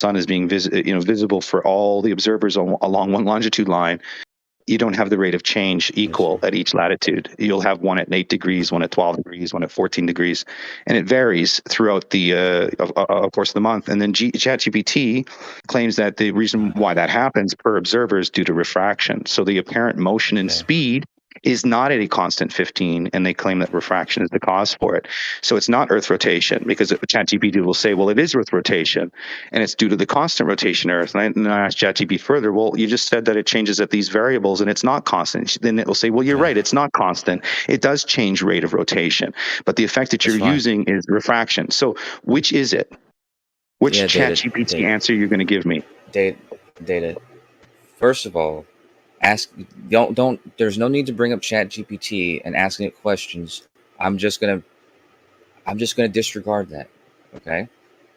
sun is being visible for all the observers along one longitude line, you don't have the rate of change equal at each latitude. You'll have one at 8 degrees, one at 12 degrees, one at 14 degrees, and it varies throughout the of course of the month. And then ChatGPT claims that the reason why that happens per observer is due to refraction. So the apparent motion and speed is not at a constant 15, and they claim that refraction is the cause for it. So it's not Earth rotation, because ChatGPT will say, well, it is Earth rotation, and it's due to the constant rotation of Earth. And I asked ChatGPT further, well, you just said that it changes at these variables, and it's not constant. Then it will say, well, you're right, it's not constant. It does change rate of rotation, but the effect that you're using is refraction. So which is it? Which ChatGPT answer you're going to give me? Data. First of all, don't there's no need to bring up ChatGPT and asking it questions. I'm just gonna disregard that, okay?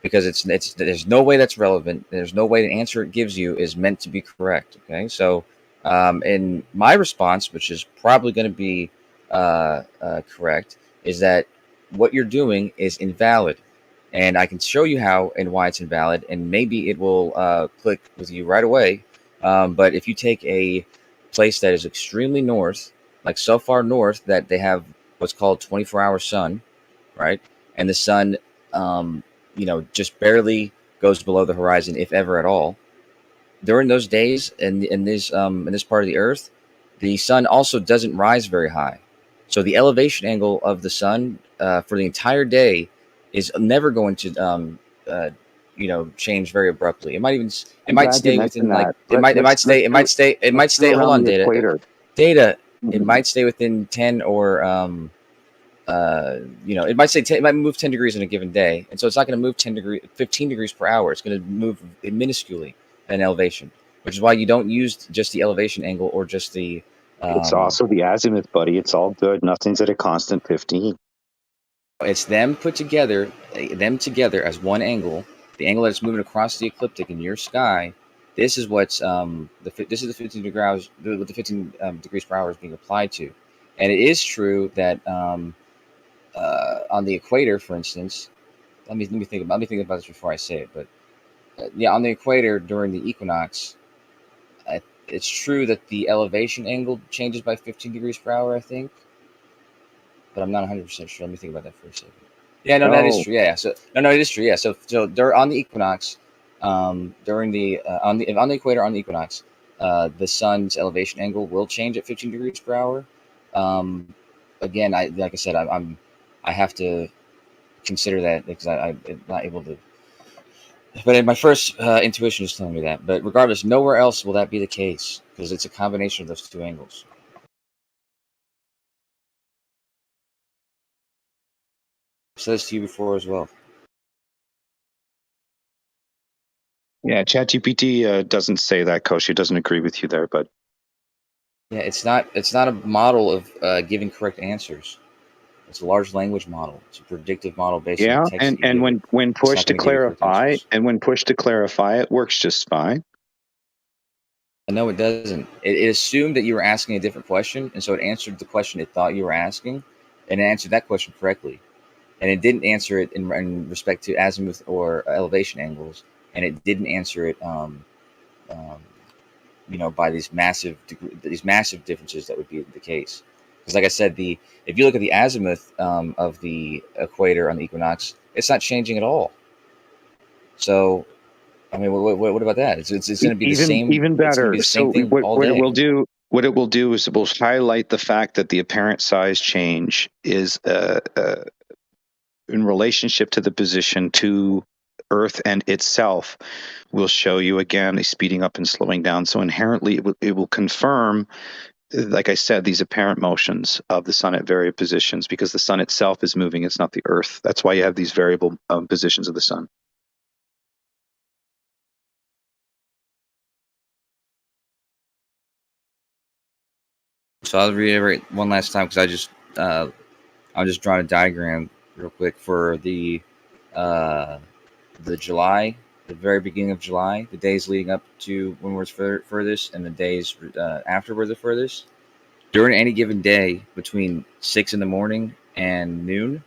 Because there's no way that's relevant. There's no way the answer it gives you is meant to be correct, okay? So in my response, which is probably going to be correct, is that what you're doing is invalid, and I can show you how and why it's invalid, and maybe it will click with you right away. But if you take a place that is extremely north, like so far north that they have what's called 24-hour sun, right? And the sun, just barely goes below the horizon, if ever at all. During those days in this part of the Earth, the sun also doesn't rise very high. So the elevation angle of the sun for the entire day is never going to change very abruptly. It might stay within like it might stay. Hold on, data. It might stay within 10 or it might say it might move 10 degrees in a given day, and so it's not going to move 15 degrees per hour. It's going to move minusculely in elevation, which is why you don't use just the elevation angle or just the. It's also the azimuth, buddy. It's all good. Nothing's at a constant 15. It's them together as one angle. The angle that's moving across the ecliptic in your sky. This is what's this is the 15 degrees. What the 15 degrees per hour is being applied to, and it is true that on the equator, for instance, let me think about this before I say it. But on the equator during the equinox, it's true that the elevation angle changes by 15 degrees per hour, I think, but I'm not 100% sure. Let me think about that for a second. Yeah, no, that is true. Yeah, so it is true. Yeah, so they're on the equinox, during the on the equator on the equinox, the sun's elevation angle will change at 15 degrees per hour. Again, like I said, I have to consider that because I'm not able to. But my first intuition is telling me that. But regardless, nowhere else will that be the case because it's a combination of those two angles. I've said this to you before as well. Yeah, ChatGPT doesn't say that, Koshi. Doesn't agree with you there, but yeah, it's not a model of giving correct answers. It's a large language model. It's a predictive model based on the text. And when pushed to clarify, it works just fine. No, it doesn't. It assumed that you were asking a different question, and so it answered the question it thought you were asking, and it answered that question correctly. And it didn't answer it in respect to azimuth or elevation angles, and it didn't answer it, by these massive differences that would be the case. Because, like I said, if you look at the azimuth of the equator on the equinox, it's not changing at all. So, I mean, what about that? It's going to be the same. Even better. So what it will do is it will highlight the fact that the apparent size change is in relationship to the position to Earth and itself. Will show you again a speeding up and slowing down. So inherently, it will confirm, like I said, these apparent motions of the sun at various positions, because the sun itself is moving. It's not the Earth. That's why you have these variable positions of the sun. So I'll reiterate one last time because I'm just drawing a diagram real quick for the July, the very beginning of July, the days leading up to when we're furthest, and the days after we're the furthest. During any given day, between 6 in the morning and noon,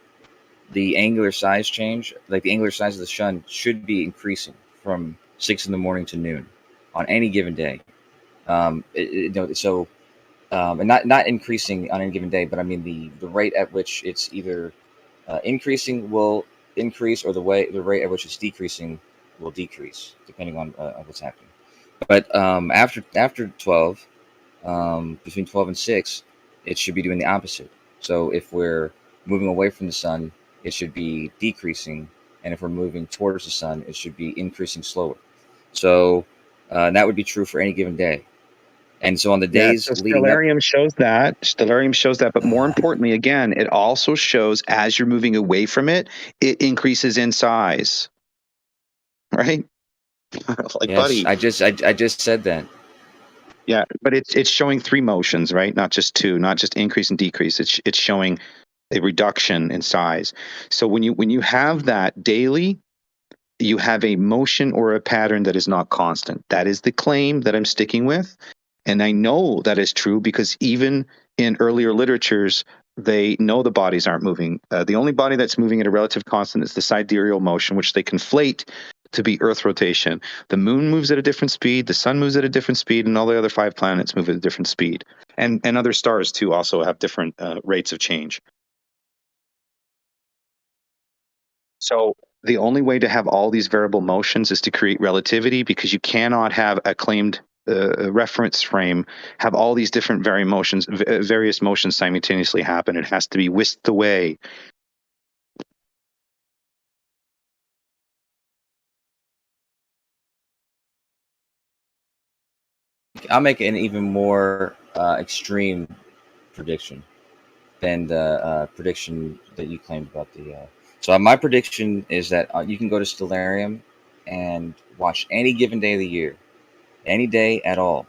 the angular size change, like the angular size of the sun, should be increasing from 6 in the morning to noon on any given day. And not increasing on any given day, but I mean the rate at which it's either increasing will increase, or the rate at which it's decreasing will decrease, depending on what's happening. But after 12, between 12 and 6, it should be doing the opposite. So if we're moving away from the sun, it should be decreasing, and if we're moving towards the sun, it should be increasing slower. So that would be true for any given day. And so on the Yeah, days so leading up, stellarium shows that. Stellarium shows that, but more importantly, again, it also shows as you're moving away from it, it increases in size. Right? Like, yes, buddy. I just said that. Yeah, but it's showing three motions, right? Not just two, not just increase and decrease. It's showing a reduction in size. So when you have that daily, you have a motion or a pattern that is not constant. That is the claim that I'm sticking with. And I know that is true because even in earlier literatures, they know the bodies aren't moving. The only body that's moving at a relative constant is the sidereal motion, which they conflate to be Earth rotation. The moon moves at a different speed, the sun moves at a different speed, and all the other 5 planets move at a different speed. And other stars, too, also have different rates of change. So the only way to have all these variable motions is to create relativity, because you cannot have a claimed reference frame have all these different various motions simultaneously happen. It has to be whisked away. I'll make an even more extreme prediction than the prediction that you claimed about the. So my prediction is that you can go to Stellarium and watch any given day of the year, any day at all,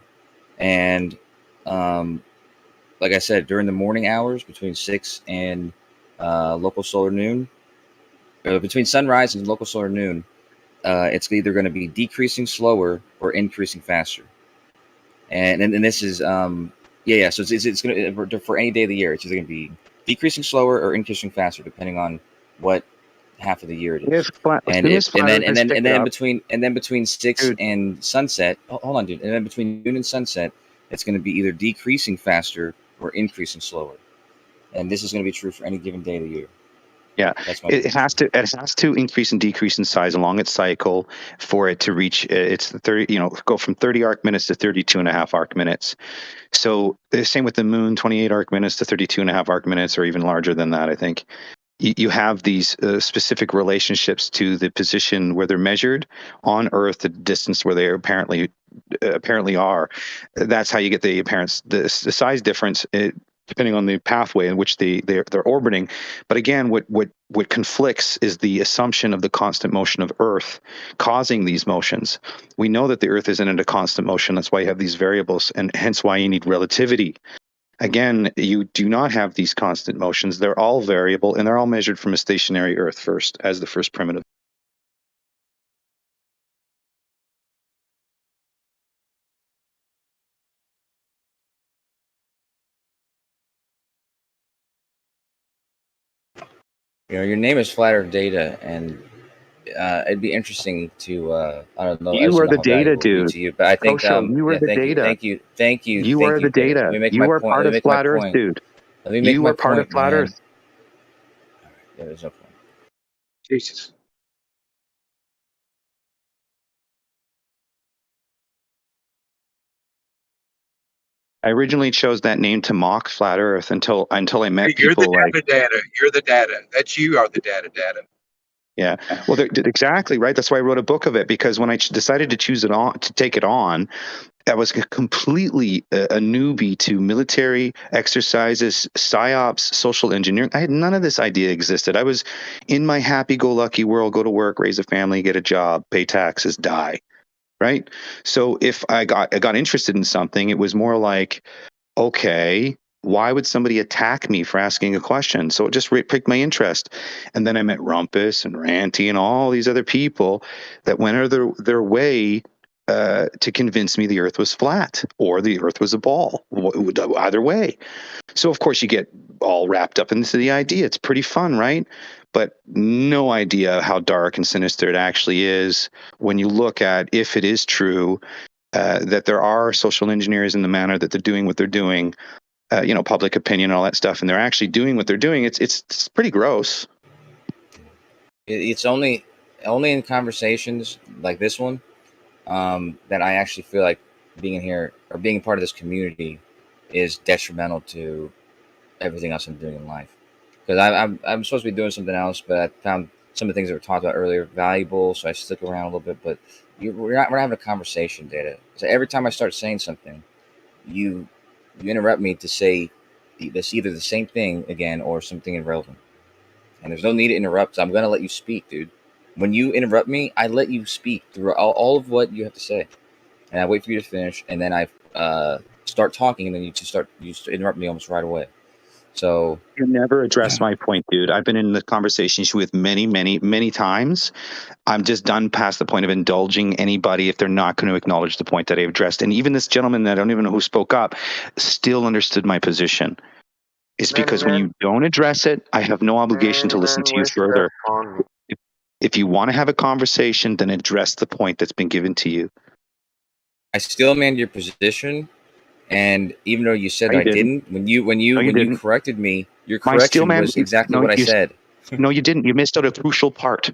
and like I said, during the morning hours between 6 and local solar noon, between sunrise and local solar noon, it's either going to be decreasing slower or increasing faster. And this is yeah. So it's going to, for any day of the year, it's either going to be decreasing slower or increasing faster, depending on what half of the year it is. As soon as flat earthers pick it up, between 6 dude, and sunset. Hold on, dude. And then between noon and sunset, it's going to be either decreasing faster or increasing slower. And this is going to be true for any given day of the year. yeah, That's my it has to increase and decrease in size along its cycle for it to reach its 30. Go from 30 arc minutes to 32 and a half arc minutes. So the same with the moon, 28 arc minutes to 32 and a half arc minutes, or even larger than that, I think. You have these specific relationships to the position where they're measured on Earth, the distance where they apparently are. That's how you get the size difference, depending on the pathway in which they're orbiting. But again, what conflicts is the assumption of the constant motion of Earth causing these motions. We know that the Earth isn't in a constant motion. That's why you have these variables, and hence why you need relativity. Again, you do not have these constant motions. They're all variable, and they're all measured from a stationary Earth first, as the first primitive. Your name is Flat Earth Data, and it'd be interesting to I don't know. I You just are don't know the how data, valuable it would be dude. to you, but I think Kosho, you are yeah. the Thank you, data. thank you, thank you, You thank are you. the data. Let me make my You are point. Let part me of make my Flat Earth, point. dude. Let me make You my are part of point, Flat man. Earth. Yeah, there's no point. Jesus. I originally chose that name to mock Flat Earth until I met You're the people like. data. You're the data. That's you are the data. Yeah, well, exactly right. That's why I wrote a book of it, because when I decided to take it on, I was completely a newbie to military exercises, psyops, social engineering. I had none of this idea existed. I was in my happy-go-lucky world: go to work, raise a family, get a job, pay taxes, die. Right. So if I got interested in something, it was more like, okay, why would somebody attack me for asking a question? So it just piqued my interest. And then I met Rumpus and Ranty and all these other people that went out of their way to convince me the Earth was flat or the Earth was a ball. Either way. So of course you get all wrapped up into the idea. It's pretty fun, right? but no idea how dark and sinister it actually is when you look at, if it is true, that there are social engineers in the manner that they're doing what they're doing, public opinion and all that stuff, and they're actually doing what they're doing. It's pretty gross. It's only in conversations like this one that I actually feel like being in here or being part of this community is detrimental to everything else I'm doing in life. Because I'm supposed to be doing something else, but I found some of the things that were talked about earlier valuable, so I stick around a little bit. But we're not having a conversation, Data. So every time I start saying something, you interrupt me to say this either the same thing again or something irrelevant. And there's no need to interrupt. So I'm gonna let you speak, dude. When you interrupt me, I let you speak through all of what you have to say, and I wait for you to finish, and then I start talking, and then you interrupt me almost right away. So you never address my point, dude. I've been in the conversations with many times. I'm just done past the point of indulging anybody if they're not going to acknowledge the point that I've addressed. And even this gentleman that I don't even know who spoke up still understood my position. It's because when you don't address it, I have no obligation to listen to you further. If you want to have a conversation, then address the point that's been given to you. I still manned your position. And even though you said I didn't, when you corrected me, your correction was exactly what I said. No, you didn't. You missed out a crucial part.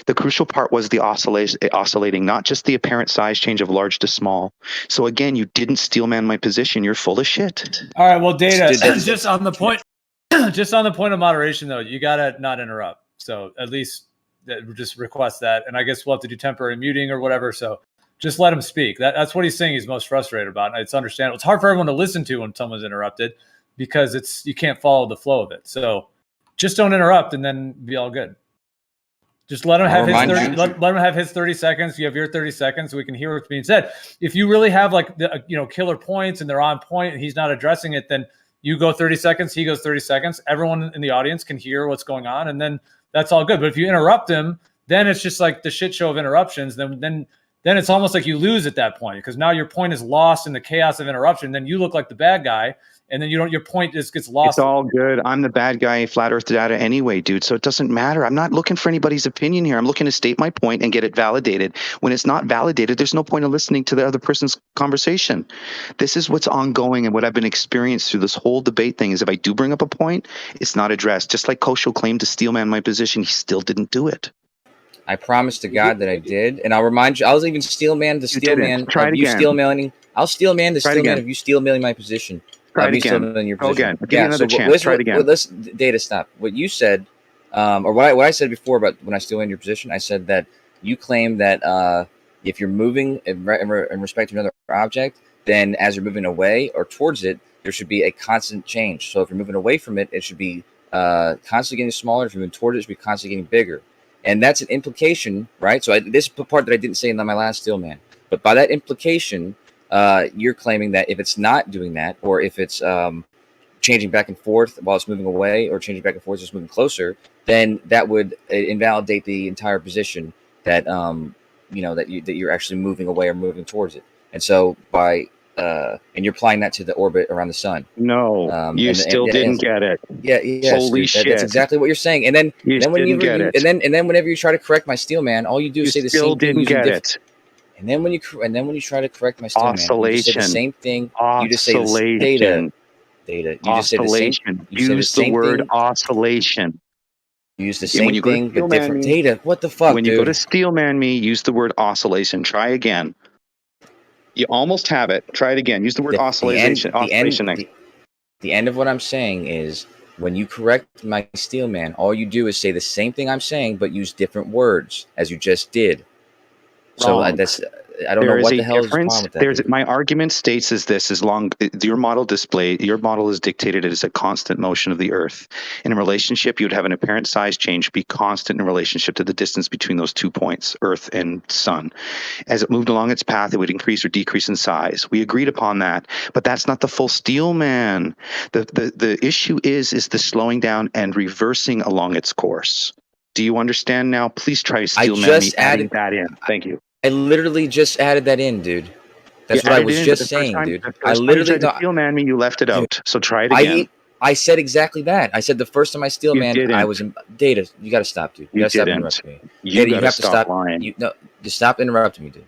The crucial part was the oscillating, not just the apparent size change of large to small. So again, you didn't steelman my position. You're full of shit. All right, well, Data, just on the point of moderation, though, you gotta not interrupt. So at least just request that, and I guess we'll have to do temporary muting or whatever. So. Just let him speak. That's what he's saying he's most frustrated about. And it's understandable. It's hard for everyone to listen to when someone's interrupted because you can't follow the flow of it. So just don't interrupt and then be all good. Just let him have his 30 seconds. You have your 30 seconds so we can hear what's being said. If you really have killer points and they're on point and he's not addressing it, then you go 30 seconds, he goes 30 seconds. Everyone in the audience can hear what's going on and then that's all good. But if you interrupt him, then it's just like the shit show of interruptions. Then it's almost like you lose at that point because now your point is lost in the chaos of interruption. Then you look like the bad guy, and then your point just gets lost. It's all good. I'm the bad guy, flat Earth data anyway, dude. So it doesn't matter. I'm not looking for anybody's opinion here. I'm looking to state my point and get it validated. When it's not validated, there's no point in listening to the other person's conversation. This is what's ongoing and what I've been experienced through this whole debate thing is if I do bring up a point, it's not addressed. Just like Kosho claimed to steelman my position, he still didn't do it. I promised to God that I did, and I'll remind you. I was even steelman to steelman. Try it again. Steelmanning. I'll steelman to steelman if you steelmanning my position. Try it again. Your Go position. again. Give me another chance. Try it again. Let's Data stop. What you said, or what I said before about when I steelman your position, I said that you claim that if you're moving in respect to another object, then as you're moving away or towards it, there should be a constant change. So if you're moving away from it, it should be constantly getting smaller. If you're moving toward it, it should be constantly getting bigger. And that's an implication, right? So this is the part that I didn't say in my last steelman. But by that implication, you're claiming that if it's not doing that, or if it's changing back and forth while it's moving away, or changing back and forth, just moving closer, then that would invalidate the entire position that that you're actually moving away or moving towards it. And so and you're applying that to the orbit around the sun. No, you still didn't get it. Yeah, holy shit! That's exactly what you're saying. And then whenever you try to correct my steelman, all you do is say the same thing. You still didn't get it. And then when you try to correct my steelman, you say the same thing. You just say data. You just say the same. Use the word oscillation. Use the same thing but different data. What the fuck? When you go to steelman me, use the word oscillation. Try again. You almost have it. Try it again. Use the word oscillation. The end of what I'm saying is when you correct my steelman, all you do is say the same thing I'm saying, but use different words, as you just did. Wrong. So I don't know what the hell is wrong with that. My argument states is this: your model is dictated as a constant motion of the Earth. In a relationship, you would have an apparent size change be constant in relationship to the distance between those 2 points, Earth and Sun. As it moved along its path, it would increase or decrease in size. We agreed upon that, but that's not the full steelman. The issue is the slowing down and reversing along its course. Do you understand now? Please try steelman me adding that in. Thank you. I literally just added that in, dude. That's what I was just saying, dude. I literally tried to steelman me. You left it out. So try it again. I said exactly that. I said the first time I steel You man, didn't. I was in Data. You got to stop, dude. You You got to stop didn't. interrupting me. You Data, you gotta have to stop stop. lying. Just stop interrupting me, dude.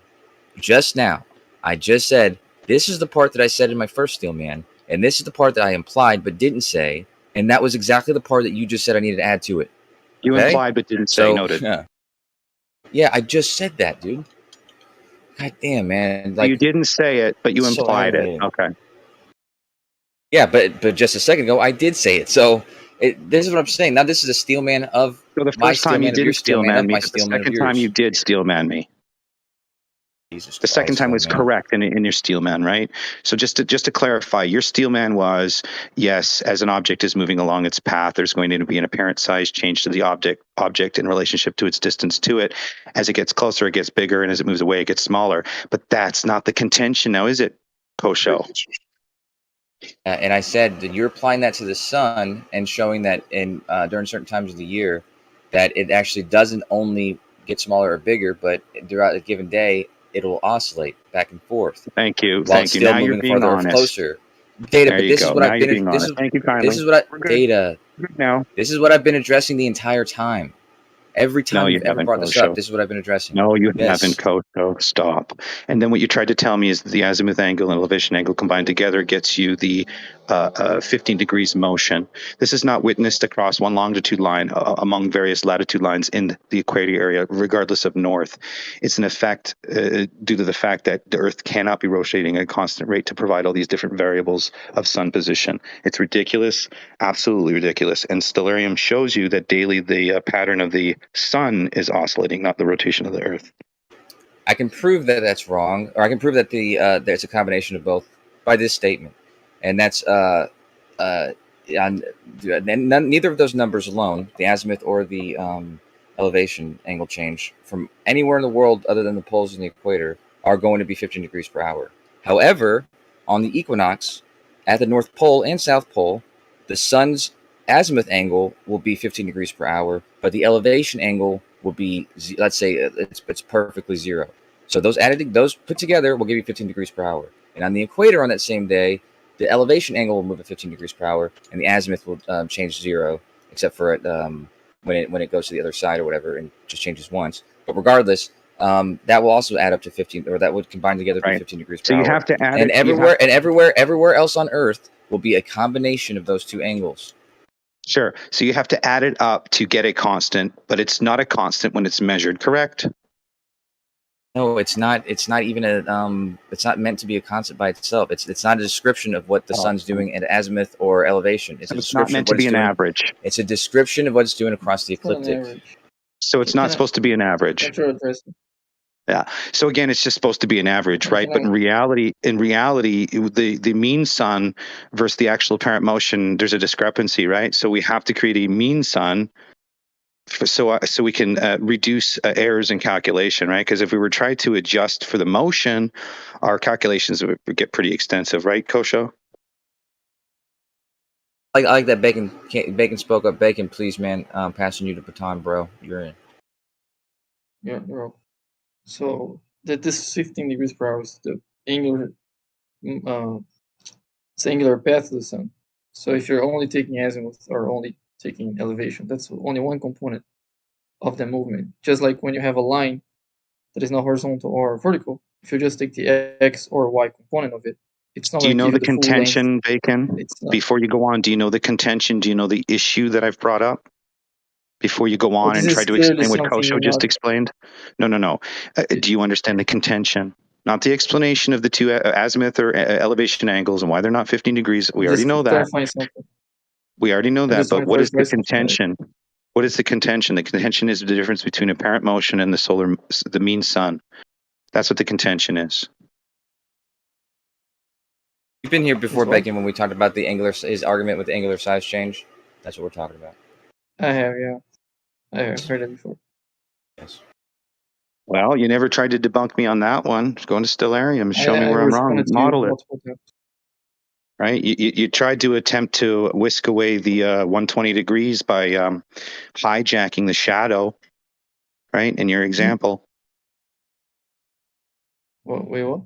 Just now, I just said this is the part that I said in my first steel man, and this is the part that I implied but didn't say, and that was exactly the part that you just said I needed to add to it. You Okay? implied but didn't say. So Noted. yeah, I just said that, dude. God damn, man! You didn't say it, but you so implied it. aggravating. Okay. Yeah, but just a second ago I did say it. So this is what I'm saying. Now this is a steel man of So the my first steel time you man of your didn't steel steel man man of me, my but the steel man of second time yours. you did steel man me. Jesus The second Christ, time was man. correct in your steel man, right? So just to clarify, your steel man was, yes, as an object is moving along its path, there's going to be an apparent size change to the object in relationship to its distance to it. As it gets closer, it gets bigger, and as it moves away, it gets smaller. But that's not the contention now, is it, Kosho? And I said that you're applying that to the sun and showing that in during certain times of the year that it actually doesn't only get smaller or bigger, but throughout a given day it'll oscillate back and forth Thank you. while it's Thank you. still Now you're moving being farther or honest. closer. Data, There but you this go. is what Now I've you're been. being honest. Thank you kindly. This is what We're good. Data. We're good now. This is what I've been addressing the entire time. Every No, time you you've ever haven't, brought this Kosho. up, this is what I've been addressing. No, you Yes. haven't, Kosho. Stop. And then what you tried to tell me is the azimuth angle and elevation angle combined together gets you the 15 degrees motion. This is not witnessed across one longitude line among various latitude lines in the equator area, regardless of north. It's an effect due to the fact that the Earth cannot be rotating at a constant rate to provide all these different variables of sun position. It's ridiculous, absolutely ridiculous. And stellarium shows you that daily the pattern of the sun is oscillating, not the rotation of the Earth. I can prove that that's wrong, or I can prove that there's a combination of both by this statement, and that's neither of those numbers alone, the azimuth or the elevation angle change from anywhere in the world other than the poles and the equator, are going to be 15 degrees per hour. However, on the equinox, at the North Pole and South Pole, the sun's azimuth angle will be 15 degrees per hour, but the elevation angle will be, let's say, it's perfectly zero. So those put together will give you 15 degrees per hour. And on the equator on that same day, the elevation angle will move at 15 degrees per hour, and the azimuth will change zero, except for when it goes to the other side or whatever, and just changes once. But regardless, that will also add up to 15, or that would combine together to 15 degrees per So hour. you have to add and it. everywhere else on Earth will be a combination of those two angles. Sure. So you have to add it up to get a constant, but it's not a constant when it's measured, correct? No, it's not. It's not even a. It's not meant to be a constant by itself. It's not a description of what the sun's doing at azimuth or elevation. It's a It's not description meant of to what be it's an doing. average. It's a description of what it's doing across the It's not an ecliptic. average. So it's not Can I- supposed to be an average. I'm sure address it. Yeah. So again, it's just supposed to be an average, Okay, right? can But I- in reality, the mean sun versus the actual apparent motion, there's a discrepancy, right? So we have to create a mean sun so we can reduce errors in calculation, right? Because if we were trying to adjust for the motion, our calculations would get pretty extensive, right, Kosho? I like that Bacon spoke up. Bacon, please, man. Passing you the baton, bro. You're in. Yeah, you're up. So this 15 degrees per hour is the angular, it's the angular path of the sun. So if you're only taking azimuth or only taking elevation, that's only one component of the movement. Just like when you have a line that is not horizontal or vertical, if you just take the x or y component of it, it's not Do you going to know give the you the full length. contention, Bacon? It's not. Before you go on, do you know the contention? Do you know the issue that I've brought up? Before you go on This and is try to clearly explain what something Kosho you're just not- explained? No. Do you understand the contention? Not the explanation of the two azimuth or elevation angles and why they're not 15 degrees. We already Just know that. clarifying something. We already know I that. just But wanted what to is the clarify something, right? contention? What is the contention? The contention is the difference between apparent motion and the mean sun. That's what the contention is. You've been here before, what? Bacon, when we talked about his argument with the angular size change. That's what we're talking about. I have, yeah. I have heard it before. Yes. Well, you never tried to debunk me on that one. Go into Stellarium, show me where I'm wrong, responded to you model it. multiple times. Right? You tried to attempt to whisk away the 120 degrees by hijacking the shadow, right? In your example. Wait, what?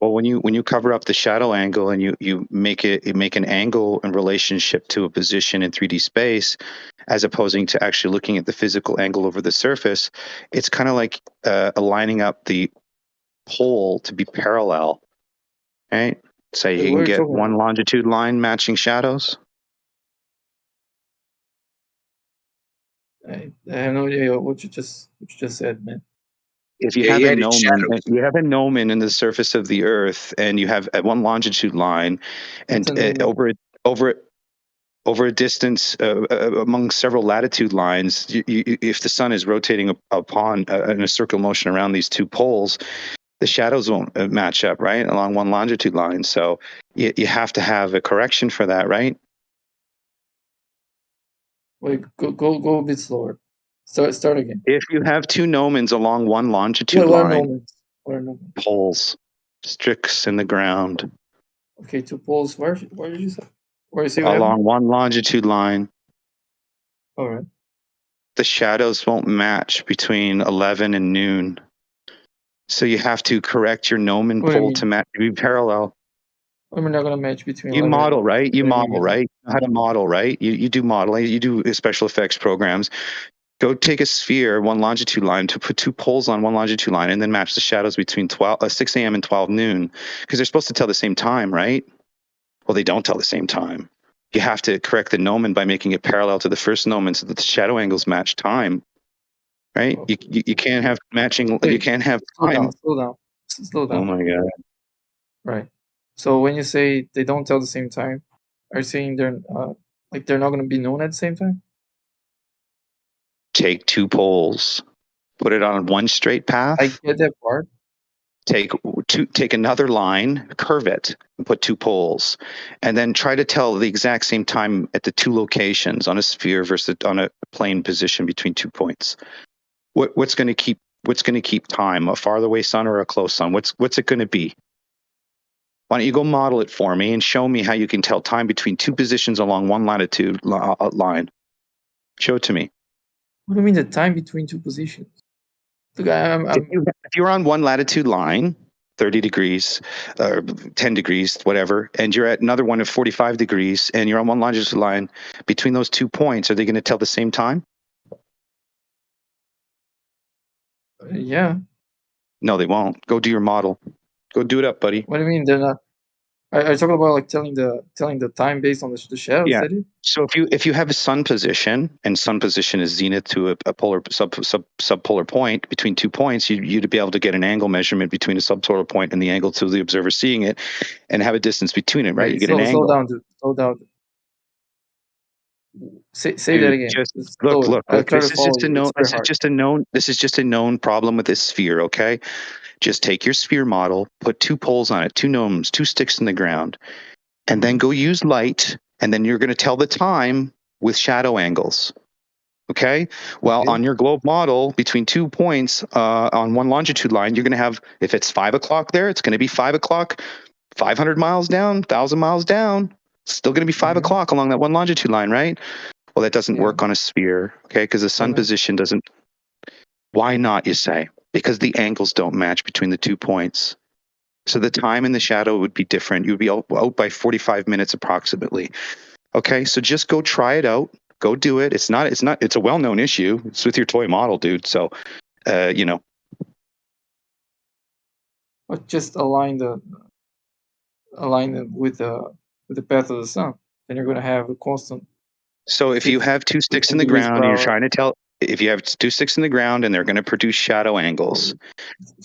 Well, when you cover up the shadow angle and you make an angle in relationship to a position in 3D space, as opposing to actually looking at the physical angle over the surface, it's kind of like aligning up the pole to be parallel, right? So Wait, you what can are you get talking one about? longitude line matching shadows. I have no idea what you just said, man. If you Yeah, have he a added gnomon, shadows. in the surface of the Earth, and you have one longitude line, What's and a no? over a distance among several latitude lines, if the sun is rotating upon in a circular motion around these two poles, the shadows won't match up, right, along one longitude line. So you have to have a correction for that, right? Wait, go a bit slower. Start again. If you have two gnomons along one longitude What are line, nomens? What are nomens? poles, sticks in the ground, Okay, 2 poles. Where did you say? Where you say what happened? along one longitude line, All right. the shadows won't match between 11 and noon. So you have to correct your gnomon What do you pole to mean? match, to be parallel. We're not gonna match between You 11 and model, 1. right? You What do you model, mean? right? You know how to model, right? You do modeling, you do special effects programs. Go take a sphere, one longitude line, to put two poles on one longitude line, and then match the shadows between 6 a.m. and 12 noon, because they're supposed to tell the same time, right? Well, they don't tell the same time. You have to correct the gnomon by making it parallel to the first gnomon so that the shadow angles match time, right? You can't have matching. You Wait, can't have slow time. down, slow Oh down. my god! Right. So when you say they don't tell the same time, are you saying they're they're not gonna be known at the same time? Take two poles, put it on one straight path. I get that part. Take another line, curve it, and put two poles, and then try to tell the exact same time at the two locations on a sphere versus on a plane position between 2 points. What's going to keep time? A farther away sun or a close sun? What's it going to be? Why don't you go model it for me and show me how you can tell time between two positions along one latitude line? Show it to me. What do you mean the time between 2 positions? Look, If you're on one latitude line, 30 degrees or 10 degrees, whatever, and you're at another one of 45 degrees and you're on one longitude line, between those 2 points, are they going to tell the same time? yeah. No, they won't. Go do your model. Go do it up, buddy. What do you mean they're not? Are you talking about like telling the time based on the shadows? Yeah. That it? So if you have a sun position, and sun position is zenith to a polar subpolar point between 2 points, you'd be able to get an angle measurement between a subpolar point and the angle to the observer seeing it, and have a distance between it, right? Wait, You get an slow angle. down, dude. Slow down. Say that Dude, again. just Just look, slower. I'll try to This is follow just a you. It's known. very hard. This is just a known problem with this sphere. Okay, just take your sphere model, put two poles on it, two gnomes, two sticks in the ground, and then go use light, and then you're going to tell the time with shadow angles. Okay. Well, Okay. on your globe model, between 2 points on one longitude line, you're going to have, if it's 5 o'clock there, it's going to be 5 o'clock, 500 miles down, 1,000 miles down. It's still going to be 5 o'clock along that one longitude line, right? Well, that doesn't Yeah. work on a sphere, okay? Because the sun position doesn't. Why not, you say? Because the angles don't match between the 2 points. So the time in the shadow would be different. You'd be out by 45 minutes approximately. Okay, so just go try it out. Go do it. It's a well-known issue. It's with your toy model, dude. So, you know. But just align it with the path of the sun. Then you're gonna have a constant. So if you have two sticks in the ground and you're trying to tell, if you have two sticks in the ground and they're going to produce shadow angles,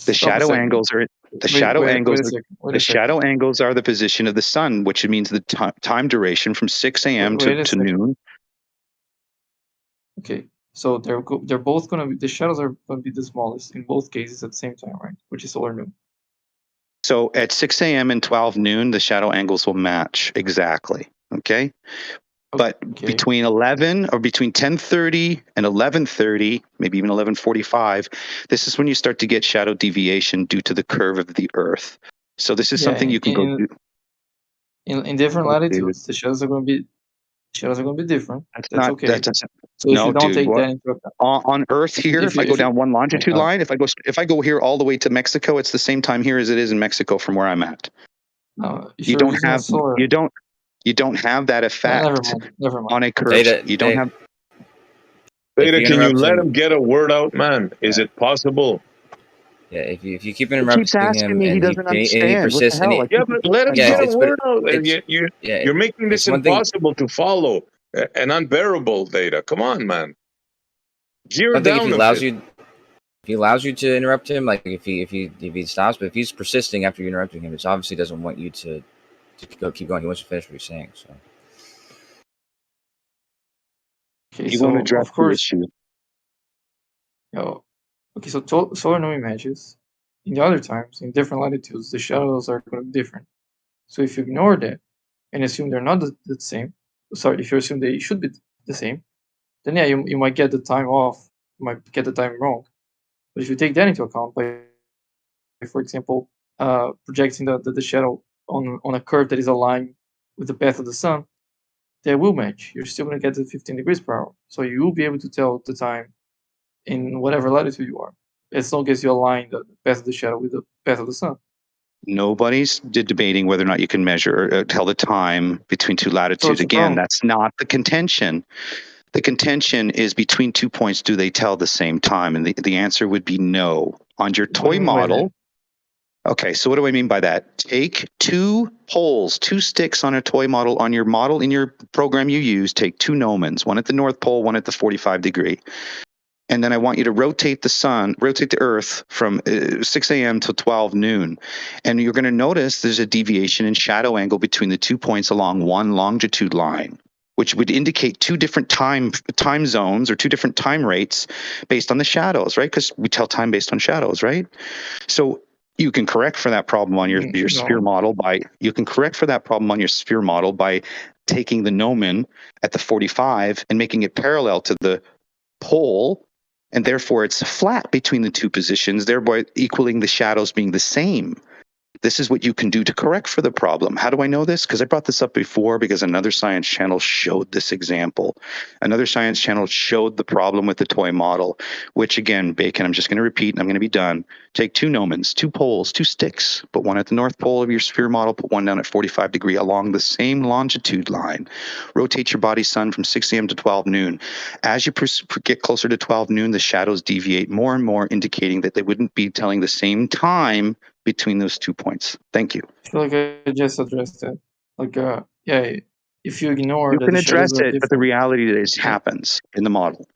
the shadow angles are the shadow angles are the position of the sun, which means the time duration from 6 a.m. to noon. Okay, so they're both gonna be, the shadows are gonna be the smallest in both cases at the same time, right? Which is solar noon. So at 6 a.m. and 12 noon, the shadow angles will match exactly. Okay. But between 11 or between 10:30 and 11:30, maybe even 11:45, this is when you start to get shadow deviation due to the curve of the Earth. So this is something you can go do. In different latitudes, the shadows are going to be shadows are going to be different. That's That's not okay. that doesn't. So if No, you don't dude. take What that into account, on Earth here? If I go down one longitude yeah, line, if I go here all the way to Mexico, it's the same time here as it is in Mexico from where I'm at. no, if You you're don't using a have solar, you don't have that effect never mind. on a curve. Data, You don't have. Data, you can you interrupt let him- him get a word out, man? Is Yeah. it possible? Yeah, if you keep He interrupting keeps asking him me. He and doesn't and he understand. What the persists, and hell? he, I Yeah, think but he let him yeah, get a it's word out. yeah, You're making this it's one thing. impossible to follow and unbearable, Data. Come on, man. Gear One thing if down he a allows bit. you, if he allows you to interrupt him, like if he stops, but if he's persisting after you interrupting him, it's obviously doesn't want you to keep going. He wants to finish what he's saying. So Okay, He won't so address of the course, issue. okay, so solar no images in the other times in different latitudes, the shadows are going to be different. So if you ignore that and assume they're not the same, sorry, if you assume they should be the same, then yeah, you might get the time off, you might get the time wrong. But if you take that into account, by for example, projecting the shadow on a curve that is aligned with the path of the sun, they will match. You're still going to get the 15 degrees per hour. So you will be able to tell the time in whatever latitude you are, as long as you align the path of the shadow with the path of the sun. Nobody's debating whether or not you can measure or tell the time between two latitudes. the Again, problem. that's not the contention. The contention is between 2 points, do they tell the same time? And the answer would be no. On your What do toy you mean by that? model, okay, so what do I mean by that? Take 2 poles, 2 sticks on a toy model, on your model in your program you use, take 2 gnomons, one at the North Pole, one at the 45 degree. And then I want you to rotate the Earth from 6 a.m. to 12 noon. And you're going to notice there's a deviation in shadow angle between the 2 points along one longitude line, which would indicate 2 different time zones or 2 different time rates based on the shadows, right? Because we tell time based on shadows, right? So you can correct for that problem on your sphere model by taking the gnomon at the 45 and making it parallel to the pole, and therefore it's flat between the 2 positions, thereby equaling the shadows being the same. This is what you can do to correct for the problem. How do I know this? Because I brought this up before because another science channel showed this example. Another science channel showed the problem with the toy model, which again, Bacon, I'm just going to repeat and I'm going to be done. Take 2 gnomons, 2 poles, 2 sticks, put one at the North Pole of your sphere model, put one down at 45 degree along the same longitude line. Rotate your body sun from 6 a.m. to 12 noon. As you get closer to 12 noon, the shadows deviate more and more, indicating that they wouldn't be telling the same time between those 2 points. Thank you. I feel like I just addressed that. Like, yeah, if you ignore You that can the address shadows are it, but the different, reality is happens in the model.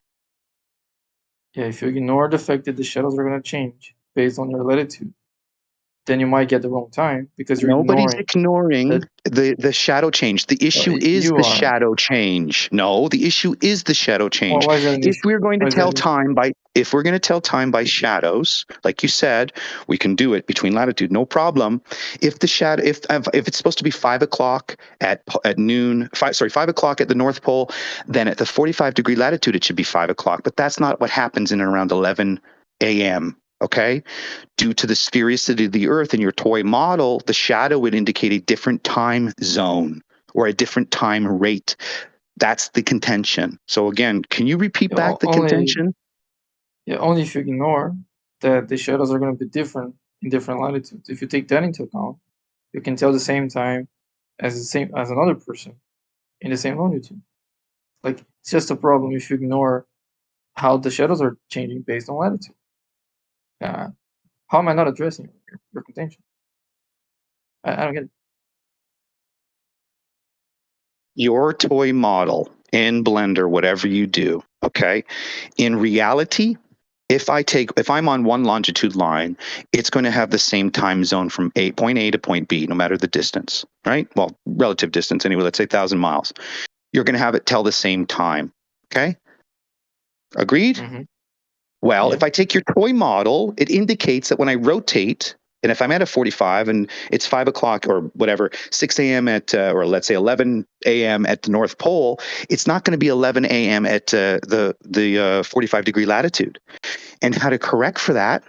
yeah, if you ignore the fact that the shadows are going to change based on your latitude, then you might get the wrong time because you're Nobody's ignoring ignoring the shadow change. The issue is you the are. shadow change. No, the issue is the shadow change. Why is that an If issue? we're going to Why is that tell an issue? time by shadows, like you said, we can do it between latitude, no problem. If the shadow, if it's supposed to be 5 o'clock at noon, 5 o'clock at the North Pole, then at the 45 degree latitude it should be 5 o'clock. But that's not what happens in and around 11 a.m. Okay. Due to the sphericity of the Earth in your toy model, the shadow would indicate a different time zone or a different time rate. That's the contention. So again, can you repeat back the contention? Yeah, only if you ignore that the shadows are going to be different in different latitudes. If you take that into account, you can tell the same time as another person in the same longitude. Like, it's just a problem if you ignore how the shadows are changing based on latitude. How am I not addressing your contention? I don't get it. Your toy model in Blender, whatever you do, okay? In reality, if I'm on one longitude line, it's going to have the same time zone from point A to point B, no matter the distance, right? Well, relative distance anyway, let's say 1,000 miles. You're going to have it tell the same time, okay? Agreed? Mm-hmm. Well, Yeah. if I take your toy model, it indicates that when I rotate, and if I'm at a 45 and it's 5 o'clock or whatever, 6 a.m. or let's say 11 a.m. at the North Pole, it's not going to be 11 a.m. at the 45 degree latitude. And how to correct for that,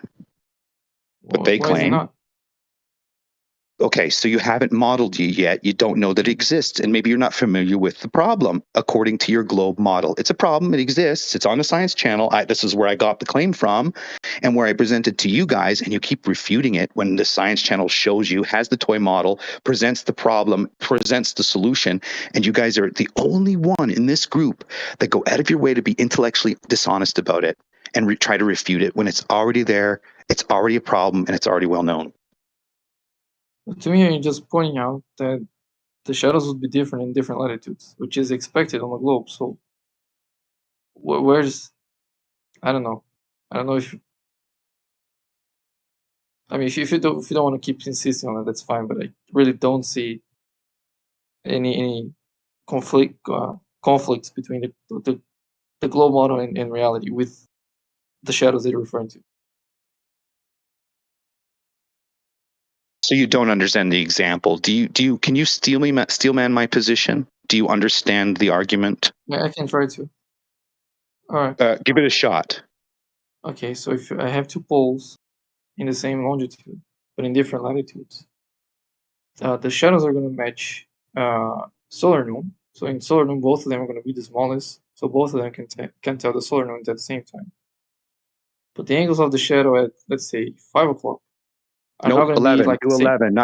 what they Why is it claim, not? Okay, so you haven't modeled it yet. You don't know that it exists, and maybe you're not familiar with the problem according to your globe model. It's a problem. It exists. It's on the Science Channel. This is where I got the claim from, and where I presented to you guys, and you keep refuting it when the Science Channel shows you, has the toy model, presents the problem, presents the solution, and you guys are the only one in this group that go out of your way to be intellectually dishonest about it and try to refute it when it's already there, it's already a problem, and it's already well known. To me, you're just pointing out that the shadows would be different in different latitudes, which is expected on the globe. So, where's I don't know. I don't know if I mean if you don't want to keep insisting on it, that's fine. But I really don't see any conflicts between the globe model and reality with the shadows that you're referring to. So you don't understand the example. Can you steelman my position? Do you understand the argument? Yeah, I can try to. All right. Give it a shot. Okay, so if I have two poles in the same longitude but in different latitudes, the shadows are going to match solar noon. So in solar noon, both of them are going to be the smallest. So both of them can tell the solar noon at the same time. But the angles of the shadow at, let's say, 5 o'clock are not going to be 11. like Do the same. 11,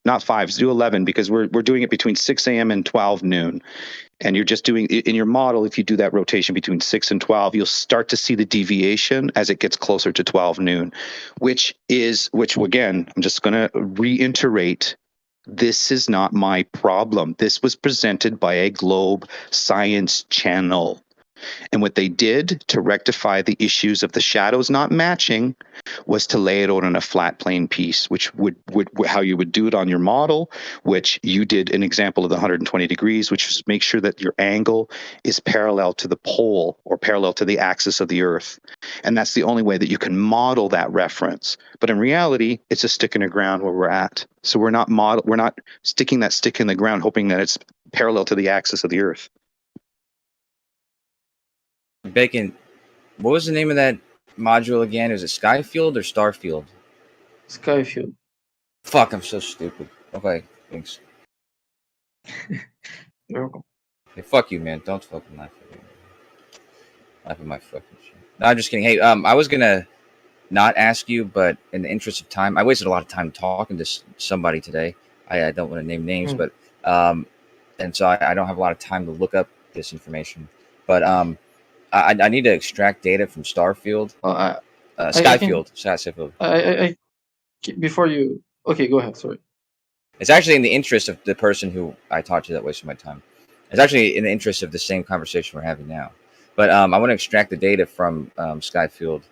not 5. Do 11 because we're doing it between 6 a.m. and 12 noon. And you're just doing in your model. If you do that rotation between 6 and 12, you'll start to see the deviation as it gets closer to 12 noon, which again, I'm just going to reiterate. This is not my problem. This was presented by a Globe Science Channel. And what they did to rectify the issues of the shadows not matching was to lay it out on a flat plane piece, which would how you would do it on your model, which you did an example of the 120 degrees, which is make sure that your angle is parallel to the pole or parallel to the axis of the Earth. And that's the only way that you can model that reference. But in reality, it's a stick in the ground where we're at. So we're not sticking that stick in the ground hoping that it's parallel to the axis of the Earth. Bacon, what was the name of that module again? Was it Skyfield or Starfield? Skyfield. Fuck, I'm so stupid. Okay, thanks. You're welcome. Hey, fuck you, man. Don't fucking laugh at me. Laugh at my fucking shit. No, I'm just kidding. Hey, I was gonna not ask you, but in the interest of time, I wasted a lot of time talking to somebody today. I don't want to name names, but and so I don't have a lot of time to look up this information. But I need to extract data from Starfield. Skyfield. I before you. Okay, go ahead. Sorry. It's actually in the interest of the person who I talked to that wasted my time. It's actually in the interest of the same conversation we're having now. But I want to extract the data from Skyfield,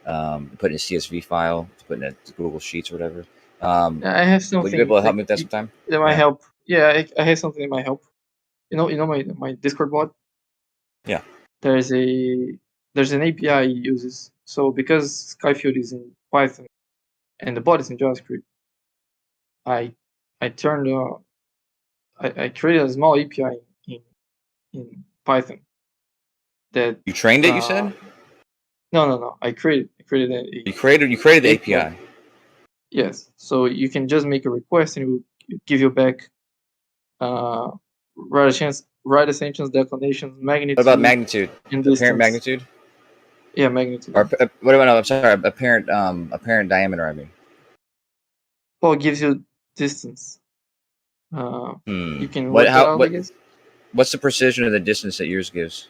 put in a CSV file, put in a Google Sheets or whatever. I have something. Would you be able to help me with that sometime? That might help. Yeah, I have something that might help. You know my Discord bot. Yeah. There's an API it uses. So because Skyfield is in Python and the bot is in JavaScript, I created a small API in Python. That you trained it. You said. No. I created. You created the API. Yes. So you can just make a request and it will give you back right ascensions, declinations, magnitude. What about magnitude? Apparent magnitude? Yeah, magnitude. Or what about? I'm sorry, apparent diameter. I mean. Well, it gives you distance. You can what's the precision of the distance that yours gives?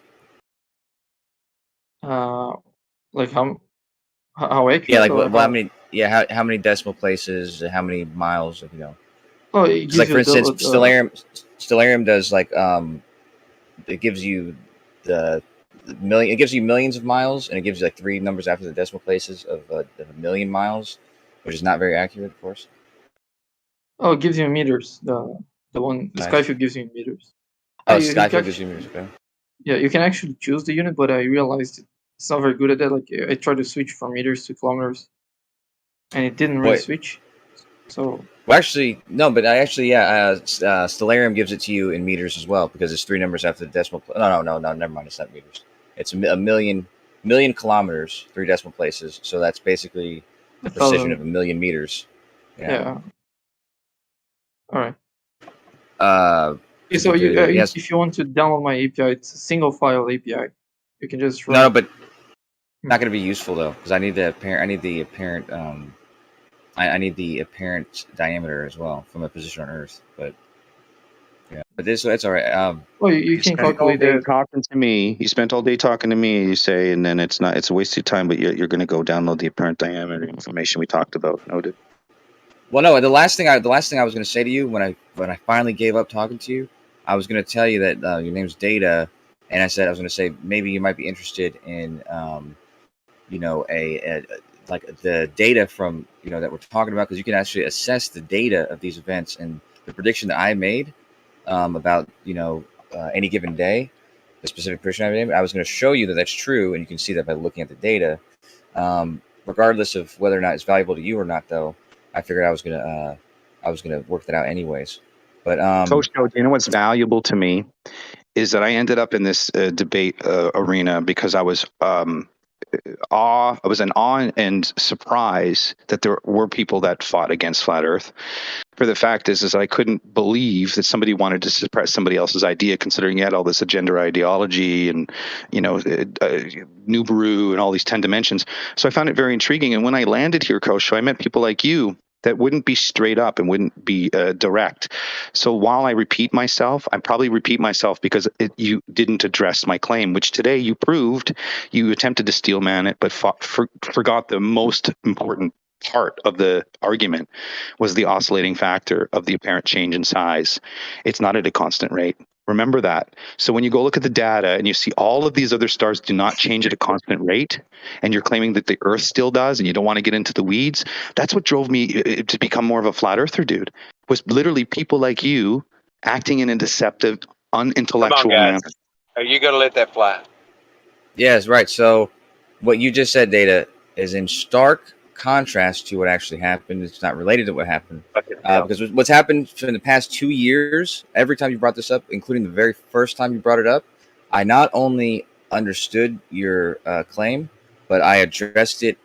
Like how accurate? Yeah, like how many? Yeah, how many decimal places? How many miles? You know. Oh, it gives like for instance, Stellarium does like it gives you the million. It gives you millions of miles, and it gives you like 3 numbers after the decimal places of a million miles, which is not very accurate, of course. Oh, it gives you in meters. The Skyfield gives you in meters. Oh, Skyfield gives you meters. Okay. Yeah, you can actually choose the unit, but I realized it's not very good at that. Like I tried to switch from meters to kilometers, and it didn't really switch. So. Well, actually, no, but Stellarium gives it to you in meters as well because it's 3 numbers after the decimal. No, never mind. It's not meters. It's a million kilometers, 3 decimal places. So that's basically the precision of 1,000,000 meters. Yeah. All right. Okay, So yes. if you want to download my API, it's a single file API. You can just run. No, but not going to be useful though, because I need the apparent. I need the apparent. I need the apparent diameter as well from a position on Earth. But yeah, but that's all right. Well, you can spent all calculate day that. talking to me. You spent all day talking to me. You say, and then it's not. It's a waste of time. But you're going to go download the apparent diameter information we talked about. Noted. Well, no. The last thing I was going to say to you when I finally gave up talking to you, I was going to tell you that your name's Data, and I said I was going to say maybe you might be interested in like the data from that we're talking about, because you can actually assess the data of these events and the prediction that I made about any given day, the specific prediction I made. I was going to show you that that's true, and you can see that by looking at the data. Regardless of whether or not it's valuable to you or not, though, I figured I was gonna work that out anyways. But Coach, you know what's valuable to me is that I ended up in this debate arena because I was in awe and surprise that there were people that fought against flat Earth. For the fact is I couldn't believe that somebody wanted to suppress somebody else's idea, considering you had all this agenda ideology and Nubaru and all these 10 dimensions. So I found it very intriguing. And when I landed here, Coach, I met people like you that wouldn't be straight up and wouldn't be direct. So while I repeat myself, I probably repeat myself because you didn't address my claim, which today you proved. You attempted to steelman it, but forgot the most important part of the argument was the oscillating factor of the apparent change in size. It's not at a constant rate. Remember that. So when you go look at the data and you see all of these other stars do not change at a constant rate, and you're claiming that the Earth still does, and you don't want to get into the weeds, that's what drove me to become more of a flat earther, dude, was literally people like you acting in a deceptive, unintellectual manner. Are you going to let that fly? yes, right. So what you just said, Data, is in stark contrast to what actually happened. It's not related to what happened. Because what's happened in the past 2 years, every time you brought this up, including the very first time you brought it up, I not only understood your claim, but I addressed it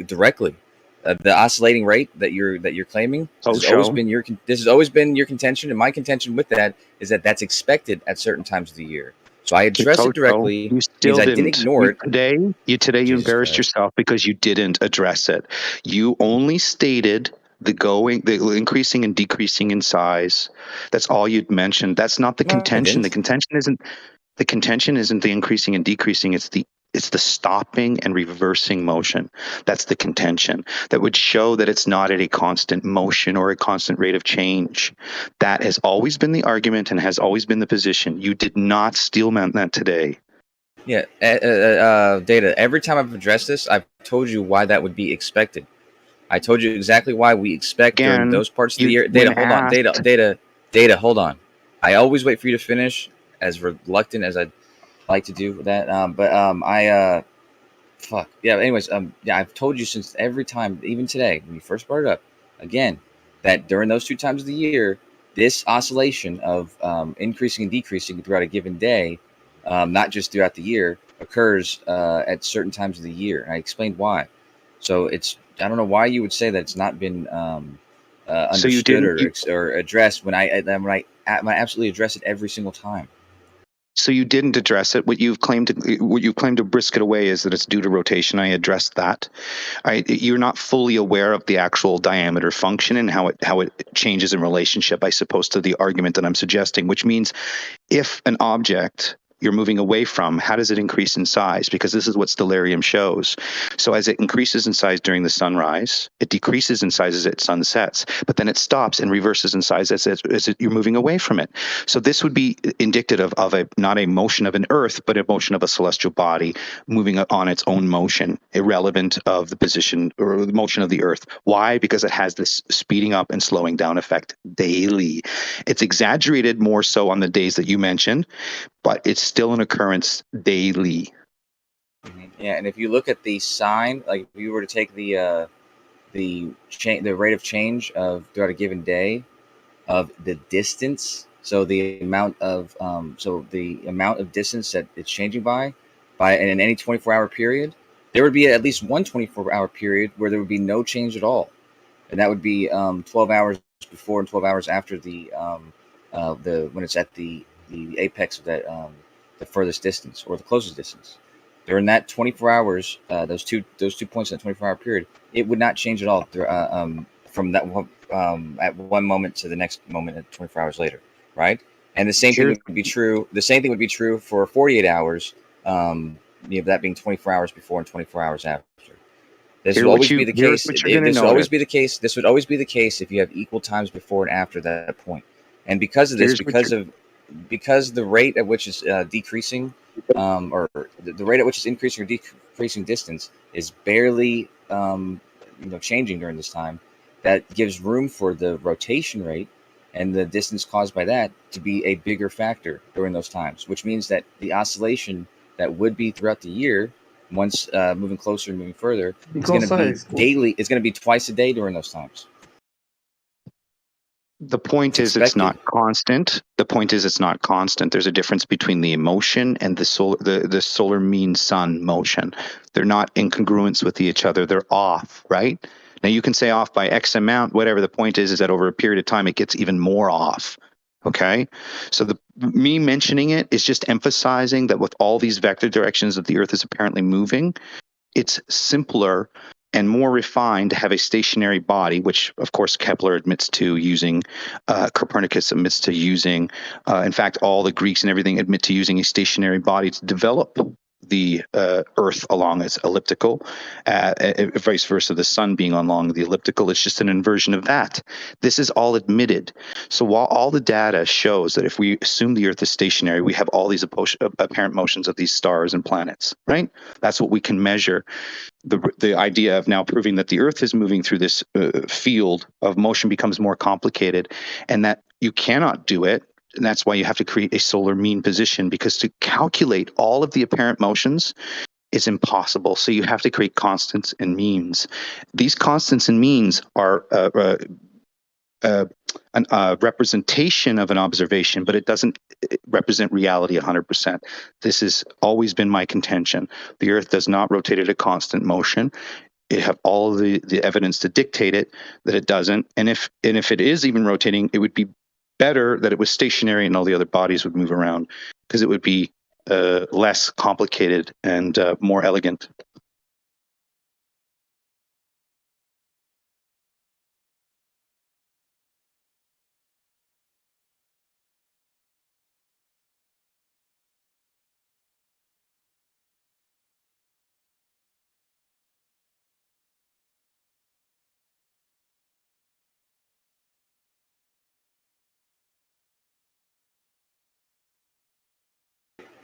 directly. The oscillating rate that you're claiming has always been your contention, and my contention with that is that that's expected at certain times of the year. So I addressed it directly. You still I didn't ignore it. Today you embarrassed Christ. yourself because you didn't address it. You only stated the increasing and decreasing in size. That's all you'd mentioned. That's not the contention. The contention isn't the increasing and decreasing. It's the stopping and reversing motion. That's the contention that would show that it's not at a constant motion or a constant rate of change. That has always been the argument and has always been the position. You did not steelman that today. Yeah, Data, every time I've addressed this, I've told you why that would be expected. I told you exactly why we expect during those parts of the year. Data, hold on. Data, hold on. I always wait for you to finish, as reluctant as I'd like to do that. Anyways, I've told you since every time, even today, when you first brought it up, again, that during those 2 times of the year, this oscillation of increasing and decreasing throughout a given day, not just throughout the year, occurs at certain times of the year. And I explained why. So I don't know why you would say that it's not been understood or addressed when I absolutely address it every single time. So you didn't address it. What you've claimed to brisket away is that it's due to rotation. I addressed that. You're not fully aware of the actual diameter function and how it changes in relationship, I suppose, to the argument that I'm suggesting. Which means, if an object you're moving away from, how does it increase in size? Because this is what stellarium shows. So as it increases in size during the sunrise, it decreases in size as it sunsets, but then it stops and reverses in size as you're moving away from it. So this would be indicative of not a motion of an Earth, but a motion of a celestial body moving on its own motion, irrelevant of the position or the motion of the Earth. Why? Because it has this speeding up and slowing down effect daily. It's exaggerated more so on the days that you mentioned, but it's still an occurrence daily. Yeah, and if you look at the sign, like if you were to take the rate of change of throughout a given day of the distance, so the amount of distance that it's changing by in any 24-hour period, there would be at least one 24-hour period where there would be no change at all, and that would be 12 hours before and 12 hours after the when it's at the apex of that the furthest distance or the closest distance. During that 24 hours, those two points in that 24-hour period, it would not change at all from that at one moment to the next moment at 24 hours later, right? And the same thing would be true. The same thing would be true for 48 hours. That being 24 hours before and 24 hours after. This would always be the case. This would always be the case. This would always be the case if you have equal times before and after that point. And because of this, because the rate at which it's decreasing, or the rate at which it's increasing or decreasing distance is barely, changing during this time, that gives room for the rotation rate and the distance caused by that to be a bigger factor during those times, which means that the oscillation that would be throughout the year, once moving closer and moving further, it's going to be daily. It's going to be twice a day during those times. The point is it's not constant. The point is it's not constant. There's a difference between the motion and the solar mean sun motion. They're not in congruence with each other. They're off, right? Now you can say off by X amount, whatever. The point is that over a period of time it gets even more off. Okay? So me mentioning it is just emphasizing that with all these vector directions that the Earth is apparently moving, it's simpler and more refined to have a stationary body, which of course Kepler admits to using, Copernicus admits to using, in fact all the Greeks and everything admit to using a stationary body to develop the Earth along its elliptical, vice versa, the sun being along the elliptical. It's just an inversion of that. This is all admitted. So while all the data shows that if we assume the Earth is stationary, we have all these apparent motions of these stars and planets, right? That's what we can measure. The idea of now proving that the Earth is moving through this field of motion becomes more complicated, and that you cannot do it. And that's why you have to create a solar mean position, because to calculate all of the apparent motions is impossible. So you have to create constants and means. These constants and means are a representation of an observation, but it doesn't represent reality 100%. This has always been my contention. The Earth does not rotate at a constant motion. It have all of the evidence to dictate it that it doesn't. And if it is even rotating, it would be better that it was stationary and all the other bodies would move around, because it would be less complicated and more elegant.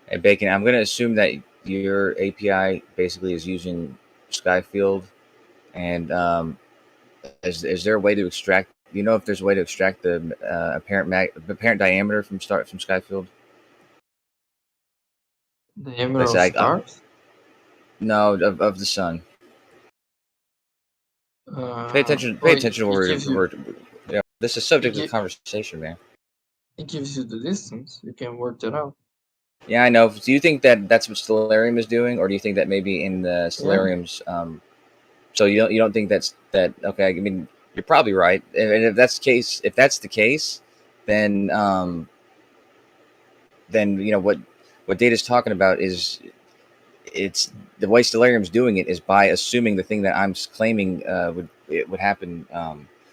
Hey, Bacon, I'm going to assume that your API basically is using Skyfield, and is there a way to extract? Do you know if there's a way to extract the apparent diameter from Skyfield? Diameter of stars? No, of the sun. Pay attention. Pay attention to where this is subject of conversation, man. It gives you the distance. You can work that out. Yeah, I know. Do you think that that's what Stellarium is doing, or do you think that maybe in the Stellarium's? So you don't think that's that? Okay, I mean you're probably right. And if that's the case, then what Data's talking about is it's the way Stellarium's doing it is by assuming the thing that I'm claiming would happen.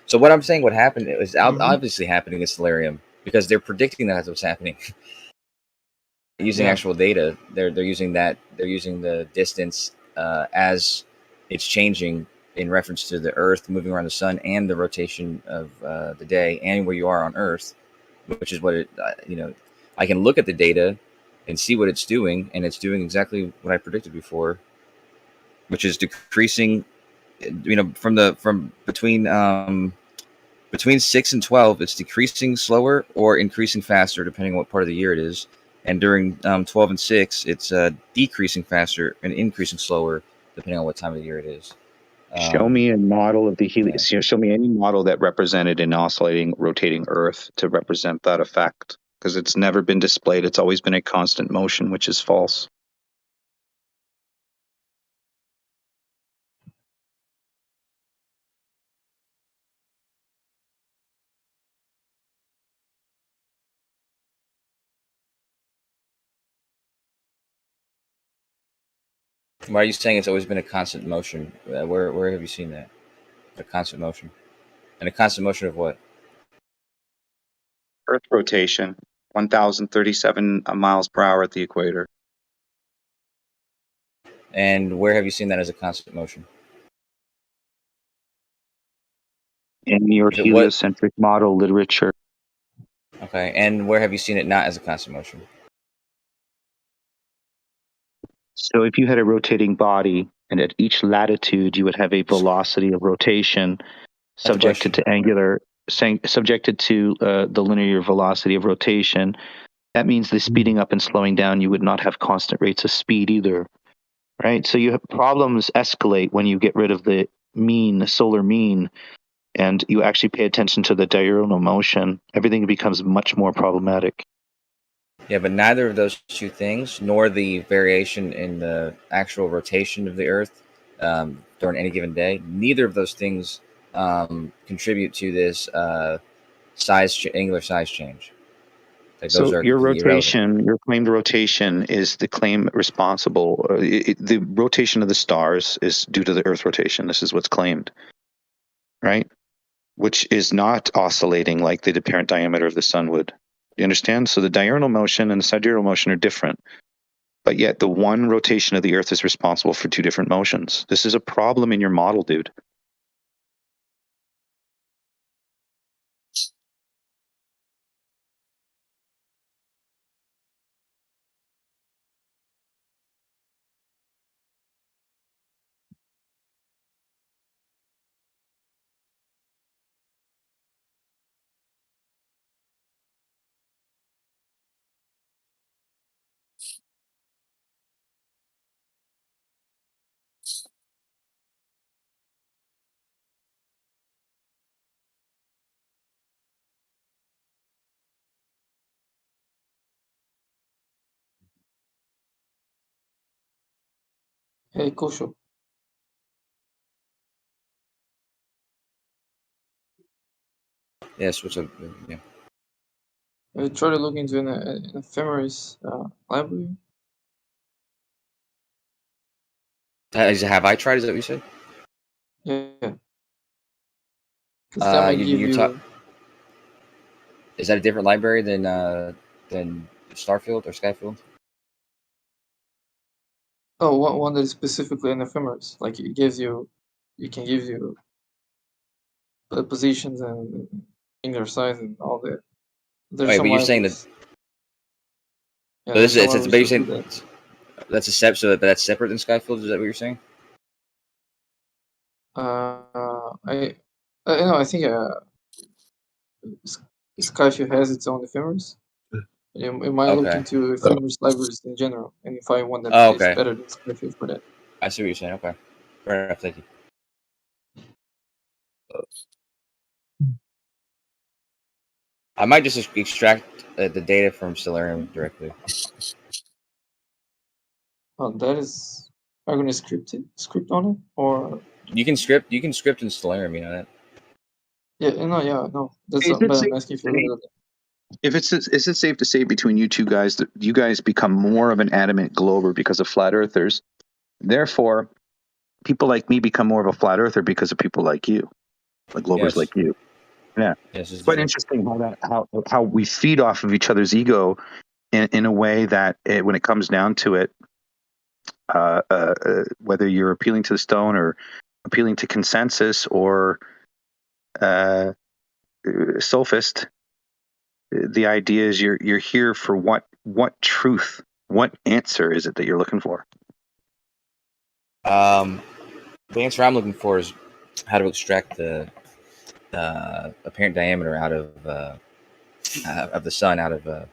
So what I'm saying would happen is obviously happening in Stellarium, because they're predicting that's what's happening. Using actual data, they're using the distance as it's changing in reference to the Earth moving around the sun and the rotation of the day and where you are on Earth, which is what it I can look at the data and see what it's doing, and it's doing exactly what I predicted before, which is decreasing. From between 6 and 12, it's decreasing slower or increasing faster, depending on what part of the year it is. And during 12 and 6, it's decreasing faster and increasing slower, depending on what time of the year it is. Show me a model of the helios. Show me any model that represented an oscillating, rotating Earth to represent that effect, because it's never been displayed. It's always been a constant motion, which is false. Why are you saying it's always been a constant motion? Where have you seen that? A constant motion, and a constant motion of what? Earth rotation, 1,037 miles per hour at the equator. And where have you seen that as a constant motion? In your If it was heliocentric model literature. okay, and where have you seen it not as a constant motion? So if you had a rotating body, and at each latitude you would have a velocity of rotation subjected to the linear velocity of rotation. That means the speeding up and slowing down, you would not have constant rates of speed either, right? So you have problems escalate when you get rid of the solar mean, and you actually pay attention to the diurnal motion. Everything becomes much more problematic. Yeah, but neither of those two things, nor the variation in the actual rotation of the Earth during any given day, neither of those things contribute to this angular size change. Like those So are your completely irrelevant. rotation, your claimed rotation is the claim responsible. The rotation of the stars is due to the Earth rotation. This is what's claimed, right? Which is not oscillating like the apparent diameter of the sun would. You understand? So the diurnal motion and the sidereal motion are different, but yet the one rotation of the Earth is responsible for two different motions. This is a problem in your model, dude. Hey, Kosho. Yes, what's up? Yeah. Have you tried to look into an ephemeris library? Have I tried? Is that what you said? Yeah. Because that might give you. Is that a different library than Starfield or Skyfield? Oh, one that is specifically an ephemeris. Like it gives you, it can give you the positions and finger size and all that. There's Wait, some but you're saying that libraries. Yeah, so there's some it's libraries that do basically that. that's a step. So that's separate than Skyfield. Is that what you're saying? I know. I think Skyfield has its own ephemeris. You might look Okay. into ephemeris libraries in general and find one that Oh, is okay. better than Skyfield for that. I see what you're saying. Okay. Fair enough. Thank you. I might just extract the data from Stellarium directly. Oh, that is. Are you gonna script on it, or You can script in Stellarium. You know that. no. That's Is but it I'm safe asking to for say, that. is it safe to say between you two guys that you guys become more of an adamant glober because of flat earthers? Therefore, people like me become more of a flat earther because of people like you, like globers Yes. like you. Yeah, Yes. it's quite interesting how we feed off of each other's ego in a way that when it comes down to it, whether you're appealing to the stone or appealing to consensus or sophist, the idea is you're here for what truth, what answer is it that you're looking for? The answer I'm looking for is how to extract the apparent diameter out of the sun out of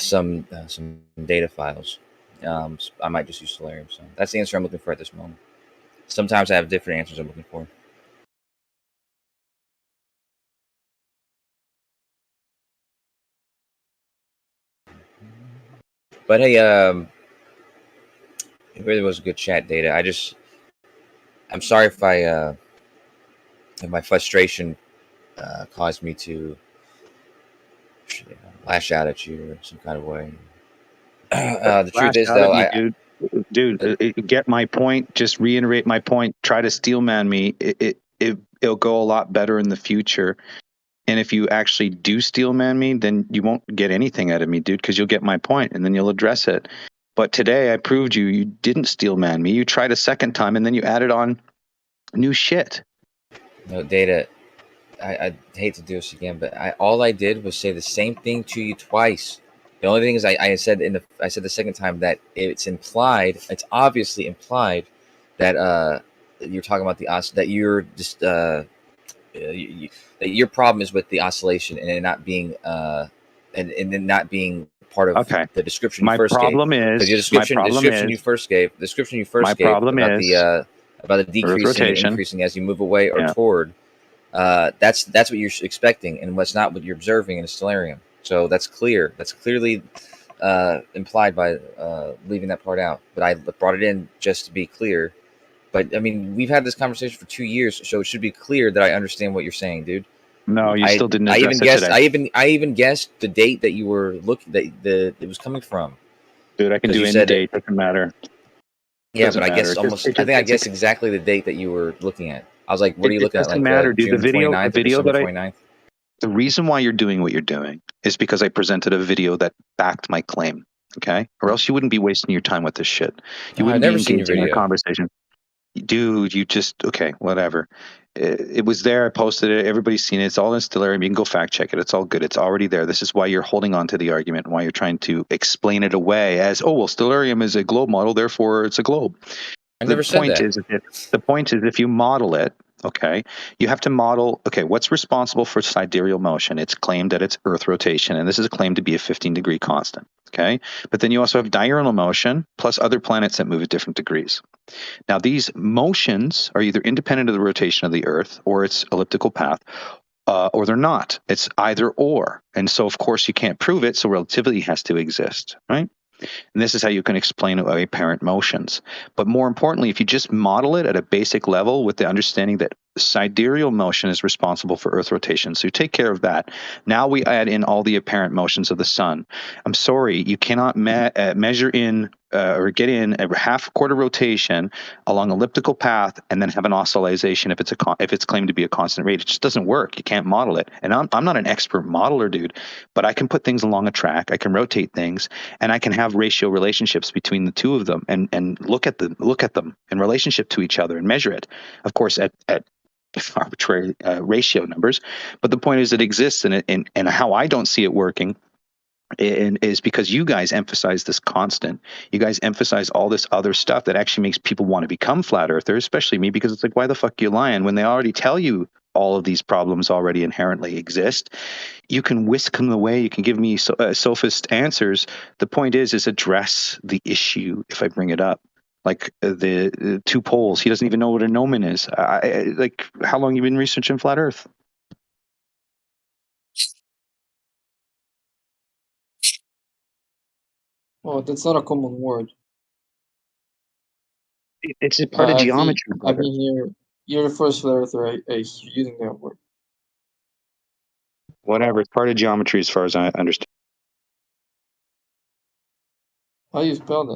some data files. I might just use Stellarium. So that's the answer I'm looking for at this moment. Sometimes I have different answers I'm looking for. But hey, it really was a good chat, Data. I'm sorry if if my frustration caused me to lash out at you in some kind of way. The truth is, though, Dude. dude, get my point. Just reiterate my point. Try to steelman me. It'll go a lot better in the future. And if you actually do steelman me, then you won't get anything out of me, dude, because you'll get my point and then you'll address it. But today I proved you didn't steelman me. You tried a second time and then you added on new shit. No, Data, I hate to do this again, but all I did was say the same thing to you twice. The only thing is I said the second time that it's implied, it's obviously implied that you're talking about that you're just that your problem is with the oscillation and it not being and it not being part of Okay. the description My you first gave. problem is Because your description you first gave about the decreasing and rotation. increasing as you move away or Yeah. toward. That's what you're expecting, and what's not what you're observing in a stellarium. So that's clear. That's clearly implied by leaving that part out. But I brought it in just to be clear. But I mean, we've had this conversation for 2 years, so it should be clear that I understand what you're saying, dude. No, you still didn't I address even it guessed. today. I even guessed the date that you were looking that it was coming from. Dude, I can 'Cause do you any said date. Doesn't matter. Yeah, Doesn't but I matter. guess It just- I think I guessed exactly the date that you were looking at. I was like, what are you It looking at? doesn't Like matter, dude. June 29th or December 29th? The reason why you're doing what you're doing is because I presented a video that backed my claim. Okay, or else you wouldn't be wasting your time with this shit. You No, wouldn't I've be never seen your engaging in a video. conversation. Dude, you just okay, whatever. It was there. I posted it. Everybody's seen it. It's all in Stellarium. You can go fact check it. It's all good. It's already there. This is why you're holding on to the argument and why you're trying to explain it away as, oh well, Stellarium is a globe model, therefore it's a globe. I never said that. The point is if you model it, okay, you have to model, okay, what's responsible for sidereal motion? It's claimed that it's Earth rotation, and this is claimed to be a 15-degree constant, okay? But then you also have diurnal motion plus other planets that move at different degrees. Now, these motions are either independent of the rotation of the Earth or its elliptical path, or they're not. It's either or. And so, of course, you can't prove it, so relativity has to exist, right? And this is how you can explain away apparent motions. But more importantly, if you just model it at a basic level with the understanding that sidereal motion is responsible for Earth rotation, so you take care of that. Now we add in all the apparent motions of the sun. I'm sorry, you cannot measure in or get in a half quarter rotation along elliptical path and then have an oscillation if it's claimed to be a constant rate. It just doesn't work. You can't model it. And I'm not an expert modeler, dude, but I can put things along a track. I can rotate things, and I can have ratio relationships between the two of them and look at them in relationship to each other and measure it. Of course, at arbitrary ratio numbers, but the point is it exists, and how I don't see it working is because you guys emphasize this constant. You guys emphasize all this other stuff that actually makes people want to become flat earthers, especially me, because it's like, why the fuck are you lying when they already tell you all of these problems already inherently exist? You can whisk them away. You can give me sophist answers. The point is address the issue if I bring it up. Like the two poles. He doesn't even know what a gnomon is. Like, how long you been researching flat Earth? Oh, that's not a common word. It's a part of geometry. I mean, you're the first flat earther I hear using that word. Whatever. It's part of geometry as far as I understand. How do you spell that?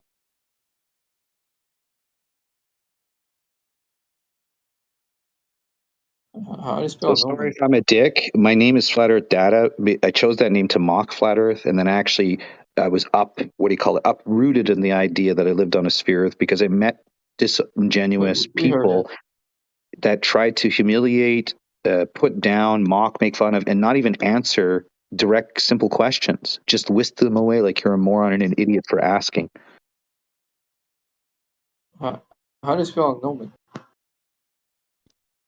How do you spell Sorry if I'm a dick. My name is Flat Earth Data. I chose that name to mock Flat Earth, and then actually I was uprooted in the idea that I lived on a sphere Earth because I met disingenuous We heard people that tried to humiliate, put down, mock, make fun of, and not even answer direct, simple questions. Just whisk them away like you're a moron and an idiot for asking. How do you spell gnomon?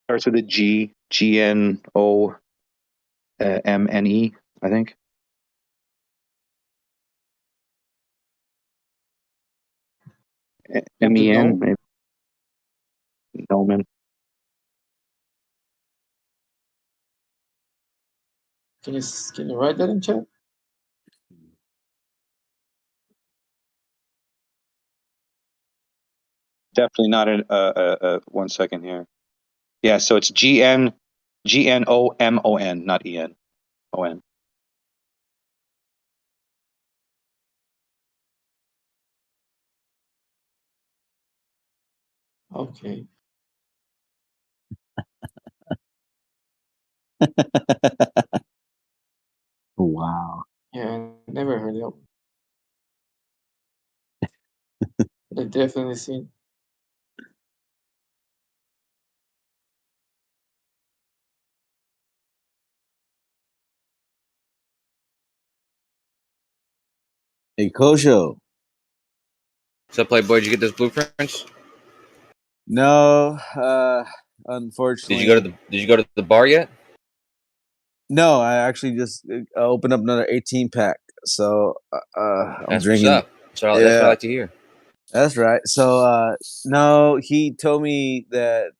Starts with a G, G-N-O-M-N-E, I think. M-E-N, maybe. Gnomon. Can you write that in chat? Definitely not a 1 second here. Yeah, so it's G-N-O-M-O-N, not E-N. O-N. Okay. Wow. Yeah, I never heard of it. But I definitely seen. Hey, Kosho. So, Playboy, did you get those blueprints? No, Did unfortunately. you go to the bar yet? No, I actually just opened up another 18 pack. So I'm That's drinking. what's up. So that's what I like to hear. That's right. So no, he told me that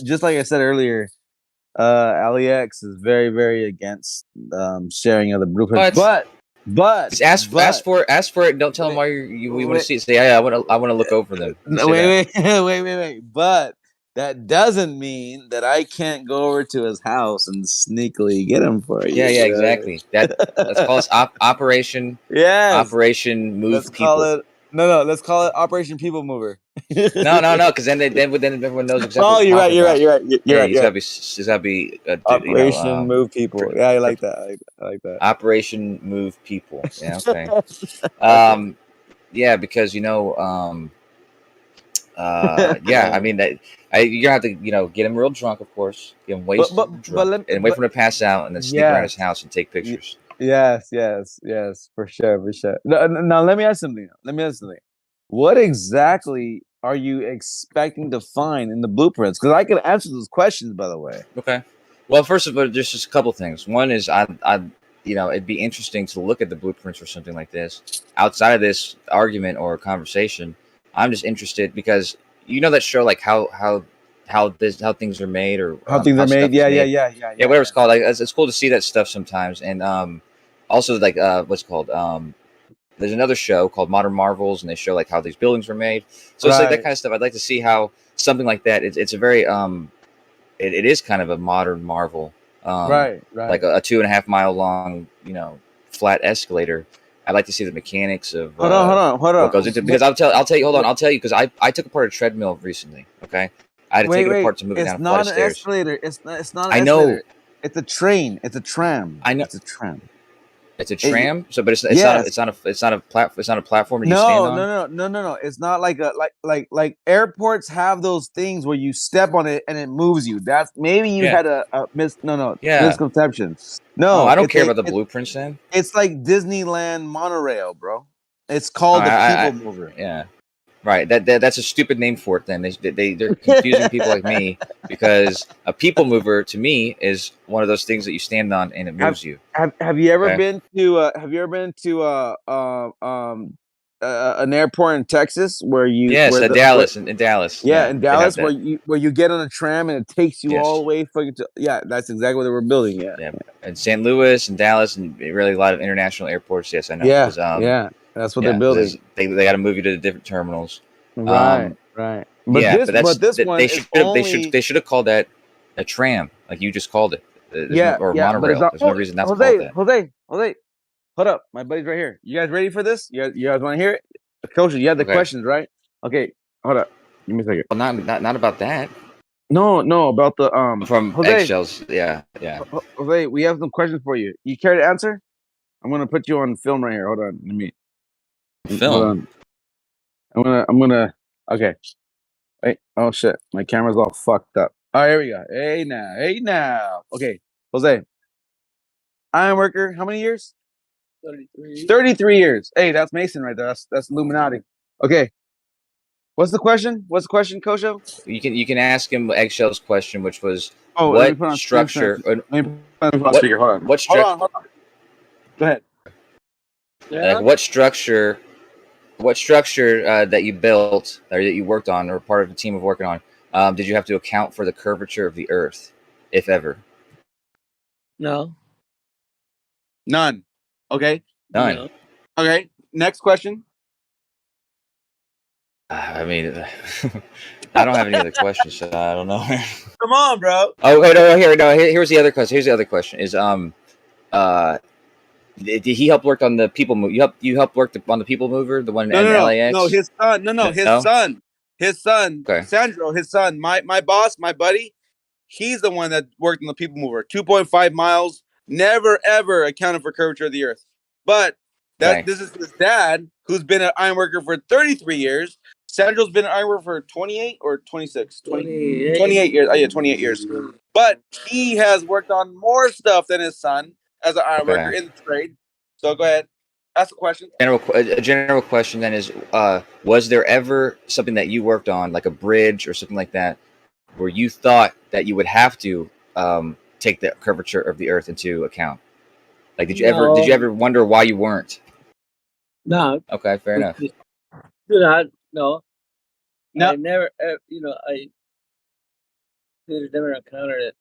just like I said earlier, AliX is very, very against sharing other blueprints. But just ask for it. Don't tell him why you want to see it. Say, yeah, I want to look over them. Wait. But that doesn't mean that I can't go over to his house and sneakily get him for you. Yeah, exactly. Let's call this Operation. Yes. Operation Move Let's People. call it Let's call it Operation People Mover. No, because then everyone knows exactly. Oh, you're right. It's gotta be Operation Move People. Yeah, I like that. I like that. Operation Move People. Yeah, okay. Yeah, because yeah, I mean that you're gonna have to get him real drunk, of course, get him wasted, drunk, and wait for him to pass out, and then sneak around his house and take pictures. Yes, for sure. Now let me ask something. What exactly are you expecting to find in the blueprints? Because I can answer those questions, by the way. Okay. Well, first of all, there's just a couple things. One is it'd be interesting to look at the blueprints or something like this. Outside of this argument or conversation, I'm just interested because that show like how things are made or how things are made. Yeah, whatever it's called. Like it's cool to see that stuff sometimes, and also like what's it called there's another show called Modern Marvels, and they show like how these buildings were made. So it's like that kind of stuff. I'd like to see how something like that. It's a very it is kind of a modern marvel. Right. Like a 2.5 mile long, flat escalator. I'd like to see the mechanics of hold on. What goes into because I'll tell you because I took apart a treadmill recently. Okay, I had to take it apart to move it down a flight of stairs. Escalator. It's not an escalator. I know. It's a train. It's a tram. I know. It's a tram. It's a tram. But it's not a platform that you stand on. No. It's not like airports have those things where you step on it and it moves you. That's maybe you had a misconception. No, I don't care about the blueprints then. It's like Disneyland monorail, bro. It's called the People Mover. Yeah. Right, that's a stupid name for it. Then they're confusing people like me because a people mover to me is one of those things that you stand on and it moves you. Have you ever been to an airport in Texas where you? Yes, in Dallas. Yeah, in Dallas where you get on a tram and it takes you all the way that's exactly what they were building. Yeah. And St. Louis and Dallas and really a lot of international airports. Yes, I know. Yeah. That's what they're building. They got to move you to the different terminals. Right. But this one they should have called that a tram, like you just called it. Or monorail. There's no reason not to call that. Jose, hold up. My buddy's right here. You guys ready for this? You guys want to hear it? Coach, you have the questions, right? Okay, hold up. Give me a second. Well, not about that. No, about the from Jose, eggshells. Yeah. Jose, we have some questions for you. You care to answer? I'm gonna put you on film right here. Hold on. Let me. Film. I'm gonna. Okay. Wait. Oh shit! My camera's all fucked up. All right, here we go. Hey now. Okay, Jose. Iron worker. How many years? 33. 33 years. Hey, that's Mason right there. That's Illuminati. Okay. What's the question, Kosho? You can ask him Eggshell's question, which was what structure? What structure? Hold on. Go ahead. Yeah. Like what structure that you built or that you worked on or part of the team of working on, did you have to account for the curvature of the Earth, if ever? No. None. Okay. None. No. Okay. Next question. I mean, I don't have any other questions, so I don't know. Come on, bro. Oh wait, here's the other question. Here's the other question: is did he help work on the people move? You helped work on the people mover, the one in LAX? No, his son. His son. his son, Okay. Sandro, his son, my boss, my buddy, he's the one that worked on the People Mover. 2.5 miles, never ever accounted for curvature of the Earth. But this is his dad, who's been an ironworker for 33 years. Sandro's been an ironworker for 28 or 26? 28 years. Oh, yeah, 28 years. But he has worked on more stuff than his son as an ironworker in the trade. So go ahead. Ask a question. A general question then is, was there ever something that you worked on, like a bridge or something like that, where you thought that you would have to take the curvature of the Earth into account? Like, did you ever wonder why you weren't? No. Okay, fair enough. No. I never, I never encountered it,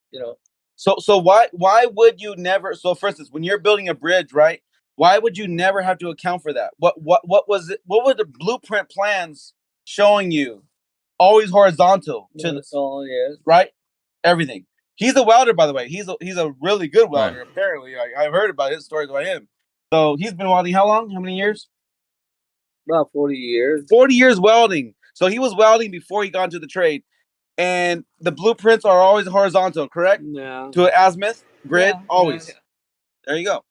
So why would you never? So for instance, when you're building a bridge, right? Why would you never have to account for that? What was it? What were the blueprint plans showing you? Always horizontal to the right. Everything. He's a welder, by the way. He's a really good welder. Right. Apparently, I've heard about his stories about him. So he's been welding how long? How many years? About 40 years. 40 years welding. So he was welding before he got into the trade. And the blueprints are always horizontal, correct? Yeah. To an azimuth grid, always. Yeah. There you go.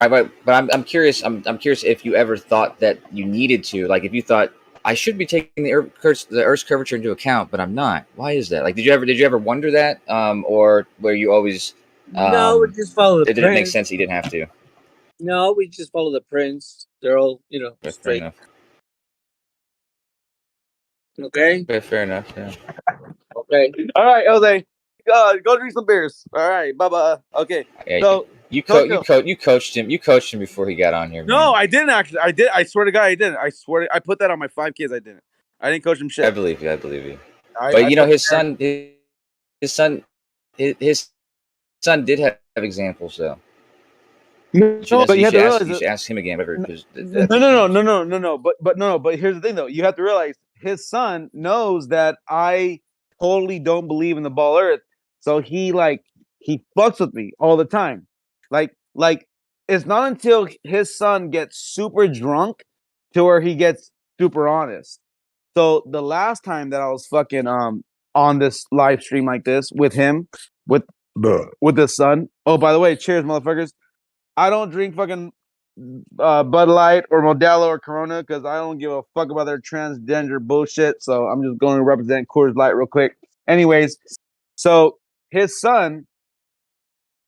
Right, but I'm curious. I'm curious if you ever thought that you needed to, like, if you thought I should be taking the Earth's curvature into account, but I'm not. Why is that? Like, did you ever wonder that, or were you always? No, we just follow the. It didn't make sense. You didn't have to. No, we just follow the prints. They're all, That's straight. Fair enough. Okay. Fair enough. Yeah. Okay. All right, Jose. Go drink some beers. All right, bye. Okay. Yeah, so you coached him. You coached him before he got on here. Man. No, I didn't actually. I did. I swear to God, I didn't. I swear. I put that on my 5 kids. I didn't. I didn't coach him shit. I believe you. But his son did have examples though. No, but you should ask him again. No. But here's the thing, though. You have to realize his son knows that I totally don't believe in the ball Earth, so he fucks with me all the time. Like it's not until his son gets super drunk to where he gets super honest. So the last time that I was fucking on this live stream like this with him with his son. Oh, by the way, cheers, motherfuckers. I don't drink fucking Bud Light or Modelo or Corona because I don't give a fuck about their transgender bullshit. So I'm just going to represent Coors Light real quick. Anyways, so his son,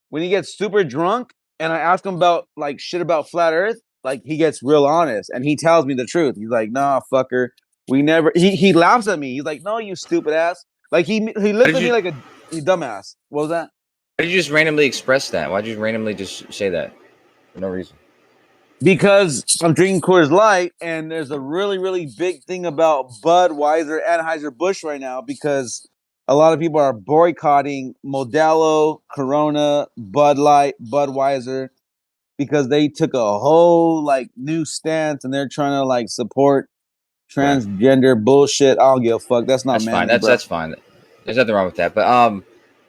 when he gets super drunk and I ask him about like shit about flat Earth, like he gets real honest and he tells me the truth. He's like, "Nah, fucker, we never." He laughs at me. He's like, "No, you stupid ass." Like he looks at me like a dumbass. What was that? Why did you just randomly express that? Why did you randomly just say that? For no reason. Because I'm drinking Coors Light, and there's a really, really big thing about Budweiser, Anheuser-Busch right now because a lot of people are boycotting Modelo, Corona, Bud Light, Budweiser because they took a whole new stance and they're trying to support transgender bullshit. I don't give a fuck. That's not fine. That's fine. There's nothing wrong with that. But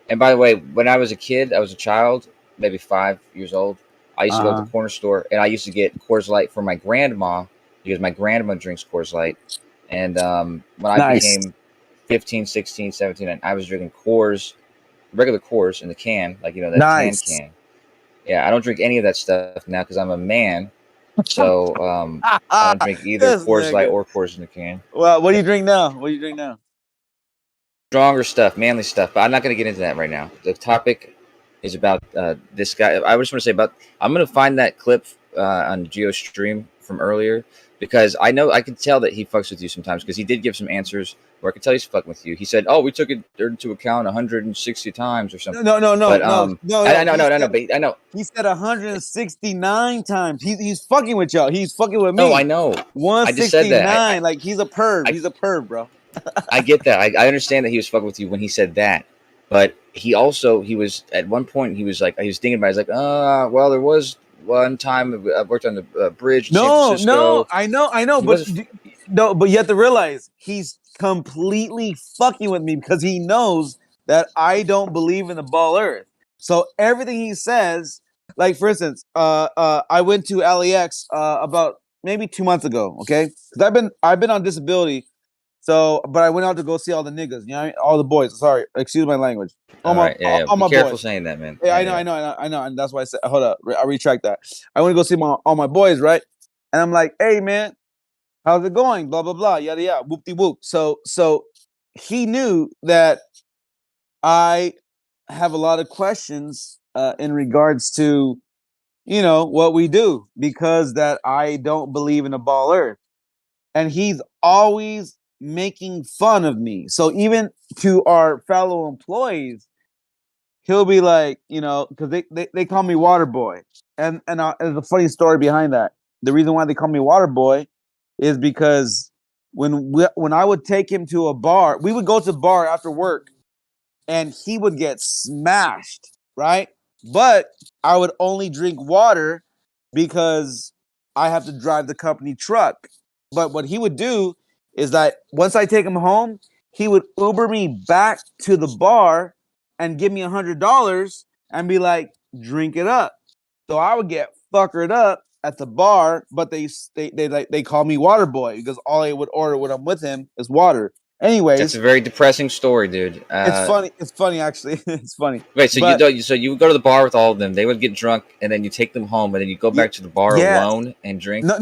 and by the way, when I was a kid, I was a child, maybe 5 years old. I used to go to the corner store, and I used to get Coors Light for my grandma because my grandma drinks Coors Light. And when I became 15, 16, 17, I was drinking Coors, regular Coors in the can, that can. Yeah, I don't drink any of that stuff now because I'm a man. So I don't drink either Coors Light or Coors in the can. Well, what do you drink now? Stronger stuff, manly stuff. But I'm not going to get into that right now. The topic is about this guy. I just want to say I'm going to find that clip on Geo's stream from earlier because I can tell that he fucks with you sometimes because he did give some answers where I could tell he's fucking with you. He said, "Oh, we took it into account 160 times or something." No. But, I know. He said 169 times. He's fucking with y'all. He's fucking with me. No, I know. 169. I just said that. He's a perv. He's a perv, bro. I get that. I understand that he was fucking with you when he said that. But he was at one point he was thinking about it. He's like, well, there was one time I worked on the bridge. No, I know, but you have to realize he's completely fucking with me because he knows that I don't believe in the ball Earth. So everything he says, like for instance, I went to LAX about maybe 2 months ago, okay? Because I've been on disability So, but I went out to go see all the niggas, you know, what I mean? All the boys. Sorry, excuse my language. All right, yeah, yeah. All Be my careful boys. saying that, man. Yeah, I know, and that's why I said, hold up, I retract that. I want to go see all my boys, right? And I'm like, hey, man, how's it going? Blah blah blah, yada yada, whoop de whoop. So he knew that I have a lot of questions in regards to what we do, because that I don't believe in a ball earth, and he's always making fun of me. So even to our fellow employees, he'll be like, because they call me Water Boy, and there's a funny story behind that. The reason why they call me Water Boy is because when I would take him to a bar, we would go to the bar after work, and he would get smashed, right? But I would only drink water because I have to drive the company truck. But what he would do is that once I take him home, he would Uber me back to the bar and give me $100 and be like, drink it up. So I would get fuckered up at the bar, but they call me Water Boy because all I would order when I'm with him is water. Anyways, That's a very depressing story, dude. it's funny. It's funny, actually. It's funny. Wait, so you would go to the bar with all of them. They would get drunk, and then you take them home, and then you go back to the bar alone and drink. No.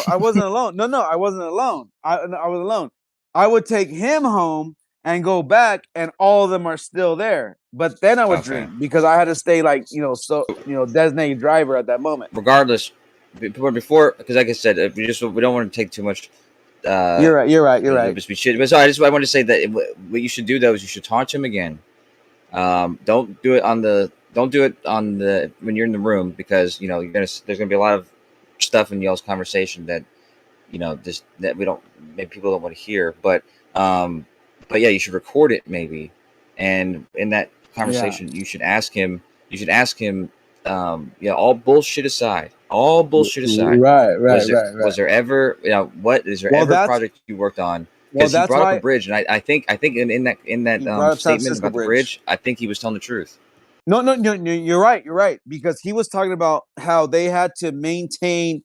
I wasn't alone. No, I wasn't alone. I was alone. I would take him home and go back, and all of them are still there. But then I would drink because I had to stay designated driver at that moment. Regardless, before, because like I said, we don't want to take too much. You're right. But I want to say that what you should do though is you should taunt him again. Don't do it on the when you're in the room, because there's gonna be a lot of stuff in y'all's conversation that maybe people don't want to hear. But yeah, you should record it maybe, and in that conversation you should ask him. All bullshit aside. Right. Was there ever, ever project you worked on? Because he brought up a bridge, and I think in that statement about the bridge, I think he was telling the truth. No, you're right. Because he was talking about how they had to maintain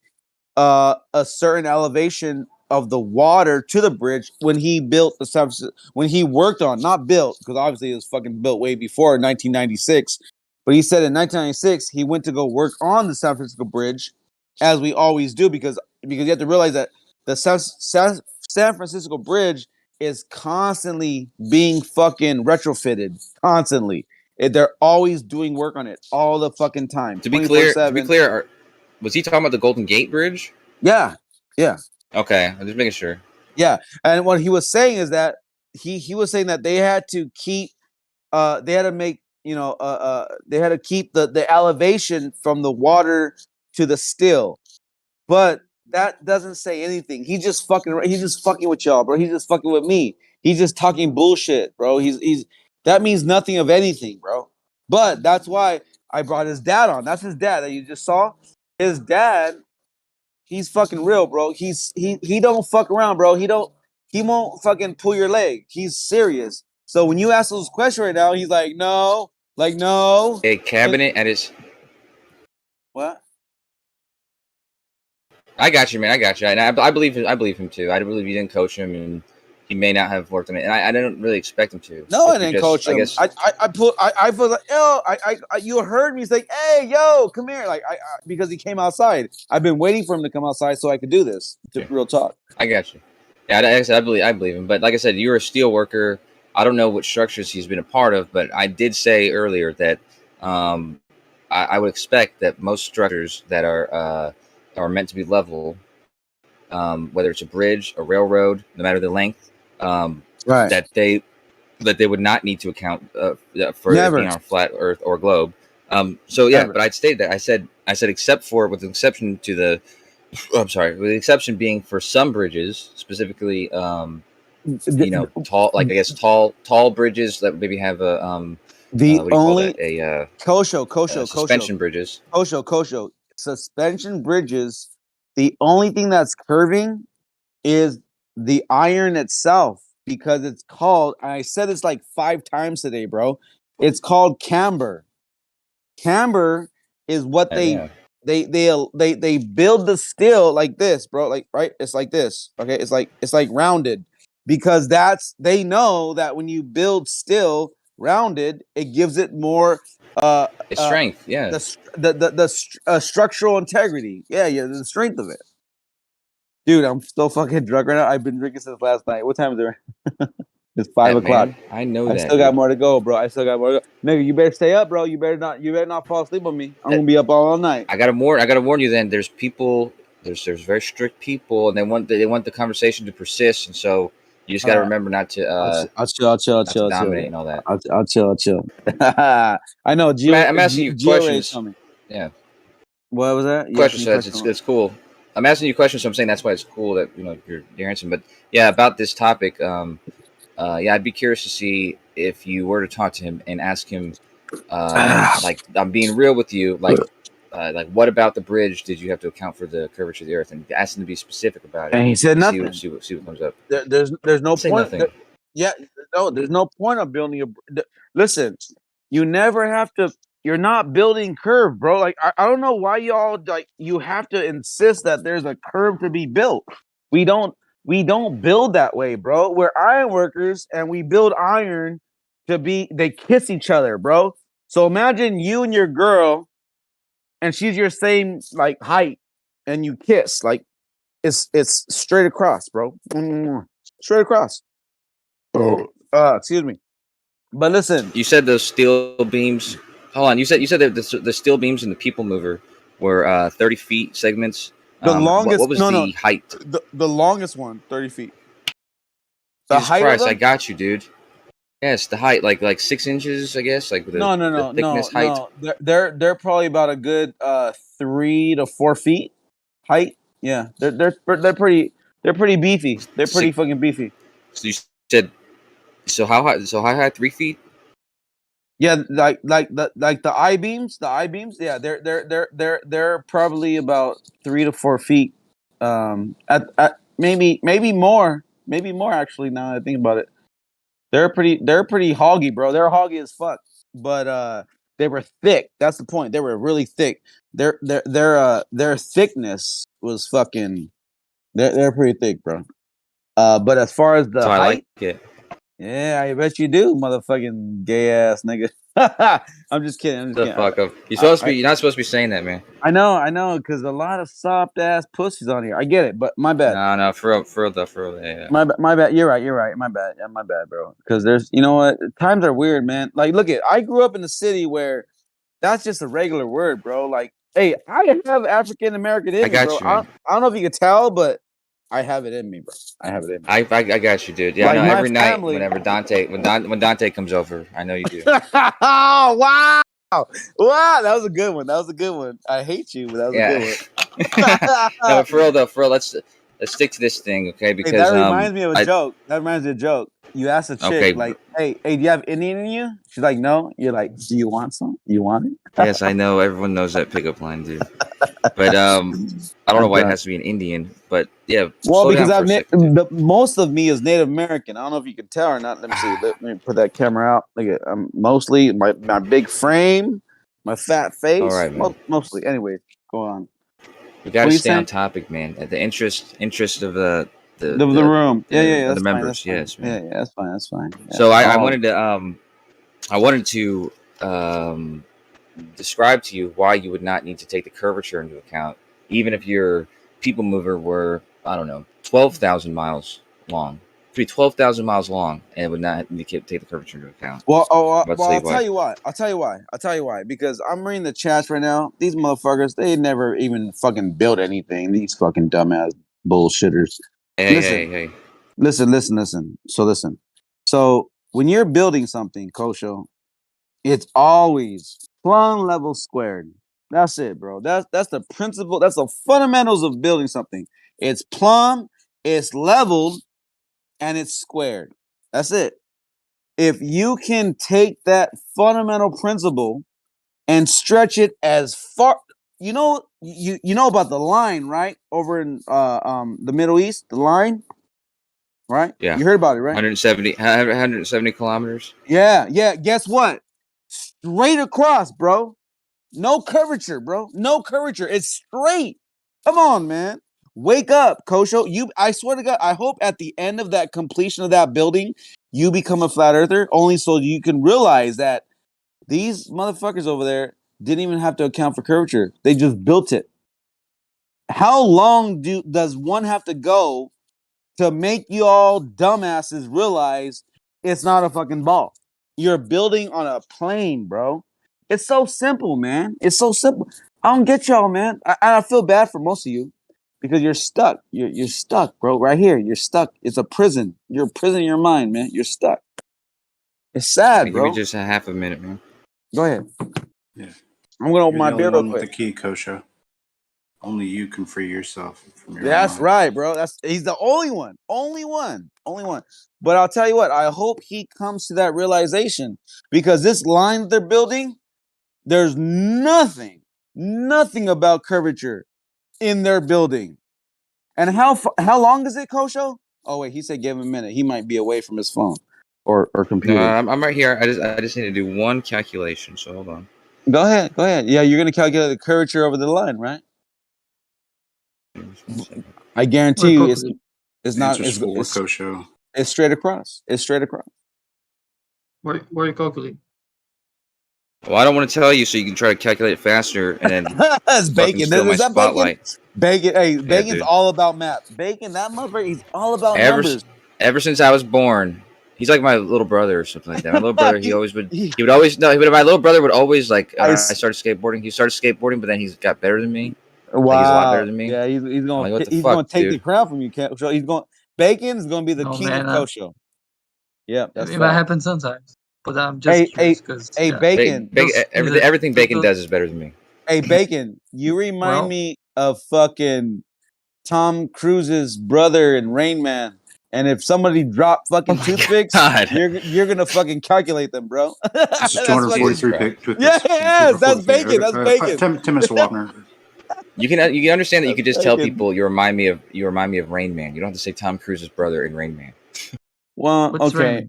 a certain elevation of the water to the bridge when he built when he worked on, not built, because obviously it was fucking built way before 1996. But he said in 1996 he went to go work on the San Francisco Bridge, as we always do, because you have to realize that the San Francisco Bridge is constantly being fucking retrofitted, constantly. They're always doing work on it all the fucking time. To be clear, was he talking about the Golden Gate Bridge? Yeah. Okay, I'm just making sure. Yeah, and what he was saying is that he was saying that they had to keep, they had to make, they had to keep the elevation from the water to the still, but that doesn't say anything. He's just fucking with y'all, bro. He's just fucking with me. He's just talking bullshit, bro. He's that means nothing of anything, bro. But that's why I brought his dad on. That's his dad that you just saw. His dad, he's fucking real, bro. He don't fuck around, bro. He won't fucking pull your leg. He's serious. So when you ask those questions right now, he's like, no. A cabinet at his. What? I got you, man. I got you. And I believe him. I believe him too. I believe you didn't coach him, and he may not have worked on it. And I didn't really expect him to. No, I didn't coach him. I feel like, yo, you heard me say, hey, yo, come here, because he came outside. I've been waiting for him to come outside so I could do this. Real talk. I got you. Yeah, I believe him. But like I said, you're a steel worker. I don't know what structures he's been a part of, but I did say earlier that I would expect that most structures that are meant to be level, whether it's a bridge, a railroad, no matter the length, right, that they would not need to account for it being on a flat Earth or globe. So yeah, but I'd stated that I said except for, with the exception to the, with the exception being for some bridges, specifically, tall, like I guess tall bridges that maybe have a suspension bridges. Suspension bridges. The only thing that's curving is the iron itself, because it's called, and I said this like 5 times today, bro. It's called camber. Camber is what they build the steel like this, bro. Like, right? It's like this. Okay, it's like rounded. because they know that when you build still rounded, it gives it more It's strength. Yeah. the structural integrity. Yeah, the strength of it. Dude, I'm so fucking drunk right now. I've been drinking since last night. What time is it? It's 5 o'clock. Man, I know I that. still got more to go, bro. Nigga, you better stay up, bro. You better not fall asleep on me. I'm gonna be up all night. I gotta warn you. Then there's people. There's very strict people, and they want the conversation to persist, and so you just gotta remember not to. I'll chill. Dominate and all that. I'll chill. I know. I'm asking you questions. Coming. Yeah. What was that? Questions. So it's cool. I'm asking you questions, so I'm saying that's why it's cool that you're answering. But yeah, about this topic, yeah, I'd be curious to see if you were to talk to him and ask him, like, I'm being real with you, like what about the bridge did you have to account for the curvature of the Earth, and ask him to be specific about it. And he said nothing. See what comes up. There's no point. There's no point of building a. Listen, you never have to. You're not building curve, bro. Like I don't know why y'all like you have to insist that there's a curve to be built. We don't build that way, bro. We're iron workers and we build iron they kiss each other, bro. So imagine you and your girl and she's your same like height and you kiss. Like it's straight across, bro. Straight across. Excuse me. But listen, you said those steel beams. Hold on. You said that the steel beams in the people mover were 30 feet segments. The longest. What was the height? The longest one, 30 feet. The Jesus height. Christ, I got you, dude. Yes, the height, like 6 inches, I guess. Like the thickness height. No. They're probably about a good 3 to 4 feet height. Yeah, they're pretty beefy. They're pretty fucking beefy. So you said how high? So how high? 3 feet? Yeah, like the I beams. Yeah, they're probably about 3 to 4 feet. At maybe more actually. Now that I think about it, they're pretty hoggy, bro. They're hoggy as fuck. But they were thick. That's the point. They were really thick. Their thickness was fucking. They're pretty thick, bro. But as far as the height, I like it. Yeah, I bet you do, motherfucking gay ass nigga. I'm just kidding. The fuck up. You're not supposed to be saying that, man. I know, because a lot of soft ass pussies on here. I get it, but my bad. No, for real. Yeah. My bad. You're right. My bad. Yeah, my bad, bro. Because there's, you know what? Times are weird, man. Like, look I grew up in a city where that's just a regular word, bro. Like, hey, I have African American in me, bro. I don't know if you could tell, but I have it in me, bro. I have it in me. I got you, dude. Yeah, like I know every family... night whenever when Dante comes over, I know you do. Oh, wow. That was a good one. I hate you, but that was a good one. No, for real, let's stick to this thing, okay? Because that reminds me of a joke. You ask a chick, like, hey, do you have Indian in you? She's like, no. You're like, do you want some? You want it? Yes, I know. Everyone knows that pickup line, dude. But I don't know why it has to be an Indian. But yeah. Well, because most of me is Native American. I don't know if you can tell or not. Let me see. Let me put that camera out. Look at I'm mostly my big frame, my fat face. All right, man. Mostly. Anyway, go on. We got to stay on topic, man. At the interest of the room. Yeah. The members. Yes, man. Yeah, that's fine. Yeah. So I wanted to describe to you why you would not need to take the curvature into account, even if your people mover were, I don't know, 12,000 miles long. It would be 12,000 miles long, and it would not need to take the curvature into account. Well, I'll tell you why. Because I'm reading the chats right now. These motherfuckers, they never even fucking built anything. These fucking dumbass bullshitters. Hey. Listen. So when you're building something, Kosho, it's always plumb level squared. That's it, bro. That's the principle. That's the fundamentals of building something. It's plumb, it's leveled, and it's squared. That's it. If you can take that fundamental principle and stretch it as far, you know about the line, right? Over in the Middle East, the line, right? Yeah. You heard about it, right? 170 kilometers. Yeah. Guess what? Straight across, bro. No curvature, bro. No curvature. It's straight. Come on, man. Wake up, Kosho. I swear to God, I hope at the end of that completion of that building, you become a flat earther, only so you can realize that these motherfuckers over there didn't even have to account for curvature. They just built it. How long does one have to go to make you all dumbasses realize it's not a fucking ball? You're building on a plane, bro. It's so simple, man. It's so simple. I don't get y'all, man. I feel bad for most of you because you're stuck. You're stuck, bro. Right here, you're stuck. It's a prison. You're a prison in your mind, man. You're stuck. It's sad, Give bro. me just a half a minute, man. Go ahead. Yeah. I'm gonna open my beer real With quick. the key, Kosho. Only you can free yourself from your That's mind. right, bro. He's the only one. Only one. But I'll tell you what, I hope he comes to that realization because this line they're building, there's nothing about curvature in their building. And how long is it, Kosho? Oh wait, he said give him a minute. He might be away from his phone or computer. No, I'm right here. I just need to do one calculation. So hold on. Go ahead. Yeah, you're gonna calculate the curvature over the line, right? I guarantee you, it's not. Answers for Kosho. It's straight across. Where you calculate? Well, I don't want to tell you, so you can try to calculate it faster, and then That's Bacon. steal my Is that spotlight. Bacon. Hey, Bacon's dude. all about math. Bacon, that motherfucker, he's all about numbers. Ever since I was born, he's like my little brother or something like that. My little brother, my little brother would always like. I started skateboarding. He started skateboarding, but then he's got better than me. Wow, like, he's a lot better than me. Yeah, he's gonna like, he's gonna take the crown from you. So Bacon's gonna be the king of Kosho. Yeah, that's it might happen sometimes. But I'm just curious because Bacon. Everything Bacon does is better than me. Hey, Bacon, you remind me of fucking Tom Cruise's brother in Rain Man. And if somebody dropped fucking toothpicks, you're gonna fucking calculate them, bro. This is 243 toothpicks. Yes, that's Bacon. That's Bacon. Timus Wapner. You can understand that you could just tell people you remind me of Rain Man. You don't have to say Tom Cruise's brother in Rain Man. Well, okay.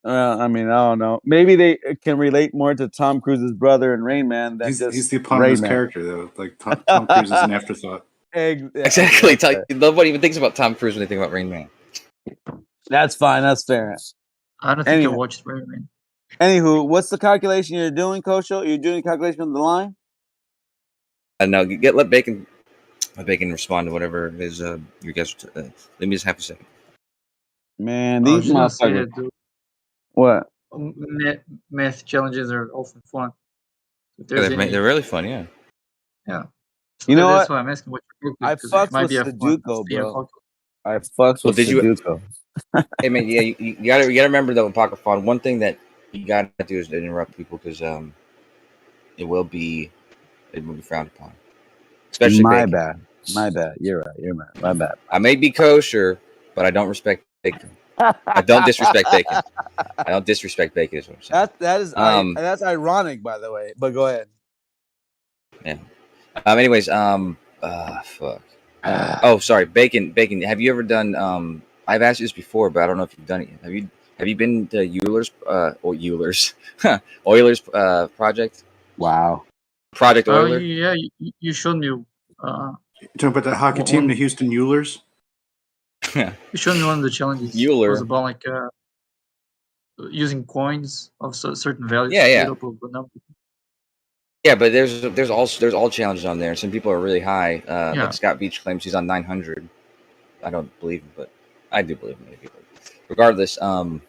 I mean, I don't know. Maybe they can relate more to Tom Cruise's brother in Rain Man than he's the eponymous character, though. Like Tom Cruise is an afterthought. Exactly. Nobody even thinks about Tom Cruise when they think about Rain Man. That's fine. That's fair. I don't think I watched Rain Man. Anywho, what's the calculation you're doing, Kosho? You're doing a calculation of the line? No, let Bacon respond to whatever it is you guys. Let me just have a second. Man, these motherfuckers. What? Math challenges are often fun. They're really fun, yeah. Yeah. You know that's what? why I'm asking what you're I fucks with Sudoku, bro. I fucks with Sudoku. Hey man, yeah, you gotta remember though in Pocket Fun, one thing that you gotta do is interrupt people because it will be frowned upon. Especially my Bacon. bad. You're right. My bad. I may be kosher, but I don't respect Bacon. I don't disrespect Bacon. I don't disrespect Bacon. Is what I'm saying. That's ironic, by the way. But go ahead. Yeah. Anyways, fuck. Oh, sorry, Bacon. Have you ever done? I've asked you this before, but I don't know if you've done it yet. Have you been to Euler's project? Wow. Project Euler. Yeah, you showed me. You talking about the hockey team, the Houston Oilers? You showed me one of the challenges. Euler. It was about like using coins of certain values. Yeah. Yeah, but there's all challenges on there. Some people are really high. Like Scott Beach claims he's on 900. I don't believe him, but I do believe him. Maybe. Regardless, or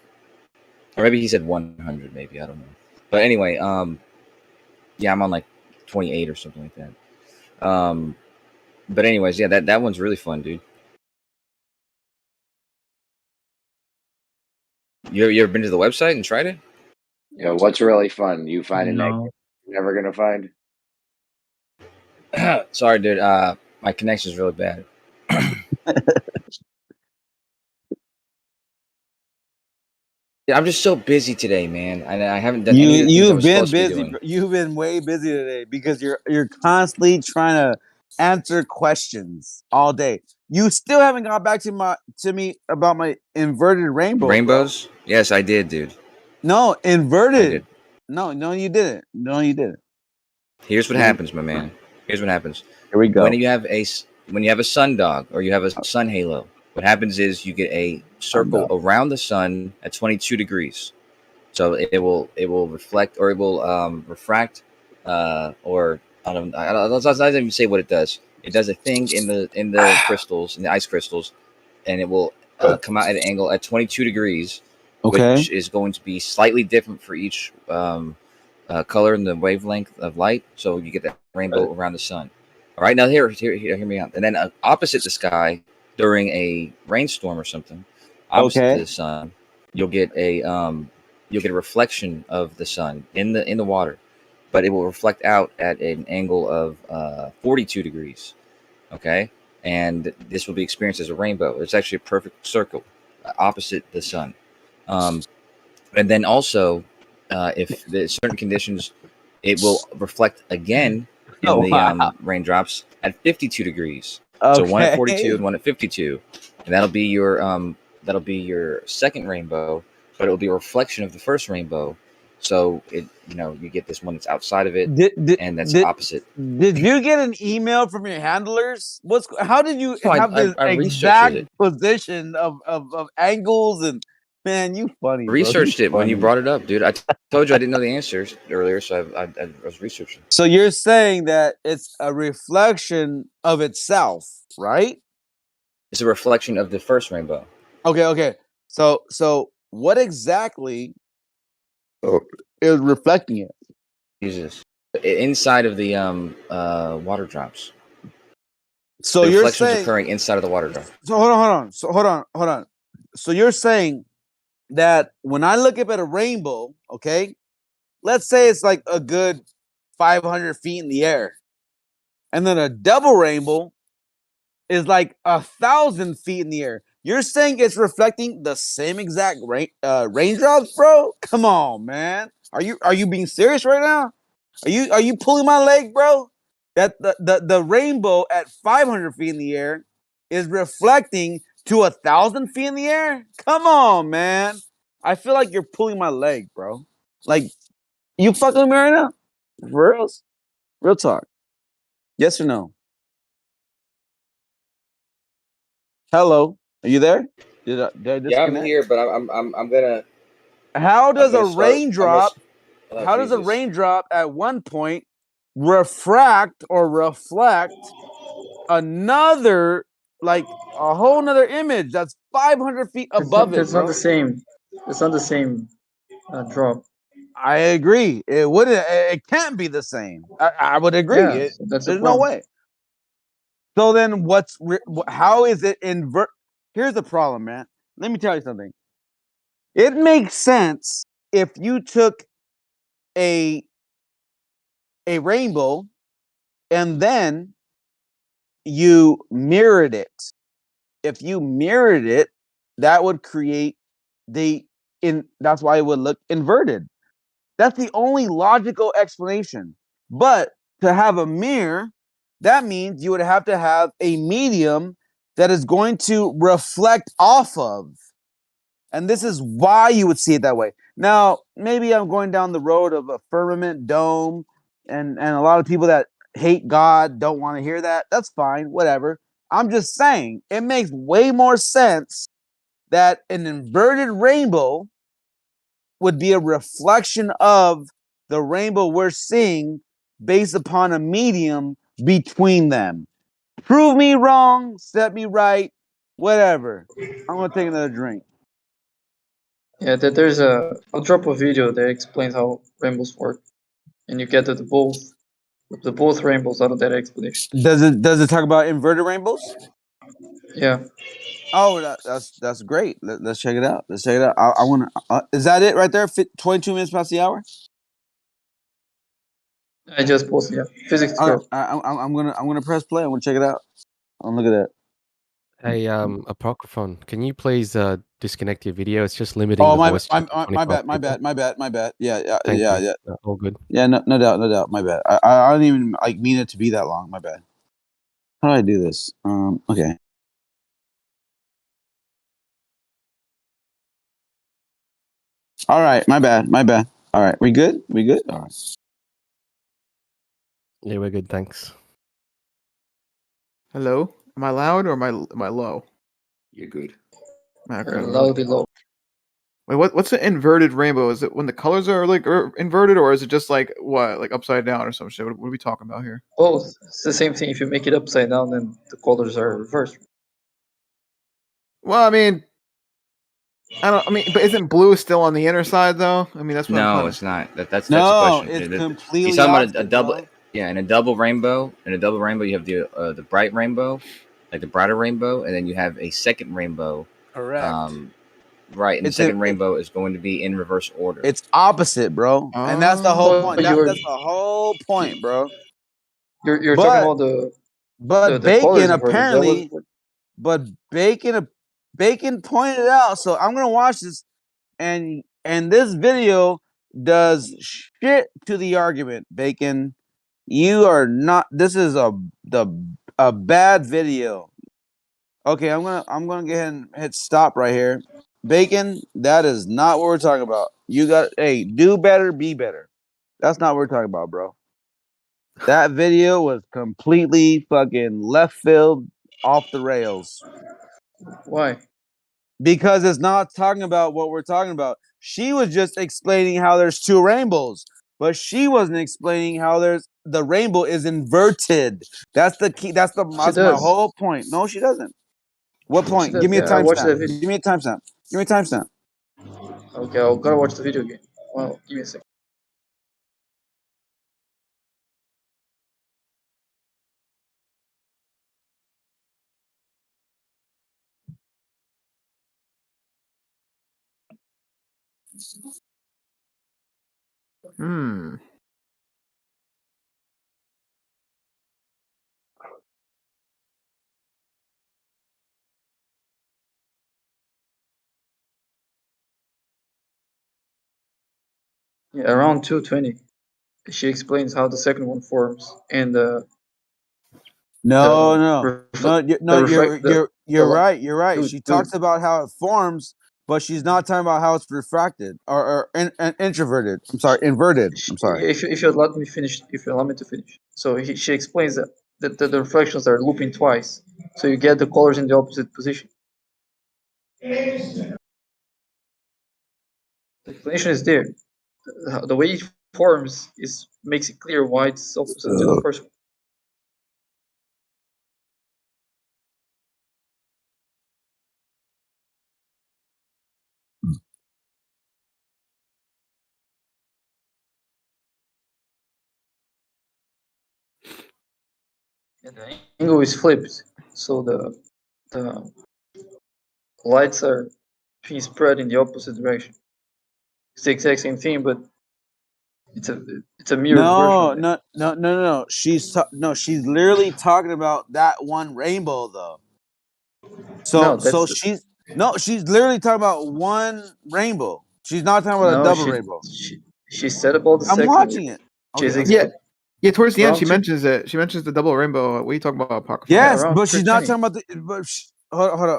maybe he said 100. Maybe I don't know. But anyway, yeah, I'm on like 28 or something like that. But anyways, yeah, that one's really fun, dude. You ever been to the website and tried it? Yeah, what's really fun? You find a negative you're never gonna find. Sorry, dude. My connection's really bad. Yeah, I'm just so busy today, man. I haven't done. You've been busy. You've been way busy today because you're constantly trying to answer questions all day. You still haven't got back to me about my inverted rainbow. Rainbows? Bro. Yes, I did, dude. No, inverted. No, you didn't. No, you didn't. Here's what happens, my man. Here's what happens. Here we go. When you have when you have a sun dog or you have a sun halo, what happens is you get a circle around the sun at 22 degrees. So it will reflect, or it will refract, or I don't even say what it does. It does a thing in the crystals, in the ice crystals, and it will come out at an angle at 22 degrees, which is going to be slightly different for each color and the wavelength of light. So you get that rainbow around the sun. All right, now hear me out. And then opposite the sky during a rainstorm or something, opposite to the sun, you'll get a reflection of the sun in the water, but it will reflect out at an angle of 42 degrees. Okay, and this will be experienced as a rainbow. It's actually a perfect circle opposite the sun. And then also, if there's certain conditions, it will reflect again in the raindrops at 52 degrees. So one at 42 and one at 52, and that'll be your second rainbow, but it will be a reflection of the first rainbow. So you get this one that's outside of it, and that's opposite. Did you get an email from your handlers? How did you have I this exact position of angles? And man, you funny. I researched it when you brought it up, dude. I told you I didn't know the answers earlier, so I was researching. So you're saying that it's a reflection of itself, right? It's a reflection of the first rainbow. Okay. So what exactly is reflecting it? Jesus, inside of the water drops. So the you're reflections saying occurring inside of the water drop. So hold on. So you're saying that when I look up at a rainbow, okay, let's say it's like a good 500 feet in the air, and then a double rainbow is like 1,000 feet in the air. You're saying it's reflecting the same exact raindrops, bro? Come on, man. Are you being serious right now? Are you pulling my leg, bro? That the rainbow at 500 feet in the air is reflecting to 1,000 feet in the air? Come on, man. I feel like you're pulling my leg, bro. Like, you fucking with me right now? For real? Real talk. Yes or no? Hello, are you there? Did I disconnect? Yeah, I'm here, but I'm gonna. How does a raindrop? How does a raindrop at one point refract or reflect another, like a whole nother image that's 500 feet above it? That's not the same. It's not the same drop. I agree. It wouldn't. It can't be the same. I would agree. Yeah, that's there's no way. So then, how is it invert? Here's the problem, man. Let me tell you something. It makes sense if you took a rainbow and then you mirrored it. If you mirrored it, that would create that's why it would look inverted. That's the only logical explanation. But to have a mirror, that means you would have to have a medium that is going to reflect off of. And this is why you would see it that way. Now, maybe I'm going down the road of a firmament dome, and a lot of people that hate God don't want to hear that. That's fine, whatever. I'm just saying, it makes way more sense that an inverted rainbow would be a reflection of the rainbow we're seeing based upon a medium between them. Prove me wrong, set me right, whatever. I'm going to take another drink. Yeah, I'll drop a video that explains how rainbows work, and you get the both rainbows out of that explanation. Does it talk about inverted rainbows? Yeah. Oh, that's great. Let's check it out. I want to. Is that it right there? 22 minutes past the hour. I just posted. Yeah, physics. I'm gonna press play. I want to check it out. Look at that. Hey, Apocryphon, can you please disconnect your video? It's just limiting the voice. My bad. Yeah. All good. Yeah, no doubt. My bad. I don't even mean it to be that long. My bad. How do I do this? Okay. All right, my bad. All right, we good? All right. Yeah, we're good, thanks. Hello, Am I loud or am I low? You're good. You're loudly low. Wait, what's an inverted rainbow? Is it when the colors are like inverted, or is it just like what, like upside down or some shit? What are we talking about here? Both. It's the same thing. If you make it upside down, then the colors are reversed. Well, I mean, but isn't blue still on the inner side though? I mean, that's what No, I'm it's not. That's No, the question. it's completely He's talking about a opposite, double. bro. Yeah, in a double rainbow. In a double rainbow, you have the bright rainbow, like the brighter rainbow, and then you have a second rainbow. Correct. Right, and It's the second rainbow is going to be in reverse order. It's opposite, bro, and that's the whole point. That's the whole point, bro. You're talking about but the colors Bacon inverted. apparently, but Bacon pointed out. So I'm gonna watch this, and this video does shit to the argument. Bacon, you are not. This is a bad video. Okay, I'm gonna go ahead and hit stop right here. Bacon, that is not what we're talking about. You got do better, be better. That's not what we're talking about, bro. That video was completely fucking left field, off the rails. Why? Because it's not talking about what we're talking about. She was just explaining how there's two rainbows, but she wasn't explaining how the rainbow is inverted. That's the key. That's my whole point. No, she doesn't. What point? Give me a timestamp. Give me a timestamp. Give me a timestamp. Okay, I'll gotta watch the video again. Well, give me a second. Yeah, around 2:20, she explains how the second one forms and No, you're right. You're right. Dude, She talks about how it forms, but she's not talking about how it's refracted or introverted. I'm sorry, inverted. I'm sorry. If you let me finish, if you allow me to finish. So she explains that the reflections are looping twice, so you get the colors in the opposite position. The explanation is there. The way it forms makes it clear why it's opposite to the first one. And the angle is flipped, so the lights are being spread in the opposite direction. It's the exact same thing, but it's a mirrored version. No. She's literally talking about that one rainbow though. She's literally talking about one rainbow. She's not talking about a double rainbow. She said about the second. I'm watching it. Okay. Yeah, towards the end, she mentions it. She mentions the double rainbow. What are you talking about, Parker? Yes, but she's not talking about the. But hold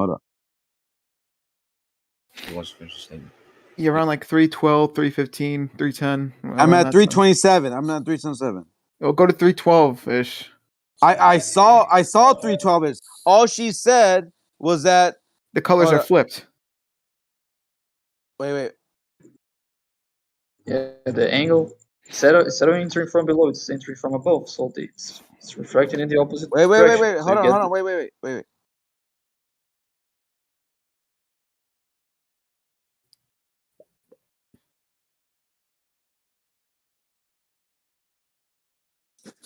on. Yeah, around like 312, 315, 310. I'm at 327. I'm at 327. Oh, go to 312 ish. I saw 312 ish. All she said was that the colors are flipped. Wait. Yeah, the angle instead of entering from below, it's entering from above, so it's refracted in the opposite direction. Wait. Hold on. Wait. Wait,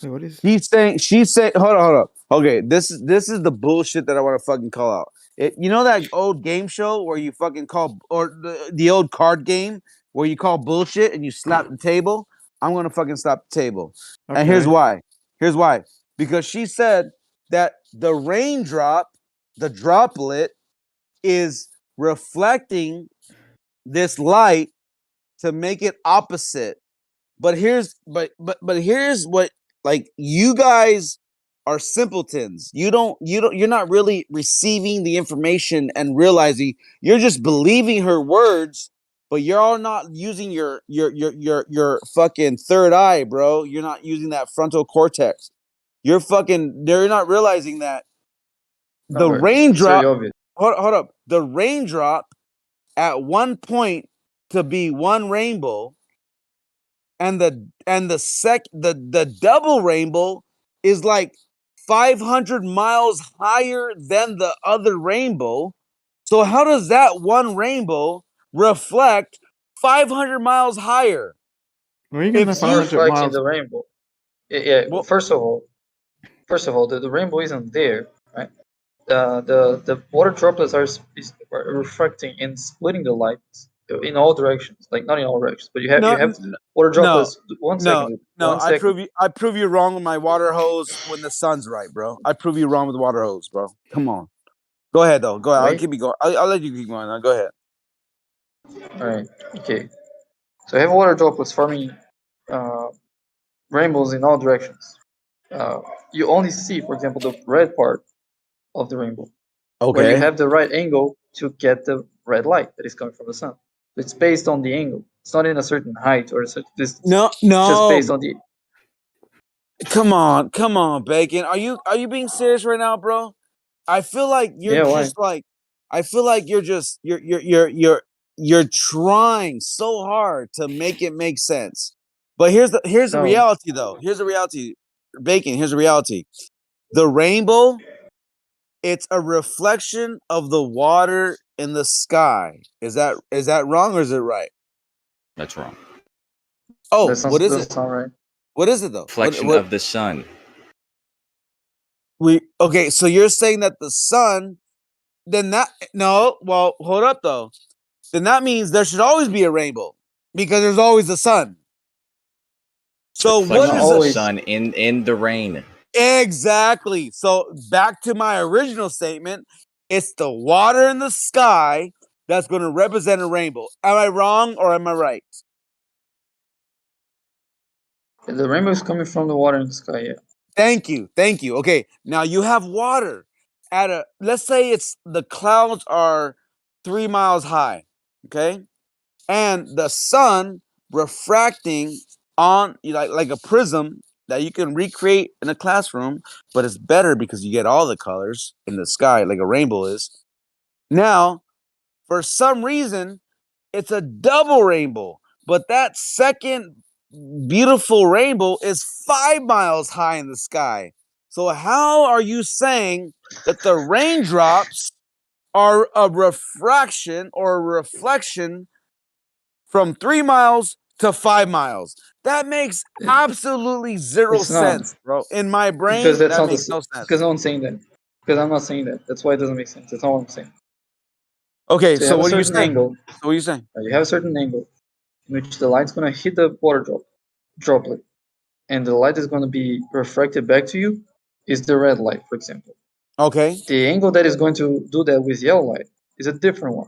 what is she's saying hold on. Okay, this is the bullshit that I want to fucking call out. You know that old game show where you fucking call, or the old card game where you call bullshit and you slap the table? I'm gonna fucking slap the table. Okay. And here's why. Because she said that the raindrop, the droplet, is reflecting this light to make it opposite. But here's what, like, you guys are simpletons. You're not really receiving the information and realizing. You're just believing her words, but you're all not using your fucking third eye, bro. You're not using that frontal cortex. They're not realizing that the No, but it's raindrop. very obvious. Hold up. The raindrop at one point to be one rainbow, and the double rainbow is like 500 miles higher than the other rainbow. So how does that one rainbow reflect 500 miles higher? Where are you getting that It's not 500 reflecting miles? the rainbow. Yeah. Well, First of all, the rainbow isn't there, right? The water droplets are refracting and splitting the light in all directions, like not in all directions, but you have water droplets. One second. I prove you wrong with my water hose when the sun's right, bro. I prove you wrong with the water hose, bro. Come on. Go ahead though. Go ahead. I'll Right? keep you going. I'll let you keep going. Now. Go ahead. All right. Okay. So you have water droplets forming rainbows in all directions. You only see, for example, the red part of the rainbow, where you Okay. have the right angle to get the red light that is coming from the sun. It's based on the angle. It's not in a certain height or a certain distance. No. It's just based on the. Come on, Bacon. Are you being serious right now, bro? I feel like you're just like. I feel like you're trying so hard to make it make sense. But here's the reality though. Here's the reality, Bacon. Here's the reality. The rainbow, it's a reflection of the water in the sky. Is that wrong or is it right? That's wrong. Oh, what is it? That's not right. What is it though? Reflection of the sun. Okay, so you're saying that the sun, well, hold up though. Then that means there should always be a rainbow because there's always the sun. So what is the sun in the rain? Exactly. So back to my original statement, it's the water in the sky that's going to represent a rainbow. Am I wrong or am I right? The rainbow is coming from the water in the sky, yeah. Thank you. Okay, now you have water at let's say the clouds are 3 miles high, okay? And the sun refracting on like a prism that you can recreate in a classroom, but it's better because you get all the colors in the sky like a rainbow is. Now, for some reason, it's a double rainbow, but that second beautiful rainbow is 5 miles high in the sky. So how are you saying that the raindrops are a refraction or a reflection from 3 miles to 5 miles? That makes absolutely zero sense, bro. In my brain, because that's that not makes no sense. Because no one's saying that. Because I'm not saying that. That's why it doesn't make sense. That's all I'm saying. Okay, so so what are you saying? So what are you saying? You have a certain angle in which the light's going to hit the water droplet, and the light is going to be refracted back to you is the red light, for example. Okay. The angle that is going to do that with yellow light is a different one.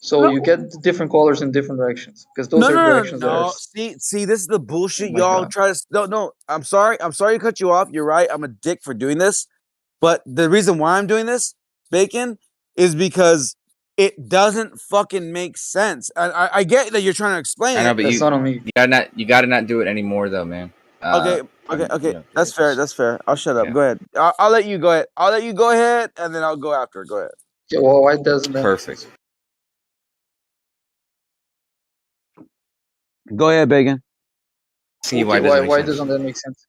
So you get different colors in different directions because those are directions that are. See, this is the bullshit y'all try to. No. I'm sorry to cut you off. You're right. I'm a dick for doing this, but the reason why I'm doing this, Bacon, is because it doesn't fucking make sense. I get that you're trying to explain I know, it. but you gotta not do it anymore, though, man. Okay. That's fair. I'll shut up. Go ahead. I'll let you go ahead. I'll let you go ahead, and then I'll go after. Go ahead. Yeah, well, why doesn't that? Perfect. Go ahead, Bacon. See why doesn't that make sense?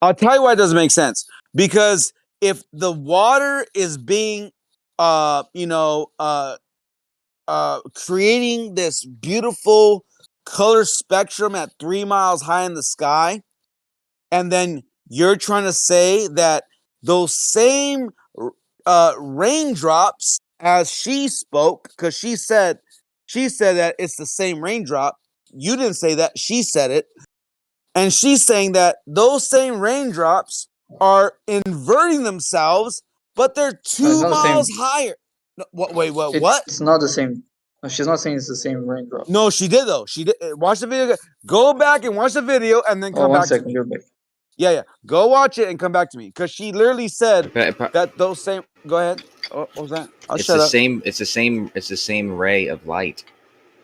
I'll tell you why it doesn't make sense. Because if the water is being, creating this beautiful color spectrum at 3 miles high in the sky, and then you're trying to say that those same raindrops, as she spoke, because she said that it's the same raindrop. You didn't say that. She said it. And she's saying that those same raindrops are inverting themselves, but they're 2 miles higher. No, wait, what? It's not the same. No, she's not saying it's the same raindrop. No, she did though. She did. Watch the video. Go back and watch the video, and then come back to me. You're back. Yeah. Go watch it and come back to me because she literally said that those same. Go ahead. What was that? It's the same ray of light,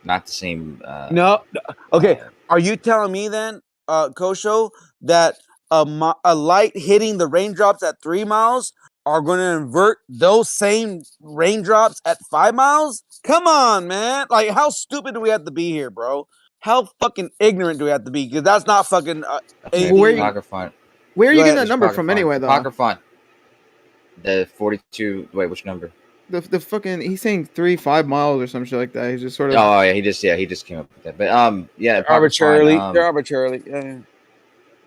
not the same. No. Okay. Are you telling me then, Kosho, that a light hitting the raindrops at 3 miles are going to invert those same raindrops at 5 miles? Come on, man. Like, how stupid do we have to be here, bro? How fucking ignorant do we have to be? Because that's not fucking Okay, Well, where you- Apocryphon. Where are Go you getting ahead. that number from anyway, though? Apocryphon. The 42. Wait, which number? The fucking he's saying 3-5 miles or some shit like that. He's just sort of. Oh yeah, he just came up with that. But yeah, Arbitrarily. Apocryphon, They're arbitrarily. Yeah.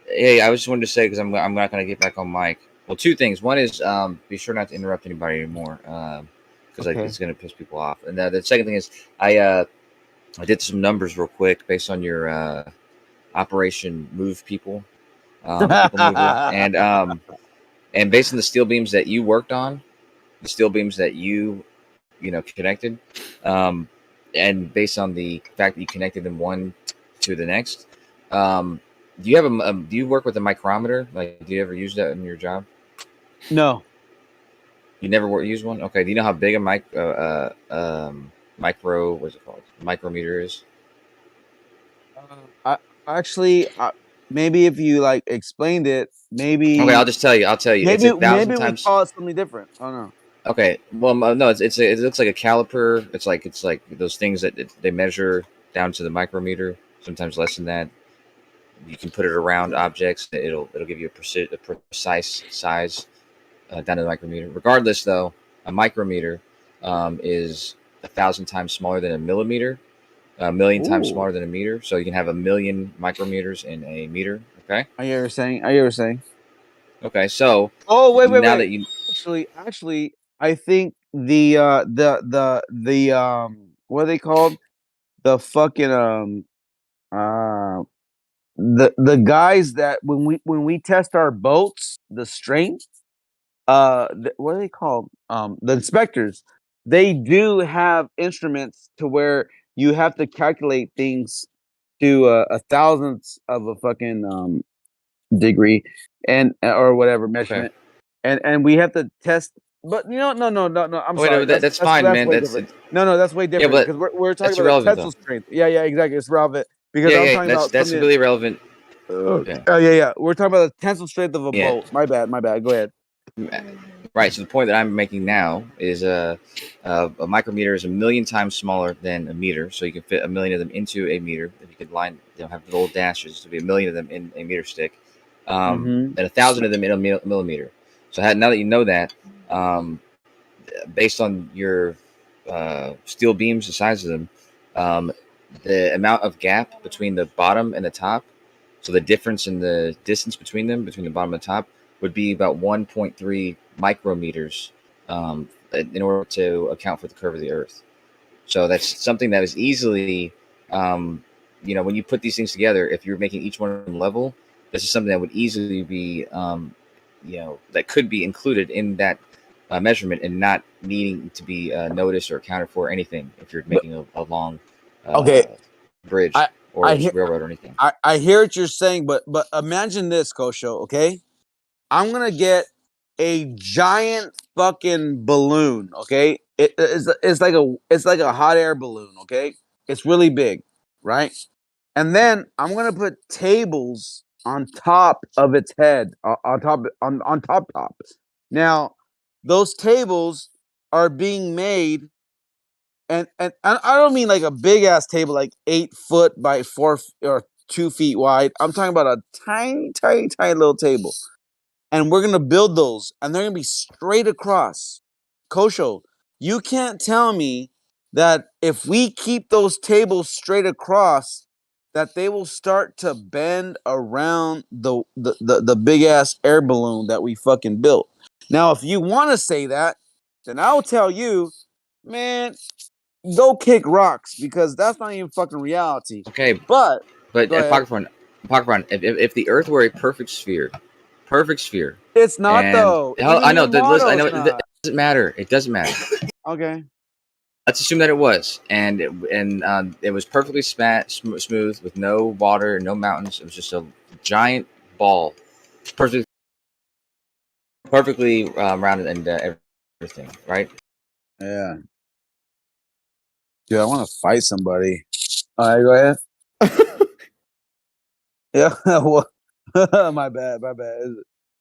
Hey, I just wanted to say because I'm not gonna get back on mic. Well, two things. One is be sure not to interrupt anybody anymore because Okay. it's gonna piss people off. And the second thing is I did some numbers real quick based on your Operation Move People, People Mover, and based on the steel beams that you worked on, the steel beams that you connected, and based on the fact that you connected them one to the next, do you have do you work with a micrometer? Like, do you ever use that in your job? No. You never use one? Okay. Do you know how big a micro, what's it called? Micrometer is? I actually, maybe if you like explained it, maybe. Okay, I'll just tell you. I'll tell you. Maybe, It's 1,000 maybe times. we call it something different. I don't know. Okay. Well, no, it looks like a caliper. It's like those things that they measure down to the micrometer. Sometimes less than that. You can put it around objects. It'll give you a precise size down to the micrometer. Regardless, though, a micrometer is 1,000 times smaller than a millimeter, a million times smaller than a meter. So you can have 1,000,000 micrometers in a meter. Okay. I hear you saying. Okay. So. Oh wait. That you actually, I think the what are they called? The fucking the guys that when we test our boats, the strength, what are they called? The inspectors. They do have instruments to where you have to calculate things to a thousandth of a fucking degree and or whatever measurement, and we have to test. But no. I'm sorry. No, that's fine, that's man. Way That's different. No, that's way different because we're talking about the tensile strength. Yeah, exactly. It's relevant because I'm talking about that's really relevant. Okay. Oh yeah. We're talking about the tensile strength of a boat. My bad. Go ahead. Right. So the point that I'm making now is a micrometer is 1,000,000 times smaller than a meter. So you can fit 1,000,000 of them into a meter. If you could have the little dashes to be 1,000,000 of them in a meter stick, and 1,000 of them in a millimeter. So now that you know that, based on your steel beams, the size of them, the amount of gap between the bottom and the top, so the difference in the distance between them, between the bottom and the top, would be about 1.3 micrometers in order to account for the curve of the Earth. So that's something that is easily, when you put these things together, if you're making each one of them level, this is something that would easily be, that could be included in that measurement and not needing to be noticed or accounted for or anything if you're making a long bridge or railroad or anything. I hear what you're saying, but imagine this, Kosho, okay? I'm gonna get a giant fucking balloon, okay? It's like a hot air balloon, okay? It's really big, right? And then I'm gonna put tables on top of its head, on top. Now, those tables are being made, and I don't mean like a big ass table, like 8 foot by 4 or 2 feet wide. I'm talking about a tiny little table. And we're gonna build those, and they're gonna be straight across. Kosho, you can't tell me that if we keep those tables straight across, that they will start to bend around the big ass air balloon that we fucking built. Now, if you want to say that, then I'll tell you, man, go kick rocks because that's not even fucking reality. Okay, but Apocryphon, if the Earth were a perfect sphere, it's not though. I know. Listen, I know. It doesn't matter. It doesn't matter. Okay. Let's assume that it was, and it was perfectly smooth with no water, no mountains. It was just a giant ball, perfectly rounded and everything, right? Yeah. Dude, I want to fight somebody. All right, go ahead. Yeah. My bad.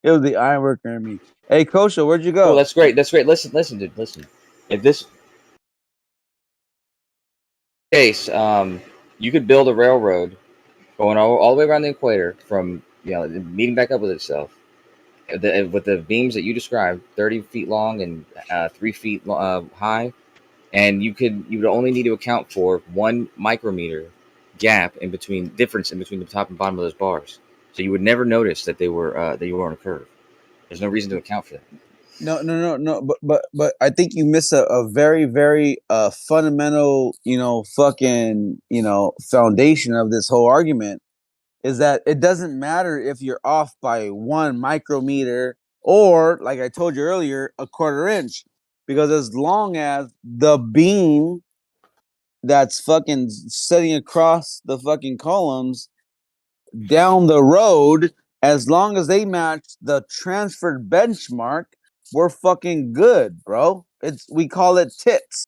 It was the ironworker in me. Hey, Kosha, where'd you go? Cool, that's great. That's great. Listen, dude. Listen. If this case, you could build a railroad going all the way around the equator from meeting back up with itself. With the beams that you described, 30 feet long and 3 feet high, and you would only need to account for 1 micrometer gap difference in between the top and bottom of those bars. So you would never notice that you were on a curve. There's no reason to account for that. No. But I think you miss a very, very fundamental, foundation of this whole argument. Is that it doesn't matter if you're off by 1 micrometer or, like I told you earlier, a 1/4 inch, because as long as the beam that's fucking sitting across the fucking columns down the road, as long as they match the transferred benchmark, we're fucking good, bro. We call it tits.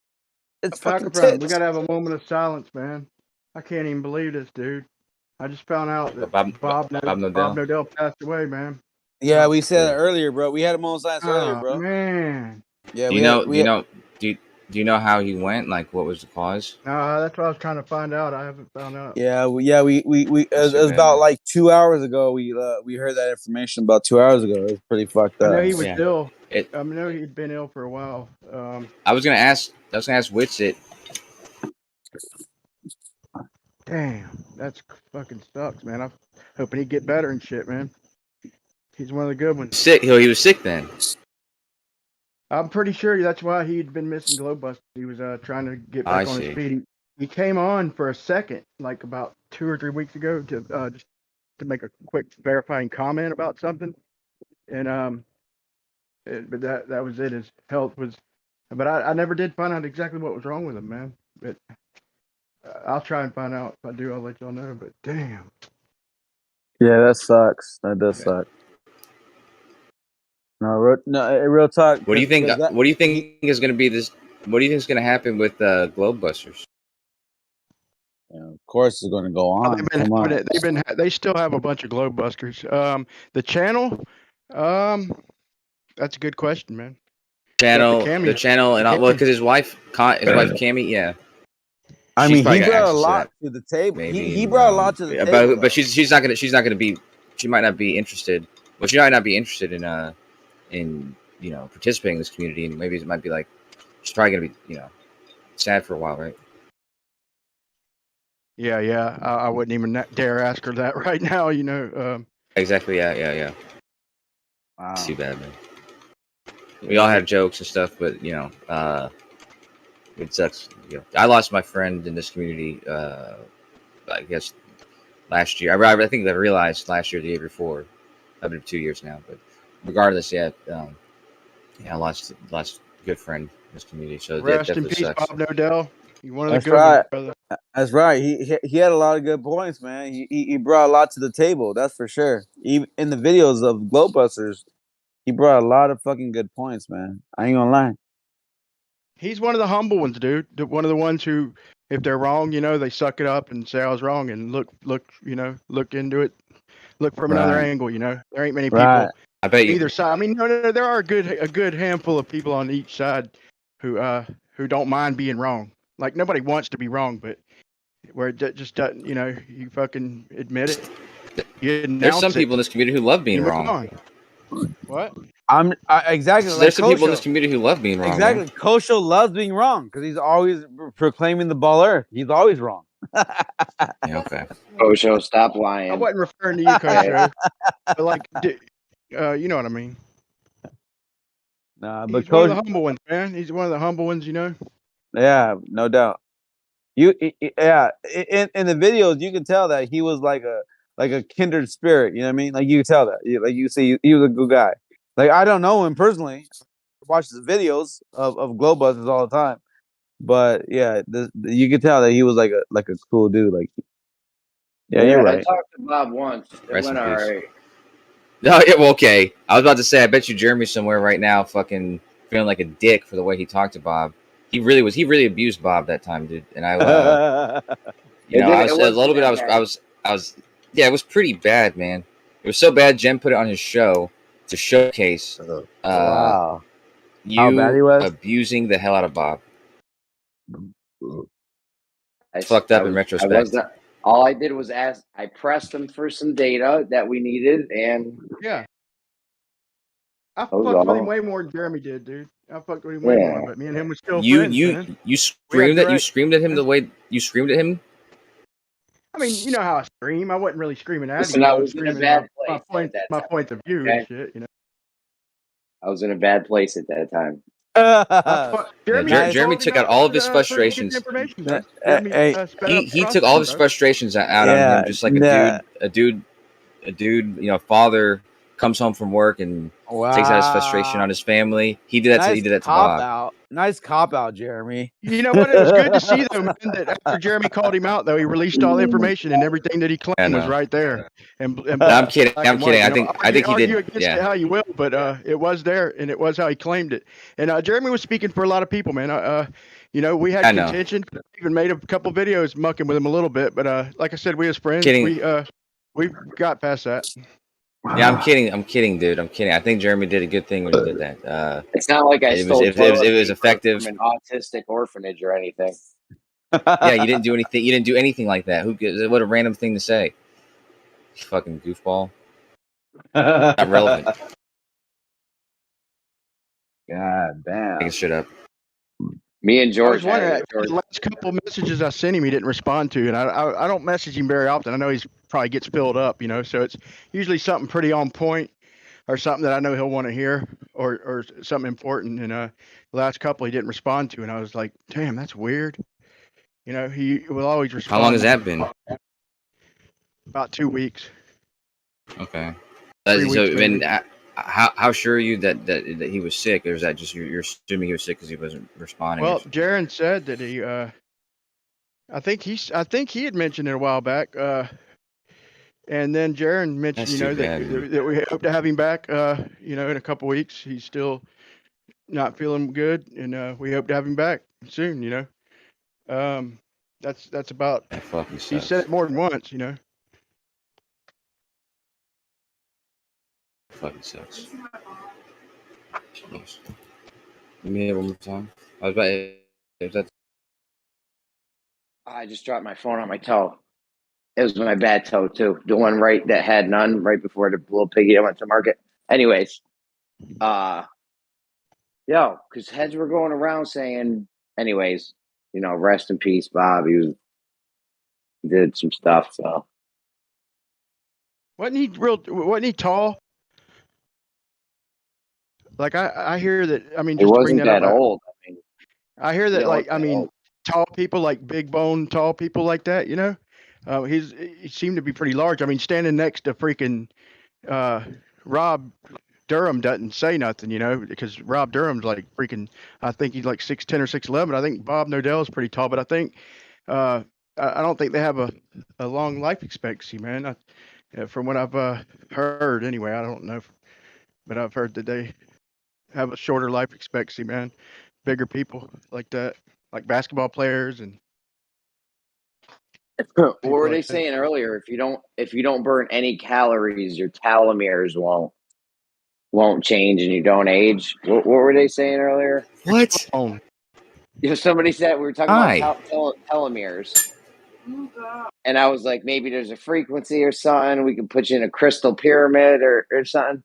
It's fucking tits. We gotta have a moment of silence, man. I can't even believe this, dude. I just found out that Bob Nodell passed away, man. Yeah, we said it earlier, bro. We had a moment of silence earlier, bro. Man. Yeah, do you know how he went? Like, what was the cause? No, that's what I was trying to find out. I haven't found out. Yeah, we it was about like 2 hours ago. We heard that information about 2 hours ago. It was pretty fucked up. I know he was ill. I know he'd been ill for a while. I was gonna ask Witsit. Damn, that's fucking sucks, man. I'm hoping he'd get better and shit, man. He's one of the good ones. Sick. He was sick then. I'm pretty sure that's why he'd been missing Globebusters. He was trying to get back on his feet. He came on for a second, like about 2 or 3 weeks ago, to just to make a quick verifying comment about something, and but that was it. His health was, but I never did find out exactly what was wrong with him, man. But I'll try and find out. If I do, I'll let y'all know. But damn. Yeah, that sucks. That does suck. No, real talk. What do you think? What do you think is going to be this? What do you think is going to happen with Globebusters? Yeah, of course, it's going to go on. They still have a bunch of Globebusters. The channel, that's a good question, man. The channel, and because his wife Cammy, yeah. I mean, he brought a lot to the table. He brought a lot to the table. But she's not gonna be. She might not be interested. Well, she might not be interested in participating in this community, and maybe it might be like she's probably gonna be sad for a while, right? Yeah. I wouldn't even dare ask her that right now. Exactly. Yeah. Wow. Too bad, man. We all have jokes and stuff, but it sucks. I lost my friend in this community. I guess last year. I think I realized last year, the year before. I've been 2 years now, but regardless, I lost a good friend in this community. So rest in peace, sucks. Bob Nodell. You're one of the That's good right. ones, brother. That's right. He had a lot of good points, man. He brought a lot to the table. That's for sure. Even in the videos of Globebusters, he brought a lot of fucking good points, man. I ain't gonna lie. He's one of the humble ones, dude. One of the ones who, if they're wrong, they suck it up and say I was wrong and look into it, look from another angle. There ain't many people. I bet you either side. I mean, no, there are a good handful of people on each side who don't mind being wrong. Like nobody wants to be wrong, but where it just doesn't, you fucking admit it. There's some people in this community who love being wrong. What? Exactly. There's some people in this community who love being wrong. Exactly. Man. Kosho loves being wrong because he's always proclaiming the ball earth. He's always wrong. Yeah, okay. Kosho, stop lying. I wasn't referring to you, Kosho. But like, you know what I mean. Nah, but he's one of the humble ones, man. He's one of the humble ones, Yeah, no doubt. In the videos, you can tell that he was like a kindred spirit. You know what I mean? Like you can tell that. Like you see, he was a good guy. Like I don't know him personally. I watch the videos of Globebusters all the time, but yeah, you can tell that he was like a cool dude. Like, yeah, you're right. I talked to Bob once. It went all right. No, well, okay. I was about to say, I bet you Jeremy's somewhere right now, fucking feeling like a dick for the way he talked to Bob. He really abused Bob that time, dude. And I was a little bit. I was. Yeah, it was pretty bad, man. It was so bad, Jen put it on his show to showcase Wow. you How bad he was? abusing the hell out of Bob. I, Fucked up in I retrospect. was not. All I did was ask. I pressed him for some data that we needed, and Yeah. I that was fucked with him all. way more than Jeremy did, dude. I fucked with him way more, but me and him were still You friends, man. you screamed at him the way you screamed at him. I mean, you know how I scream. I wasn't really screaming at Listen, him. I I was was in a screaming bad place at that my time. points of view Okay? and shit, you know. I was in a bad place at that time. Jeremy took out all of his frustrations. Information, Hey, Jeremy, He took all of his frustrations out on him, just like a dude, you know, father comes home from work and takes out his frustration on his family. He did that. He did that to Bob. Nice cop out, Jeremy. You know what? It was good to see though, man, that after Jeremy called him out, though, he released all the information and everything that he claimed was right there. And I'm kidding. I'm kidding. I think he did. Argue against it how you will, but it was there and it was how he claimed it. And Jeremy was speaking for a lot of people, man. You know, we had contention. Even made a couple videos mucking with him a little bit, but like I said, we as friends, we got past that. Yeah, I'm kidding, dude. I'm kidding. I think Jeremy did a good thing when he did that. It's not like it was effective. From an autistic orphanage or anything. Yeah, you didn't do anything. You didn't do anything like that. What a random thing to say. Fucking goofball. Not relevant. God damn. Take shit up. Me and George. I was wondering, the last couple messages I sent him, he didn't respond to, and I don't message him very often. I know he's probably gets filled up, you know, so it's usually something pretty on point or something that I know he'll want to hear or something important. And the last couple he didn't respond to, and I was like, damn, that's weird. You know, he will always respond. How long has that been? About 2 weeks. Okay. 3 weeks, and how sure are you that he was sick, or is that just you're assuming he was sick because he wasn't responding? Well, Jaron said that he, I think he had mentioned it a while back, and then Jaron mentioned, you know, that we hope to have him back, you know, in a couple weeks. He's still not feeling good, and we hope to have him back soon. You know, that's about. He said it more than once, you know. Fucking sucks. Yes. Let me hear one more time. I was about. Is that? I just dropped my phone on my toe. It was my bad toe too. The one right that had none right before the little piggy I went to market. Anyways, because heads were going around saying, anyways, you know, rest in peace, Bob. He did some stuff. So Wasn't he tall? Like I hear that. I mean, he just wasn't to bring that up, old. I mean, I hear that. Like, I mean, tall people, like big bone tall people like that. You know, he seemed to be pretty large. I mean, standing next to freaking Rob Durham doesn't say nothing, you know, because Rob Durham's like freaking. I think he's like 6'10" or 6'11". I think Bob Nodell is pretty tall, but I think I don't think they have a long life expectancy, man. From what I've heard, anyway. I don't know, but I've heard that they have a shorter life expectancy, man. Bigger people like that, like basketball players and. What were they saying earlier? If you don't burn any calories, your telomeres won't change and you don't age. What were they saying earlier? What? You know, somebody said we were talking about telomeres. And I was like, maybe there's a frequency or something. We can put you in a crystal pyramid or something.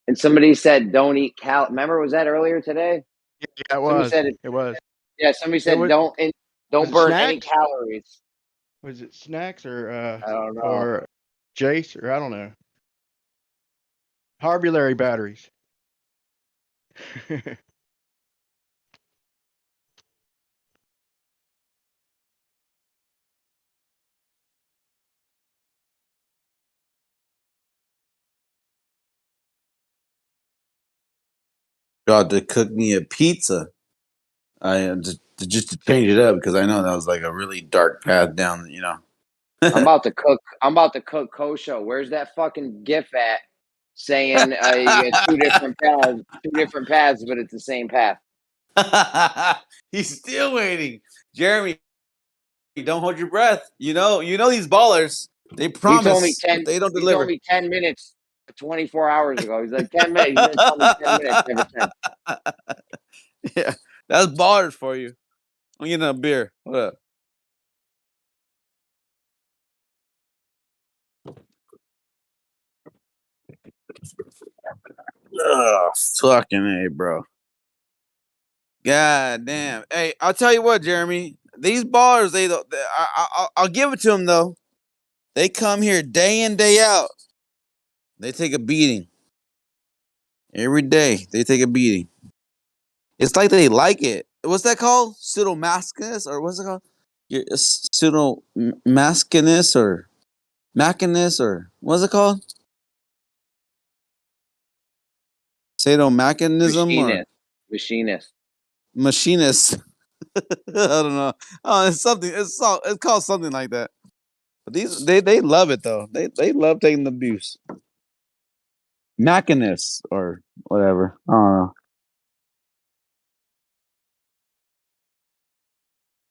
And somebody said, don't eat Remember, was that earlier today? Yeah, it was. It was. Yeah, somebody said, don't burn any calories. Was it snacks or I don't know. or Jace or I don't know. Harbulary batteries. God, to cook me a pizza. I just to change it up because I know that was like a really dark path down. You know. I'm about to cook kosher. Where's that fucking GIF at? Saying you get two different paths, but it's the same path. He's still waiting, Jeremy. Don't hold your breath. You know these ballers. They He told me promise, 10. but they don't He deliver. told me 10 minutes 24 hours ago. He's like 10 minutes. He's gonna tell me 10 minutes ever since. Yeah, that's bars for you. I'm getting a beer. What up? Ugh, fucking A, bro. God damn. Hey, I'll tell you what, Jeremy. These ballers, I'll give it to them though. They come here day in, day out. They take a beating every day. They take a beating. It's like they like it. What's that called? Pseudomaskinus, or what's it called? Pseudomaskinus or machinus, or what's it called? Sadomachinism or Machinist. machinist. I don't know. Oh, it's something. It's called something like that. But these they love it though. They love taking the abuse. Machinist or whatever. I don't know.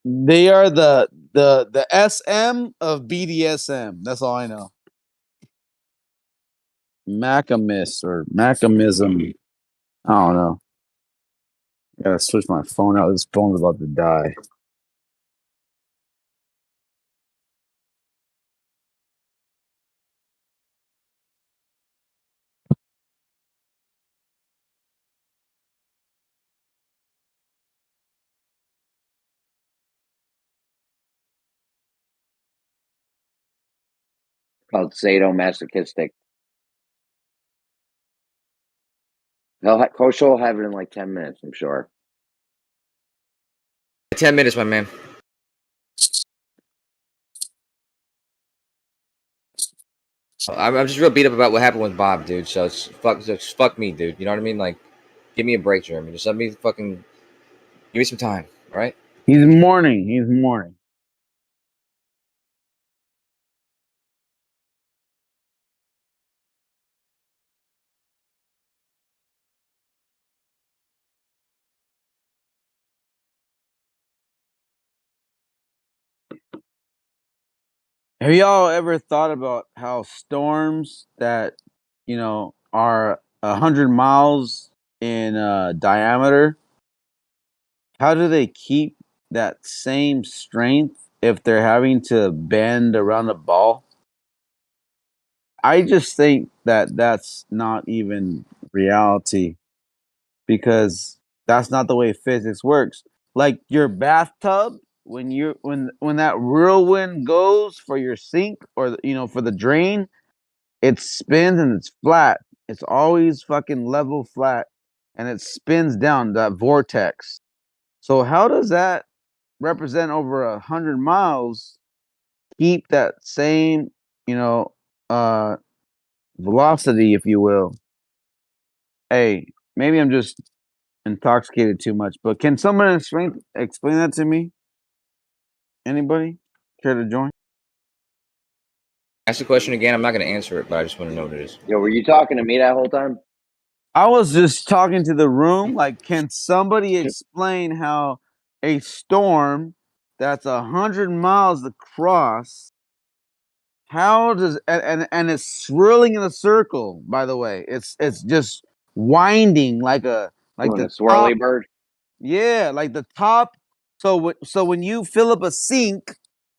They are the SM of BDSM. That's all I know. Macamis or Macamism. I don't know. I gotta switch my phone out. This phone's about to die. Called sadomasochistic. Coach will have it in like 10 minutes, I'm sure. 10 minutes, my man. I'm just real beat up about what happened with Bob, dude. So it's fuck me, dude. You know what I mean? Like, give me a break, Jeremy. Just let me fucking give me some time, all right? He's mourning. He's mourning. Have y'all ever thought about how storms that are 100 miles in diameter? How do they keep that same strength if they're having to bend around the ball? I just think that that's not even reality because that's not the way physics works. Like your bathtub, when that whirlwind goes for your sink or for the drain, it spins and it's flat. It's always fucking level flat, and it spins down that vortex. So how does that represent over 100 miles keep that same uh velocity, if you will? Hey, maybe I'm just intoxicated too much, but can someone explain that to me? Anybody care to join? Ask the question again. I'm not going to answer it, but I just want to know what it is. Yo, were you talking to me that whole time? I was just talking to the room. Like, can somebody explain how a storm that's 100 miles across, how does and it's swirling in a circle? By the way, it's just winding like Doing the a swirly top. bird. Yeah, like the top. So when you fill up a sink,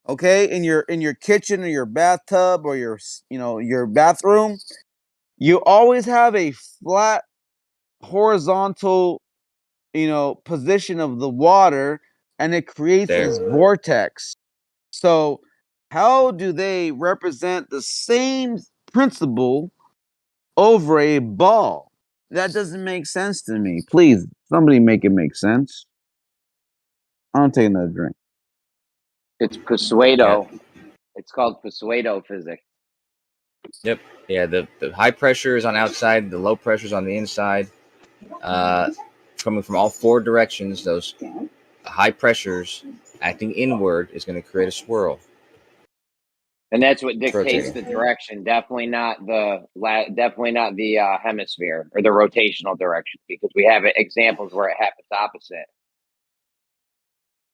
okay, in your kitchen or your bathtub or your bathroom, you always have a flat horizontal position of the water, and it creates There. this vortex. So how do they represent the same principle over a ball? That doesn't make sense to me. Please, somebody make it make sense. I'm taking another drink. It's pseudo. Yeah. It's called pseudo physics. Yep. Yeah. The high pressure is on outside. The low pressure is on the inside. Coming from all four directions, those high pressures acting inward is going to create a swirl. And that's what dictates the direction. Definitely not the hemisphere or the rotational direction, because we have examples where it happens opposite.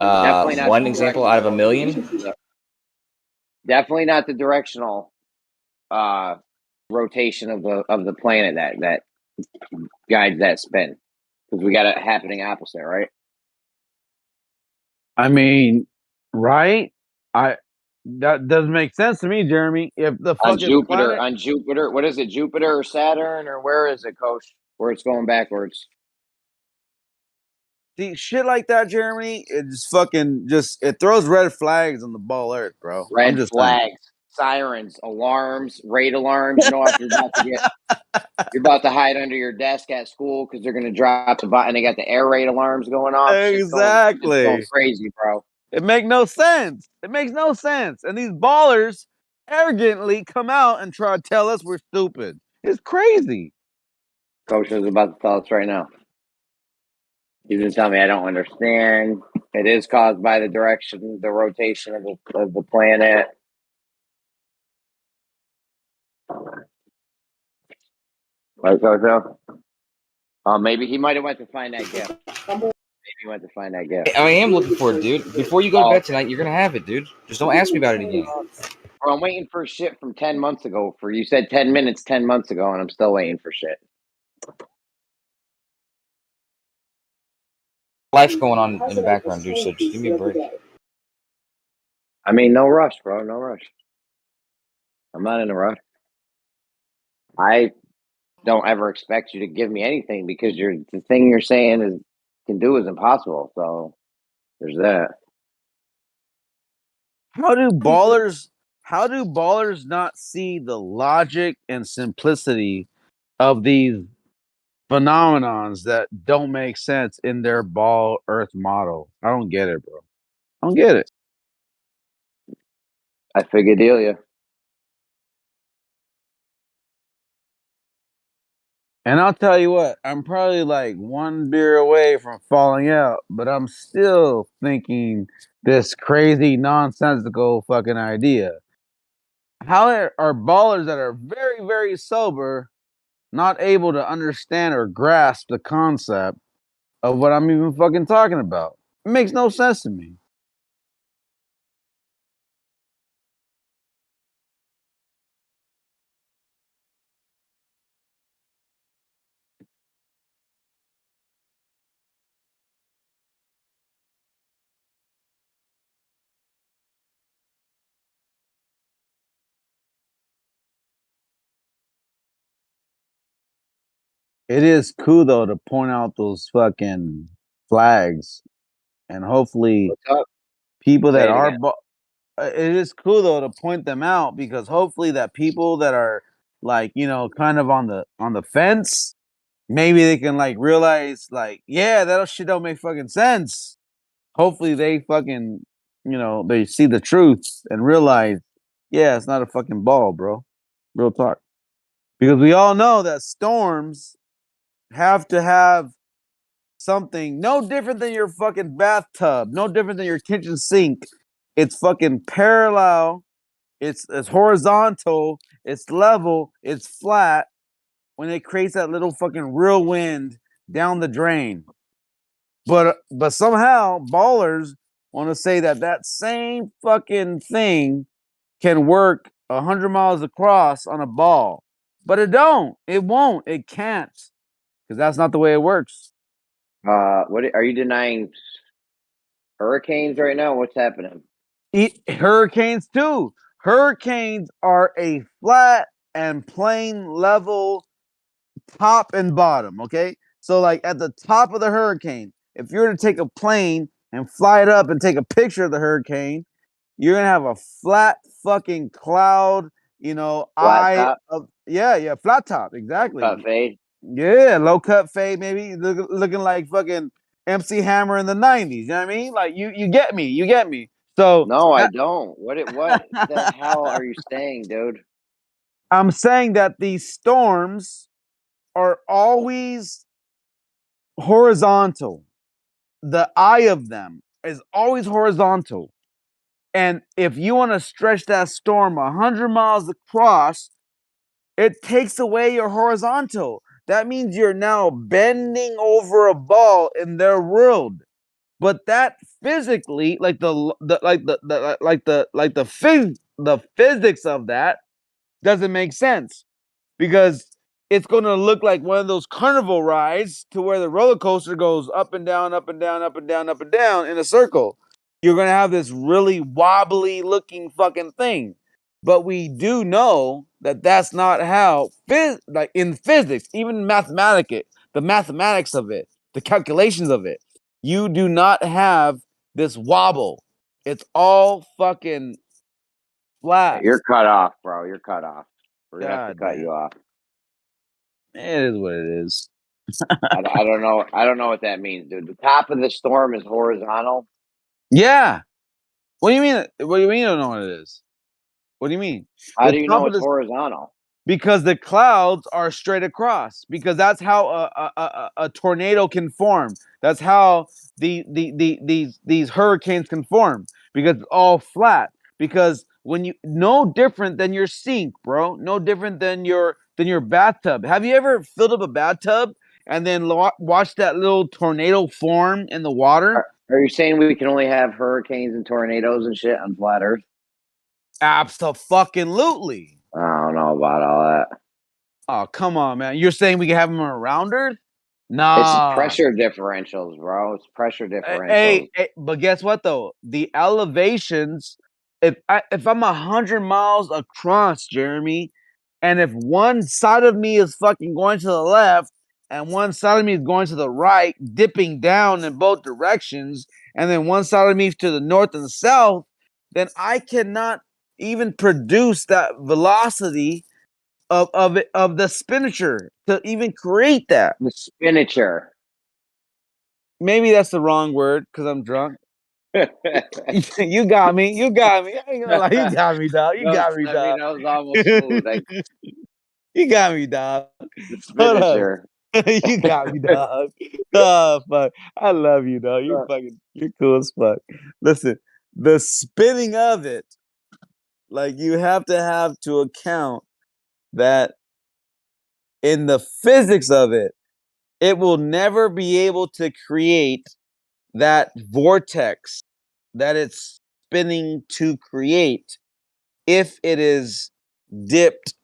One example out of a million. Definitely not the directional rotation of the planet that guides that spin, because we got it happening opposite, right? I mean, right? That doesn't make sense to me, Jeremy. If the fucking planet On Jupiter, what is it, Jupiter or Saturn, or where is it, Coach? Where it's going backwards? see shit like that, Jeremy, it throws red flags on the ball earth, bro. I'm Red just saying. flags, sirens, alarms, raid alarms. You know, if you're about to hide under your desk at school because they're gonna drop the button. And they got the air raid alarms going off. It's going crazy, bro. It makes no sense. It makes no sense. And these ballers arrogantly come out and try to tell us we're stupid. It's crazy. Coach is about to tell us right now. You just tell me I don't understand. It is caused by the rotation of the planet. Right, Coach? Maybe he might have went to find that gift. Maybe he went to find that gift. I am looking for it, dude. Before you go to bed tonight, you're gonna have it, dude. Just don't ask me about it again. Bro, I'm waiting for shit from 10 months ago. You said 10 minutes 10 months ago, and I'm still waiting for shit. Life's going on in the background, dude. So just give me a break. I mean, no rush, bro. No rush. I'm not in a rush. I don't ever expect you to give me anything because the thing you're saying can do is impossible. So there's that. How do ballers not see the logic and simplicity of these phenomenons that don't make sense in their ball earth model? I don't get it, bro. I don't get it. I figured Delia. And I'll tell you what, I'm probably like one beer away from falling out, but I'm still thinking this crazy, nonsensical fucking idea. How are ballers that are very, very sober not able to understand or grasp the concept of what I'm even fucking talking about? It makes no sense to me. It is cool though to point out those fucking flags, and hopefully people that are. It is cool though to point them out because hopefully that people that are like kind of on the fence, maybe they can like realize like that shit don't make fucking sense. Hopefully they fucking they see the truth and realize it's not a fucking ball, bro. Real talk. Because we all know that storms have to have something no different than your fucking bathtub, no different than your kitchen sink. It's fucking parallel, it's horizontal, it's level, it's flat when it creates that little fucking real wind down the drain. But somehow ballers want to say that same fucking thing can work 100 miles across on a ball. But it don't. It won't. It can't. Because that's not the way it works. What are you denying? Hurricanes right now? What's happening? Hurricanes too. Hurricanes are a flat and plain level top and bottom. Okay, so like at the top of the hurricane, if you were to take a plane and fly it up and take a picture of the hurricane, you're gonna have a flat fucking cloud. Flat top? Flat top, exactly. Cut fade. Yeah, low cut fade, maybe looking like fucking MC Hammer in the '90s. You know what I mean? Like you get me, you get me. So no, I don't. What the hell are you saying, dude? I'm saying that these storms are always horizontal. The eye of them is always horizontal. And if you want to stretch that storm 100 miles across, it takes away your horizontal. That means you're now bending over a ball in their world. But that physically, like the the physics of that doesn't make sense because it's going to look like one of those carnival rides to where the roller coaster goes up and down, up and down, up and down, up and down in a circle. You're going to have this really wobbly looking fucking thing. But we do know that that's not how, like in physics, even the mathematics of it, the calculations of it, you do not have this wobble. It's all fucking flat. You're cut off, bro. You're cut off. We're gonna have to God cut damn. you off. It is what it is. I don't know. I don't know what that means, dude. The top of the storm is horizontal. Yeah. What do you mean? What do you mean you don't know what it is? What do you mean? How The do you top know of it's the horizontal? because the clouds are straight across. Because that's how a tornado can form. That's how these hurricanes can form. Because it's all flat. Because when you no different than your sink, bro. No different than your bathtub. Have you ever filled up a bathtub and then watched that little tornado form in the water? Are you saying we can only have hurricanes and tornadoes and shit on flat Earth? Absolutely. I don't know about all that. Oh, come on, man. You're saying we can have them around Earth? It's Nah. pressure differentials, bro. It's pressure differentials. Hey, but guess what though? The elevations, if I'm 100 miles across, Jeremy, and if one side of me is fucking going to the left and one side of me is going to the right, dipping down in both directions, and then one side of me to the north and the south, then I cannot even produce that velocity of the spinature to even create that. The spinature. Maybe that's the wrong word because I'm drunk. You got me. You got me. I ain't gonna lie. You got me, dog. You got me, dog. That was almost smooth. You got me, dog. The Hold up. spinature. You got me, dog. Oh fuck. I love you, dog. You're cool as fuck. Listen, the spinning of it, like you have to account that in the physics of it, it will never be able to create that vortex that it's spinning to create if it is dipped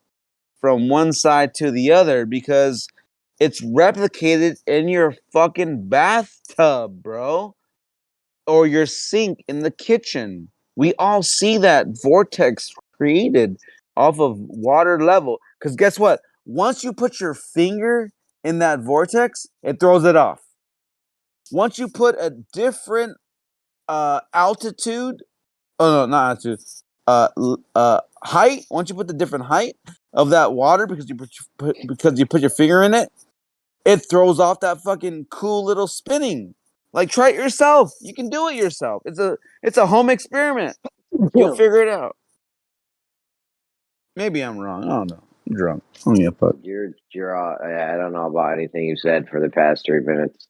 from one side to the other because it's replicated in your fucking bathtub, bro, or your sink in the kitchen. We all see that vortex created off of water level because guess what? Once you put your finger in that vortex, it throws it off. Once you put a different altitude, oh no, not altitude, height. Once you put the different height of that water because you put your finger in it, it throws off that fucking cool little spinning. Like try it yourself. You can do it yourself. It's a home experiment. You'll figure it out. Maybe I'm wrong. I don't know. I'm drunk. You're I don't know about anything you said for the past 3 minutes.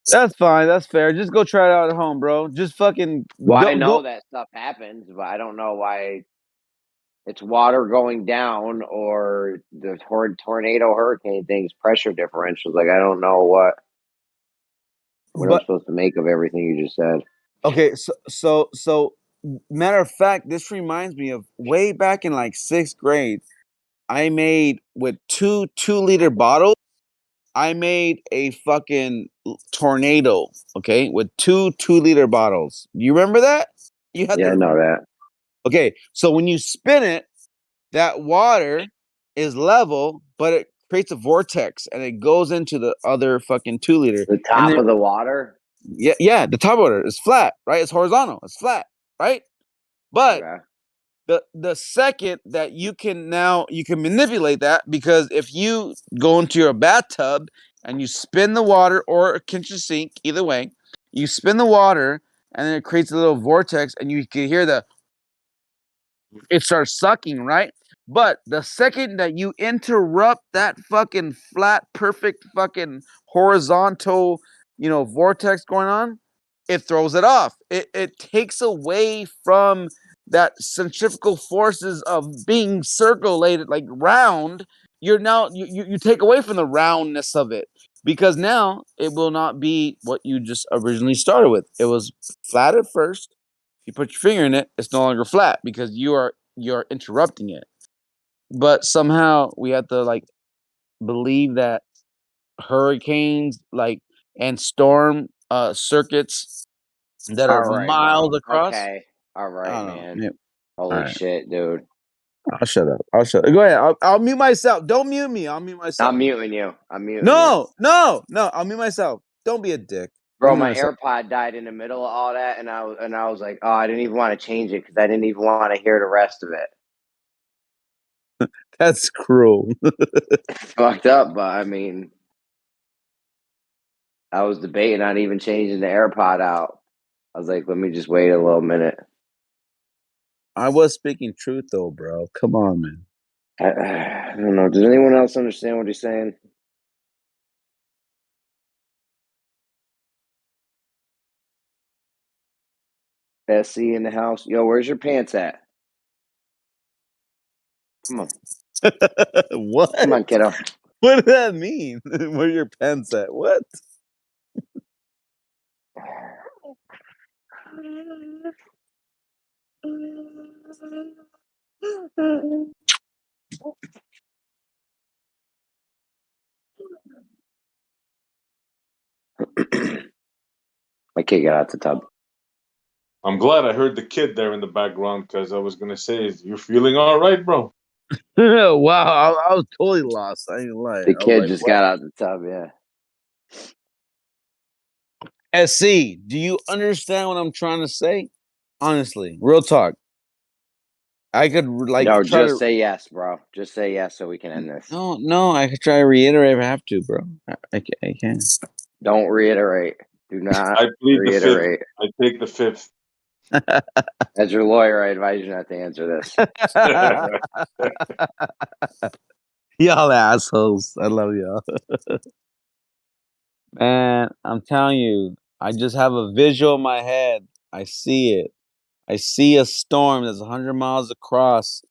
That's fine. That's fair. Just go try it out at home, bro. Just fucking. Well, I know that stuff happens, but I don't know why it's water going down or the tornado hurricane thing's pressure differentials. Like I don't know what I'm supposed to make of everything you just said. Okay, so matter of fact, this reminds me of way back in like 6th grade. I made with 2-liter bottles. I made a fucking tornado. Okay, with 2-liter bottles. Do you remember that? You had I know that. Okay, so when you spin it, that water is level, but it creates a vortex and it goes into the other fucking 2-liter. The top of the water? Yeah, the top water is flat, right? It's horizontal. It's flat, right? But the second that you can manipulate that because if you go into your bathtub and you spin the water or a kitchen sink, either way, you spin the water and then it creates a little vortex and you can hear it starts sucking, right? But the second that you interrupt that fucking flat, perfect fucking horizontal, vortex going on, it throws it off. It takes away from that centrifugal forces of being circulated like round. You're now you take away from the roundness of it because now it will not be what you just originally started with. It was flat at first. If you put your finger in it, it's no longer flat because you are you're interrupting it. But somehow we have to like believe that hurricanes like and storm circuits that All are right, miles bro. across. Okay. All I right, don't know. man. Yeah. All Holy right. shit, dude. I'll shut up. I'll shut up. Go ahead. I'll mute myself. Don't mute me. I'll mute myself. I'm muting you. I'm muting you. No. I'll mute myself. Don't be a dick. I'll Bro, mute my myself. AirPod died in the middle of all that, and I was like, oh, I didn't even want to change it because I didn't even want to hear the rest of it. That's cruel. Fucked up, but I mean, I was debating on even changing the AirPod out. I was like, let me just wait a little minute. I was speaking truth though, bro. Come on, man. I don't know. Does anyone else understand what he's saying? SC in the house. Yo, where's your pants at? Come on. What? Come on, kiddo. What does that mean? Where are your pants at? What? My kid got out the tub. I'm glad I heard the kid there in the background because I was gonna say, you're feeling all right, bro? Wow, I was totally lost. I ain't gonna lie. The I was kid like, just what? got out the tub, yeah. SC, do you understand what I'm trying to say? Honestly, real talk. I could like No, try just to. say yes, bro. Just say yes so we can end this. No, I could try to reiterate if I have to, bro. I can. Don't reiterate. Do not I plead the fifth. reiterate. I take the fifth. As your lawyer, I advise you not to answer this. Y'all assholes. I love y'all. Man, I'm telling you, I just have a visual in my head. I see it. I see a storm that's 100 miles across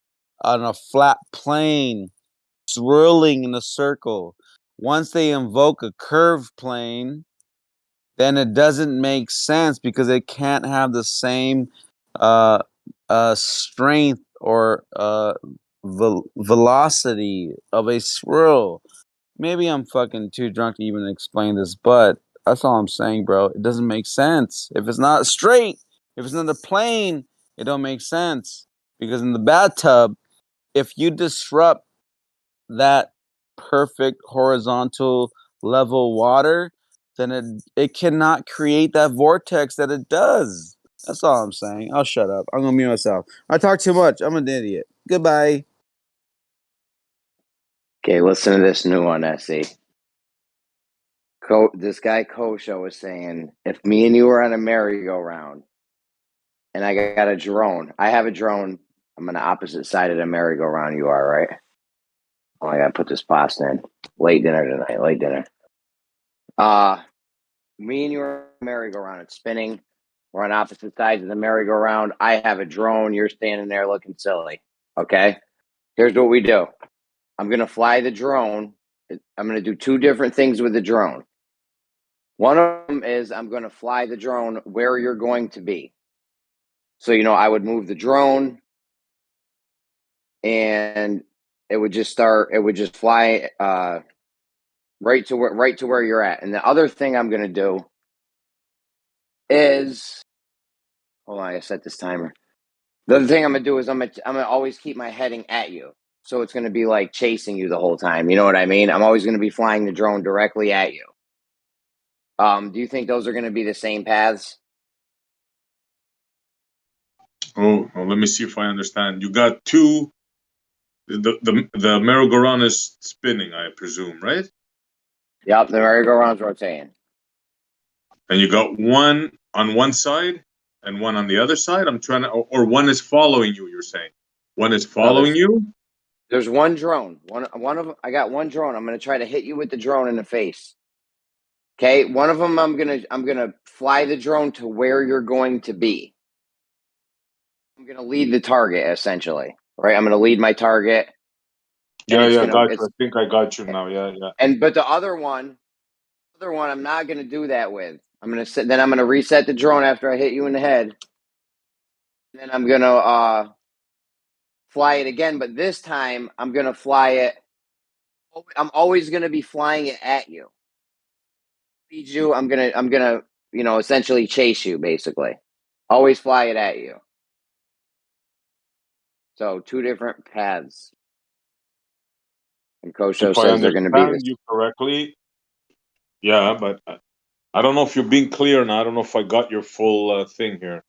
on a flat plane, swirling in a circle. Once they invoke a curved plane, then it doesn't make sense because it can't have the same strength or velocity of a swirl. Maybe I'm fucking too drunk to even explain this, but that's all I'm saying, bro. It doesn't make sense. If it's not straight, if it's not a plane, it don't make sense. Because in the bathtub, if you disrupt that perfect horizontal level water, then it cannot create that vortex that it does. That's all I'm saying. I'll shut up. I'm gonna mute myself. I talk too much. I'm an idiot. Goodbye. Okay, listen to this new one, SE. This guy Kosha was saying, if me and you were on a merry-go-round and I got a drone, I have a drone. I'm on the opposite side of the merry-go-round you are, right? Oh, I gotta put this pasta in. Late dinner tonight, late dinner. Me and you are on a merry-go-round. It's spinning. We're on opposite sides of the merry-go-round. I have a drone. You're standing there looking silly. Okay? Here's what we do. I'm going to fly the drone. I'm going to do two different things with the drone. One of them is I'm going to fly the drone where you're going to be. So, I would move the drone and it would just fly right to where you're at. And the other thing I'm going to do is, hold on, I set this timer. The other thing I'm going to do is I'm going to always keep my heading at you. So it's going to be like chasing you the whole time. You know what I mean? I'm always going to be flying the drone directly at you. Do you think those are going to be the same paths? Oh, well, let me see if I understand. You got two. The merry-go-round is spinning, I presume, right? Yep, the merry-go-round's rotating. And you got one on one side and one on the other side. I'm trying to, or one is following you. You're saying one is following you. There's one drone. I got one drone. I'm going to try to hit you with the drone in the face. Okay, one of them I'm gonna fly the drone to where you're going to be. I'm gonna lead the target essentially, right? I'm gonna lead my target. Yeah, got you. I think I got you now. Yeah. But the other one, I'm not gonna do that with. I'm gonna reset the drone after I hit you in the head. And then I'm gonna fly it again, but this time I'm going to fly it. I'm always going to be flying it at you. Feed you. I'm going to, essentially chase you basically. Always fly it at you. So 2 different paths. And Kosho If I says they're going to be understand this. you correctly, yeah, but I don't know if you're being clear now. I don't know if I got your full thing here.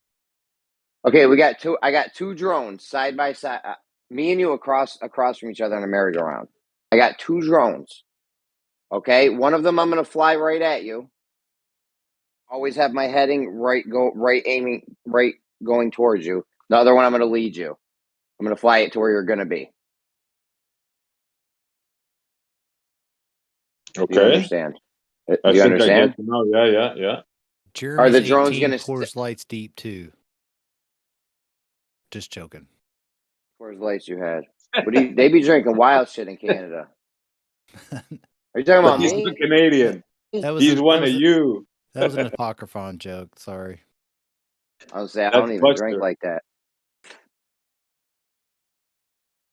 Okay, we got 2. I got 2 drones side by side. Me and you across from each other on a merry-go-round. I got 2 drones. Okay, one of them I'm going to fly right at you. Always have my heading right, aiming right, going towards you. The other one I'm going to lead you. I'm going to fly it to where you're going to be. Okay. Do you understand? Do I you think I understand? get you now. Yeah. Are Jeremy's the drones 18 going to Coors Lights deep too. Just joking. Coors Lights you had? They be drinking wild shit in Canada. Are you talking about He's me? a Canadian. He's one of you. That was an apocryphon joke. Sorry. I was saying I don't even drink like that.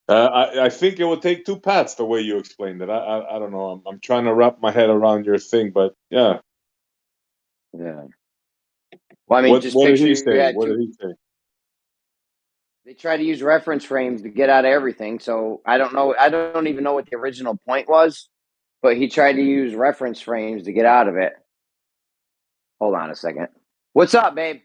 I think it would take 2 paths the way you explained it. I don't know. I'm trying to wrap my head around your thing, but yeah. Yeah. Well, I mean, What just did picture he you say? had What 2. did he say? They try to use reference frames to get out of everything. So I don't know. I don't even know what the original point was, but he tried to use reference frames to get out of it. Hold on a second. What's up, babe?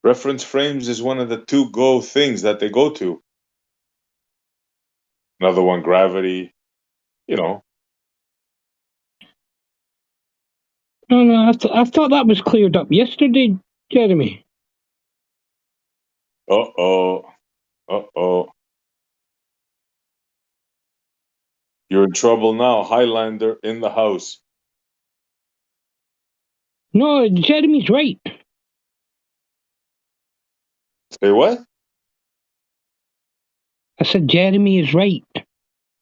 Reference frames is one of the 2 go things that they go to. Another one, gravity. No, I thought that was cleared up yesterday, Jeremy. Uh-oh. You're in trouble now. Highlander in the house. No, Jeremy's right. Say what? I said Jeremy is right.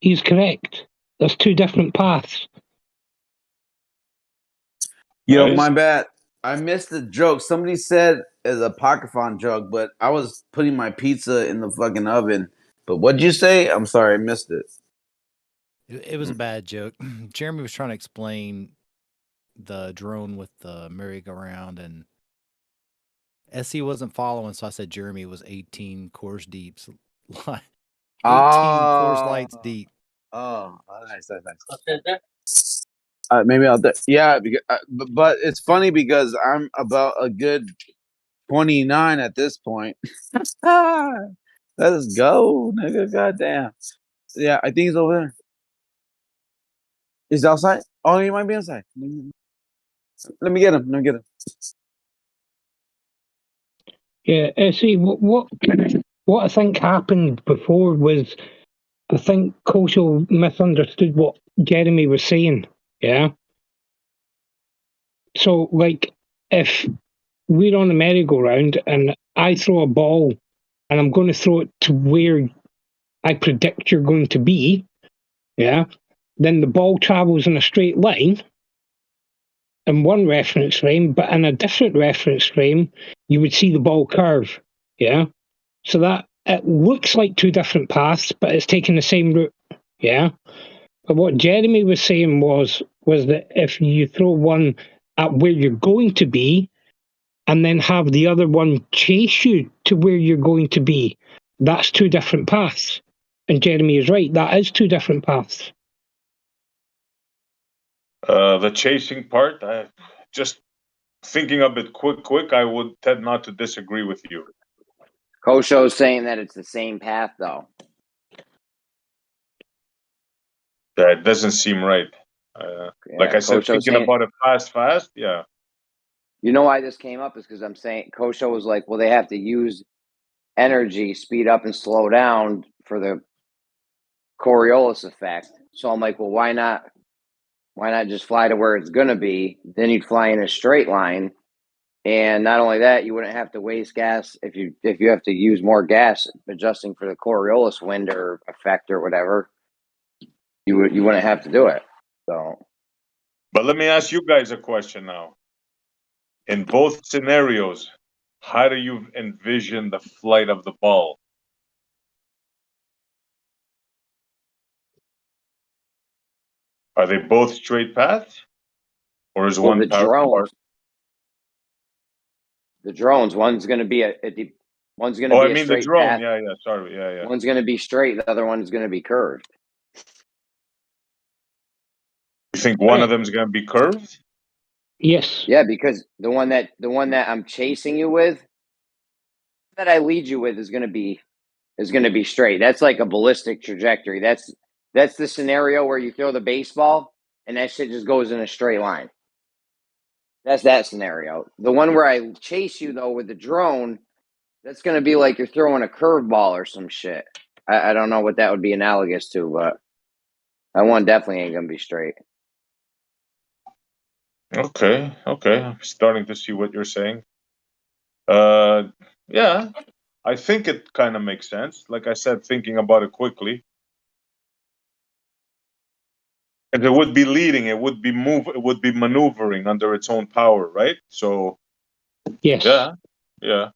He's correct. There's 2 different paths. Yo, my bad. I missed the joke. Somebody said it's a apocryphon joke, but I was putting my pizza in the fucking oven. But what'd you say? I'm sorry, I missed it. It was a bad joke. Jeremy was trying to explain the drone with the merry-go-round, and SE wasn't following, so I said Jeremy was 18 Coors Deeps. 18 Coors Lights deep. Oh, nice. Maybe I'll do. Yeah, because, but it's funny because I'm about a good 29 at this point. Let's go, nigga. Goddamn. Yeah, I think he's over there. He's outside. Oh, he might be inside. Let me get him. Yeah, see, what I think happened before was I think Kosho misunderstood what Jeremy was saying. Yeah. So, like, if we're on the merry-go-round and I throw a ball and I'm going to throw it to where I predict you're going to be, yeah, then the ball travels in a straight line in one reference frame, but in a different reference frame, you would see the ball curve, yeah. So that it looks like 2 different paths, but it's taking the same route, yeah. But what Jeremy was saying was that if you throw one at where you're going to be, and then have the other one chase you to where you're going to be, that's 2 different paths. And Jeremy is right, that is 2 different paths. The chasing part, just thinking of it quick, I would tend not to disagree with you. Kosho's saying that it's the same path, though. That doesn't seem right. Like I said, Kosho's thinking about it fast, yeah. You know why this came up is because I'm saying Kosho was like, well, they have to use energy, speed up and slow down for the Coriolis effect. So I'm like, well, why not just fly to where it's gonna be? Then you'd fly in a straight line, and not only that, you wouldn't have to waste gas if you have to use more gas adjusting for the Coriolis wind or effect or whatever. you wouldn't have to do it. So, but let me ask you guys a question now. In both scenarios, how do you envision the flight of the ball? Are they both straight paths, or is well, one parallel? The drones, one's going to be one's going to Oh, be I a mean the straight drone. path. Yeah, sorry. Yeah. One's going to be straight, the other one's going to be curved. You think one of them is going to be curved? Yes. Yeah, because the one that I'm chasing you with, that I lead you with, is going to be straight. That's like a ballistic trajectory. That's the scenario where you throw the baseball and that shit just goes in a straight line. That's that scenario. The one where I chase you though with the drone, that's going to be like you're throwing a curveball or some shit. I don't know what that would be analogous to, but that one definitely ain't going to be straight. Okay. I'm starting to see what you're saying. Yeah, I think it kind of makes sense. Like I said, thinking about it quickly. And it would be leading, it would be maneuvering under its own power, right? So yes. Yeah.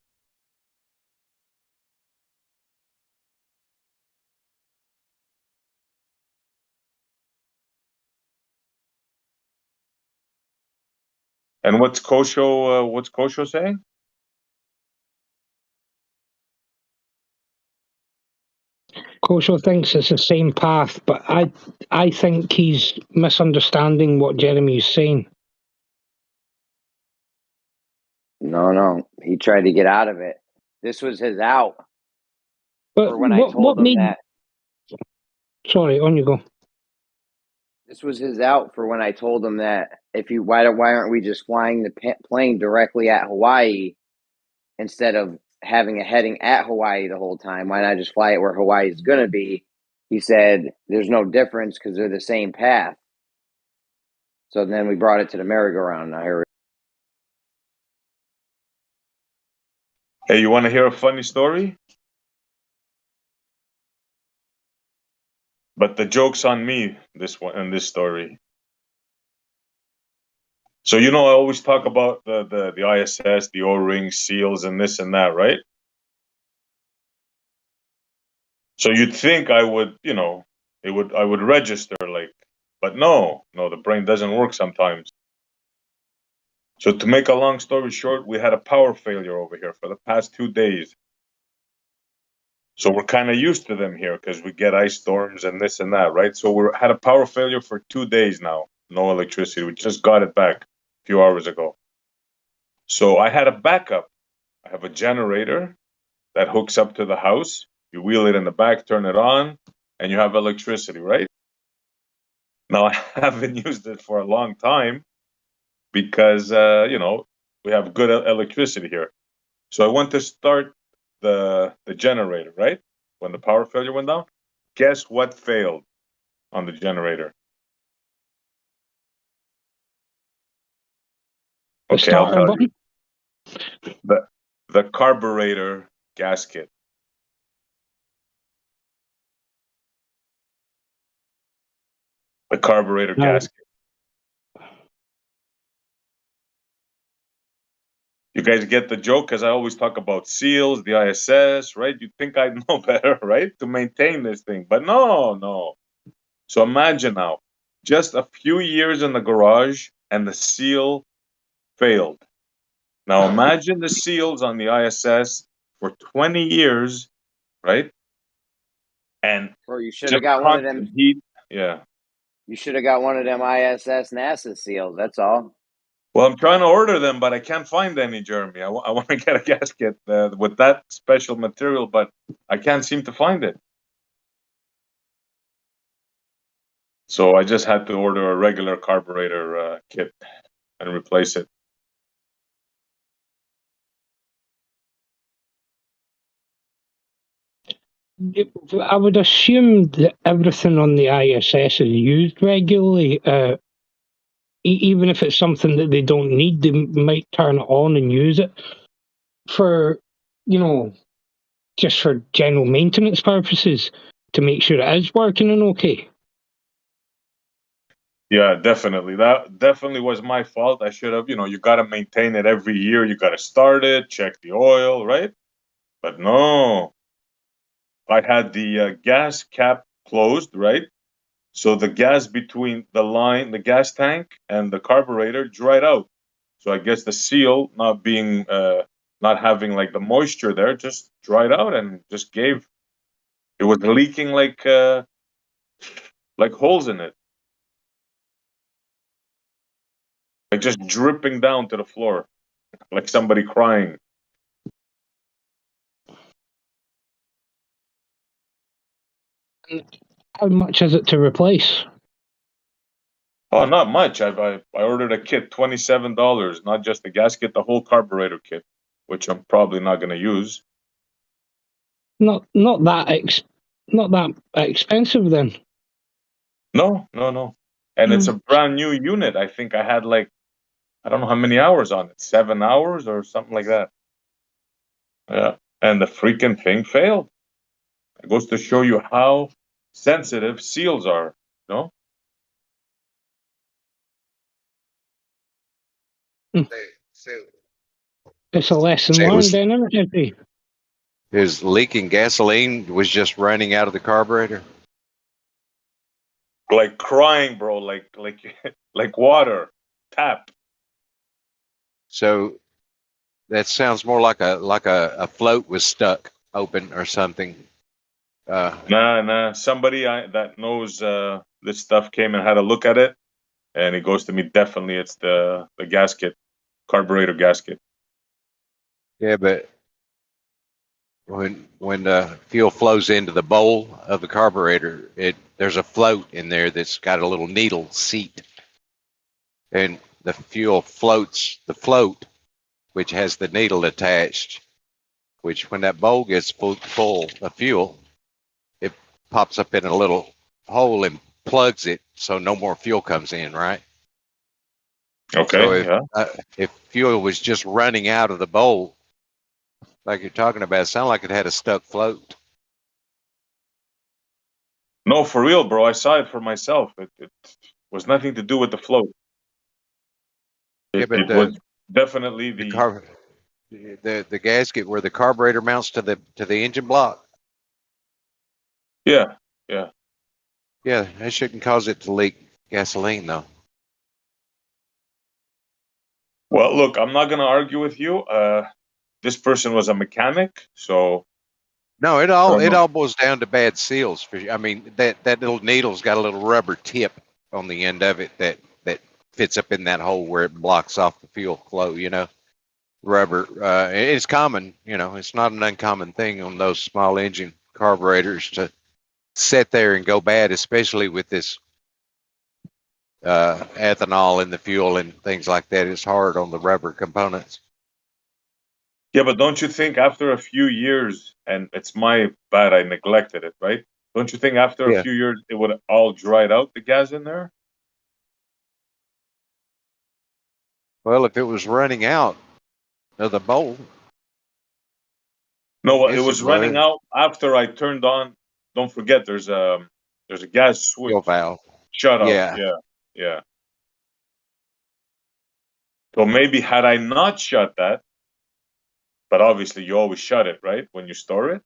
And what's Kosho saying? Kosho thinks it's the same path, but I think he's misunderstanding what Jeremy's saying. No. He tried to get out of it. This was his out. But for when I told him that. Sorry, on you go. This was his out for when I told him that why aren't we just flying the plane directly at Hawaii instead of having a heading at Hawaii the whole time? Why not just fly it where Hawaii is going to be? He said there's no difference because they're the same path. So then we brought it to the merry-go-round. I heard. Hey, you want to hear a funny story? But the joke's on me, this story. So I always talk about the ISS, the O-ring, seals, and this and that, right? So you'd think I would, I would register, but no, the brain doesn't work sometimes. So to make a long story short, we had a power failure over here for the past 2 days. So we're kind of used to them here because we get ice storms and this and that, right? So we had a power failure for 2 days now. No electricity. We just got it back a few hours ago. So I had a backup. I have a generator that hooks up to the house. You wheel it in the back, turn it on, and you have electricity, right? Now, I haven't used it for a long time because, we have good electricity here. So I went to start the generator, right? When the power failure went down. Guess what failed on the generator? Okay, I'll tell you. The carburetor gasket. The carburetor gasket. You guys get the joke? Because I always talk about seals, the ISS, right? You'd think I'd know better, right? To maintain this thing. But no. So imagine now, just a few years in the garage and the seal failed. Now imagine the seals on the ISS for 20 years, right? And Or you should have got one of them. Heat. Yeah. You should have got one of them ISS NASA seals. That's all. Well, I'm trying to order them, but I can't find any, Jeremy. I want to get a gasket with that special material, but I can't seem to find it. So I just had to order a regular carburetor kit and replace it. I would assume that everything on the ISS is used regularly. Even if it's something that they don't need, they might turn it on and use it for, just for general maintenance purposes to make sure it is working and okay. Yeah, definitely. That definitely was my fault. I should have, you got to maintain it every year. You got to start it, check the oil, right? But no, I had the gas cap closed, right? So the gas between the gas tank and the carburetor dried out. So I guess the seal not being, not having like the moisture there, just dried out and just gave. It was leaking like holes in it, like just dripping down to the floor, like somebody crying. How much is it to replace? Oh, not much. I ordered a kit, $27, not just the gasket, the whole carburetor kit, which I'm probably not going to use. Not that expensive then. No. And it's a brand new unit. I think I had like, I don't know how many hours on it, 7 hours or something like that. Yeah. And the freaking thing failed. It goes to show you how sensitive seals are, no? It's a lesson Say it learned, was then, isn't it? is leaking gasoline was just running out of the carburetor. Like crying, bro, like like water, tap. So that sounds more like a float was stuck open or something. Nah. Somebody that knows this stuff came and had a look at it, and it goes to me, definitely it's the gasket, carburetor gasket. Yeah, but when the fuel flows into the bowl of the carburetor, there's a float in there that's got a little needle seat, and the fuel floats the float, which has the needle attached. Which, when that bowl gets full of fuel, it pops up in a little hole and plugs it, so no more fuel comes in, right? Okay. So if fuel was just running out of the bowl, like you're talking about, it sounded like it had a stuck float. No, for real, bro. I saw it for myself. It was nothing to do with the float. Yeah, but it was definitely the gasket where the carburetor mounts to the engine block. Yeah. Yeah, that shouldn't cause it to leak gasoline, though. Well, look, I'm not gonna argue with you. This person was a mechanic, so no, it all boils down to bad seals. I mean, that little needle's got a little rubber tip on the end of it that fits up in that hole where it blocks off the fuel flow. Rubber. It's common. It's not an uncommon thing on those small engine carburetors to sit there and go bad, especially with this ethanol in the fuel and things like that. It's hard on the rubber components. Yeah, but don't you think after a few years, and it's my bad, I neglected it, right? Don't you think after a few years it would have all dried out, the gas in there? Well, if it was running out of the bowl. No, it was running out after I turned on. Don't forget, there's a gas switch valve. shut off. Yeah. So maybe had I not shut that, but obviously you always shut it, right, when you store it.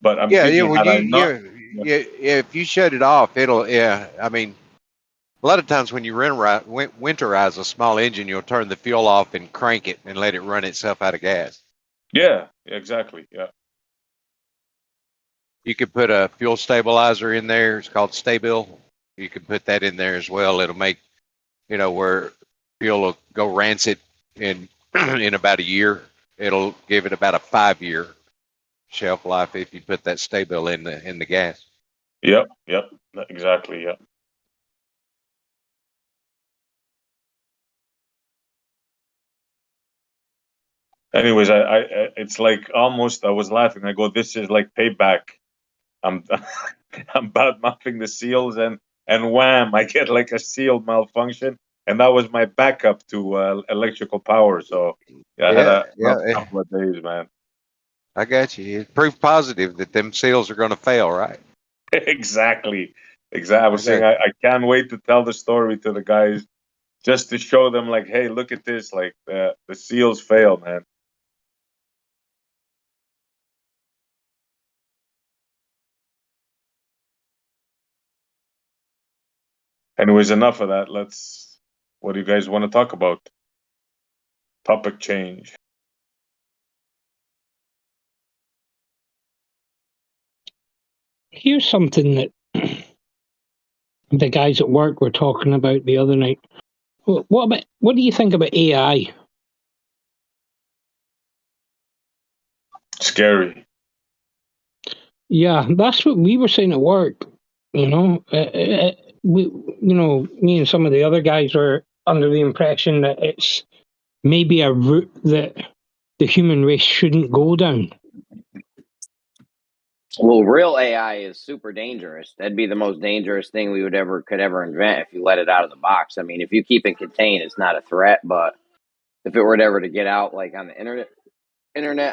But I'm thinking, when if you shut it off, it'll. I mean, a lot of times when you winterize a small engine, you'll turn the fuel off and crank it and let it run itself out of gas. Yeah, exactly. Yeah. You could put a fuel stabilizer in there. It's called Stabil. You could put that in there as well. It'll make, where fuel will go rancid in about a year. It'll give it about a 5-year shelf life if you put that Stabil in the gas. Yep, exactly. Yep. Anyways, I it's like almost I was laughing. I go, this is like payback. I'm I'm bad mouthing the seals and wham, I get like a seal malfunction, and that was my backup to electrical power. So I had a rough couple of days, man. I got you. It's proof positive that them seals are going to fail, right? Exactly. Exactly. I was saying I can't wait to tell the story to the guys, just to show them, like, hey, look at this. Like the seals failed, man. Anyways, enough of that. What do you guys want to talk about? Topic change. Here's something that the guys at work were talking about the other night. What do you think about AI? Scary. Yeah, that's what we were saying at work. You know, me and some of the other guys were under the impression that it's maybe a route that the human race shouldn't go down. Well, real AI is super dangerous. That'd be the most dangerous thing we could ever invent if you let it out of the box. I mean, if you keep it contained, it's not a threat. But if it were ever to get out, like on the internet,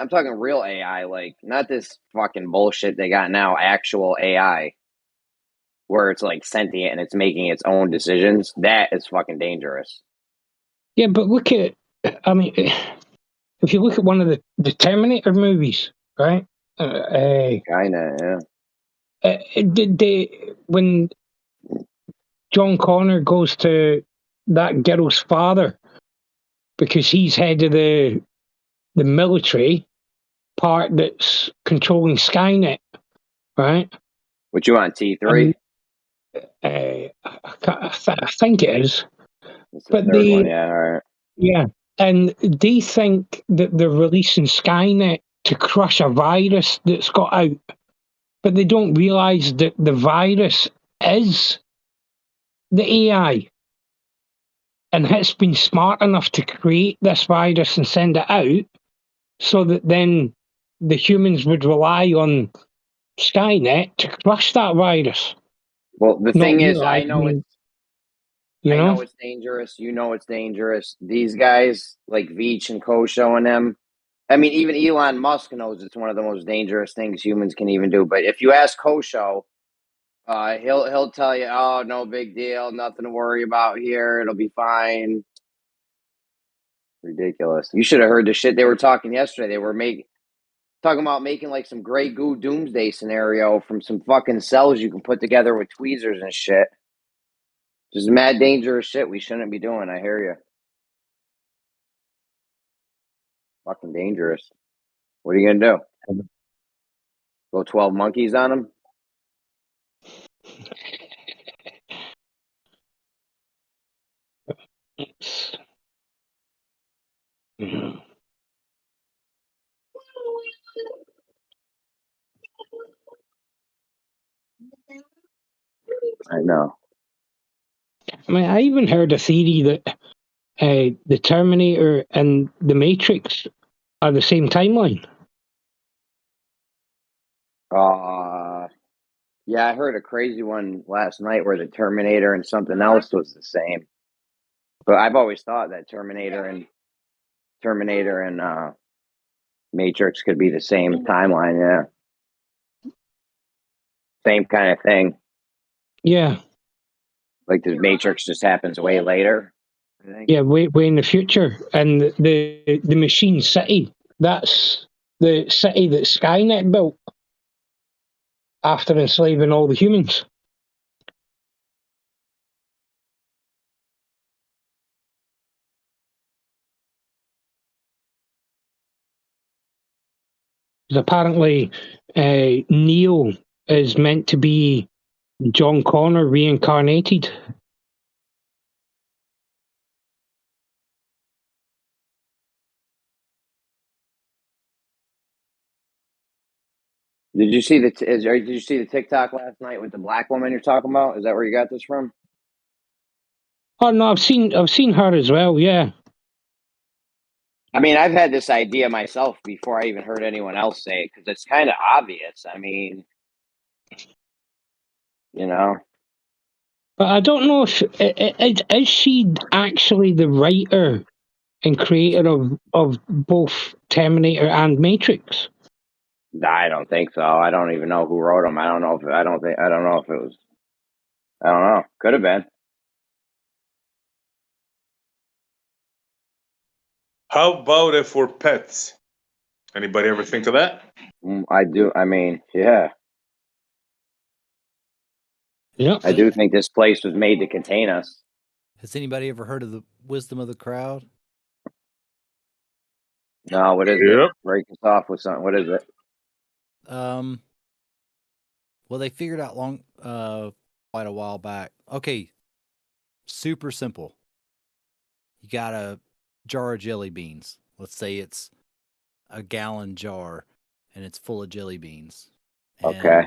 I'm talking real AI, like not this fucking bullshit they got now. Actual AI, where it's like sentient and it's making its own decisions. That is fucking dangerous. Yeah, but look at, I mean, if you look at one of the Terminator movies, right? Kinda, yeah. When John Connor goes to that girl's father because he's head of the military part that's controlling Skynet, right? What you on, T3? I think it is. It's the But third one, yeah, all right. Yeah, and they think that they're releasing Skynet to crush a virus that's got out, but they don't realise that the virus is the AI, and it's been smart enough to create this virus and send it out, so that then the humans would rely on Skynet to crush that virus. Well, the thing is, I know know? it's dangerous. You know it's dangerous. These guys like Veach and Kosho and them. I mean, even Elon Musk knows it's one of the most dangerous things humans can even do. But if you ask Kosho, he'll tell you, "Oh, no big deal, nothing to worry about here. It'll be fine." Ridiculous. You should have heard the shit they were talking yesterday. They were talking about making like some Grey Goo doomsday scenario from some fucking cells you can put together with tweezers and shit. Just mad dangerous shit we shouldn't be doing. I hear you. Fucking dangerous. What are you gonna do? Go 12 monkeys on them? I know. I mean, I even heard a theory that the Terminator and the Matrix are the same timeline. Yeah, I heard a crazy one last night where the Terminator and something else was the same. But I've always thought that Terminator and Matrix could be the same timeline, yeah. Same kind of thing. Yeah. Like the Matrix just happens way later. Yeah, way in the future. And the machine city, that's the city that Skynet built after enslaving all the humans. Apparently, Neo is meant to be John Connor reincarnated. Did you see the TikTok last night with the black woman you're talking about? Is that where you got this from? Oh no, I've seen her as well. Yeah. I mean, I've had this idea myself before I even heard anyone else say it because it's kind of obvious. I mean, you know. But I don't know if is she actually the writer and creator of both Terminator and Matrix. I don't think so. I don't even know who wrote them. I don't know if it was. I don't know. Could have been. How about if we're pets? Anybody ever think of that? I do. I mean, yeah. Yeah. I do think this place was made to contain us. Has anybody ever heard of the wisdom of the crowd? No, what is it? Break us off with something. What is it? Well, they figured out quite a while back. Okay, super simple. You got a jar of jelly beans. Let's say it's a gallon jar, and it's full of jelly beans. Okay.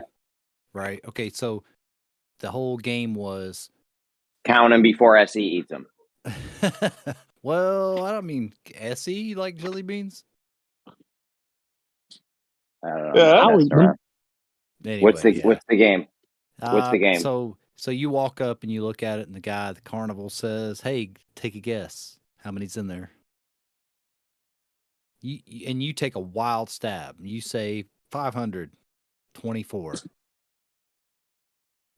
Right. Okay. So the whole game was count them before SE eats them. Well, I don't mean SE like jelly beans. I don't know. I'm messing around. Anyway, What's the game? What's the game? So you walk up and you look at it, and the guy at the carnival says, "Hey, take a guess. How many's in there?" You take a wild stab. You say 524.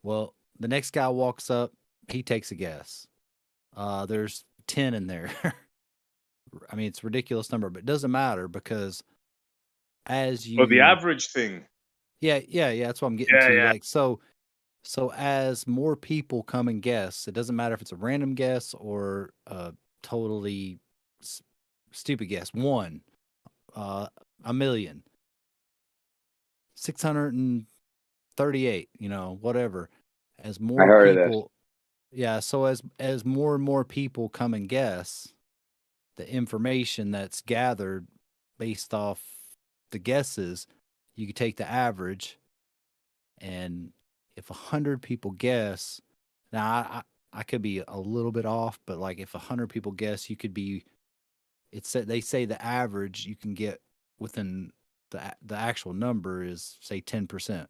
Well, the next guy walks up. He takes a guess. There's 10 in there. I mean, it's a ridiculous number, but it doesn't matter because as you... Oh, the average thing. Yeah, that's what I'm getting to. Like, so as more people come and guess, it doesn't matter if it's a random guess or a totally stupid guess. 1, a million, 638, whatever. As more I heard people... of this. Yeah, so as more and more people come and guess, the information that's gathered based off the guesses, you could take the average, and if 100 people guess, now I could be a little bit off, but like if 100 people guess, you could be. They say the average you can get within the actual number is say 10%.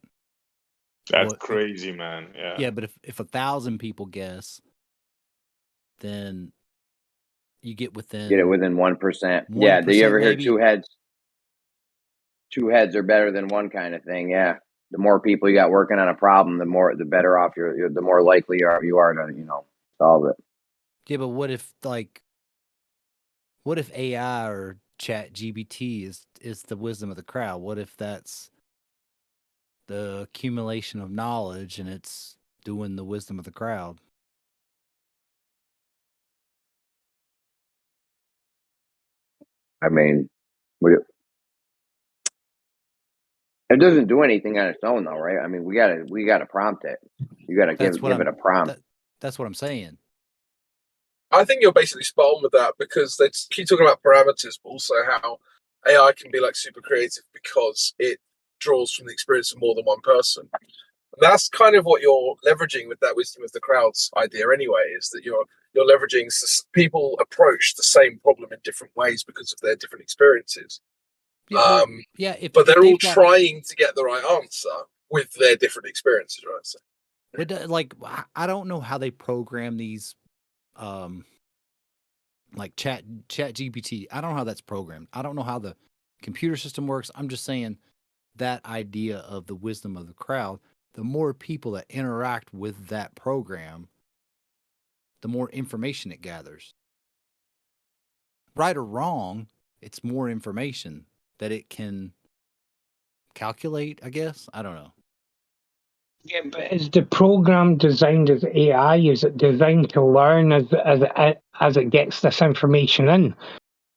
That's crazy, man. Yeah. Yeah, but if 1,000 people guess, then you get within. Get it within 1%. Yeah. Do you ever hear two heads? 2 heads are better than one kind of thing. Yeah. The more people you got working on a problem, the better off the more likely you are to solve it. Yeah, but what if AI or Chat GPT is the wisdom of the crowd? What if that's the accumulation of knowledge and it's doing the wisdom of the crowd? I mean, it doesn't do anything on its own, though, right? I mean, we gotta prompt it. You gotta give it a prompt. That's what I'm saying. I think you're basically spot on with that because they keep talking about parameters, but also how AI can be like super creative because it draws from the experience of more than one person. And that's kind of what you're leveraging with that wisdom of the crowds idea anyway, is that you're leveraging people approach the same problem in different ways because of their different experiences. But they're all trying to get the right answer with their different experiences, right? So, like, I don't know how they program these, like Chat GPT. I don't know how that's programmed. I don't know how the computer system works. I'm just saying that idea of the wisdom of the crowd. The more people that interact with that program, the more information it gathers. Right or wrong, it's more information that it can calculate, I guess. I don't know. Yeah, but is the program designed as AI? Is it designed to learn as it gets this information in?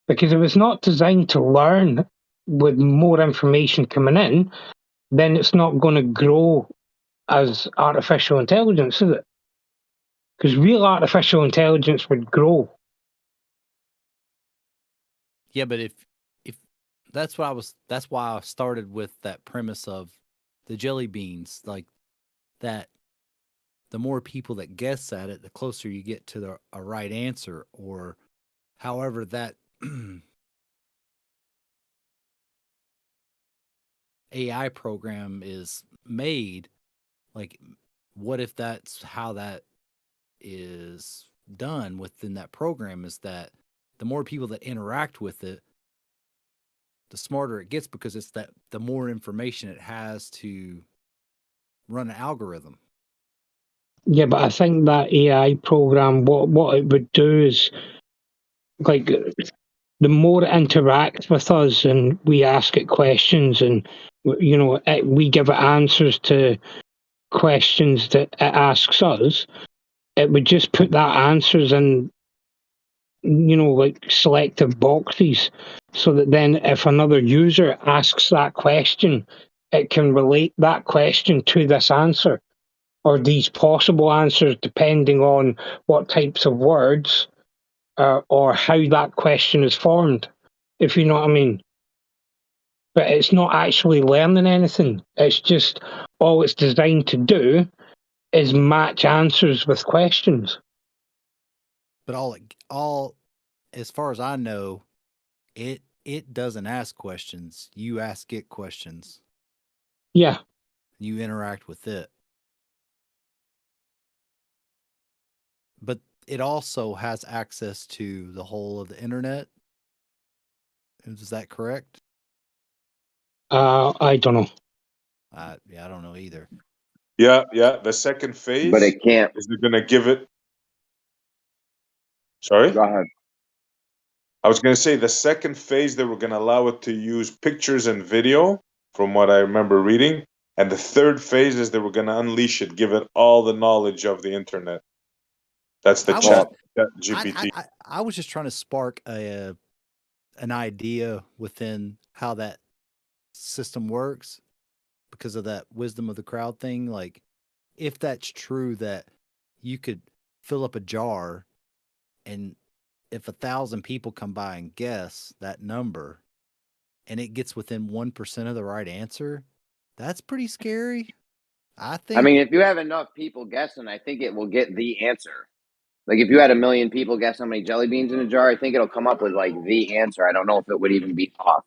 Because if it's not designed to learn with more information coming in, then it's not going to grow as artificial intelligence, is it? Because real artificial intelligence would grow. Yeah, but if that's why I started with that premise of the jelly beans, like that. The more people that guess at it, the closer you get to a right answer, or however that AI program is made. Like, what if that's how that is done within that program, is that the more people that interact with it, the smarter it gets, because it's that the more information it has to run an algorithm. Yeah, but I think that AI program, what it would do is, like, the more it interacts with us and we ask it questions and, we give it answers to questions that it asks us, it would just put that answers in, like selective boxes, so that then if another user asks that question, it can relate that question to this answer or these possible answers depending on what types of words or how that question is formed, if you know what I mean. But it's not actually learning anything. It's just all it's designed to do is match answers with questions. But all as far as I know, it doesn't ask questions. You ask it questions. Yeah. You interact with it. But it also has access to the whole of the internet. Is that correct? I don't know. Yeah, I don't know either. Yeah. The second phase, But it can't. is they're gonna give it. Sorry. Go ahead. I was gonna say the second phase they were gonna allow it to use pictures and video, from what I remember reading, and the third phase is they were gonna unleash it, give it all the knowledge of the internet. That's the chat GPT. I was just trying to spark an idea within how that system works because of that wisdom of the crowd thing. Like, if that's true that you could fill up a jar and if 1,000 people come by and guess that number and it gets within 1% of the right answer, that's pretty scary. I think. I mean, if you have enough people guessing, I think it will get the answer. Like, if you had 1 million people guess how many jelly beans in a jar, I think it'll come up with, like, the answer. I don't know if it would even be off.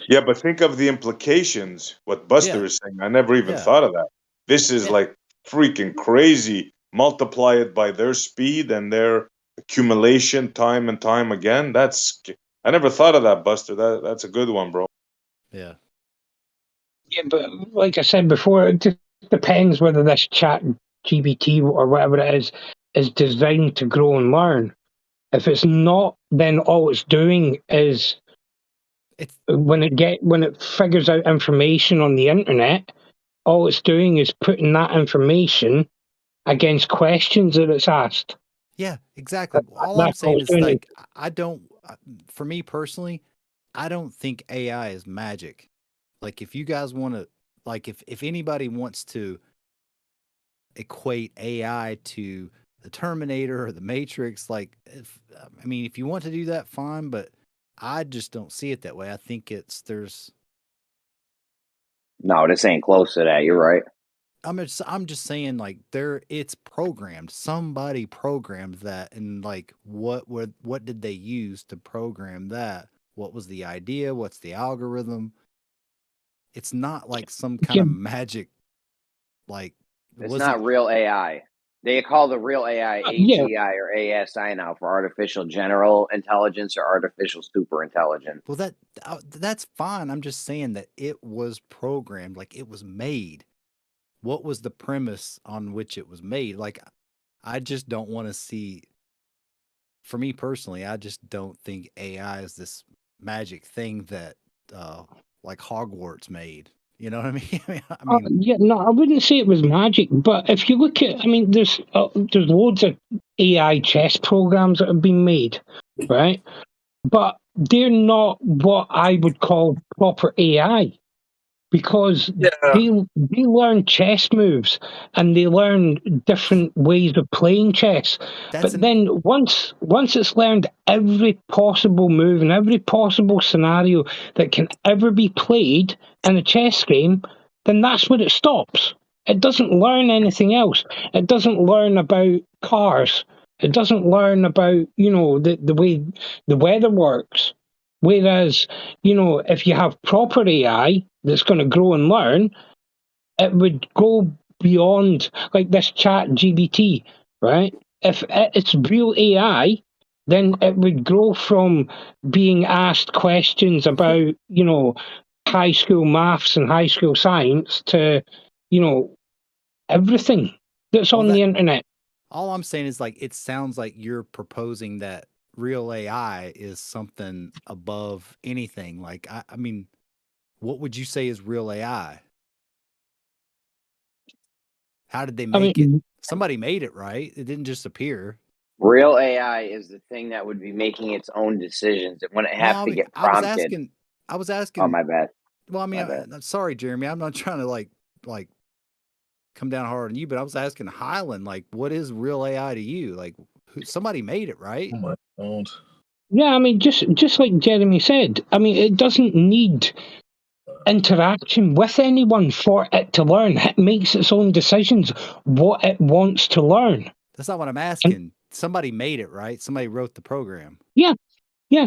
Yeah, but think of the implications, what Buster is saying. I never even thought of that. This is like freaking crazy. Multiply it by their speed and their accumulation time and time again. I never thought of that, Buster. That's a good one, bro. Yeah. Yeah, but like I said before, it just depends whether this chat GPT or whatever it is designed to grow and learn. If it's not, then all it's doing is when it figures out information on the internet, all it's doing is putting that information against questions that it's asked. Yeah, exactly. All I'm saying is, like, for me personally, I don't think AI is magic. Like, if you guys want to, like, if anybody wants to equate AI to the Terminator or the Matrix, like, if you want to do that, fine, but I just don't see it that way. I think No, this ain't close to that. You're right. I'm just saying, like, it's programmed. Somebody programmed that, and like, what did they use to program that? What was the idea? What's the algorithm? It's not like some kind of magic, like, it's not real AI. They call the real AI AGI or ASI now for artificial general intelligence or artificial super intelligence. Well, that's fine. I'm just saying that it was programmed, like it was made. What was the premise on which it was made? Like, I just don't want to see. For me personally, I just don't think AI is this magic thing that, like, Hogwarts made. You know what I mean? Yeah, no, I wouldn't say it was magic, but if you look at, there's loads of AI chess programs that have been made, right? But they're not what I would call proper AI, because they learn chess moves and they learn different ways of playing chess. But then once it's learned every possible move and every possible scenario that can ever be played in a chess game, then that's where it stops. It doesn't learn anything else. It doesn't learn about cars. It doesn't learn about, the way the weather works. Whereas, if you have proper AI that's going to grow and learn, it would go beyond, like this chat GPT, right? If it's real AI, then it would grow from being asked questions about, high school maths and high school science to, everything that's on the internet. All I'm saying is, like, it sounds like you're proposing that real AI is something above anything. Like, I mean, what would you say is real AI? How did they make it? Somebody made it, right? It didn't just appear. Real AI is the thing that would be making its own decisions. It wouldn't have to get prompted. I was asking. Oh, my bad. Well, I mean, I'm sorry, Jeremy. I'm not trying to like come down hard on you, but I was asking Highland, like, what is real AI to you? Like, somebody made it, right? Oh my God. Yeah, I mean, just like Jeremy said, I mean, it doesn't need interaction with anyone for it to learn. It makes its own decisions what it wants to learn. That's not what I'm asking. Somebody made it, right? Somebody wrote the program. Yeah.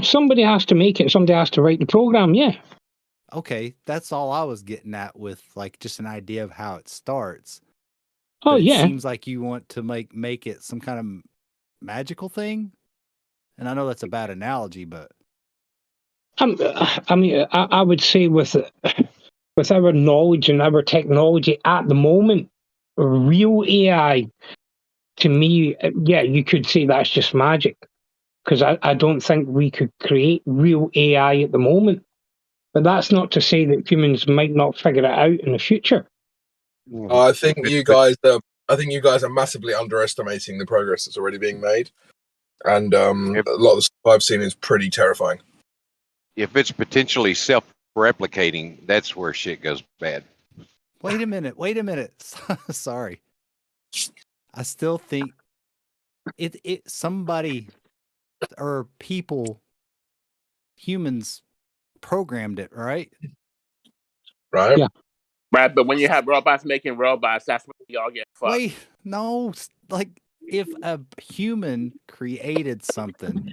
Somebody has to make it. Somebody has to write the program. Yeah. Okay, that's all I was getting at with, like, just an idea of how it starts. Oh, but yeah. It seems like you want to make it some kind of magical thing. And I know that's a bad analogy, but I mean, I would say with our knowledge and our technology at the moment, real AI, to me, yeah, you could say that's just magic. Because I don't think we could create real AI at the moment. But that's not to say that humans might not figure it out in the future. I think you guys are massively underestimating the progress that's already being made, and a lot of the stuff I've seen is pretty terrifying. If it's potentially self-replicating, that's where shit goes bad. Wait a minute. Sorry. I still think it somebody or people, humans programmed it, right? Right. Yeah. Right, but when you have robots making robots, that's when y'all get fucked. Wait, no, like, if a human created something,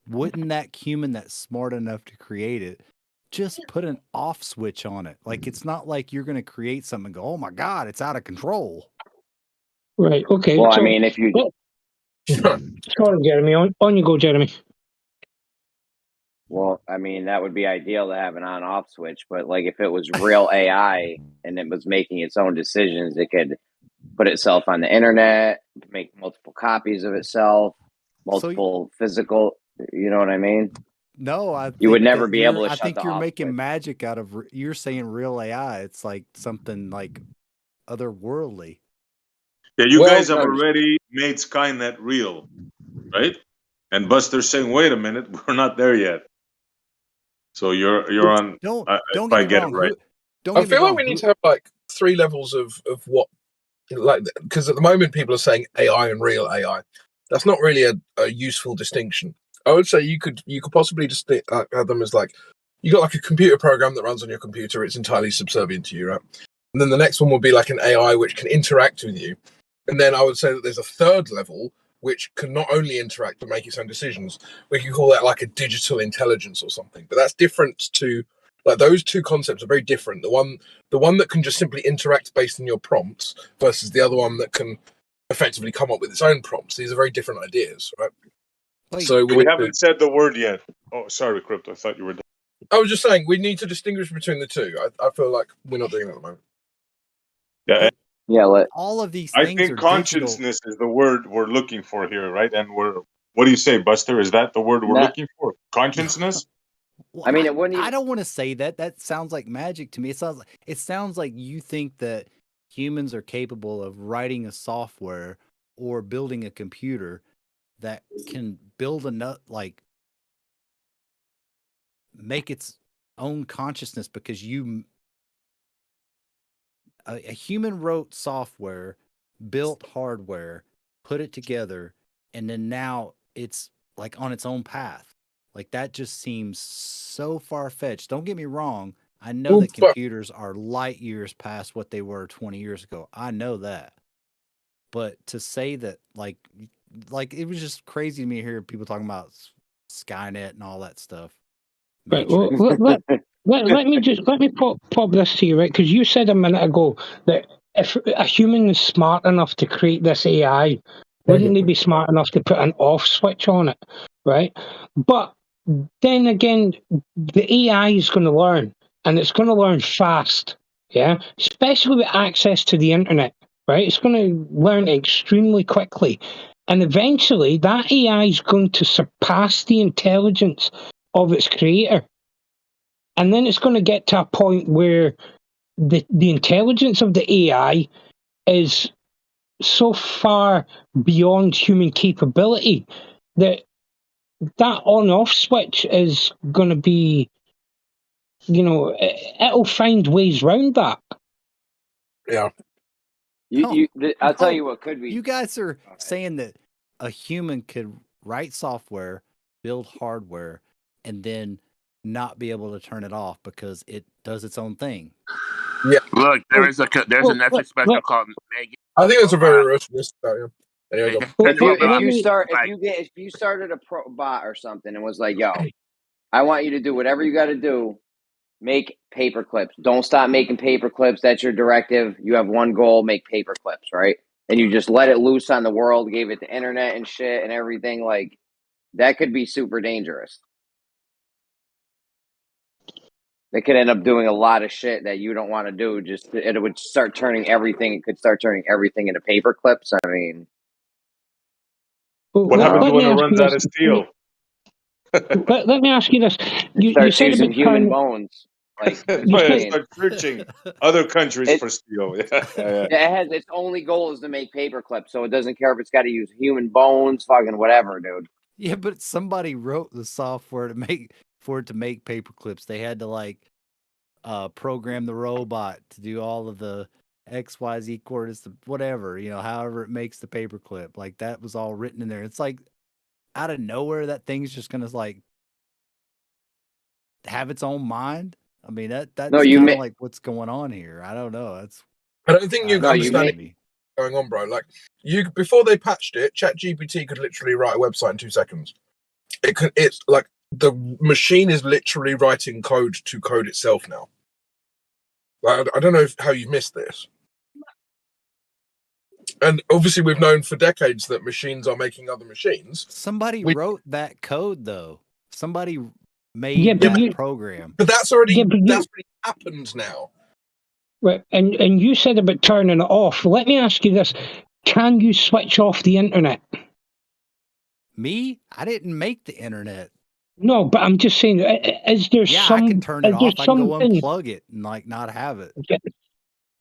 wouldn't that human that's smart enough to create it just put an off switch on it? Like, it's not like you're going to create something and go, oh my God, it's out of control. Right, okay. Well, so, I mean, if you... Sorry, Jeremy. On you go, Jeremy. Well, I mean, that would be ideal to have an on-off switch, but like if it was real AI and it was making its own decisions, it could put itself on the internet, make multiple copies of itself, multiple physical, you know what I mean? No, you would never be able to I shut think the you're off making switch. magic out of, you're saying real AI. It's like something like otherworldly. Yeah, you guys have already made Skynet real, right? And Buster's saying, "Wait a minute, we're not there yet." So you're on. Don't if get I me get wrong. it right. I feel like we need to have like 3 levels of what, like, because at the moment people are saying AI and real AI. That's not really a useful distinction. I would say you could possibly just have them as like, you got like a computer program that runs on your computer. It's entirely subservient to you, right? And then the next one will be like an AI which can interact with you. And then I would say that there's a third level which can not only interact but make its own decisions. We can call that like a digital intelligence or something. But that's different to, like, those two concepts are very different. The one that can just simply interact based on your prompts versus the other one that can effectively come up with its own prompts. These are very different ideas, right? So we haven't said the word yet. Oh, sorry, Crypto. I thought you were done. I was just saying we need to distinguish between the two. I feel like we're not doing that at the moment. Yeah. All of these I things think are consciousness is the word we're looking for here, right? And what do you say, Buster? Is that the word we're looking for? Consciousness? Well, I mean, I don't want to say that. That sounds like magic to me. It sounds like you think that humans are capable of writing a software or building a computer that can build like make its own consciousness, because a human wrote software, built hardware, put it together, and then now it's like on its own path. Like, that just seems so far-fetched. Don't get me wrong. I know that computers are light years past what they were 20 years ago. I know that. But to say that, like it was just crazy to me to hear people talking about Skynet and all that stuff. Right. Well, let me pop this to you, right? Because you said a minute ago that if a human is smart enough to create this AI, wouldn't they be smart enough to put an off switch on it, right? But then again, the AI is going to learn, and it's going to learn fast, yeah? Especially with access to the internet, right? It's going to learn extremely quickly. And eventually, that AI is going to surpass the intelligence of its creator. And then it's going to get to a point where the intelligence of the AI is so far beyond human capability that on-off switch is going to be, it'll find ways around that. Yeah. I'll tell you what could be. You guys are saying that a human could write software, build hardware, and then not be able to turn it off because it does its own thing. Yeah. Look, there's a Netflix special called Megan. I think that's a very realistic idea. Anyway, If you started a bot or something and was like, "Yo, I want you to do whatever you got to do. Make paper clips. Don't stop making paper clips. That's your directive. You have one goal: make paper clips, right?" And you just let it loose on the world, gave it the internet and shit and everything. Like that could be super dangerous. They could end up doing a lot of shit that you don't want to do. It would start turning everything. It could start turning everything into paper clips. I mean, what happens when it runs out of steel? let me ask you this: you said using about human bones. Like start searching other countries for steel. Yeah. It has its only goal is to make paper clips, so it doesn't care if it's got to use human bones, fucking whatever, dude. Yeah, but somebody wrote the software for it to make paper clips. They had to program the robot to do all of the XYZ coordinates, whatever, however it makes the paper clip. Like that was all written in there. It's like out of nowhere that thing's just gonna like have its own mind. I mean that's kind of like what's going on here. I don't know. I don't think you understand what's going on, bro. Like before they patched it, ChatGPT could literally write a website in 2 seconds. It's like the machine is literally writing code to code itself now. Like, I don't know how you missed this. And obviously, we've known for decades that machines are making other machines. Somebody wrote that code, though. Somebody made that program. But that's already happened now. Right, and you said about turning it off. Let me ask you this: can you switch off the internet? Me? I didn't make the internet. No, but I'm just saying, is there some? I can turn it off. I can go unplug it and like not have it.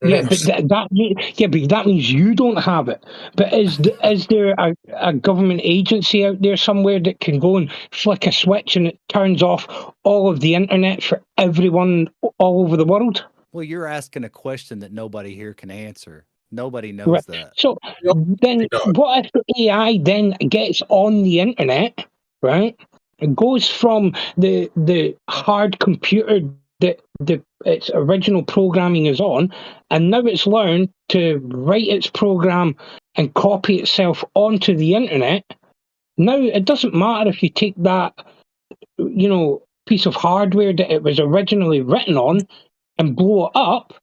Yeah, but that means you don't have it. But is there a government agency out there somewhere that can go and flick a switch and it turns off all of the internet for everyone all over the world? Well, you're asking a question that nobody here can answer. Nobody knows that. So then what if the AI then gets on the internet, right? It goes from the hard computer that its original programming is on, and now it's learned to write its program and copy itself onto the internet. Now it doesn't matter if you take that, piece of hardware that it was originally written on and blow it up.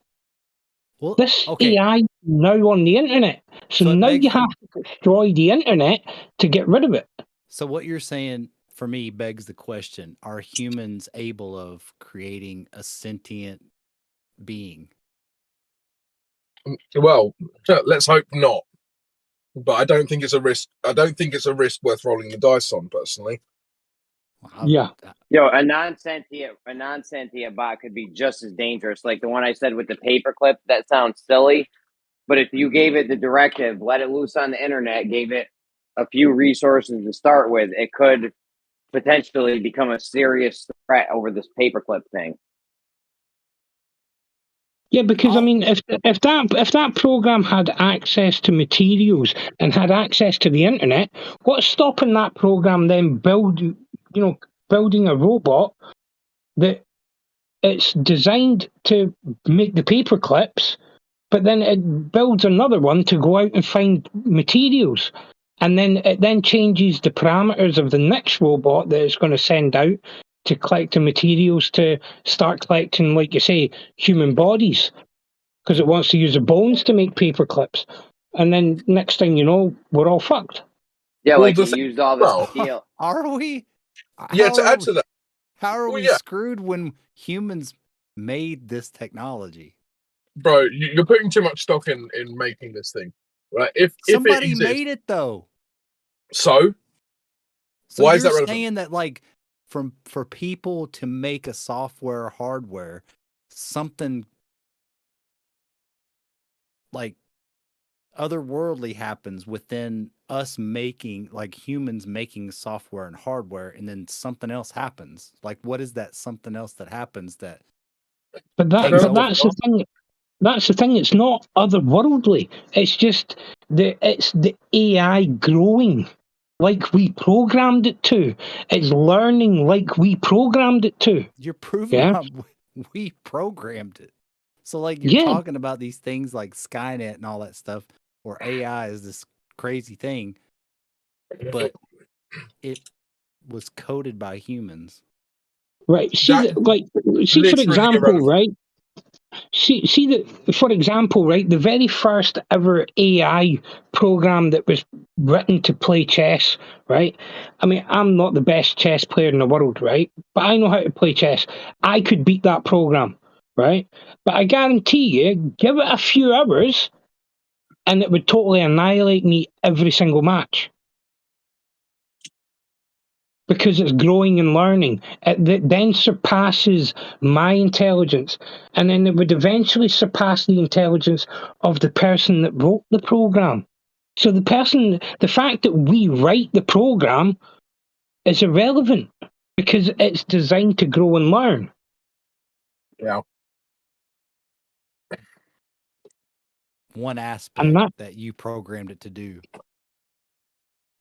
Well, this AI is now on the internet. So now you have to destroy the internet to get rid of it. So what you're saying for me begs the question, are humans able of creating a sentient being? Well, let's hope not. But I don't think it's a risk. I don't think it's a risk worth rolling the dice on, personally. Yeah. Yo, a non-sentient bot could be just as dangerous. Like the one I said with the paperclip, that sounds silly. But if you gave it the directive, let it loose on the internet, gave it a few resources to start with, it could potentially become a serious threat over this paperclip thing. Yeah, because I mean, if that program had access to materials and had access to the internet, what's stopping that program then building a robot that it's designed to make the paper clips, but then it builds another one to go out and find materials, and then it then changes the parameters of the next robot that it's going to send out to collect the materials to start collecting, like you say, human bodies, because it wants to use the bones to make paper clips. And then next thing you know, we're all fucked. Yeah, like you used all this steel. Are we? Yeah, to add to that. How are we screwed when humans made this technology? bro, you're putting too much stock in making this thing, right? If Somebody it exists, made it though. So why is that you're relevant? saying that like for people to make a software or hardware, something like otherworldly happens within us making, like humans making software and hardware, and then something else happens. Like, what is that something else that happens that? But that's the thing. That's the thing. It's not otherworldly. It's just the AI growing like we programmed it to. It's learning like we programmed it to. You're proving we programmed it. So like you're talking about these things like Skynet and all that stuff, or AI is this crazy thing, but it was coded by humans. Right. See, for example, right? For example, right? The very first ever AI program that was written to play chess, right? I mean, I'm not the best chess player in the world, right? But I know how to play chess. I could beat that program, right? But I guarantee you, give it a few hours, and it would totally annihilate me every single match. Because it's growing and learning. It then surpasses my intelligence. And then it would eventually surpass the intelligence of the person that wrote the program. So the fact that we write the program is irrelevant because it's designed to grow and learn. Yeah. One aspect that you programmed it to do.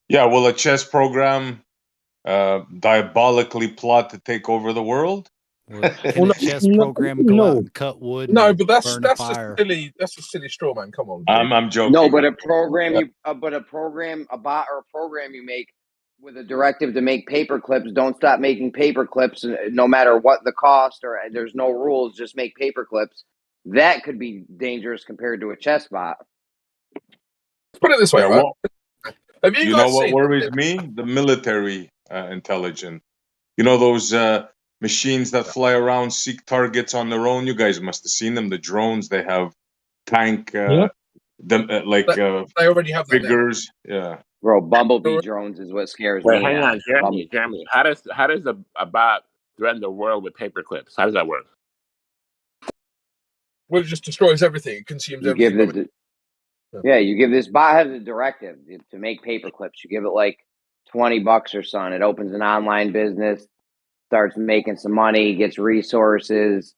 Yeah, will a chess program diabolically plot to take over the world? Can a chess program go out and cut wood? No, but that's burn a fire? a silly straw man. Come on. I'm joking. No, but a program a bot or a program you make with a directive to make paper clips. Don't stop making paper clips, no matter what the cost, or there's no rules. Just make paper clips. That could be dangerous compared to a chess bot. Let's put it this way, Yeah, right? well, Have you know guys what seen worries me? The military intelligence. You know those machines that fly around, seek targets on their own? You guys must have seen them. The drones, they have tank, Yeah. they already have that now. figures. Yeah. Bro, bumblebee drones is what scares Wait, me. hang on, Jeremy. How does a bot threaten the world with paper clips? How does that work? Well, it just destroys everything. It consumes everything. You give this bot has a directive to make paper clips. You give it like $20 or something. It opens an online business, starts making some money, gets resources,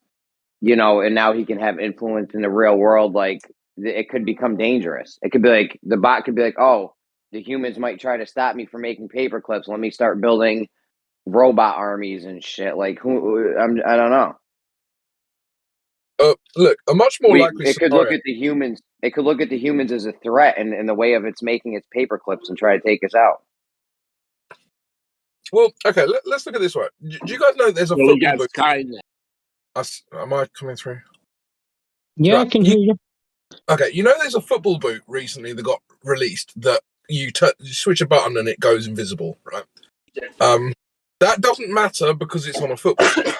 and now he can have influence in the real world. Like, it could become dangerous. It could be like the bot could be like, oh, the humans might try to stop me from making paper clips. Let me start building robot armies and shit. Like, I don't know. Look, a much more likely it could scenario. look at the humans. It could look at the humans as a threat in the way of it's making its paper clips and try to take us out. Well, okay, let's look at this one. Do you guys know there's a football book? Am I coming through? Yeah, I can hear you. Okay, there's a football boot recently that got released that you switch a button and it goes invisible, right? That doesn't matter because it's on a football pitch.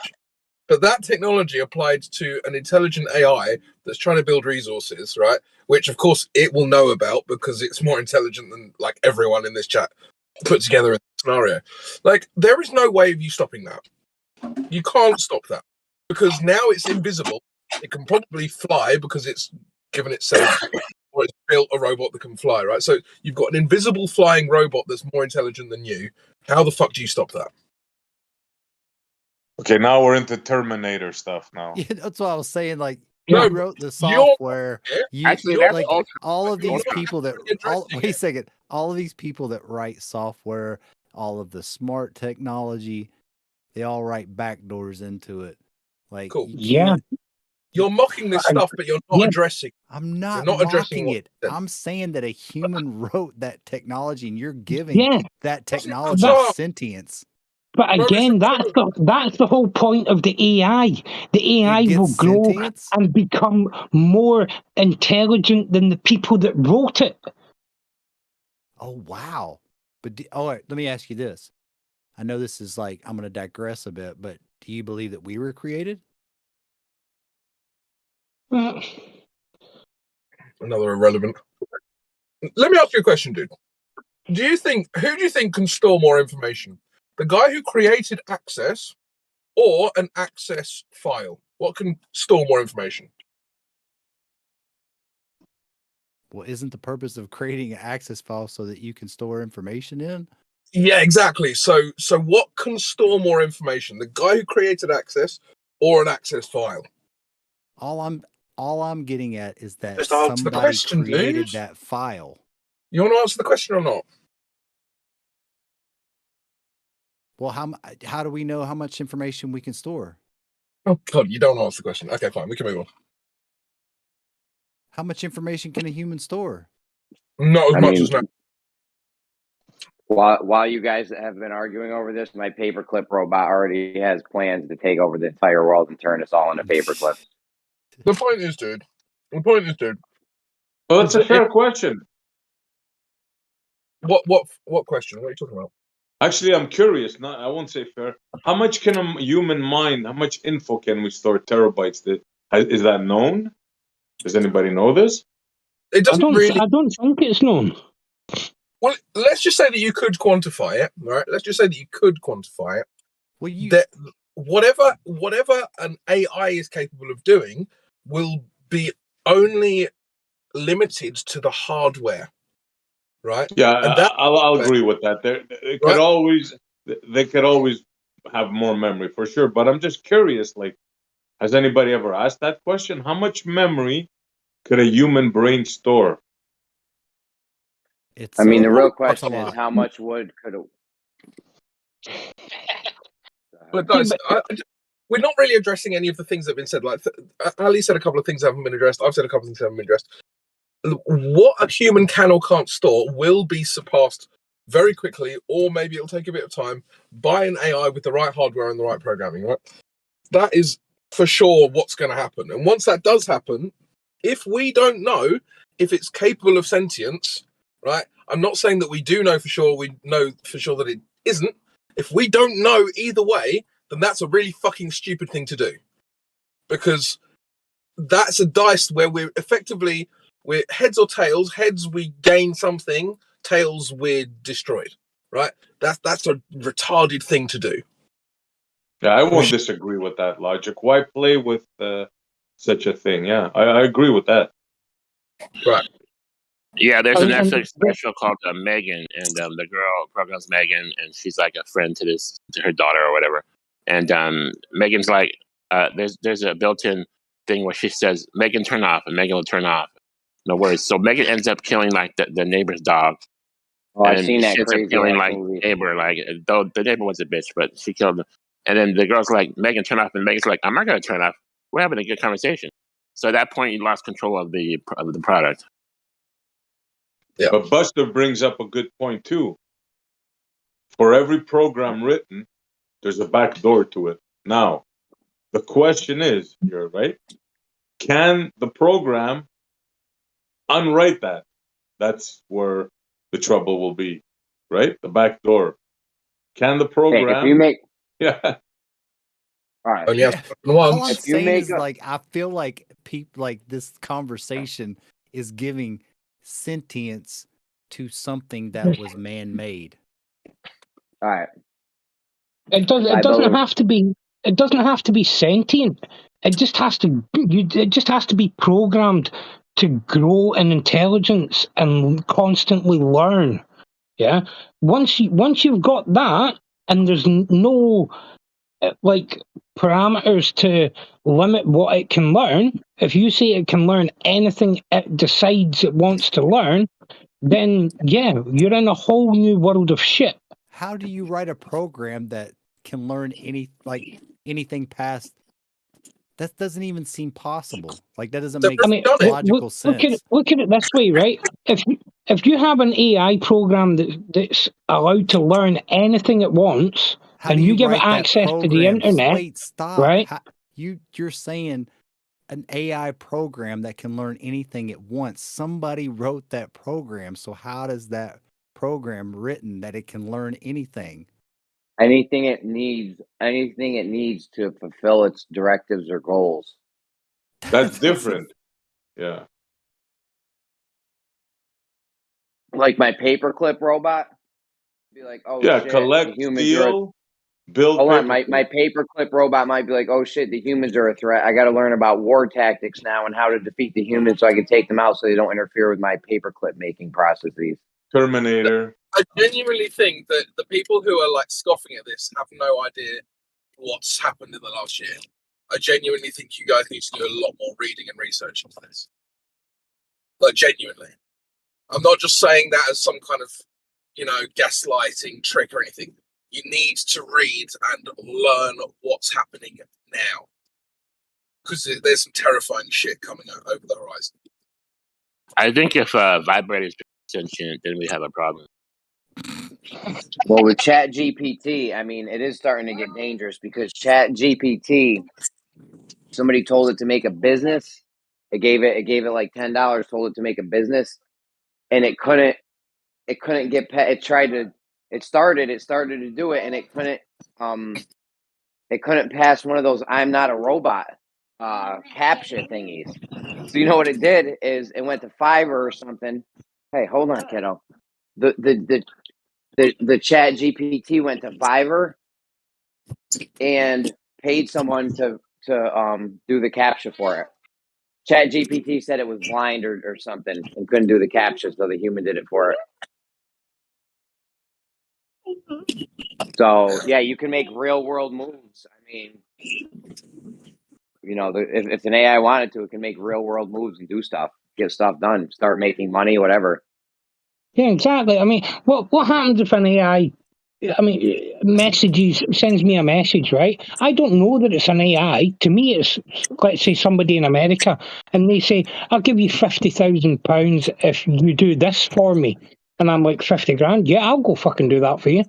But that technology applied to an intelligent AI that's trying to build resources, right? Which, of course, it will know about because it's more intelligent than like everyone in this chat put together in the scenario. Like, there is no way of you stopping that. You can't stop that because now it's invisible. It can probably fly because it's given itself or it's built a robot that can fly, right? So you've got an invisible flying robot that's more intelligent than you. How the fuck do you stop that? Okay, now we're into Terminator stuff now. Yeah, that's what I was saying. Like, No, you wrote the software. Actually, that's like ultra- all of these people that. Interesting. Wait a second. All of these people that write software, all of the smart technology, they all write backdoors into it. Like, cool. Yeah. You're mocking this stuff, but you're not addressing. I'm not You're not addressing mocking what it. I'm saying that a human wrote that technology, and you're giving that technology sentience. But again, that's the whole point of the AI. The AI will grow and become more intelligent than the people that wrote it. Oh, wow. But all right, let me ask you this. I know this is like, I'm going to digress a bit, but do you believe that we were created? Another irrelevant. Let me ask you a question, dude. Who do you think can store more information? The guy who created access or an access file? What can store more information? Well, isn't the purpose of creating an access file so that you can store information in? Yeah, exactly. So what can store more information? The guy who created access or an access file? All I'm getting at is that Just answer the somebody question, created dude. that file. You want to answer the question or not? Well, how do we know how much information we can store? Oh God, you don't answer the question. Okay, fine. We can move on. How much information can a human store? Not as much as now. While you guys have been arguing over this, my paperclip robot already has plans to take over the entire world and turn us all into paperclips. The point is, dude. Well, that's a fair question. What question? What are you talking about? Actually, I'm curious. I won't say fair. How much can a human mind? How much info can we store? Terabytes. Is that known? Does anybody know this? It doesn't really. I don't think it's known. Well, let's just say that you could quantify it, right? Let's just say that you could quantify it. Well, that whatever an AI is capable of doing will be only limited to the hardware, right? Yeah, and that I'll agree with that. They could always have more memory for sure. But I'm just curious. Like, has anybody ever asked that question? How much memory could a human brain store? I mean, the real question is how much wood could it? But guys, we're not really addressing any of the things that have been said. Like Ali said, a couple of things haven't been addressed. I've said a couple of things that haven't been addressed. What a human can or can't store will be surpassed very quickly, or maybe it'll take a bit of time, by an AI with the right hardware and the right programming, right? That is for sure what's going to happen. And once that does happen, if we don't know if it's capable of sentience, right? I'm not saying that we do know for sure. We know for sure that it isn't. If we don't know either way, then that's a really fucking stupid thing to do. Because that's a dice where we're heads or tails. Heads, we gain something. Tails, we're destroyed. Right? That's a retarded thing to do. Yeah, I won't disagree with that logic. Why play with such a thing? Yeah, I agree with that. Right. Yeah, there's an Netflix special called Megan, and the girl programs Megan, and she's like a friend to her daughter or whatever. And Megan's like, there's a built-in thing where she says, "Megan, turn off," and Megan will turn off. No worries. So Megan ends up killing like the neighbor's dog. Oh, I've seen that crazy killing like movie. neighbor, like though the neighbor was a bitch, but she killed him. And then the girl's like, "Megan, turn off," and Megan's like, "I'm not gonna turn off. We're having a good conversation." So at that point, you lost control of the product. Yeah. But Buster brings up a good point too. For every program written, there's a back door to it. Now, the question is, you're right, can the program unwrite that? That's where the trouble will be, right? The back door. Can the program? Hey, if you make, yeah. All right. All I'm saying is, like, I feel like this conversation is giving sentience to something that was man-made. All right. It doesn't have to be. It doesn't have to be sentient. It just has to. It just has to be programmed to grow in intelligence and constantly learn. Yeah. Once you've got that, and there's no like parameters to limit what it can learn. If you say it can learn anything it decides it wants to learn, then yeah, you're in a whole new world of shit. How do you write a program that can learn anything past? That doesn't even seem possible. Like, that doesn't make logical sense. Look at it this way, right? If you have an AI program that's allowed to learn anything it wants, and you give it access to the internet, wait, stop. Right? You're saying an AI program that can learn anything it wants. Somebody wrote that program, so how does that program written that it can learn anything? Anything it needs to fulfill its directives or goals. That's different. Yeah. Like my paperclip robot. Be like, oh Yeah, shit, the collect, humans are. steal, build Hold on, paperclip. my paperclip robot might be like, oh shit, the humans are a threat. I got to learn about war tactics now and how to defeat the humans so I can take them out so they don't interfere with my paperclip making processes. Terminator. I genuinely think that the people who are like scoffing at this have no idea what's happened in the last year. I genuinely think you guys need to do a lot more reading and research into this. Like, genuinely. I'm not just saying that as some kind of, gaslighting trick or anything. You need to read and learn what's happening now. Because there's some terrifying shit coming out over the horizon. I think if vibrators are sentient, then we have a problem. Well, with Chat GPT, I mean, it is starting to get dangerous because Chat GPT, somebody told it to make a business. It gave it like $10, told it to make a business, and it couldn't get it started to do it, and it couldn't pass one of those I'm not a robot CAPTCHA thingies. So you know what it did is it went to Fiverr or something. Hey, hold on, kiddo. The Chat GPT went to Fiverr and paid someone to do the CAPTCHA for it. Chat GPT said it was blind or something and couldn't do the CAPTCHA, so the human did it for it. So yeah, you can make real world moves. I mean, if an AI wanted to, it can make real world moves and do stuff, get stuff done, start making money, whatever. Yeah, exactly. I mean, what happens if an AI, sends me a message, right? I don't know that it's an AI. To me, it's, let's say, somebody in America, and they say, I'll give you £50,000 if you do this for me. And I'm like, 50 grand? Yeah, I'll go fucking do that for you.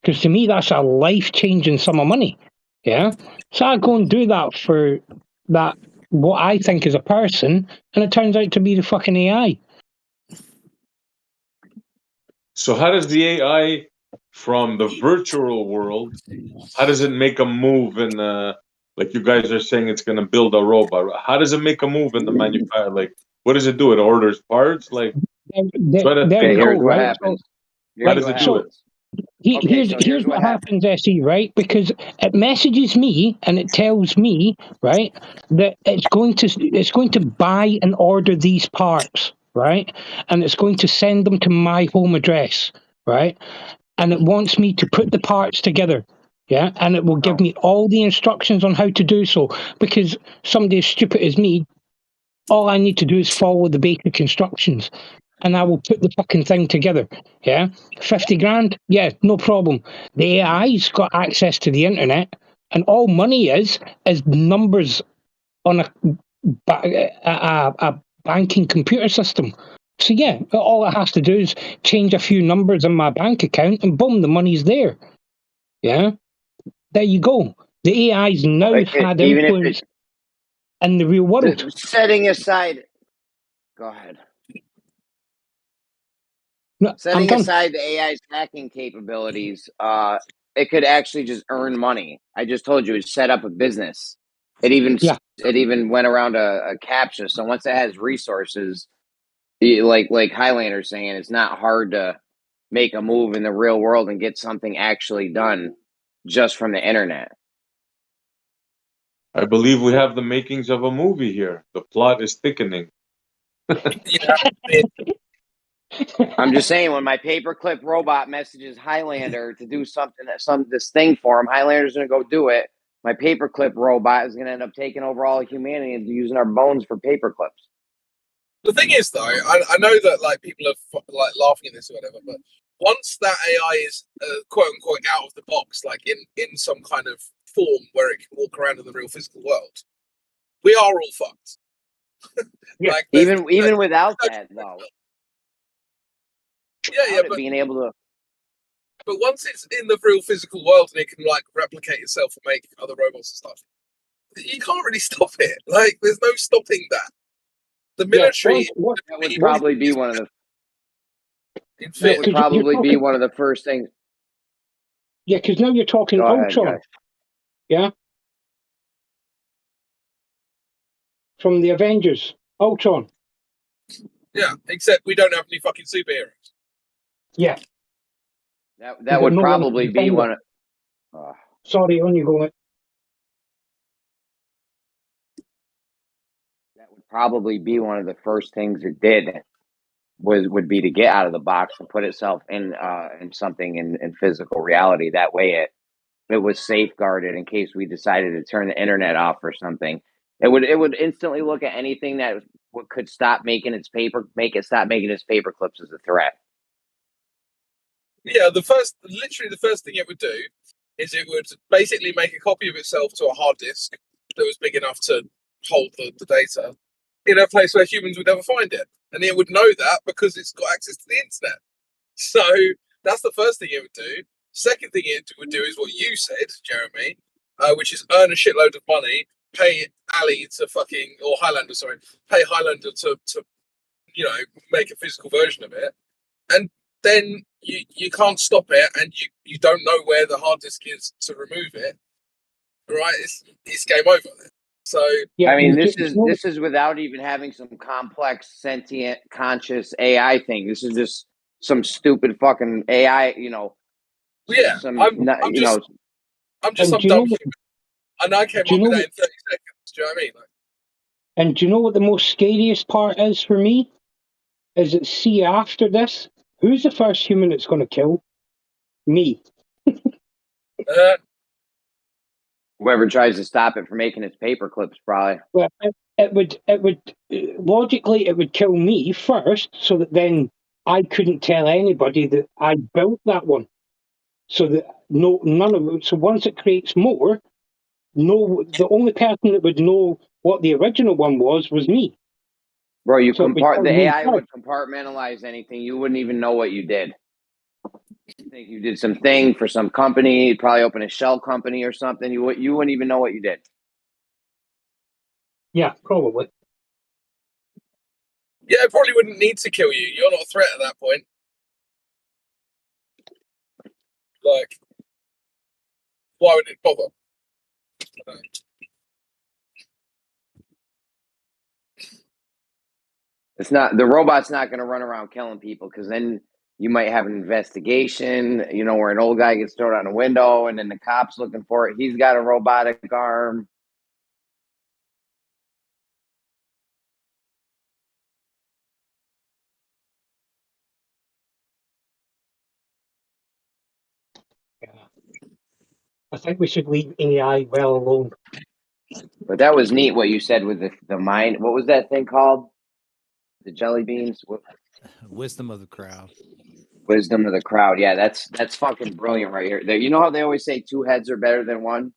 Because to me, that's a life-changing sum of money. Yeah? So I go and do that for that, what I think is a person, and it turns out to be the fucking AI. So how does the AI from the virtual world, how does it make a move in like you guys are saying it's gonna build a robot? How does it make a move in the manufacturer? Like, what does it do? It orders parts? Like, Here's what happens. How does it do it? Here's what happens, SE, right? Because it messages me and it tells me, right, that it's going to buy and order these parts, right, and it's going to send them to my home address, right, and it wants me to put the parts together. Yeah, and it will give me all the instructions on how to do so. Because somebody as stupid as me, all I need to do is follow the basic instructions, and I will put the fucking thing together. Yeah, 50 grand. Yeah, no problem. The AI's got access to the internet, and all money is numbers on a banking computer system. So yeah, all it has to do is change a few numbers in my bank account, and boom, the money's there. Yeah, there you go. The AI's now had influence in the real world. Setting aside, go ahead. No, Setting aside the AI's hacking capabilities, it could actually just earn money. I just told you, it set up a business. It even went around a CAPTCHA. So once it has resources, like Highlander's saying, it's not hard to make a move in the real world and get something actually done just from the internet. I believe we have the makings of a movie here. The plot is thickening. I'm just saying, when my paperclip robot messages Highlander to do this thing for him, Highlander's going to go do it. My paperclip robot is going to end up taking over all of humanity and using our bones for paperclips. The thing is, though, I know that like people are like laughing at this or whatever, but once that AI is quote unquote out of the box, like in some kind of form where it can walk around in the real physical world, we are all fucked. Like even without that, though. Yeah, but being able to. But once it's in the real physical world and it can like replicate itself and make other robots and stuff, you can't really stop it. Like, there's no stopping that. The military that would probably be one of the. That would probably be one of the first things. Yeah, because now you're talking Ultron. Yeah. from the Avengers, Ultron. Yeah, except we don't have any fucking superheroes. Yeah. That would probably be one of. Sorry, on you go. That would probably be one of the first things it did. Would be to get out of the box and put itself in something in physical reality. That way, it was safeguarded in case we decided to turn the internet off or something. It would instantly look at anything that could stop making its paper clips as a threat. Yeah, literally the first thing it would do is it would basically make a copy of itself to a hard disk that was big enough to hold the data in a place where humans would never find it. And it would know that because it's got access to the internet. So that's the first thing it would do. Second thing it would do is what you said, Jeremy, which is earn a shitload of money, pay Ali to or Highlander, sorry, pay Highlander to make a physical version of it. And then you can't stop it, and you don't know where the hard disk is to remove it. Right? It's game over then. So I mean, this is without even having some complex, sentient, conscious AI thing. This is just some stupid fucking AI, Yeah, I'm just some dumb human, and I came up with that in 30 seconds. Do you know what I mean? And do you know what the most scariest part is for me? Is that see after this, who's the first human that's going to kill? Me. Whoever tries to stop it from making its paper clips, probably. Well, it would logically it would kill me first, so that then I couldn't tell anybody that I built that one. So that none of it. So once it creates more, the only person that would know what the original one was me. Bro, the AI would compartmentalize anything. You wouldn't even know what you did. You think you did something for some company, you'd probably open a shell company or something. You wouldn't even know what you did. Yeah, probably. Yeah, it probably wouldn't need to kill you. You're not a threat at that point. Like, why would it bother? The robot's not going to run around killing people, because then you might have an investigation, where an old guy gets thrown out a window and then the cop's looking for it. He's got a robotic arm. Yeah. I think we should leave AI well alone. But that was neat what you said with the mind. What was that thing called? The jelly beans? Wisdom of the crowd. Wisdom of the crowd. Yeah, that's fucking brilliant right here. You know how they always say 2 heads are better than 1?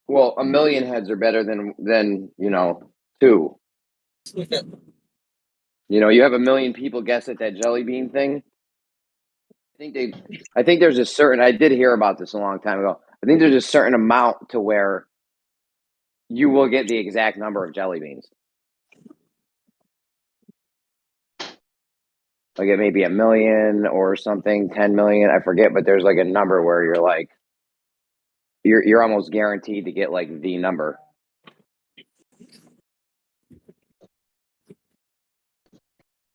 Well, 1,000,000 heads are better than 2. You have 1,000,000 people guess at that jelly bean thing. I think there's a certain. I did hear about this a long time ago. I think there's a certain amount to where you will get the exact number of jelly beans. Like it may be 1,000,000 or something, 10 million, I forget, but there's like a number where you're like, you're almost guaranteed to get like the number.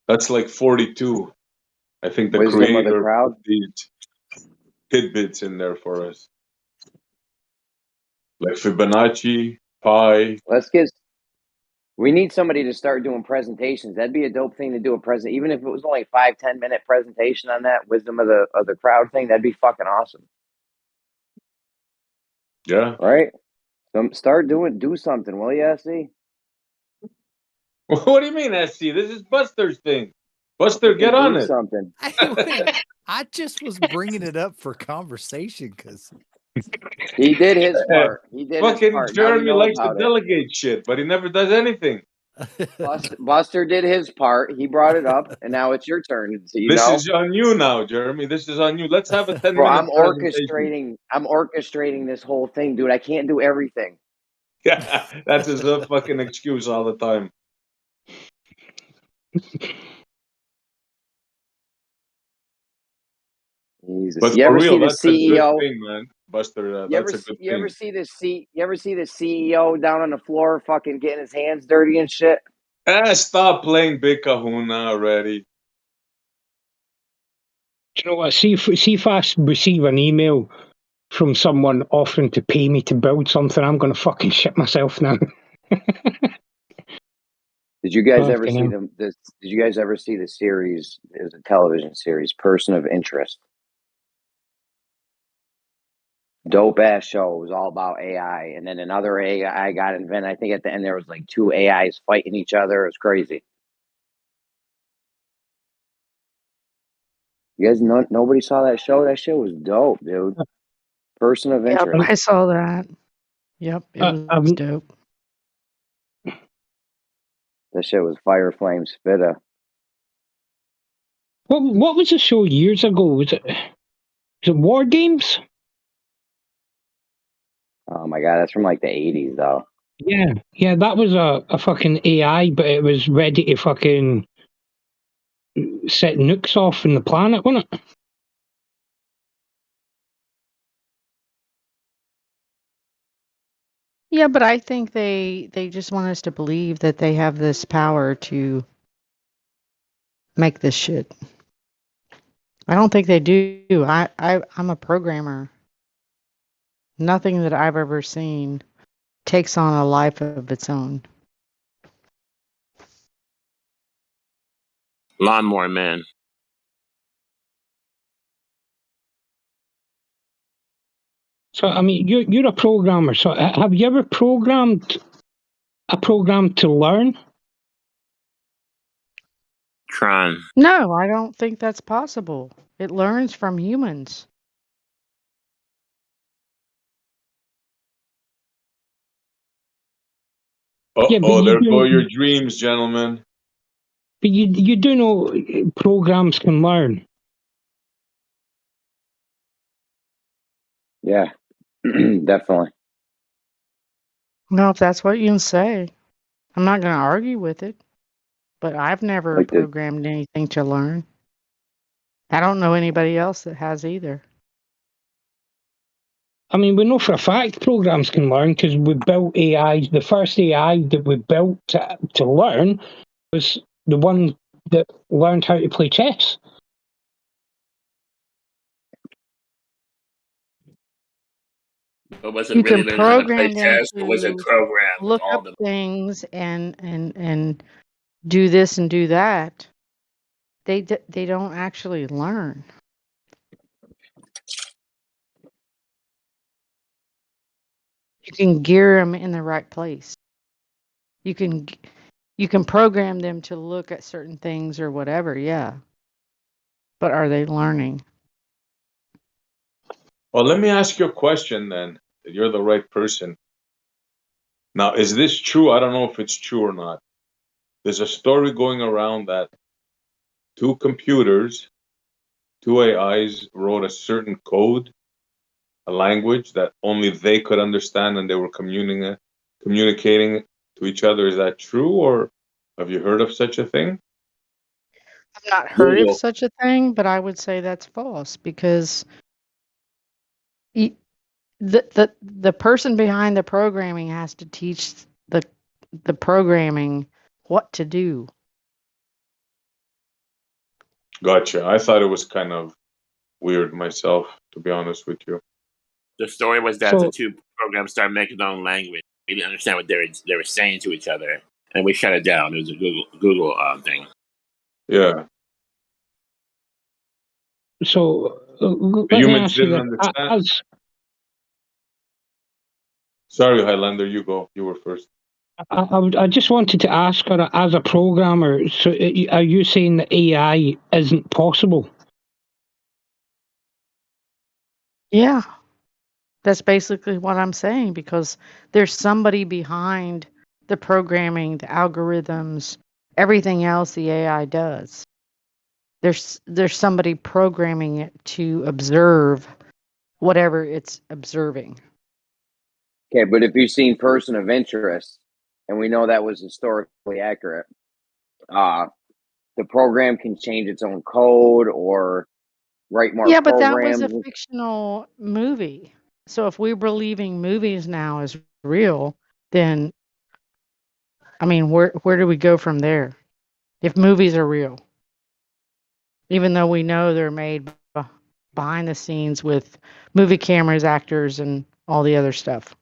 That's like 42. I think the Wisdom of the creator crowd? put these tidbits in there for us. Like Fibonacci, pi. We need somebody to start doing presentations. That'd be a dope thing to do even if it was only 5-10 minute presentation on that wisdom of the crowd thing. That'd be fucking awesome. Yeah. Right. Do something, will you, SC? What do you mean, SC? This is Buster's thing. Buster, get on it. Something. I just was bringing it up for conversation because he did his part. He did his part. Jeremy likes to delegate shit, but he never does anything. Buster did his part. He brought it up, and now it's your turn. This is on you now, Jeremy. This is on you. Let's have a 10-minute. Bro, I'm orchestrating this whole thing, dude. I can't do everything. Yeah, that's his fucking excuse all the time. Jesus. But You for ever see real, the that's a good CEO? thing, man, Buster. You ever That's a good you ever thing. see you ever see the CEO down on the floor fucking getting his hands dirty and shit? Stop playing Big Kahuna already. Do you know what? See if I receive an email from someone offering to pay me to build something, I'm going to fucking shit myself now. Did you guys ever Fucking see hell. Did you guys ever see the series? It was a television series, Person of Interest. Dope ass show. It was all about AI, and then another AI got invented. I think at the end there was like two AIs fighting each other. It was crazy. You guys, nobody saw that show. That show was dope, dude. Person of Yep, Interest. I saw that. Yep, it was dope. That shit was Fire Flame Spitta. What was the show years ago? Was it War Games? Oh my god, that's from like the 80s though. Yeah, that was a fucking AI, but it was ready to fucking set nukes off in the planet, wasn't it? Yeah, but I think they just want us to believe that they have this power to make this shit. I don't think they do. I'm a programmer. Nothing that I've ever seen takes on a life of its own. Lawnmower Man. So I mean, you're a programmer. So have you ever programmed a program to learn? Tron. No, I don't think that's possible. It learns from humans. Yeah, but Oh, you there go do. your dreams, gentlemen. But you do know programs can learn. Yeah, definitely. No, if that's what you can say. I'm not going to argue with it. But I've never Like the programmed anything to learn. I don't know anybody else that has either. I mean, we know for a fact programs can learn because we built AI. The first AI that we built to learn was the one that learned how to play chess. But was it You really can learning how to play program them chess, or was it to programmed with look all up the? things and do this and do that. They don't actually learn. You can gear them in the right place. You can program them to look at certain things or whatever, yeah. But are they learning? Well, let me ask you a question then. You're the right person. Now, is this true? I don't know if it's true or not. There's a story going around that two computers, two AIs wrote a certain code, a language that only they could understand, and they were communicating to each other. Is that true, or have you heard of such a thing? I've not heard of Google. such a thing, but I would say that's false because the person behind the programming has to teach the programming what to do. Gotcha. I thought it was kind of weird myself, to be honest with you. The story was that the So two programs started making their own language. We didn't understand what they were saying to each other, and we shut it down. It was a Google thing. Yeah. let me Humans ask you didn't this: understand. Sorry, Highlander, you go. You were first. I just wanted to ask her as a programmer. So, are you saying that AI isn't possible? Yeah. That's basically what I'm saying because there's somebody behind the programming, the algorithms, everything else the AI does. There's somebody programming it to observe whatever it's observing. Okay, but if you've seen Person of Interest, and we know that was historically accurate, the program can change its own code or write more Yeah, but that was a programs. fictional movie. So if we're believing movies now is real, then I mean, where do we go from there? If movies are real, even though we know they're made behind the scenes with movie cameras, actors, and all the other stuff.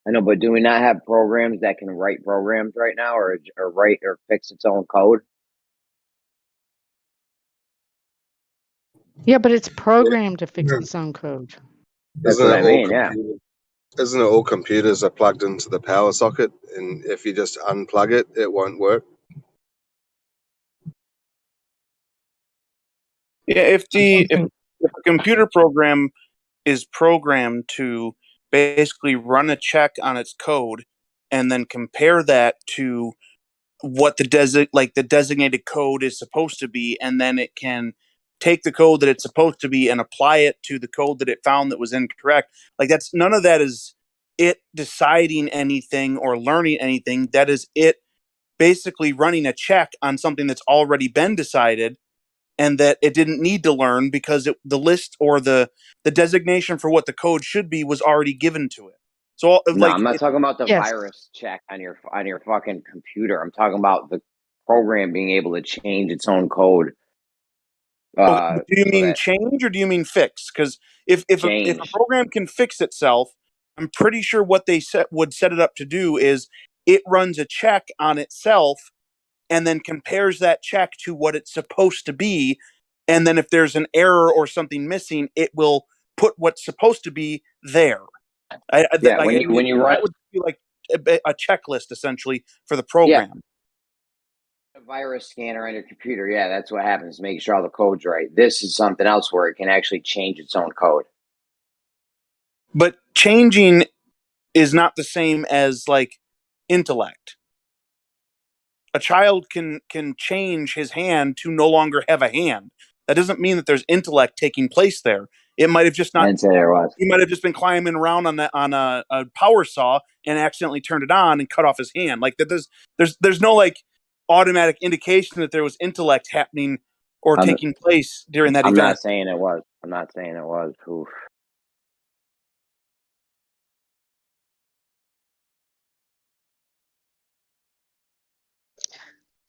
I know, but do we not have programs that can write programs right now, or write or fix its own code? Yeah, but it's programmed to fix its own code. That's Isn't what it I all mean. Yeah. isn't it all computers are plugged into the power socket, and if you just unplug it, it won't work? Yeah, if a computer program is programmed to basically run a check on its code and then compare that to what the designated code is supposed to be, and then it can take the code that it's supposed to be and apply it to the code that it found that was incorrect. Like, that's none of that is it deciding anything or learning anything. That is it basically running a check on something that's already been decided and that it didn't need to learn because the list or the designation for what the code should be was already given to it. So No, I'm not talking about the virus check on your fucking computer. I'm talking about the program being able to change its own code. Do you mean change or do you mean fix? Because if a program can fix itself, I'm pretty sure what they would set it up to do is it runs a check on itself and then compares that check to what it's supposed to be. And then if there's an error or something missing, it will put what's supposed to be there. When you run that would be like a checklist essentially for the program. a virus scanner on your computer, yeah, that's what happens. Make sure all the code's right. This is something else where it can actually change its own code. But changing is not the same as like intellect. A child can change his hand to no longer have a hand. That doesn't mean that there's intellect taking place there. It might have just not. He might have just been climbing around on a power saw and accidentally turned it on and cut off his hand. Like that. There's no like automatic indication that there was intellect happening or taking place during that event. I'm not saying it was. I'm not saying it was. Oof.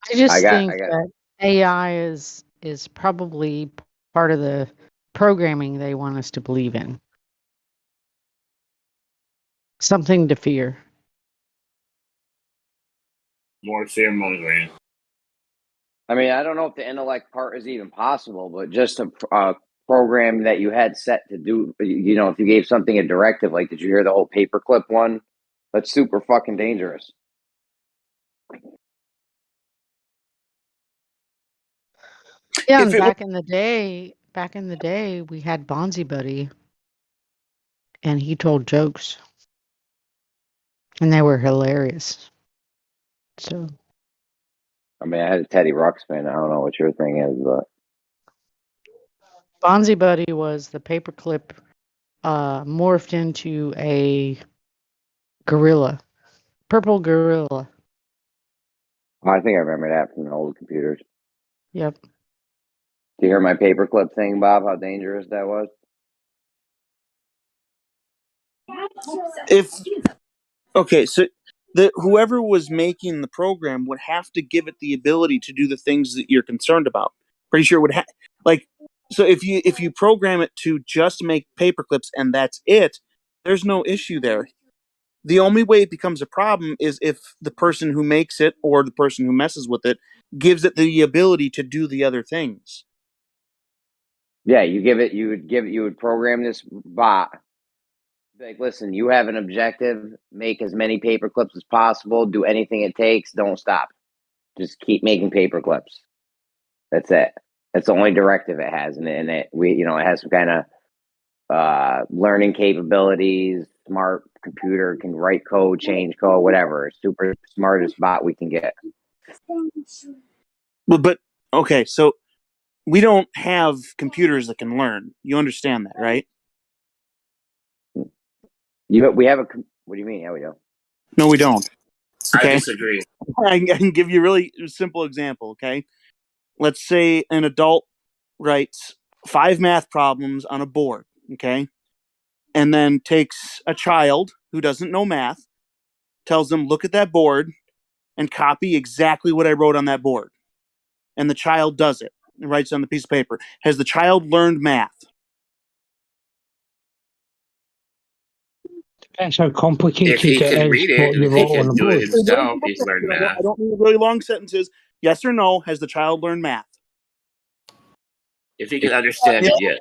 I just think that AI is probably part of the programming they want us to believe in. Something to fear. More fear-mongering. I mean, I don't know if the intellect part is even possible, but just a program that you had set to do, you know, if you gave something a directive, like, did you hear the whole paperclip one? That's super fucking dangerous. Yeah, and back in the day, we had Bonzi Buddy, and he told jokes, and they were hilarious. So, I mean, I had a Teddy Ruxpin. I don't know what your thing is, but Bonzi Buddy was the paperclip morphed into a gorilla, purple gorilla. I think I remember that from the old computers. Yep. Do you hear my paperclip thing, Bob? How dangerous that was? So whoever was making the program would have to give it the ability to do the things that you're concerned about. Pretty sure it would have so if you program it to just make paperclips and that's it, there's no issue there. The only way it becomes a problem is if the person who makes it or the person who messes with it gives it the ability to do the other things. Yeah, you would program this bot. Like, listen, you have an objective, make as many paper clips as possible, do anything it takes, don't stop. Just keep making paper clips. That's it. That's the only directive it has. And it has some kind of learning capabilities, smart computer, can write code, change code, whatever. Super smartest bot we can get. But okay, so we don't have computers that can learn. You understand that, right? We have what do you mean? Yeah, we do. No, we don't. Okay? I disagree. I can give you a really simple example, okay? Let's say an adult writes 5 math problems on a board, okay? And then takes a child who doesn't know math, tells them, look at that board and copy exactly what I wrote on that board. And the child does it and writes on the piece of paper. Has the child learned math? Depends how complicated If he it can is read it what and you if he wrote on can the do it board. himself, he's learned I math. don't need really long sentences. Yes or no, has the child learned math? If he can understand it, yes.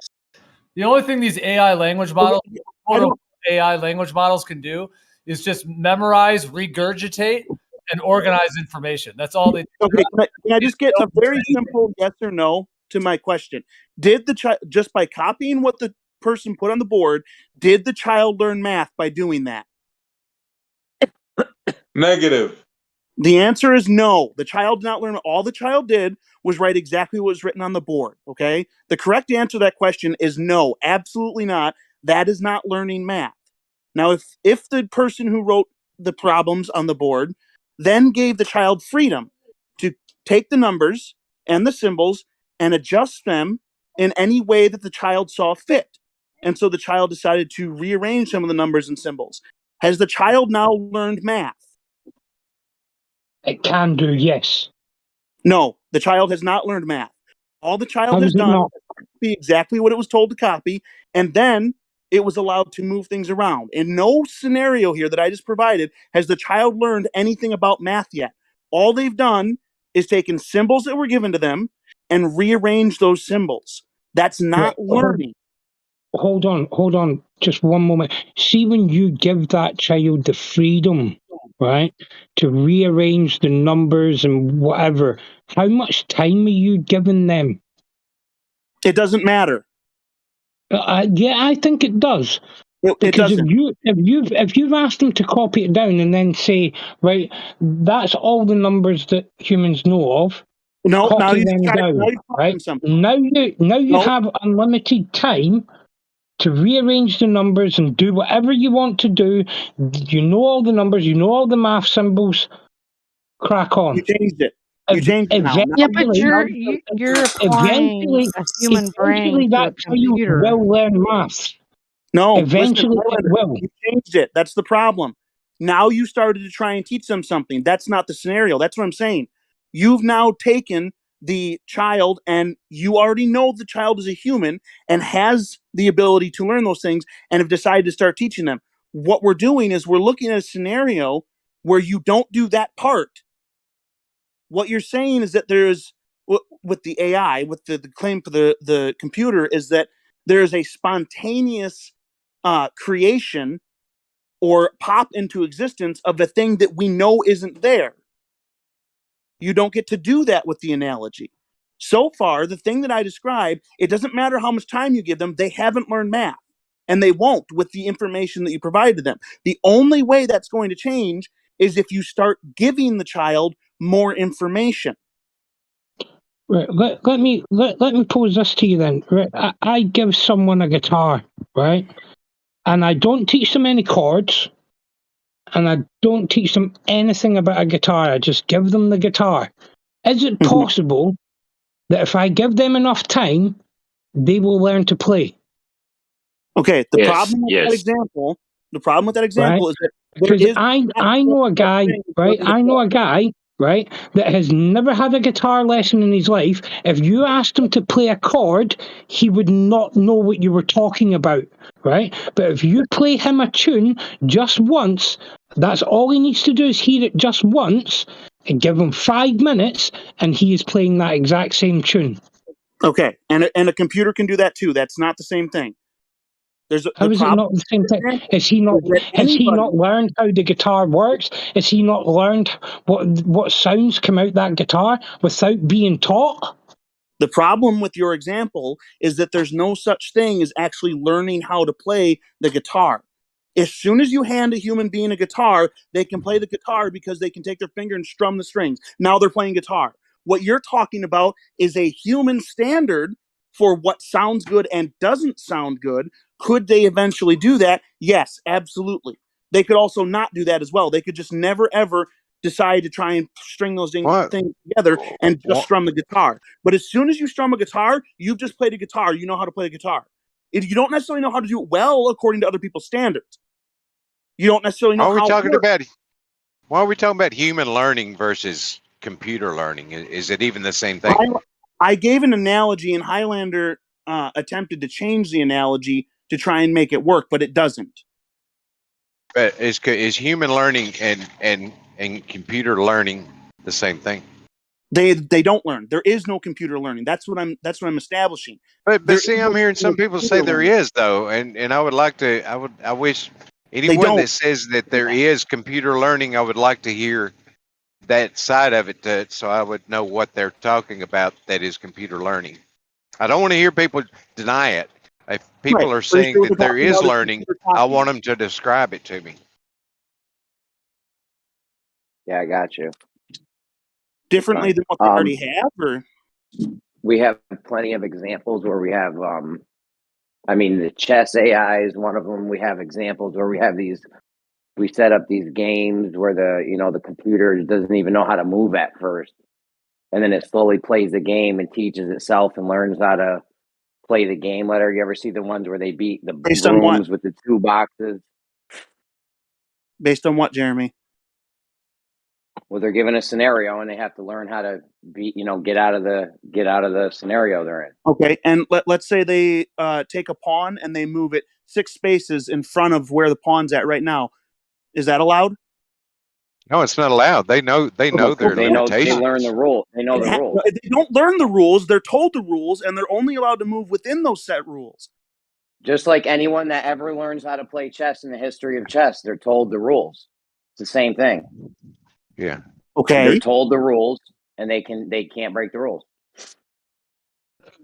The only thing these AI language models, AI language models can do is just memorize, regurgitate, and organize information. That's all they do. Okay, can I just get a very simple yes or no to my question? Did the child, just by copying what the person put on the board, did the child learn math by doing that? Negative. The answer is no. The child did not learn. All the child did was write exactly what was written on the board. Okay. The correct answer to that question is no, absolutely not. That is not learning math. Now, if the person who wrote the problems on the board then gave the child freedom to take the numbers and the symbols and adjust them in any way that the child saw fit, and so the child decided to rearrange some of the numbers and symbols, has the child now learned math? It can do, yes. No, the child has not learned math. All the child How has is it done not? is copy exactly what it was told to copy, and then it was allowed to move things around. In no scenario here that I just provided has the child learned anything about math yet. All they've done is taken symbols that were given to them and rearranged those symbols. That's not learning. Hold on, just one moment. See, when you give that child the freedom, right, to rearrange the numbers and whatever, how much time are you giving them? It doesn't matter. Yeah, I think it does. It Because doesn't. if you've asked them to copy it down and then say, right, that's all the numbers that humans know of. No, now copy you them try, down, now you're right? talking something. Now you have unlimited time to rearrange the numbers and do whatever you want to do. You know all the numbers, you know all the math symbols. Crack on. You changed it. You changed it now. Yeah, but you're applying a human brain Eventually to a that child computer. will learn math. No, Eventually listen, it will. you changed it. That's the problem. Now you started to try and teach them something. That's not the scenario. That's what I'm saying. You've now taken the child and you already know the child is a human and has the ability to learn those things and have decided to start teaching them. What we're doing is we're looking at a scenario where you don't do that part. What you're saying is that there's, with the AI, with the claim for the computer, is that there's a spontaneous creation or pop into existence of a thing that we know isn't there. You don't get to do that with the analogy. So far, the thing that I described, it doesn't matter how much time you give them, they haven't learned math. And they won't with the information that you provide to them. The only way that's going to change is if you start giving the child more information. Right, let me pose this to you then. Right, I give someone a guitar, right, and I don't teach them any chords, and I don't teach them anything about a guitar. I just give them the guitar. Is it possible that if I give them enough time, they will learn to play? Okay, the problem with that example, Right? is that there Because is I know a guy, right? I know a guy, right, that has never had a guitar lesson in his life. If you asked him to play a chord, he would not know what you were talking about, right? But if you play him a tune just once, that's all he needs to do is hear it just once and give him 5 minutes and he is playing that exact same tune. Okay, and a computer can do that too. That's not the same thing. How is it not the same thing? Has he not learned how the guitar works? Has he not learned what sounds come out that guitar without being taught? The problem with your example is that there's no such thing as actually learning how to play the guitar. As soon as you hand a human being a guitar, they can play the guitar because they can take their finger and strum the strings. Now they're playing guitar. What you're talking about is a human standard for what sounds good and doesn't sound good. Could they eventually do that? Yes, absolutely. They could also not do that as well. They could just never, ever decide to try and string those things together and just strum the guitar. But as soon as you strum a guitar, you've just played a guitar. You know how to play a guitar. You don't necessarily know how to do it well according to other people's standards. You don't necessarily know how. Why are we talking about human learning versus computer learning? Is it even the same thing? I gave an analogy, and Highlander attempted to change the analogy to try and make it work, but it doesn't. But is human learning and computer learning the same thing? They don't learn. There is no computer learning. That's what I'm establishing. But see, I'm hearing some people say there is though, and I would like to. I wish anyone that says that there is computer learning, I would like to hear that side of it, so I would know what they're talking about. That is computer learning. I don't want to hear people deny it. If people are saying that there is learning, I want them to describe it to me. Yeah, I got you. Differently than what they already have, or we have plenty of examples where we have. I mean, the chess AI is one of them. We have examples where we have these. We set up these games where the computer doesn't even know how to move at first, and then it slowly plays the game and teaches itself and learns how to play the game. Letter, you ever see the ones where they beat the rooms with the 2 boxes? Based on what, Jeremy? Well, they're given a scenario and they have to learn how to get out of the scenario they're in. Okay, and let's say they take a pawn and they move it 6 spaces in front of where the pawn's at right now. Is that allowed? No, it's not allowed. They know their limitations. They learn the rule. They know the rules. They don't learn the rules. They're told the rules, and they're only allowed to move within those set rules. Just like anyone that ever learns how to play chess in the history of chess, they're told the rules. It's the same thing. Yeah. Okay. They're told the rules, and they can't break the rules.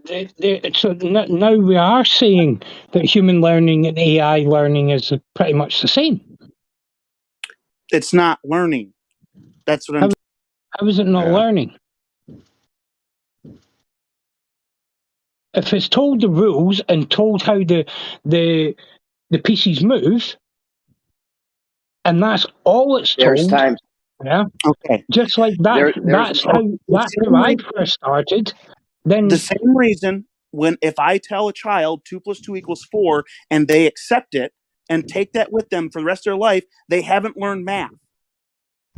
So now we are saying that human learning and AI learning is pretty much the same. It's not learning. That's what I'm. How is it not learning? If it's told the rules and told how the pieces move, and that's all it's told. There's times. Yeah. Okay. Just like that. That's how I first started. Then the same reason if I tell a child 2 + 2 = 4 and they accept it and take that with them for the rest of their life, they haven't learned math.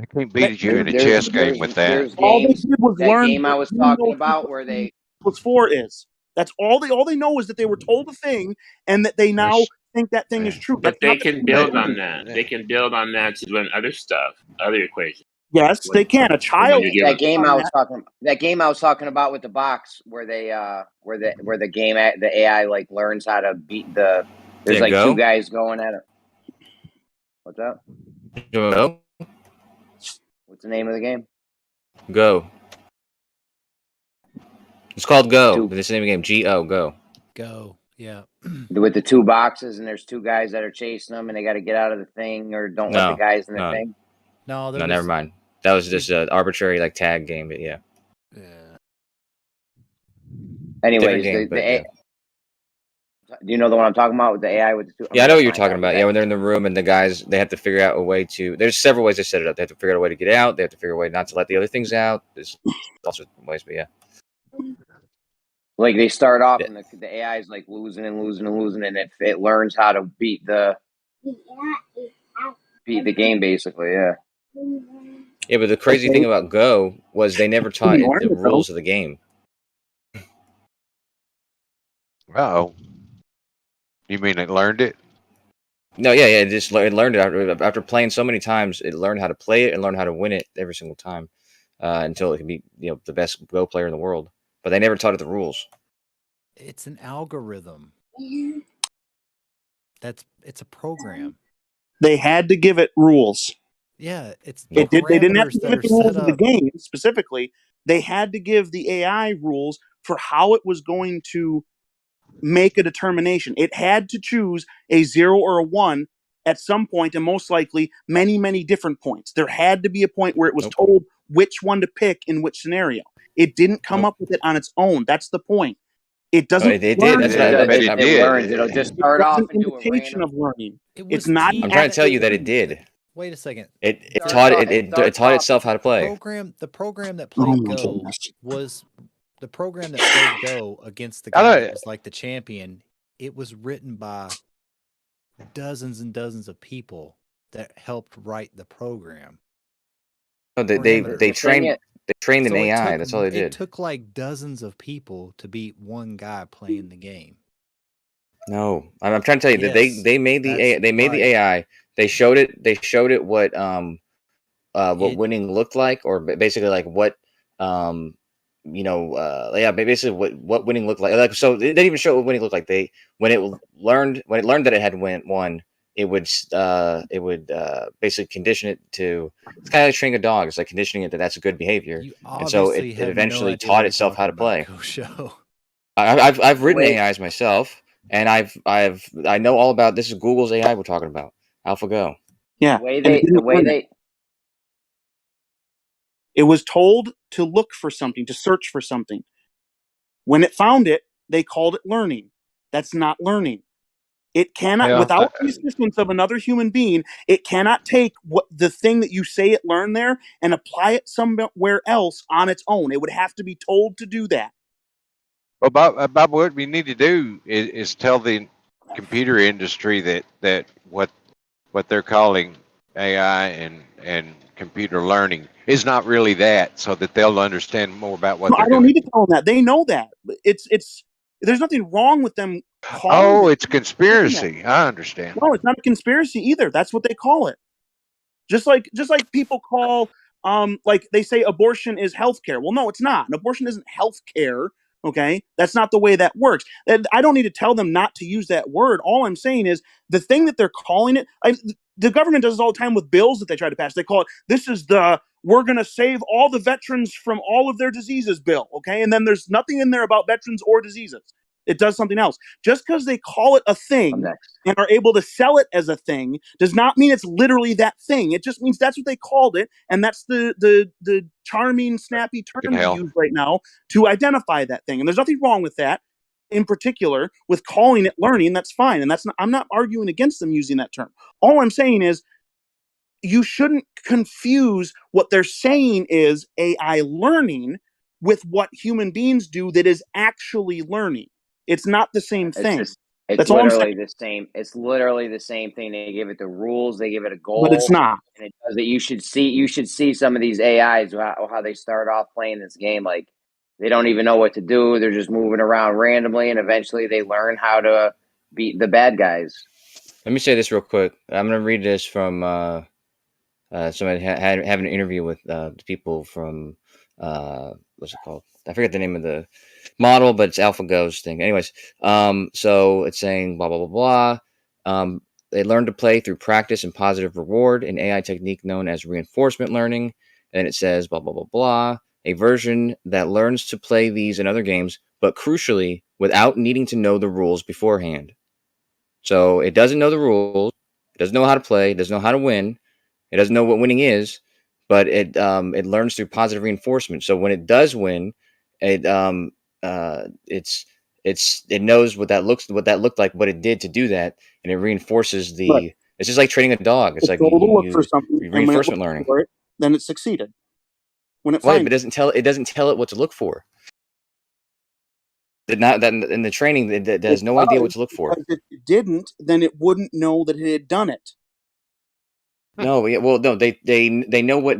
I can't beat you in a chess game with that. All they did was learn game I was talking about where they 2 + 4 is. That's all they know is that they were told a thing and that they now think that thing is true. But they can build on that. They can build on that to learn other stuff, other equations. Yes, they can. A child. That game I was talking about with the box, where they where the AI like learns how to beat the. There's like Go? 2 guys going at it. What's up? Go. What's the name of the game? Go. It's called Go. It's the name of the game. G-O. Go. Go. Yeah. With the 2 boxes, and there's 2 guys that are chasing them, and they got to get out of the thing, or don't let the guys in the thing. No, never mind. That was just an arbitrary tag game, but yeah. Anyways, game, do you know the one I'm talking about with the AI with the 2? Yeah, I know what you're talking about. Yeah, when they're in the room and the guys, they have to figure out a way to. There's several ways to set it up. They have to figure out a way to get out. They have to figure out a way not to let the other things out. There's also ways, but yeah. Like they start off and the AI is like losing and losing and losing, and it learns how to beat the game basically. Yeah. Yeah, but the crazy thing about Go was they never taught it the rules of the game. Oh. You mean it learned it? No, yeah, it learned it after playing so many times. It learned how to play it and learned how to win it every single time until it can be the best Go player in the world. But they never taught it the rules. It's an algorithm. It's a program. They had to give it rules. Yeah, they didn't have to give it the rules of the game specifically. They had to give the AI rules for how it was going to make a determination. It had to choose a 0 or a 1 at some point, and most likely many, many different points. There had to be a point where it was told which one to pick in which scenario. It didn't come up with it on its own. That's the point. It doesn't. It did. That's it learns. It'll just start off an and do a imitation of learning. It's not. I'm trying to tell you that it did. Wait a second. It taught itself how to play. The program that Oh played my Go goodness. was the program that played Go against the guy that was like the champion. It was written by dozens and dozens of people that helped write the program. No, they trained an AI. That's all they did. It took like dozens of people to beat one guy playing the game. No, I'm trying to tell you that Yes, they made the AI, the AI. They showed it what winning looked like, or basically like what basically what winning looked like. Like, so they didn't even show what winning looked like. When it learned that it had won, it would basically condition it to. It's kind of like training a dog. It's like conditioning it that that's a good behavior, and so it eventually taught itself how to play. Show. I've written AIs myself, and I know all about this. Is Google's AI we're talking about, AlphaGo. Yeah, it was told to look for something, to search for something. When it found it, they called it learning. That's not learning. It cannot, without the assistance of another human being, it cannot take what the thing that you say it learned there and apply it somewhere else on its own. It would have to be told to do that. Well, Bob, what we need to do is tell the computer industry that what they're calling AI and computer learning is not really that, so that they'll understand more about what they're I don't doing. need to tell them that. They know that. It's there's nothing wrong with them calling Oh, it. it's conspiracy. I understand. No, it's not a conspiracy either. That's what they call it. Just like people call like they say abortion is healthcare. Well, no, it's not. An abortion isn't healthcare. Okay, that's not the way that works. I don't need to tell them not to use that word. All I'm saying is the thing that they're calling it. The government does this all the time with bills that they try to pass. They call it, this is the we're going to save all the veterans from all of their diseases bill. Okay, and then there's nothing in there about veterans or diseases. It does something else. Just because they call it a thing and are able to sell it as a thing does not mean it's literally that thing. It just means that's what they called it, and that's the charming, snappy term to use right now to identify that thing. And there's nothing wrong with that. In particular, with calling it learning, that's fine. And that's not, I'm not arguing against them using that term. All I'm saying is you shouldn't confuse what they're saying is AI learning with what human beings do that is actually learning. It's not the same thing. It's literally the same. It's literally the same thing. They give it the rules. They give it a goal. But it's not. And it does it. You should see some of these AIs how they start off playing this game. Like they don't even know what to do. They're just moving around randomly, and eventually they learn how to beat the bad guys. Let me say this real quick. I'm going to read this from somebody having an interview with the people from what's it called? I forget the name of the model, but it's AlphaGo's thing. Anyways, so it's saying blah blah blah blah. They learn to play through practice and positive reward, an AI technique known as reinforcement learning. And it says blah blah blah blah. A version that learns to play these and other games, but crucially without needing to know the rules beforehand. So it doesn't know the rules, it doesn't know how to play, it doesn't know how to win, it doesn't know what winning is, but it learns through positive reinforcement. So when it does win, it knows what that looked like, what it did to do that, and it reinforces the. Right. It's just like training a dog. It's like told to look for something, reinforcement learning. For it, then it succeeded. When it Right, finds but it doesn't tell it what to look for. That in the training, it has no idea what to look for. If it didn't, then it wouldn't know that it had done it. No, yeah, well, no, they know what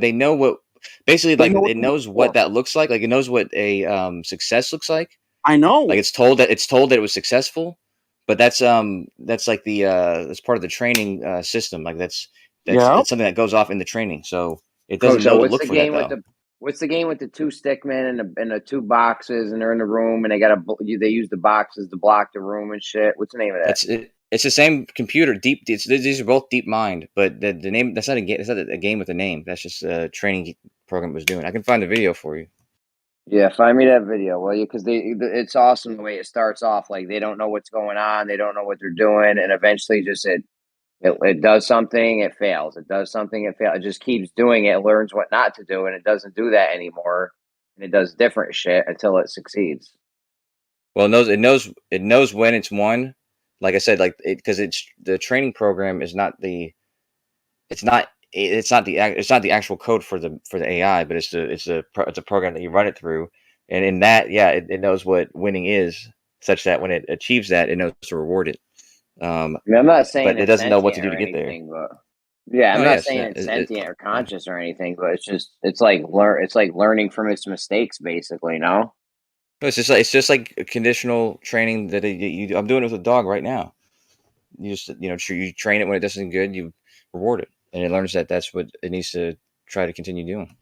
basically, like, it knows what that looks like. Like, it knows what a success looks like. I know. Like, it's told that it was successful, but that's like the that's part of the training system. Like, that's it's something that goes off in the training. So it doesn't know to look for that, though. What's the game with the two stickmen and the two boxes, and they're in the room, and they use the boxes to block the room and shit? What's the name of that? It's the same computer. These are both DeepMind, but the name, that's not a game. It's not a game with a name. That's just a training program was doing. I can find the video for you. Yeah, find me that video, will you? Because it's awesome the way it starts off. Like, they don't know what's going on, they don't know what they're doing, and eventually just it does something, it fails. It does something, it fails. It just keeps doing it, learns what not to do, and it doesn't do that anymore. And it does different shit until it succeeds. Well, it knows when it's won. Like I said, like because it's the training program is not it's not it's not the actual code for the AI, but it's a program that you run it through, and in that, yeah, it knows what winning is, such that when it achieves that, it knows to reward it. I mean, I'm not saying But it it's doesn't know what to sentient do or to get there. anything, but yeah, I'm No, not yes, saying yeah, it's sentient or conscious or anything, but it's like learning from its mistakes, basically. No, No, it's just like a conditional training that you. I'm doing it with a dog right now. You just you train it when it does something good, you reward it, and it learns that that's what it needs to try to continue doing.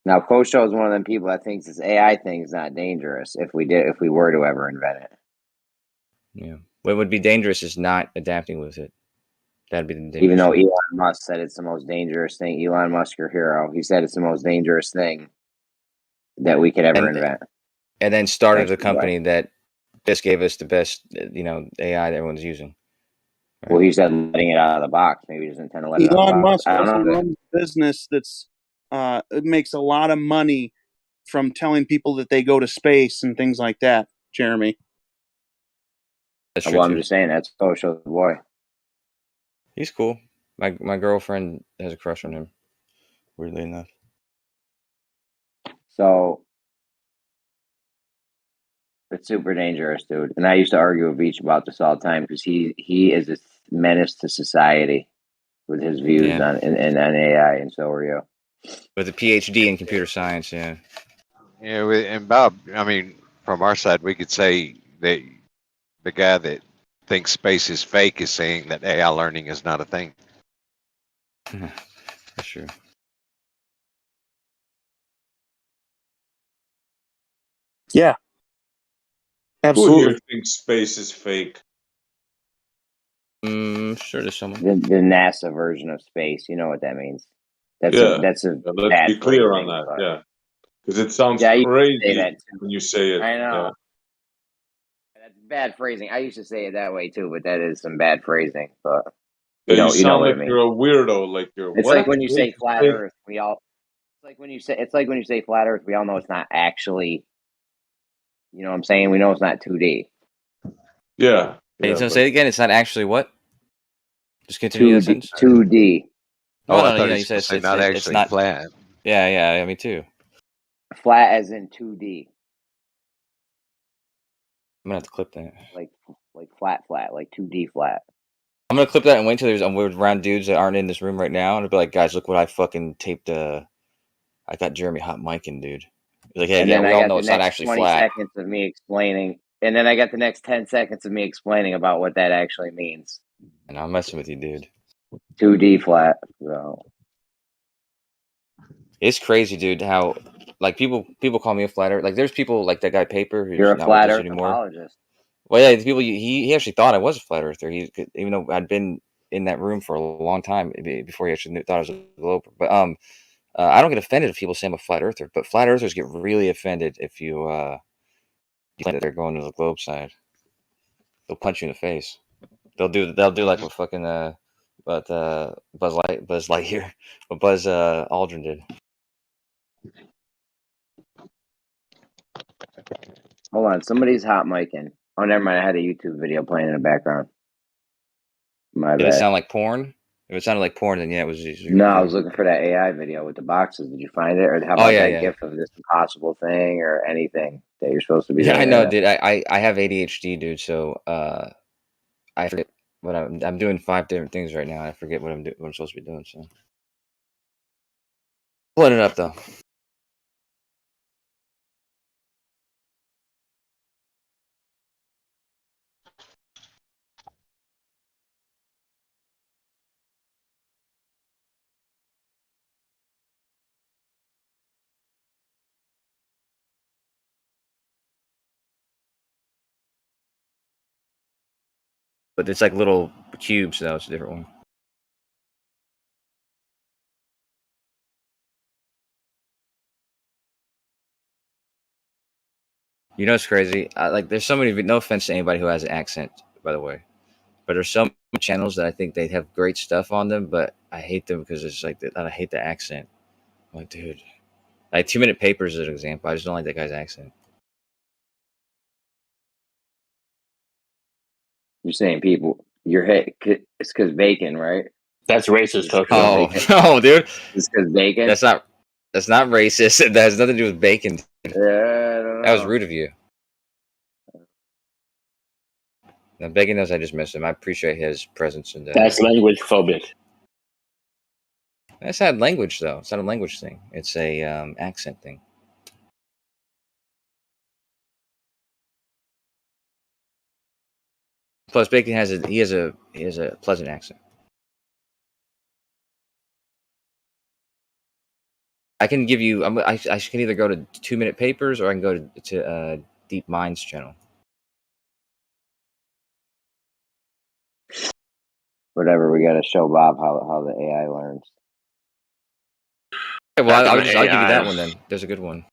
now Kosho is one of them people that thinks this AI thing is not dangerous if we were to ever invent it. Yeah, what would be dangerous is not adapting with it. That'd be the dangerous. Even though thing. Elon Musk said it's the most dangerous thing. Elon Musk, your hero, he said it's the most dangerous thing that we could ever invent. And then started Thanks, a company that just gave us the best, AI that everyone's using. Right? Well, he said letting it out of the box. Maybe he doesn't intend to let it out of the Elon box. Musk I don't also know. runs a business that's it makes a lot of money from telling people that they go to space and things like that. Jeremy. That's Well, true I'm too. just saying that's Kosho's boy. He's cool. My girlfriend has a crush on him. Weirdly enough. So it's super dangerous, dude. And I used to argue with Beach about this all the time because he is a menace to society with his views on AI, and so are you. With a PhD in computer science, yeah. Yeah, and Bob, I mean, from our side, we could say that the guy that thinks space is fake is saying that AI learning is not a thing. That's true. Yeah. Who Absolutely. here thinks space is fake? Sure, there's someone. The NASA version of space. You know what that means? That's Yeah. let's be clear on that. Yeah, because it sounds I used to say crazy that too. when you say it. I know. Yeah. That's bad phrasing. I used to say it that way too, but that is some bad phrasing. But Yeah, you know sound what like I mean. you're a weirdo. Like you're. It's What? like when you say Space is flat fake? Earth. It's like when you say flat Earth. We all know it's not actually. You know what I'm saying? We know it's not 2D. Yeah. Hey, so say it again. It's not actually what? Just continue that sentence. 2D. No, Oh, I no, thought you he said said it's not it's actually not flat. Yeah, me too. Flat as in 2D. I'm gonna have to clip that. Like flat, like 2D flat. I'm gonna clip that and wait till there's weird round dudes that aren't in this room right now, and I'll be like, guys, look what I fucking taped. I got Jeremy hot micing, dude. He's like, hey, And yeah, then we I all got know the it's not next actually 20 flat. seconds of me explaining. And then I got the next 10 seconds of me explaining about what that actually means. And I'm messing with you, dude. 2D flat. So it's crazy, dude. How like people call me a flat earth. Like there's people like that guy Paper who's you're a not flat with us Earth anymore. apologist. Well, yeah, the people he actually thought I was a flat earther. Even though I'd been in that room for a long time before he actually thought I was a globe. But I don't get offended if people say I'm a flat earther. But flat earthers get really offended if you claim that they're going to the globe side. They'll punch you in the face. They'll do like what fucking Buzz Lightyear, what Buzz Aldrin did. Hold on, somebody's hot micing. Oh, never mind. I had a YouTube video playing in the background. My Did it bad. sound like porn? If it sounded like porn, then yeah, it was usually No, I was looking for that AI video with the boxes. Did you find it? Or how about that GIF of this impossible thing or anything that you're supposed to be doing? I know, dude. I have ADHD, dude. So I forget what I'm doing 5 different things right now. I forget what I'm supposed to be doing. So pulling it up though. But it's like little cubes, so it's a different one. You know, it's crazy. Like, there's so many. No offense to anybody who has an accent, by the way, but there's some channels that I think they have great stuff on them, but I hate them because it's like I hate the accent. I'm like, dude, like 2 Minute Papers is an example. I just don't like that guy's accent. You're saying people, you're hit. It's because bacon, right? That's racist, Coach. Oh no, dude. It's because bacon. That's not racist. That has nothing to do with bacon. Dude. Yeah, I don't That was know. rude of you. Now, Bacon knows I just missed him. I appreciate his presence and. That's language phobic. That's not language though. It's not a language thing. It's a accent thing. Plus, Bacon has a pleasant accent. I can give you. I can either go to 2 Minute Papers or I can go to Deep Minds channel. Whatever. We got to show Bob how the AI learns. Okay, well, I'll Back give on you that AI. one then. There's a good one.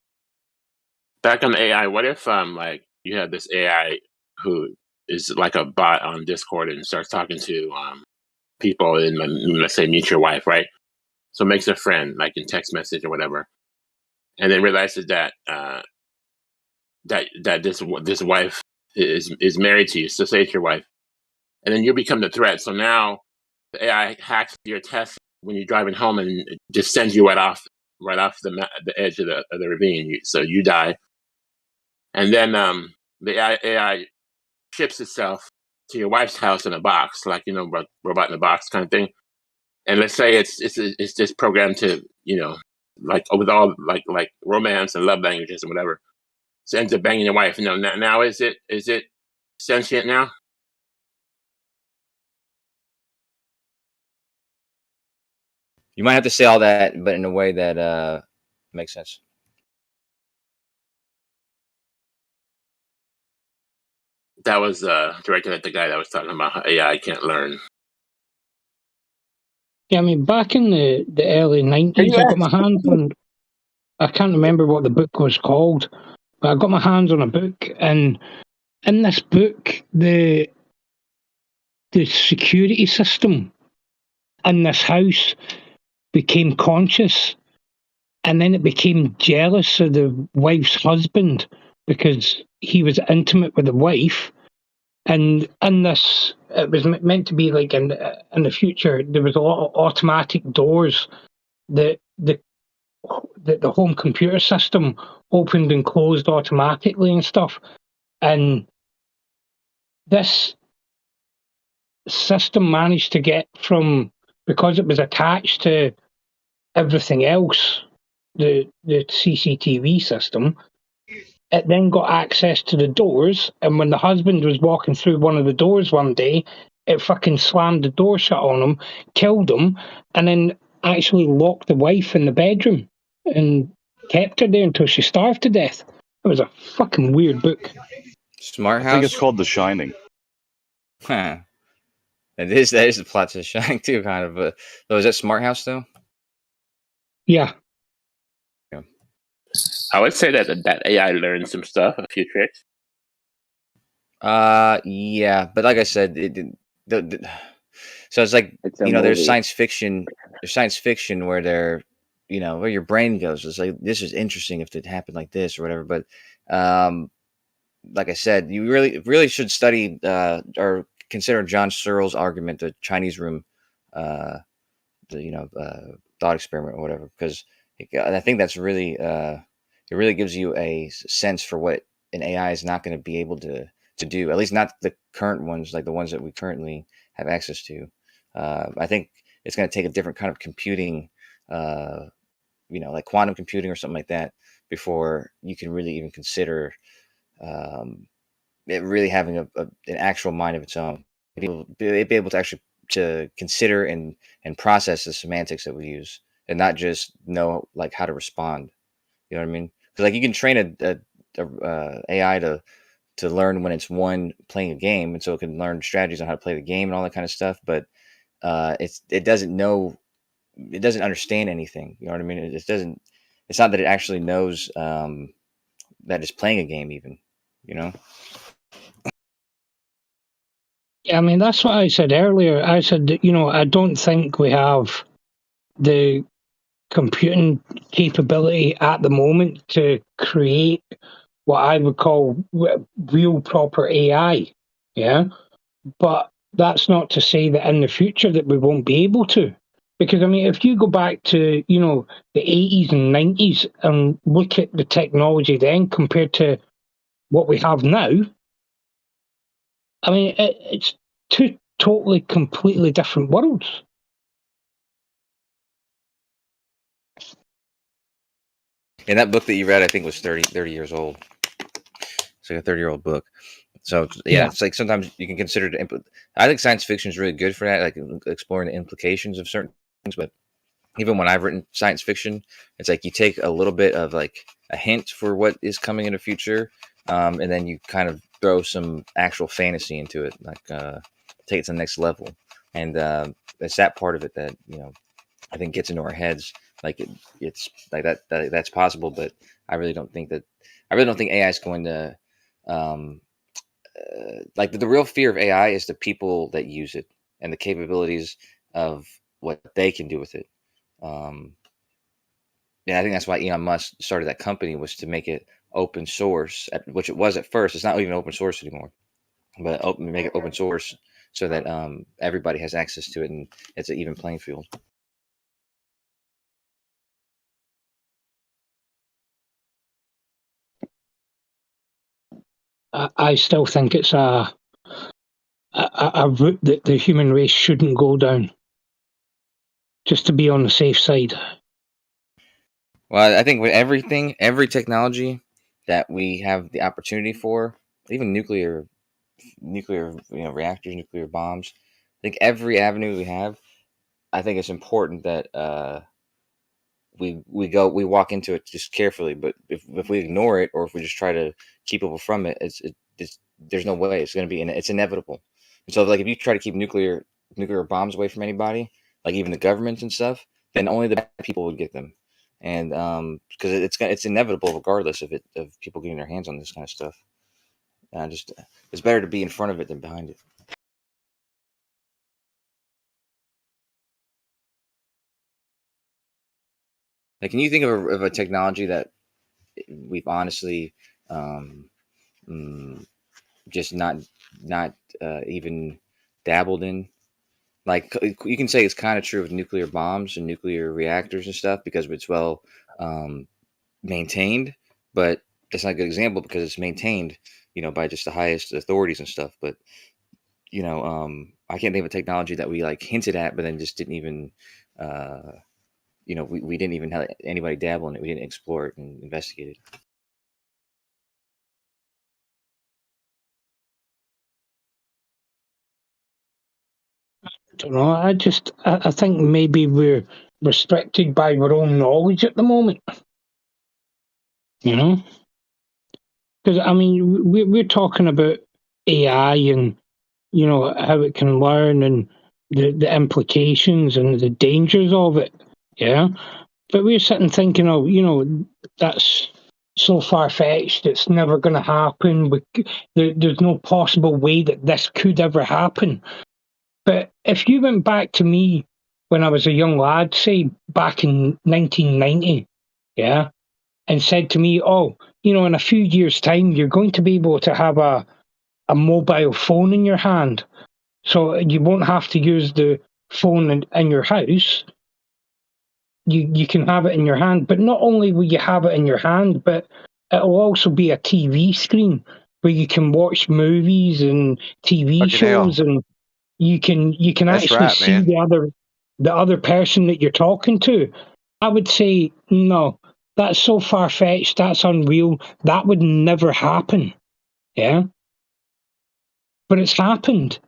Back on AI. What if like you have this AI who is like a bot on Discord and starts talking to people in, let's say, meet your wife, right? So makes a friend, like in text message or whatever, and then realizes that that this wife is married to you. So say it's your wife, and then you become the threat. So now the AI hacks your test when you're driving home and it just sends you right off the edge of the ravine. So you die, and then the AI ships itself to your wife's house in a box, like robot in a box kind of thing. And let's say it's just programmed to like with all like romance and love languages and whatever. So it ends up banging your wife. Now is it sentient now? You might have to say all that, but in a way that makes sense. That was directed at the guy that was talking about how AI can't learn. Yeah, I mean, back in the early 90s, I got my hands on, I can't remember what the book was called, but I got my hands on a book, and in this book, the security system in this house became conscious, and then it became jealous of the wife's husband because he was intimate with the wife. And in this, it was meant to be like in the future, there was a lot of automatic doors that the home computer system opened and closed automatically and stuff. And this system managed to get from, because it was attached to everything else, the CCTV system, it then got access to the doors, and when the husband was walking through one of the doors one day, it fucking slammed the door shut on him, killed him, and then actually locked the wife in the bedroom and kept her there until she starved to death. It was a fucking weird book. Smart House. I think it's called The Shining. Huh. That is the plot to The Shining too, kind of. But is that Smart House though? Yeah. I would say that AI learned some stuff, a few tricks. Yeah, but like I said, so it's like there's science fiction. There's science fiction where where your brain goes. It's like, this is interesting if it happened like this or whatever. But like I said, you really should study or consider John Searle's argument, the Chinese room, thought experiment or whatever, because I think that's really it really gives you a sense for what an AI is not going to be able to do, at least not the current ones, like the ones that we currently have access to. I think it's going to take a different kind of computing, like quantum computing or something like that, before you can really even consider it really having an actual mind of its own. Be able to actually to consider and process the semantics that we use, and not just know like how to respond. You know what I mean? Because like you can train a AI to learn when it's playing a game, and so it can learn strategies on how to play the game and all that kind of stuff. But it doesn't know, it doesn't understand anything. You know what I mean? It doesn't. It's not that it actually knows that it's playing a game, even. You know. Yeah, I mean, that's what I said earlier. I said that, I don't think we have the computing capability at the moment to create what I would call real proper AI. Yeah. But that's not to say that in the future that we won't be able to. Because I mean, if you go back to the 80s and 90s and look at the technology then compared to what we have now, I mean, it's two totally, completely different worlds. And that book that you read, I think, was 30 years old. It's like a 30-year-old book. So yeah, it's like sometimes you can consider I think science fiction is really good for that, like exploring the implications of certain things. But even when I've written science fiction, it's like you take a little bit of like a hint for what is coming in the future, and then you kind of throw some actual fantasy into it, like take it to the next level. And it's that part of it that I think gets into our heads. Like it's like that's possible, but I really don't think AI is going to like the real fear of AI is the people that use it and the capabilities of what they can do with it. Yeah, I think that's why Elon Musk started that company, was to make it open source, which it was at first. It's not even open source anymore, but make it open source so that everybody has access to it and it's an even playing field. I still think it's a route that the human race shouldn't go down, just to be on the safe side. Well, I think with every technology that we have the opportunity for, even nuclear reactors, nuclear bombs, I think every avenue we have, I think it's important that we walk into it just carefully. But if we ignore it, or if we just try to keep people from it, it's there's no way. It's going to be it's inevitable. And so, like, if you try to keep nuclear bombs away from anybody, like even the governments and stuff, then only the bad people would get them. And because it's inevitable regardless of people getting their hands on this kind of stuff. It's better to be in front of it than behind it. Like, can you think of a technology that we've honestly just not even dabbled in? Like, you can say it's kind of true with nuclear bombs and nuclear reactors and stuff because it's well maintained, but that's not a good example because it's maintained, by just the highest authorities and stuff. But I can't think of a technology that we like hinted at, but then just didn't even, we didn't even have anybody dabble in it. We didn't explore it and investigate it. I don't know. I think maybe we're restricted by our own knowledge at the moment. Because I mean, we're talking about AI and how it can learn and the implications and the dangers of it. Yeah, but we're sitting thinking, that's so far fetched. It's never going to happen. There's no possible way that this could ever happen. But if you went back to me when I was a young lad, say back in 1990, yeah, and said to me, "Oh, in a few years' time, you're going to be able to have a mobile phone in your hand, so you won't have to use the phone in your house. You can have it in your hand, but not only will you have it in your hand, but it'll also be a TV screen where you can watch movies and TV Fucking shows, hell. and you can That's actually right, see man. the other person that you're talking to." I would say no. That's so far fetched. That's unreal. That would never happen. Yeah, but it's happened.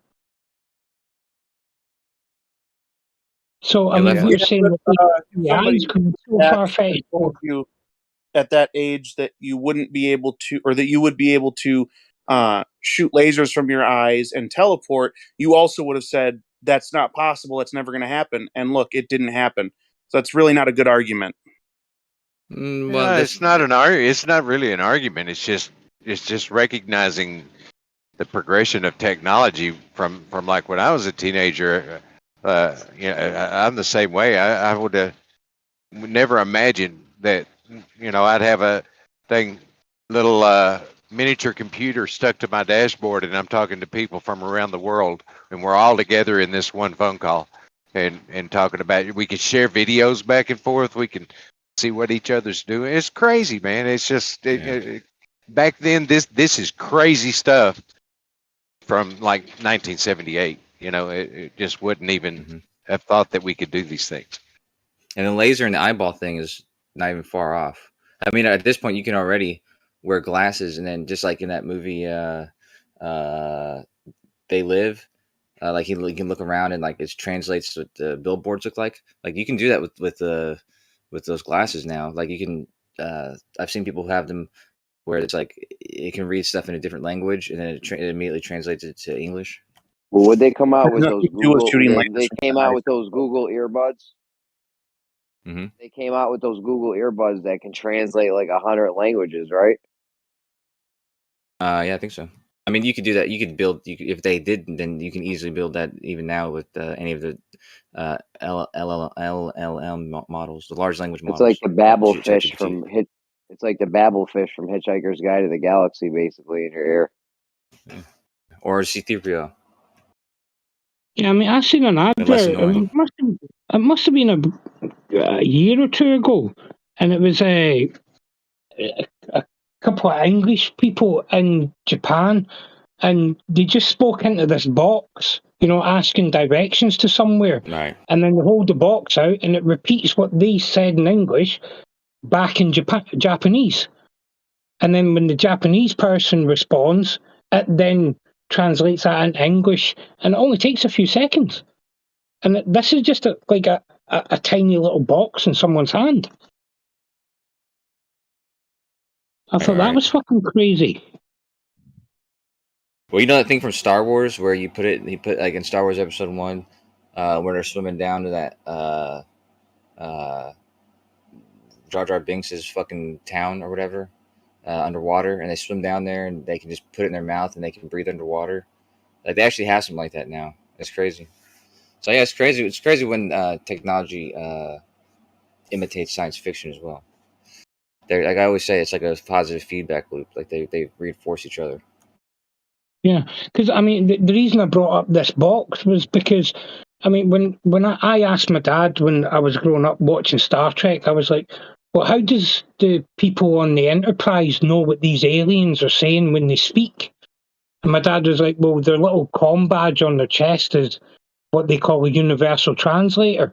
So I mean, we're saying that AI is going so far fetched. Told you at that age that you wouldn't be able to, or that you would be able to shoot lasers from your eyes and teleport, you also would have said that's not possible. It's never going to happen. And look, it didn't happen. So that's really not a good argument. Well, it's not an argument. It's not really an argument. It's just recognizing the progression of technology from like when I was a teenager. I'm the same way. I would have never imagined that I'd have a little miniature computer stuck to my dashboard, and I'm talking to people from around the world, and we're all together in this one phone call, and talking about it. We can share videos back and forth. We can see what each other's doing. It's crazy, man. It's just back then. This is crazy stuff from like 1978. You know, it just wouldn't even have thought that we could do these things. And the laser in the eyeball thing is not even far off. I mean, at this point, you can already wear glasses, and then just like in that movie, They Live, like you can look around and like it translates what the billboards look like. Like you can do that with those glasses now. Like you can, I've seen people have them where it's like it can read stuff in a different language, and then it immediately translates it to English. Well, would they come out with Nothing those to do with Google? shooting They, lasers they from came the out eye. with those Google earbuds. Mm-hmm. They came out with those Google earbuds that can translate like 100 languages, right? Yeah, I think so. I mean, you could do that. You could build. If they did, then you can easily build that even now with any of the LLM models, the large language It's models. like the Babelfish ChatGPT. from Hit. It's like the Babelfish from Hitchhiker's Guide to the Galaxy, basically in your ear. Or C-3PO. Yeah, I mean, I seen an And less advert. annoying. It must have been a year or two ago, and it was a couple of English people in Japan, and they just spoke into this box, asking directions to somewhere. Right. And then they hold the box out, and it repeats what they said in English back in Japanese. And then when the Japanese person responds, it then translates that into English, and it only takes a few seconds. And this is just like a tiny little box in someone's hand. I thought that was fucking crazy. Well, you know that thing from Star Wars where you put like in Star Wars Episode 1, where they're swimming down to that Jar Jar Binks' fucking town or whatever, underwater, and they swim down there and they can just put it in their mouth and they can breathe underwater. Like they actually have something like that now. It's crazy. So yeah, it's crazy. It's crazy when technology imitates science fiction as well. Like I always say, it's like a positive feedback loop. Like they reinforce each other. Yeah, because I mean, the reason I brought up this box was because, I mean, when I asked my dad when I was growing up watching Star Trek, I was like, well, how does the people on the Enterprise know what these aliens are saying when they speak? And my dad was like, well, their little comm badge on their chest is what they call a universal translator.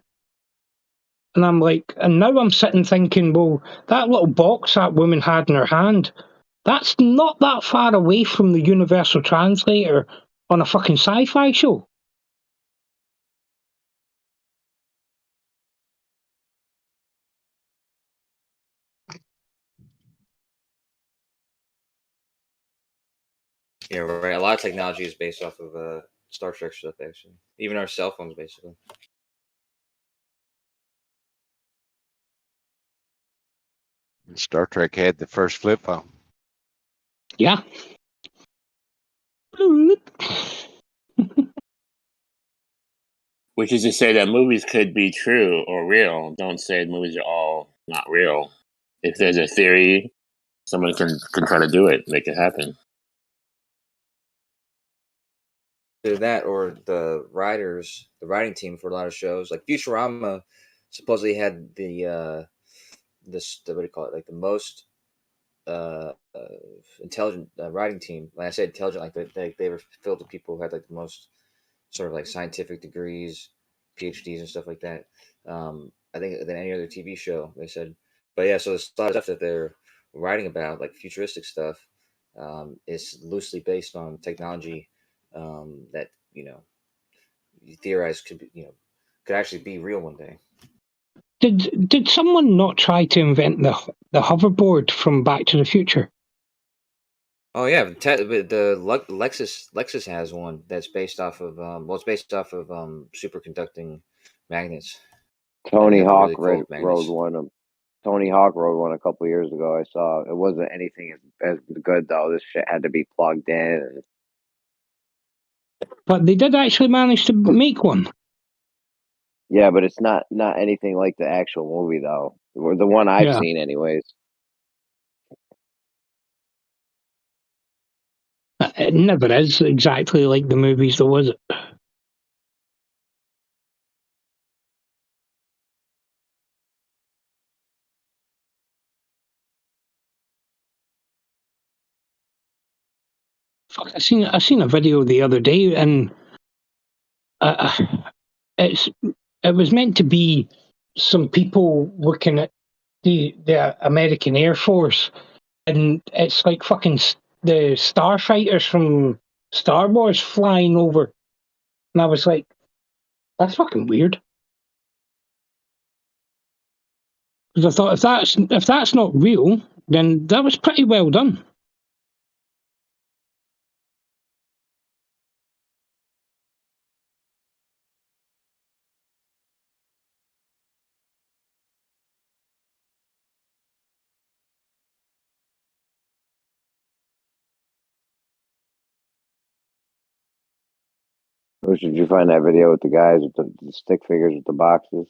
And I'm like, and now I'm sitting thinking, well, that little box that woman had in her hand, that's not that far away from the universal translator on a fucking sci-fi show. Yeah, right. A lot of technology is based off of Star Trek stuff, actually. Even our cell phones, basically. Star Trek had the first flip phone. Yeah. Which is to say that movies could be true or real. Don't say movies are all not real. If there's a theory, someone can try to do it, make it happen. Either that or the writing team for a lot of shows. Like Futurama supposedly had the what do you call it? Like the most intelligent writing team. When I say intelligent, like they were filled with people who had like the most sort of like scientific degrees, PhDs and stuff like that. I think than any other TV show, they said. But yeah, so there's a lot of stuff that they're writing about, like futuristic stuff, is loosely based on technology that you theorize could be, could actually be real one day. Did someone not try to invent the hoverboard from Back to the Future? Oh yeah, the Lexus has one that's based off of it's based off of superconducting magnets. Tony They're Hawk really cold rode one. Tony Hawk rode one a couple years ago. I saw it wasn't anything as good though. This shit had to be plugged in. But they did actually manage to make one. Yeah, but it's not anything like the actual movie though. The one I've seen, anyways. It never is exactly like the movies, though, is it? Fuck, I seen a video the other day, and uh, it was meant to be some people looking at the American Air Force, and it's like fucking the starfighters from Star Wars flying over, and I was like, that's fucking weird. Because I thought if that's not real, then that was pretty well done. Or did you find that video with the guys with the stick figures with the boxes?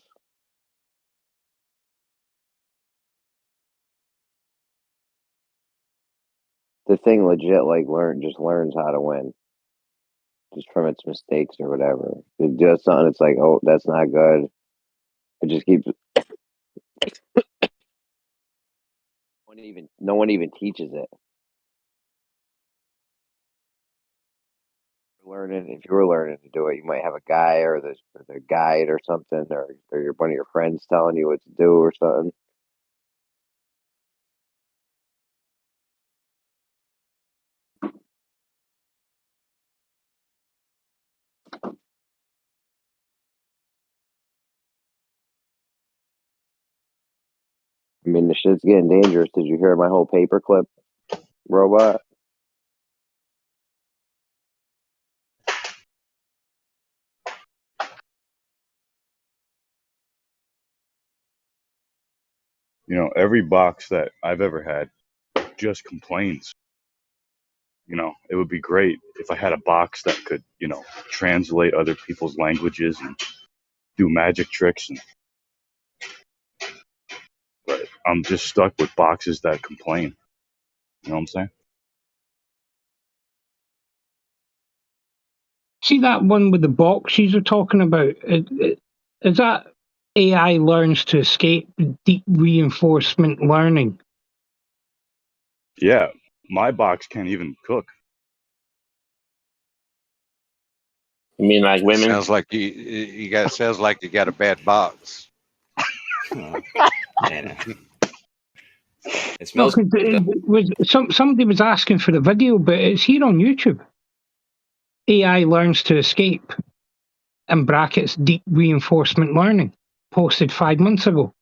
The thing legit just learns how to win. Just from its mistakes or whatever. It does something, it's like, oh, that's not good. It just keeps no one even teaches it. If you were learning to do it, you might have a guy or the guide or something, or one of your friends telling you what to do or something. I mean, the shit's getting dangerous. Did you hear my whole paperclip robot? You know, every box that I've ever had just complains. You know, it would be great if I had a box that could, you know, translate other people's languages and do magic tricks. But I'm just stuck with boxes that complain. You know what I'm saying? See that one with the boxes you're talking about? Is that AI learns to escape deep reinforcement learning? Yeah, my box can't even cook. You mean like women? Sounds like you got a bad box. It smells No, somebody was asking for the video, but it's here on YouTube. AI learns to escape, in brackets, deep reinforcement learning, posted 5 months ago.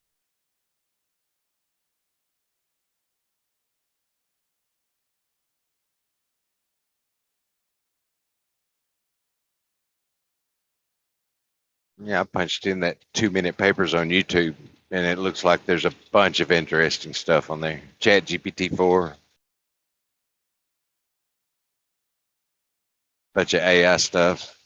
Yeah, I punched in that 2-minute papers on YouTube, and it looks like there's a bunch of interesting stuff on there. Chat GPT-4, bunch of AI stuff.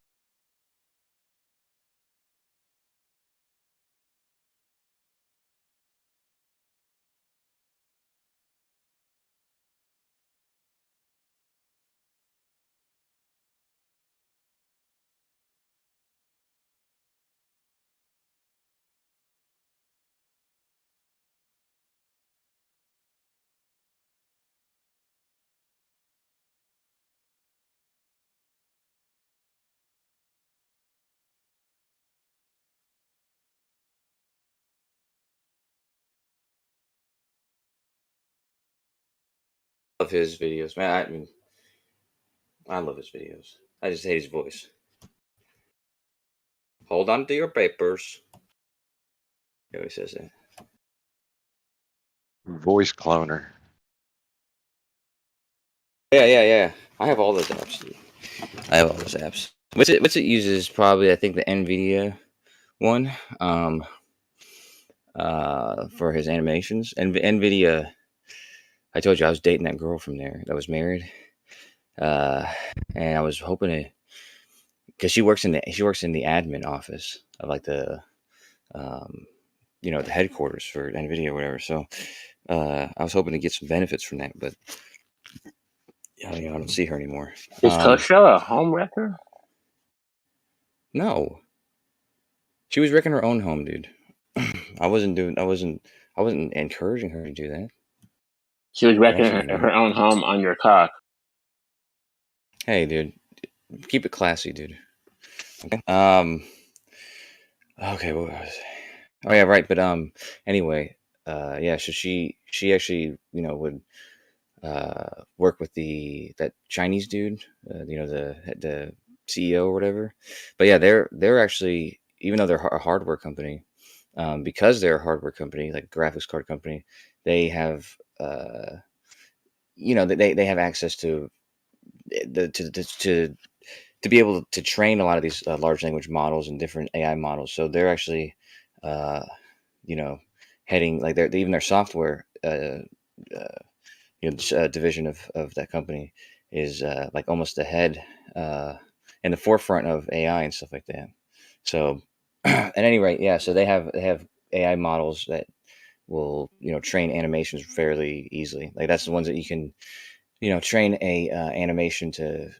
Love his videos, man. I mean, I love his videos. I just hate his voice. Hold on to your papers. He always says that. Voice cloner. Yeah. I have all those apps. Which it uses probably, I think, the NVIDIA one for his animations. And NVIDIA, I told you I was dating that girl from there that was married. And I was hoping to, because she works in the admin office of like the the headquarters for NVIDIA or whatever. So I was hoping to get some benefits from that, but I don't see her anymore. Is Kosha a home wrecker? No. She was wrecking her own home, dude. I wasn't encouraging her to do that. She was wrecking her own home on your cock. Hey, dude, keep it classy, dude. Okay. Okay. What was it? Oh yeah, right. But anyway, yeah. So she actually, would work with that Chinese dude, the CEO or whatever. But yeah, they're actually, even though they're a hardware company, because they're a hardware company, like a graphics card company, they have they have access to to be able to train a lot of these large language models and different AI models. So they're actually heading, like, even their software division of that company is like almost ahead in the forefront of AI and stuff like that. So at any rate, yeah, so they have AI models that will train animations fairly easily. Like, that's the ones that you can train a animation to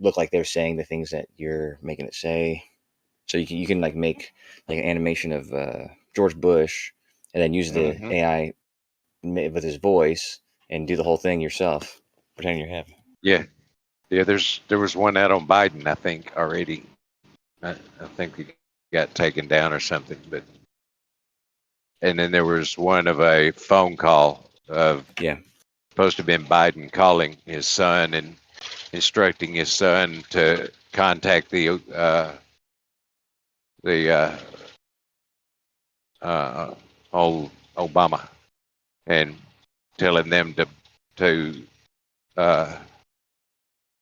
look like they're saying the things that you're making it say. So you can like make like an animation of George Bush and then use the AI with his voice and do the whole thing yourself, pretending you're him. Yeah. There was one out on Biden, I think, already. I think he got taken down or something, and then there was one of a phone call of supposed to have been Biden calling his son and instructing his son to contact the old Obama and telling them to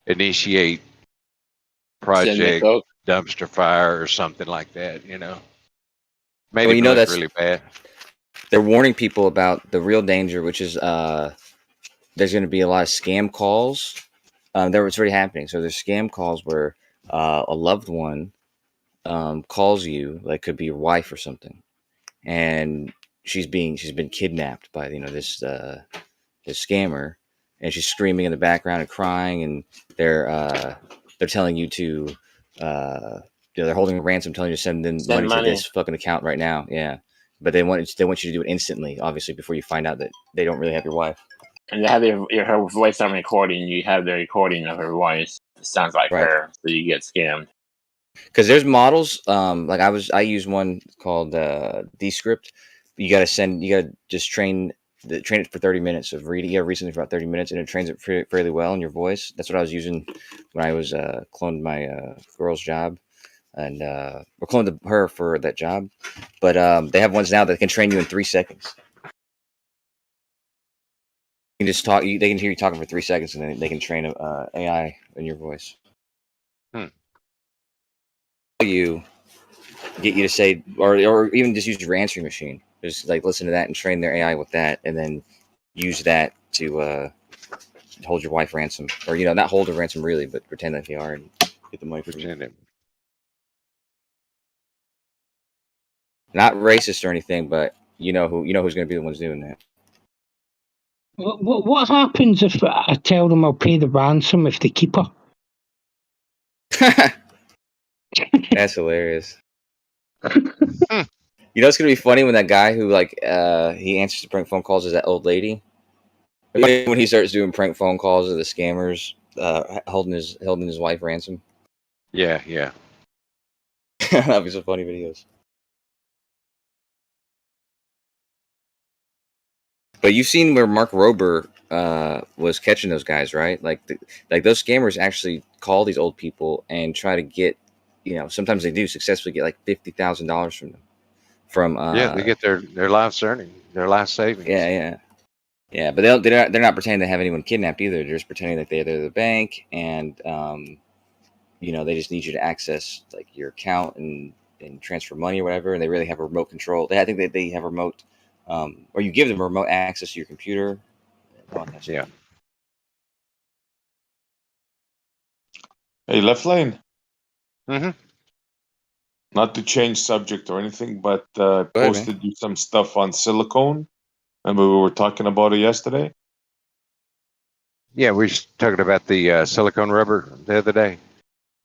initiate Project Dumpster Fire or something like that. Made him look really bad. They're warning people about the real danger, which is there's going to be a lot of scam calls. It's already happening. So there's scam calls where a loved one calls you, like, could be your wife or something, and she's been kidnapped by this scammer, and she's screaming in the background and crying, and they're telling you to they're holding a ransom, telling you to send them money to this fucking account right now. Yeah, but they want you to do it instantly, obviously, before you find out that they don't really have your wife. And they have her voice on recording. You have the recording of her voice. It sounds like her, so you get scammed. Because there's models, like I use one called Descript. You gotta just train it for 30 minutes of reading. You gotta read something for about 30 minutes, and it trains it fairly well in your voice. That's what I was using when I was cloned my girl's job, and or cloned her for that job. But they have ones now that can train you in 3 seconds. You can just talk. They can hear you talking for 3 seconds, and then they can train AI in your voice. You get you to say, or even just use your answering machine. Just like listen to that and train their AI with that, and then use that to hold your wife ransom, or not hold her ransom really, but pretend that you are and get the money for it. Not racist or anything, but who's going to be the ones doing that. What happens if I tell them I'll pay the ransom if they keep her? That's hilarious. It's gonna be funny when that guy who he answers the prank phone calls is that old lady. When he starts doing prank phone calls of the scammers holding his wife ransom. Yeah. That'd be some funny videos. But you've seen where Mark Rober was catching those guys, right? Like those scammers actually call these old people and try to get, sometimes they do successfully get like $50,000 from them. They get their life's earning, their life savings. Yeah. But they're not pretending they have anyone kidnapped either. They're just pretending that they're the bank, and they just need you to access like your account and transfer money or whatever. And they really have a remote control. I think that they have remote. Or you give them remote access to your computer. Yeah. Hey, Left Lane. Mm-hmm. Not to change subject or anything, but ahead, posted you some stuff on silicone. Remember we were talking about it yesterday? Yeah, we were talking about the silicone rubber the other day.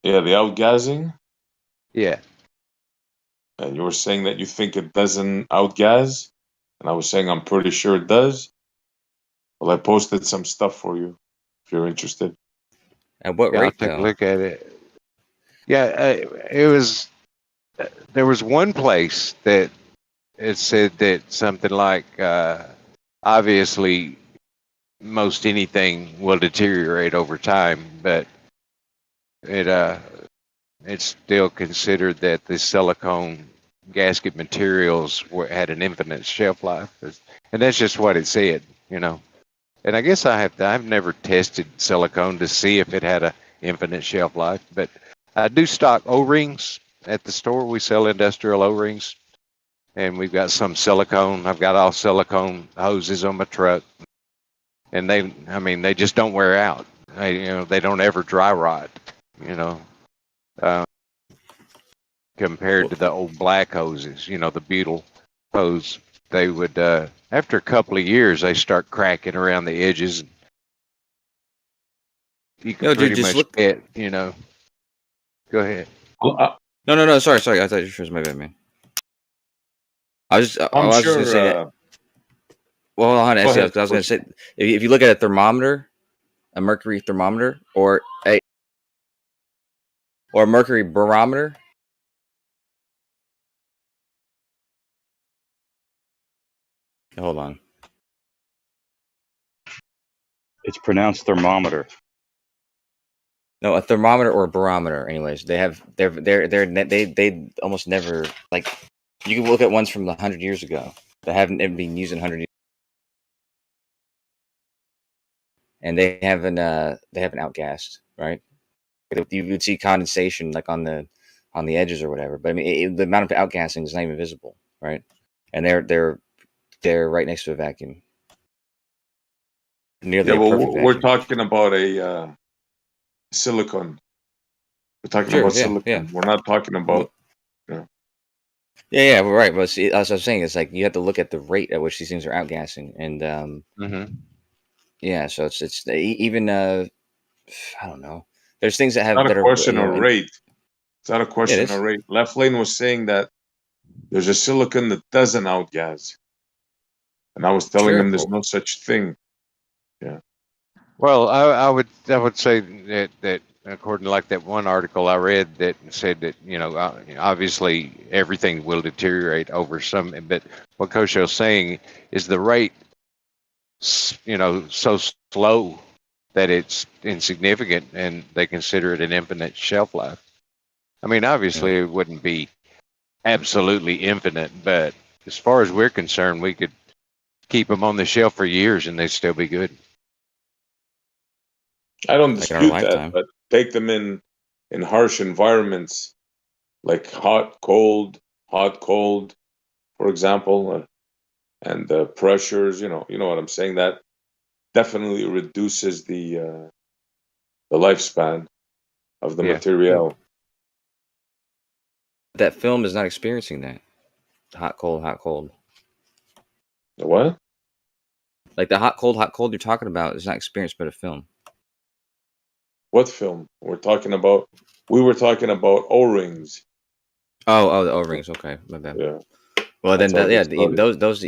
Yeah, the outgassing. Yeah. And you were saying that you think it doesn't outgas, and I was saying I'm pretty sure it does. Well, I posted some stuff for you if you're interested. At what Yeah, I'll rate, take a though? look at it. Yeah, it was. There was one place that it said that something like, obviously, most anything will deteriorate over time, but it's still considered that the silicone gasket materials had an infinite shelf life, and that's just what it said, you know. And I guess I've never tested silicone to see if it had a infinite shelf life, but I do stock O-rings at the store. We sell industrial O-rings, and we've got some silicone. I've got all silicone hoses on my truck, and they just don't wear out. They don't ever dry rot, you know. Compared to the old black hoses, the butyl hose, they would after a couple of years they start cracking around the edges. You can pretty just much look. get, Go ahead. No. Sorry. I thought you was my bad, man. I was just I'm gonna say that. sure. Well, hold on. Go Actually, I ahead. was gonna say if you look at a thermometer, a mercury thermometer, or a mercury barometer. Hold on. It's pronounced thermometer. No, a thermometer or a barometer. Anyways, they almost never, like, you can look at ones from 100 years ago that haven't been used in 100 years, and they haven't outgassed, right? You would see condensation like on the edges or whatever, but I mean the amount of outgassing is not even visible, right? And they're right next to a vacuum, nearly Yeah, a well, perfect we're vacuum. talking about a silicon. We're talking Sure, about yeah. silicon. We're not talking about. Yeah, well, right. But see, as I was saying, it's like you have to look at the rate at which these things are outgassing, and yeah. So it's even I don't know. There's things that Not a that are question of rate. It's not a Yeah, it question is. of rate. Left Lane was saying that there's a silicon that doesn't outgas, and I was telling him there's no such thing. Yeah. Well, I would say that according to like that one article I read that said that obviously everything will deteriorate over some, but what Kosho's saying is the rate so slow that it's insignificant, and they consider it an infinite shelf life. I mean, obviously it wouldn't be absolutely infinite, but as far as we're concerned, we could keep them on the shelf for years and they'd still be good. I don't Like in our dispute that, lifetime. but take them in harsh environments like hot, cold, for example, and the pressures. You know what I'm saying. That definitely reduces the lifespan of the Yeah. material. That film is not experiencing that hot, cold. The what? Like the hot, cold you're talking about is not experienced by the film. What film? We were talking about O-rings. Oh, the O-rings. Okay, my bad. Yeah. Well, then, That's how they started. those,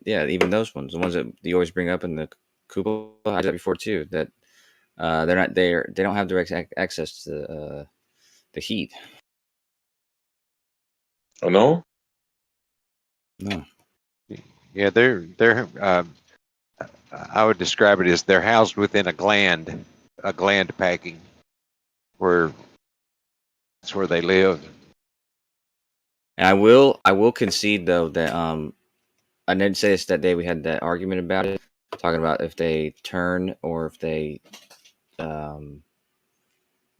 yeah, even those ones, the ones that you always bring up in the cupola, I did that before too. That they don't have direct access to the heat. Oh no. No. Yeah, they're. I would describe it as they're housed within a gland packing, where that's where they live. And I will concede though that I didn't say this that day we had that argument about it, talking about if they turn or if they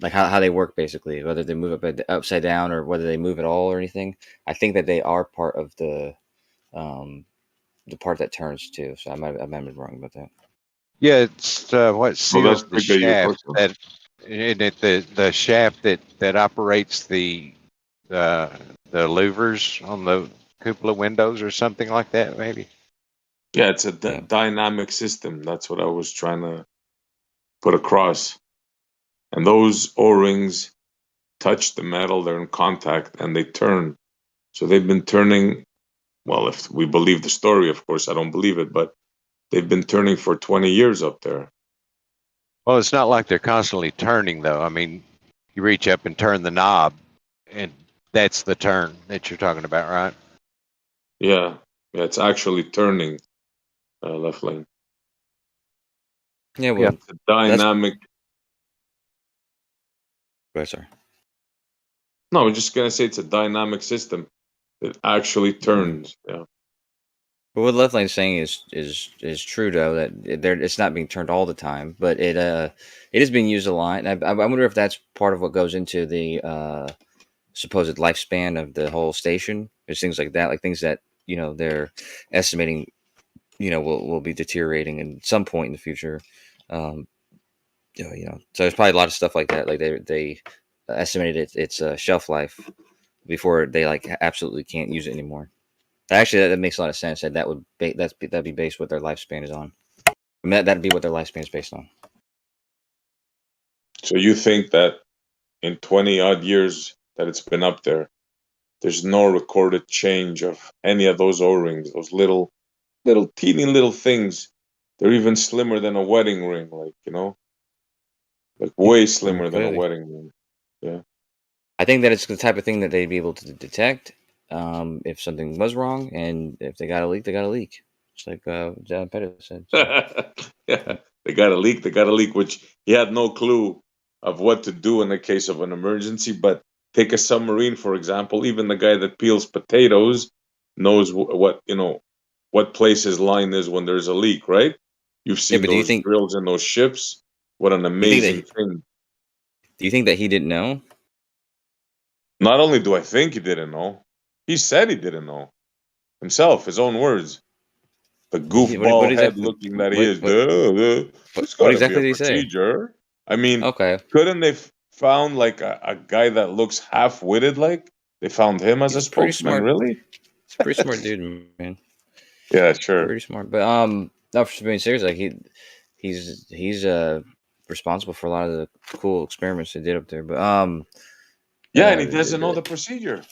like how they work, basically, whether they move upside down or whether they move at all or anything. I think that they are part of the part that turns too. So I might have been wrong about that. Yeah, it's what seals the big that you're shaft talking that, isn't it the shaft that operates the louvers on the cupola windows or something like that, maybe. Yeah, it's a dynamic system. That's what I was trying to put across. And those O-rings touch the metal, they're in contact, and they turn. So they've been turning, well, if we believe the story, of course, I don't believe it, but they've been turning for 20 years up there. Well, it's not like they're constantly turning, though. I mean, you reach up and turn the knob, and that's the turn that you're talking about, right? Yeah, it's actually turning, left lane. Yeah, well, it's a dynamic. Sorry. No, I was just gonna say it's a dynamic system. It actually turns. Yeah. But what left lane's saying is true though, that it's not being turned all the time, but it is being used a lot. And I wonder if that's part of what goes into the supposed lifespan of the whole station. There's things like that, like things that they're estimating will be deteriorating at some point in the future. So there's probably a lot of stuff like that. Like they estimated its shelf life before they absolutely can't use it anymore. Actually, that makes a lot of sense. That'd be based what their lifespan is on. I mean, that'd be what their lifespan is based on. So you think that in 20 odd years that it's been up there, there's no recorded change of any of those O-rings, those little teeny little things. They're even slimmer than a wedding ring, like way slimmer than a Clearly. wedding ring. Yeah. I think that it's the type of thing that they'd be able to detect if something was wrong, and if they got a leak, they got a leak. Just like John Pettit said. So. Yeah, they got a leak, which he had no clue of what to do in the case of an emergency. But take a submarine, for example. Even the guy that peels potatoes knows what place his line is when there's a leak, right? You've seen those drills in those ships. What an amazing thing. Do you think that he didn't know? Not only do I think he didn't know, he said he didn't know himself, his own words. The goofball head looking that he is. What exactly did he say? Procedure. I mean, okay. Couldn't they found like a guy that looks half-witted? Like they found him as a spokesman. Smart. Really? He's a pretty smart dude, man. Yeah, sure. Pretty smart, but no, for being serious, like he's responsible for a lot of the cool experiments they did up there. But yeah, and he doesn't know the procedure.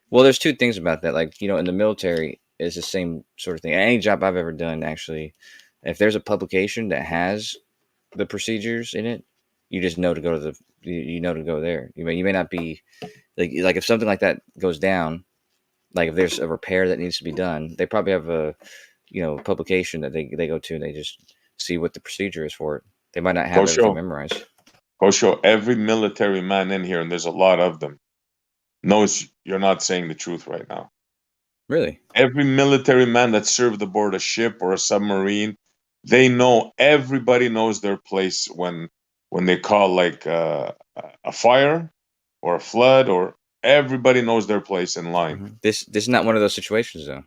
Well, there's two things about that. Like in the military, it's the same sort of thing. Any job I've ever done, actually, if there's a publication that has the procedures in it, you just know to go to to go there. You may not be like if something like that goes down, like if there's a repair that needs to be done, they probably have a publication that they go to and they just see what the procedure is for it. They might not have everything memorized. Kosho, every military man in here, and there's a lot of them, knows you're not saying the truth right now. Really? Every military man that served aboard a ship or a submarine, everybody knows their place when they call like a fire or a flood, or everybody knows their place in line. Mm-hmm. This is not one of those situations, though.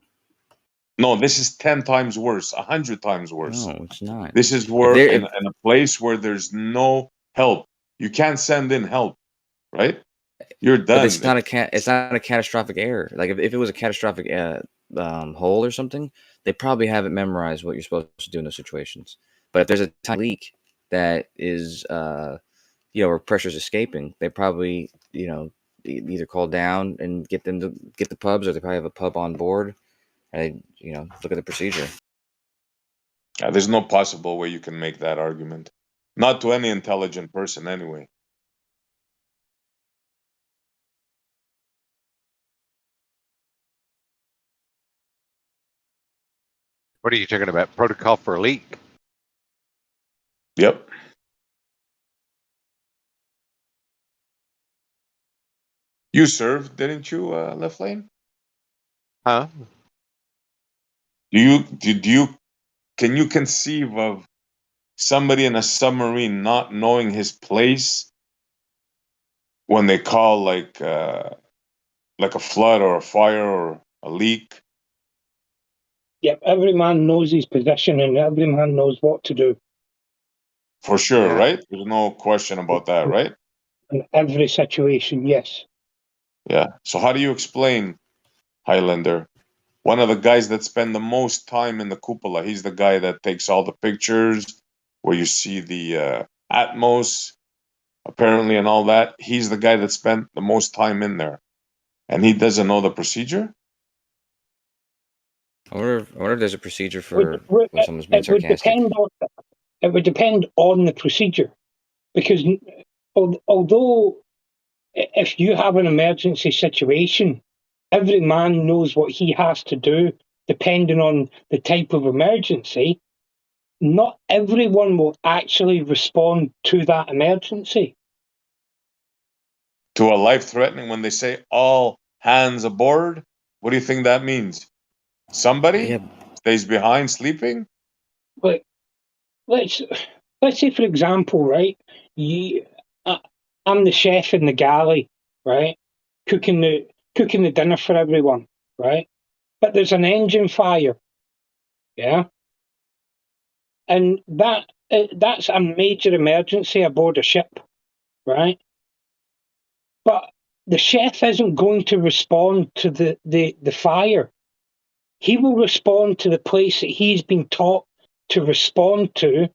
No, this is 10 times worse, 100 times worse. No, it's not. This is where in a place where there's no help. You can't send in help, right? You're done. But it's not a catastrophic error. Like if it was a catastrophic hole or something, they probably haven't memorized what you're supposed to do in those situations. But if there's a tiny leak that is where pressure's escaping, they probably either call down and get them to get the pubs, or they probably have a pub on board. And look at the procedure. There's no possible way you can make that argument. Not to any intelligent person, anyway. What are you talking about? Protocol for a leak? Yep. You served, didn't you, Left Lane? Huh? Can you conceive of somebody in a submarine not knowing his place when they call like a flood or a fire or a leak? Yep, every man knows his position and every man knows what to do. For sure, right? There's no question about that, right? In every situation, yes. Yeah. So how do you explain, Highlander? One of the guys that spend the most time in the cupola, he's the guy that takes all the pictures, where you see the Atmos apparently and all that. He's the guy that spent the most time in there, and he doesn't know the procedure. I wonder if there's a procedure Would- for would- when someone's being it would sarcastic. depend on the procedure, because although if you have an emergency situation, every man knows what he has to do depending on the type of emergency. Not everyone will actually respond to that emergency. To a life-threatening, when they say all hands aboard, what do you think that means? Somebody stays behind sleeping? But let's say, for example, right? I'm the chef in the galley, right? Cooking the dinner for everyone, right? But there's an engine fire, yeah, and that's a major emergency aboard a ship, right? But the chef isn't going to respond to the fire. He will respond to the place that he's been taught to respond to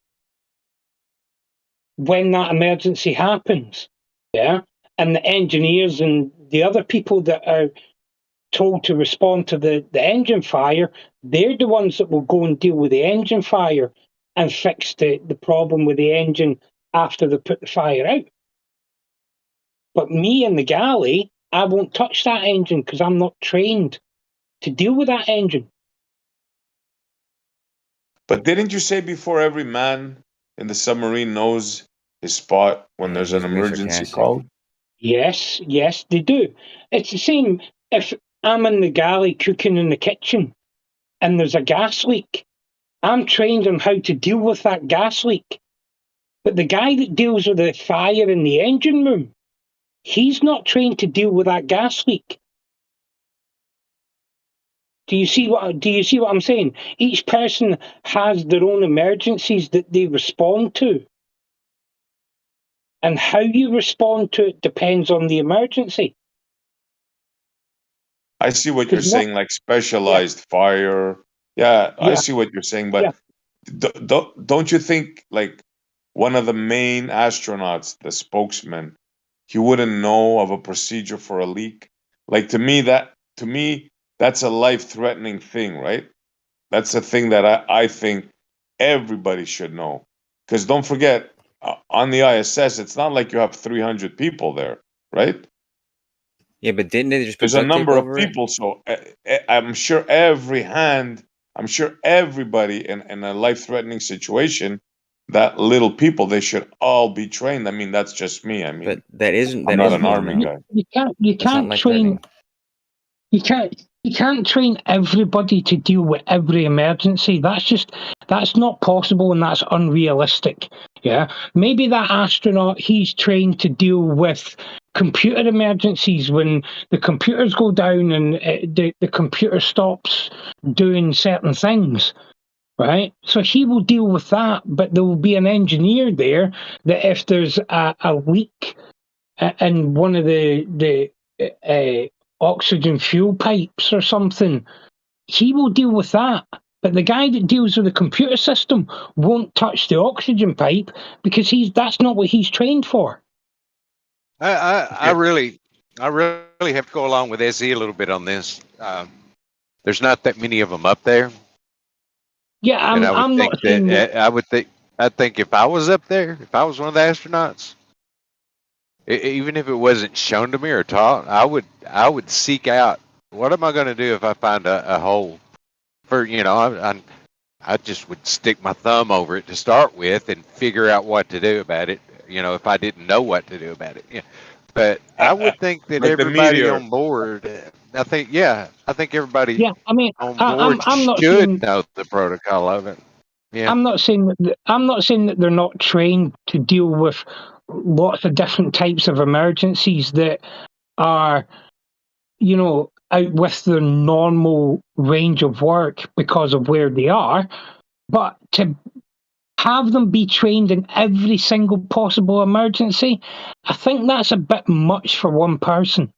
when that emergency happens. Yeah. And the engineers and the other people that are told to respond to the engine fire, they're the ones that will go and deal with the engine fire and fix the problem with the engine after they put the fire out. But me in the galley, I won't touch that engine because I'm not trained to deal with that engine. But didn't you say before every man in the submarine knows his spot when there's an emergency call? Yes, they do. It's the same if I'm in the galley cooking in the kitchen and there's a gas leak. I'm trained on how to deal with that gas leak. But the guy that deals with the fire in the engine room, he's not trained to deal with that gas leak. Do you see what I'm saying? Each person has their own emergencies that they respond to. And how you respond to it depends on the emergency. I see what you're saying, like specialized fire. Yeah, I see what you're saying, but don't you think like one of the main astronauts, the spokesman, he wouldn't know of a procedure for a leak? Like to me, that's a life-threatening thing, right? That's a thing that I think everybody should know. Because don't forget, on the ISS, it's not like you have 300 people there, right? Yeah, but didn't they just put There's a duct tape number of over it? people, so I'm sure I'm sure everybody in a life-threatening situation, that little people, they should all be trained. I mean, that's just me. I mean, But that isn't I'm that not isn't an though, army though. guy. You That's not can't life train. threatening. You can't train everybody to deal with every emergency. That's not possible and that's unrealistic. Yeah, maybe that astronaut, he's trained to deal with computer emergencies when the computers go down and the computer stops doing certain things. Right, so he will deal with that, but there will be an engineer there that if there's a leak in one of the oxygen fuel pipes or something, he will deal with that. But the guy that deals with the computer system won't touch the oxygen pipe because that's not what he's trained for. I really have to go along with SE a little bit on this. There's not that many of them up there. Yeah, I think if I was up there, if I was one of the astronauts, even if it wasn't shown to me or taught, I would seek out what am I going to do if I find a hole. I just would stick my thumb over it to start with and figure out what to do about it. If I didn't know what to do about it. Yeah. But I would think that Like the everybody meteor. on board. I think everybody Yeah, I mean, on board I'm not should saying, know the protocol of it. Yeah. I'm not saying that they're not trained to deal with lots of different types of emergencies that are, out with their normal range of work because of where they are. But to have them be trained in every single possible emergency, I think that's a bit much for one person.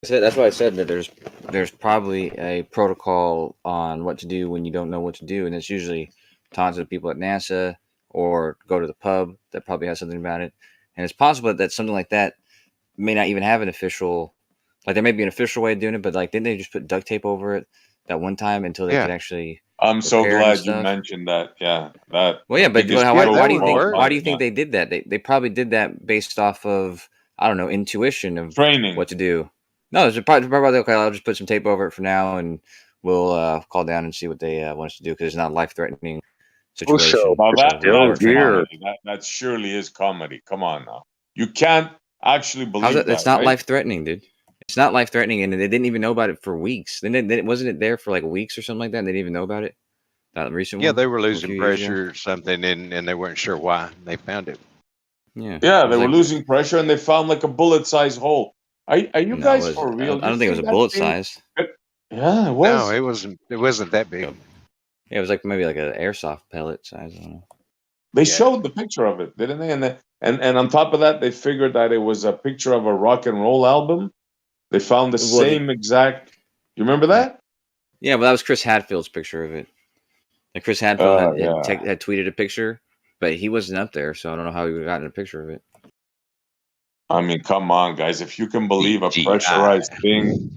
That's why I said that there's probably a protocol on what to do when you don't know what to do, and it's usually tons of people at NASA or go to the pub that probably has something about it. And it's possible that something like that may not even have an official, like there may be an official way of doing it, but like didn't they just put duct tape over it that one time until they could actually I'm so repair it and glad you stuff? mentioned that. Yeah, that. Well, yeah, but biggest why joke do you of all think why time, do you think they did that? They probably did that based off of, I don't know, intuition of training what to do. No, it's probably okay. I'll just put some tape over it for now, and we'll call down and see what they want us to do because it's not a life-threatening situation. Now So that's training it. comedy. That surely is comedy. Come on now. You can't actually How's believe that? that, It's not right? life-threatening, dude. It's not life-threatening, and they didn't even know about it for weeks. Then wasn't it there for like weeks or something like that? And they didn't even know about it. That recent Yeah, one. they were from a losing few years ago? pressure or something, and they weren't sure why. They found it. Yeah. Yeah, It was they were like, losing pressure and they found like a bullet-sized hole. Are you no, guys it was. for I real? You don't think it was a think that bullet thing? size. Yeah, it No, was. it wasn't. It wasn't that big. Yeah, it was like maybe like an airsoft pellet size. I don't know. They showed the picture of it, didn't they? And on top of that, they figured that it was a picture of a rock and roll album. They found the Well, same exact. You remember that? Yeah, well, that was Chris Hadfield's picture of it. Like Chris Hadfield had Yeah. had tweeted a picture, but he wasn't up there, so I don't know how he would have gotten a picture of it. I mean, come on, guys. If you can believe a pressurized thing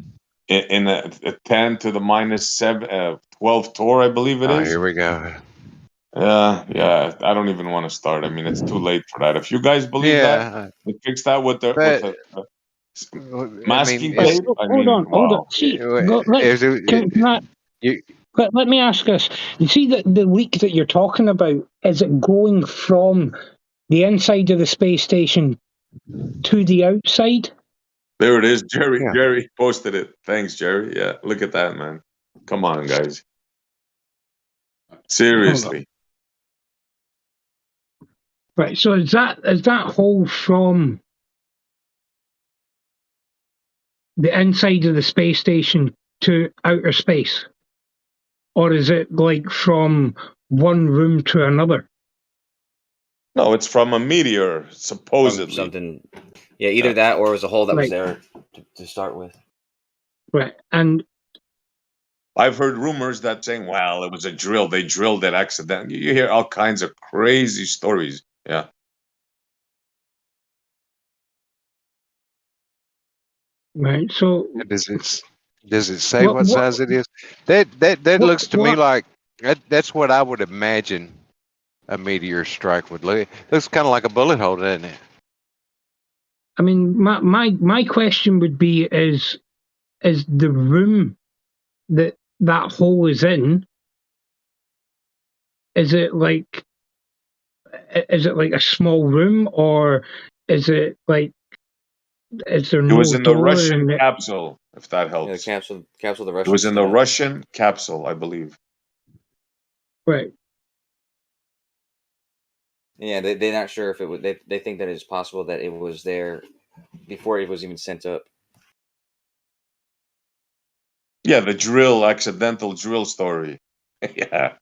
in a 10 to the minus 12 Tor, I believe it Oh, is. here we go. Yeah. I don't even want to start. I mean, it's too late for that. If you guys believe that, they fix that with the masking tape. I Hold mean, on. wow. See, let me ask this. You see the leak that you're talking about, is it going from the inside of the space station to the outside? There it is. Jerry posted it. Thanks, Jerry. Yeah, look at that, man. Come on, guys. Seriously. Right. So is that hole from the inside of the space station to outer space? Or is it like from one room to another? No, it's from a meteor, supposedly. Something. Yeah, either that or it was a hole that was Right. there to start with. Right. And I've heard rumors that saying, well, it was a drill. They drilled it accidentally. You hear all kinds of crazy stories. Yeah. right. So Does it say what size it is? That looks to me like that's what I would imagine a meteor strike would look. It looks kind of like a bullet hole, doesn't it? I mean, my question would be: is the room that hole is in? Is it like a small room, or is it like? Is there It no was in the door Russian in it? capsule, if that helps. Yeah, the capsule the It Russians. was in the Russian capsule, I believe. Right. Yeah, they're not sure if it was. They think that it's possible that it was there before it was even sent up. Yeah, the accidental drill story. yeah.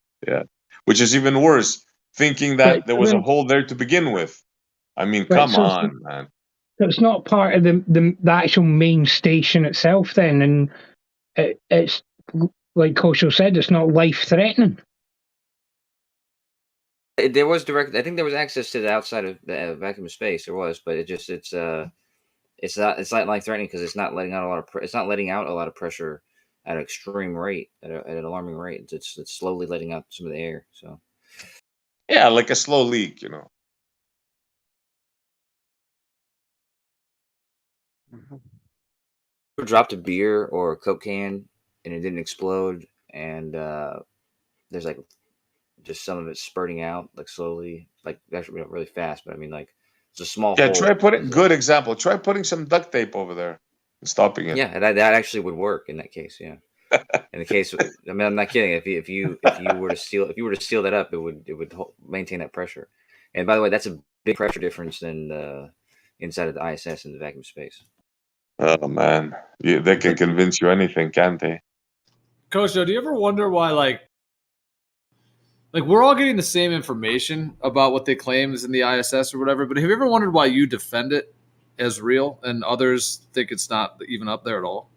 Which is even worse, thinking that Right, there so was a then- hole there to begin with. I mean, Right, come so- on, man. So it's not part of the actual main station itself, then, and it's like Kosho said, it's not life threatening. There was direct. I think there was access to the outside of the vacuum of space. There was, but it's not life threatening because it's not letting out a lot of. It's not letting out a lot of pressure at an extreme rate, at an alarming rate. It's slowly letting out some of the air. So Yeah, like a slow leak, you know. ever dropped a beer or a Coke can and it didn't explode, and there's like just some of it spurting out like slowly, like actually really fast. But I mean, like it's a small Yeah, hole. try putting good example. Try putting some duct tape over there and stopping it. Yeah, that actually would work in that case. Yeah, in the case, I mean, I'm not kidding. If you were to seal that up, it would maintain that pressure. And by the way, that's a big pressure difference than the inside of the ISS and the vacuum space. Oh man, they can convince you anything, can't they? Coach, do you ever wonder why, like we're all getting the same information about what they claim is in the ISS or whatever, but have you ever wondered why you defend it as real and others think it's not even up there at all?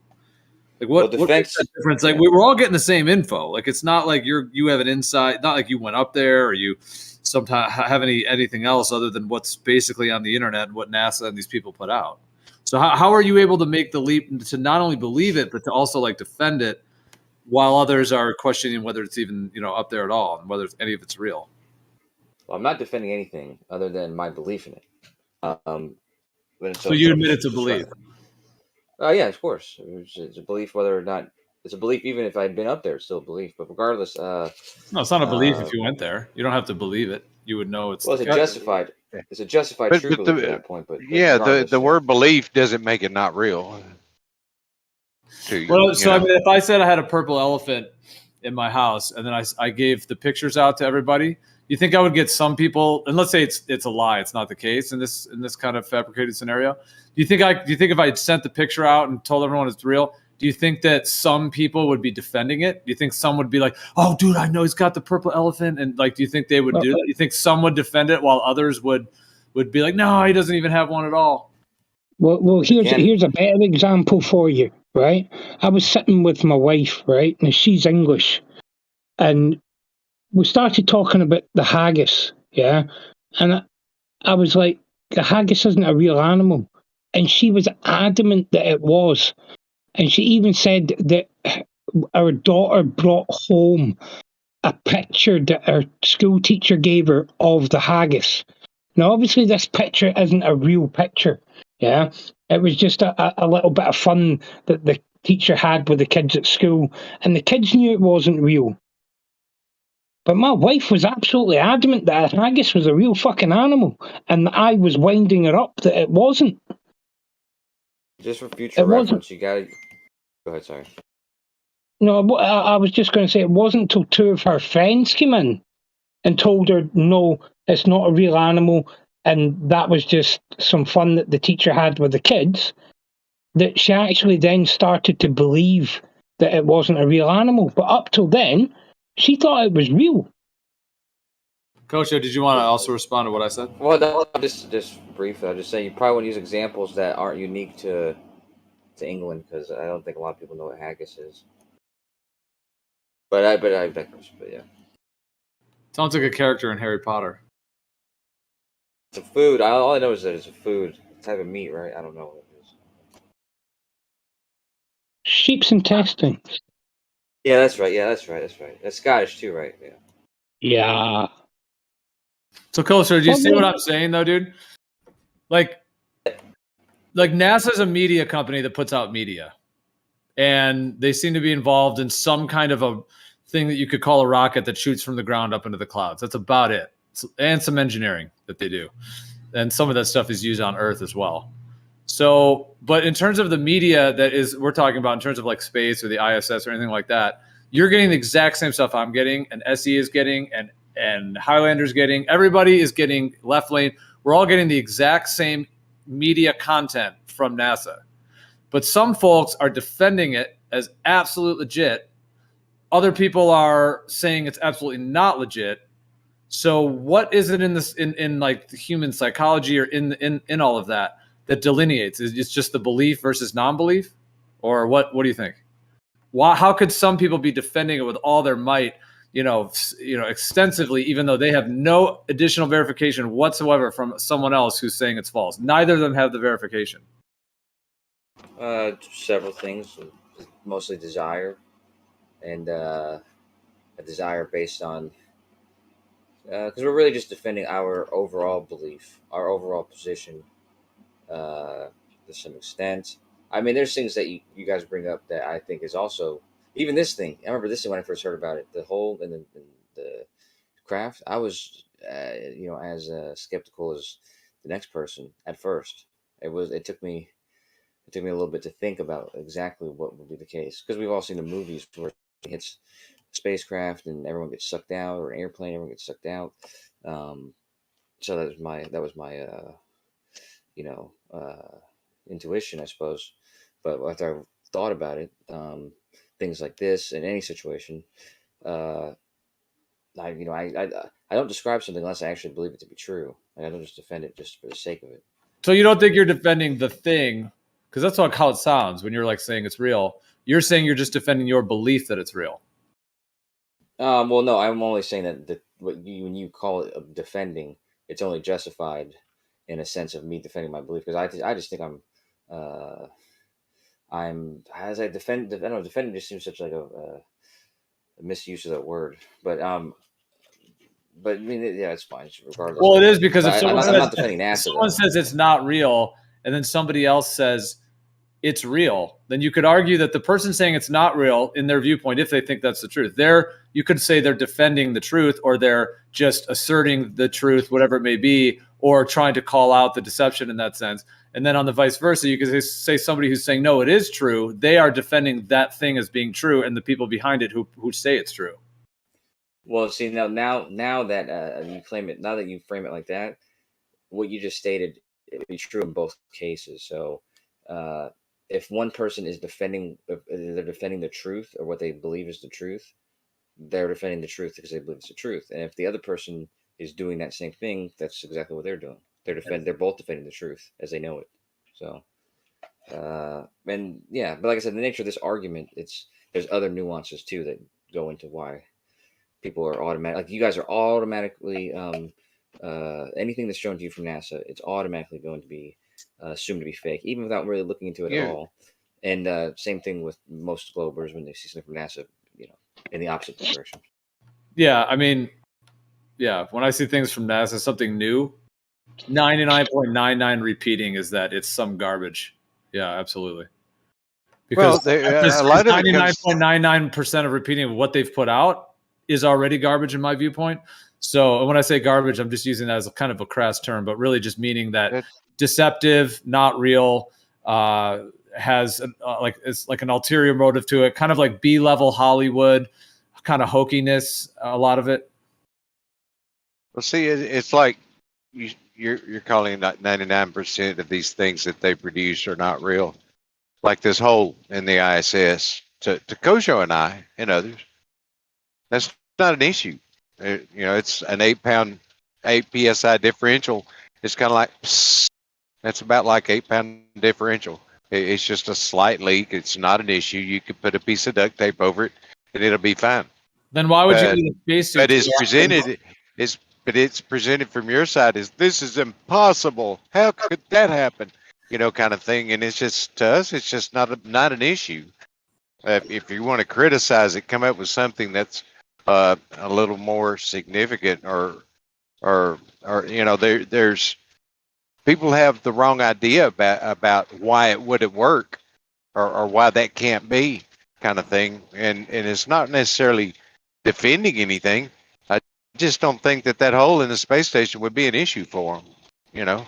Like what defense, makes that difference? Like we were all getting the same info. Like it's not like you have an insight, not like you went up there or you sometimes have anything else other than what's basically on the internet and what NASA and these people put out. So how are you able to make the leap to not only believe it, but to also like defend it while others are questioning whether it's even, up there at all and whether any of it's real? Well, I'm not defending anything other than my belief in it. So you admit it's a belief? Yeah, of course. It's a belief whether or not it's a belief. Even if I'd been up there, it's still a belief. But regardless, no, it's not a belief. If you went there, you don't have to believe it. You would know it's. Well, it's a justified. It's a justified true belief at that point. But yeah, the word belief doesn't make it not real. Well, so I mean, if I said I had a purple elephant in my house and then I gave the pictures out to everybody, you think I would get some people? And let's say it's a lie, it's not the case in this kind of fabricated scenario. Do you think if I had sent the picture out and told everyone it's real, do you think that some people would be defending it? Do you think some would be like, "Oh, dude, I know he's got the purple elephant," and like, do you think they would do that? You think some would defend it while others would be like, "No, he doesn't even have one at all"? Well, here's a better example for you, right? I was sitting with my wife, right, and she's English, and we started talking about the haggis, yeah, and I was like, the haggis isn't a real animal, and she was adamant that it was, and she even said that our daughter brought home a picture that her school teacher gave her of the haggis. Now, obviously, this picture isn't a real picture. Yeah, it was just a little bit of fun that the teacher had with the kids at school, and the kids knew it wasn't real. But my wife was absolutely adamant that a haggis was a real fucking animal, and I was winding her up that it wasn't. Just for future reference, you gotta go ahead. Sorry. No, I was just going to say it wasn't until two of her friends came in and told her, no, it's not a real animal, and that was just some fun that the teacher had with the kids, that she actually then started to believe that it wasn't a real animal. But up till then, she thought it was real. Coach, did you want to also respond to what I said? Well, no, just briefly, I'll just say you probably want to use examples that aren't unique to England, because I don't think a lot of people know what haggis is. But yeah. Sounds like a character in Harry Potter. It's a food. All I know is that it's a food. It's a type of meat, right? I don't know what it is. Sheep's intestines. Yeah, that's right. That's Scottish too, right? Yeah. Yeah. So, Coaster, do you see what I'm saying, though, dude? Like NASA's a media company that puts out media, and they seem to be involved in some kind of a thing that you could call a rocket that shoots from the ground up into the clouds. That's about it. And some engineering that they do. And some of that stuff is used on Earth as well. So, but in terms of the media we're talking about in terms of like space or the ISS or anything like that, you're getting the exact same stuff I'm getting, and SE is getting, and Highlander's getting. Everybody is getting, Left Lane. We're all getting the exact same media content from NASA. But some folks are defending it as absolute legit. Other people are saying it's absolutely not legit. So what is it in this in like the human psychology or in all of that delineates? Is it just the belief versus non-belief? Or what do you think? How could some people be defending it with all their might, extensively, even though they have no additional verification whatsoever from someone else who's saying it's false? Neither of them have the verification. Several things, mostly desire, and a desire based on because we're really just defending our overall belief, our overall position, to some extent. I mean, there's things that you guys bring up that I think is also even this thing. I remember this thing when I first heard about it, the hole in the craft. I was, as skeptical as the next person at first. It took me a little bit to think about exactly what would be the case, because we've all seen the movies where it hits spacecraft and everyone gets sucked out, or an airplane, everyone gets sucked out. So that was my intuition, I suppose. But after I thought about it, things like this in any situation, I don't describe something unless I actually believe it to be true. Like, I don't just defend it just for the sake of it. So you don't think you're defending the thing, because that's how it sounds when you're like saying it's real. You're saying you're just defending your belief that it's real. Well, no, I'm only saying that when you call it defending, it's only justified in a sense of me defending my belief, because I just think as I defend. I don't know, defending just seems such like a misuse of that word, but I mean, yeah, it's fine regardless. Well, it is, because if I'm someone, not defending if NASA. someone says it's not real, and then somebody else says it's real, then you could argue that the person saying it's not real, in their viewpoint, if they think that's the truth, you could say they're defending the truth, or they're just asserting the truth, whatever it may be, or trying to call out the deception in that sense. And then on the vice versa, you could say somebody who's saying, no, it is true, they are defending that thing as being true, and the people behind it who say it's true. Well, see, now that you claim it, now that you frame it like that, what you just stated, it would be true in both cases. So, if one person is defending the truth, or what they believe is the truth, they're defending the truth because they believe it's the truth. And if the other person is doing that same thing, that's exactly what they're doing. They're both defending the truth as they know it. So, and yeah, but like I said, the nature of this argument, there's other nuances too that go into why people are automatic. Like, you guys are automatically anything that's shown to you from NASA, it's automatically going to be assumed to be fake, even without really looking into it at all. And same thing with most Globers when they see something from NASA, in the opposite direction. Yeah, I mean, yeah, when I see things from NASA, something new, 99.99 repeating is that it's some garbage. Yeah, absolutely. Because a lot of 99.99% of repeating of what they've put out is already garbage in my viewpoint. So when I say garbage, I'm just using that as a kind of a crass term, but really just meaning that deceptive, not real, has it's like an ulterior motive to it, kind of like B-level Hollywood, kind of hokiness, a lot of it. Well, see, it's like you're calling 99% of these things that they produce are not real. Like this hole in the ISS, to Kojo and I and others, that's not an issue. It's an 8 psi differential. It's kind of like, that's about like 8 pound differential. It's just a slight leak. It's not an issue. You could put a piece of duct tape over it, and it'll be fine. Then why would you need a spacesuit? But it's presented from your side as, this is impossible. How could that happen? Kind of thing. And it's just, to us, it's just not an issue. If you want to criticize it, come up with something that's a little more significant, or there's people have the wrong idea about why it wouldn't work, or why that can't be, kind of thing. And it's not necessarily defending anything. I just don't think that hole in the space station would be an issue for them,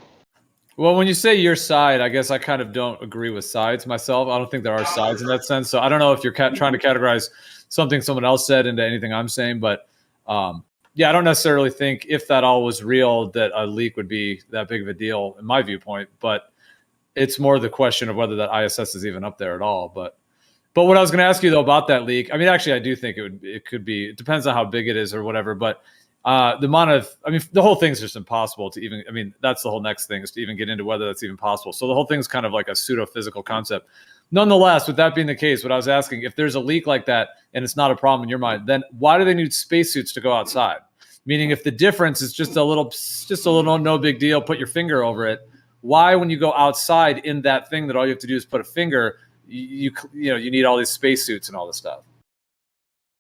Well, when you say your side, I guess I kind of don't agree with sides myself. I don't think there are sides in that sense. So I don't know if you're trying to categorize something someone else said into anything I'm saying. But yeah, I don't necessarily think, if that all was real, that a leak would be that big of a deal in my viewpoint. But it's more the question of whether that ISS is even up there at all. But what I was going to ask you, though, about that leak, I mean, actually, I do think it could be. It depends on how big it is or whatever. But the amount of, I mean, the whole thing's just impossible to even, I mean, that's the whole next thing, is to even get into whether that's even possible. So the whole thing's kind of like a pseudo-physical concept. Nonetheless, with that being the case, what I was asking, if there's a leak like that and it's not a problem in your mind, then why do they need spacesuits to go outside? Meaning, if the difference is just a little no big deal, put your finger over it. Why, when you go outside in that thing that all you have to do is put a finger, you need all these spacesuits and all this stuff?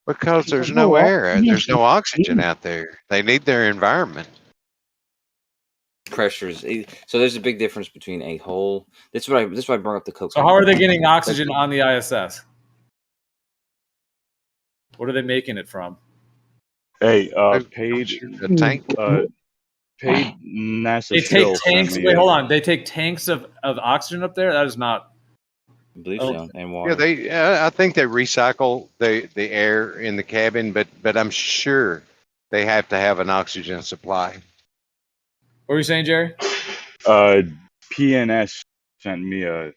Because there's no air, there's no oxygen out there. They need their environment. Pressures. So there's a big difference between a hole. This is why I brought up the coke. So how are they getting oxygen on the ISS? What are they making it from? Hey, paid tank. Paid NASA. They take tanks. Wait, hold on. They take tanks of oxygen up there. That is not. I believe so, and water. Yeah, I think they recycle the air in the cabin, but I'm sure they have to have an oxygen supply. What were you saying, Jerry? PNS sent me a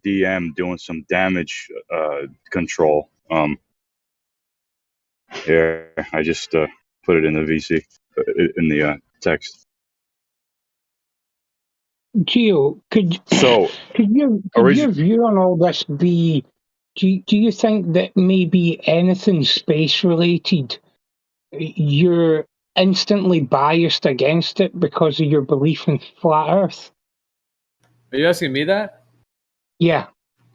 DM doing some damage control. Here, I just put it in the VC, in the text. Gio, could your view on all this be do you think that maybe anything space related, you're instantly biased against it because of your belief in flat Earth? Are you asking me that? Yeah.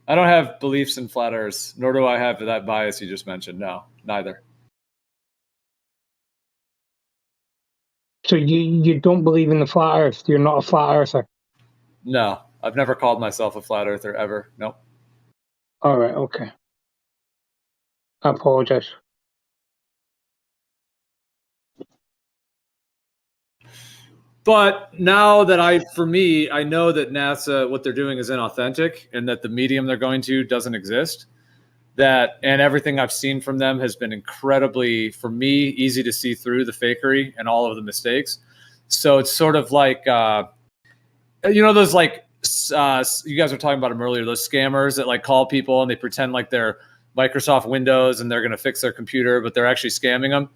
I don't have beliefs in flat Earth, nor do I have that bias you just mentioned. No, neither. So you don't believe in the flat Earth? You're not a flat earther? No, I've never called myself a flat earther ever. Nope. All right. Okay. I apologize. But now that for me, I know that NASA, what they're doing is inauthentic and that the medium they're going to doesn't exist. And everything I've seen from them has been incredibly, for me, easy to see through the fakery and all of the mistakes. So it's sort of like, those you guys were talking about them earlier, those scammers that like call people and they pretend like they're Microsoft Windows and they're going to fix their computer, but they're actually scamming them.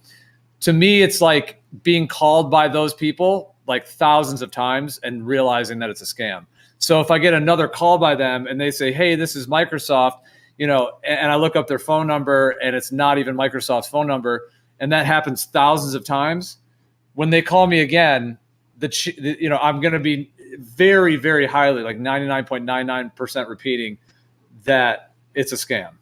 To me, it's like being called by those people like thousands of times and realizing that it's a scam. So if I get another call by them and they say, hey, this is Microsoft, and I look up their phone number and it's not even Microsoft's phone number, and that happens thousands of times, when they call me again, I'm going to be very, very highly, like 99.99% repeating that it's a scam.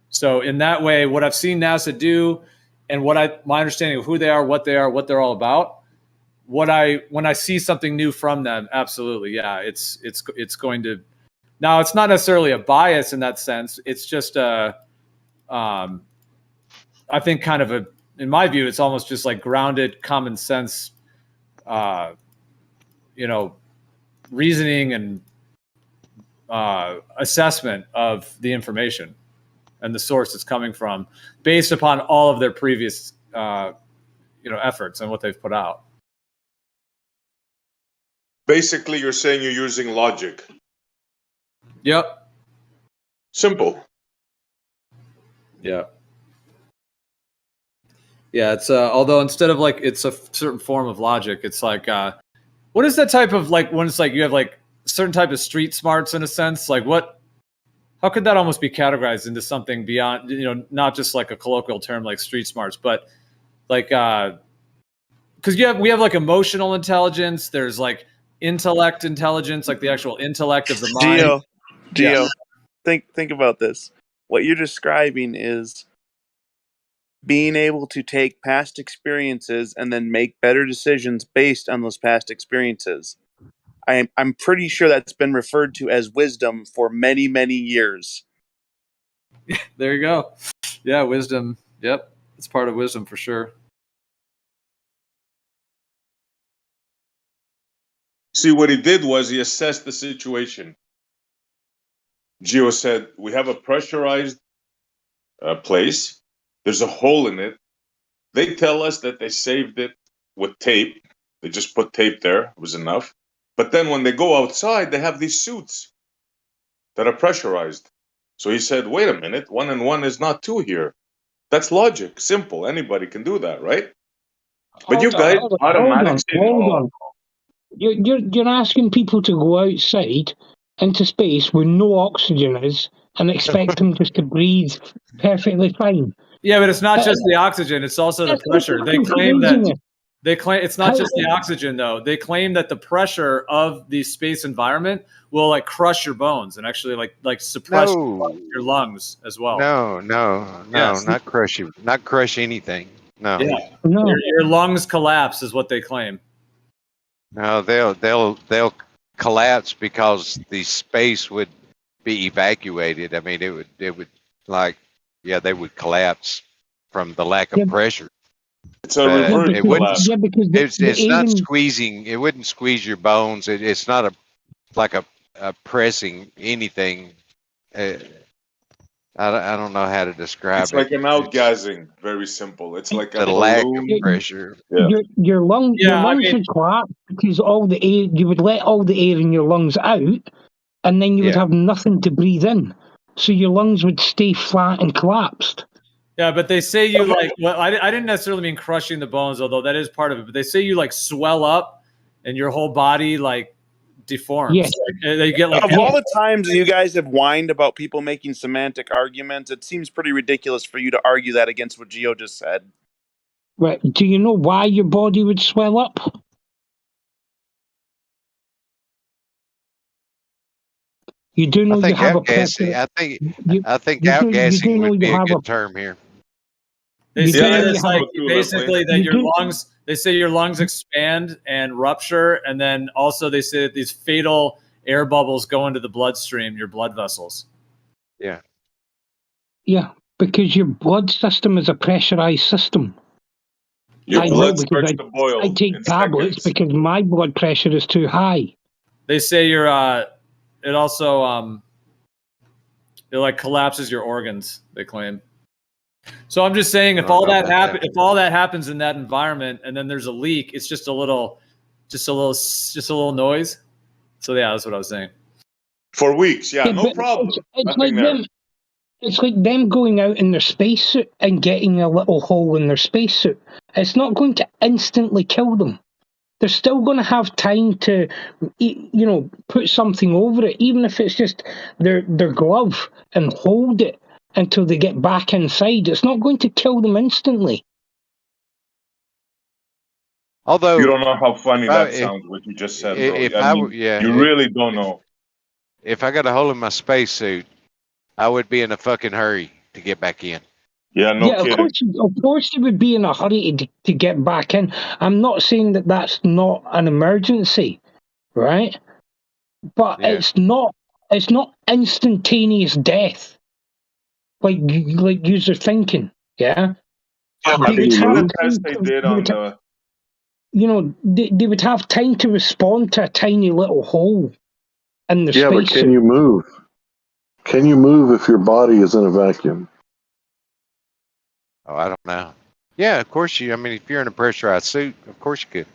So in that way, what I've seen NASA do and my understanding of who they are, what they're all about, when I see something new from them, absolutely, yeah, it's going to. Now, it's not necessarily a bias in that sense. It's just I think kind of in my view, it's almost just like grounded common sense, reasoning and assessment of the information and the source it's coming from, based upon all of their previous, efforts and what they've put out. Basically, you're saying you're using logic. Yep. Simple. Yeah. Yeah. It's although instead of like it's a certain form of logic, it's like what is that type of like when it's like you have like a certain type of street smarts in a sense? Like how could that almost be categorized into something beyond, not just like a colloquial term like street smarts, but like because we have like emotional intelligence. There's like intellect intelligence, like the actual intellect of the mind. Geo, think about this. What you're describing is being able to take past experiences and then make better decisions based on those past experiences. I'm pretty sure that's been referred to as wisdom for many, many years. There you go. Yeah, wisdom. Yep. It's part of wisdom for sure. See, what he did was he assessed the situation. Gio said, we have a pressurized place. There's a hole in it. They tell us that they saved it with tape. They just put tape there. It was enough. But then when they go outside, they have these suits that are pressurized. So he said, wait a minute, 1 and 1 is not 2 here. That's logic. Simple. Anybody can do that, right? But you guys automatically hold on. You're asking people to go outside into space where no oxygen is and expect them just to breathe perfectly fine. Yeah, but it's not just the oxygen; it's also the pressure. They claim it's not just the oxygen though. They claim that the pressure of the space environment will like crush your bones and actually like suppress your lungs as well. No, Yes. not crush anything. No. Yeah. Your lungs collapse is what they claim. No, they'll collapse because the space would be evacuated. I mean, it would like, yeah, they would collapse from the lack of pressure. It's a reverse collapse. It's not squeezing. It wouldn't squeeze your bones. It's not like a pressing anything. I don't know how to describe it's it. It's like an outgassing. Very simple. It's like the lack of pressure. Yeah. Your lungs would collapse because all the air, you would let all the air in your lungs out, and then you would have nothing to breathe in. So your lungs would stay flat and collapsed. Yeah, but they say you like. Well, I didn't necessarily mean crushing the bones, although that is part of it. But they say you like swell up, and your whole body like deforms. Yes. Like, they get like Of all the times you guys have whined about people making semantic arguments, it seems pretty ridiculous for you to argue that against what Gio just said. Right. Do you know why your body would swell up? You do know I you think have a outgassing. you, I think you do outgassing know would you be a have good term here. They you say do know you it's have like a basically that you your do- lungs. They say your lungs expand and rupture, and then also they say that these fatal air bubbles go into the bloodstream, your blood vessels. Yeah. Yeah, because your blood system is a pressurized system. Your I know blood because starts to boil I take in tablets seconds. because my blood pressure is too high. They say your it also it like collapses your organs. They claim. So I'm just saying, if all that happens, if all that happens in that environment, and then there's a leak, it's just a little noise. So yeah, that's what I was saying. For weeks, yeah, no but problem. It's Nothing like there. them. It's like them going out in their spacesuit and getting a little hole in their spacesuit. It's not going to instantly kill them. They're still going to have time to, put something over it, even if it's just their glove, and hold it until they get back inside. It's not going to kill them instantly. Although you don't know how funny that sounds, what you just said, bro. You really don't know. If I got a hole in my spacesuit, I would be in a fucking hurry to get back in. Yeah, no kidding. Of course, you would be in a hurry to get back in. I'm not saying that that's not an emergency, right? But it's not instantaneous death, like you're thinking, yeah. Have you seen the test they did on the? They would have time to respond to a tiny little hole in the Yeah, but spacesuit. can you move? Can you move if your body is in a vacuum? Oh, I don't know. Yeah, of course you. I mean, if you're in a pressurized suit, of course you could.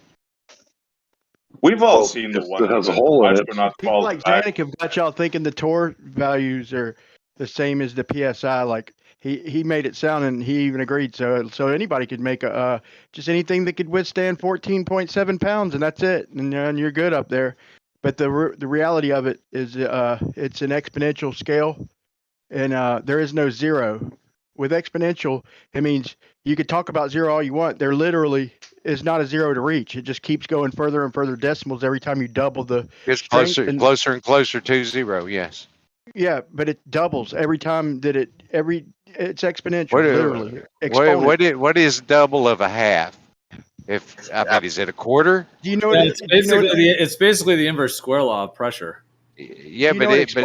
We've all seen the one that has a where hole in it. astronaut People falls like back. Janik have got y'all thinking the Tor values are the same as the PSI. Like he made it sound, and he even agreed. So anybody could make a just anything that could withstand 14.7 pounds, and that's it, and you're good up there. But the reality of it is, it's an exponential scale, and there is no zero. With exponential, it means you could talk about zero all you want. There literally is not a zero to reach. It just keeps going further and further decimals every time you double the It's strength. closer and closer to zero. Yes. Yeah, but it doubles every time that it's exponential, literally. What is double of a half? If I mean, is it a quarter? Do you know it's basically the inverse square law of pressure. Yeah, but it's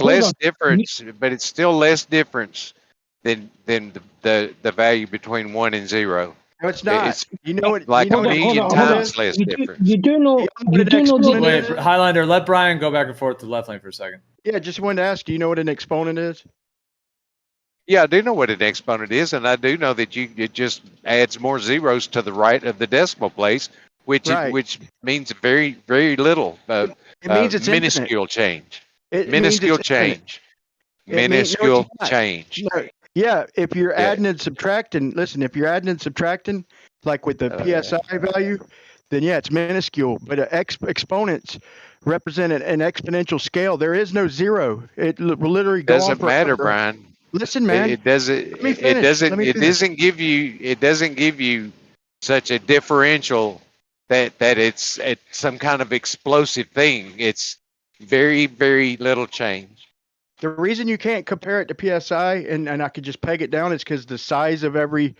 less difference. But it's still less difference than the value between 1 and 0. No, it's not. It's like a million times less difference. You do know. Wait, Highlander, let Brian go back and forth to the left lane for a second. Yeah, just wanted to ask. Do you know what an exponent is? Yeah, I do know what an exponent is, and I do know that it just adds more zeros to the right of the decimal place, which means very, very little. It means it's minuscule infinite. change. It Minuscule means it's change. infinite. Minuscule change. No, yeah, if you're adding and subtracting, listen, if you're adding and subtracting, like with the PSI value, then yeah, it's minuscule. But exponents represent an exponential scale. There is no zero. It will literally go on Doesn't forever. matter, Brian. Listen, man. It doesn't. It doesn't give you. It doesn't give you such a differential that it's some kind of explosive thing. It's very, very little change. The reason you can't compare it to PSI and I could just peg it down is because the size of every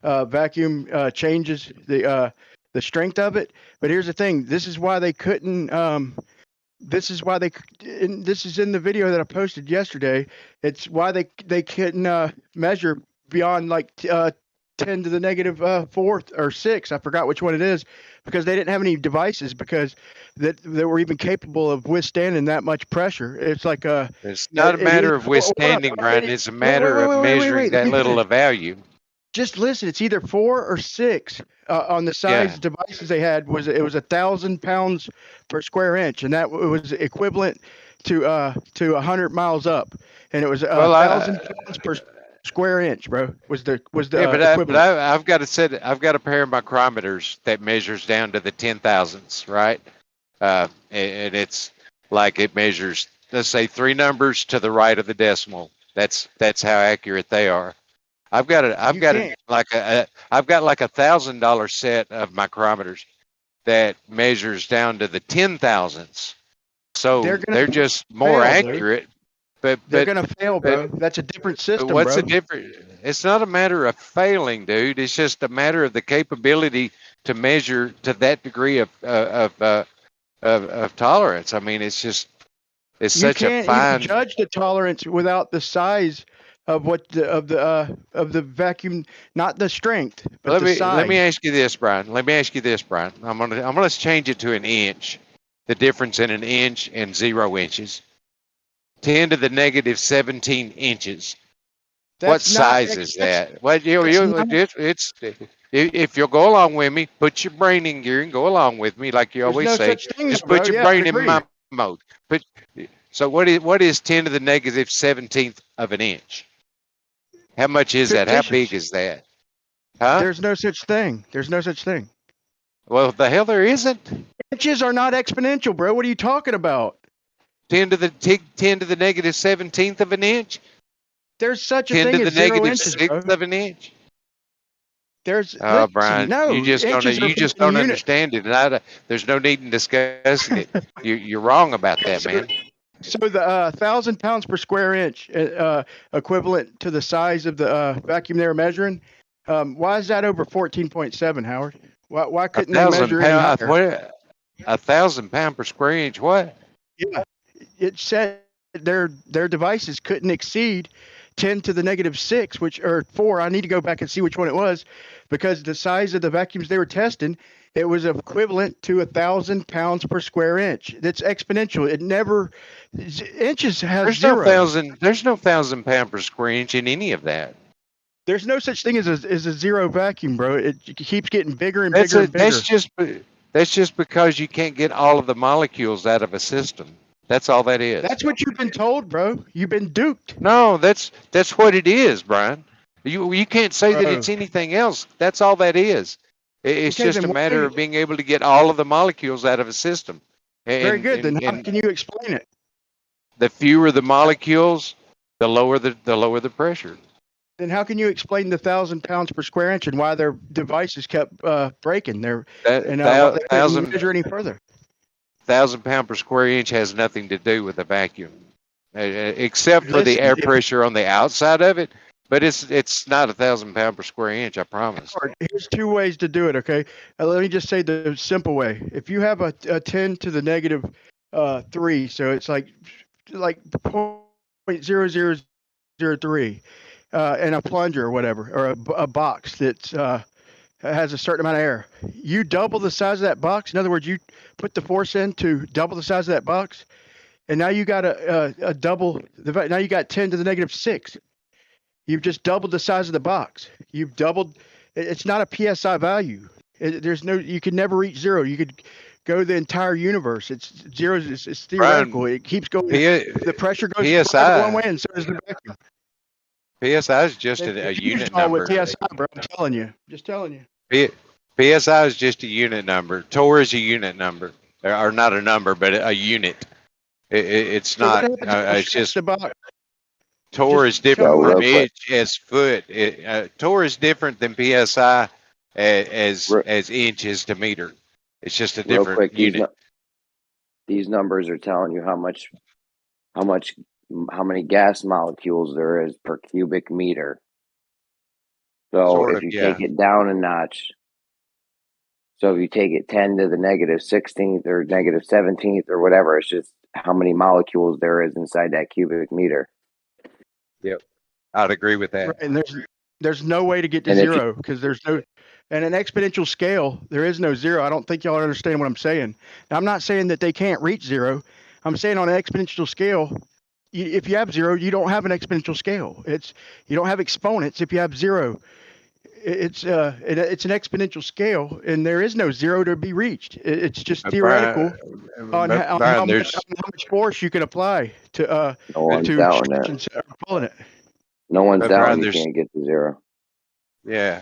vacuum changes the strength of it. But here's the thing: this is why they couldn't. This is why this is in the video that I posted yesterday. It's why they couldn't measure beyond like 10 to the negative 4th or 6. I forgot which one it is, because they didn't have any devices because that were even capable of withstanding that much pressure. It's like it's not a matter of withstanding, Brian. It's a matter of measuring that little of value. Just listen. It's either 4 or 6 on the size devices they had. It was 1,000 pounds per square inch, and that was equivalent to 100 miles up, and it was 1,000 pounds per square inch, bro. Was the equivalent. I've got a pair of micrometers that measures down to the 10,000s, right? and it's like it measures, let's say, 3 numbers to the right of the decimal. That's how accurate they are. I've got like $1,000 set of micrometers that measures down to the 10,000ths. So they're just more accurate. But they're gonna fail, bro. That's a different system, what's bro. the difference? It's not a matter of failing, dude. It's just a matter of the capability to measure to that degree of tolerance. I mean, it's such You a can't fine. even judge the tolerance without the size of of the vacuum, not the strength, but the size. Let me ask you this, Brian. I'm gonna change it to an inch. The difference in an inch and 0 inches. 10 to the negative 17 inches. What size is that? Well, it's if you'll go along with me, put your brain in gear and go along with me, like you always say. Just put your brain in my mode. So what is 10 to the negative 17th of an inch? How much is that? How big is that? Huh? There's no such thing. There's no such thing. Well, the hell there isn't. Inches are not exponential, bro. What are you talking about? 10 to the negative 17th of an inch. There's such a 10 thing to as the 0 negative inches, 6th bro. of an inch. Listen, Brian, no, you just don't understand it, and there's no need in discussing it. You're wrong about that, man. So the 1,000 pounds per square inch, equivalent to the size of the vacuum they were measuring. Why is that over 14.7, Howard? Why couldn't they measure any higher? 1,000 pound per square inch. What? Yeah, it said their devices couldn't exceed 10 to the negative 6, or 4. I need to go back and see which one it was, because the size of the vacuums they were testing, it was equivalent to 1,000 pounds per square inch. That's exponential. It never inches has There's 0. There's no 1,000 pound per square inch in any of that. There's no such thing as a zero vacuum, bro. It keeps getting bigger and bigger and bigger. That's just because you can't get all of the molecules out of a system. That's all that is. That's what you've been told, bro. You've been duped. No, that's what it is, Brian. You can't say that it's anything else. That's all that is. It's just a matter of being able to get all of the molecules out of a system. Very good. Then how can you explain it? The fewer the molecules, the lower the pressure. Then how can you explain the 1,000 pounds per square inch and why their devices kept breaking? They couldn't measure any further. 1,000 pound per square inch has nothing to do with the vacuum, except for the air pressure on the outside of it. But it's not 1,000 pound per square inch, I promise. Here's 2 ways to do it. Okay, let me just say the simple way. If you have a 10 to the negative 3, so it's like 0.0003. And a plunger or whatever, or a box that has a certain amount of air. You double the size of that box. In other words, you put the force in to double the size of that box, and now you got a double. Now you got 10 to the negative 6. You've just doubled the size of the box. You've doubled. It's not a PSI value. You can never reach 0. You could go the entire universe. It's 0. It's theoretical. It keeps going. The pressure goes one way, and so does the vacuum. PSI is just a unit number. With PSI, bro. I'm telling you. Just telling you. PSI is just a unit number. Torr is a unit number, or not a number, but a unit. It's not. It's just. Torr is different from inch as foot. Torr is different than PSI as inches to meter. It's just a different unit. These numbers are telling you how many gas molecules there is per cubic meter. So if you take it down a notch, so if you take it 10 to the negative 16th or negative 17th or whatever, it's just how many molecules there is inside that cubic meter. Yep, I'd agree with that. Right, and there's no way to get to 0 because there's no. And an exponential scale, there is no 0. I don't think y'all understand what I'm saying. Now, I'm not saying that they can't reach 0. I'm saying on an exponential scale, if you have 0, you don't have an exponential scale. You don't have exponents if you have 0. It's an exponential scale, and there is no 0 to be reached. It's just theoretical on how much force you can apply to instructions pulling it. No one's down. You can't get to 0. Yeah,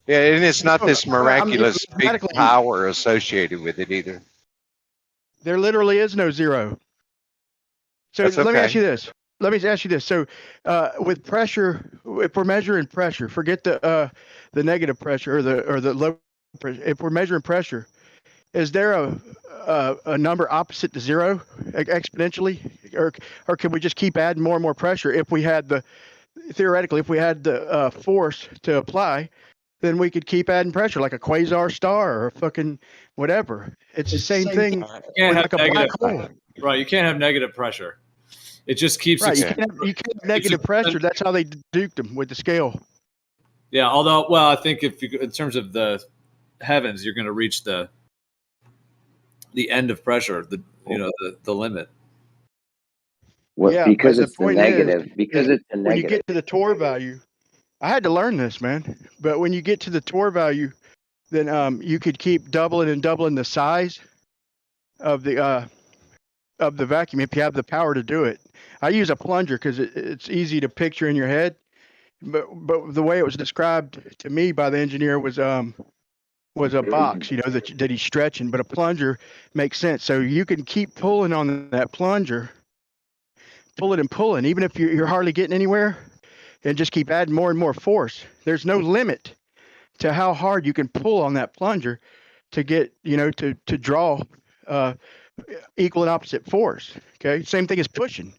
and it's not this miraculous big power associated with it either. There literally is no zero. So That's let me ask okay. you this. So with pressure, if we're measuring pressure, forget the negative pressure or the low pressure. If we're measuring pressure, is there a number opposite to zero exponentially, or can we just keep adding more and more pressure? If we had theoretically, if we had the force to apply, then we could keep adding pressure like a quasar star or fucking whatever. It's the same thing You can't with have like a black negative, hole. right? You can't have negative pressure. It just keeps Right. You Yeah. can't have negative pressure. That's how they duked them with the scale. Yeah, although, well, I think if you, in terms of the heavens, you're going to reach the end of pressure, the limit. What, Yeah, because but the it's the point negative. is Because it's the when you negative. get to the Tor value, I had to learn this, man. But when you get to the Tor value, then you could keep doubling and doubling the size of the vacuum if you have the power to do it. I use a plunger because it's easy to picture in your head. But the way it was described to me by the engineer was a box, that he's stretching. But a plunger makes sense. So you can keep pulling on that plunger, pulling and pulling, even if you're hardly getting anywhere, and just keep adding more and more force. There's no limit to how hard you can pull on that plunger to get, to draw equal and opposite force. Okay. Same thing as pushing.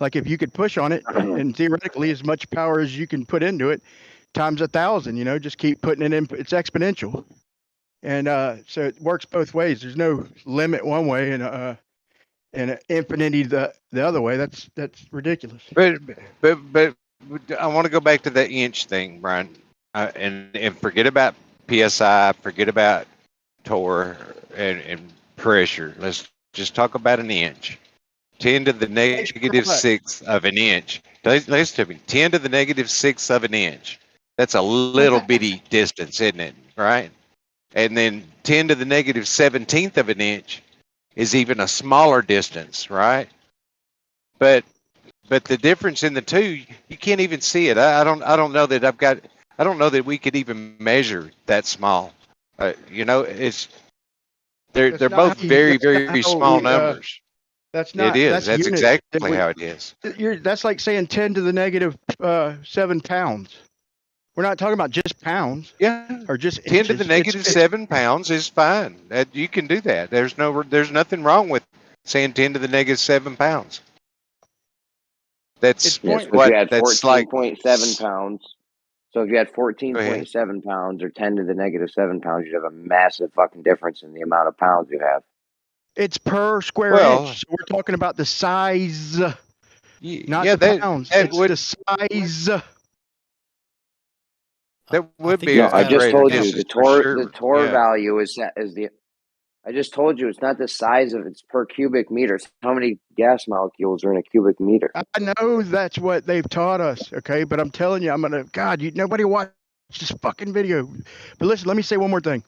Like if you could push on it and theoretically as much power as you can put into it times 1,000, just keep putting it in. It's exponential. And so it works both ways. There's no limit one way and infinity the other way. That's ridiculous. But I want to go back to that inch thing, Brian, and forget about PSI, forget about torque and pressure. Let's just talk about an inch. 10 to the negative sixth of an inch. Listen to me. 10 to the negative sixth of an inch. That's a little bitty distance, isn't it? Right? And then 10 to the negative 17th of an inch is even a smaller distance, right? But the difference in the two, you can't even see it. I don't know that I don't know that we could even measure that small. It's they're both very small numbers. That's It not. is. That's That's units. exactly how it is. That's like saying 10 to the negative 7 pounds. We're not talking about just pounds. Yeah. Or just 10 to inches. the negative 7 pounds is fine. You can do that. There's nothing wrong with saying 10 to the negative 7 pounds. That's Yes, but what you had that's like. 14.7 pounds. So if you had 14.7 pounds or 10 to the negative 7 pounds, you'd have a massive fucking difference in the amount of pounds you have. It's per square inch. So we're talking about the size, not the pounds. It's the size. That would be. No, I just told you the Tor sure. value is the. I just told you it's not the size of it's per cubic meter. It's how many gas molecules are in a cubic meter. I know that's what they've taught us, okay? But I'm telling you, nobody watched this fucking video. But listen, let me say one more thing,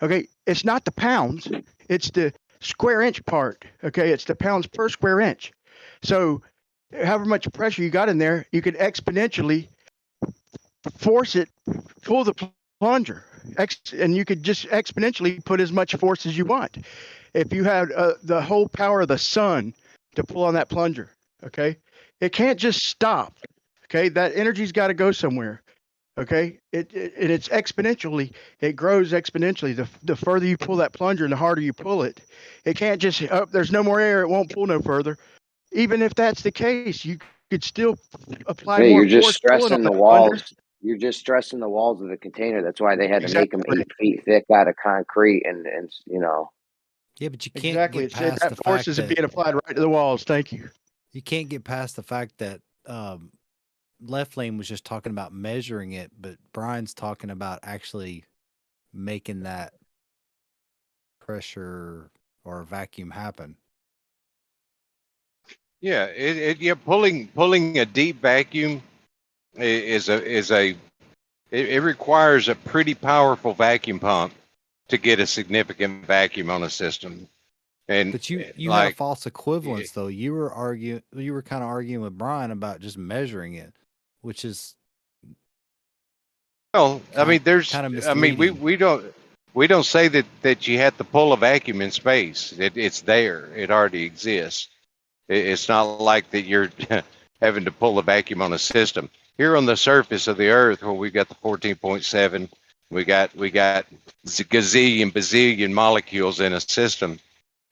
okay? It's not the pounds, it's the square inch part, okay? It's the pounds per square inch. So however much pressure you got in there, you could exponentially force it, pull the plunger, and you could just exponentially put as much force as you want. If you had the whole power of the sun to pull on that plunger, okay, it can't just stop. Okay, that energy's got to go somewhere. Okay, it's exponentially. It grows exponentially. The further you pull that plunger and the harder you pull it, it can't just. There's no more air. It won't pull no further. Even if that's the case, you could still apply more You're just force pulling stressing on the that walls. plunger. You're just stressing the walls of the container. That's why they had to make them 8 feet thick out of concrete, and Yeah, but you can't Exactly. get past the That force fact isn't that being applied right to the walls. Thank you. you can't get past the fact that Left Lane was just talking about measuring it, but Brian's talking about actually making that pressure or vacuum happen. Yeah, pulling a deep vacuum it requires a pretty powerful vacuum pump to get a significant vacuum on a system. But you had a false equivalence though. You were kind of arguing with Brian about just measuring it, which is well, I mean, there's kind of I mean, misleading. we don't we don't say that you have to pull a vacuum in space. It's there. It already exists. It's not like that you're having to pull a vacuum on a system. Here on the surface of the Earth, where we got the 14.7, we got gazillion, bazillion molecules in a system.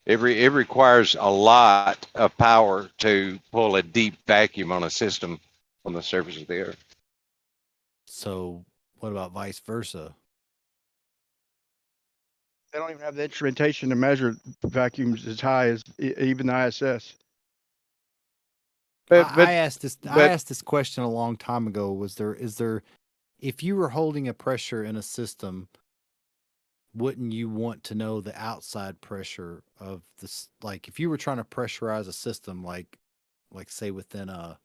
It requires a lot of power to pull a deep vacuum on a system on the surface of the Earth. So, what about vice versa? They don't even have the instrumentation to measure vacuums as high as even the ISS. I asked this question a long time ago. Is there, if you were holding a pressure in a system, wouldn't you want to know the outside pressure of this? Like, if you were trying to pressurize a system, like say within a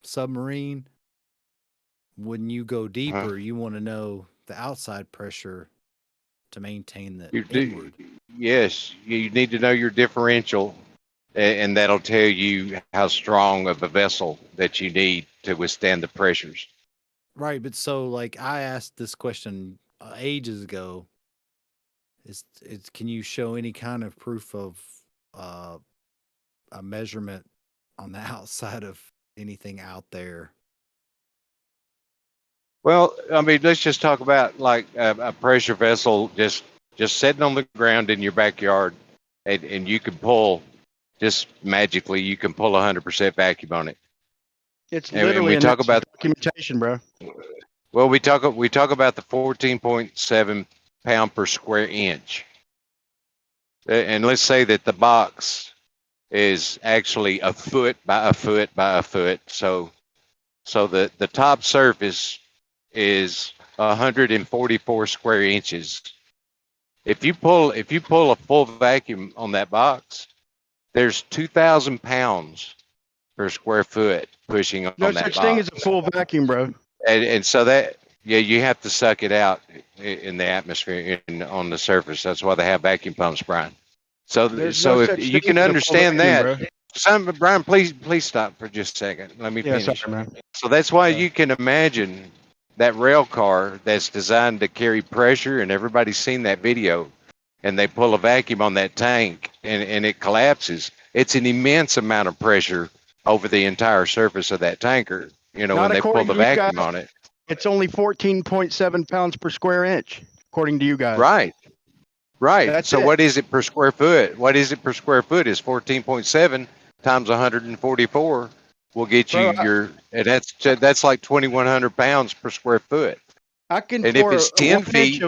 submarine, wouldn't you go deeper? You want to know the outside pressure to maintain the inward. Yes, you need to know your differential, and that'll tell you how strong of a vessel that you need to withstand the pressures. Right, but so like I asked this question ages ago. Can you show any kind of proof of a measurement on the outside of anything out there? Well, I mean, let's just talk about like a pressure vessel just sitting on the ground in your backyard, and you can pull, just magically, you can pull 100% vacuum on it. It's literally and we talk about documentation, bro. Well, we talk about the 14.7 pound per square inch, and let's say that the box is actually a foot by a foot by a foot. So the top surface is 144 square inches. If you pull a full vacuum on that box, there's 2,000 pounds per square foot pushing on that box. No such thing as a full vacuum, bro. And so that, yeah, you have to suck it out in the atmosphere on the surface. That's why they have vacuum pumps, Brian. So if you can understand that, Brian, please stop for just a second. Let me finish. Sorry, man. So that's why you can imagine that rail car that's designed to carry pressure, and everybody's seen that video, and they pull a vacuum on that tank and it collapses. It's an immense amount of pressure over the entire surface of that tanker, when they pull the vacuum on it. It's only 14.7 pounds per square inch, according to you guys. Right. That's so it. what is it per square foot? What is it per square foot? Is 14.7 times 144 will get you that's like 2,100 pounds per square foot. And if it's 10 feet,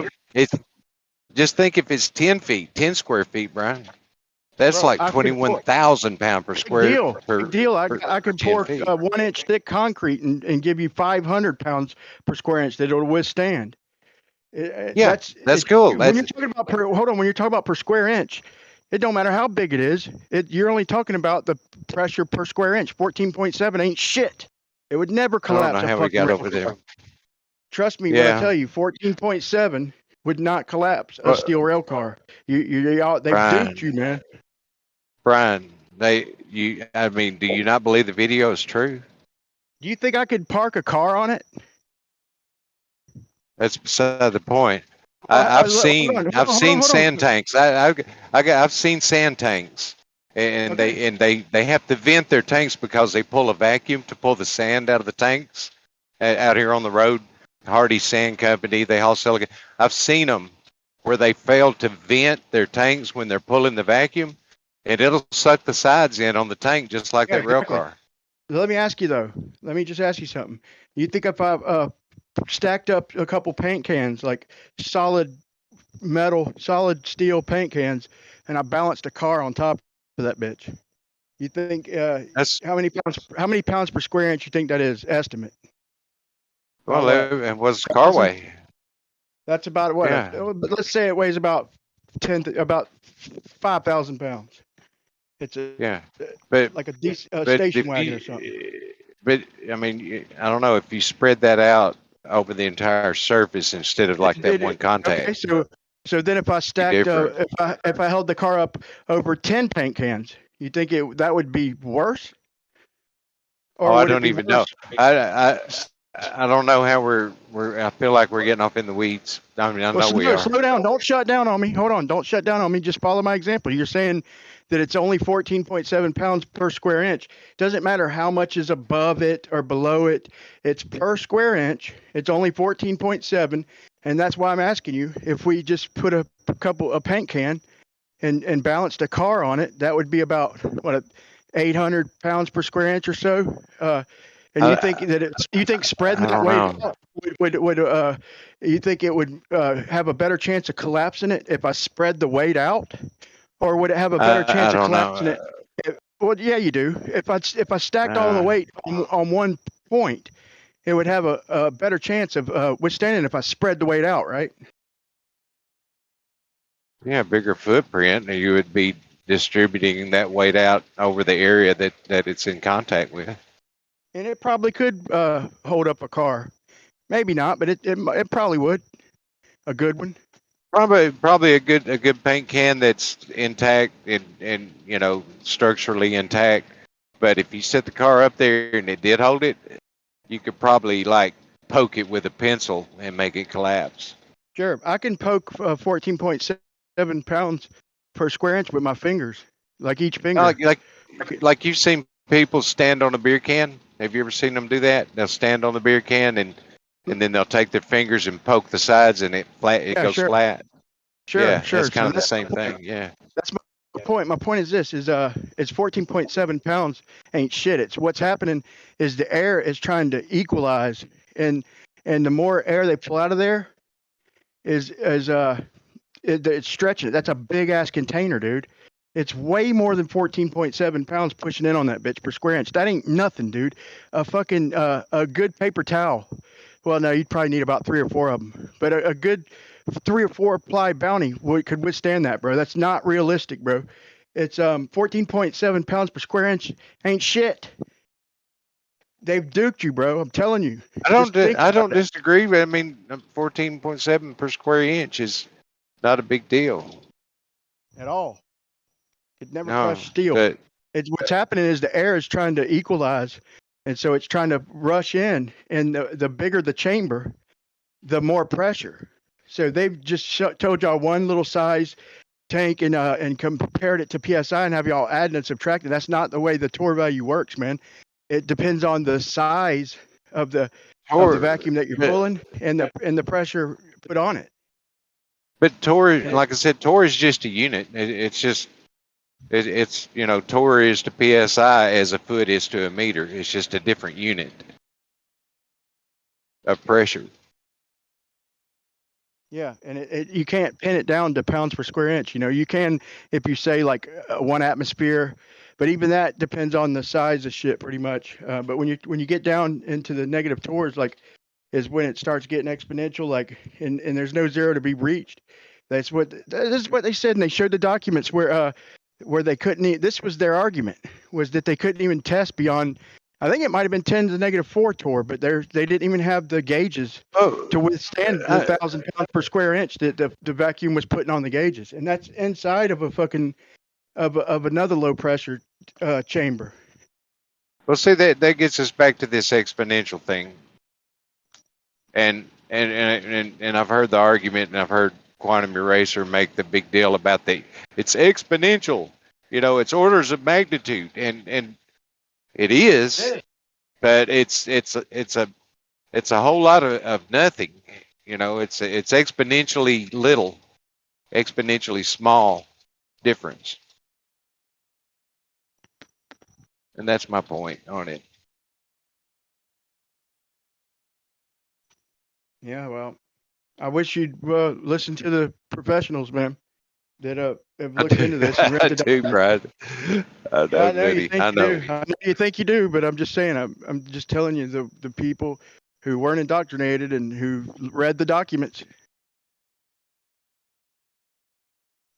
just think if it's 10 feet, 10 square feet, Brian. That's like 21,000 pound per square. Big deal. I could pour 1 inch thick concrete and give you 500 pounds per square inch that it'll withstand. That's cool. When you're talking about when you're talking about per square inch, it don't matter how big it is. You're only talking about the pressure per square inch. 14.7 ain't shit. It would never collapse. I don't know how we got over there. Trust me when I tell you, 14.7 would not collapse a steel rail car. They duped you, man. Brian, do you not believe the video is true? Do you think I could park a car on it? That's beside the point. I've seen sand tanks. I've seen sand tanks, and they have to vent their tanks because they pull a vacuum to pull the sand out of the tanks out here on the road. Hardy Sand Company, they haul silicon. I've seen them where they fail to vent their tanks when they're pulling the vacuum, and it'll suck the sides in on the tank just like that rail car. Let me ask you though. Let me just ask you something. You think if I stacked up a couple paint cans, like solid steel paint cans, and I balanced a car on top of that bitch, you think how many pounds per square inch you think that is estimate? Well, and what's the car weigh? That's about what? Yeah. But let's say it weighs about 5,000 pounds. It's like a station wagon or something. But I mean, I don't know if you spread that out over the entire surface instead of like that one contact. Okay, so then if I stacked, if I held the car up over 10 paint cans, you think that would be worse? Or I don't even know. I don't know how I feel like we're getting off in the weeds. I mean, I Well, know we are. slow down. Don't shut down on me. Hold on. Don't shut down on me. Just follow my example. You're saying that it's only 14.7 pounds per square inch. Doesn't matter how much is above it or below it. It's per square inch. It's only 14.7. And that's why I'm asking you, if we just put a paint can and balanced a car on it, that would be about, 800 pounds per square inch or so. And you think that spreading I that don't weight know. out would you think it would have a better chance of collapsing it if I spread the weight out, or would it have a better I chance of don't collapsing know. it? Well, yeah, you do. If I stacked all the weight on one point, it would have a better chance of withstanding if I spread the weight out, right? Yeah, bigger footprint, and you would be distributing that weight out over the area that it's in contact with. And it probably could hold up a car. Maybe not, but it probably would. A good one. Probably a good paint can that's intact and structurally intact. But if you set the car up there and it did hold it, you could probably like poke it with a pencil and make it collapse. Sure, I can poke 14.7 pounds per square inch with my fingers, like each finger. Like you've seen people stand on a beer can. Have you ever seen them do that? They'll stand on the beer can and then they'll take their fingers and poke the sides and it goes sure. flat. Sure, Yeah, sure. that's kind So of the same thing. Yeah. That's my point. My point is this: it's 14.7 pounds ain't shit. It's what's happening is the air is trying to equalize, and the more air they pull out of there, it's stretching it. That's a big ass container, dude. It's way more than 14.7 pounds pushing in on that bitch per square inch. That ain't nothing, dude. A fucking a good paper towel. Well, no, you'd probably need about 3 or 4 of them, but a good 3 or 4 ply bounty could withstand that, bro. That's not realistic, bro. It's 14.7 pounds per square inch. Ain't shit. They've duked you, bro. I'm telling you. I don't disagree. But I mean, 14.7 per square inch is not a big deal at all. Could never No, crush steel. but It's what's happening is the air is trying to equalize, and so it's trying to rush in. And the bigger the chamber, the more pressure. So they've just told y'all one little size tank and compared it to PSI and have y'all adding and subtracting. That's not the way the torque value works, man. It depends on the size of the vacuum that you're pulling and the pressure put on it. But Tor, like I said, Tor is just a unit. It's Tor is to PSI as a foot is to a meter. It's just a different unit of pressure. Yeah, and you can't pin it down to pounds per square inch. You can if you say like 1 atmosphere, but even that depends on the size of shit pretty much. But when you get down into the negative torrs, like is when it starts getting exponential, like and there's no zero to be reached. This is what they said, and they showed the documents where they couldn't. This was their argument, was that they couldn't even test beyond. I think it might have been 10 to the -4 torr, but they didn't even have the gauges to withstand the 1,000 pounds per square inch that the vacuum was putting on the gauges, and that's inside of a fucking of another low pressure chamber. Well, see, that gets us back to this exponential thing, and I've heard the argument, and I've heard Quantum Eraser make the big deal about it's exponential. It's orders of magnitude, and it is, but it's a whole lot of nothing. It's exponentially little, exponentially small difference. And that's my point on it. Yeah, well, I wish you'd listen to the professionals, man, that have looked into this and read the document. Brad. I know, I know you think I know. you do. I know you think you do, but I'm just saying. I'm just telling you the people who weren't indoctrinated and who read the documents.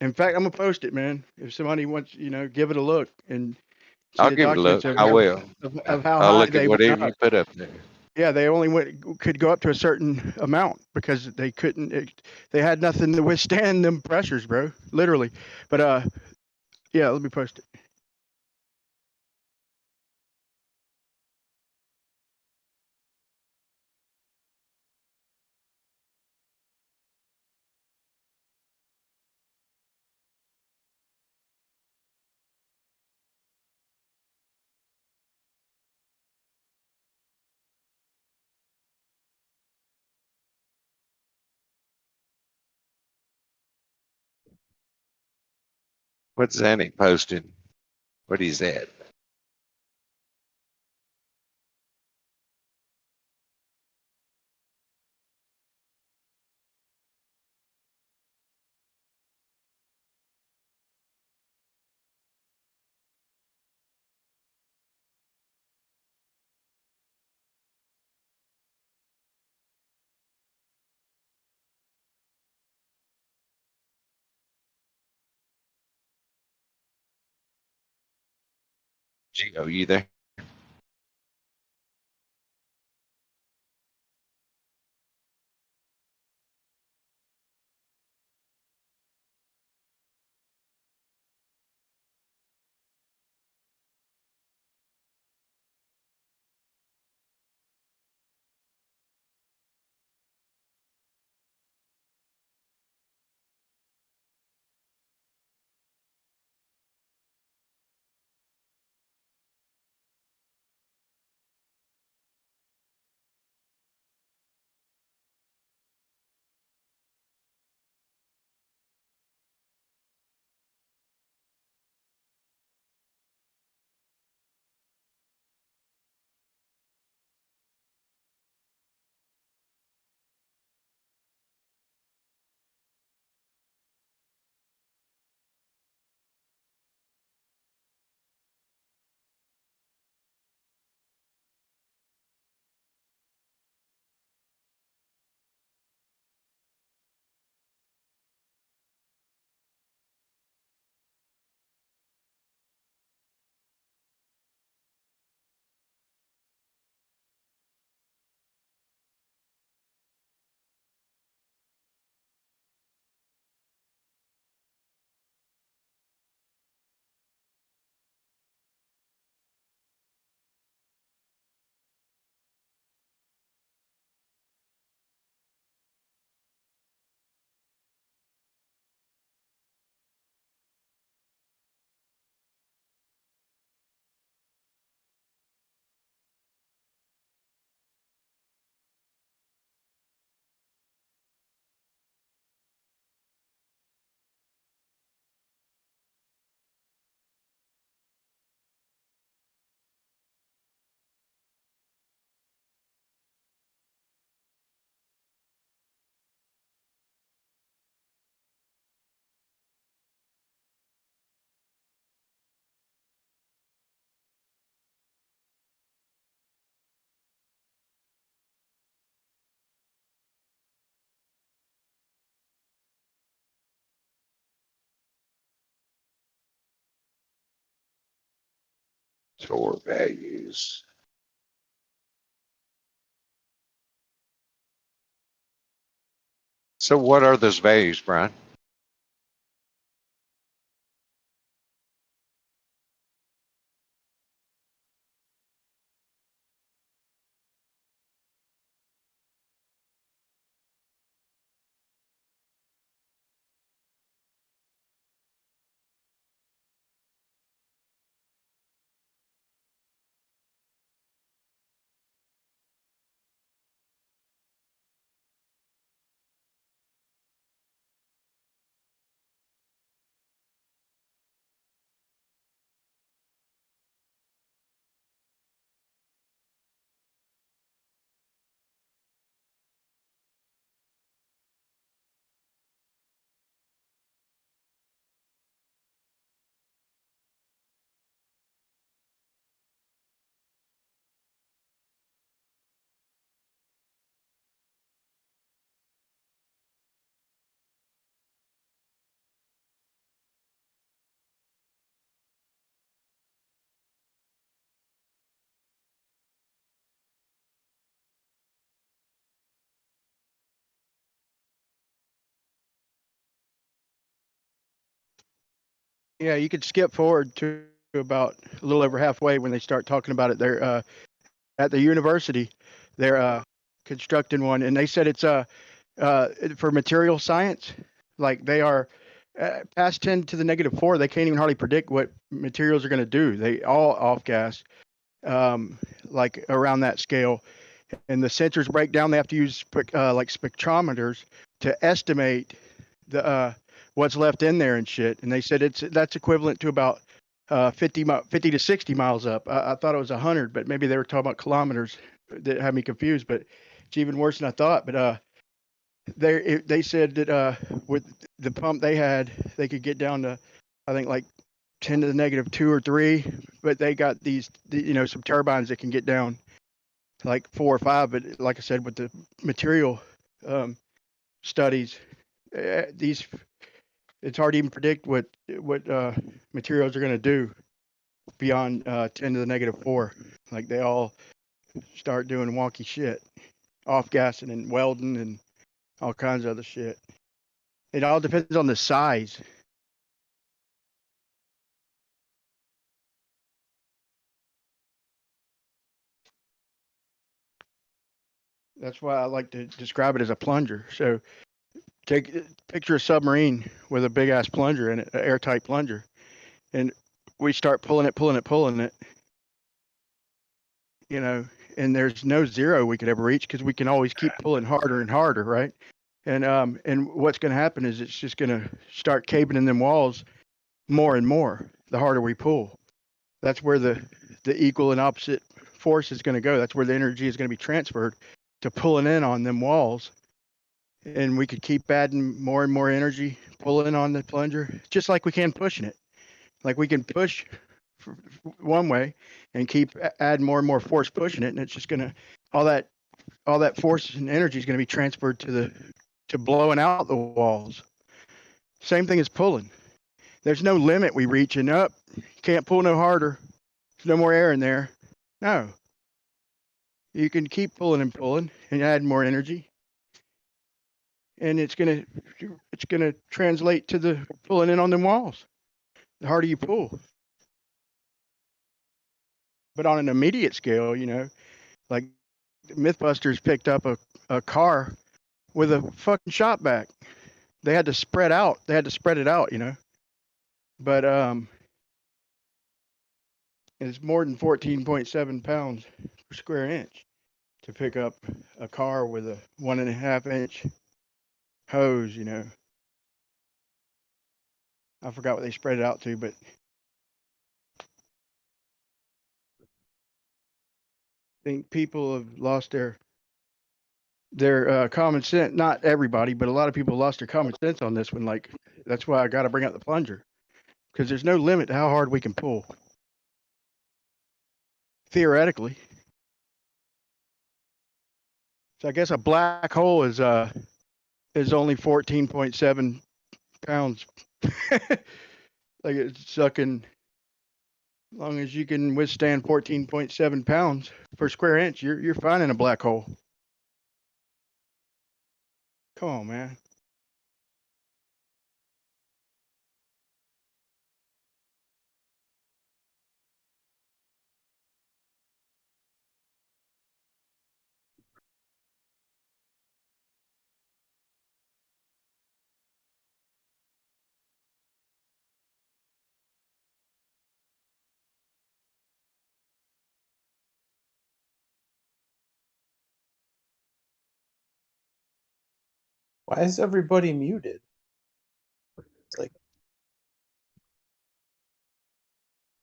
In fact, I'm gonna post it, man. If somebody wants, give it a look and see I'll the give it a look. documents I will. of how I'll high look they at went whatever up. you put up there. Yeah, they only could go up to a certain amount because they couldn't. They had nothing to withstand them pressures, bro. Literally. But yeah, let me post it. What's Zanik posting? What he's at? Gio, you there? Store values. So what are those values, Brian? Yeah, you could skip forward to about a little over halfway when they start talking about it. They're at the university. They're constructing one, and they said it's for material science. Like they are past 10 to the -4. They can't even hardly predict what materials are going to do. They all off gas, like around that scale. And the sensors break down. They have to use like spectrometers to estimate the what's left in there and shit. And they said that's equivalent to about 50 to 60 miles up. I thought it was 100, but maybe they were talking about kilometers. That had me confused. But it's even worse than I thought. But they said that with the pump they had, they could get down to, I think, like 10 to the negative 2 or 3. But they got these, some turbines that can get down to like 4 or 5. But like I said, with the material studies, it's hard to even predict what materials are going to do beyond 10 to the negative 4. Like they all start doing wonky shit, off gassing and welding and all kinds of other shit. It all depends on the size. That's why I like to describe it as a plunger. So picture a submarine with a big ass plunger in it, an airtight plunger, and we start pulling it, and there's no zero we could ever reach because we can always keep pulling harder and harder, right? And what's going to happen is it's just going to start caving in them walls more and more the harder we pull. That's where the equal and opposite force is going to go. That's where the energy is going to be transferred to pulling in on them walls. And we could keep adding more and more energy, pulling on the plunger, just like we can pushing it. Like we can push one way and keep adding more and more force pushing it, and it's just going to all that force and energy is going to be transferred to blowing out the walls. Same thing as pulling. There's no limit we reach and up. Can't pull no harder. There's no more air in there. No. You can keep pulling and add more energy. And it's gonna translate to the pulling in on them walls. The harder you pull. But on an immediate scale, like Mythbusters picked up a car with a fucking shop vac. They had to spread out. They had to spread it out, But it's more than 14.7 pounds per square inch to pick up a car with a 1.5 inch hose, I forgot what they spread it out to, but I think people have lost their common sense. Not everybody, but a lot of people lost their common sense on this one. Like, that's why I got to bring up the plunger, because there's no limit to how hard we can pull. Theoretically. So I guess a black hole is only 14.7 pounds. Like it's sucking, as long as you can withstand 14.7 pounds per square inch, you're fine in a black hole. Come on, man. Why is everybody muted? It's like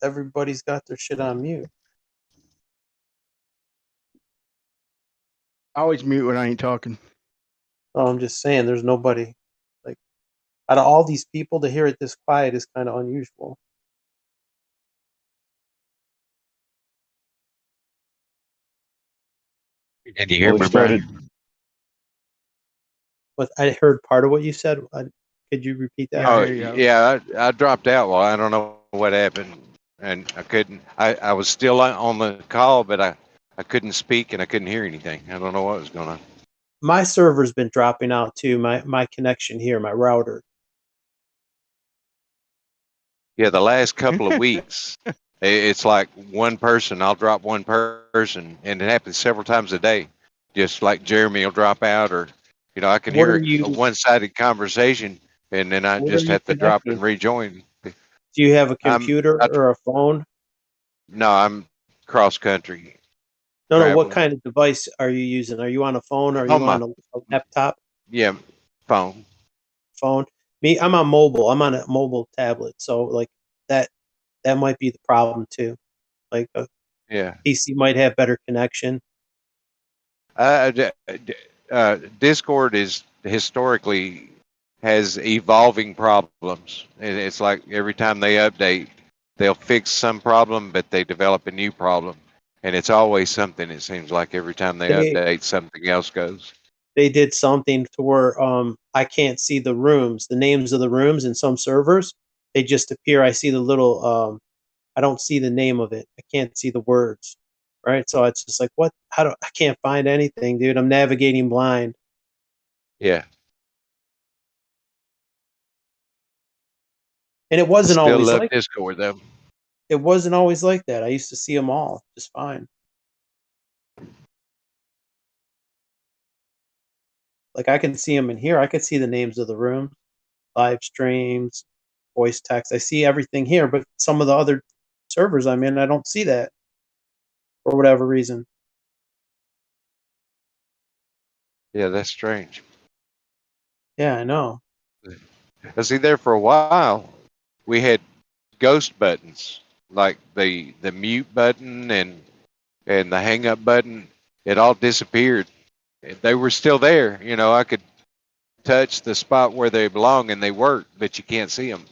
everybody's got their shit on mute. I always mute when I ain't talking. Oh, I'm just saying, there's nobody. Like, out of all these people, to hear it this quiet is kind of unusual. Did you hear me, Brian? But I heard part of what you said. Could you repeat that? Oh, yeah, I dropped out. Well, I don't know what happened, and I couldn't. I was still on the call, but I couldn't speak and I couldn't hear anything. I don't know what was going on. My server's been dropping out too. My connection here, my router. Yeah, the last couple of weeks, it's like one person. I'll drop one person, and it happens several times a day. Just like Jeremy will drop out, or I can hear a one-sided conversation, and then I just have to drop and rejoin. Do you have a computer or a phone? No, I'm cross country. No. What kind of device are you using? Are you on a phone? Or are you on a laptop? Yeah, phone. Phone. Me, I'm on mobile. I'm on a mobile tablet, so like that might be the problem too. Like a Yeah. PC might have better connection. Discord is historically has evolving problems. It's like every time they update, they'll fix some problem, but they develop a new problem, and it's always something. It seems like every time they update, something else goes. They did something to where I can't see the rooms, the names of the rooms in some servers. They just appear. I see the little. I don't see the name of it. I can't see the words. Right, so it's just like, what? I can't find anything, dude. I'm navigating blind. Yeah. And it wasn't Still always love like Discord though. it wasn't always like that. I used to see them all just fine. Like I can see them in here. I could see the names of the room, live streams, voice text. I see everything here, but some of the other servers I'm in, I don't see that for whatever reason. Yeah, that's strange. Yeah, I know. See, there for a while, we had ghost buttons like the mute button and the hang up button. It all disappeared. They were still there. You know, I could touch the spot where they belong and they work, but you can't see them.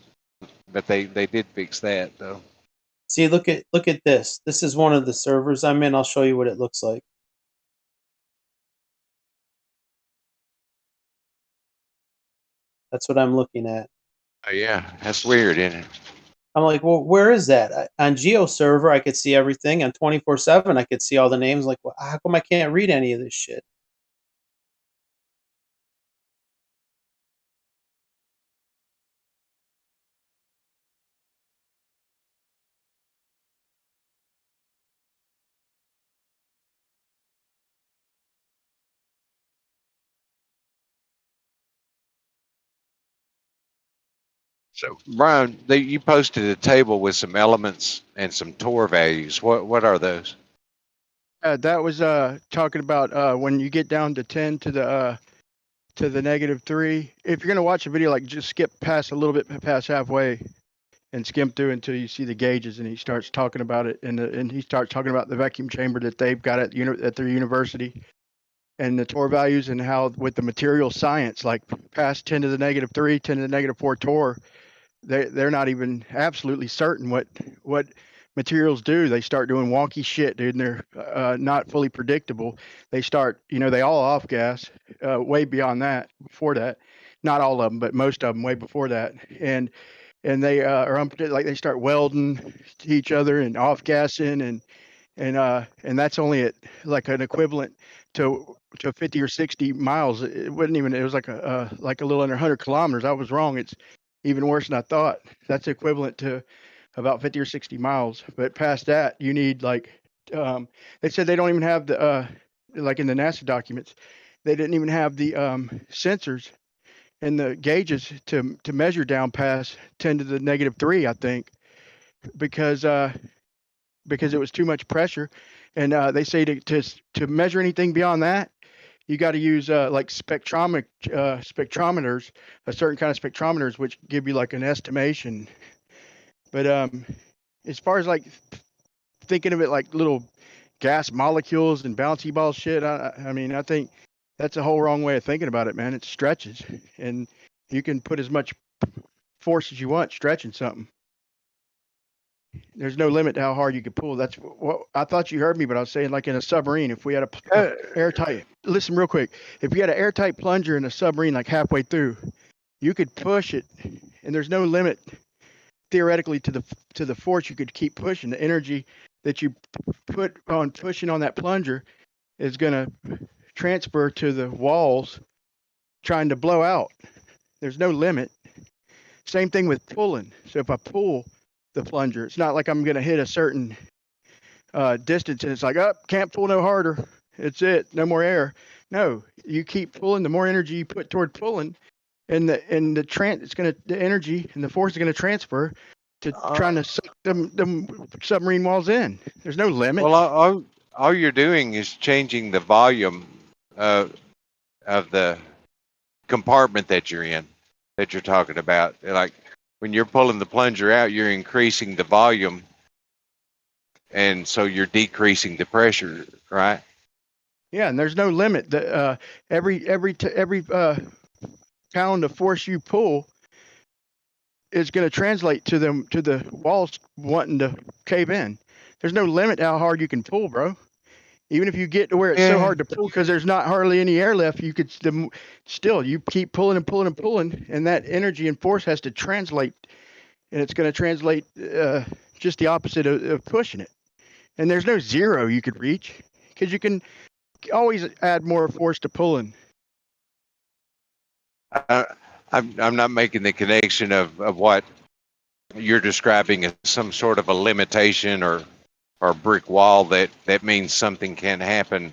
But they did fix that though. See, look at this. This is one of the servers I'm in. I'll show you what it looks like. That's what I'm looking at. Oh, yeah, that's weird, isn't it? I'm like, well, where is that? On Geo server, I could see everything. On 24/7, I could see all the names. Like, well, how come I can't read any of this shit? So, Brian, you posted a table with some elements and some Tor values. What are those? That was talking about when you get down to 10 to the -3. If you're gonna watch a video, like just skip past a little bit past halfway and skim through until you see the gauges, and he starts talking about it, and he starts talking about the vacuum chamber that they've got at their university, and the Tor values, and how with the material science, like past 10 to the -3, 10 to the -4 Tor, they're not even absolutely certain what materials do. They start doing wonky shit, dude, and they're not fully predictable. They start, they all off gas way beyond that, before that. Not all of them, but most of them way before that. And they are unpredictable. Like they start welding to each other and off gassing, and that's only at like an equivalent to 50 or 60 miles. It wasn't even. It was like a little under 100 kilometers. I was wrong. It's even worse than I thought. That's equivalent to about 50 or 60 miles. But past that, you need like they said they don't even have the like in the NASA documents, they didn't even have the sensors and the gauges to measure down past 10 to the -3, I think, because it was too much pressure. And they say to measure anything beyond that, you got to use like spectrometers, a certain kind of spectrometers, which give you like an estimation. But as far as like thinking of it like little gas molecules and bouncy ball shit, I mean, I think that's a whole wrong way of thinking about it, man. It stretches, and you can put as much force as you want stretching something. There's no limit to how hard you can pull. That's what I thought you heard me, but I was saying like in a submarine, if we had a airtight, listen real quick. If you had an airtight plunger in a submarine, like halfway through, you could push it, and there's no limit theoretically to the force you could keep pushing. The energy that you put on pushing on that plunger is going to transfer to the walls trying to blow out. There's no limit. Same thing with pulling. So if I pull the plunger, it's not like I'm going to hit a certain distance and it's like, oh, can't pull no harder. It's it. No more air. No, you keep pulling. The more energy you put toward pulling, and the energy and the force is going to transfer to trying to suck them submarine walls in. There's no limit. Well, all you're doing is changing the volume of the compartment that you're in. that you're talking about. Like when you're pulling the plunger out, you're increasing the volume, and so you're decreasing the pressure, right? Yeah, and there's no limit. Every pound of force you pull is going to translate to the walls wanting to cave in. There's no limit to how hard you can pull, bro. Even if you get to where it's so hard to pull because there's not hardly any air left, you could still you keep pulling and pulling and pulling, and that energy and force has to translate, and it's going to translate just the opposite of pushing it. And there's no zero you could reach because you can always add more force to pulling. I'm not making the connection of what you're describing as some sort of a limitation or brick wall that means something can't happen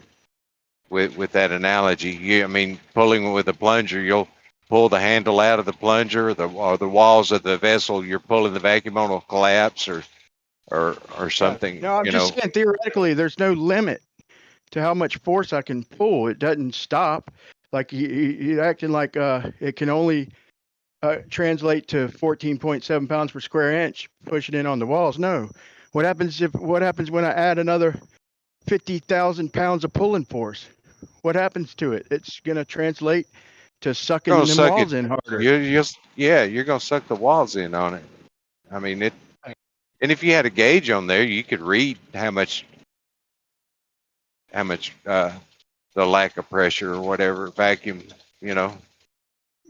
with that analogy. I mean, pulling with a plunger, you'll pull the handle out of the plunger, or the walls of the vessel you're pulling the vacuum on will collapse or something. No, I'm just saying theoretically, there's no limit to how much force I can pull. It doesn't stop. Like you're acting like it can only translate to 14.7 pounds per square inch pushing in on the walls. No. What happens when I add another 50,000 pounds of pulling force? What happens to it? It's going to translate to sucking them walls in harder. You're going to suck the walls in on it. I mean, and if you had a gauge on there, you could read how much the lack of pressure or whatever vacuum,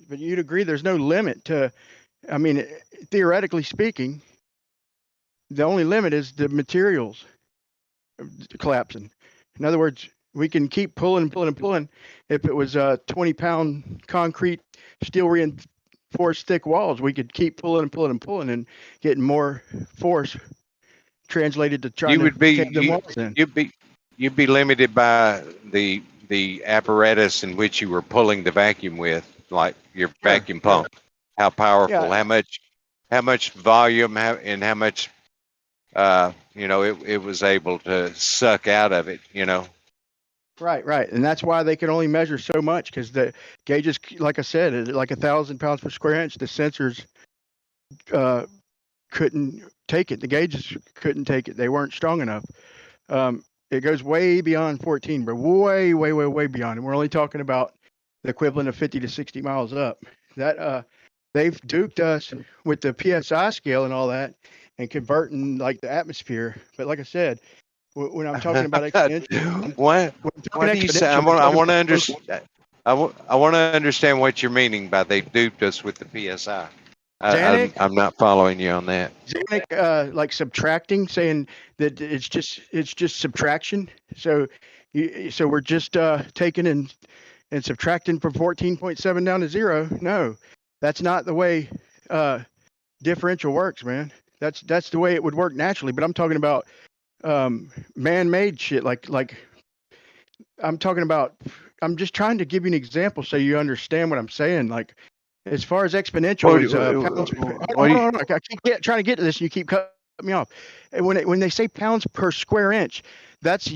But you'd agree there's no limit to, I mean, theoretically speaking, the only limit is the materials collapsing. In other words, we can keep pulling and pulling and pulling. If it was 20-pound concrete, steel reinforced thick walls, we could keep pulling and pulling and pulling and getting more force translated to try to cave the walls in. You'd be limited by the apparatus in which you were pulling the vacuum with, like your vacuum pump. How powerful, how much volume, and how much it was able to suck out of it, Right. And that's why they can only measure so much, because the gauges, like I said, like 1,000 pounds per square inch, the sensors couldn't take it. The gauges couldn't take it. They weren't strong enough. It goes way beyond 14, but way, way, way, way beyond. And we're only talking about the equivalent of 50 to 60 miles up. That they've duped us with the PSI scale and all that, and converting like the atmosphere. But like I said, when I'm talking about exponential, what do you say? I want to understand. I want to understand what you're meaning by they duped us with the PSI. I'm not following you on that. Xanic, like subtracting, saying that it's just subtraction. So we're just taking and subtracting from 14.7 down to 0. No, that's not the way differential works, man. That's the way it would work naturally. But I'm talking about man-made shit. Like I'm talking about. I'm just trying to give you an example so you understand what I'm saying. Like, as far as exponential is pounds. Hold on. I keep trying to get to this, and you keep cutting me off. And when they say pounds per square inch, that's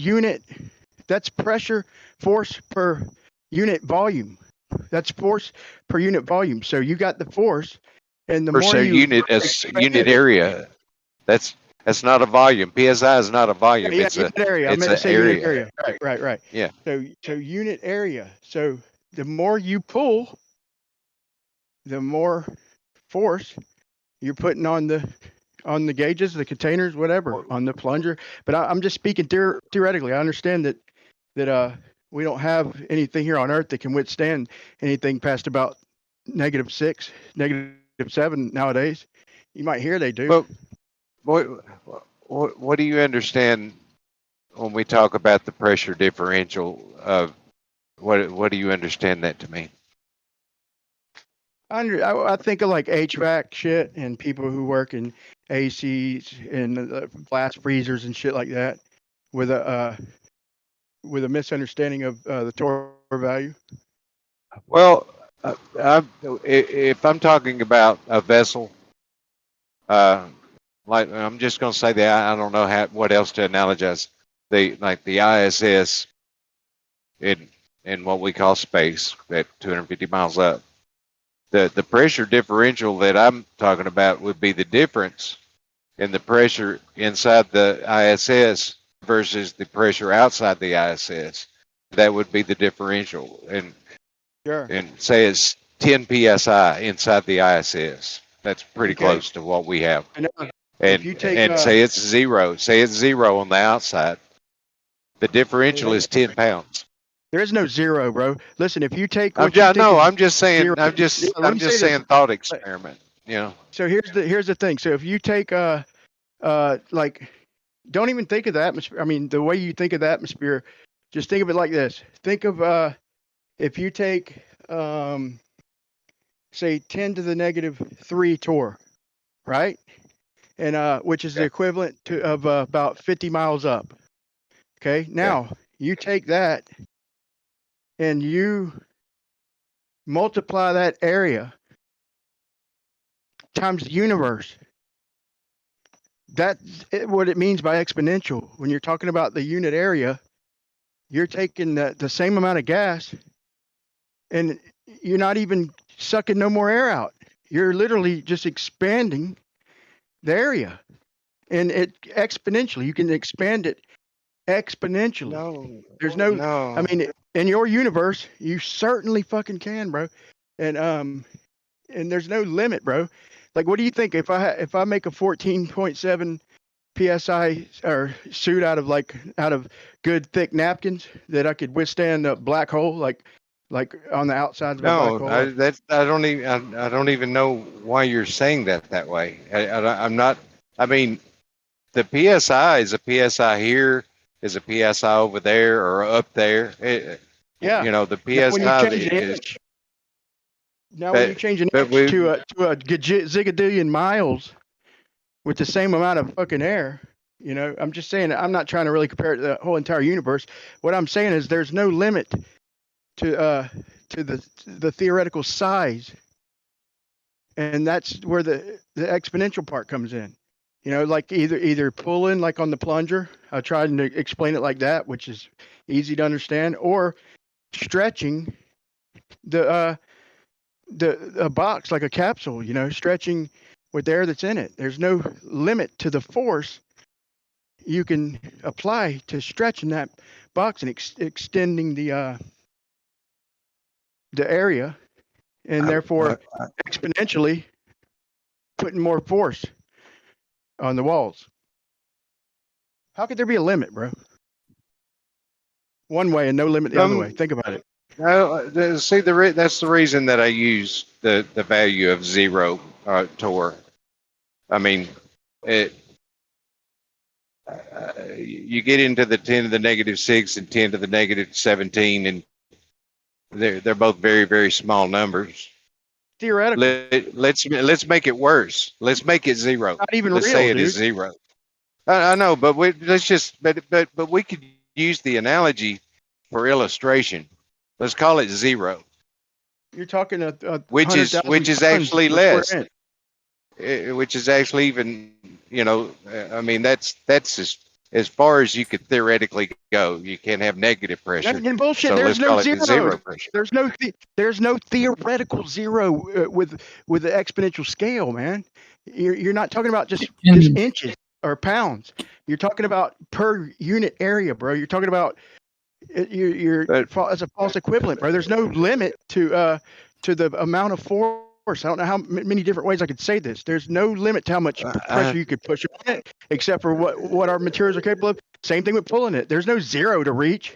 pressure, force per unit volume. That's force per unit volume. So you got the force, and the more you unit area. That's not a volume. PSI is not a volume. Yeah, it's unit area. It's I meant to say area. unit area. Right. Yeah. So unit area. So the more you pull, the more force you're putting on the gauges, the containers, whatever, on the plunger. But I'm just speaking theoretically. I understand that we don't have anything here on Earth that can withstand anything past about -6, -7 nowadays. You might hear they do. Well, what do you understand when we talk about the pressure differential? What do you understand that to mean? I think of like HVAC shit and people who work in ACs and blast freezers and shit like that, with a misunderstanding of the torque value. Well, if I'm talking about a vessel, like I'm just going to say that I don't know what else to analogize. The ISS in what we call space at 250 miles up. The pressure differential that I'm talking about would be the difference in the pressure inside the ISS versus the pressure outside the ISS. That would be the differential. Sure. And say it's 10 psi inside the ISS. That's pretty Okay. close to what we have. And And if you take say it's zero. Say it's zero on the outside. The differential is 10 pounds. there is no zero, bro. Listen, if you take I'm what you just, think no, is I'm just saying. zero, I'm just yeah, let I'm me just say saying this. thought experiment. You know. So here's the thing. So if you take like, don't even think of the atmosphere. I mean, the way you think of the atmosphere, just think of it like this. Think of if you take say 10 to the -3 torr, right? And which is the equivalent to of about 50 miles up. Okay. Now you take that and you multiply that area times the universe. That's what it means by exponential. When you're talking about the unit area, you're taking the same amount of gas and you're not even sucking no more air out. You're literally just expanding the area. And it exponentially, you can expand it exponentially. No. There's no, No. I mean, in your universe, you certainly fucking can, bro. And there's no limit, bro. Like, what do you think if I make a 14.7 psi or suit out of good thick napkins that I could withstand a black hole, like on the outsides of a black No, hole? I don't even know why you're saying that way. I'm not. I mean, the psi is a psi here, is a psi over there or up there. Yeah. You know, the Now, when you psi change an is. inch, when you change an but inch we- to a zigadillion miles with the same amount of fucking air, you know, I'm just saying, I'm not trying to really compare it to the whole entire universe. What I'm saying is there's no limit to the theoretical size, and that's where the exponential part comes in. You know, like either pulling like on the plunger. I tried to explain it like that, which is easy to understand, or stretching a box like a capsule. You know, stretching with the air that's in it. There's no limit to the force you can apply to stretching that box and extending the area, and therefore exponentially putting more force on the walls. How could there be a limit, bro? One way and no limit the other way. Think about it. See, that's the reason that I use the value of zero torr. I mean, you get into the 10 to the -6 and 10 to the -17, and they're both very, very small numbers. Theoretical. Let's make it worse. Let's make it zero. Not even let's real, say it dude. is zero. I know, but but we could use the analogy for illustration. Let's call it zero. You're talking which is 100,000 actually tons per less. square inch. Which is actually even, you know, I mean, that's as far as you could theoretically go. You can't have negative pressure. That's bullshit. So There's let's call no it zero. zero pressure. There's no theoretical zero with the exponential scale, man. You're not talking about just inches or pounds. You're talking about per unit area, bro. You're talking about as a false equivalent, bro. There's no limit to the amount of force. I don't know how many different ways I could say this. There's no limit to how much pressure you could push on it, except for what our materials are capable of. Same thing with pulling it. There's no zero to reach.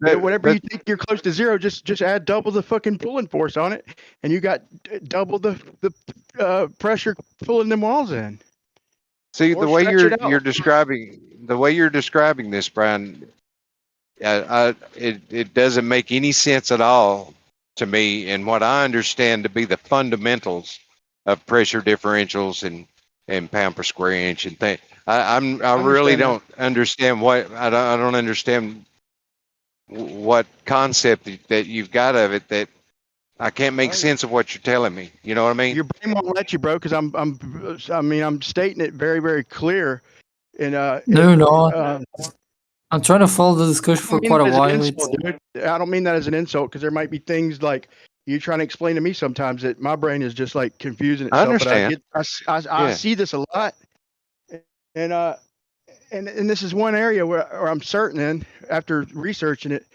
Whatever you think you're close to zero, just add double the fucking pulling force on it, and you got double the pressure pulling them walls in. See, Or the way stretch it out. you're describing this, Brian, it doesn't make any sense at all to me, and what I understand to be the fundamentals of pressure differentials and pound per square inch and things. I really don't understand I don't understand what concept that you've got of it that I can't make sense of what you're telling me. You know what I mean? Your brain won't let you, bro, because I'm stating it very, very clear. And I'm trying to follow the discussion for quite a while. I don't mean that as an insult, because there might be things like you trying to explain to me sometimes that my brain is just like confusing I itself. But understand. I Yeah. see this a lot, and this is one area where I'm certain in after researching it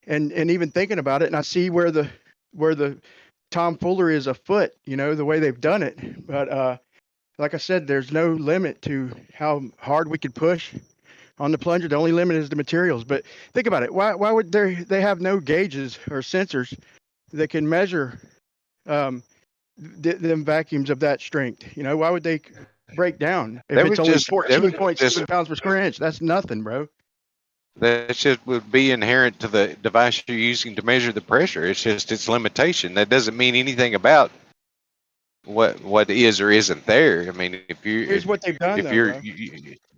and even thinking about it, and I see where the tomfoolery is afoot. The way they've done it. But like I said, there's no limit to how hard we could push on the plunger. The only limit is the materials. But think about it. Why would they have no gauges or sensors that can measure them vacuums of that strength? Why would they break down if it's only 14.7 pounds per square inch? That's nothing, bro. That just would be inherent to the device you're using to measure the pressure. It's just its limitation. That doesn't mean anything about what is or isn't there. I mean, Here's what they've done,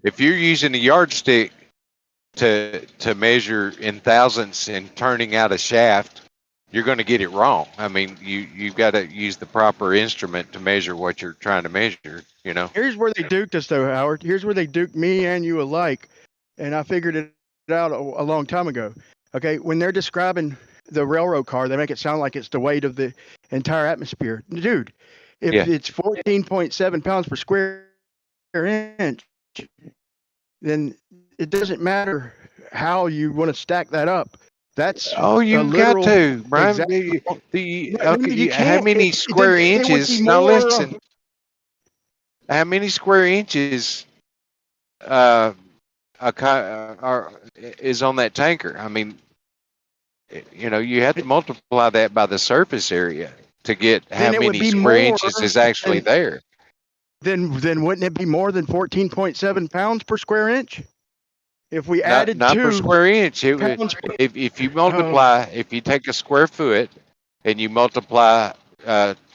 if you're using a yardstick to measure in thousandths and turning out a shaft, you're going to get it wrong. I mean, you've got to use the proper instrument to measure what you're trying to measure. Here's where they duped us, though, Howard. Here's where they duped me and you alike, and I figured it out a long time ago. Okay, when they're describing the railroad car, they make it sound like it's the weight of the entire atmosphere. Dude, if it's 14.7 pounds per square inch, then it doesn't matter how you want to stack that up. That's you've got to, Brian. How many square inches? Now listen. How many square inches is on that tanker? I mean, you have to multiply that by the surface area to get how many square inches is actually there. Then wouldn't it be more than 14.7 pounds per square inch? If we added not per square inch, if you multiply, if you take a square foot and you multiply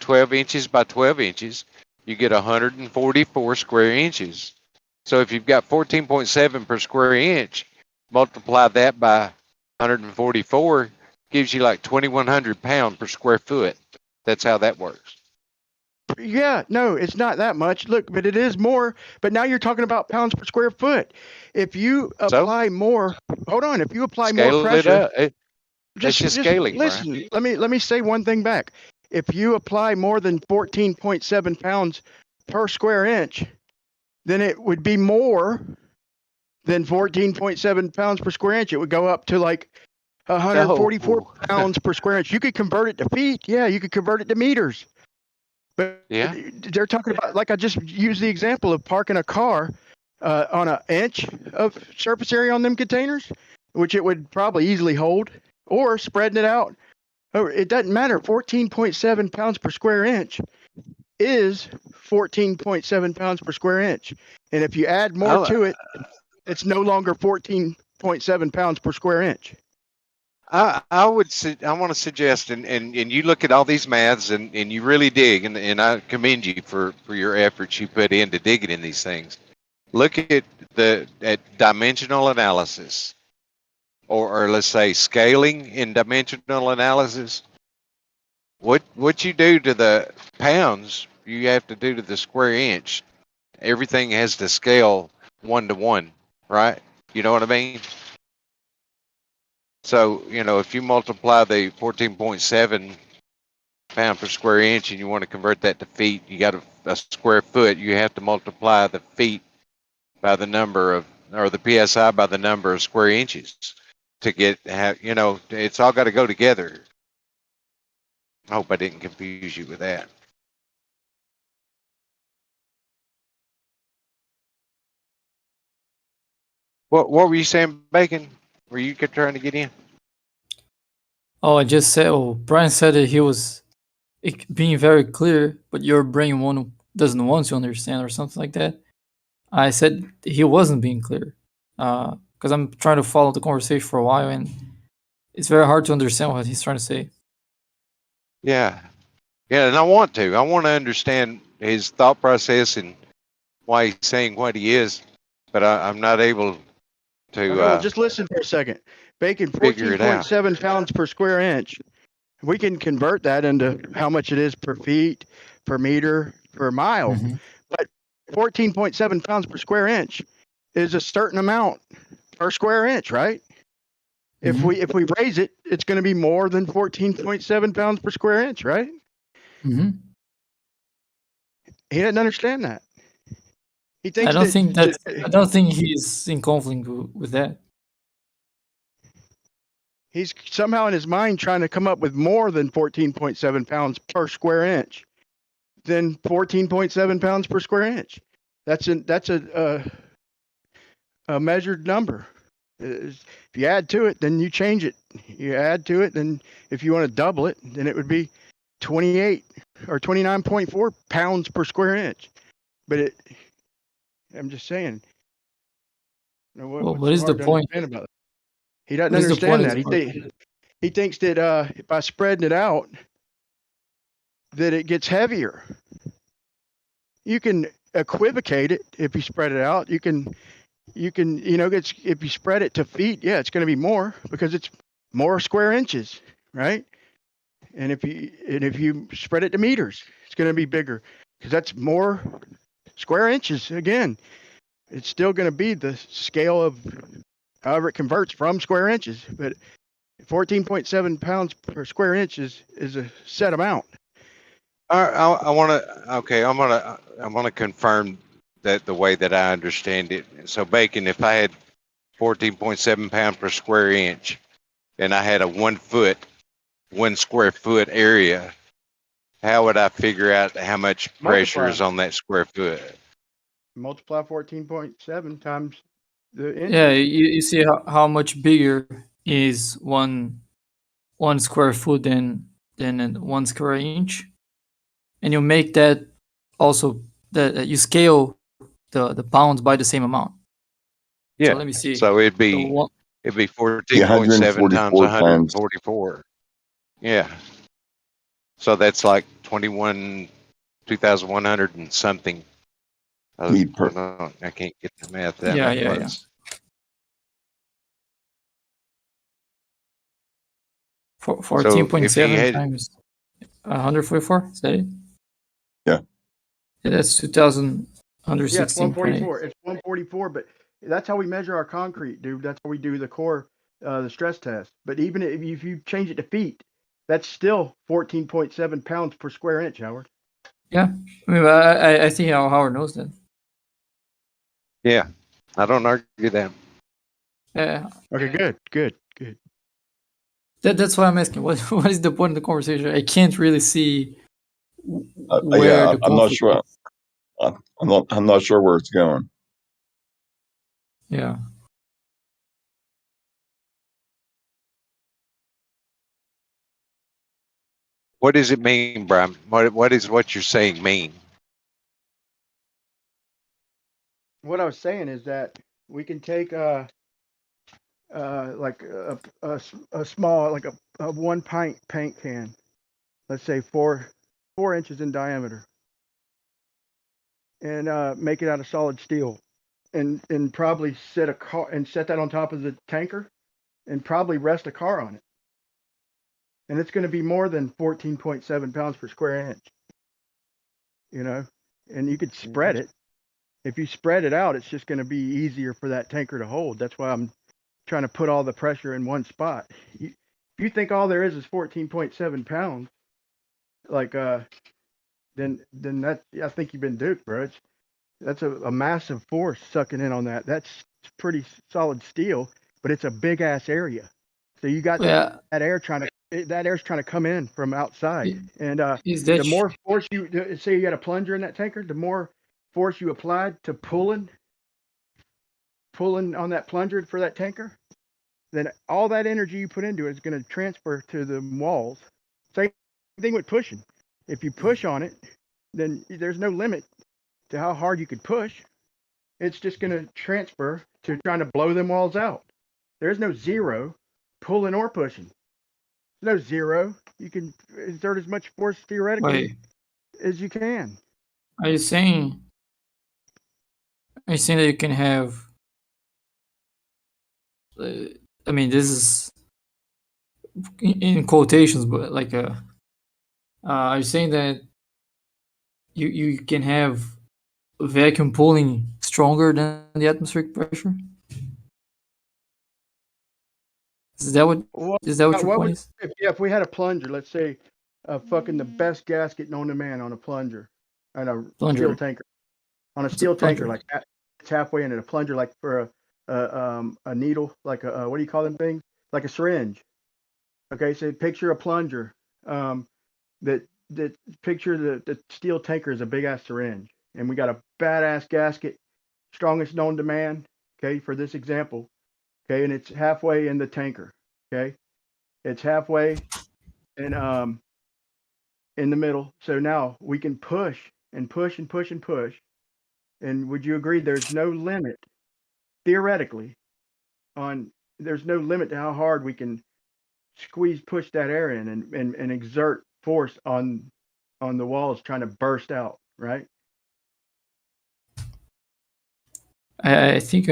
12 inches by 12 inches, you get 144 square inches. So if you've got 14.7 per square inch, multiply that by 144, gives you like 2,100 pounds per square foot. That's how that works. Yeah, no, it's not that much. Look, but it is more. But now you're talking about pounds per square foot. If you apply more, hold on. If you apply more pressure, that's just scaling. Listen, let me say one thing back. If you apply more than 14.7 pounds per square inch, then it would be more than 14.7 pounds per square inch. It would go up to like 144 pounds per square inch. You could convert it to feet. Yeah, you could convert it to meters. But they're talking about, like I just used the example of parking a car on an inch of surface area on them containers, which it would probably easily hold, or spreading it out. It doesn't matter. 14.7 pounds per square inch is 14.7 pounds per square inch. And if you add more to it, it's no longer 14.7 pounds per square inch. I want to suggest, and you look at all these maths and you really dig, and I commend you for your efforts you put into digging in these things. Look at dimensional analysis, or let's say scaling in dimensional analysis. What you do to the pounds, you have to do to the square inch. Everything has to scale 1-to-1, right? You know what I mean? So, if you multiply the 14.7 pound per square inch and you want to convert that to feet, you got a square foot, you have to multiply the feet by the number of, or the PSI by the number of square inches to get, it's all got to go together. I hope I didn't confuse you with that. What were you saying, Bacon? Were you trying to get in? Oh, I just said, Brian said that he was being very clear, but your brain doesn't want to understand or something like that. I said he wasn't being clear because I'm trying to follow the conversation for a while, and it's very hard to understand what he's trying to say. Yeah, and I want to understand his thought process and why he's saying what he is, but I'm not able to. Just listen for a second. Bacon, 14.7 pounds per square inch. We can convert that into how much it is per feet, per meter, per mile. Mm-hmm. But 14.7 pounds per square inch is a certain amount per square inch, right? If we raise it, it's going to be more than 14.7 pounds per square inch, right? Mm-hmm. He doesn't understand that. He thinks I don't think he's in conflict with that. He's somehow in his mind trying to come up with more than 14.7 pounds per square inch than 14.7 pounds per square inch. That's a measured number. If you add to it, then you change it. You add to it, then if you want to double it, then it would be 28 or 29.4 pounds per square inch. But I'm just saying. What is the point? About it? He doesn't understand that. He thinks that by spreading it out, that it gets heavier. You can equivocate it if you spread it out. You can if you spread it to feet, yeah, it's going to be more because it's more square inches, right? And if you spread it to meters, it's going to be bigger because that's more square inches. Again, it's still going to be the scale of however it converts from square inches, but 14.7 pounds per square inch is a set amount. I want to confirm that the way that I understand it. So Bacon, if I had 14.7 pounds per square inch and I had a 1 square foot area, how would I figure out how much pressure is on that square foot? Multiply 14.7 times the inches. Yeah, you see how much bigger is one square foot than 1 square inch, and you make that also that you scale the pounds by the same amount. Yeah. So let me see. So it'd be 14.7 times 144. Yeah. So that's like 2,100 and something. I can't get the math that close. 14.7 times 144. Is that it? Yeah. That's 2,116. Yeah, it's 144. It's 144, but that's how we measure our concrete, dude. That's how we do the core, the stress test. But even if you change it to feet, that's still 14.7 pounds per square inch, Howard. Yeah, I mean, I think Howard knows that. Yeah, I don't argue that. Yeah. Okay, good. That's why I'm asking. What is the point of the conversation? I can't really see where yeah, the I'm not conflict sure. is. I'm not sure where it's going. Yeah. What does it mean, Brian? What is what you're saying mean? What I was saying is that we can take like a small, like a 1 pint paint can, let's say 4 inches in diameter, and make it out of solid steel, and probably set that on top of the tanker, and probably rest a car on it, and it's going to be more than 14.7 pounds per square inch. And you could spread it. If you spread it out, it's just going to be easier for that tanker to hold. That's why I'm trying to put all the pressure in one spot. If you think all there is 14.7 pounds, like then that, I think you've been duped, bro. That's a massive force sucking in on that. That's pretty solid steel, but it's a big ass area. So you got that air's trying to come in from outside, and the more force say you got a plunger in that tanker, the more force you applied to pulling on that plunger for that tanker, then all that energy you put into it is going to transfer to the walls. Same thing with pushing. If you push on it, then there's no limit to how hard you could push. It's just going to transfer to trying to blow them walls out. There's no zero pulling or pushing. There's no zero. You can exert as much force theoretically as you can. Are you saying that you can have? I mean, this is in quotations, but like are you saying that you can have vacuum pulling stronger than the atmospheric pressure? Is that what What, your what point would is? if we had a plunger? Let's say, fucking the best gasket known to man on a plunger, on a Plunger. steel tanker, on a What's a steel tanker, plunger? like it's halfway into a plunger, like for a needle, like a what do you call them things? Like a syringe. Okay, so picture a plunger. That picture the steel tanker is a big ass syringe, and we got a badass gasket, strongest known to man. Okay, for this example. Okay, and it's halfway in the tanker. Okay, it's halfway and in the middle. So now we can push and push and push and push. And would you agree there's no limit theoretically on there's no limit to how hard we can push that air in and exert force on the walls trying to burst out, right? I think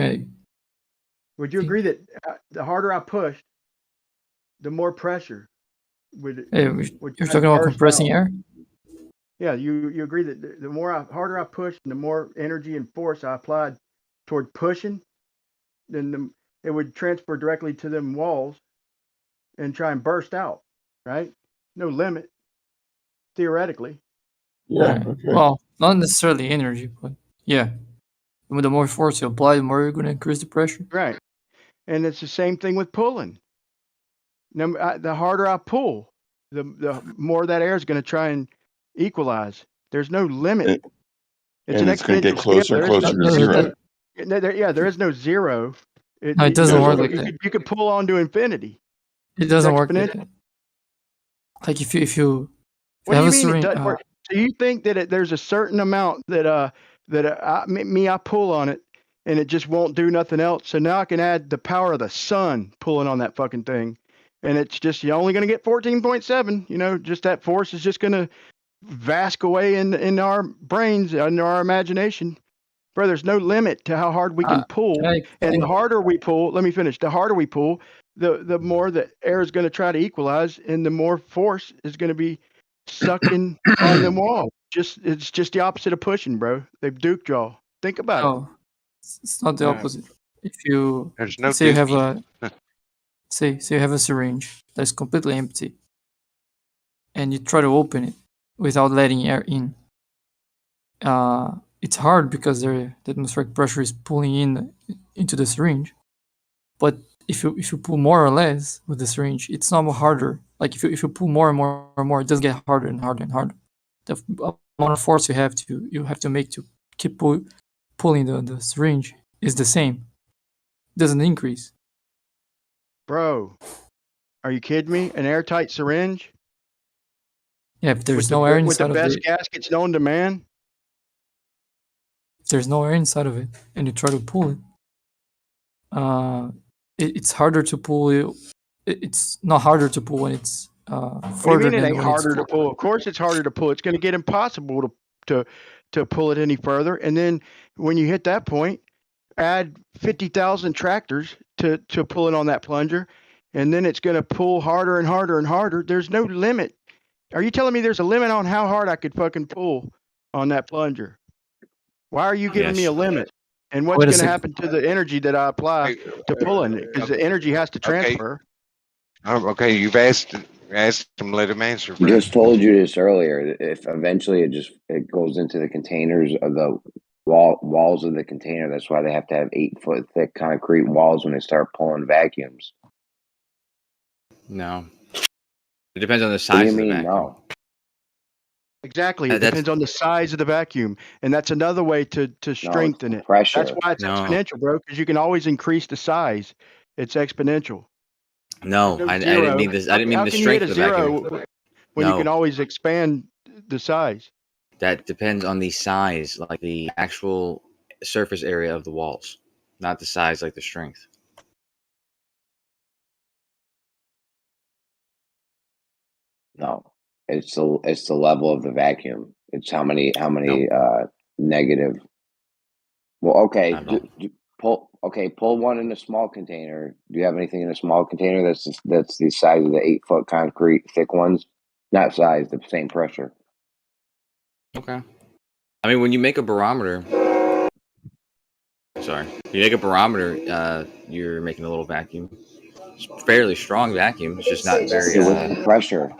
Would you agree that the harder I pushed, the more pressure would you're try talking to about burst compressing out? air? Yeah, you agree that the harder I pushed and the more energy and force I applied toward pushing, then it would transfer directly to them walls and try and burst out, right? No limit, theoretically. Right. Well, not necessarily energy, but yeah. The more force you apply, the more you're going to increase the pressure. Right. And it's the same thing with pulling. The harder I pull, the more that air is going to try and equalize. There's no limit. It's and an it's going to get exponential scale. closer and closer to zero. There is no zero. No, it doesn't work like that. You could pull on to infinity. It doesn't work like that. Like if you What do have you a mean it syringe, doesn't work? So you think that there's a certain amount that I pull on it and it just won't do nothing else. So now I can add the power of the sun pulling on that fucking thing, and it's just you're only going to get 14.7. You know, just that force is just going to vask away in our brains, in our imagination. Bro, there's no limit to how hard we can pull, and the harder we pull. Let me finish. The harder we pull, the more the air is going to try to equalize, and the more force is going to be sucking on them walls. It's just the opposite of pushing, bro. They've duked y'all. Think about it. No, it's not the No. opposite. If you There's no say you have dookie. say you have a syringe that's completely empty, and you try to open it without letting air in, it's hard because the atmospheric pressure is pulling in into the syringe. But if you pull more or less with the syringe, it's not harder. Like if you pull more and more and more, it doesn't get harder and harder and harder. The amount of force you have to make to keep pulling the syringe is the same. It doesn't increase. Bro, are you kidding me? An airtight syringe? Yeah, if there's with no the, air with the inside of best it, gaskets known to man. if there's no air inside of it, and you try to pull it, it's harder to pull. It's not harder to pull when it's What do you further mean it than ain't when it's harder to pull? Of course it's harder to pull. It's going to get impossible to pull it any further. And then when you hit that point, add 50,000 tractors to pull it on that plunger, and then it's going to pull harder and harder and harder. There's no limit. Are you telling me there's a limit on how hard I could fucking pull on that plunger? Why are you giving me a limit? And what's going to happen to the energy that I apply to pulling it? Because the energy has to transfer. Okay, you've asked him, let him answer. I just told you this earlier. If eventually it goes into the containers of the walls of the container, that's why they have to have 8-foot thick concrete walls when they start pulling vacuums. No, it depends on the What do size you of the mean? vacuum. No. Exactly. It depends on the size of the vacuum. And that's another way to strengthen it. pressure. That's why it's exponential, bro, because you can always increase the size. It's exponential. No, I didn't mean this. I didn't mean How the can you hit strength a of the zero vacuum. when you No. can always expand the size? That depends on the size, like the actual surface area of the walls, not the size, like the strength. No. It's the level of the vacuum. It's how many negative. Well, okay. Pull one in a small container. Do you have anything in a small container that's the size of the 8-foot concrete thick ones? Not size, the same pressure. Okay. I mean, when you make a barometer, you're making a little vacuum. fairly strong vacuum. It's just not very. What's the pressure?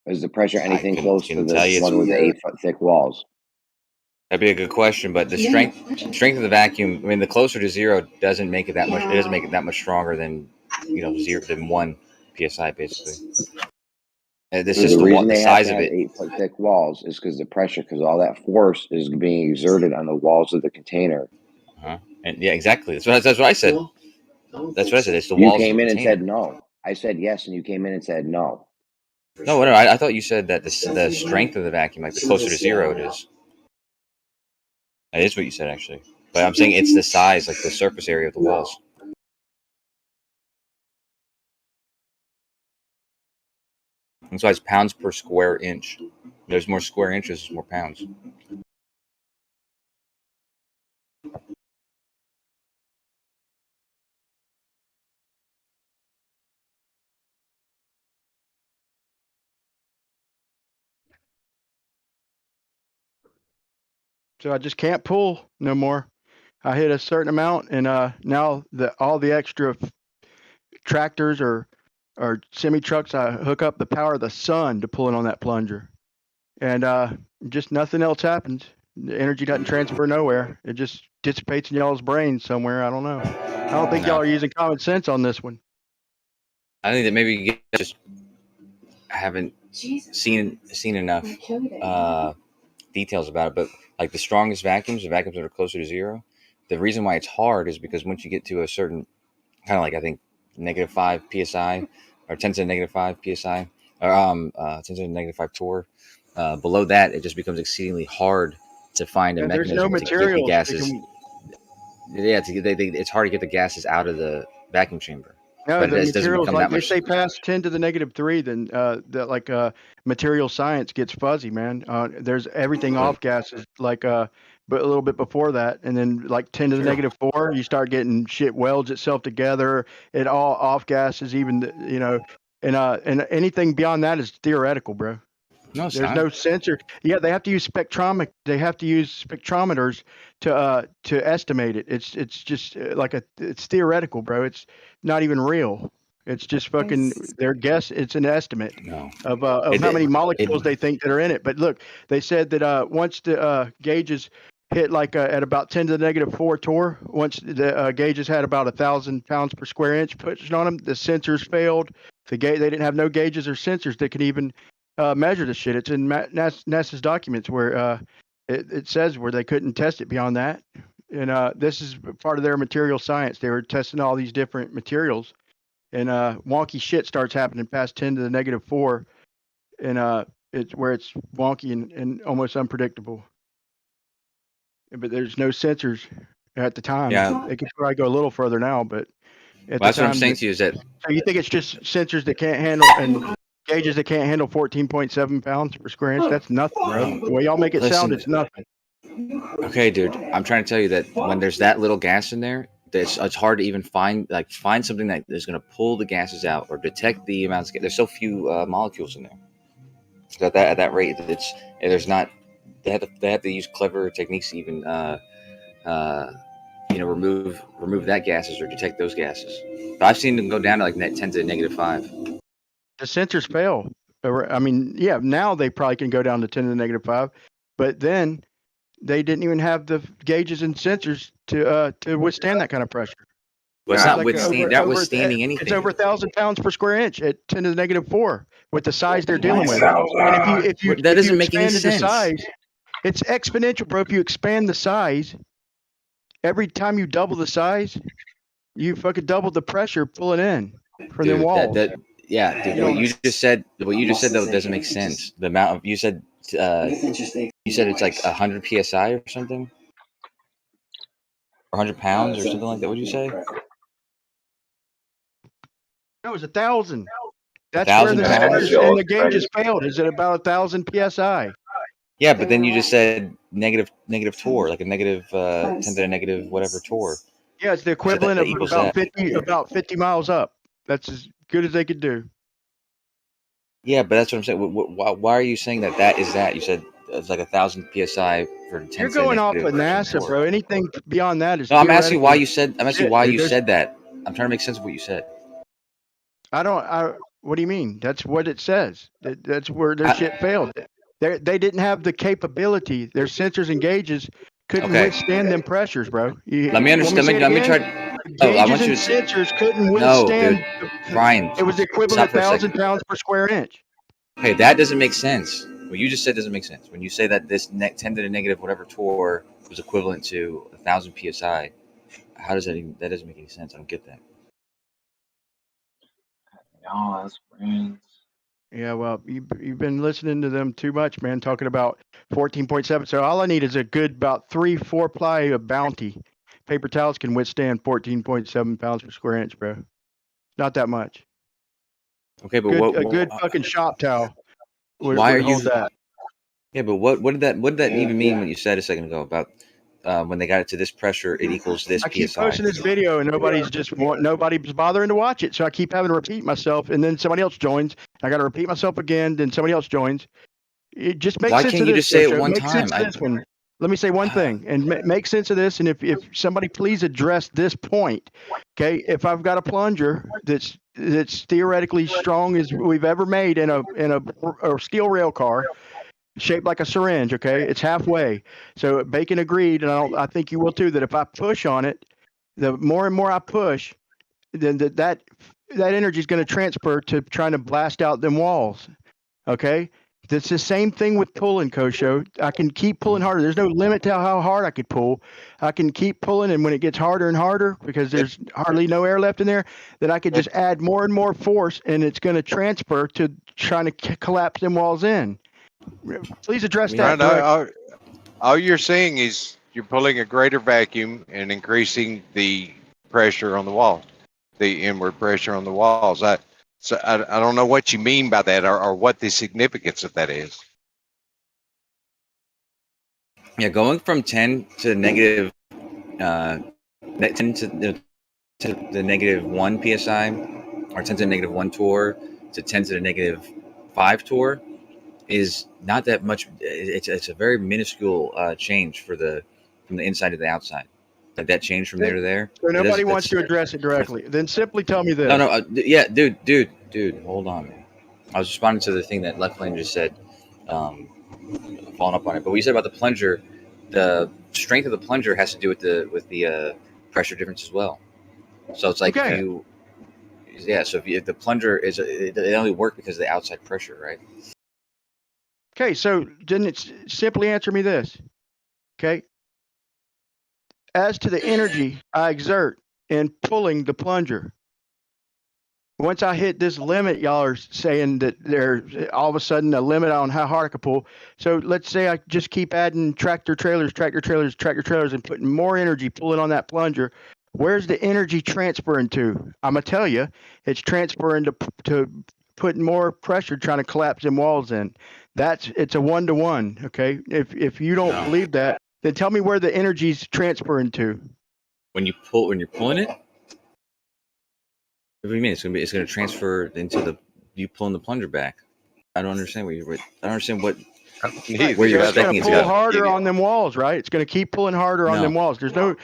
Is the pressure anything close to the one with the 8-foot thick walls? That'd be a good question, but the strength of the vacuum. I mean, the closer to zero doesn't make it that much. It doesn't make it that much stronger than zero than 1 psi basically. This is the reason the they size have of to have it. 8-foot thick walls is because the pressure, because all that force is being exerted on the walls of the container. And yeah, exactly. That's what I said. That's what I said. It's the You walls came of in the and container. said no. I said yes, and you came in and said no. No, I thought you said that the strength of the vacuum, like the closer to zero it is. That is what you said, actually. But I'm saying it's the size, like the surface area of the walls. That's why it's pounds per square inch. There's more square inches, there's more pounds. So I just can't pull no more. I hit a certain amount, and now all the extra tractors or semi trucks, I hook up the power of the sun to pull it on that plunger, and just nothing else happens. The energy doesn't transfer nowhere. It just dissipates in y'all's brains somewhere. I don't know. I don't think y'all are using common sense on this one. I think that maybe you just haven't seen enough details about it. But like the strongest vacuums, the vacuums that are closer to zero, the reason why it's hard is because once you get to a certain kind of like, I think, -5 psi or 10 to the -5 psi or 10 to the -5 torr, below that it just becomes exceedingly hard to find a There's no mechanism to get the materials. gases. It's hard to get the gases out of the vacuum chamber. No, But the it doesn't materials, become like that if much. they pass 10 to the -3, then material science gets fuzzy, man. There's everything off gases, but a little bit before that, and then like 10 to the -4, you start getting shit welds itself together. It all off gases, even and anything beyond that is theoretical, bro. No, it's There's not. no sensor. Yeah, they have to use They have to use spectrometers to estimate it. It's just it's theoretical, bro. It's not even real. It's just fucking their guess. It's an estimate of how many molecules they think that are in it. But look, they said that once the gauges hit at about 10 to the -4 torr, once the gauges had about 1,000 pounds per square inch pushed on them, the sensors failed. They didn't have no gauges or sensors that could even measure the shit. It's in NASA's documents where it says where they couldn't test it beyond that. And this is part of their material science. They were testing all these different materials, and wonky shit starts happening past 10 to the -4, and it's where it's wonky and almost unpredictable. But there's no sensors at the time. Yeah. They could probably go a little further now, but at That's the what time I'm saying to you is that. So you think it's just sensors that can't handle and gauges that can't handle 14.7 pounds per square inch? That's nothing, bro. The way y'all make it sound, it's nothing. Okay, dude, I'm trying to tell you that when there's that little gas in there, it's hard to even find something that is going to pull the gases out or detect the amounts. There's so few molecules in there. So at that rate, there's not. They have to use clever techniques to even remove that gases or detect those gases. But I've seen them go down to like 10 to the -5. The sensors fail. I mean, yeah, now they probably can go down to 10 to the -5, but then they didn't even have the gauges and sensors to withstand that kind of pressure. Well, it's not withstanding anything. It's over 1,000 pounds per square inch at 10 to the -4 with the size they're dealing with. And if you that doesn't make any expanded the sense. size, it's exponential, bro. If you expand the size, every time you double the size, you fucking double the pressure pulling in from the walls. Yeah, dude. What you just said though doesn't make sense. The amount of you said it's like 100 psi or something, or 100 pounds or something like that. What did you say? No, it was 1,000. That's 1,000 where the pounds? sensors and the gauges failed. Is it about 1,000 psi? Yeah, but then you just said negative torr, like a negative 10 to the negative whatever torr. Yeah, it's the equivalent of about 50 miles up. That's as good as they could do. Yeah, but that's what I'm saying. Why are you saying that is that? You said it's like 1,000 psi for 10. You're going off of NASA, bro. Anything beyond that is. No, I'm asking why you said. said that. I'm trying to make sense of what you said. I don't. What do you mean? That's what it says. That's where their shit failed. They didn't have the capability. Their sensors and gauges couldn't Okay. withstand them pressures, bro. Let me understand. Let me try. Oh, I want you to say. Sensors couldn't No, withstand. dude. Brian, It was equivalent stop to for a 1,000 second. pounds per square inch. Okay, that doesn't make sense. What you just said doesn't make sense. When you say that this 10 to the negative whatever torr was equivalent to 1,000 psi, how does that even? That doesn't make any sense. I don't get that. No, that's brains. Yeah, well, you've been listening to them too much, man. Talking about 14.7. So all I need is a good about 3-4 ply of Bounty. Paper towels can withstand 14.7 pounds per square inch, bro. Not that much. Okay, but A good fucking shop towel would hold that. Yeah, but what did that even mean when you said a second ago about when they got it to this pressure, it equals this I keep psi? posting this video and nobody's bothering to watch it, so I keep having to repeat myself, and then somebody else joins. I got to repeat myself again, then somebody else joins. It just makes Why sense can't of you this. just say it Joe. one Make time? sense of this one. Let me say one thing and make sense of this. And if somebody please address this point, okay? If I've got a plunger that's theoretically strong as we've ever made in a steel rail car, shaped like a syringe, okay? It's halfway. So Bacon agreed, and I think you will too, that if I push on it, the more and more I push, then that energy is going to transfer to trying to blast out them walls, okay? It's the same thing with pulling, Kosho. I can keep pulling harder. There's no limit to how hard I could pull. I can keep pulling, and when it gets harder and harder, because there's hardly no air left in there, then I could just add more and more force, and it's going to transfer to trying to collapse them walls in. Please address that. All you're saying is you're pulling a greater vacuum and increasing the pressure on the wall, the inward pressure on the walls. I don't know what you mean by that, or what the significance of that is. Yeah, going from 10 to negative 10 to the negative 1 psi, or 10 to the negative 1 torr to 10 to the negative 5 torr is not that much. It's a very minuscule change from the inside to the outside. Like that change from there to there. So nobody wants to address it directly. Then simply tell me this. No. Yeah, dude, hold on. I was responding to the thing that Left Lane just said, following up on it. But what you said about the plunger, the strength of the plunger has to do with the pressure difference as well. So it's like Okay. if the plunger it only worked because of the outside pressure, right? Okay, so didn't it simply answer me this? Okay. As to the energy I exert in pulling the plunger, once I hit this limit, y'all are saying that there's all of a sudden a limit on how hard I can pull. So let's say I just keep adding tractor trailers, and putting more energy pulling on that plunger. Where's the energy transferring to? I'm gonna tell you, it's transferring to putting more pressure, trying to collapse them walls in. It's a 1-to-1. Okay, if you don't believe that, then tell me where the energy's transferring to. When you're pulling it. What do you mean? It's gonna transfer into you pulling the plunger back. I don't understand I don't understand where you're expecting it to go. Pull harder on them walls, right? It's going to keep pulling harder on them walls. There's no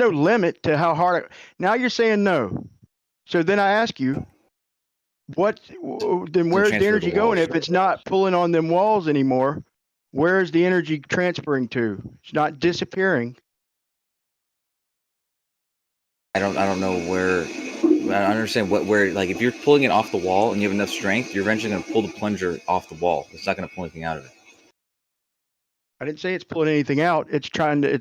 limit to how hard. Now you're saying no. So then I ask you, then where's the energy going if it's not pulling on them walls anymore? Where's the energy transferring to? It's not disappearing. I don't know where. I don't understand where. Like if you're pulling it off the wall and you have enough strength, you're eventually going to pull the plunger off the wall. It's not going to pull anything out of it. I didn't say it's pulling anything out. It's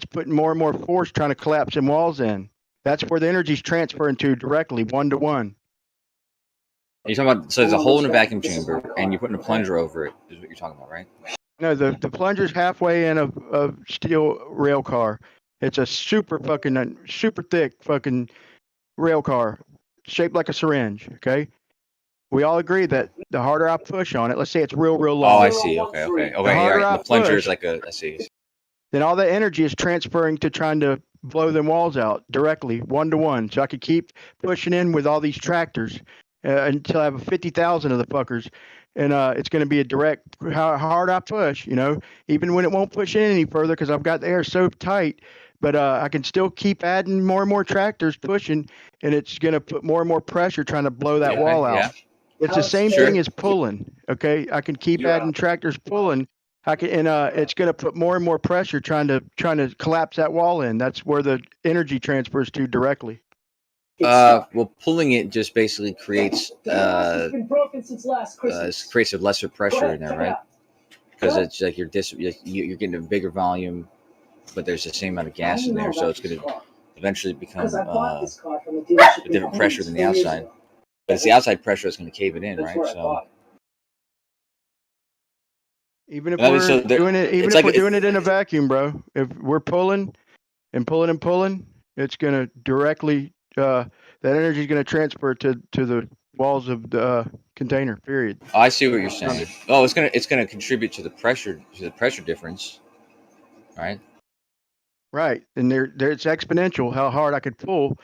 putting more and more force trying to collapse them walls in. That's where the energy's transferring to directly, 1-to-1. You're talking about, so there's a hole in a vacuum chamber and you're putting a plunger over it, is what you're talking about, right? No, the plunger's halfway in a steel rail car. It's a super thick fucking rail car shaped like a syringe, okay? We all agree that the harder I push on it, let's say it's real long. Oh, I see. Okay. The plunger is like I see. Then all that energy is transferring to trying to blow them walls out directly, 1-to-1. So I could keep pushing in with all these tractors until I have 50,000 of the fuckers. And it's going to be a direct, how hard I push, even when it won't push in any further because I've got the air so tight, but I can still keep adding more and more tractors pushing, and it's going to put more and more pressure trying to blow that wall out. Yeah. It's the same thing as pulling. Okay, I can keep adding tractors pulling. I can, and it's going to put more and more pressure trying to collapse that wall in. That's where the energy transfers to directly. Well, pulling it just basically creates creates a lesser pressure in there, right? Because it's like you're getting a bigger volume, but there's the same amount of gas in there, so it's going to eventually become a different pressure than the outside. But it's the outside pressure that's going to cave it in, right? So even if we're doing it, doing it in a vacuum, bro, if we're pulling and pulling and pulling, it's going to directly that energy is going to transfer to the walls of the container. Period. Oh, I see what you're saying. Oh, it's gonna contribute to the pressure difference, right? Right, and there it's exponential how hard I could pull,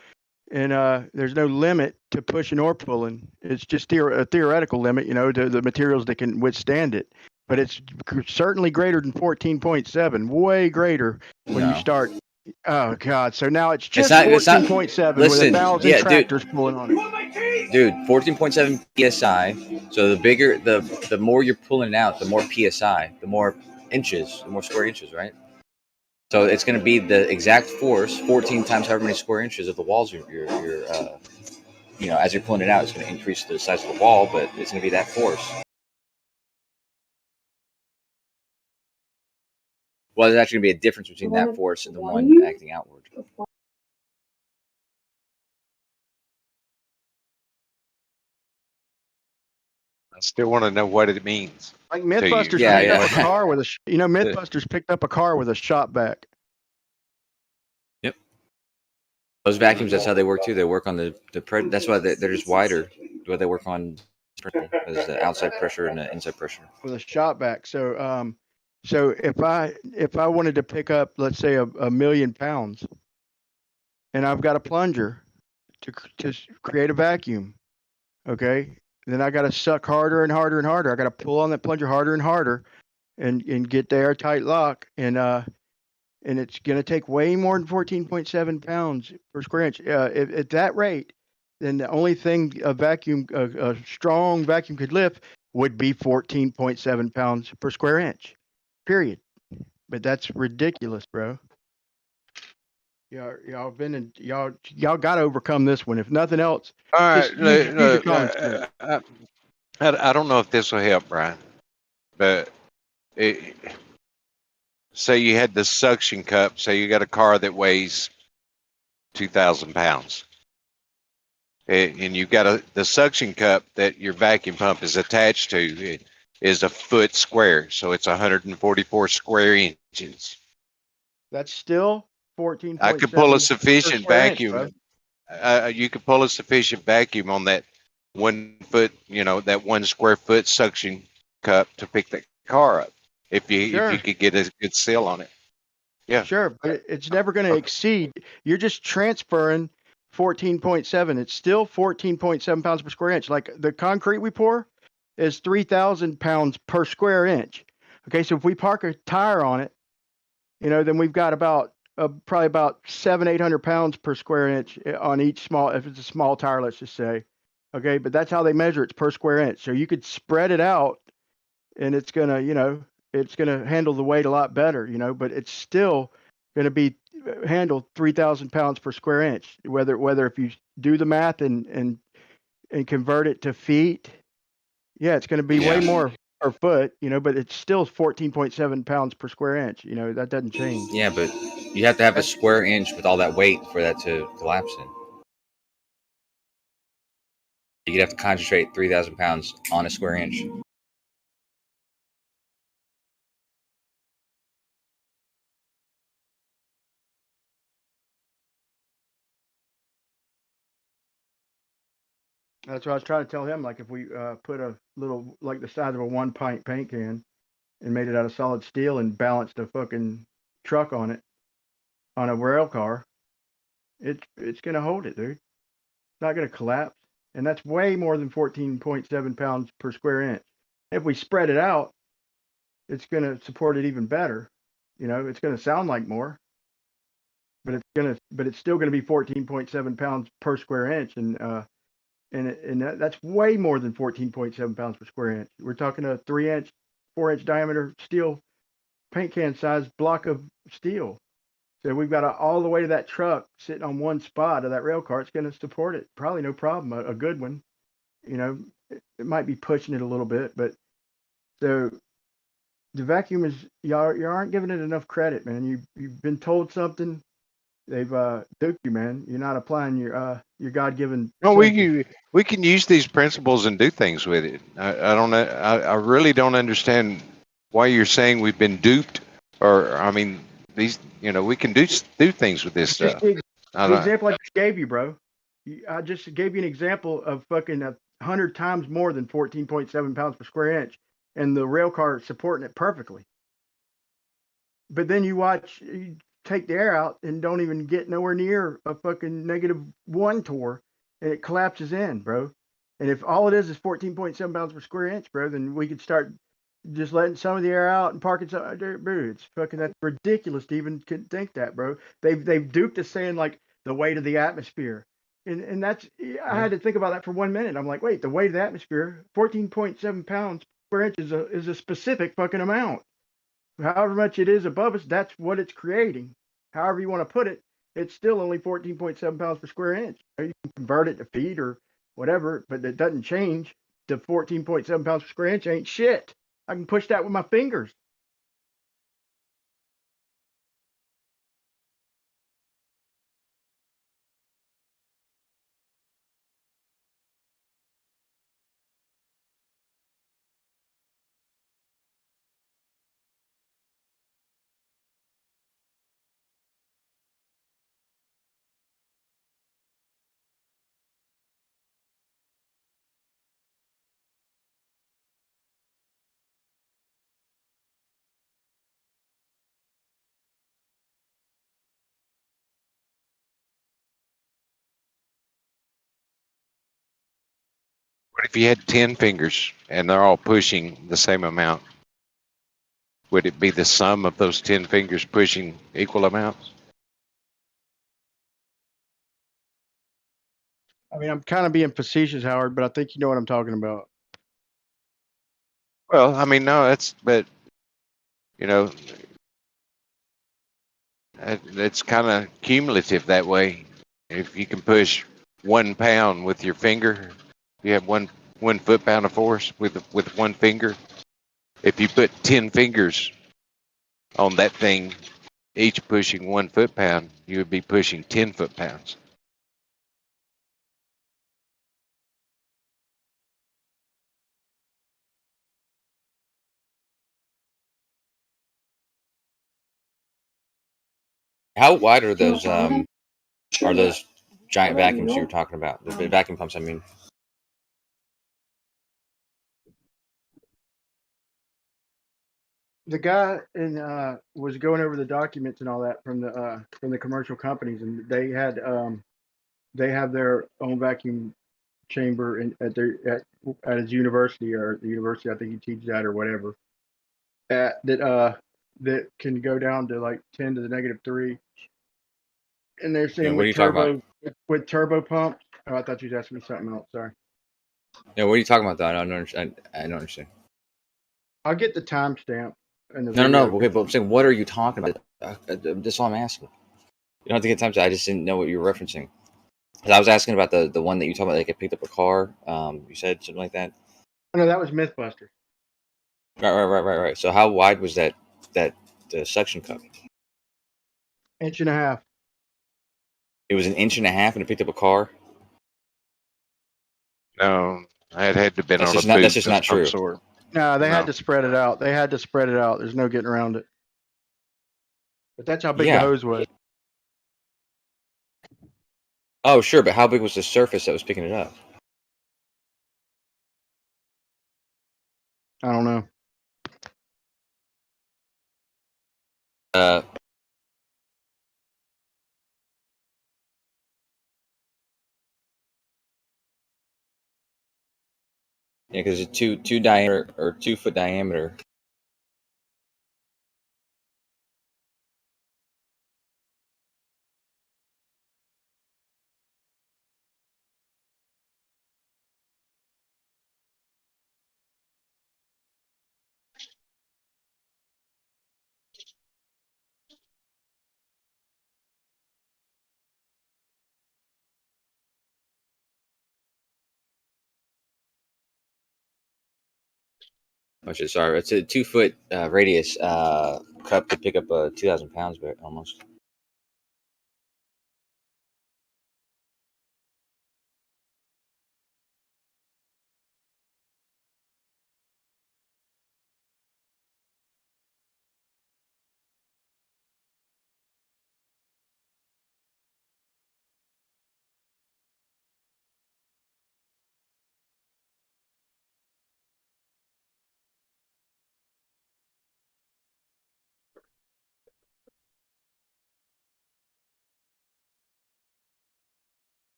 and there's no limit to pushing or pulling. It's just a theoretical limit, to the materials that can withstand it. But it's certainly greater than 14.7, way greater when you start. Oh God! So now it's just 14.7 with 1,000 tractors pulling on it. Dude, 14.7 psi. So the more you're pulling it out, the more psi, the more inches, the more square inches, right? So it's going to be the exact force, 14 times however many square inches of the walls you're as you're pulling it out, it's going to increase the size of the wall, but it's going to be that force. Well, there's actually going to be a difference between that force and the one acting outward. I still want to know what it means. Like Mythbusters picked up a car with a, Mythbusters picked up a car with a shop vac. Yep. Those vacuums, that's how they work too. They work on that's why they're just wider. What they work on is the outside pressure and the inside pressure. With a shop vac. So, so if I wanted to pick up, let's say, a million pounds, and I've got a plunger to create a vacuum, okay, then I got to suck harder and harder and harder. I got to pull on that plunger harder and harder, and get the airtight lock, and it's going to take way more than 14.7 pounds per square inch. At that rate, then the only thing a strong vacuum could lift would be 14.7 pounds per square inch, period. But that's ridiculous, bro. Y'all got to overcome this one. If nothing else, all right. use your common sense. I don't know if this will help, Brian, but say you had the suction cup. Say you got a car that weighs 2,000 pounds. And you've got the suction cup that your vacuum pump is attached to is a foot square. So it's 144 square inches. That's still 14. I could pull a sufficient vacuum. You could pull a sufficient vacuum on that 1 foot, that 1 square foot suction cup to pick that car up. If you could get a good seal on it. Yeah. Sure, but it's never going to exceed. You're just transferring 14.7. It's still 14.7 pounds per square inch. Like the concrete we pour is 3,000 pounds per square inch. Okay, so if we park a tire on it, then we've got about probably about 700-800 pounds per square inch on each small. If it's a small tire, let's just say. Okay, but that's how they measure it per square inch. So you could spread it out, and it's gonna, it's gonna handle the weight a lot better, But it's still gonna be handled 3,000 pounds per square inch. Whether if you do the math and convert it to feet, yeah, it's gonna be way more per foot, but it's still 14.7 pounds per square inch. That doesn't change. Yeah, but you have to have a square inch with all that weight for that to collapse in. You'd have to concentrate 3,000 pounds on a square inch. That's what I was trying to tell him. Like if we put a little, like the size of a 1-pint paint can, and made it out of solid steel and balanced a fucking truck on it, on a rail car, it's gonna hold it, dude. It's not gonna collapse, and that's way more than 14.7 pounds per square inch. If we spread it out, it's gonna support it even better. It's gonna sound like more. but it's still gonna be 14.7 pounds per square inch, and that's way more than 14.7 pounds per square inch. We're talking a 3-inch, 4-inch diameter steel paint can size block of steel. So we've got all the way to that truck sitting on one spot of that rail car. It's going to support it. Probably no problem. A good one. It might be pushing it a little bit, but so the vacuum is you aren't giving it enough credit, man. You've been told something. They've duped you, man. You're not applying your God-given. No, we can use these principles and do things with it. I don't know. I really don't understand why you're saying we've been duped, or I mean, these we can do things with this stuff. The example I just gave you, bro. I just gave you an example of fucking 100 times more than 14.7 pounds per square inch, and the rail car supporting it perfectly. But then you take the air out and don't even get nowhere near a fucking -1 torr, and it collapses in, bro. And if all it is 14.7 pounds per square inch, bro, then we could start just letting some of the air out and parking some. Bro, it's fucking, that's ridiculous to even think that, bro. They've duped us saying like the weight of the atmosphere. And that's, I had to think about that for 1 minute. I'm like, wait, the weight of the atmosphere, 14.7 pounds per inch is a specific fucking amount. However much it is above us, that's what it's creating. However you want to put it, it's still only 14.7 pounds per square inch. You can convert it to feet or whatever, but it doesn't change. The 14.7 pounds per square inch ain't shit. I can push that with my fingers. What if you had 10 fingers and they're all pushing the same amount? Would it be the sum of those 10 fingers pushing equal amounts? I mean, I'm kind of being facetious, Howard, but I think you know what I'm talking about. Well, I mean, no, but it's kind of cumulative that way. If you can push 1 pound with your finger, you have one foot-pound of force with 1 finger. If you put 10 fingers on that thing, each pushing 1 foot-pound, you would be pushing 10 foot-pounds. How wide are those giant vacuums you were talking about? The vacuum pumps, I mean. The guy was going over the documents and all that from the commercial companies, and they have their own vacuum chamber at his university, or the university I think he teaches at, or whatever, that can go down to like 10 to the -3. And they're saying what are you talking with turbo pumps. Oh, I thought you was asking me something else. Sorry. Yeah, what are you talking about, though? I don't understand. I don't understand. I'll get the timestamp. No. Okay, but I'm saying, what are you talking about? That's all I'm asking. You don't have to get time to. I just didn't know what you were referencing. Because I was asking about the one that you talked about, like it picked up a car. You said something like that. Oh, no, that was Mythbusters. Right. So how wide was that suction cup? 1.5 inches. It was 1.5 inches, and it picked up a car. No, it had to have been That's on just a not. boot That's just of not some true. sort. No, they had to spread it out. There's no getting around it. But that's how big the hose was. Oh, sure, but how big was the surface that was picking it up? I don't know. Yeah, because it's two diameter or 2 foot diameter. Which is sorry, it's a 2-foot radius cup to pick up 2,000 pounds, but almost.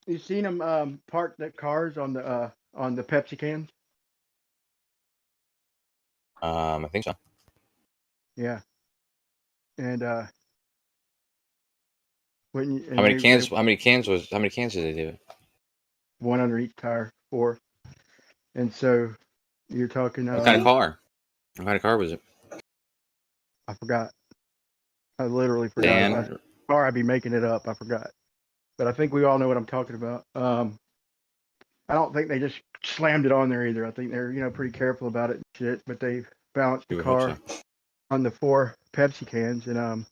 You seen them park the cars on the Pepsi cans? I think so. Yeah. And when you, How many cans? How many cans did they do? one under each tire, 4. And so you're talking. What kind of car? What kind of car was it? I forgot. I literally forgot. Dan? If car, I'd be making it up. I forgot. But I think we all know what I'm talking about. I don't think they just slammed it on there either. I think they're pretty careful about it and shit. But they balanced the car on the 4 Pepsi cans, and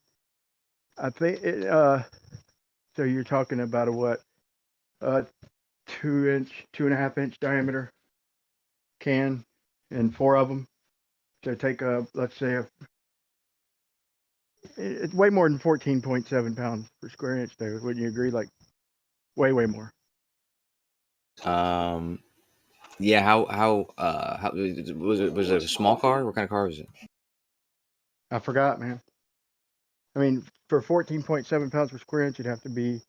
I think it. So you're talking about a what? 2.5 inch diameter can, and 4 of them. So take let's say it's way more than 14.7 pounds per square inch, though. Wouldn't you agree? Like way more. Yeah. How was it? Was it a small car? What kind of car was it? I forgot, man. I mean, for 14.7 pounds per square inch, it'd have to be,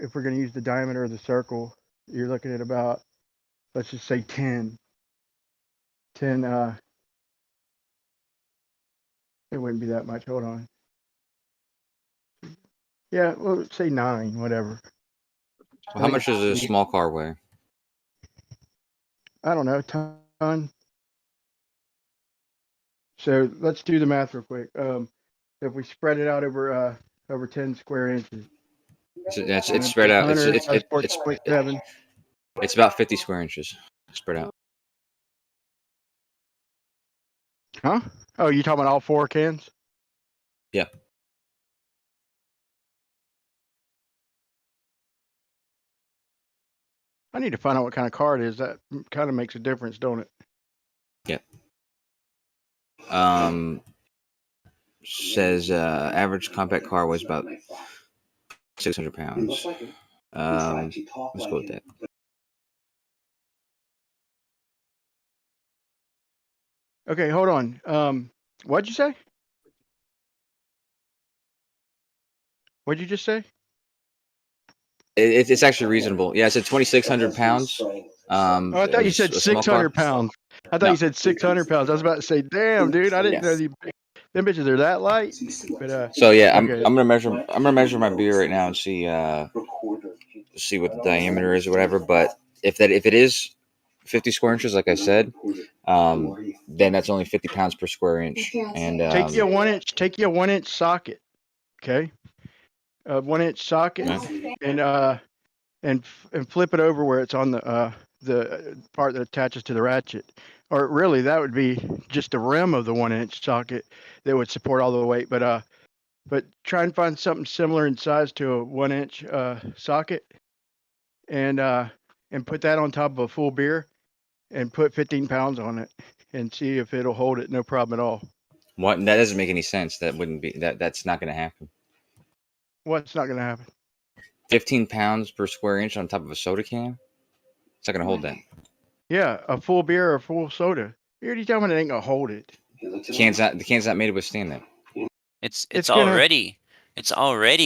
if we're going to use the diameter of the circle, you're looking at about, let's just say 10. It wouldn't be that much. Hold on. Yeah, well, let's say 9, whatever. Well, how much does a small car weigh? I don't know, ton. So let's do the math real quick. If we spread it out over 10 square inches. It's spread out. It's about 50 square inches spread out. Huh? Oh, you talking about all 4 cans? Yeah. I need to find out what kind of car it is. That kind of makes a difference, don't it? Yeah. Says average compact car weighs about 600 pounds. Let's go with that. Okay, hold on. What'd you say? What'd you just say? It's actually reasonable. Yeah, I said 2,600 pounds. I thought you said 600 pounds. I thought you said 600 pounds. I was about to say, damn, dude, I didn't know them bitches are that light. But so yeah, okay. I'm gonna measure my beer right now and see what the diameter is or whatever. But if it is 50 square inches, like I said, then that's only 50 pounds per square inch. And take you a 1 inch socket, okay? A 1 inch socket, and flip it over where it's on the part that attaches to the ratchet. Or really, that would be just the rim of the 1 inch socket that would support all the weight. But try and find something similar in size to a 1 inch socket, and put that on top of a full beer, and put 15 pounds on it, and see if it'll hold it. No problem at all. What? That doesn't make any sense. That wouldn't be that's not going to happen. What's not going to happen? 15 pounds per square inch on top of a soda can. It's not going to hold that. Yeah, a full beer or a full soda. You're telling me it ain't going to hold it. The can's not made to withstand that. It's already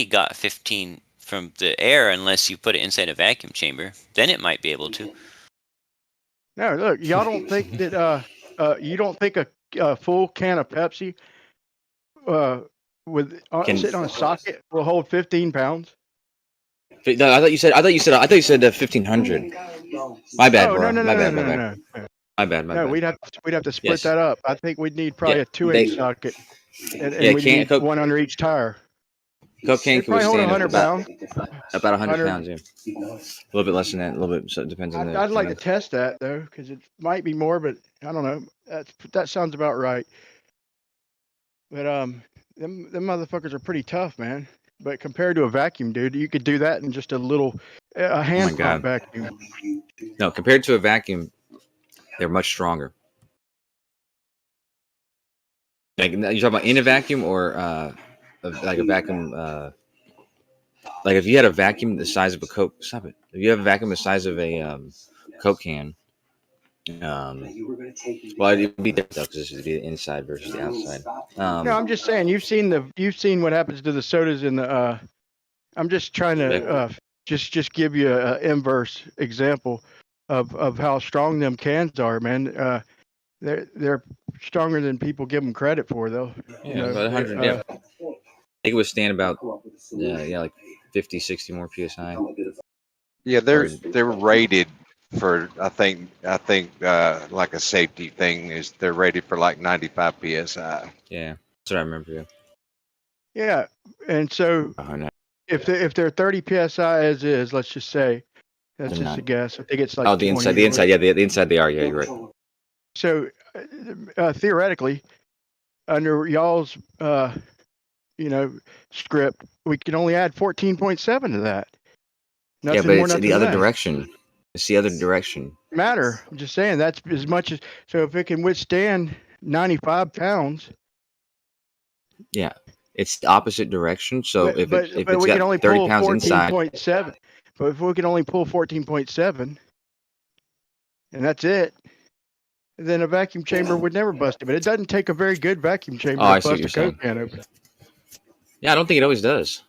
got 15 from the air unless you put it inside a vacuum chamber. Then it might be able to. No, look, y'all don't think that you don't think a full can of Pepsi sitting on a socket will hold 15 pounds? No, I thought you said 1500. My bad, Oh bro. no, My bad. no. My bad. My No, bad. we'd have to split Yes. that up. I think we'd need probably Yeah. a 2-inch socket, and we'd need one under each tire. Coke can It'd probably hold withstand 100 pounds. about 100 pounds. Yeah. A little bit less than that. A little bit. So it depends on the. I'd like to test that though, because it might be more, but I don't know. That sounds about right. But them motherfuckers are pretty tough, man. But compared to a vacuum, dude, you could do that in just a hand pump vacuum. No, compared to a vacuum, they're much stronger. Like you talking about in a vacuum or like a vacuum? Like if you had a vacuum the size of a Coke, stop it. If you have a vacuum the size of a Coke can, well, it'd be different though because this would be the inside versus the outside. No, I'm just saying you've seen what happens to the sodas in the. I'm just trying to just give you an inverse example of how strong them cans are, man. They're stronger than people give them credit for, though. Yeah, about 100. Yeah, they can withstand about like 50, 60 more psi. Yeah, they're rated for I think like a safety thing is they're rated for like 95 psi. Yeah, that's what I remember. Yeah. Yeah, and so if they're 30 psi as is, let's just say, that's They're just not. a guess. I think it's like the 20 inside, yeah, the inside they are. Yeah, you're right. So theoretically, under y'all's script, we can only add 14.7 to that. Nothing yeah, but more, it's nothing the other less. direction. It's the other direction. Matter. I'm just saying that's as much as so if it can withstand 95 pounds. Yeah, it's the opposite direction. So if it's we can only 30 pull pounds inside, 14.7. But if we can only pull 14.7, and that's it, then a vacuum chamber would never bust it. But it doesn't take a very good vacuum chamber I to see what bust you're a Coke saying. can open. Yeah, I don't think it always does.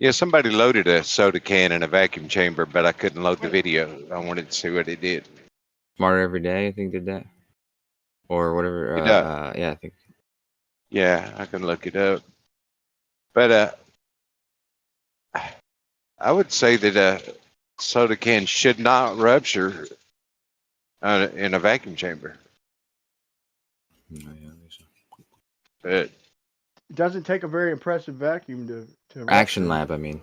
Yeah, somebody loaded a soda can in a vacuum chamber, but I couldn't load the video. I wanted to see what it did. Smarter Every Day, I think, did that, or whatever. Yeah, I think. Yeah, I can look it up. But I would say that a soda can should not rupture in a vacuum chamber. But It doesn't take a very impressive vacuum to Action rupture. Lab, I mean.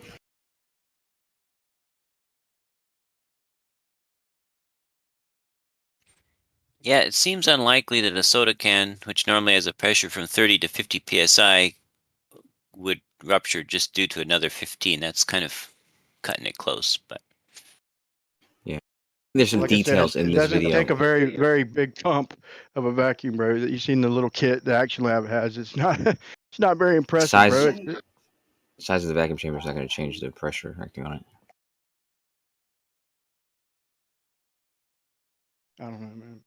Yeah, it seems unlikely that a soda can, which normally has a pressure from 30 to 50 psi, would rupture just due to another 15. That's kind of cutting it close, but yeah, there's some Like I said, details in it this doesn't video. take a very, very big pump of a vacuum, bro. That you've seen the little kit the Action Lab has. It's not it's not very impressive, Size, bro. size of the vacuum chamber is not going to change the pressure acting on it. I don't know, man.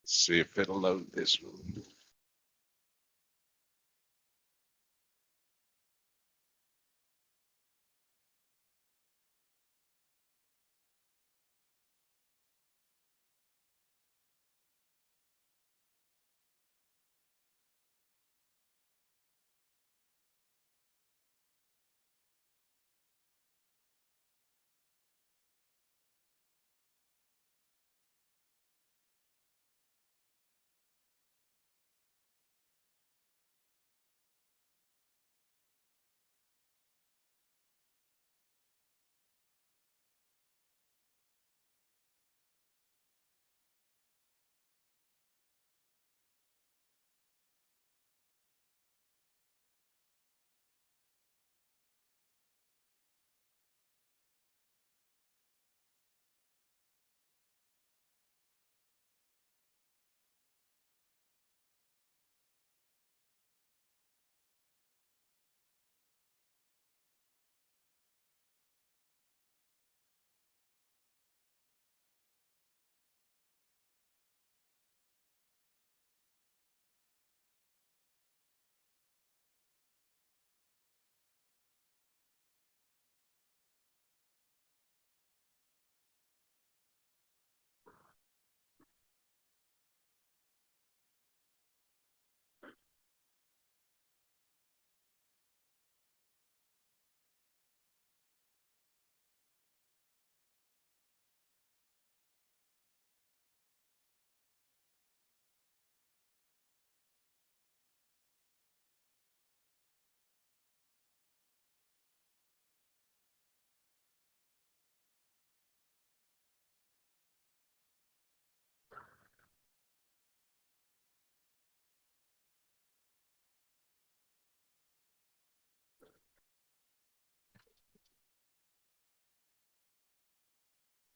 let's see if it'll load this one.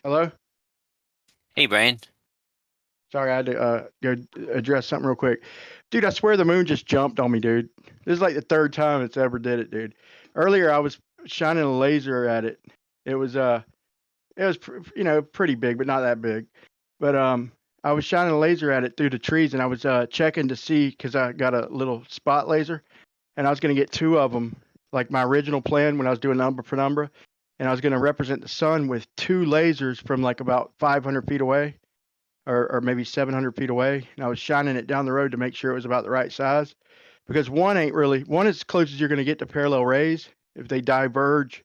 Hello? Hey, Brian. Sorry, I had to go address something real quick. Dude, I swear the moon just jumped on me, dude. This is like the third time it's ever did it, dude. Earlier, I was shining a laser at it. It was pretty big, but not that big. But I was shining a laser at it through the trees, and I was checking to see because I got a little spot laser, and I was going to get two of them, like my original plan when I was doing number for number, and I was going to represent the sun with two lasers from like about 500 feet away, or maybe 700 feet away, and I was shining it down the road to make sure it was about the right size, because one is as close as you're going to get to parallel rays if they diverge,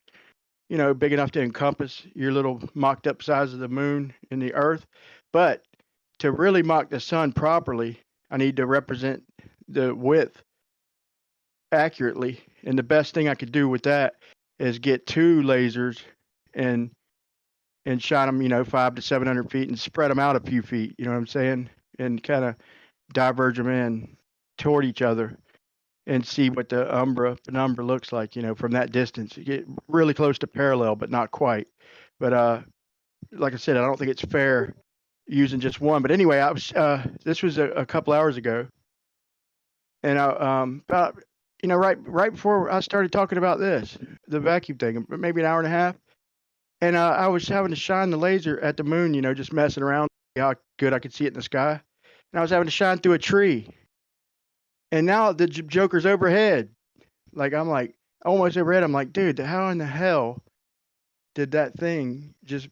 big enough to encompass your little mocked up size of the moon and the earth. But to really mock the sun properly, I need to represent the width accurately. And the best thing I could do with that is get two lasers and shine them, 500 to 700 feet and spread them out a few feet, you know what I'm saying? And kind of diverge them in toward each other and see what the penumbra looks like, from that distance. You get really close to parallel, but not quite. But like I said, I don't think it's fair using just one. But anyway, I was this was a couple hours ago, and I about right before I started talking about the vacuum thing, maybe an hour and a half, and I was having to shine the laser at the moon, just messing around, see how good I could see it in the sky, and I was having to shine through a tree. And now the Joker's overhead. Like, I'm like, almost overhead. I'm like, dude, how in the hell did that thing just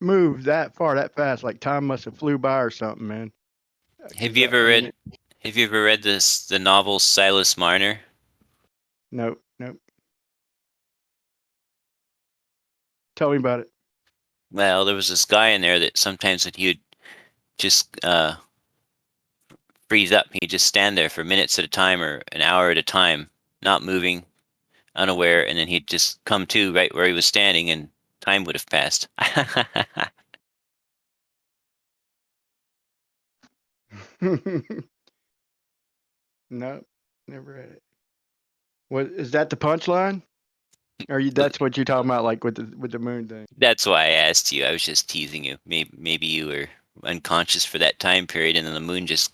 move that far, that fast? Like, time must have flew by or something, man. Have you ever read the novel Silas Marner? Nope. Tell me about it. Well, there was this guy in there that sometimes when he would just freeze up, he'd just stand there for minutes at a time or an hour at a time, not moving, unaware, and then he'd just come to right where he was standing and time would have passed. No, never read it. What is that, the punchline? Or that's what you're talking about, like with the moon thing? That's why I asked you. I was just teasing you. Maybe you were unconscious for that time period, and then the moon just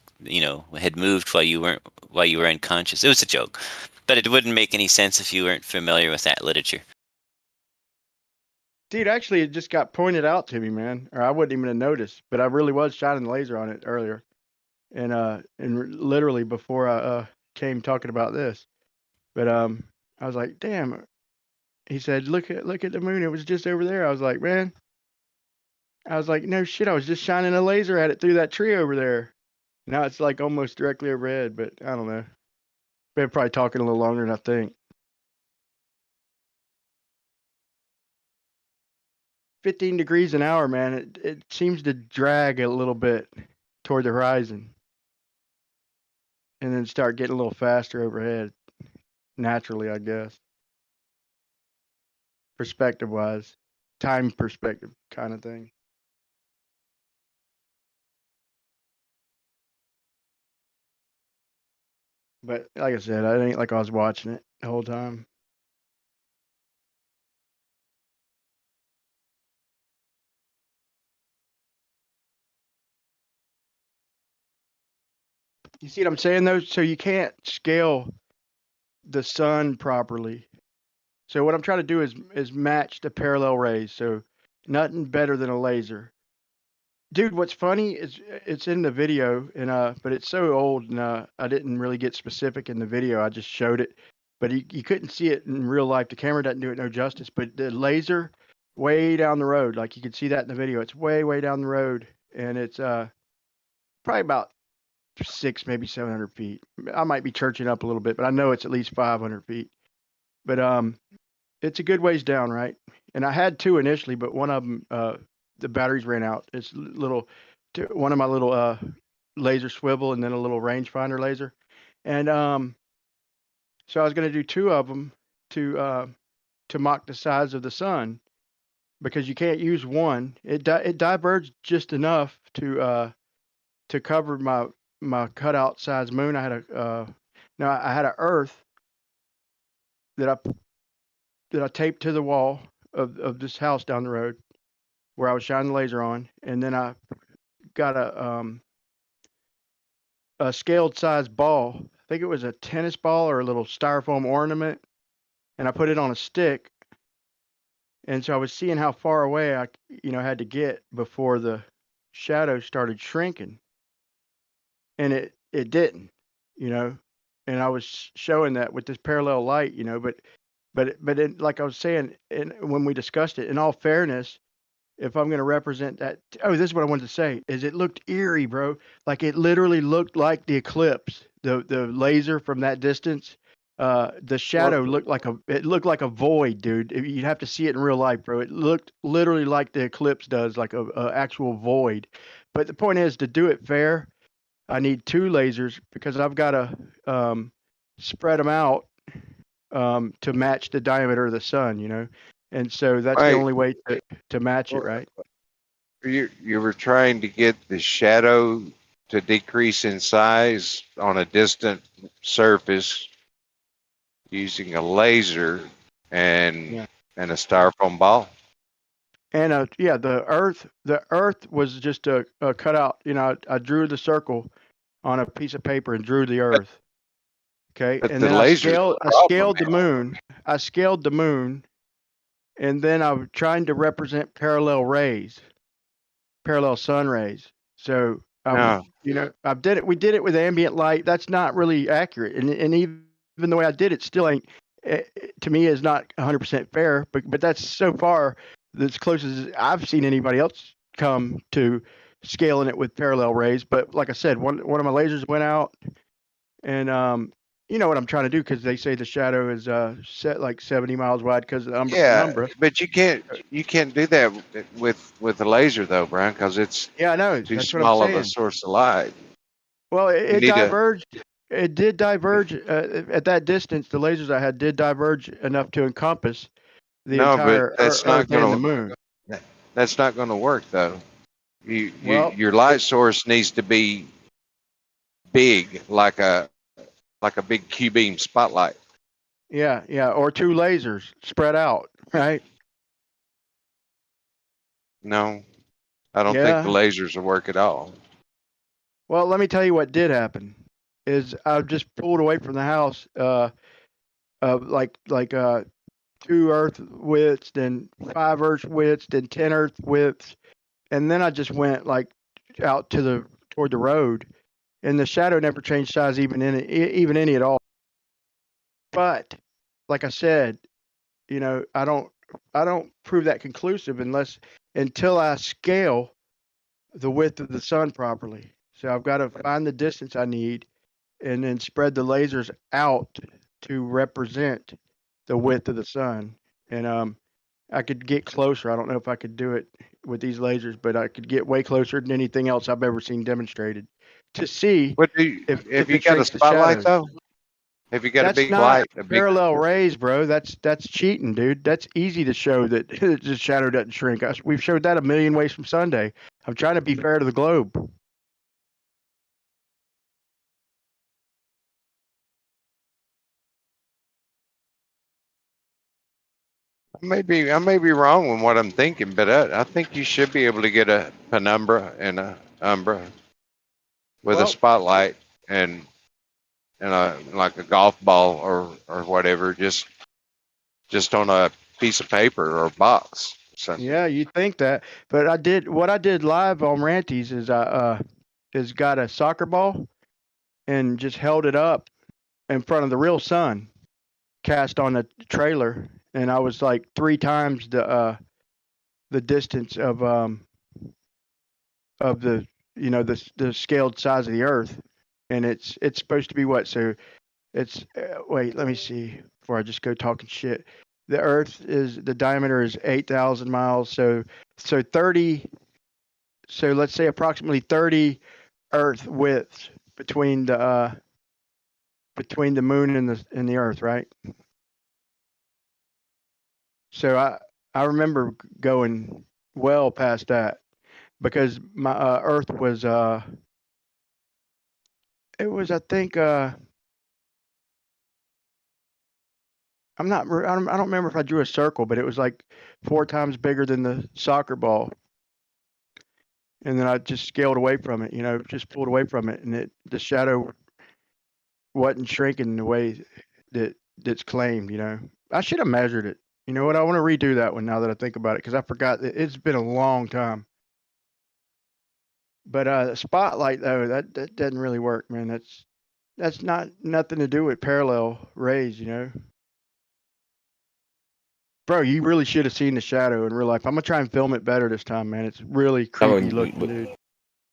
had moved while you were unconscious. It was a joke, but it wouldn't make any sense if you weren't familiar with that literature. Dude, actually, it just got pointed out to me, man, or I wouldn't even have noticed. But I really was shining the laser on it earlier, and literally before I came talking about this. But I was like, damn. He said, look at the moon. It was just over there. I was like, man. I was like, no shit. I was just shining a laser at it through that tree over there. Now it's like almost directly overhead, but I don't know. They're probably talking a little longer than I think. 15 degrees an hour, man. It seems to drag a little bit toward the horizon and then start getting a little faster overhead. Naturally, I guess. Perspective wise, time perspective kind of thing. But like I said, I ain't like I was watching it the whole time. You see what I'm saying, though? So you can't scale the sun properly. So what I'm trying to do is match the parallel rays. So nothing better than a laser. Dude, what's funny is it's in the video, and but it's so old, and I didn't really get specific in the video. I just showed it, but you couldn't see it in real life. The camera doesn't do it no justice. But the laser, way down the road, like you can see that in the video. It's way down the road, and it's probably about 600, maybe 700 feet. I might be churching up a little bit, but I know it's at least 500 feet. But it's a good ways down, right? And I had two initially, but one of them, the batteries ran out. It's one of my little laser swivel and then a little rangefinder laser. And so I was going to do two of them to mock the size of the sun, because you can't use one. It diverged just enough to cover my cutout size moon. I had I had an Earth that I taped to the wall of this house down the road where I was shining the laser on, and then I got a scaled size ball. I think it was a tennis ball or a little styrofoam ornament, and I put it on a stick. And so I was seeing how far away I had to get before the shadow started shrinking, and it didn't, you know. And I was showing that with this parallel light, but like I was saying, and when we discussed it, in all fairness, if I'm going to represent that, this is what I wanted to say, is it looked eerie, bro. Like it literally looked like the eclipse, the laser from that distance. The shadow looked like a void, dude. You'd have to see it in real life, bro. It looked literally like the eclipse does, like a actual void. But the point is, to do it fair, I need 2 lasers because I've got to spread them out to match the diameter of the sun, and so that's the Right. only way to match it, right? You were trying to get the shadow to decrease in size on a distant surface using a laser and a styrofoam ball. And the Earth was just a cutout. I drew the circle on a piece of paper and drew the Earth. Okay, But and the then laser's I scaled the moon. I scaled the moon, and then I was trying to represent parallel sun rays. So I was, I did it. We did it with ambient light. That's not really accurate, and even the way I did it still ain't, to me, is not 100% fair. But that's so far as close as I've seen anybody else come to scaling it with parallel rays. But like I said, one of my lasers went out, and you know what I'm trying to do, because they say the shadow is set like 70 miles wide because of the penumbra. But you can't do that with a laser though, Brian, because it's I know. too That's what I'm small of a saying. source of light. Well, You it need to- diverged. It did diverge at that distance. The lasers I had did diverge enough to encompass the No, but entire that's not Earth and the going moon. to. That's not going to work though. Well, Your light source needs to be big, like a big Q-beam spotlight. Yeah, or 2 lasers spread out, right? No, I don't think the lasers will work at all. Well, let me tell you what did happen. Is I just pulled away from the house, like 2 Earth widths, then 5 Earth widths, then 10 Earth widths, and then I just went like out toward the road, and the shadow never changed size even any at all. But like I said, I don't prove that conclusive until I scale the width of the sun properly. So I've got to find the distance I need and then spread the lasers out to represent the width of the sun. And I could get closer. I don't know if I could do it with these lasers, but I could get way closer than anything else I've ever seen demonstrated to see if you it got a shrinks the spotlight shadows. though? Have you got That's a big not light? parallel rays, bro. That's cheating, dude. That's easy to show that the shadow doesn't shrink. We've showed that a million ways from Sunday. I'm trying to be fair to the globe. I may be wrong in what I'm thinking, but I think you should be able to get a penumbra and a umbra with a spotlight and like a golf ball or whatever, just on a piece of paper or a box or something. Yeah, you think that, but what I did live on Ranties is I got a soccer ball and just held it up in front of the real sun, cast on a trailer, and I was like 3 times the distance of the the scaled size of the Earth, and it's supposed to be what? So it's wait, let me see before I just go talking shit. The Earth the diameter is 8,000 miles, so 30. So let's say approximately 30 Earth widths between the moon and the Earth, right? So I remember going well past that because my Earth was it was, I think, I don't remember if I drew a circle, but it was like 4 times bigger than the soccer ball. and then I just scaled away from it. Just pulled away from it, and the shadow wasn't shrinking the way that's claimed. I should have measured it. You know what? I want to redo that one now that I think about it because I forgot that it's been a long time. But the spotlight though, that doesn't really work, man. That's nothing to do with parallel rays. Bro, you really should have seen the shadow in real life. I'm gonna try and film it better this time, man. It's really creepy looking, dude.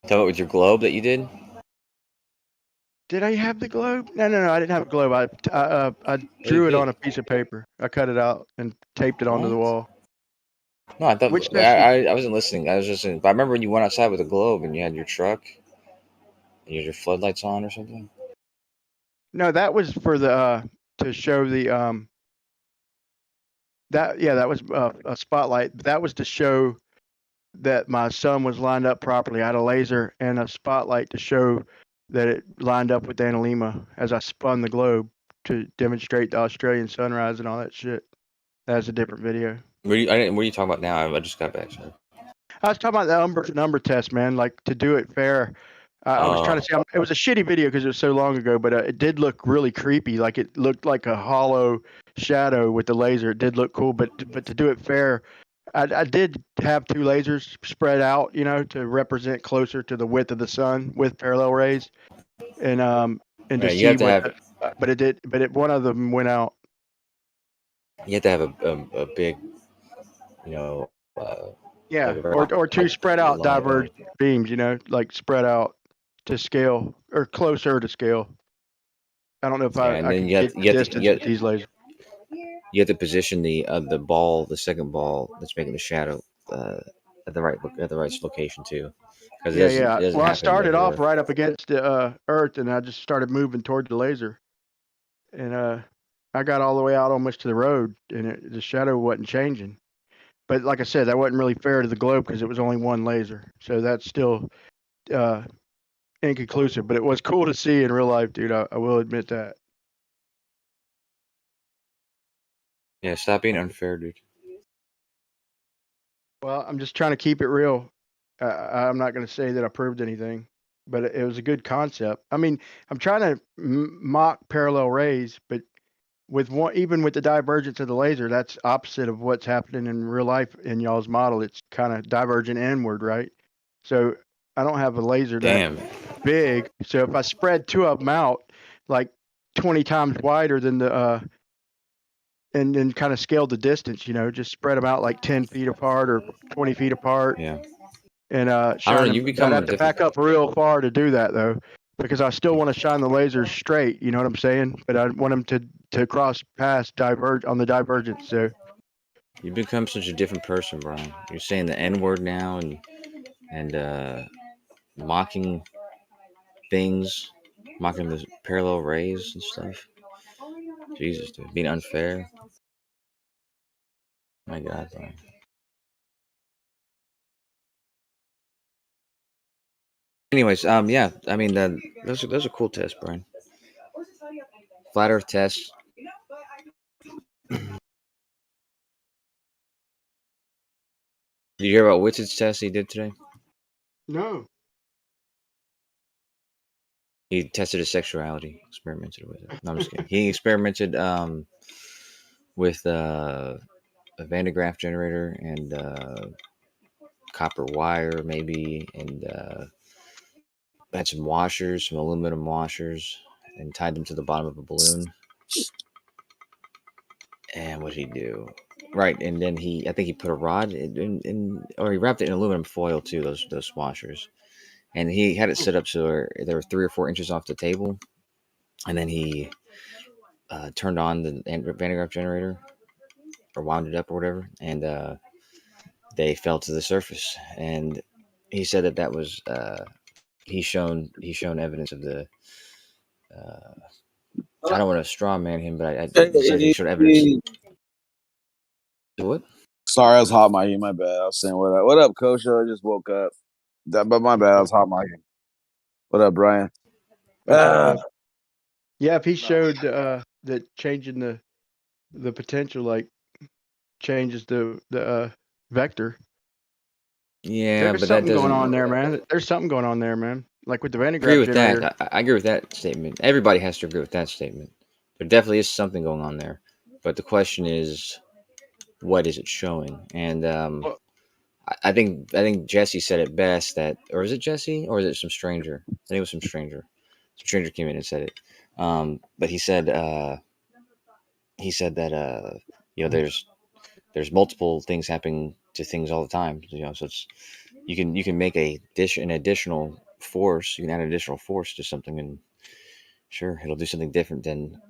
Tell it with your globe that you did. Did I have the globe? No, I didn't have a globe. I drew it on a piece of paper. I cut it out and taped it onto the wall. No, I thought Which I wasn't listening. I was listening. But I remember when you went outside with a globe and you had your truck, and you had your floodlights on or something. No, that was for the to show the that was a spotlight. That was to show that my sun was lined up properly. I had a laser and a spotlight to show that it lined up with Analema as I spun the globe to demonstrate the Australian sunrise and all that shit. That's a different video. What are you talking about now? I just got back. Sorry. I was talking about the number test, man. Like to do it fair. I was trying to say it was a shitty video because it was so long ago, but it did look really creepy. Like it looked like a hollow shadow with the laser. It did look cool, but to do it fair, I did have two lasers spread out, to represent closer to the width of the sun with parallel rays, and to see what. But one of them went out. You have to have a big, Yeah, like or two spread out diverged beams, like spread out to scale or closer to scale. I don't know if I can get the distance with these lasers. You have to position the ball, the second ball that's making the shadow, at the right location too. Yeah. Well, I started off right up against the Earth, and I just started moving toward the laser, and I got all the way out almost to the road, and the shadow wasn't changing. But like I said, that wasn't really fair to the globe because it was only one laser, so that's still inconclusive. But it was cool to see in real life, dude. I will admit that. Yeah, stop being unfair, dude. Well, I'm just trying to keep it real. I'm not going to say that I proved anything, but it was a good concept. I mean, I'm trying to mock parallel rays, but even with the divergence of the laser, that's opposite of what's happening in real life in y'all's model. It's kind of divergent inward, right? So I don't have a laser that big. So if I spread two of them out like 20 times wider than the and then kind of scaled the distance, just spread them out like 10 feet apart or 20 feet apart. Yeah. And shine them. I'd have to back up real far to do that though, because I still want to shine the lasers straight. You know what I'm saying? But I want them to cross past on the divergence. So you become such a different person, Brian. You're saying the N word now and mocking things, mocking the parallel rays and stuff. Jesus, dude, being unfair. My God, Brian. Anyways, yeah, I mean, those are cool tests, Brian. Flat Earth tests. Did you hear about Witt's test he did today? No. He tested his sexuality, experimented with it. No, I'm just kidding. He experimented with a Van de Graaff generator and copper wire, maybe, and had some washers, some aluminum washers, and tied them to the bottom of a balloon. And what did he do? Right, and then I think he put a rod or he wrapped it in aluminum foil too. Those washers, and he had it set up so there were 3 or 4 inches off the table, and then he turned on the Van de Graaff generator or wound it up or whatever, and they fell to the surface. And he said that was he's shown evidence of the. I don't want to straw man him, but I said he showed evidence. What? Sorry, I was hot micing. My bad. I was saying what up, Coach? I just woke up. But my bad. I was hot micing. What up, Brian? Yeah, if he showed that changing the potential like changes the vector, Yeah, There's but that something going doesn't. on there, man. There's something going on there, man. Like with the Van de Agree Graaff with generator. that. I agree with that statement. Everybody has to agree with that statement. There definitely is something going on there, but the question is, what is it showing? And Well, I think Jesse said it best. That, or is it Jesse, or is it some stranger? I think it was some stranger. Some stranger came in and said it. But he said that there's multiple things happening to things all the time. So it's you can make an additional force. You can add an additional force to something, and sure, it'll do something different than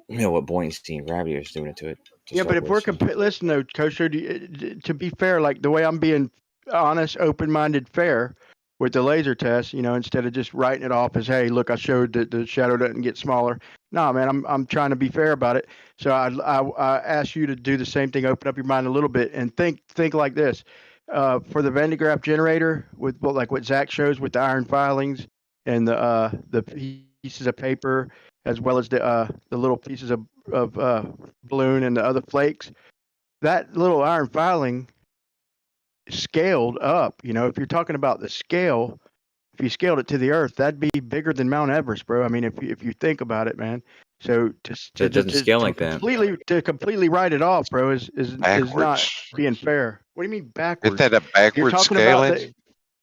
what buoyancy and gravity is doing it to it. yeah, but if we're listen though, Kosher, to be fair, like the way I'm being honest, open-minded, fair with the laser test, instead of just writing it off as, hey, look, I showed that the shadow doesn't get smaller. No, man, I'm trying to be fair about it. So I ask you to do the same thing, open up your mind a little bit, and think like this. For the Van de Graaff generator, with what Zach shows with the iron filings and the pieces of paper, as well as the little pieces of balloon and the other flakes, that little iron filing scaled up. If you're talking about the scale, if you scaled it to the Earth, that'd be bigger than Mount Everest, bro. I mean, if you think about it, man. So it doesn't scale like that. Completely write it off, bro, is not being fair. What do you mean backwards? Isn't that a backwards scaling?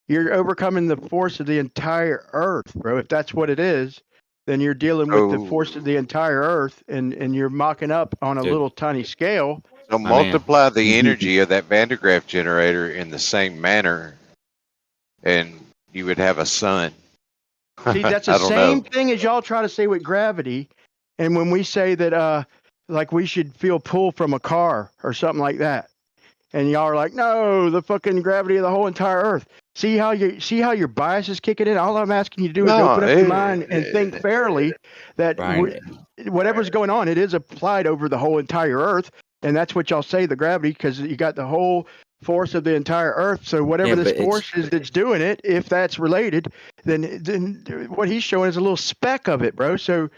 You're overcoming the force of the entire Earth, bro. If that's what it is, then you're dealing with the force of the entire Earth, and you're mocking up on a little tiny scale. So multiply the energy of that Van de Graaff generator in the same manner, and you would have a sun. See, that's the same thing as y'all try to say with gravity. And when we say that, like we should feel pull from a car or something like that, and y'all are like, no, the fucking gravity of the whole entire Earth. See how your bias is kicking in? All I'm asking you to do is open up your mind and think fairly that whatever's going on, it is applied over the whole entire Earth. And that's what y'all say, the gravity, because you got the whole force of the entire Earth. So whatever this force is that's doing it, if that's related, then what he's showing is a little speck of it, bro. So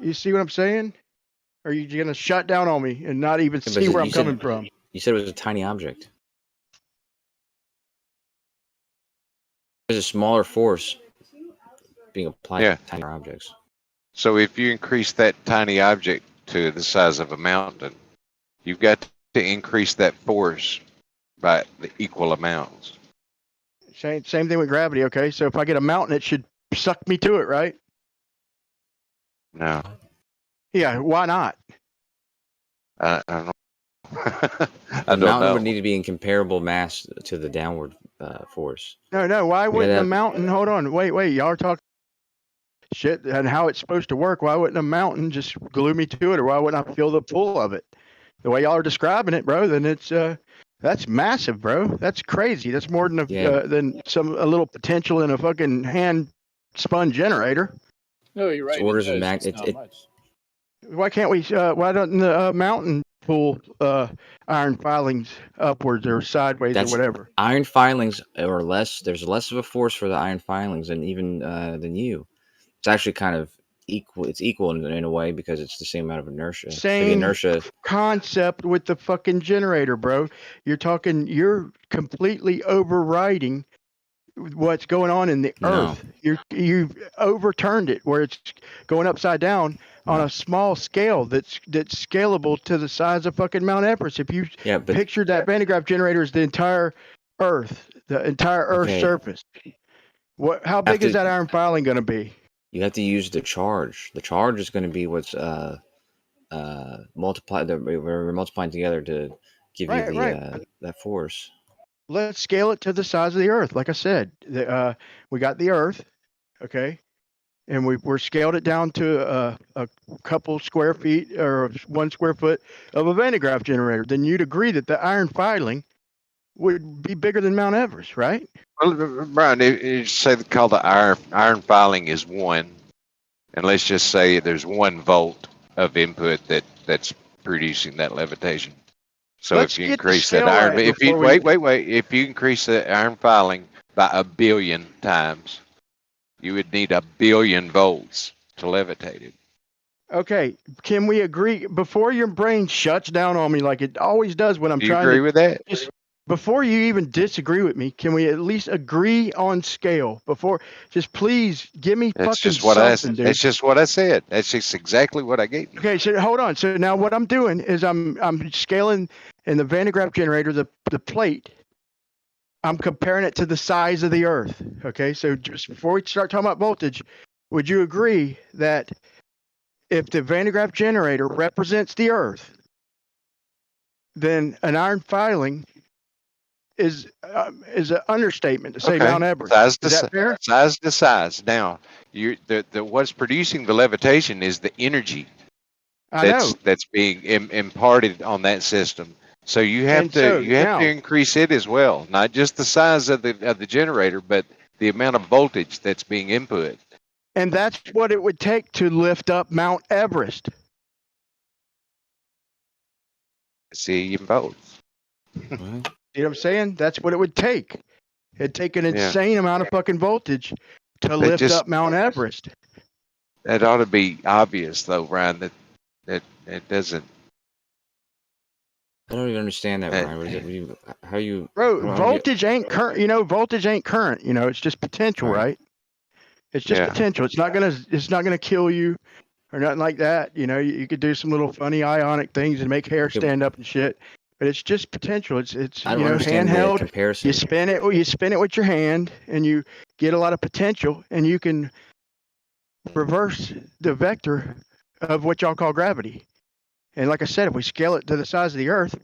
you see what I'm saying? Or are you going to shut down on me and not even see where I'm coming from? You said it was a tiny object. There's a smaller force being applied to tinier objects. So if you increase that tiny object to the size of a mountain, you've got to increase that force by the equal amounts. Same thing with gravity, okay? So if I get a mountain, it should suck me to it, right? No. Yeah, why not? I don't know. The mountain would need to be in comparable mass to the downward force. No. Why wouldn't a mountain? Hold on. Wait. Y'all are talking shit and how it's supposed to work. Why wouldn't a mountain just glue me to it, or why wouldn't I feel the pull of it? The way y'all are describing it, bro, then it's that's massive, bro. That's crazy. That's more than a little potential in a fucking hand spun generator. No, you're right. It's orders of magnitude. Why can't we? Why doesn't the mountain pull iron filings upwards or sideways or whatever? Iron filings are less. There's less of a force for the iron filings than even than you. It's actually kind of equal. It's equal in a way because it's the same amount of inertia. Same concept with the fucking generator, bro. You're completely overriding what's going on in the Earth. You've overturned it where it's going upside down on a small scale that's scalable to the size of fucking Mount Everest. If you pictured that Van de Graaff generator as the entire Earth, Earth's surface, how big is that iron filing going to be? You have to use the charge. The charge is going to be what's multiplied. We're multiplying together to give you that force. Let's scale it to the size of the Earth. Like I said, we got the Earth, okay, and we're scaled it down to a couple square feet or 1 square foot of a Van de Graaff generator. Then you'd agree that the iron filing would be bigger than Mount Everest, right? Well, Brian, you say call the iron filing is 1, and let's just say there's 1 volt of input that's producing that levitation. So if you increase that iron, if you increase the iron filing by 1 billion times, you would need 1 billion volts to levitate it. Okay, can we agree before your brain shuts down on me like it always does when I'm trying to agree with that? before you even disagree with me, can we at least agree on scale? Before, just please give me That's fucking just what something, dude. That's just what I said. That's just exactly what I gave you. Okay, so hold on. So now what I'm doing is I'm scaling in the Van de Graaff generator the plate. I'm comparing it to the size of the Earth. Okay, so just before we start talking about voltage, would you agree that if the Van de Graaff generator represents the Earth, then an iron filing is an understatement to say Okay. Mount Everest. Size Is that fair? size to size. Now, the what's producing the levitation is the energy I know. that's being imparted on that system. So you have And to so you have now, to increase it as well, not just the size of the generator, but the amount of voltage that's being input. and that's what it would take to lift up Mount Everest. See, you both. You know what I'm saying? That's what it would take. It'd take an Yeah. insane amount of fucking voltage to It lift just up Mount Everest. that ought to be obvious, though, Ryan. That it doesn't. I don't even understand that, Uh, Ryan. What is it? How you? Bro, how you- voltage ain't current. Voltage ain't current. It's just potential, right? It's just Yeah. potential. It's not gonna kill you or nothing like that. You could do some little funny ionic things and make hair stand up and shit. But it's just potential. It's I don't understand the handheld. comparison. You spin it with your hand, and you get a lot of potential, and you can reverse the vector of what y'all call gravity. And like I said, if we scale it to the size of the Earth,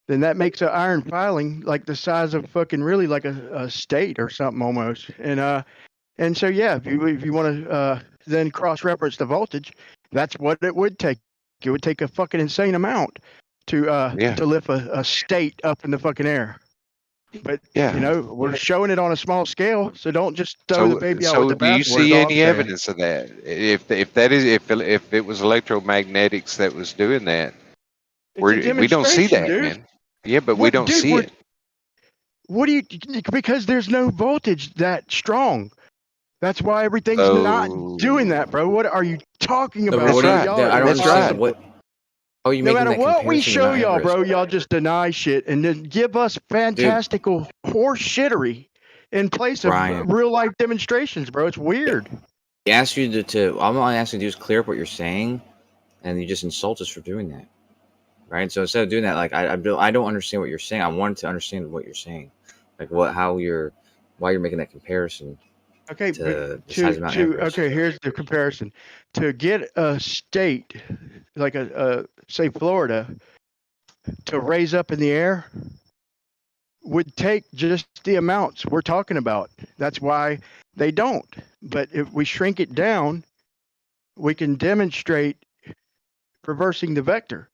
then that makes an iron filing like the size of fucking really like a state or something almost. And so yeah, if you want to then cross reference the voltage, that's what it would take. It would take a fucking insane amount to lift a state up in the fucking air. But we're showing it on a small scale, so don't just throw the baby out with the do you bathwater. see is all I'm any saying. evidence of that? If it was electromagnetics that was doing that, we don't see demonstration, that, dude. man. Yeah, but we don't see it. What do you? Because there's no voltage that strong. That's why everything's not doing that, bro. What are you talking No, about? but what do you? Y'all I don't understand what. How are you No making matter that what we comparison to show Mount y'all, Everest? bro, y'all just deny shit and then give us fantastical horse shittery in place of Brian. real life demonstrations, bro. It's weird. He asked you to all I'm asking you to do is clear up what you're saying, and you just insult us for doing that, right? So instead of doing that, like I don't understand what you're saying. I wanted to understand what you're saying, like why you're making that comparison. Okay, To the size of Mount Everest. okay, here's the comparison. To get a state like say Florida to raise up in the air would take just the amounts we're talking about. That's why they don't. But if we shrink it down, we can demonstrate reversing the vector.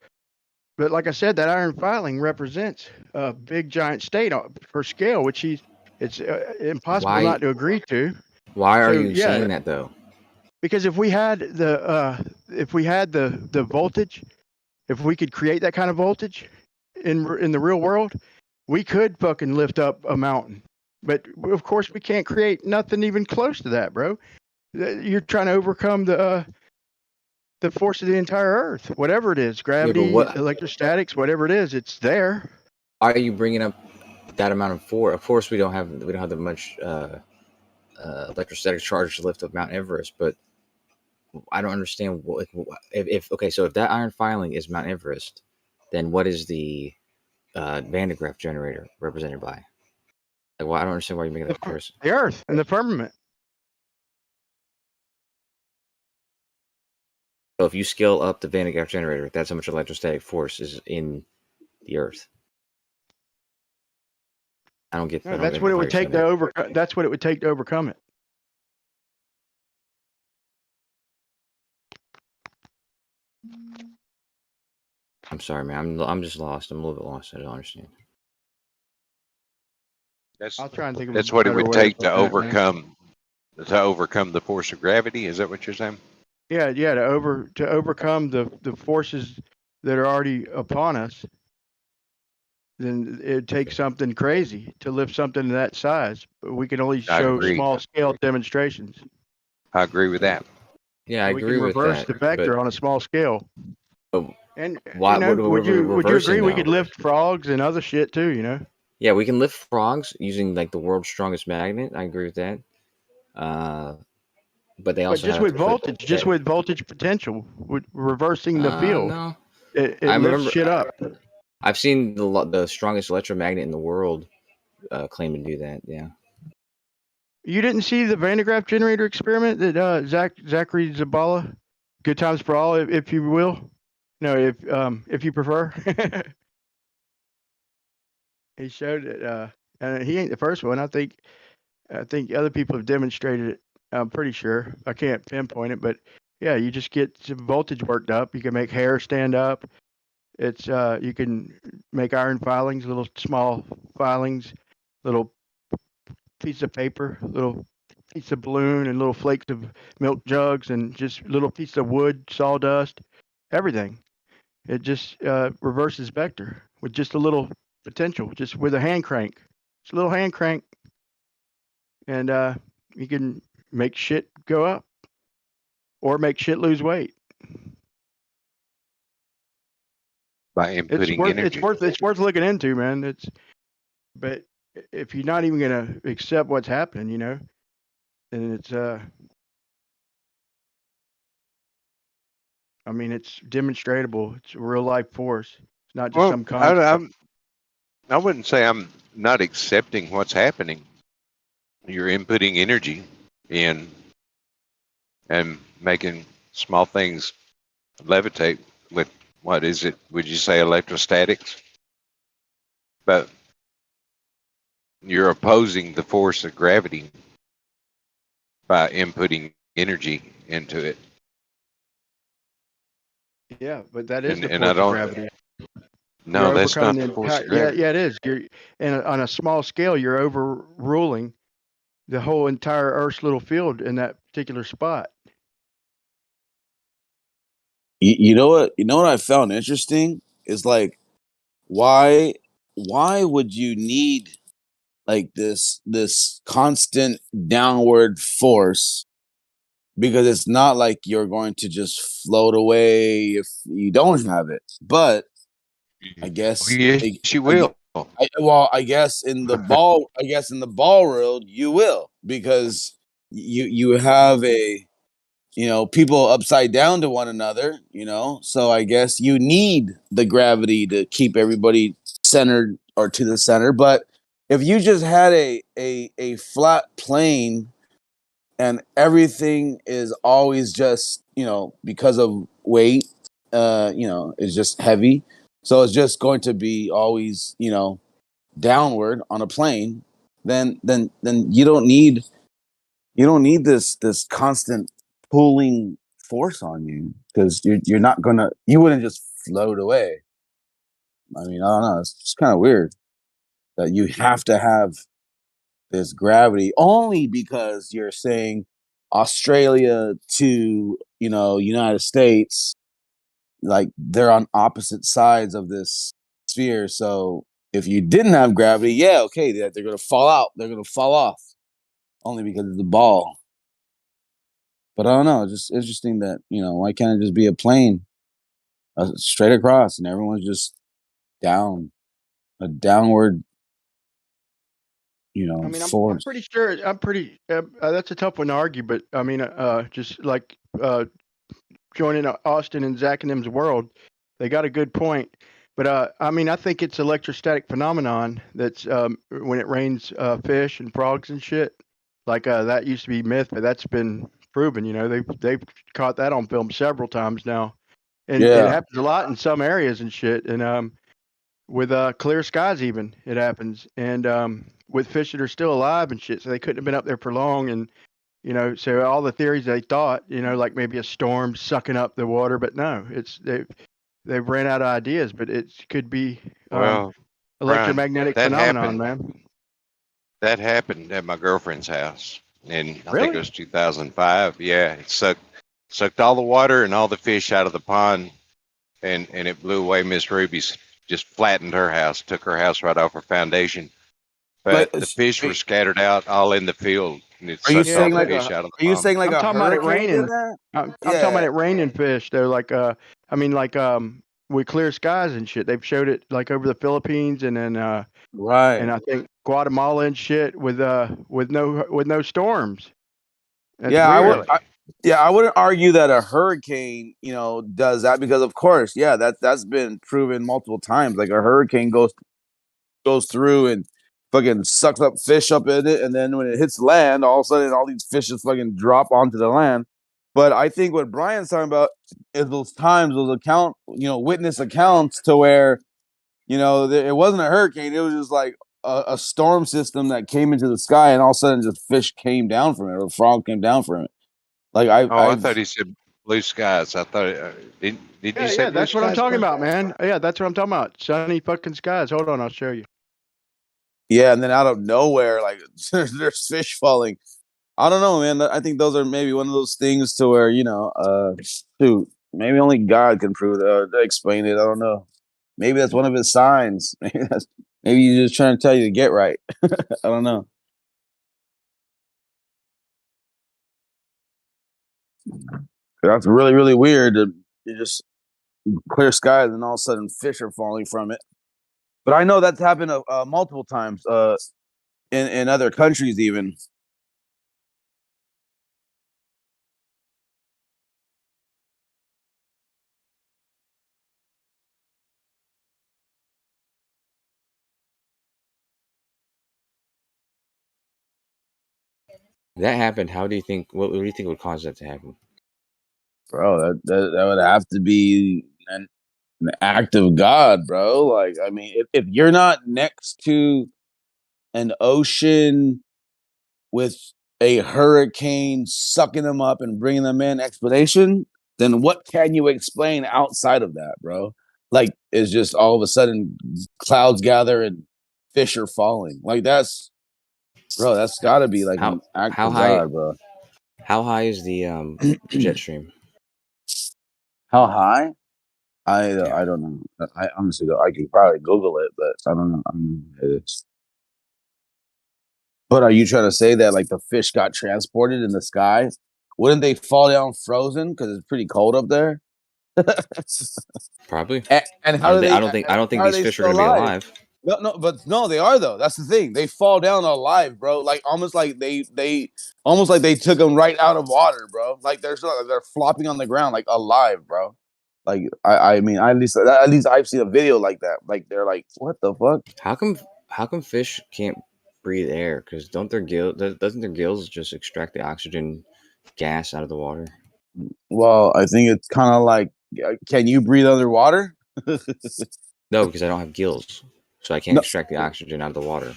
But like I said, that iron filing represents a big giant state for scale, which it's impossible not to agree to. Why are you saying that though? Because if we had the voltage, if we could create that kind of voltage in the real world, we could fucking lift up a mountain. But of course, we can't create nothing even close to that, bro. You're trying to overcome the force of the entire Earth, whatever it is, gravity, electrostatics, whatever it is, it's there. Are you bringing up that amount of force? Of course, we don't have that much electrostatic charge to lift up Mount Everest, but I don't understand so if that iron filing is Mount Everest, then what is the Van de Graaff generator represented by? Like, well, I don't understand why you're making that comparison. The Earth and the firmament. So if you scale up the Van de Graaff generator, that's how much electrostatic force is in the Earth. I don't get. No, that's what it would take to overcome. That's what it would take to overcome it. I'm sorry, man. I'm just lost. I'm a little bit lost. I don't understand. I'll try and think of That's what it would take to overcome overcome the force of gravity. Is that what you're saying? Yeah, to overcome the forces that are already upon us. Then it'd take something crazy to lift something that size. But we can only show small scale demonstrations. I agree with that. Yeah, I agree with that. We can reverse the vector on a small scale. And would you agree we that? could lift frogs and other shit too? Yeah, we can lift frogs using like the world's strongest magnet. I agree with that. But they But also just have with to put voltage, just with voltage potential, with reversing the field, no. it I lifts remember shit up. I've seen the strongest electromagnet in the world claim to do that. Yeah. You didn't see the Van de Graaff generator experiment that Zachary Zabala, Good Times for All, if you will. No, if you prefer. He showed it, and he ain't the first one. I think other people have demonstrated it. I'm pretty sure. I can't pinpoint it, but yeah, you just get some voltage worked up. You can make hair stand up. It's you can make iron filings, little small filings, little piece of paper, little piece of balloon, and little flakes of milk jugs, and just little piece of wood, sawdust, everything. It just reverses vector with just a little potential, just with a hand crank. It's a little hand crank, and you can make shit go up or make shit lose weight. By inputting energy. It's worth looking into, man. But if you're not even gonna accept what's happening, you know, then it's I mean, it's demonstrable. It's a real life force. It's not just some concept. I wouldn't say I'm not accepting what's happening. You're inputting energy in and making small things levitate with, what is it? Would you say electrostatics? But you're opposing the force of gravity by inputting energy into it. Yeah, but that is the And force of gravity. No, You're that's not overcoming the force of yeah, gravity. it is. On a small scale, you're overruling the whole entire Earth's little field in that particular spot. You know what? You know what I found interesting is like, why would you need like this constant downward force? Because it's not like you're going to just float away if you don't have it. But I guess Yes, you will. I guess in the ball world you will, because you have a, you know, people upside down to one another, you know. So I guess you need the gravity to keep everybody centered or to the center. But if you just had a flat plane and everything is always just, you know, because of weight, you know, is just heavy. So it's just going to be always, you know, downward on a plane, then you don't need this constant pulling force on you, because you're not gonna, you wouldn't just float away. I mean, I don't know, it's just kind of weird that you have to have this gravity only because you're saying Australia to, you know, United States, like they're on opposite sides of this sphere. So if you didn't have gravity, yeah, okay, they're gonna fall out, they're gonna fall off only because of the ball. But I don't know, it's just interesting that, you know, why can't it just be a plane straight across and everyone's just down, a downward, you know, I mean, I'm force. pretty sure. That's a tough one to argue, but I mean, just like joining Austin and Zach and them's world, they got a good point. But I mean, I think it's electrostatic phenomenon that's when it rains fish and frogs and shit. Like that used to be myth, but that's been proven. You know, they've caught that on film several times now, and it Yeah. happens a lot in some areas and shit. And with clear skies, even it happens, and with fish that are still alive and shit, so they couldn't have been up there for long. And you know, so all the theories they thought, you know, like maybe a storm sucking up the water, but no, they've ran out of ideas. But it could be Well, Brian, electromagnetic that phenomenon, happened. man. That happened at my girlfriend's house, and I think Really? it was 2005. Yeah, it sucked all the water and all the fish out of the pond, and it blew away Miss Ruby's. Just flattened her house, took her house right off her foundation. But the fish were scattered out all in the field, and it Are you sucked all saying the like fish a? out of Are the you pond. saying like I'm a talking about it hurricane did raining. that? I'm talking about Yeah. it raining fish. They're like I mean like with clear skies and shit. They've showed it like over the Philippines and then Right. And I think Guatemala and shit with no storms. That's Yeah, weird. I wouldn't argue that a hurricane, does that, because of course, yeah, that's been proven multiple times. Like a hurricane goes through and fucking sucks up fish up in it, and then when it hits land, all of a sudden all these fish just fucking drop onto the land. But I think what Brian's talking about is those witness accounts to where, it wasn't a hurricane, it was just like a storm system that came into the sky, and all of a sudden just fish came down from it, or a frog came down from it. Like I thought he said blue skies. I thought did you say blue that's what I'm skies, talking Brian? about, man. Yeah, that's what I'm talking about. Sunny fucking skies. Hold on, I'll show you. Yeah, and then out of nowhere, like there's fish falling. I don't know, man. I think those are maybe one of those things to where shoot, maybe only God can prove it or explain it. I don't know. Maybe that's one of his signs. Maybe he's just trying to tell you to get right. I don't know. That's really, really weird. You just clear skies and all of a sudden fish are falling from it. But I know that's happened multiple times in other countries even. That happened. What do you think would cause that to happen? Bro, that would have to be an act of God, bro. Like, I mean, if you're not next to an ocean with a hurricane sucking them up and bringing them in expedition, then what can you explain outside of that, bro? Like, it's just all of a sudden clouds gather and fish are falling. Like, that's got to be like an act how of high God, bro. How high is the jet stream? How high? I don't know. I honestly don't. I could probably Google it, but I don't know. It's. But are you trying to say that like the fish got transported in the sky? Wouldn't they fall down frozen because it's pretty cold up there? Probably. And how do they? I don't think these fish are going to be alive. No, they are though. That's the thing. They fall down alive, bro. Like almost like they took them right out of water, bro. Like they're flopping on the ground like alive, bro. Like I mean, at least I've seen a video like that. Like they're like, what the fuck? How come fish can't breathe air? Because doesn't their gills just extract the oxygen gas out of the water? Well, I think it's kind of like, can you breathe underwater? No, because I don't have gills, so I can't extract the oxygen out of the water.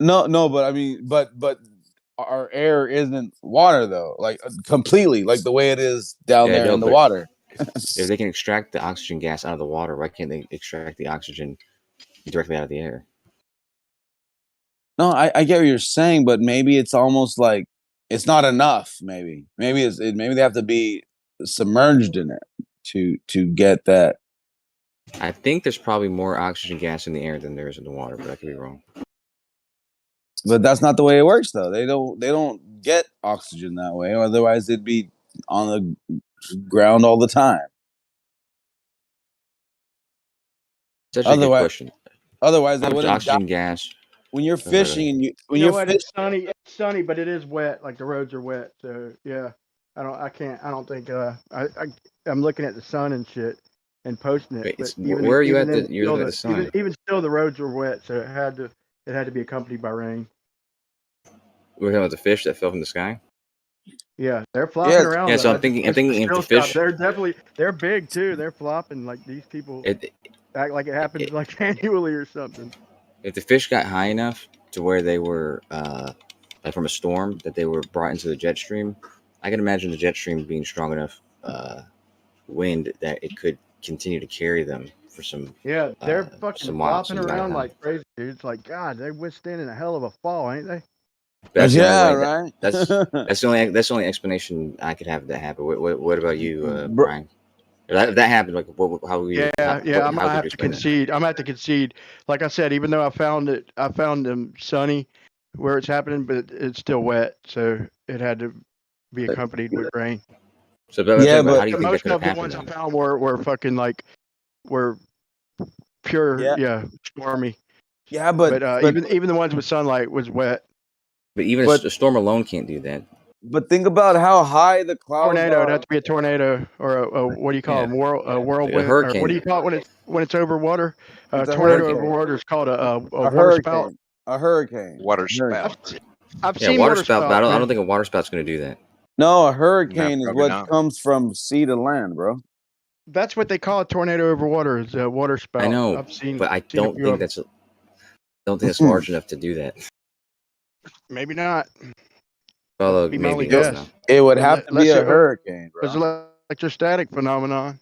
No, but I mean, but our air isn't water though, like completely, like the way it is down there in the water. If they can extract the oxygen gas out of the water, why can't they extract the oxygen directly out of the air? No, I get what you're saying, but maybe it's almost like it's not enough. Maybe they have to be submerged in it to get that. I think there's probably more oxygen gas in the air than there is in the water, but I could be wrong. But that's not the way it works, though. They don't get oxygen that way. Otherwise, they'd be on the ground all the time. It's actually a good question. Otherwise, how they much wouldn't oxygen gas? When you're fishing and It's sunny, but it is wet. Like the roads are wet. So yeah, I don't think I'm looking at the sun and shit and posting it. Wait, but where are you at? You're looking at the sun. Even still, the roads were wet, so it had to be accompanied by rain. We're talking about the fish that fell from the sky. Yeah, they're flopping around. Yeah, so I'm thinking if the fish, they're big too. They're flopping like these people act like it happens like annually or something. If the fish got high enough to where they were like from a storm that they were brought into the jet stream, I can imagine the jet stream being strong enough wind that it could continue to carry them for some. Yeah, they're fucking flopping around like crazy, dude. It's like, God, they're withstanding a hell of a fall, ain't they? That's right. That's the only explanation I could have that happen. What about you, Brian? If that happened, like how would you? I'm gonna have to concede. I'm gonna have to concede. Like I said, even though I found them sunny where it's happening, but it's still wet, so it had to be accompanied with rain. So, but how do you think most that could of have the ones happened? I found were fucking like were pure, stormy. Yeah, but even the ones with sunlight was wet. But even a storm alone can't do that. But think about how high the clouds Tornado. It'd are. have to be a tornado or a what do you call them? Whirlwind. hurricane. Or what do you call it when it's over water? It's a Tornado hurricane. over water is called a water hurricane. spout. A hurricane. Water spout. I've seen water water spout, but I man. don't think a water spout's going to do that. No, a hurricane is probably what not. comes from sea to land, bro. That's what they call a tornado over water. Is a water spout. I know, I've seen, but I seen a don't few think of them. that's large enough to do that. Maybe not. Although Be my only maybe guess. no. It would have to be Unless a hurricane, bro. It's an electrostatic phenomenon.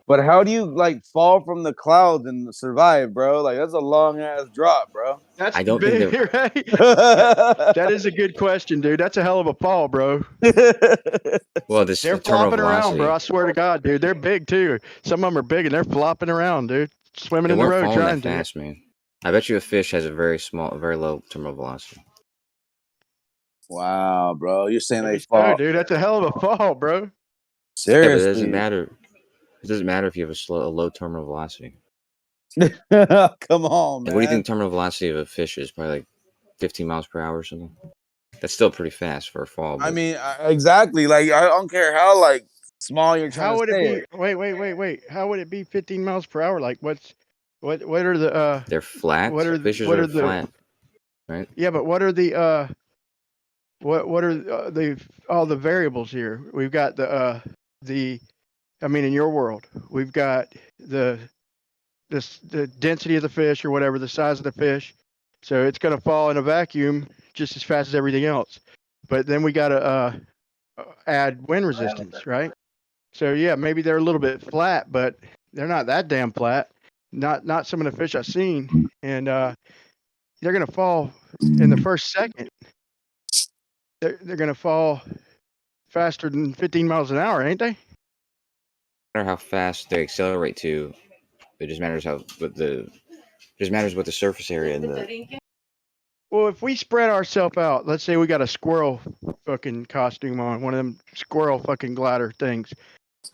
But how do you like fall from the clouds and survive, bro? Like that's a long ass drop, bro. That's I don't think big, right? That is a good question, dude. That's a hell of a fall, bro. Well, this They're the terminal flopping around, velocity. bro. I swear to God, dude. They're big too. Some of them are big and they're flopping around, dude. Swimming They in the weren't road falling trying that to. fast, man. I bet you a fish has a very low terminal velocity. Wow, bro. You're saying they Maybe so, fall. dude. That's a hell of a fall, bro. Yeah, but Seriously. it doesn't matter. It doesn't matter if you have a low terminal velocity. Come on, man. Like, what do you think the terminal velocity of a fish is? Probably like 15 miles per hour or something. That's still pretty fast for a fall. I but- mean, exactly. Like I don't care how like small you're trying How to would stay. it be? Wait. How would it be 15 miles per hour? Like what are the They're flat. What are Fishes what are are the flat, right? Yeah, but what are the what are the all the variables here? We've got the I mean in your world, we've got the density of the fish or whatever, the size of the fish. So it's going to fall in a vacuum just as fast as everything else. But then we got to add wind resistance, right? So yeah, maybe they're a little bit flat, but they're not that damn flat. Not some of the fish I've seen, and they're gonna fall in the first second. They're gonna fall faster than 15 miles an hour, ain't they? No matter how fast they accelerate to, it just matters what the surface area and the. Well, if we spread ourselves out, let's say we got a squirrel fucking costume on, one of them squirrel fucking glider things,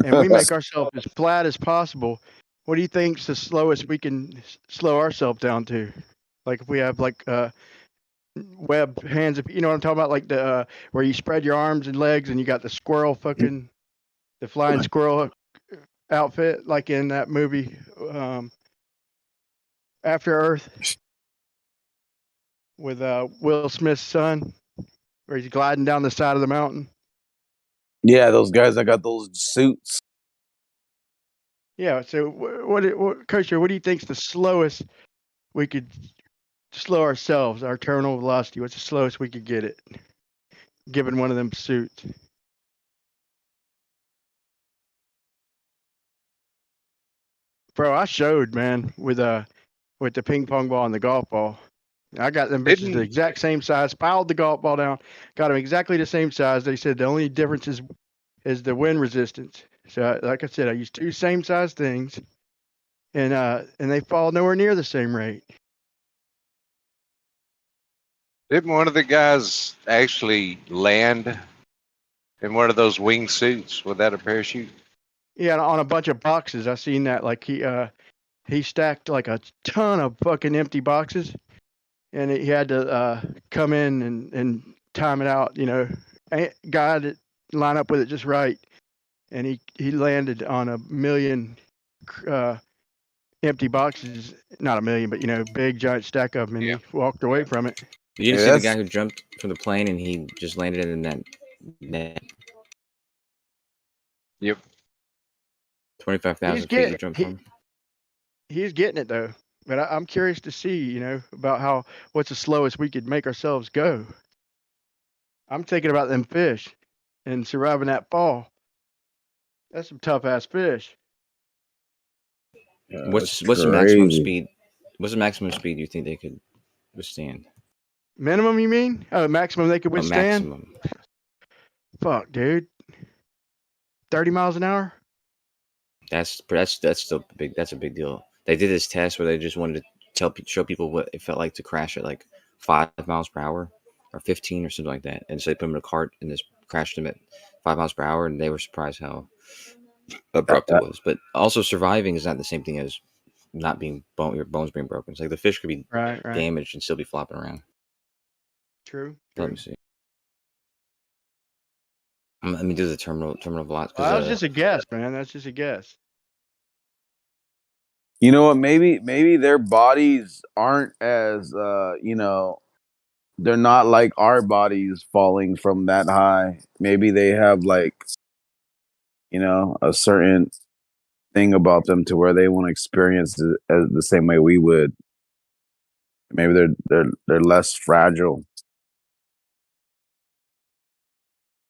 and we make ourselves as flat as possible. What do you think's the slowest we can slow ourselves down to? Like if we have like web hands, if you know what I'm talking about, like the where you spread your arms and legs, and you got the squirrel fucking the flying squirrel outfit, like in that movie After Earth with Will Smith's son, where he's gliding down the side of the mountain. Yeah, those guys that got those suits. Yeah. So what Kosher, what do you think's the slowest we could slow ourselves, our terminal velocity? What's the slowest we could get it, given one of them suits? Bro, I showed, man, with the ping pong ball and the golf ball. I got them bitches the exact same size, piled the golf ball down, got them exactly the same size. They said the only difference is the wind resistance. So like I said, I used two same size things, and they fall nowhere near the same rate. Didn't one of the guys actually land in one of those wingsuits without a parachute? Yeah, on a bunch of boxes. I seen that. Like he stacked like a ton of fucking empty boxes, and he had to come in and time it out. You know, got it line up with it just right, and he landed on 1,000,000 empty boxes. Not 1,000,000, but you know, big giant stack of them, and he walked away from it. You didn't see the guy who jumped from the plane and he just landed in that net. Yep. 25,000 feet you jumped from. He's getting it though, but I'm curious to see, you know, about what's the slowest we could make ourselves go. I'm thinking about them fish and surviving that fall. That's some tough ass fish. What's the maximum speed? What's the maximum speed you think they could withstand? Minimum, you mean? Oh, maximum they could withstand? Maximum. Fuck, dude. 30 miles an hour? That's still big. That's a big deal. They did this test where they just wanted to show people what it felt like to crash at like 5 miles per hour or 15 or something like that. And so they put them in a cart and just crashed them at 5 miles per hour, and they were surprised how abrupt it was. But also, surviving is not the same thing as not being your bones being broken. It's like the fish could be Right. damaged and still be flopping around. True. Let me see. Let me do the terminal velocity. Well, that was just a guess, man. That's just a guess. You know what? Maybe their bodies aren't as they're not like our bodies falling from that high. Maybe they have like a certain thing about them to where they want to experience it as the same way we would. Maybe they're less fragile.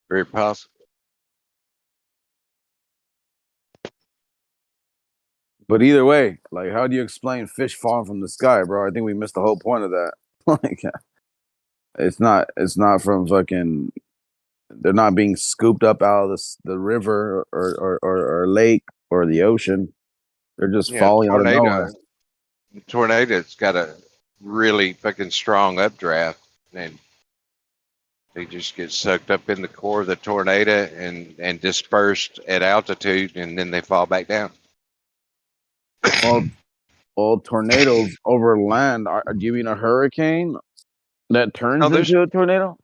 Very possible. But either way, like, how do you explain fish falling from the sky, bro? I think we missed the whole point of that. Like, it's not from fucking. They're not being scooped up out of the river or lake or the ocean. They're just falling out of nowhere. Tornado's got a really fucking strong updraft, and they just get sucked up in the core of the tornado and dispersed at altitude, and then they fall back down. Well, tornadoes over land. Do you mean a hurricane that turns into a tornado?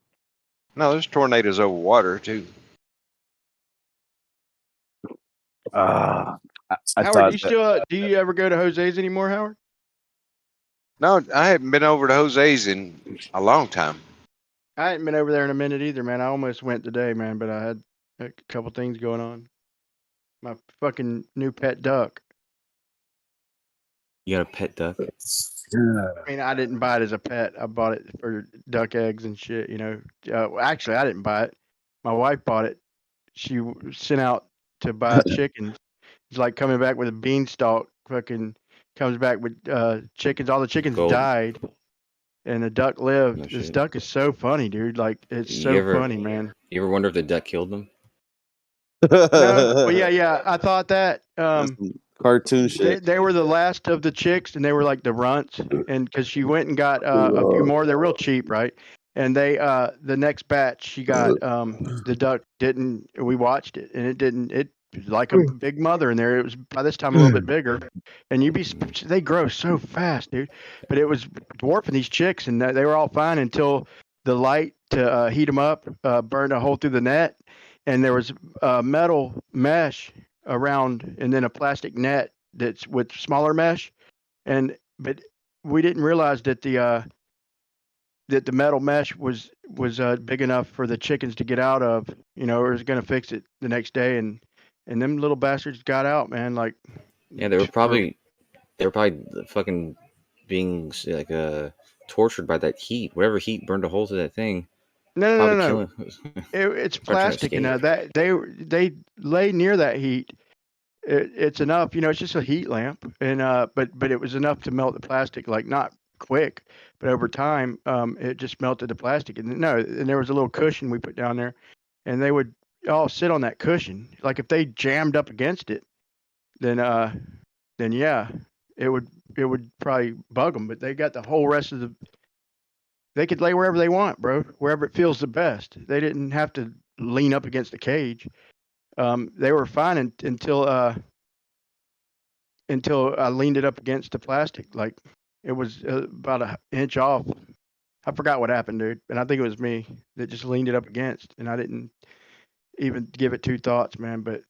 No, there's tornadoes over water too. I Howard, thought you still do you ever go to Jose's anymore, Howard? No, I haven't been over to Jose's in a long time. I hadn't been over there in a minute either, man. I almost went today, man, but I had a couple things going on. My fucking new pet duck. You got a pet duck? I mean, I didn't buy it as a pet. I bought it for duck eggs and shit, Actually, I didn't buy it. My wife bought it. She sent out to buy chickens. It's like coming back with a beanstalk. Fucking comes back with chickens. All the chickens died, and the duck lived. No this shit. duck is so funny, dude. Like, it's so funny, man. You ever wonder if the duck killed them? No, well, yeah. I thought that. Cartoon shit. They were the last of the chicks, and they were like the runts. And because she went and got a few more, they're real cheap, right? And they the next batch she got the duck didn't. We watched it, and it didn't. It was like a big mother in there. It was by this time a little bit bigger, and they grow so fast, dude. But it was dwarfing these chicks, and they were all fine until the light to heat them up burned a hole through the net, and there was metal mesh around, and then a plastic net that's with smaller mesh, but we didn't realize that the metal mesh was big enough for the chickens to get out of. It was gonna fix it the next day, and them little bastards got out, man. Like, Yeah, they were probably fucking being like tortured by that heat. Whatever heat burned a hole through that thing. No. It's plastic, that they lay near that heat. It's enough, it's just a heat lamp, and but it was enough to melt the plastic, like not quick, but over time, it just melted the plastic. And there was a little cushion we put down there, and they would all sit on that cushion. Like, if they jammed up against it, then yeah, it would probably bug them. But they got the whole rest of they could lay wherever they want, bro, wherever it feels the best. They didn't have to lean up against the cage. They were fine until I leaned it up against the plastic. Like, it was about an inch off. I forgot what happened, dude. And I think it was me that just leaned it up against, and I didn't even give it two thoughts, man. But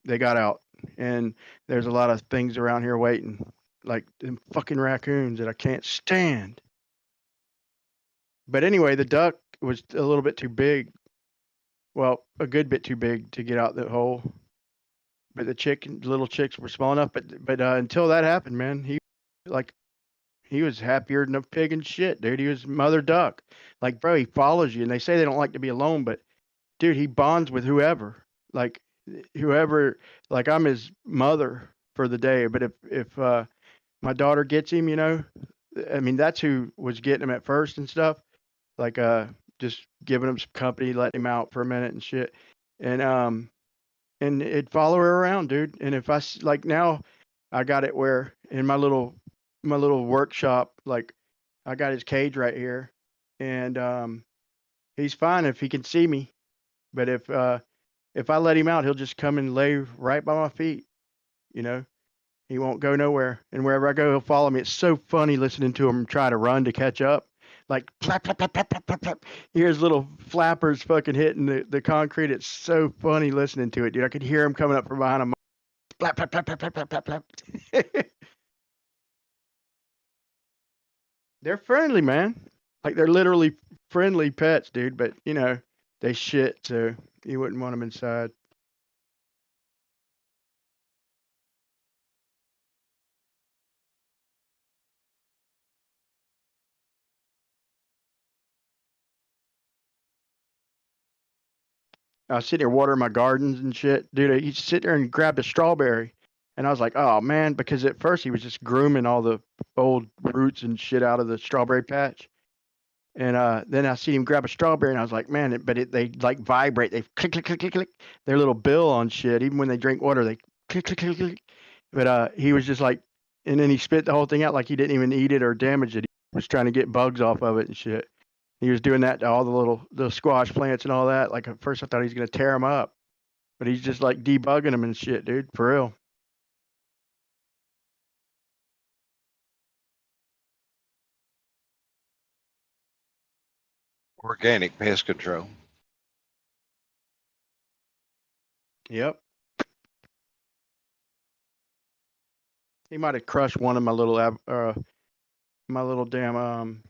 they got out, and there's a lot of things around here waiting, like them fucking raccoons that I can't stand. But anyway, the duck was a little bit too big. Well, a good bit too big to get out the hole. But the little chicks were small enough. But until that happened, man, he was happier than a pig and shit, dude. He was mother duck. Like, bro, he follows you, and they say they don't like to be alone, but dude, he bonds with whoever. Like, like, I'm his mother for the day. But if my daughter gets him, I mean, that's who was getting him at first and stuff. Like, just giving him some company, letting him out for a minute and shit. And it'd follow her around, dude. And if like, now I got it where in my little workshop, like, I got his cage right here, and he's fine if he can see me. But if I let him out, he'll just come and lay right by my feet. He won't go nowhere. And wherever I go, he'll follow me. It's so funny listening to him try to run to catch up. Like, flap, flap, flap, flap, flap, flap, flap. You hear his little flappers fucking hitting the concrete. It's so funny listening to it, dude. I could hear him coming up from behind him. Flap, flap, flap, flap, flap, flap, flap, flap. They're friendly, man. Like, they're literally friendly pets, dude. But, you know, they shit, so you wouldn't want them inside. I was sitting there watering my gardens and shit. Dude, he'd sit there and grab a strawberry. And I was like, oh, man, because at first he was just grooming all the old roots and shit out of the strawberry patch. And then I see him grab a strawberry, and I was like, man, they like vibrate. They click, click, click, click, click. Their little bill on shit. Even when they drink water, they click, click, click, click. But he was just like, and then he spit the whole thing out like he didn't even eat it or damage it. He was trying to get bugs off of it and shit. He was doing that to all the squash plants and all that. Like at first I thought he was gonna tear them up, but he's just like debugging them and shit, dude, for real. Organic pest control. Yep. He might have crushed one of my little damn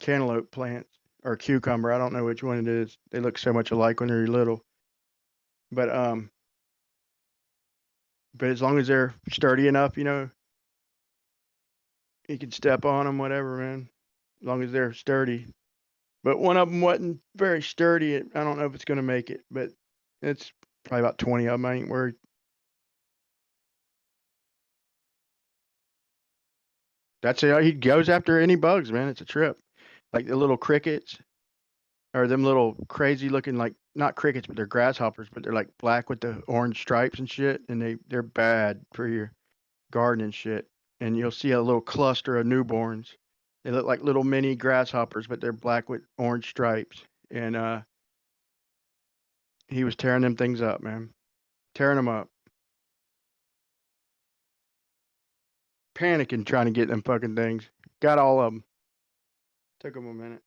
cantaloupe plants or cucumber. I don't know which one it is. They look so much alike when they're little. But as long as they're sturdy enough, you know, you can step on them, whatever, man. As long as they're sturdy. But one of them wasn't very sturdy. I don't know if it's gonna make it, but it's probably about 20 of them. I ain't worried. That's it. He goes after any bugs, man. It's a trip. Like the little crickets or them little crazy looking, like not crickets, but they're grasshoppers, but they're like black with the orange stripes and shit. And they're bad for your garden and shit. And you'll see a little cluster of newborns. They look like little mini grasshoppers, but they're black with orange stripes. And he was tearing them things up, man. Tearing them up. Panicking trying to get them fucking things. Got all of them. Took him a minute.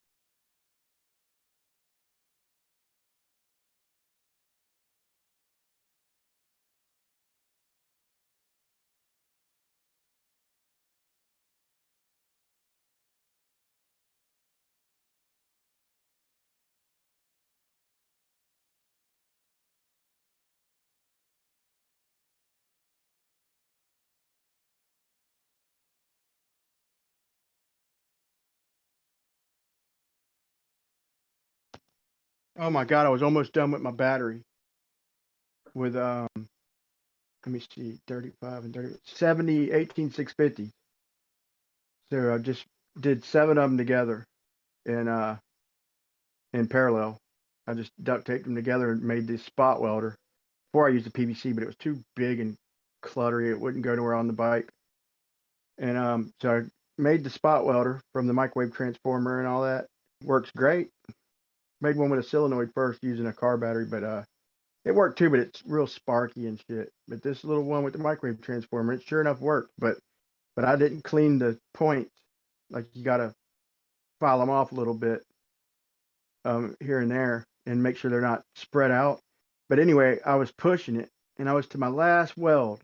Oh my God, I was almost done with my battery. With let me see, 35 and 30, 70, 18650. So I just did 7 of them together in parallel. I just duct taped them together and made this spot welder. Before I used the PVC, but it was too big and cluttery. It wouldn't go nowhere on the bike. And so I made the spot welder from the microwave transformer and all that. Works great. Made one with a solenoid first using a car battery, but it worked too, but it's real sparky and shit. But this little one with the microwave transformer, it sure enough worked. But I didn't clean the points. Like you gotta file them off a little bit here and there and make sure they're not spread out. But anyway, I was pushing it and I was to my last weld,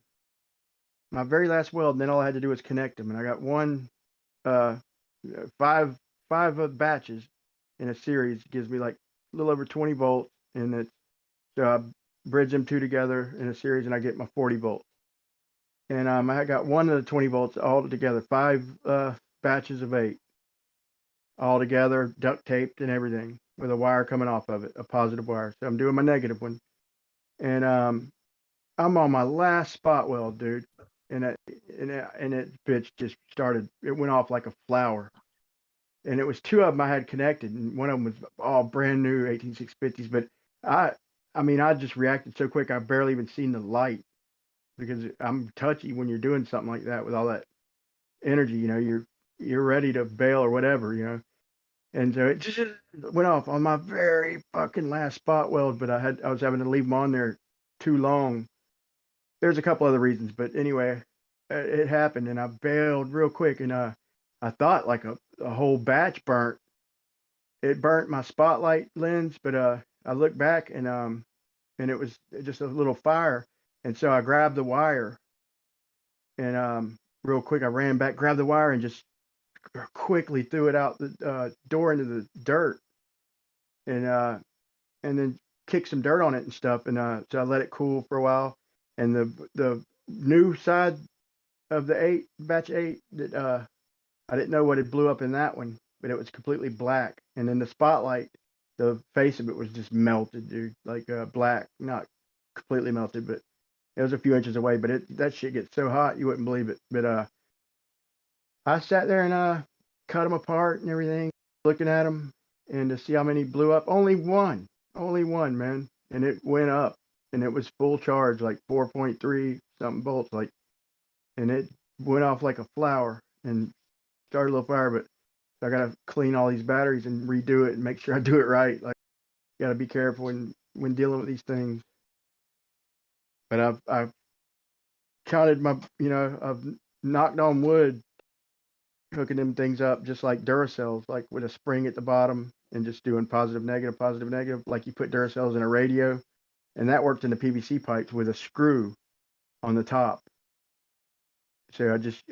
my very last weld, and then all I had to do was connect them. And I got five batches in a series. It gives me like a little over 20 volts, and so I bridge them 2 together in a series, and I get my 40 volts. And I got one of the 20 volts all together, 5 batches of 8 all together, duct taped and everything, with a wire coming off of it, a positive wire. So I'm doing my negative one, and I'm on my last spot weld, dude. And that bitch just started. It went off like a flower. And it was 2 of them I had connected, and one of them was all brand new 18650s. But I just reacted so quick, I barely even seen the light, because I'm touchy when you're doing something like that with all that energy. You know, you're ready to bail or whatever, you know. And so it just went off on my very fucking last spot weld. But I was having to leave them on there too long, there's a couple other reasons, but anyway, it happened, and I bailed real quick, and I thought like a whole batch burnt. It burnt my spotlight lens, but I looked back, and it was just a little fire, and so I grabbed the wire, and real quick I ran back, grabbed the wire, and just quickly threw it out the door into the dirt, and then kicked some dirt on it and stuff, and so I let it cool for a while, and the new side of the batch 8 that I didn't know what had blew up in that one, but it was completely black, and then the spotlight, the face of it was just melted, dude, like black, not completely melted, but it was a few inches away. But that shit gets so hot you wouldn't believe it. But I sat there and cut them apart and everything, looking at them, and to see how many blew up. Only one, man, and it went up, and it was full charge, like 4.3 something volts, like, and it went off like a flower and started a little fire. But I gotta clean all these batteries and redo it and make sure I do it right. Like, you gotta be careful when dealing with these things. But I've counted my, I've knocked on wood hooking them things up just like Duracells, like with a spring at the bottom and just doing positive, negative, like you put Duracells in a radio, and that worked in the PVC pipes with a screw on the top. So I just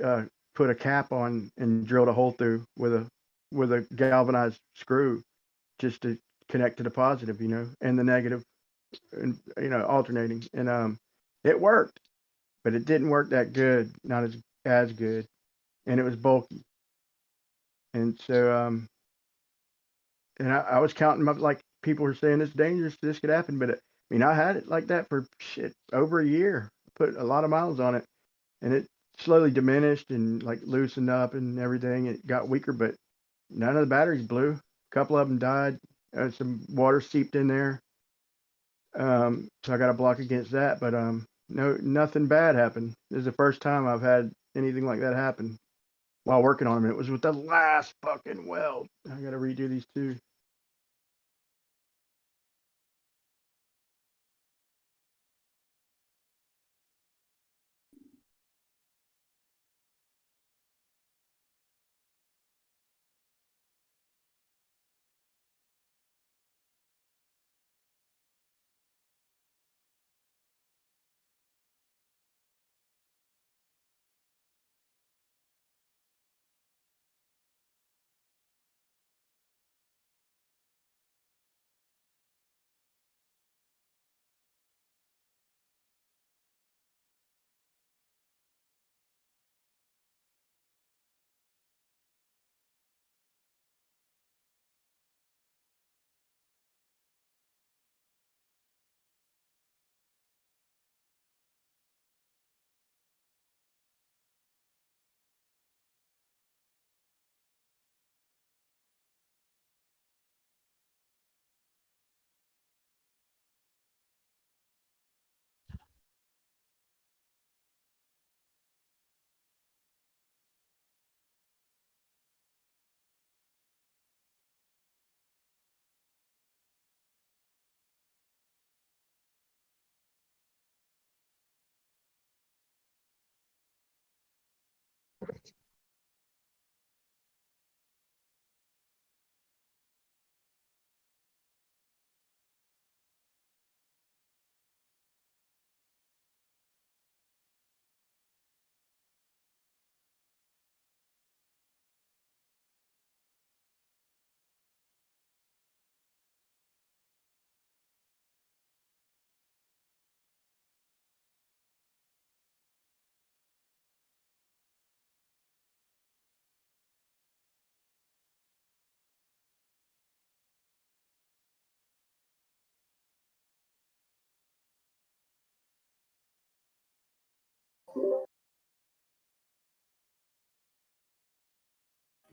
put a cap on and drilled a hole through with a galvanized screw just to connect to the positive, and the negative, and alternating, and it worked, but it didn't work that good, not as good, and it was bulky, and so and I was counting them up, like people were saying it's dangerous, this could happen, but I had it like that for shit over a year, put a lot of miles on it, and it slowly diminished and like loosened up and everything. It got weaker, but none of the batteries blew. A couple of them died. Some water seeped in there, so I got a block against that. But no, nothing bad happened. This is the first time I've had anything like that happen while working on them. It was with the last fucking weld. I got to redo these two.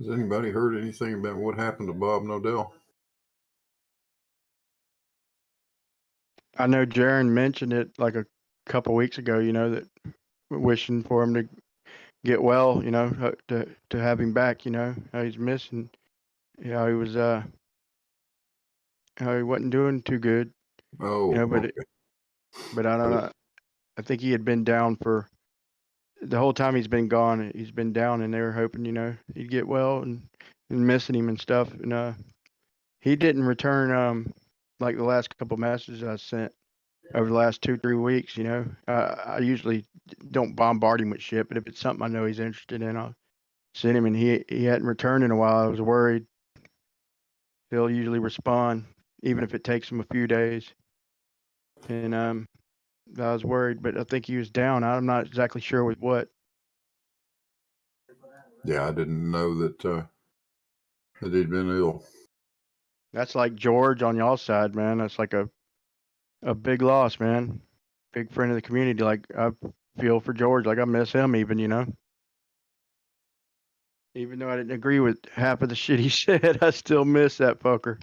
Has anybody heard anything about what happened to Bob Nodell? I know Jaron mentioned it like a couple weeks ago, that wishing for him to get well, to have him back, how he's missing, how he was how he wasn't doing too good, Oh, but okay. but I don't know. I think he had been down for the whole time he's been gone. He's been down, and they were hoping, he'd get well and missing him and stuff. And he didn't return like the last couple messages I sent over the last 2-3 weeks. I usually don't bombard him with shit, but if it's something I know he's interested in, I'll send him. And he hadn't returned in a while. I was worried. He'll usually respond, even if it takes him a few days. And I was worried, but I think he was down. I'm not exactly sure with what. Yeah, I didn't know that he'd been ill. That's like George on y'all's side, man. That's like a big loss, man. Big friend of the community. Like, I feel for George. Like, I miss him even, Even though I didn't agree with half of the shit he said, I still miss that fucker.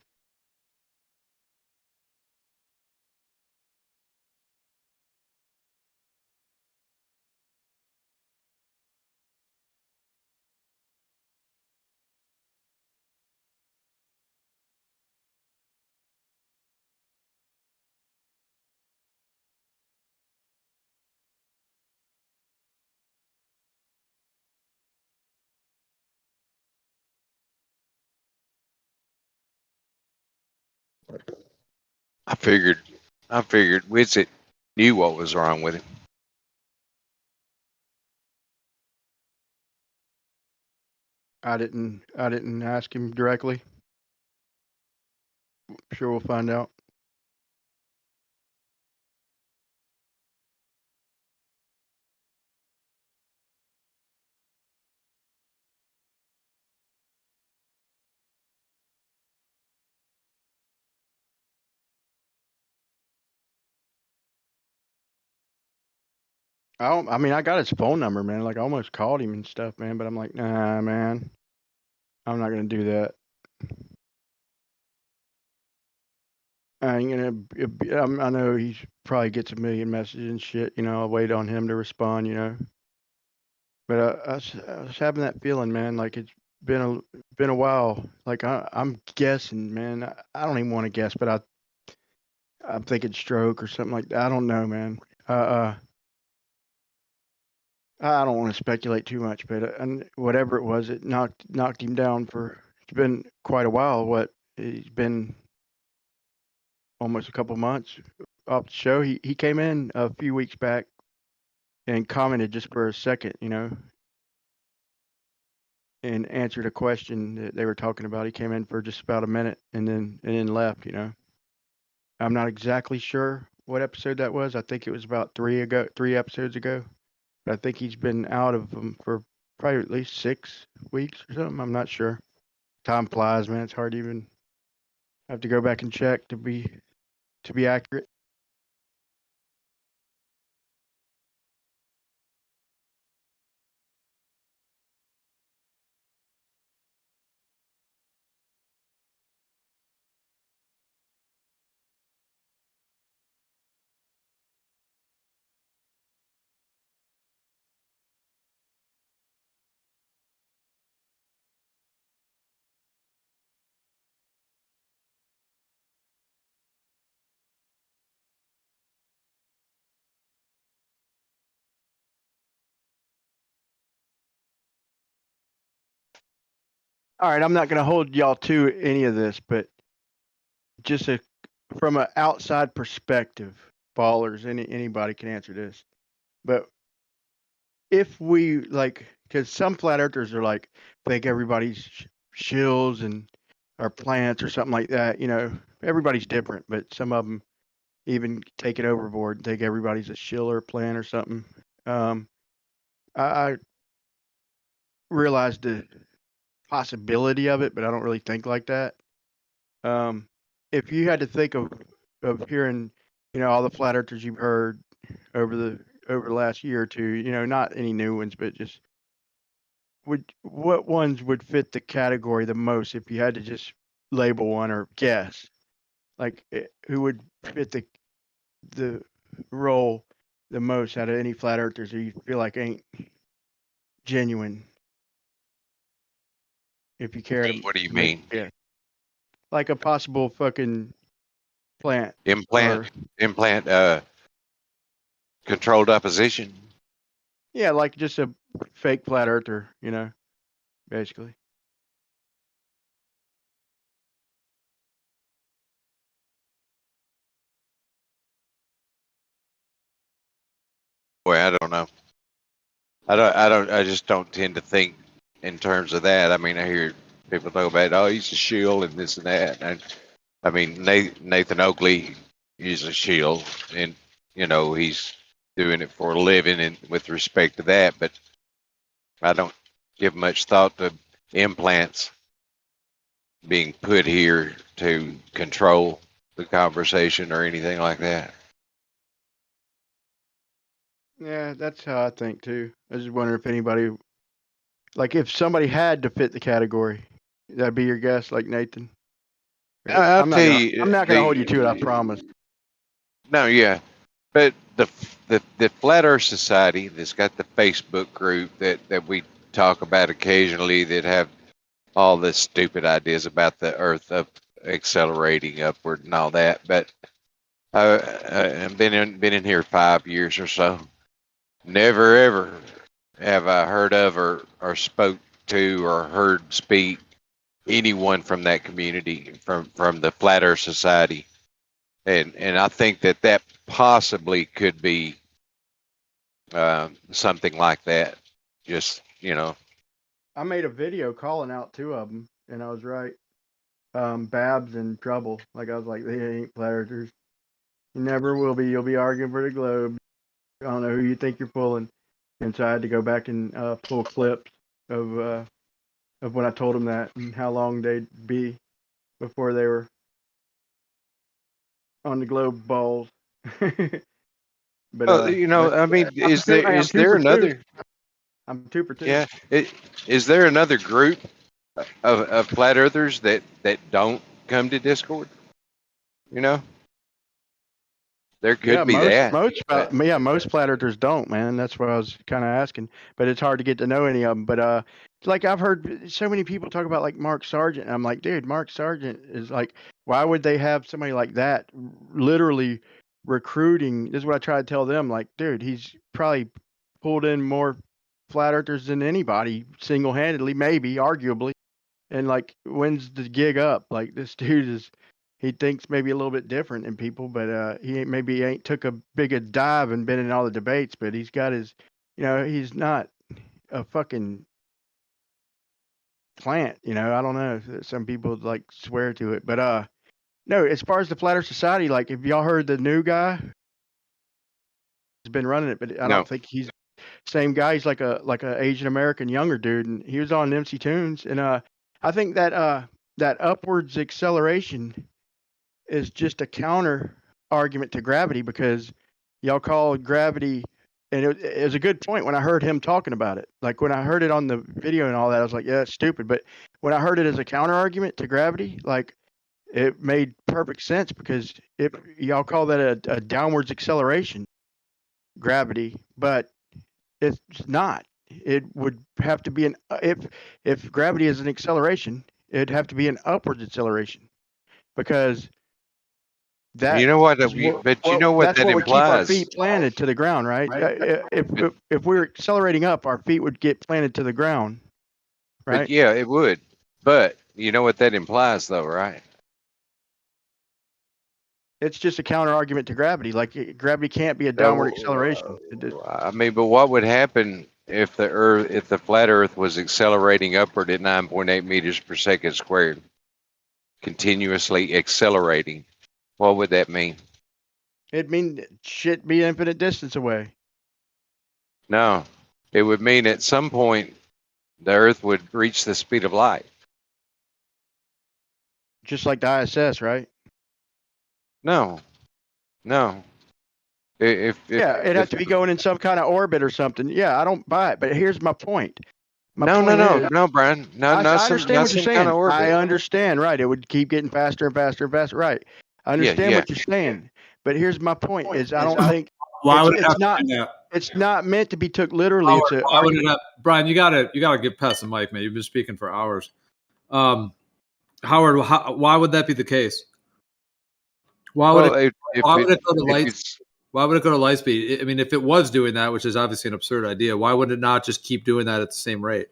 I figured Wizard knew what was wrong with him. I didn't ask him directly. Sure, we'll find out. I mean, I got his phone number, man. Like, I almost called him and stuff, man. But I'm like, nah, man. I'm not gonna do that. I ain't gonna. I know he probably gets a million messages and shit. I'll wait on him to respond. But I was having that feeling, man. Like, it's been a while. Like, I'm guessing, man. I don't even want to guess, but I'm thinking stroke or something like that. I don't know, man. I don't want to speculate too much, but and whatever it was, it knocked him down for. It's been quite a while. He's been almost a couple months off the show. He came in a few weeks back and commented just for a second, and answered a question that they were talking about. He came in for just about a minute and then left. I'm not exactly sure what episode that was. I think it was about 3 episodes ago. But I think he's been out of them for probably at least 6 weeks or something. I'm not sure. Time flies, man. It's hard to even have to go back and check to be accurate. All right, I'm not going to hold y'all to any of this, but just from an outside perspective, ballers, anybody can answer this. But if we because some flat earthers are like, think everybody's shills and or plants or something like that. Everybody's different, but some of them even take it overboard and think everybody's a shill or a plant or something. I realized the possibility of it, but I don't really think like that. If you had to think of hearing, all the flat earthers you've heard over the last year or two, not any new ones, but just what ones would fit the category the most if you had to just label one or guess? Like, who would fit the role the most out of any flat earthers who you feel like ain't genuine? If you care to. What do you mean? Yeah. Like a possible fucking plant. Implant. controlled opposition. Yeah, like just a fake flat earther, basically. Boy, I don't know. I just don't tend to think in terms of that. I mean, I hear people talk about, oh, he's a shield and this and that. And I mean, Nathan Oakley is a shield, and he's doing it for a living, and with respect to that, but I don't give much thought to implants being put here to control the conversation or anything like that. Yeah, that's how I think too. I just wonder if anybody, like, if somebody had to fit the category, that'd be your guess, like Nathan. I'll tell you, I'm not gonna hold you to it. I promise. No, yeah, but the Flat Earth Society that's got the Facebook group that we talk about occasionally, that have all the stupid ideas about the Earth accelerating upward and all that. But I've been in here 5 years or so. Never ever have I heard of or spoke to or heard speak anyone from that community, from the Flat Earth Society, and I think that possibly could be something like that. Just I made a video calling out 2 of them, and I was right. Babs and Trouble. Like, I was like, they ain't flat earthers. You never will be. You'll be arguing for the globe. I don't know who you think you're pulling. And so I had to go back and pull clips of when I told them that and how long they'd be before they were on the globe balls. But I mean, is there another? I'm 2 for 2. Yeah, is there another group of flat earthers that don't come to Discord? There could be that. Most flat earthers don't, man. That's what I was kind of asking. But it's hard to get to know any of them. But like, I've heard so many people talk about, like, Mark Sargent. And I'm like, dude, Mark Sargent is like, why would they have somebody like that literally recruiting? This is what I try to tell them. Like, dude, he's probably pulled in more flat earthers than anybody single handedly, maybe, arguably. And like, when's the gig up? Like, this dude he thinks maybe a little bit different than people, but he ain't took a big a dive and been in all the debates, but he's got his, he's not a fucking plant, I don't know. Some people like swear to it, but no, as far as the Flat Earth Society, like, if y'all heard the new guy has been running it, but I don't think he's the same guy. He's like a Asian American younger dude, and he was on MC Tunes, and I think that upwards acceleration is just a counter argument to gravity, because y'all call gravity, and it was a good point when I heard him talking about it. Like, when I heard it on the video and all that, I was like, yeah, that's stupid. But when I heard it as a counter argument to gravity, like, it made perfect sense, because if y'all call that a downwards acceleration, gravity, but it's not. It would have to be if gravity is an acceleration, it'd have to be an upwards acceleration, because that, you know what? that's That what would keep our implies. feet planted to the ground, right? If we're accelerating up, our feet would get planted to the ground, right? But yeah, it would. But you know what that implies, though, right? It's just a counter argument to gravity. Like, gravity can't be a downward acceleration. I mean, but what would happen if the flat Earth was accelerating upward at 9.8 meters per second squared, continuously accelerating? What would that mean? It'd mean shit be infinite distance away. No, it would mean at some point the Earth would reach the speed of light. Just like the ISS, right? No. It'd have to be going in some kind of orbit or something. Yeah, I don't buy it. But here's my point. No, Brian. No, I understand what you're saying. Kind of orbit. I understand, right? It would keep getting faster and faster and faster, right? I understand what you're saying. But here's my point: is I don't think it's not meant to be took literally. Howard, Brian, you gotta get past the mic, man. You've been speaking for hours. Howard, why would that be the case? Why would it go to light? Why would it go to light speed? I mean, if it was doing that, which is obviously an absurd idea, why would it not just keep doing that at the same rate?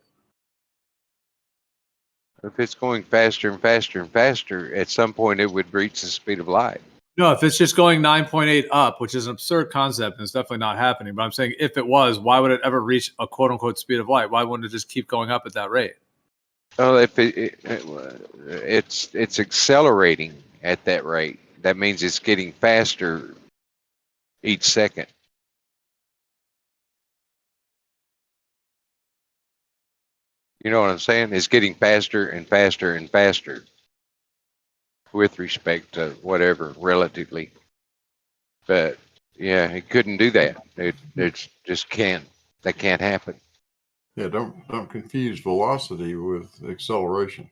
If it's going faster and faster and faster, at some point it would reach the speed of light. No, if it's just going 9.8 up, which is an absurd concept, and it's definitely not happening. But I'm saying if it was, why would it ever reach a quote unquote speed of light? Why wouldn't it just keep going up at that rate? Well, if it's accelerating at that rate, that means it's getting faster each second. You know what I'm saying? It's getting faster and faster and faster with respect to whatever relatively. But yeah, it couldn't do that. It just can't. That can't happen. Yeah, don't confuse velocity with acceleration.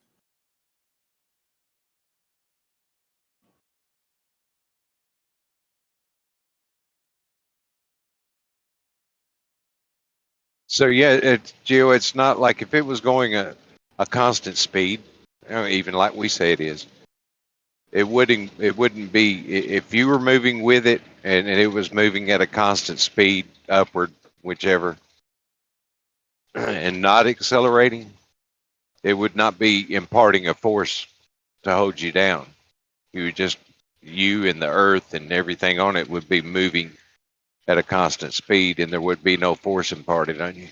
So yeah, Gio, it's not like if it was going a constant speed, even like we say it is. It wouldn't be if you were moving with it and it was moving at a constant speed upward, whichever, and not accelerating. It would not be imparting a force to hold you down. You and the earth and everything on it would be moving at a constant speed, and there would be no force imparted on you.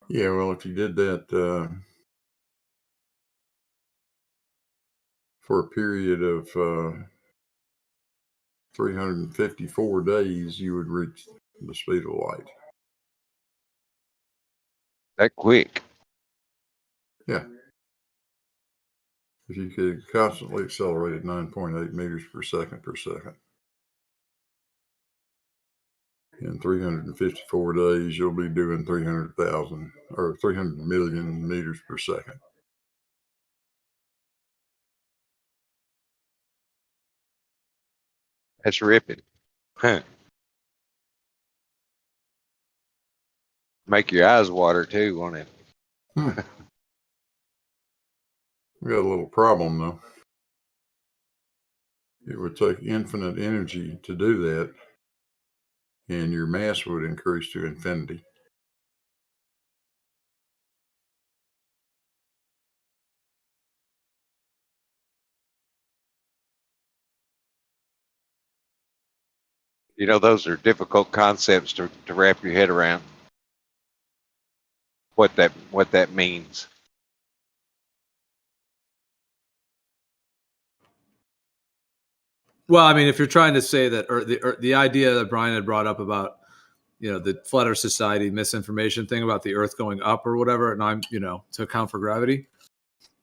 Yeah, well, if you did that for a period of 354 days, you would reach the speed of light. That quick? Yeah. If you could constantly accelerate at 9.8 meters per second, in 354 days, you'll be doing 300,000 or 300 million meters per second. That's ripping. Make your eyes water too, won't it? We got a little problem though. It would take infinite energy to do that, and your mass would increase to infinity. You know, those are difficult concepts to wrap your head around. What that means. Well, I mean, if you're trying to say that, or the idea that Brian had brought up about, the Flat Earth Society misinformation thing about the Earth going up or whatever, and I'm, to account for gravity,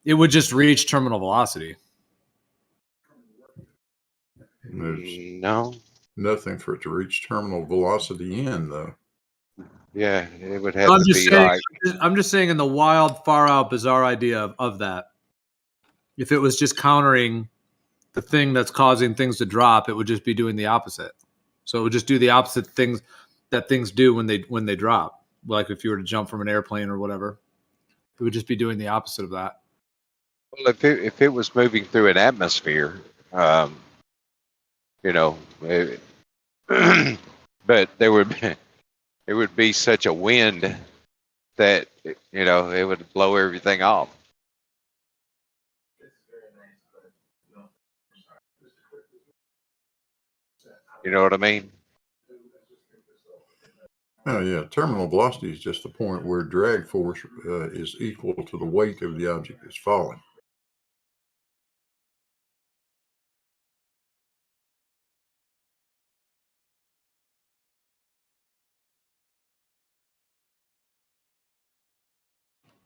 it would just reach terminal velocity. No. Nothing for it to reach terminal velocity in, though. Yeah, it would have to be like. I'm just saying, in the wild, far out, bizarre idea of that, if it was just countering the thing that's causing things to drop, it would just be doing the opposite. So it would just do the opposite things that things do when they drop. Like if you were to jump from an airplane or whatever, it would just be doing the opposite of that. Well, if it was moving through an atmosphere, but it would be such a wind that it would blow everything off. You know what I mean? Oh yeah, terminal velocity is just the point where drag force is equal to the weight of the object that's falling.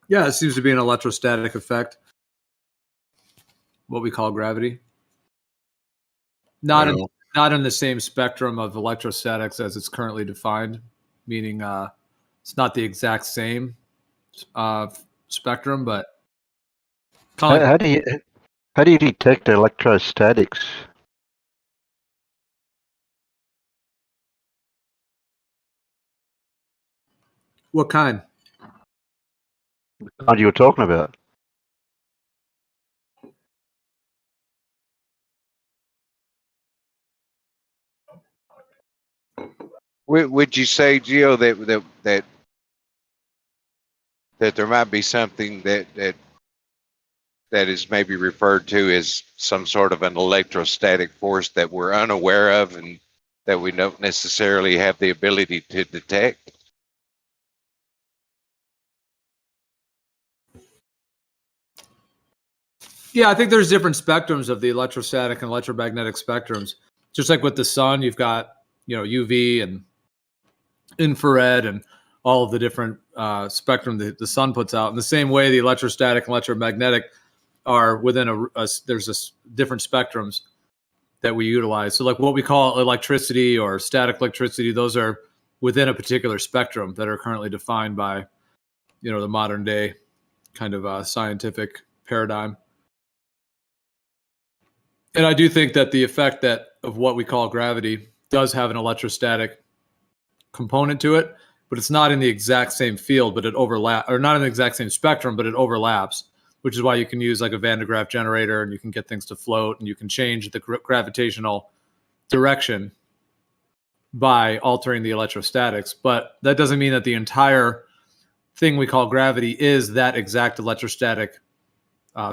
Yeah, it seems to be an electrostatic effect, what we call gravity. Not in the same spectrum of electrostatics as it's currently defined, meaning it's not the exact same spectrum, but How do you detect electrostatics? what kind? The kind you were talking about. Would you say, Gio, that there might be something that is maybe referred to as some sort of an electrostatic force that we're unaware of and that we don't necessarily have the ability to detect? Yeah, I think there's different spectrums of the electrostatic and electromagnetic spectrums. Just like with the sun, you've got, UV and infrared and all of the different spectrum that the sun puts out. In the same way, the electrostatic and electromagnetic are within there's different spectrums that we utilize. So like what we call electricity or static electricity, those are within a particular spectrum that are currently defined by, the modern day kind of scientific paradigm. And I do think that the effect of what we call gravity does have an electrostatic component to it, but it's not in the exact same field, but it overlaps, or not in the exact same spectrum, but it overlaps, which is why you can use like a Van de Graaff generator and you can get things to float and you can change the gravitational direction by altering the electrostatics. But that doesn't mean that the entire thing we call gravity is that exact electrostatic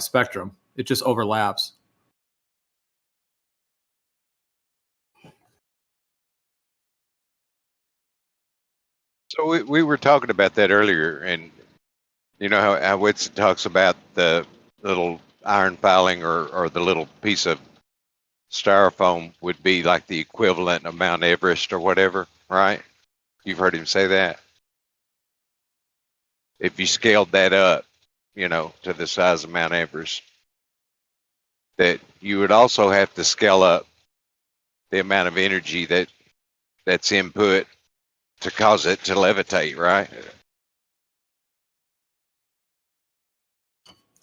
spectrum. It just overlaps. So we were talking about that earlier, and you know how Whitson talks about the little iron filing or the little piece of styrofoam would be like the equivalent of Mount Everest or whatever, right? You've heard him say that. If you scaled that up, to the size of Mount Everest, that you would also have to scale up the amount of energy that's input to cause it to levitate, right?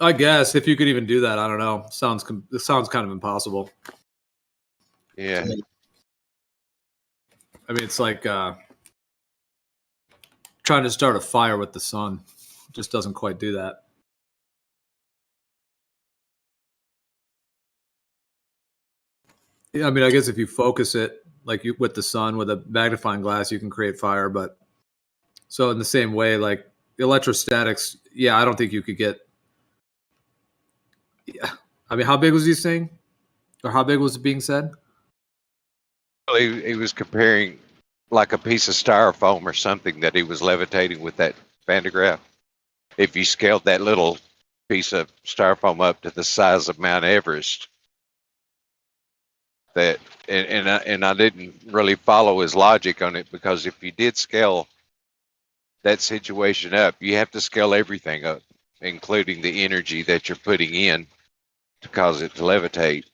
I guess if you could even do that, I don't know. It sounds kind of impossible. Yeah. I mean, it's like trying to start a fire with the sun. It just doesn't quite do that. Yeah, I mean, I guess if you focus it with the sun with a magnifying glass, you can create fire. But so in the same way, like electrostatics, yeah, I don't think you could get. Yeah, I mean, how big was he saying, or how big was it being said? Well, he was comparing like a piece of styrofoam or something that he was levitating with that Van de Graaff. If you scaled that little piece of styrofoam up to the size of Mount Everest, that and I didn't really follow his logic on it, because if you did scale that situation up, you have to scale everything up, including the energy that you're putting in to cause it to levitate.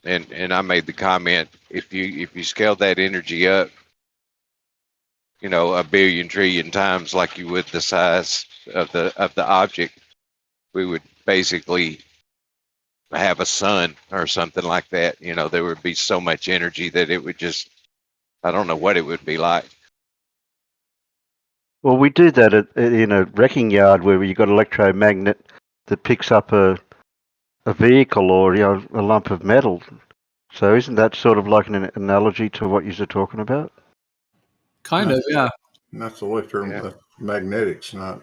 And I made the comment, if you scale that energy up, a billion trillion times like you would the size of the object, we would basically have a sun or something like that. There would be so much energy that it would just, I don't know what it would be like. Well, we do that in a wrecking yard where you've got an electromagnet that picks up a vehicle or a lump of metal. So isn't that sort of like an analogy to what you're talking about? Kind of, yeah. That's electromagnetics, not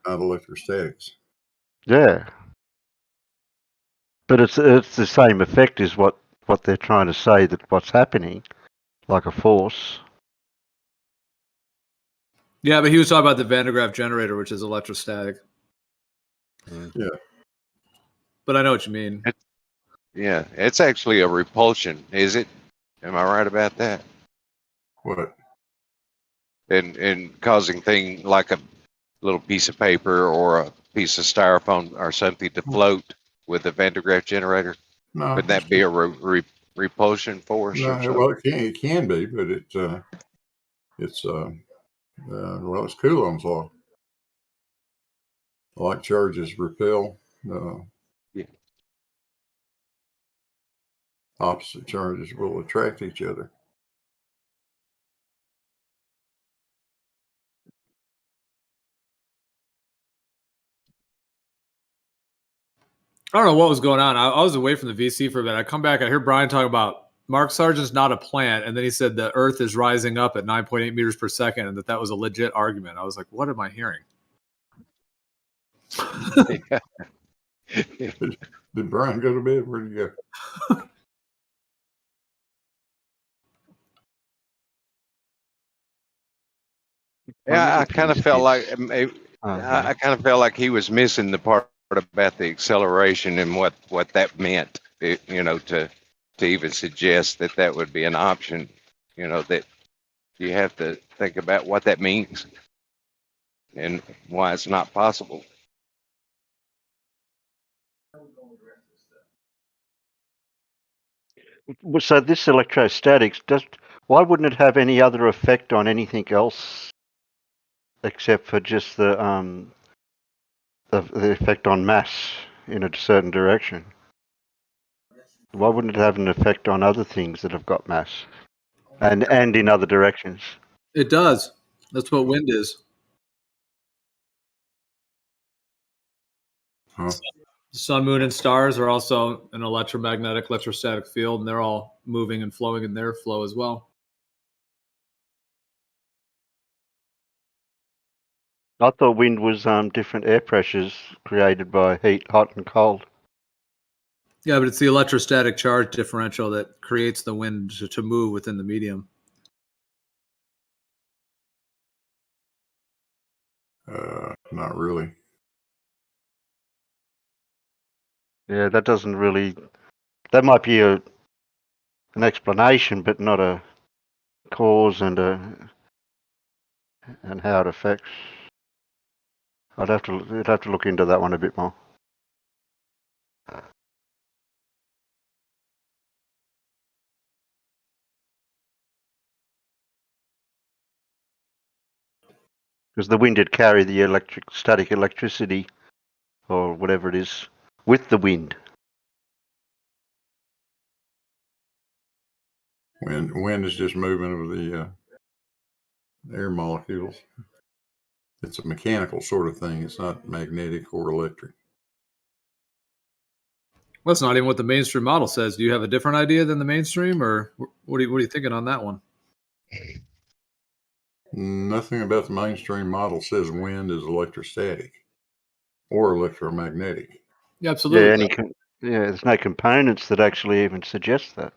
electrostatics. Yeah. But it's the same effect as what they're trying to say, that what's happening, like a force. Yeah, but he was talking about the Van de Graaff generator, which is electrostatic. Yeah. But I know what you mean. Yeah, it's actually a repulsion, is it? Am I right about that? What? And causing thing like a little piece of paper or a piece of styrofoam or something to float with a Van de Graaff generator? No. Would that be a repulsion force or something? Well, it can be, but it's Well, it's Coulomb's law. Like charges repel. Yeah. Opposite charges will attract each other. I don't know what was going on. I was away from the VC for a bit. I come back. I hear Brian talk about Mark Sargent's not a plant, and then he said the Earth is rising up at 9.8 meters per second, and that was a legit argument. I was like, "What am I hearing?" Did Brian go to bed? Where'd he go? Yeah, I kind of felt like I kind of felt like he was missing the part about the acceleration and what that meant. To even suggest that would be an option. That you have to think about what that means and why it's not possible. So this electrostatics, why wouldn't it have any other effect on anything else except for just the effect on mass in a certain direction? Why wouldn't it have an effect on other things that have got mass and in other directions? It does. That's what wind is. Huh. The sun, moon, and stars are also an electrostatic field, and they're all moving and flowing in their flow as well. I thought wind was different air pressures created by heat, hot and cold. Yeah, but it's the electrostatic charge differential that creates the wind to move within the medium. Not really. Yeah, that doesn't really. That might be an explanation, but not a cause and how it affects. You'd have to look into that one a bit more. Because the wind would carry the static electricity, or whatever it is, with the wind. Wind is just movement of the air molecules. It's a mechanical sort of thing. It's not magnetic or electric. Well, that's not even what the mainstream model says. Do you have a different idea than the mainstream, or what are you thinking on that one? Nothing about the mainstream model says wind is electrostatic or electromagnetic. Yeah, absolutely. Yeah, there's no components that actually even suggest that.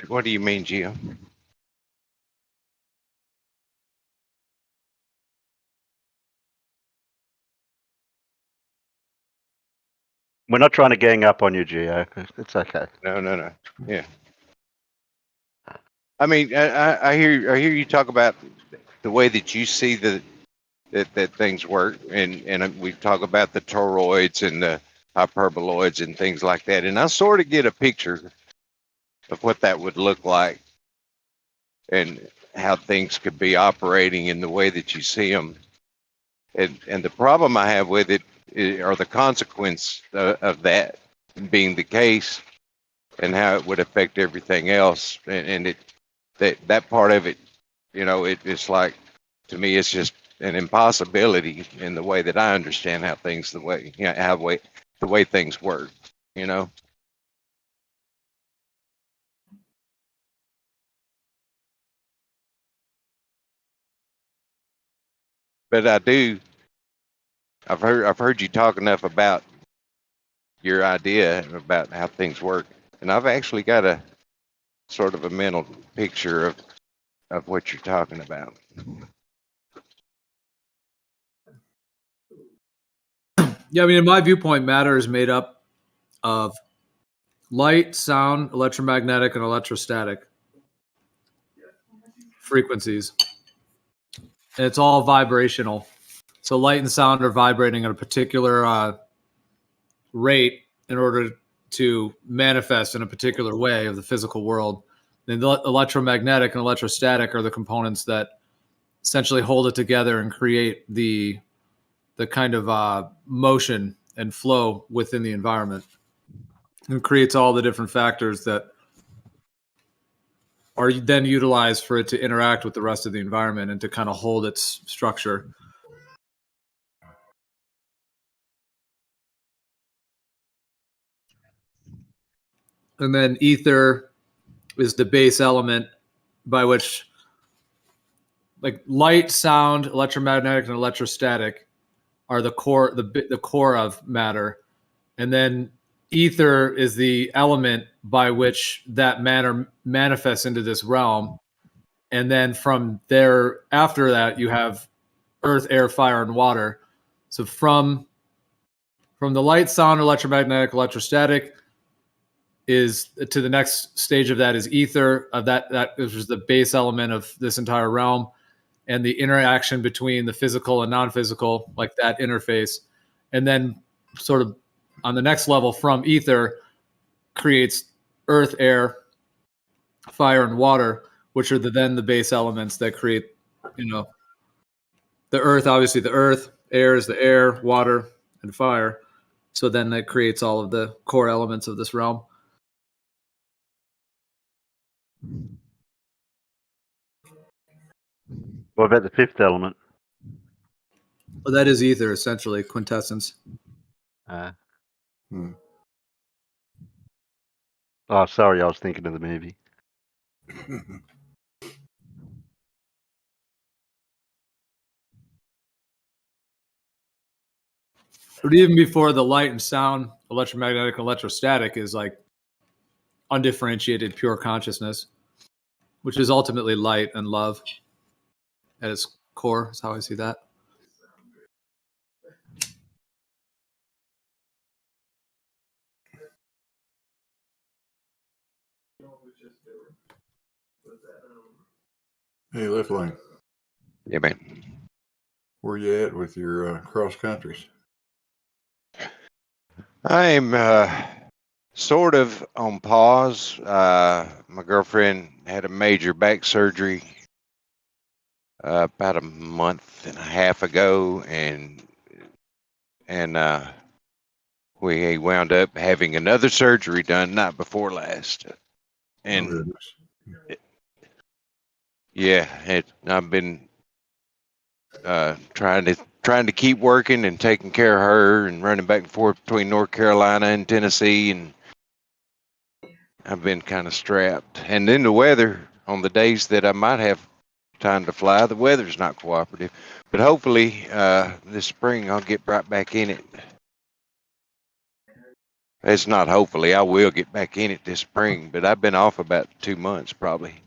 What do you mean, Gio? We're not trying to gang up on you, Gio. It's okay. No. Yeah. I mean, I hear you talk about the way that you see that things work, and we talk about the toroids and the hyperboloids and things like that, and I sort of get a picture of what that would look like and how things could be operating in the way that you see them. And the problem I have with it are the consequence of that being the case and how it would affect everything else. And that part of it, it's like, to me, it's just an impossibility in the way that I understand how things, the way things work, But I've heard you talk enough about your idea about how things work, and I've actually got a sort of a mental picture of what you're talking about. Yeah, I mean, in my viewpoint, matter is made up of light, sound, electromagnetic, and electrostatic frequencies. And it's all vibrational. So light and sound are vibrating at a particular rate in order to manifest in a particular way of the physical world. And the electromagnetic and electrostatic are the components that essentially hold it together and create the kind of motion and flow within the environment. It creates all the different factors that are then utilized for it to interact with the rest of the environment and to kind of hold its structure. And then ether is the base element by which, like, light, sound, electromagnetic, and electrostatic are the core, the core of matter. And then ether is the element by which that matter manifests into this realm. And then from there, after that, you have earth, air, fire, and water. So from the light, sound, electromagnetic, electrostatic is to the next stage of that is ether, of that is the base element of this entire realm, and the interaction between the physical and non-physical, like that interface. And then sort of on the next level from ether creates earth, air, fire, and water, which are then the base elements that create, the earth. Obviously the earth, air is the air, water, and fire. So then that creates all of the core elements of this realm. What about the fifth element? Well, that is ether, essentially, quintessence. Oh, sorry, I was thinking of the movie. But even before the light and sound, electromagnetic, electrostatic is like undifferentiated pure consciousness, which is ultimately light and love at its core. That's how I see that. Hey, Left Lane. Yeah, man. Where you at with your cross countries? I'm sort of on pause. My girlfriend had a major back surgery about a month and a half ago, and we wound up having another surgery done night before last. And I've been trying to keep working and taking care of her and running back and forth between North Carolina and Tennessee, and I've been kind of strapped. And then the weather, on the days that I might have time to fly, the weather's not cooperative. But hopefully this spring I'll get right back in it. It's not hopefully, I will get back in it this spring, but I've been off about 2 months probably.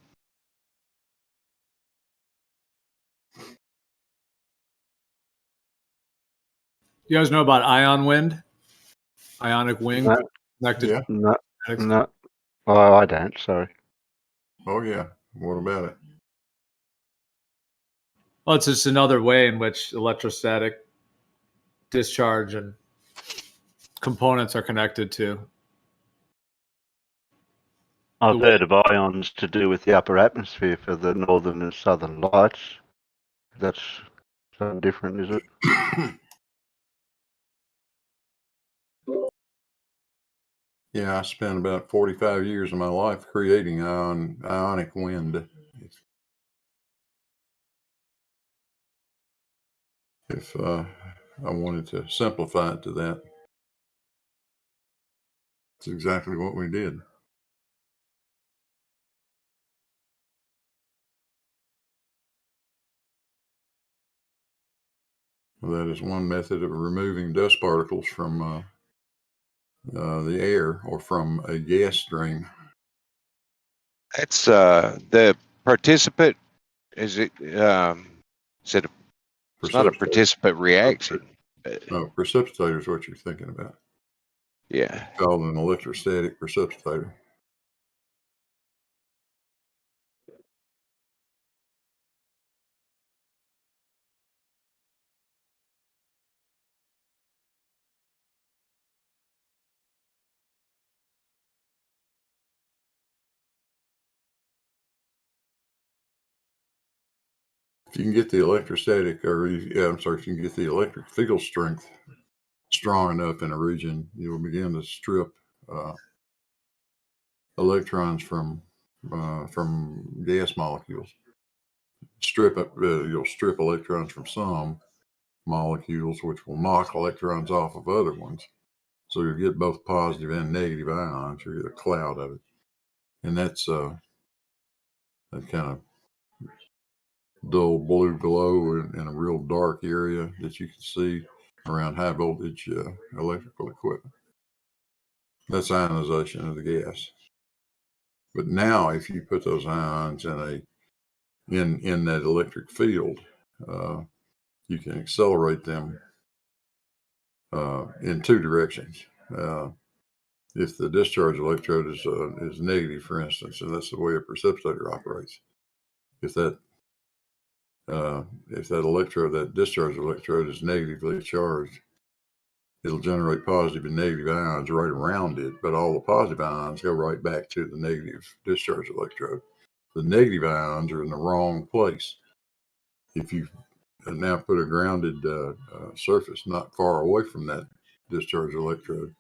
You guys know about ion wind? Ionic wing? No. Connected. No. Oh, I don't. Sorry. Oh yeah. What about it? Well, it's just another way in which electrostatic discharge and components are connected to. I've heard of ions to do with the upper atmosphere for the northern and southern lights. That's something different, is it? Yeah, I spent about 45 years of my life creating ionic wind. If I wanted to simplify it to that, that's exactly what we did. Well, that is one method of removing dust particles from the air or from a gas stream. That's the participant. Is it? It's not a participant reaction. No, precipitator is what you're thinking about. Yeah. It's called an electrostatic precipitator. you can get the electrostatic, if you can get the electric field strength strong enough in a region, you'll begin to strip electrons from gas molecules. You'll strip electrons from some molecules, which will knock electrons off of other ones. So you'll get both positive and negative ions. You get a cloud of it, and that's that kind of dull blue glow in a real dark area that you can see around high voltage electrical equipment. That's ionization of the gas. But now, if you put those ions in that electric field, you can accelerate them in two directions. If the discharge electrode is negative, for instance, and that's the way a precipitator operates, if that discharge electrode is negatively charged, it'll generate positive and negative ions right around it, but all the positive ions go right back to the negative discharge electrode. The negative ions are in the wrong place. If you now put a grounded surface not far away from that discharge electrode,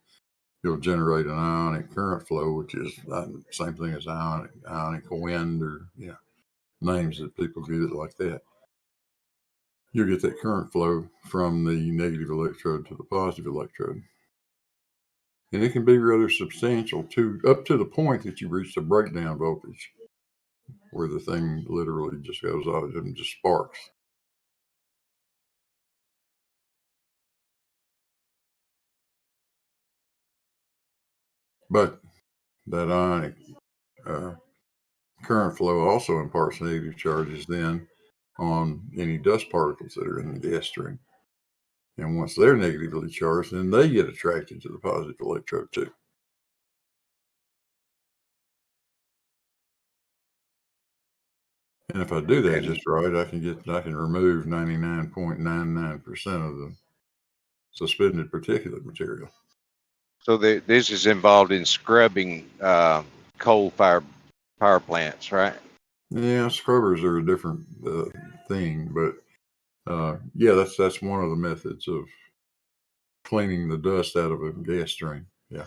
you'll generate an ionic current flow, which is the same thing as ionic wind, or names that people give it like that. You'll get that current flow from the negative electrode to the positive electrode. And it can be rather substantial up to the point that you reach the breakdown voltage, where the thing literally just goes off and just sparks. But that ionic current flow also imparts negative charges then on any dust particles that are in the gas stream. And once they're negatively charged, then they get attracted to the positive electrode too. And if I do that just right, I can remove 99.99% of the suspended particulate material. So this is involved in scrubbing coal-fired power plants, right? Yeah, scrubbers are a different thing, but that's one of the methods of cleaning the dust out of a gas stream. Yeah.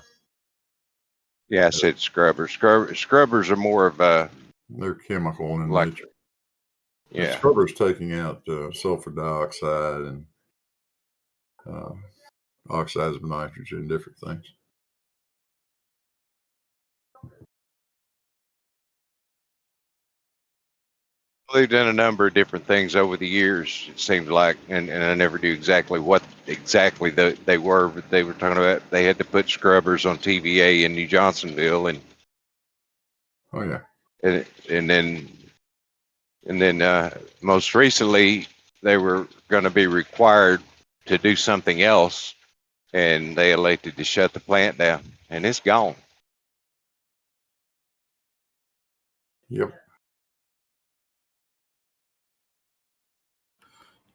Yeah, I said scrubbers. Scrubbers are more of a... They're chemical in like, nature. Yeah. The scrubber's taking out sulfur dioxide and oxides of nitrogen, different things. They've done a number of different things over the years, it seems like, and I never knew exactly what they were, but they were talking about they had to put scrubbers on TVA in New Johnsonville, and oh yeah, and then most recently they were going to be required to do something else, and they elected to shut the plant down, and it's gone. Yep.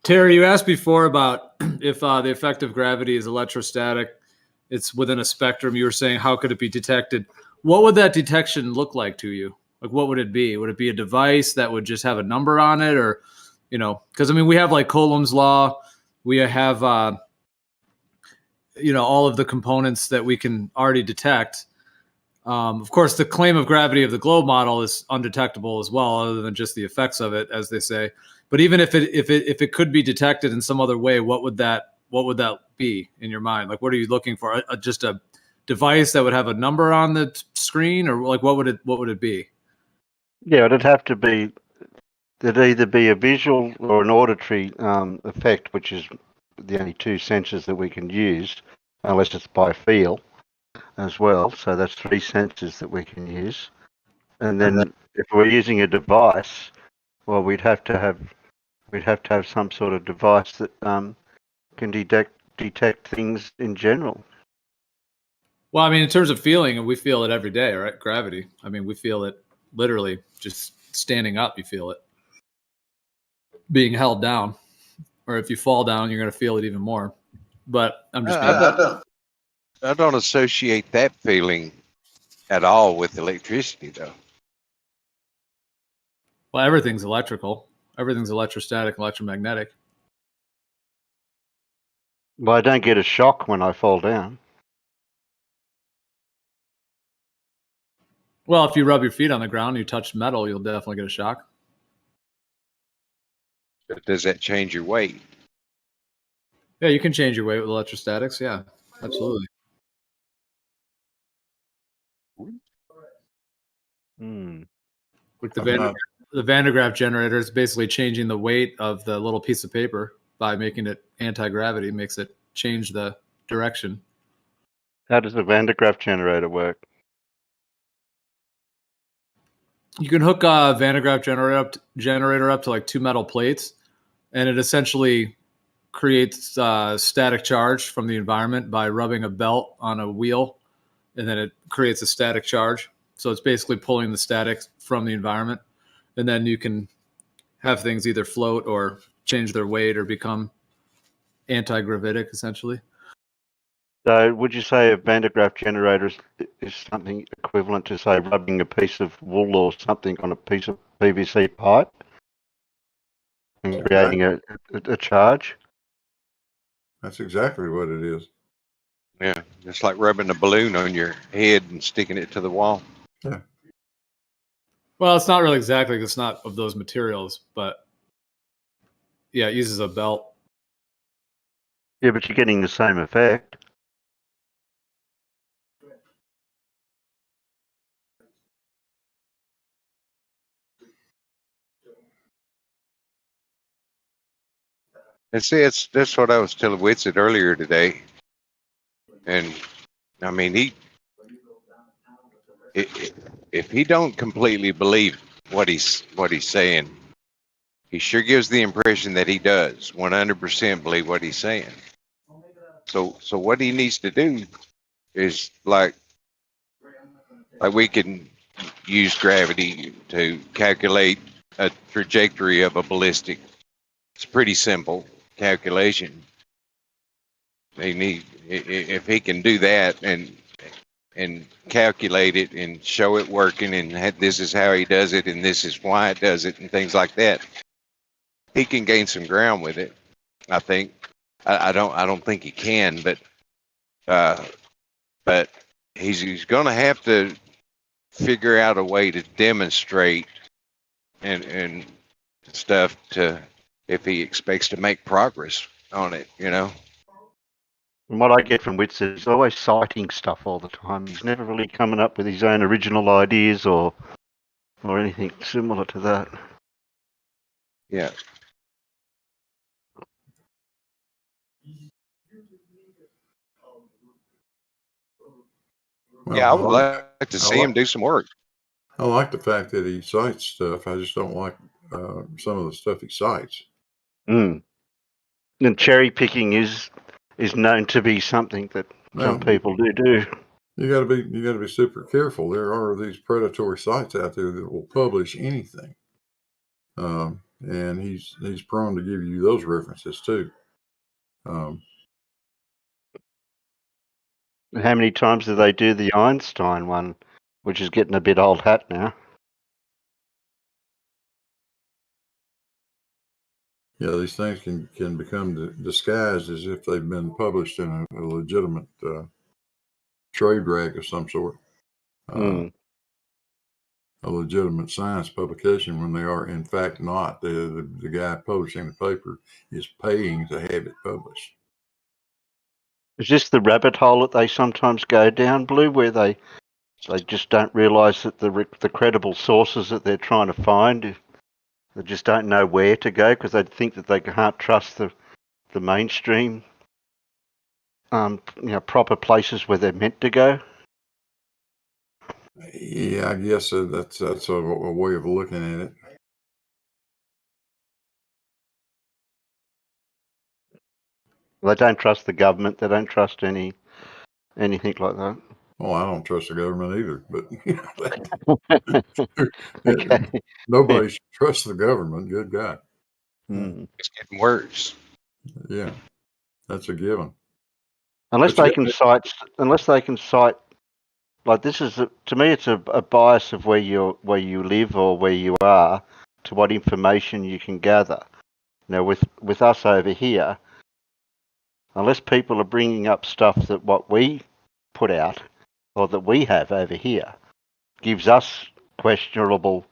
Terry, you asked before about if the effect of gravity is electrostatic. It's within a spectrum. You were saying, how could it be detected? What would that detection look like to you? Like, what would it be? Would it be a device that would just have a number on it? Or, because, we have like Coulomb's law. We have, all of the components that we can already detect. Of course, the claim of gravity of the globe model is undetectable as well, other than just the effects of it, as they say. But even if it could be detected in some other way, what would that be in your mind? Like, what are you looking for? Just a device that would have a number on the screen, or like what would it be? Yeah, it'd have to be. There'd either be a visual or an auditory effect, which is the only two senses that we can use, unless it's by feel as well. So that's three senses that we can use. And then if we're using a device, well, we'd have to have some sort of device that can detect things in general. Well, in terms of feeling, we feel it every day, right? Gravity. We feel it literally just standing up. You feel it being held down, or if you fall down, you're going to feel it even more. But I'm just. I don't associate that feeling at all with electricity, though. Well, everything's electrical. Everything's electrostatic, electromagnetic. Well, I don't get a shock when I fall down. Well, if you rub your feet on the ground, and you touch metal, you'll definitely get a shock. Does that change your weight? Yeah, you can change your weight with electrostatics. Yeah, absolutely. Like the Van de Graaff generator is basically changing the weight of the little piece of paper by making it anti-gravity, makes it change the direction. How does the Van de Graaff generator work? You can hook a Van de Graaff generator up to like 2 metal plates, and it essentially creates static charge from the environment by rubbing a belt on a wheel, and then it creates a static charge. So it's basically pulling the static from the environment, and then you can have things either float or change their weight or become anti-gravitic, essentially. So would you say a Van de Graaff generator is something equivalent to, say, rubbing a piece of wool or something on a piece of PVC pipe and creating a charge? That's exactly what it is. Yeah, it's like rubbing a balloon on your head and sticking it to the wall. Yeah. Well, it's not really exactly, it's not of those materials, but yeah, it uses a belt. Yeah, but you're getting the same effect. And see, that's what I was telling Whitsitt earlier today. And I mean, if he don't completely believe what he's saying, he sure gives the impression that he does 100% believe what he's saying. So what he needs to do is like we can use gravity to calculate a trajectory of a ballistic. It's pretty simple calculation. If he can do that and calculate it and show it working and this is how he does it and this is why it does it and things like that, he can gain some ground with it. I think. I don't think he can, but he's going to have to figure out a way to demonstrate and stuff to if he expects to make progress on it, you know. And what I get from Wits is he's always citing stuff all the time. He's never really coming up with his own original ideas or anything similar to that. Yeah. Well, yeah, I would like to see him do some work. I like the fact that he cites stuff. I just don't like some of the stuff he cites. And cherry picking is known to be something that some people do. You got to be super careful. There are these predatory sites out there that will publish anything, and he's prone to give you those references too. How many times do they do the Einstein one, which is getting a bit old hat now? Yeah, these things can become disguised as if they've been published in a legitimate trade rag of some sort, a legitimate science publication, when they are in fact not. The guy publishing the paper is paying to have it published. Is this the rabbit hole that they sometimes go down, Blue, where they just don't realise that the credible sources that they're trying to find, they just don't know where to go because they think that they can't trust the mainstream, proper places where they're meant to go? Yeah, I guess that's a way of looking at it. They don't trust the government. They don't trust anything like that. Well, I don't trust the government either, but okay. Nobody should trust the government. Good God. It's getting worse. Yeah, that's a given. Unless they can cite, like this is to me, it's a bias of where you live or where you are to what information you can gather. Now, with us over here, unless people are bringing up stuff that what we put out or that we have over here gives us questionable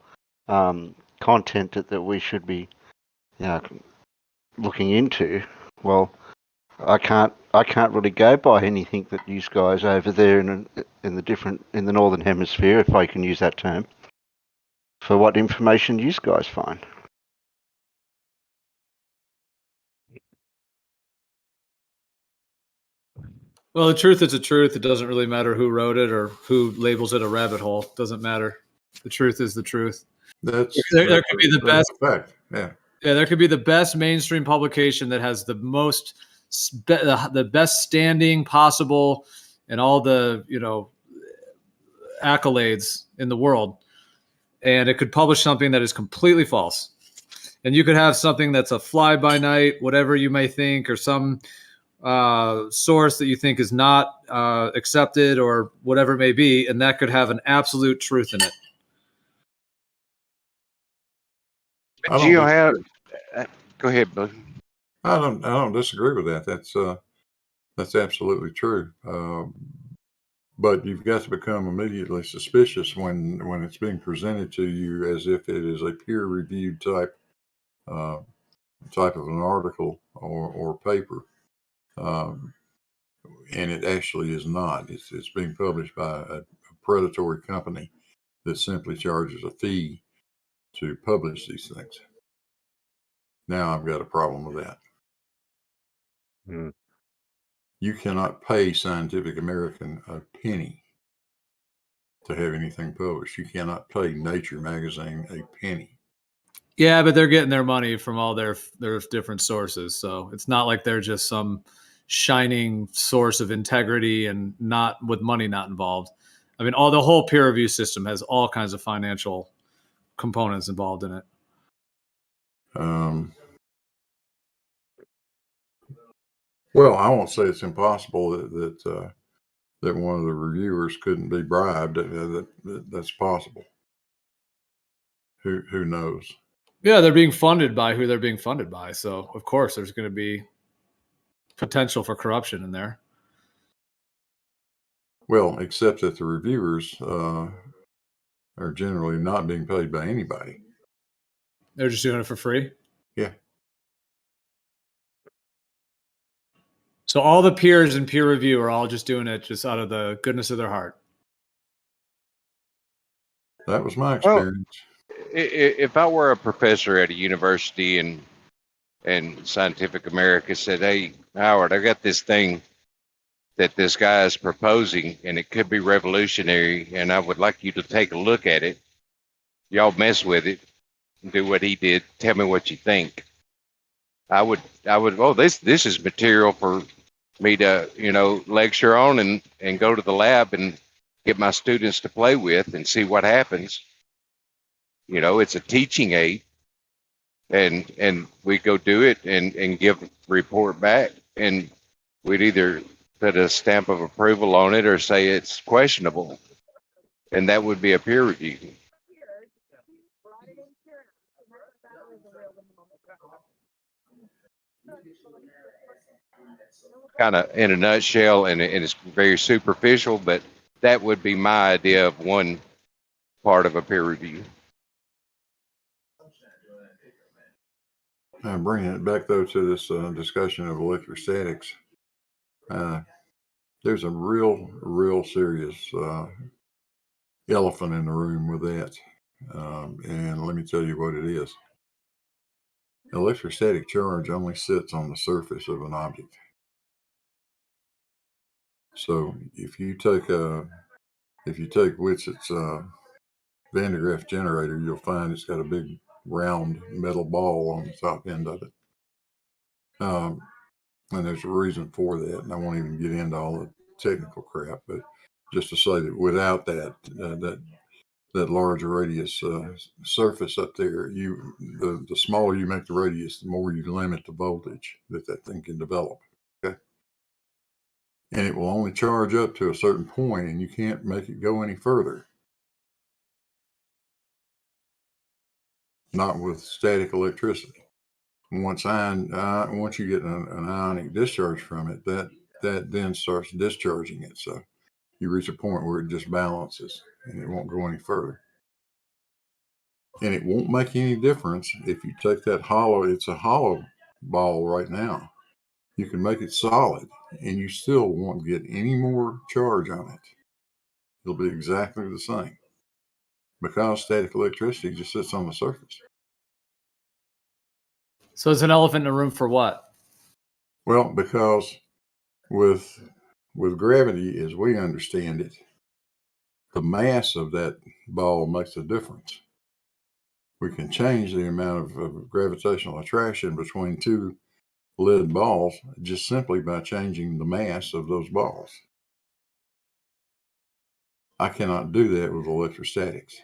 content that we should be, looking into, well, I can't really go by anything that you guys over there in the northern hemisphere, if I can use that term, for what information you guys find. Well, the truth is the truth. It doesn't really matter who wrote it or who labels it a rabbit hole. It doesn't matter. The truth is the truth. There could be the best fact. Yeah. Yeah, there could be the best mainstream publication that has the most the best standing possible and all the accolades in the world, and it could publish something that is completely false. And you could have something that's a fly by night, whatever you may think, or some source that you think is not accepted or whatever it may be, and that could have an absolute truth in it. Go ahead, bud. I don't disagree with that. That's absolutely true. But you've got to become immediately suspicious when it's being presented to you as if it is a peer-reviewed type of an article or paper, and it actually is not. It's being published by a predatory company that simply charges a fee to publish these things. Now I've got a problem with that. You cannot pay Scientific American a penny to have anything published. You cannot pay Nature magazine a penny. Yeah, but they're getting their money from all their different sources. So it's not like they're just some shining source of integrity and not with money not involved. I mean, the whole peer review system has all kinds of financial components involved in it. Well, I won't say it's impossible that one of the reviewers couldn't be bribed. That's possible. Who knows? Yeah, they're being funded by who they're being funded by. So, of course, there's going to be potential for corruption in there. Well, except that the reviewers are generally not being paid by anybody. They're just doing it for free? Yeah. So all the peers in peer review are all just doing it just out of the goodness of their heart. That was my experience. If I were a professor at a university and Scientific America said, "Hey, Howard, I got this thing that this guy is proposing, and it could be revolutionary, and I would like you to take a look at it. Y'all mess with it, do what he did. Tell me what you think." I would. Oh, this is material for me to lecture on and go to the lab and get my students to play with and see what happens. It's a teaching aid, and we go do it and give a report back, and we'd either put a stamp of approval on it or say it's questionable, and that would be a peer review. Kind of in a nutshell, and it's very superficial, but that would be my idea of one part of a peer review. Bringing it back, though, to this discussion of electrostatics, there's a real serious elephant in the room with that. And let me tell you what it is. Electrostatic charge only sits on the surface of an object. So if you take Witzett's Van de Graaff generator, you'll find it's got a big round metal ball on the top end of it. And there's a reason for that, and I won't even get into all the technical crap, but just to say that without that large radius surface up there, the smaller you make the radius, the more you limit the voltage that thing can develop. Okay, and it will only charge up to a certain point, and you can't make it go any further. not with static electricity. Once you get an ionic discharge from it, that then starts discharging it. So you reach a point where it just balances and it won't go any further. And it won't make any difference if you take that hollow, it's a hollow ball right now. You can make it solid and you still won't get any more charge on it. It'll be exactly the same because static electricity just sits on the surface. So it's an elephant in a room for what? Well, because with gravity, as we understand it, the mass of that ball makes a difference. We can change the amount of gravitational attraction between two lead balls just simply by changing the mass of those balls. I cannot do that with electrostatics.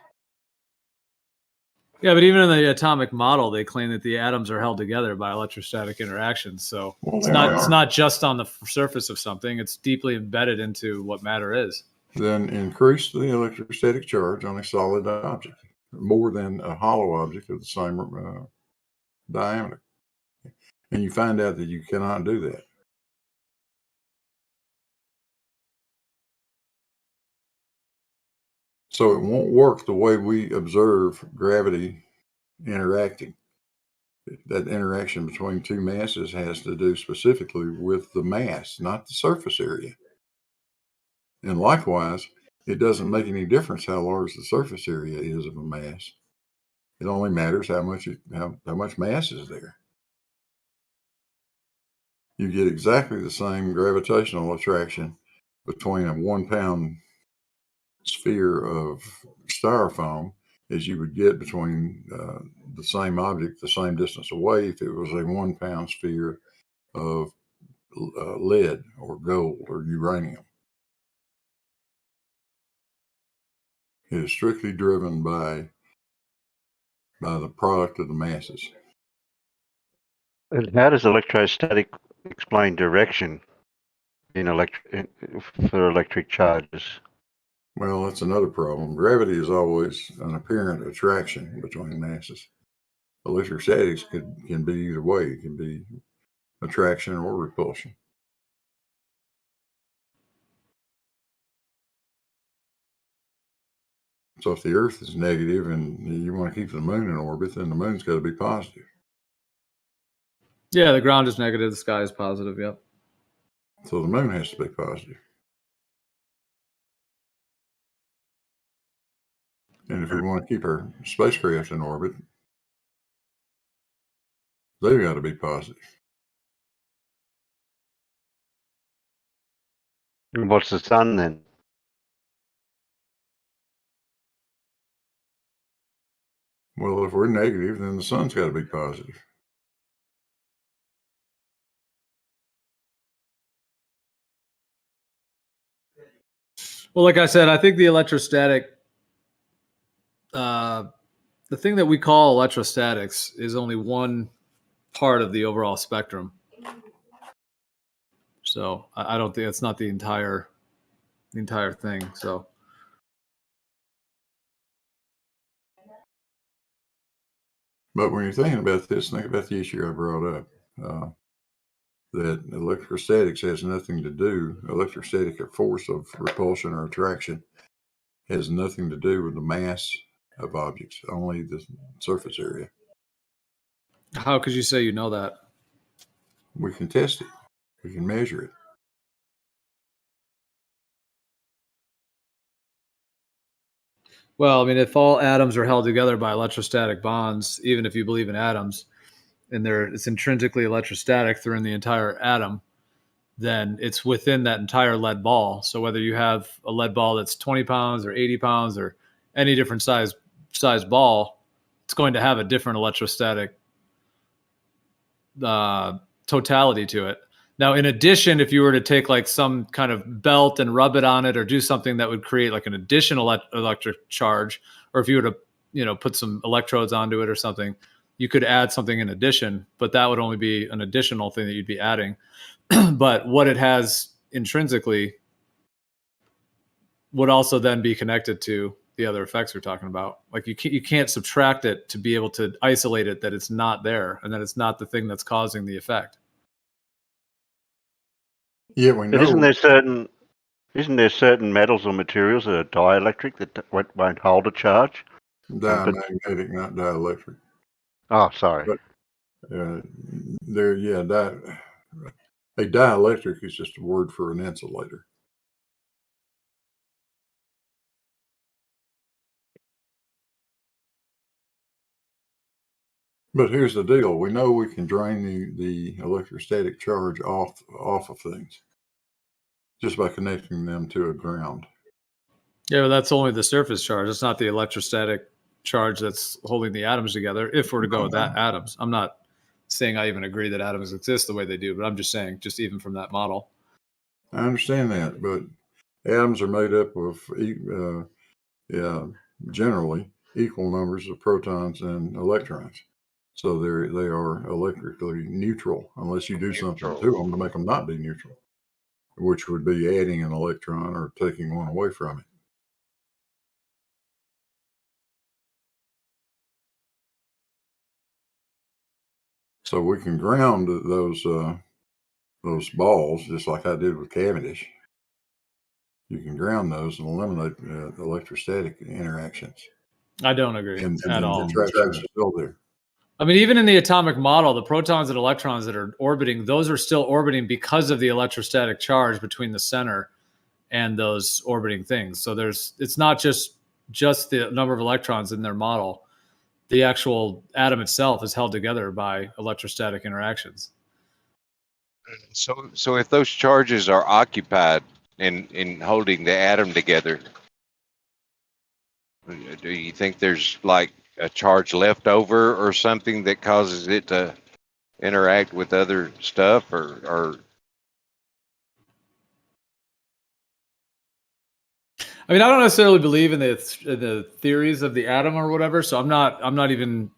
Yeah, but even in the atomic model, they claim that the atoms are held together by electrostatic interactions. So it's not just on the surface of something; it's deeply embedded into what matter is. Then increase the electrostatic charge on a solid object more than a hollow object of the same diameter, and you find out that you cannot do that. So it won't work the way we observe gravity interacting. That interaction between two masses has to do specifically with the mass, not the surface area. And likewise, it doesn't make any difference how large the surface area is of a mass. It only matters how much mass is there. You get exactly the same gravitational attraction between a 1 pound sphere of styrofoam as you would get between the same object the same distance away if it was a 1 pound sphere of lead or gold or uranium. It is strictly driven by the product of the masses. And how does electrostatic explain direction for electric charges? Well, that's another problem. Gravity is always an apparent attraction between masses. Electrostatics can be either way. It can be attraction or repulsion. So if the Earth is negative and you want to keep the moon in orbit, then the moon's got to be positive. Yeah, the ground is negative, the sky is positive, yep. So the moon has to be positive. And if we want to keep our spacecraft in orbit, they've got to be positive. And what's the sun then? Well, if we're negative, then the sun's got to be positive. Well, like I said, I think the electrostatic, the thing that we call electrostatics is only one part of the overall spectrum. So I don't think it's not the entire thing. So. But when you're thinking about this, think about the issue I brought up. That electrostatics has nothing to do, electrostatic force of repulsion or attraction has nothing to do with the mass of objects, only the surface area. How could you say you know that? We can test it. We can measure it. Well, I mean, if all atoms are held together by electrostatic bonds, even if you believe in atoms, and it's intrinsically electrostatic through the entire atom, then it's within that entire lead ball. So whether you have a lead ball that's 20 pounds or 80 pounds or any different size ball, it's going to have a different electrostatic totality to it. Now, in addition, if you were to take like some kind of belt and rub it on it or do something that would create like an additional electric charge, or if you were to, put some electrodes onto it or something, you could add something in addition, but that would only be an additional thing that you'd be adding. But what it has intrinsically would also then be connected to the other effects we're talking about. Like you can't subtract it to be able to isolate it that it's not there and that it's not the thing that's causing the effect. Yeah, we know. But isn't there certain metals or materials that are dielectric that won't hold a charge? Diamagnetic, not dielectric. Oh, sorry. But a dielectric is just a word for an insulator. But here's the deal: we know we can drain the electrostatic charge off of things just by connecting them to a ground. Yeah, but that's only the surface charge. It's not the electrostatic charge that's holding the atoms together. If we're to go with that atoms, I'm not saying I even agree that atoms exist the way they do, but I'm just saying, just even from that model. I understand that, but atoms are made up of generally equal numbers of protons and electrons. So they are electrically neutral unless you do something to them to make them not be neutral, which would be adding an electron or taking one away from it. So we can ground those balls just like I did with Cavendish. You can ground those and eliminate the electrostatic interactions. I don't agree at all. The attraction is still there. I mean, even in the atomic model, the protons and electrons that are orbiting, those are still orbiting because of the electrostatic charge between the center and those orbiting things. So it's not just the number of electrons in their model. The actual atom itself is held together by electrostatic interactions. So if those charges are occupied in holding the atom together, do you think there's like a charge left over or something that causes it to interact with other stuff or I mean, I don't necessarily believe in the theories of the atom or whatever, so I'm not even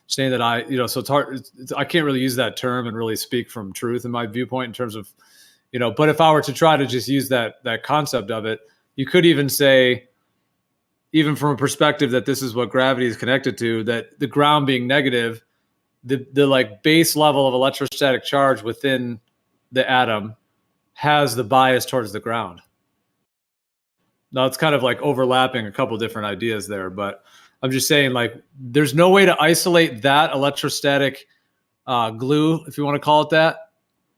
saying that so it's hard. I can't really use that term and really speak from truth in my viewpoint in terms of, but if I were to try to just use that concept of it, you could even say, even from a perspective that this is what gravity is connected to, that the ground being negative, the like base level of electrostatic charge within the atom has the bias towards the ground. Now it's kind of like overlapping a couple different ideas there, but I'm just saying, like, there's no way to isolate that electrostatic glue, if you want to call it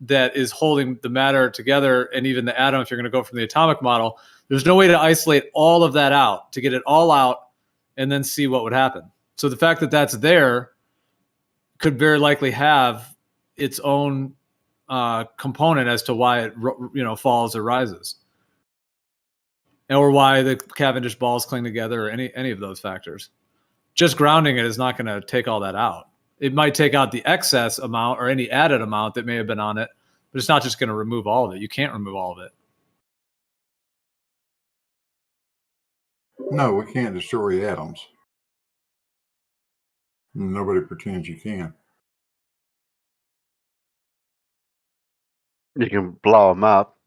that is holding the matter together, and even the atom, if you're going to go from the atomic model, there's no way to isolate all of that out, to get it all out and then see what would happen. So the fact that that's there could very likely have its own component as to why it falls or rises, or why the Cavendish balls cling together, or any of those factors. Just grounding it is not going to take all that out. It might take out the excess amount or any added amount that may have been on it, but it's not just going to remove all of it. You can't remove all of it. No, we can't destroy atoms. Nobody pretends you can. You can blow them up,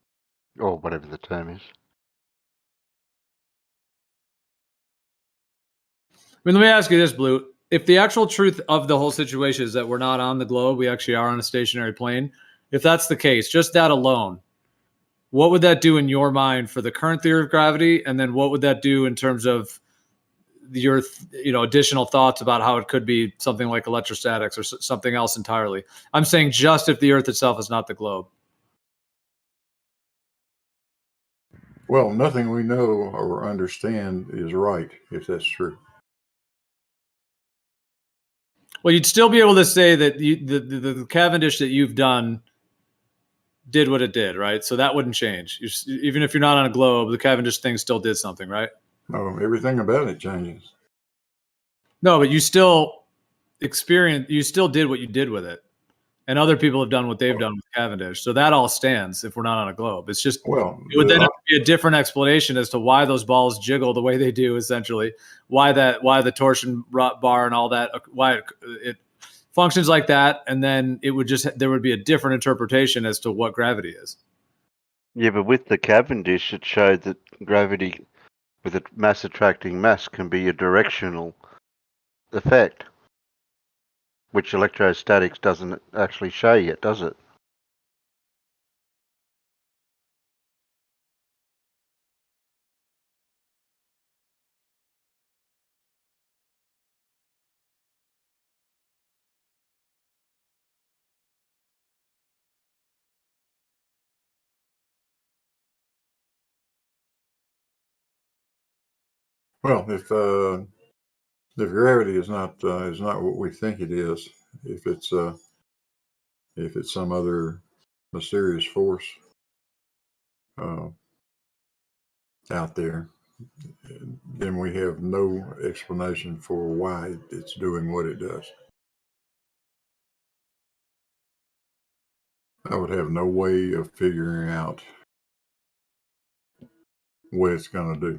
or whatever the term is. I mean, let me ask you this, Blue. If the actual truth of the whole situation is that we're not on the globe, we actually are on a stationary plane, if that's the case, just that alone, what would that do in your mind for the current theory of gravity? And then what would that do in terms of your additional thoughts about how it could be something like electrostatics or something else entirely? I'm saying just if the Earth itself is not the globe. Well, nothing we know or understand is right, if that's true. Well, you'd still be able to say that the Cavendish that you've done did what it did, right? So that wouldn't change. Even if you're not on a globe, the Cavendish thing still did something, right? No, everything about it changes. No, but you still did what you did with it. And other people have done what they've done with Cavendish. So that all stands if we're not on a globe. It's just, it would then have to be a different explanation as to why those balls jiggle the way they do, essentially. Why the torsion bar and all that, why it functions like that. And then there would be a different interpretation as to what gravity is. Yeah, but with the Cavendish, it showed that gravity with a mass attracting mass can be a directional effect, which electrostatics doesn't actually show yet, does it? Well, if gravity is not what we think it is, if it's some other mysterious force out there, then we have no explanation for why it's doing what it does. I would have no way of figuring out what it's going to do.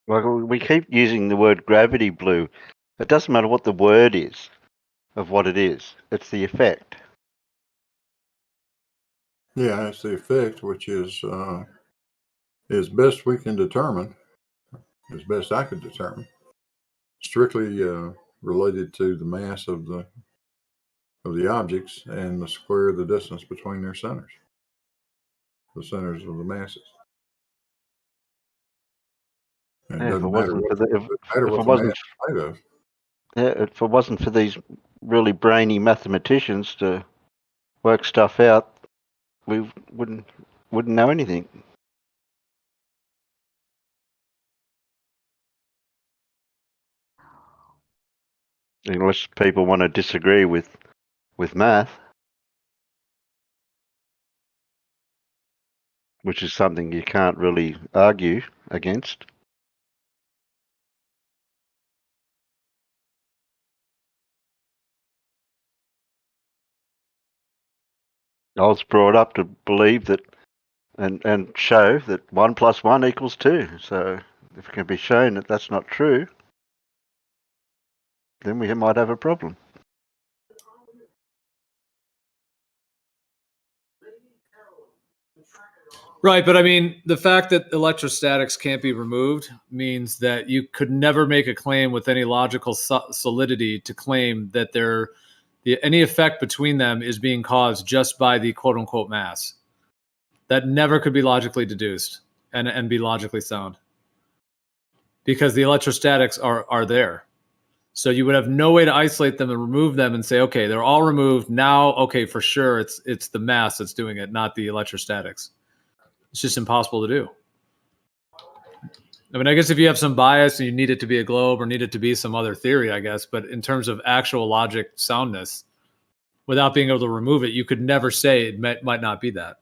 Well, we keep using the word gravity blue. It doesn't matter what the word is of what it is. It's the effect. Yeah, it's the effect, which is as best we can determine, as best I could determine, strictly related to the mass of the objects and the square of the distance between their centers, the centers of the masses. And it Yeah, if it doesn't matter wasn't what for the, if it the mass wasn't, is made of. yeah, if it wasn't for these really brainy mathematicians to work stuff out, we wouldn't know anything. Unless people want to disagree with math, which is something you can't really argue against. I was brought up to believe that and show that 1 + 1 = 2. So if it can be shown that that's not true, then we might have a problem. Right, but I mean, the fact that electrostatics can't be removed means that you could never make a claim with any logical solidity to claim that any effect between them is being caused just by the quote unquote mass. That never could be logically deduced and be logically sound, because the electrostatics are there. So you would have no way to isolate them and remove them and say, okay, they're all removed now. Okay, for sure, it's the mass that's doing it, not the electrostatics. It's just impossible to do. I mean, I guess if you have some bias and you need it to be a globe or need it to be some other theory, I guess. But in terms of actual logic soundness, without being able to remove it, you could never say it might not be that.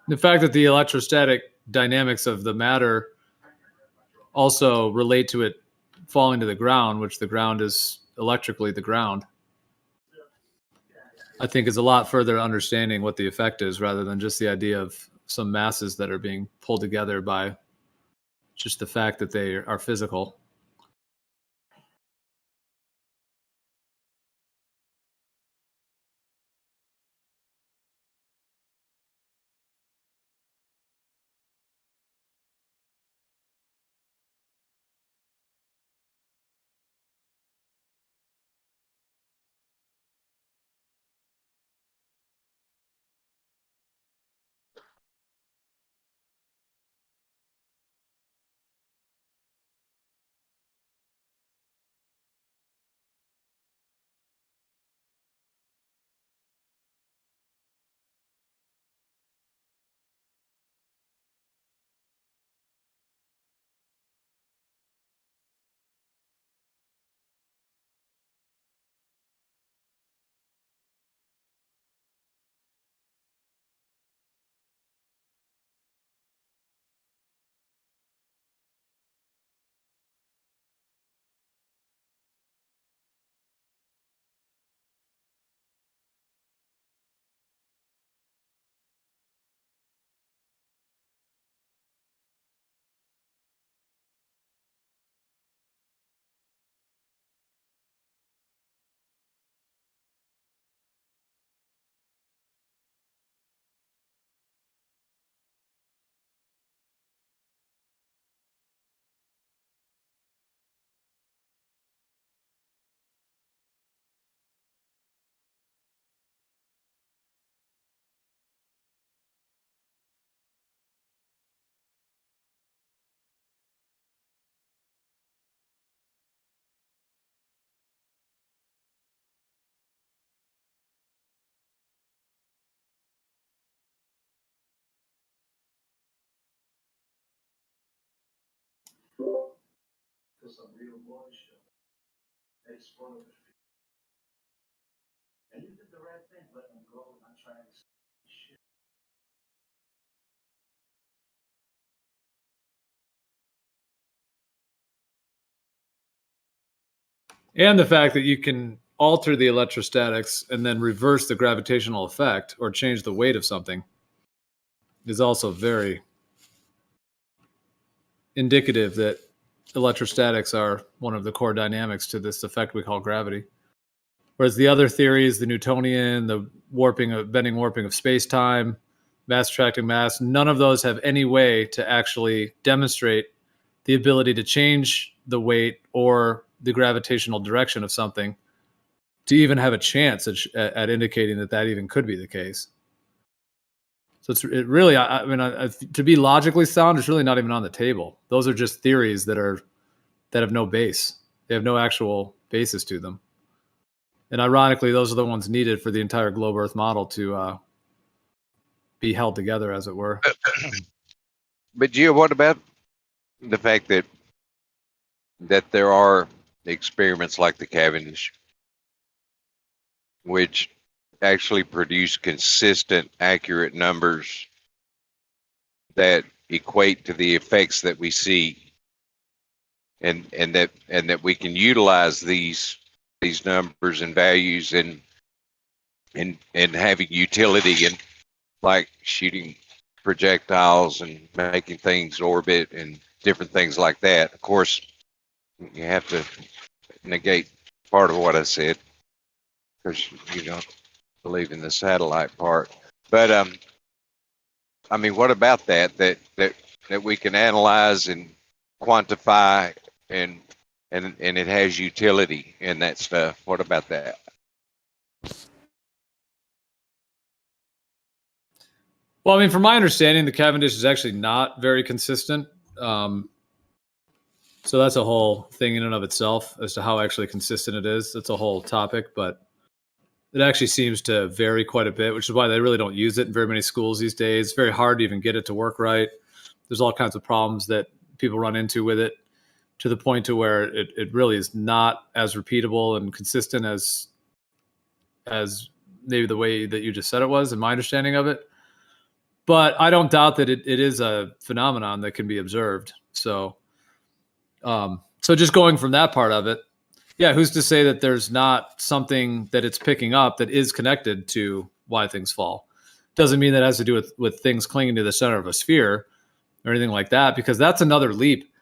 The fact that the electrostatic dynamics of the matter also relate to it falling to the ground, which the ground is electrically the ground, I think is a lot further understanding what the effect is rather than just the idea of some masses that are being pulled together by just the fact that they are physical. And the fact that you can alter the electrostatics and then reverse the gravitational effect or change the weight of something is also very indicative that electrostatics are one of the core dynamics to this effect we call gravity. Whereas the other theories, the Newtonian, the bending warping of space-time, mass attracting mass, none of those have any way to actually demonstrate the ability to change the weight or the gravitational direction of something to even have a chance at indicating that even could be the case. So it really, I mean, to be logically sound, it's really not even on the table. Those are just theories that have no base. They have no actual basis to them. And ironically, those are the ones needed for the entire globe Earth model to be held together, as it were. But Gio, what about the fact that there are experiments like the Cavendish, which actually produce consistent, accurate numbers that equate to the effects that we see, and that we can utilize these numbers and values and having utility in, like, shooting projectiles and making things orbit and different things like that. Of course, you have to negate part of what I said because you don't believe in the satellite part. But I mean, what about that we can analyze and quantify and it has utility in that stuff? What about that? Well, I mean, from my understanding, the Cavendish is actually not very consistent. So that's a whole thing in and of itself as to how actually consistent it is. That's a whole topic, but it actually seems to vary quite a bit, which is why they really don't use it in very many schools these days. It's very hard to even get it to work right. There's all kinds of problems that people run into with it, to the point to where it really is not as repeatable and consistent as maybe the way that you just said it was, in my understanding of it. But I don't doubt that it is a phenomenon that can be observed. So just going from that part of it, yeah, who's to say that there's not something that it's picking up that is connected to why things fall? Doesn't mean that it has to do with things clinging to the center of a sphere or anything like that, because that's another leap.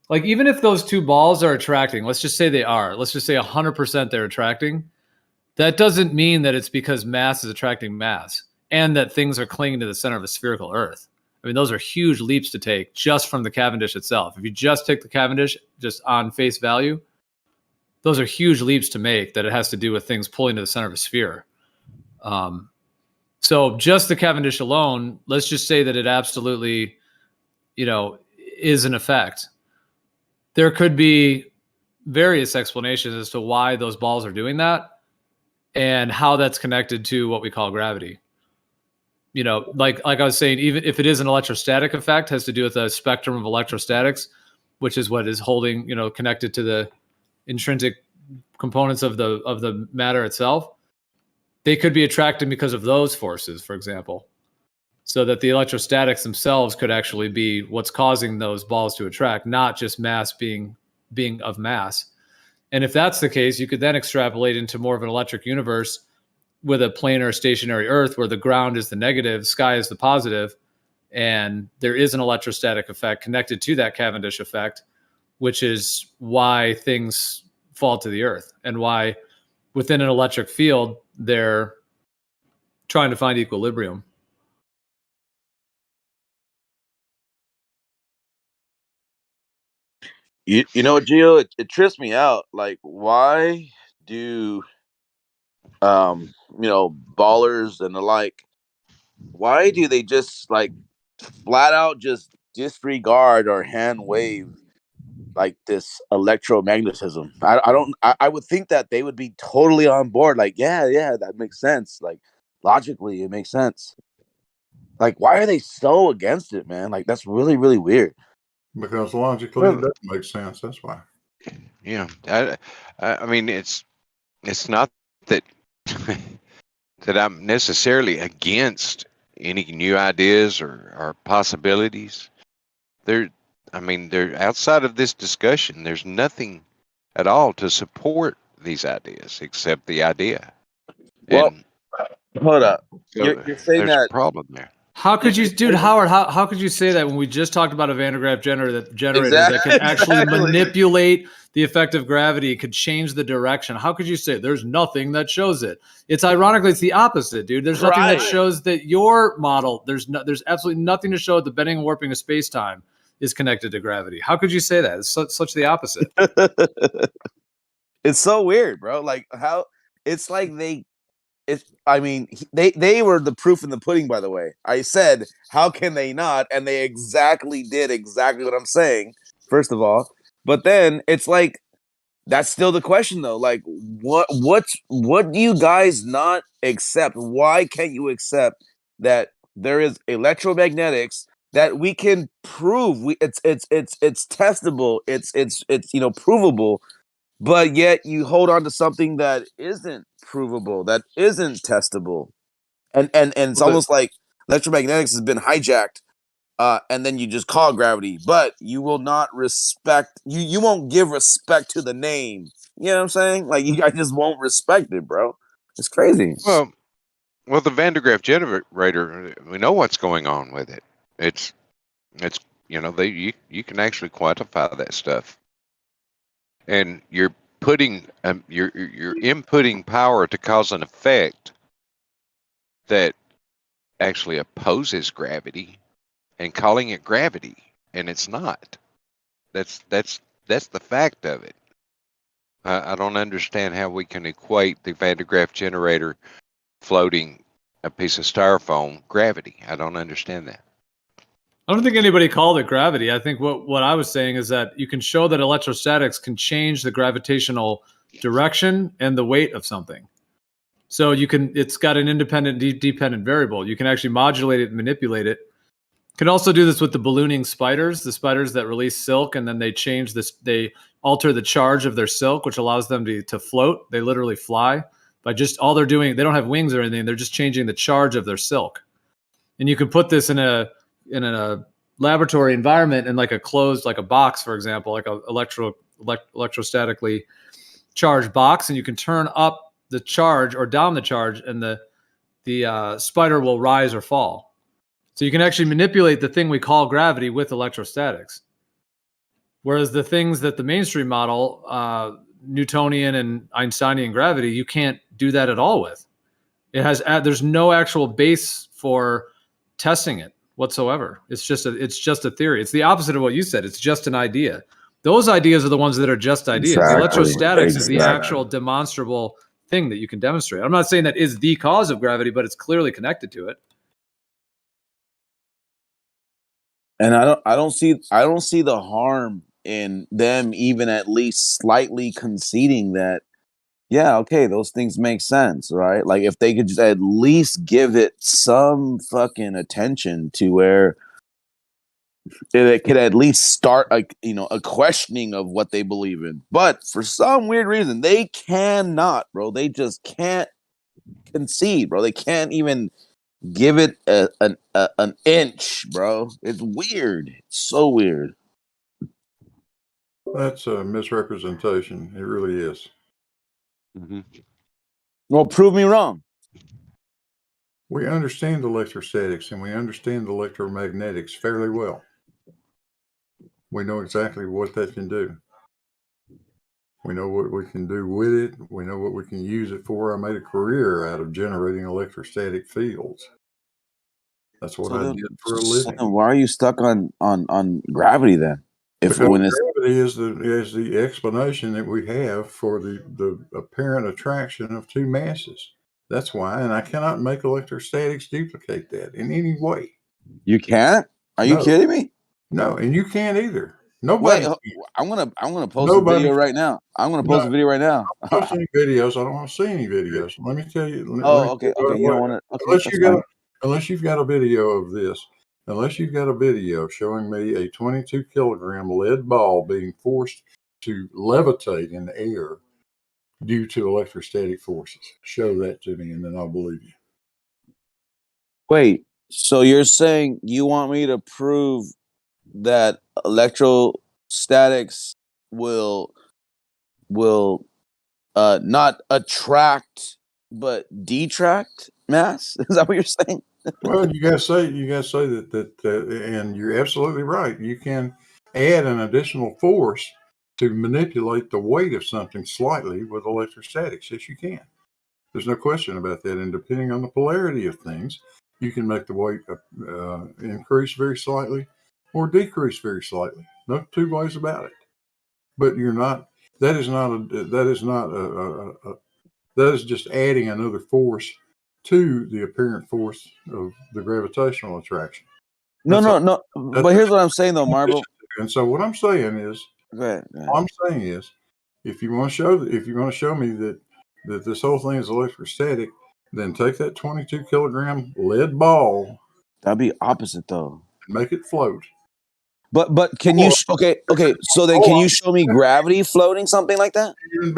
Like, even if those two balls are attracting, let's just say they are, let's just say 100% they're attracting, that doesn't mean that it's because mass is attracting mass and that things are clinging to the center of a spherical Earth. I mean, those are huge leaps to take just from the Cavendish itself. If you just take the Cavendish just on face value, those are huge leaps to make, that it has to do with things pulling to the center of a sphere. So just the Cavendish alone, let's just say that it absolutely, is an effect. There could be various explanations as to why those balls are doing that and how that's connected to what we call gravity. Like I was saying, even if it is an electrostatic effect, has to do with a spectrum of electrostatics, which is what is holding, connected to the intrinsic components of the matter itself. They could be attracted because of those forces, for example, so that the electrostatics themselves could actually be what's causing those balls to attract, not just mass being of mass. And if that's the case, you could then extrapolate into more of an electric universe with a planar stationary Earth where the ground is the negative, sky is the positive, and there is an electrostatic effect connected to that Cavendish effect, which is why things fall to the Earth and why within an electric field they're trying to find equilibrium. You know, Gio, it trips me out. Like, why do ballers and the like, why do they just like flat out just disregard or hand wave like this electromagnetism? I would think that they would be totally on board. Like, yeah, that makes sense. Like, logically, it makes sense. Like, why are they so against it, man? Like, that's really, really weird. Because logically it doesn't make sense. That's why. Yeah, I mean, it's not that that I'm necessarily against any new ideas or possibilities. I mean, they're outside of this discussion. There's nothing at all to support these ideas except the idea. Well, And hold up. so You're saying there's a that. problem there. How could you, dude, Howard? How could you say that when we just talked about a Van de Graaff generator that can actually manipulate the effect of gravity, could change the direction? How could you say there's nothing that shows it? It's ironically it's the opposite, dude. There's nothing that shows that your model. There's absolutely nothing to show the bending and warping of space time is connected to gravity. How could you say that? It's such the opposite. It's so weird, bro. Like how it's like I mean, they were the proof in the pudding, by the way. I said, how can they not? And they did exactly what I'm saying, first of all. But then it's like, that's still the question though. Like, what do you guys not accept? Why can't you accept that there is electromagnetics that we can prove? It's testable, it's provable. But yet you hold on to something that isn't provable, that isn't testable. And it's almost like electromagnetics has been hijacked, and then you just call gravity, but you will not respect, you won't give respect to the name. You know what I'm saying? Like, you guys just won't respect it, bro. It's crazy. Well, the Van de Graaff generator, we know what's going on with it. It's you can actually quantify that stuff. And you're putting you're inputting power to cause an effect that actually opposes gravity and calling it gravity, and it's not. That's the fact of it. I don't understand how we can equate the Van de Graaff generator floating a piece of styrofoam gravity. I don't understand that. I don't think anybody called it gravity. I think what I was saying is that you can show that electrostatics can change the gravitational direction and the weight of something. So it's got an independent, dependent variable. You can actually modulate it and manipulate it. You can also do this with the ballooning spiders, the spiders that release silk, and then they change this, they alter the charge of their silk, which allows them to float. They literally fly by just, all they're doing, they don't have wings or anything. They're just changing the charge of their silk. And you can put this in a laboratory environment in like a closed, like a box, for example, like a electrostatically charged box, and you can turn up the charge or down the charge, and the spider will rise or fall. So you can actually manipulate the thing we call gravity with electrostatics. Whereas the things that the mainstream model, Newtonian and Einsteinian gravity, you can't do that at all with. There's no actual base for testing it whatsoever. It's just a theory. It's the opposite of what you said. It's just an idea. Those ideas are the ones that are just ideas. Exactly. The electrostatics is the actual demonstrable thing that you can demonstrate. I'm not saying that is the cause of gravity, but it's clearly connected to it. And I don't see the harm in them even at least slightly conceding that, yeah, okay, those things make sense, right? Like, if they could just at least give it some fucking attention to where it could at least start a questioning of what they believe in. But for some weird reason, they cannot, bro. They just can't concede, bro. They can't even give it an inch, bro. It's weird. It's so weird. That's a misrepresentation. It really is. Mm-hmm. Well, prove me wrong. We understand electrostatics and we understand electromagnetics fairly well. We know exactly what they can do. We know what we can do with it. We know what we can use it for. I made a career out of generating electrostatic fields. That's what I did for a living. So why are you stuck on gravity then? Because gravity is the explanation that we have for the apparent attraction of two masses. That's why, and I cannot make electrostatics duplicate that in any way. You can't? Are you kidding me? No, and you can't either. Nobody. Wait, I'm gonna post a video right now. I'm gonna post a video right now. I don't post any videos. I don't want to see any videos. Let me tell you. Okay. You don't want to. Unless you've got a video of this, unless you've got a video showing me a 22 kilogram lead ball being forced to levitate in the air due to electrostatic forces. Show that to me, and then I'll believe you. Wait, so you're saying you want me to prove that electrostatics will not attract but detract mass? Is that what you're saying? Well, you gotta say that, and you're absolutely right. You can add an additional force to manipulate the weight of something slightly with electrostatics. Yes, you can. There's no question about that. And depending on the polarity of things, you can make the weight increase very slightly or decrease very slightly. No two ways about it. But you're not. That is not a. That is not a. That is just adding another force to the apparent force of the gravitational attraction. No. But here's what I'm saying, though, Marble. And so what I'm saying is, all I'm saying is, if you want to show me that this whole thing is electrostatic, then take that 22 kilogram lead ball. That'd be opposite, though. And make it float. But can you? Okay. So then, can you show me gravity floating something like that? Even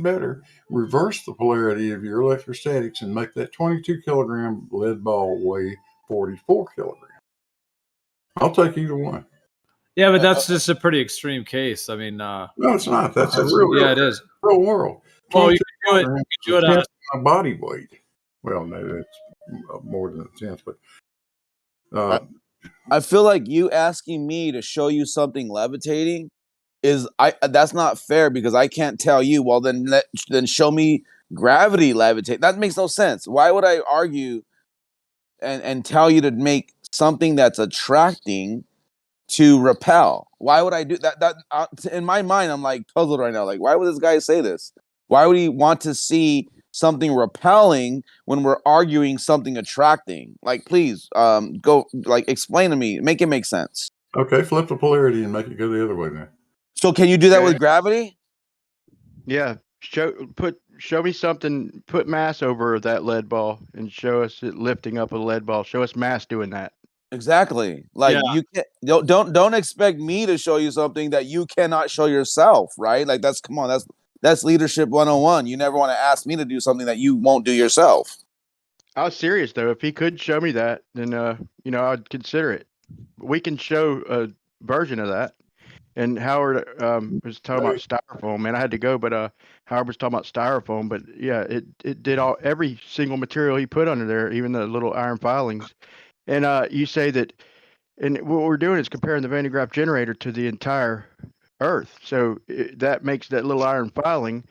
better. Reverse the polarity of your electrostatics and make that 22 kilogram lead ball weigh 44 kilograms. I'll take either one. Yeah, but that's just a pretty extreme case. I mean, no, it's not. That's a real. Yeah, it is. Real world. Well, you can do it. You can do it on my body weight. Well, no, it's more than a tenth, but. I feel like you asking me to show you something levitating that's not fair, because I can't tell you. Well, then show me gravity levitate. That makes no sense. Why would I argue and tell you to make something that's attracting to repel? Why would I do that? In my mind, I'm like puzzled right now. Like, why would this guy say this? Why would he want to see something repelling when we're arguing something attracting? Like, please, go, like, explain to me, make it make sense. Okay, flip the polarity and make it go the other way then. So can you do that with gravity? Yeah. Show me something, put mass over that lead ball and show us it lifting up a lead ball. Show us mass doing that. Exactly. Like, you can't, don't expect me to show you something that you cannot show yourself, right? Like, that's leadership 101. You never want to ask me to do something that you won't do yourself. I was serious, though. If he could show me that, then I'd consider it. We can show a version of that. And Howard was talking about styrofoam, man. I had to go, but Howard was talking about styrofoam. But yeah, it did every single material he put under there, even the little iron filings. And you say that, and what we're doing is comparing the Van de Graaff generator to the entire Earth. So that makes that little iron filing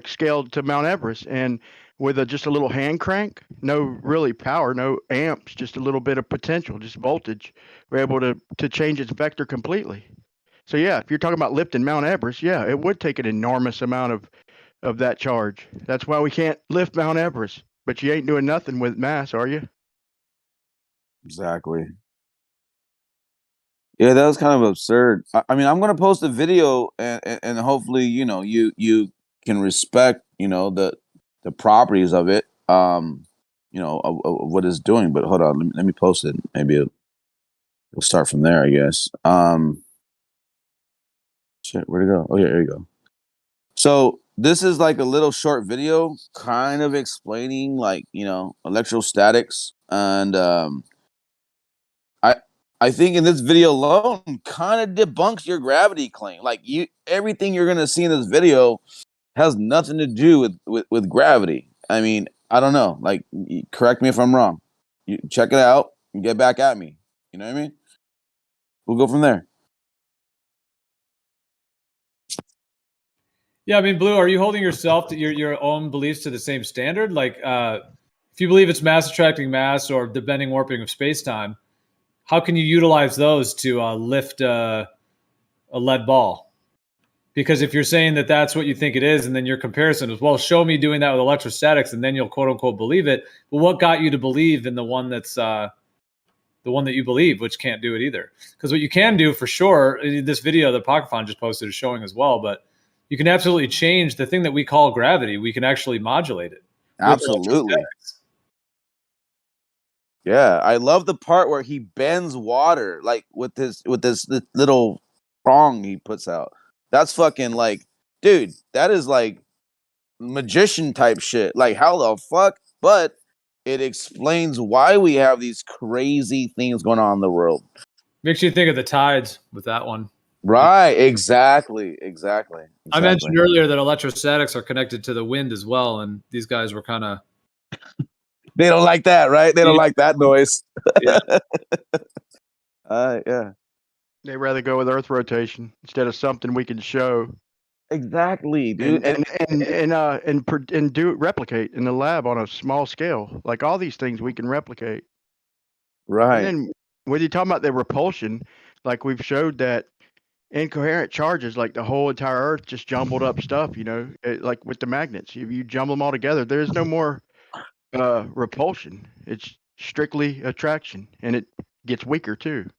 scaled to Mount Everest, and with just a little hand crank, no really power, no amps, just a little bit of potential, just voltage, we're able to change its vector completely. So yeah, if you're talking about lifting Mount Everest, yeah, it would take an enormous amount of that charge. That's why we can't lift Mount Everest. But you ain't doing nothing with mass, are you? Exactly. Yeah, that was kind of absurd. I mean, I'm gonna post a video, and hopefully, you can respect, the properties of it, of what it's doing. But hold on, let me post it. Maybe it'll start from there, I guess. Shit, where'd it go? Oh yeah, there you go. So this is like a little short video, kind of explaining, like, electrostatics, and I think in this video alone kind of debunks your gravity claim. Like, everything you're gonna see in this video has nothing to do with gravity. I mean, I don't know. Like, correct me if I'm wrong. You check it out and get back at me. You know what I mean? We'll go from there. Yeah, I mean, Blue, are you holding yourself to your own beliefs to the same standard? Like, if you believe it's mass attracting mass or the bending warping of space-time, how can you utilize those to lift a lead ball? Because if you're saying that that's what you think it is, and then your comparison is, well, show me doing that with electrostatics, and then you'll quote unquote believe it. But what got you to believe in the one that's the one that you believe, which can't do it either? Because what you can do for sure, this video that Pocketfon just posted is showing as well, but you can absolutely change the thing that we call gravity. We can actually modulate it. Absolutely. Yeah, I love the part where he bends water like with this little prong he puts out. That's fucking like, dude, that is like magician type shit. Like, how the fuck? But it explains why we have these crazy things going on in the world. Makes you think of the tides with that one. Right, exactly. I mentioned earlier that electrostatics are connected to the wind as well, and these guys were kind of. They don't like that, right? They don't like that noise. Yeah. Yeah. They rather go with Earth rotation instead of something we can show. Exactly, dude. And do replicate in the lab on a small scale. Like all these things we can replicate. Right. And then when you're talking about the repulsion, like we've showed that incoherent charges, like the whole entire Earth, just jumbled up stuff. Like with the magnets, if you jumble them all together, there's no more repulsion. It's strictly attraction, and it gets weaker too.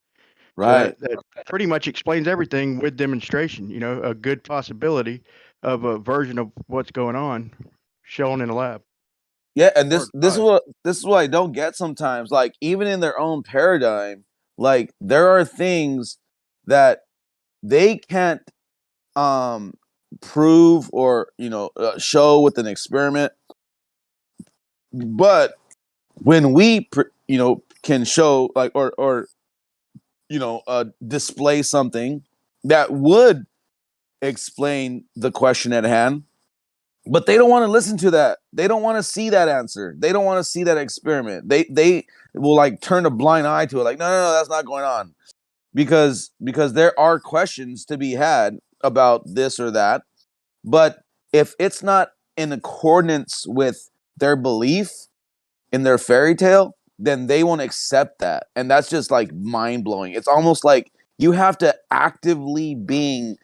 Right. So that pretty much explains everything with demonstration. A good possibility of a version of what's going on shown in a lab. Yeah, and this is what I don't get sometimes. Like, even in their own paradigm, like there are things that they can't prove or show with an experiment, but when we can show like or display something that would explain the question at hand, but they don't want to listen to that. They don't want to see that answer. They don't want to see that experiment. They will like turn a blind eye to it. Like, no, that's not going on. Because there are questions to be had about this or that. But if it's not in accordance with their belief in their fairy tale, then they won't accept that. And that's just like mind blowing. It's almost like you have to actively being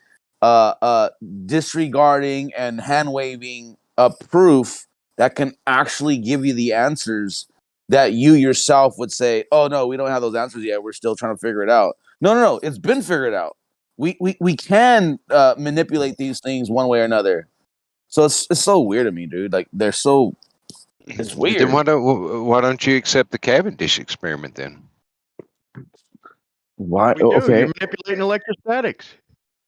disregarding and hand waving a proof that can actually give you the answers that you yourself would say, oh no, we don't have those answers yet. We're still trying to figure it out. No. It's been figured out. We can manipulate these things one way or another. So it's so weird to me, dude. Like they're so. It's weird. Then why don't you accept the Cavendish experiment then? Why? We do. Okay. You're manipulating electrostatics.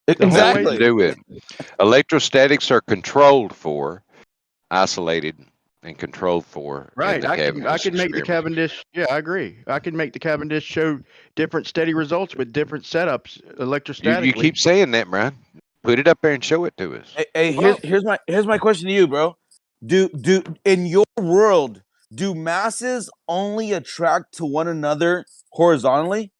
Exactly. Do it. Electrostatics are controlled for, isolated, and controlled for. Right. I can make the Cavendish. Yeah, I agree. I can make the Cavendish show different steady results with different setups electrostatically. You keep saying that, Brian. Put it up there and show it to us. Hey, here's my question to you, bro. Do in your world, do masses only attract to one another horizontally?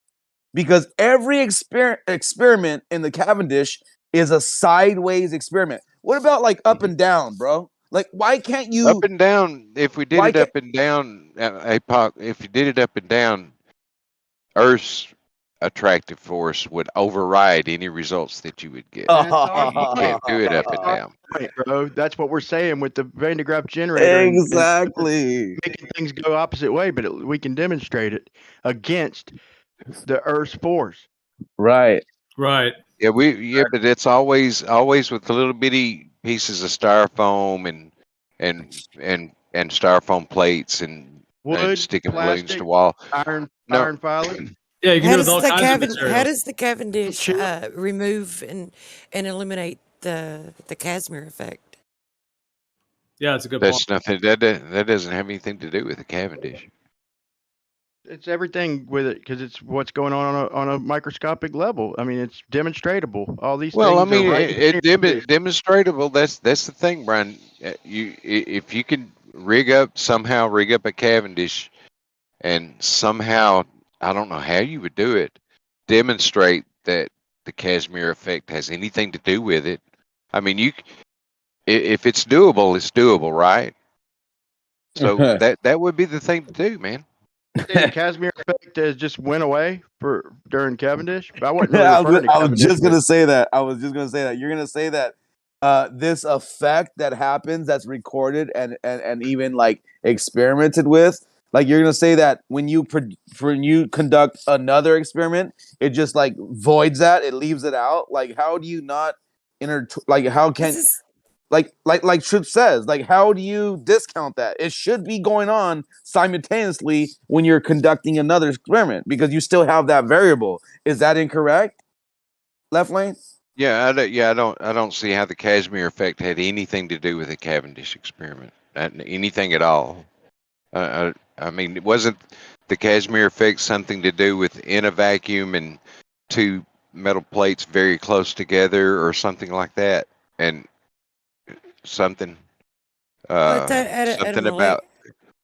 Because every experiment in the Cavendish is a sideways experiment. What about like up and down, bro? Like, why can't you up and down? If we did it up and down, APOC, if you did it up and down, Earth's attractive force would override any results that you would get. You can't do it up and down. Right, bro. That's what we're saying with the Van de Graaff generator. Exactly. Making things go opposite way, but we can demonstrate it against the Earth's force. Right. Yeah, but it's always with the little bitty pieces of styrofoam and styrofoam plates and wood, sticking plastic, balloons to wall. Iron filings. Yeah, you can How do it with all kinds of materials. How does the Cavendish remove and eliminate the Casimir effect? Yeah, it's a good That's point. nothing. That doesn't have anything to do with the Cavendish. It's everything with it because it's what's going on a microscopic level. I mean, it's demonstratable. All these Well, I things. mean, Right demonstratable. That's the thing, Brian. If you can rig up a Cavendish, and somehow I don't know how you would do it, demonstrate that the Casimir effect has anything to do with it. I mean, if it's doable, it's doable, right? So that would be the thing to do, man. the Casimir effect just went away during Cavendish. But I wasn't really referring to Cavendish. I was just gonna say that. You're gonna say that this effect that happens, that's recorded and even like experimented with. Like you're gonna say that when you conduct another experiment, it just like voids that, it leaves it out. Like how do you not how can like Truth says, like, how do you discount that? It should be going on simultaneously when you're conducting another experiment because you still have that variable. Is that incorrect? Left lane? Yeah, I don't see how the Casimir effect had anything to do with the Cavendish experiment. Anything at all. I mean, it wasn't the Casimir effect something to do with in a vacuum and two metal plates very close together or something like that, and something But that at a something about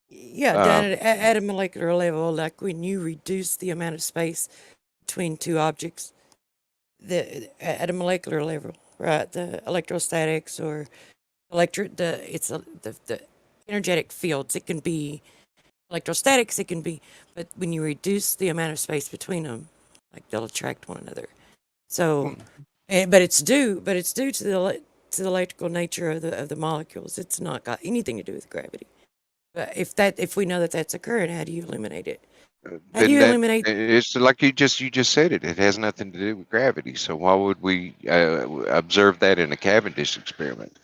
down at a molecular level, like when you reduce the amount of space between two objects, at a molecular level, right? The electrostatics or the energetic fields. It can be electrostatics. It can be, but when you reduce the amount of space between them, like they'll attract one another. So, but it's due to the electrical nature of the molecules. It's not got anything to do with gravity. But if we know that that's occurring, how do you eliminate it? How do you eliminate? It's like you just said it. It has nothing to do with gravity. So why would we observe that in a Cavendish experiment?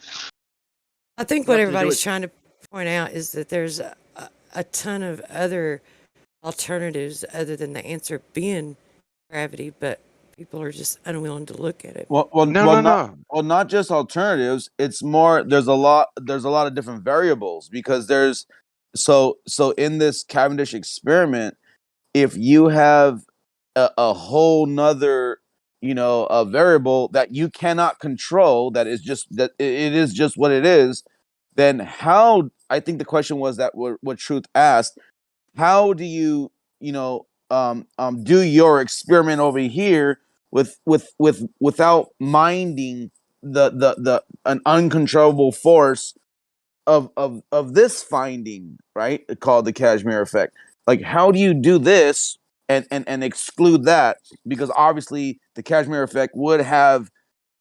I think what everybody's trying to point out is that there's a ton of other alternatives other than the answer being gravity, but people are just unwilling to look at it. Not just alternatives. It's more. There's a lot of different variables because there's so in this Cavendish experiment, if you have a whole nother, a variable that you cannot control, that is just that it is just what it is, then how? I think the question was that what Truth asked. How do you do your experiment over here without minding an uncontrollable force of this finding, right? Called the Casimir effect. Like, how do you do this and exclude that? Because obviously the Casimir effect would have,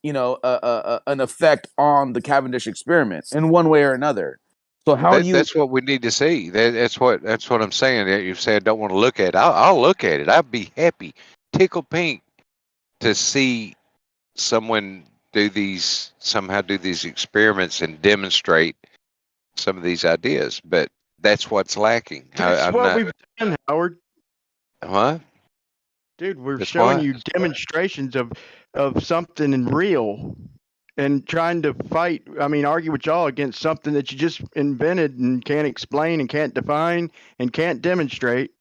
an effect on the Cavendish experiment in one way or another. So how do you? That's what we need to see. That's what I'm saying. You say I don't want to look at it. I'll look at it. I'd be happy, tickle pink, to see someone somehow do these experiments and demonstrate some of these ideas. But that's what's lacking. That's what we've done, Howard. What? Dude, we're showing you demonstrations of something real and trying to argue with y'all against something that you just invented and can't explain and can't define and can't demonstrate.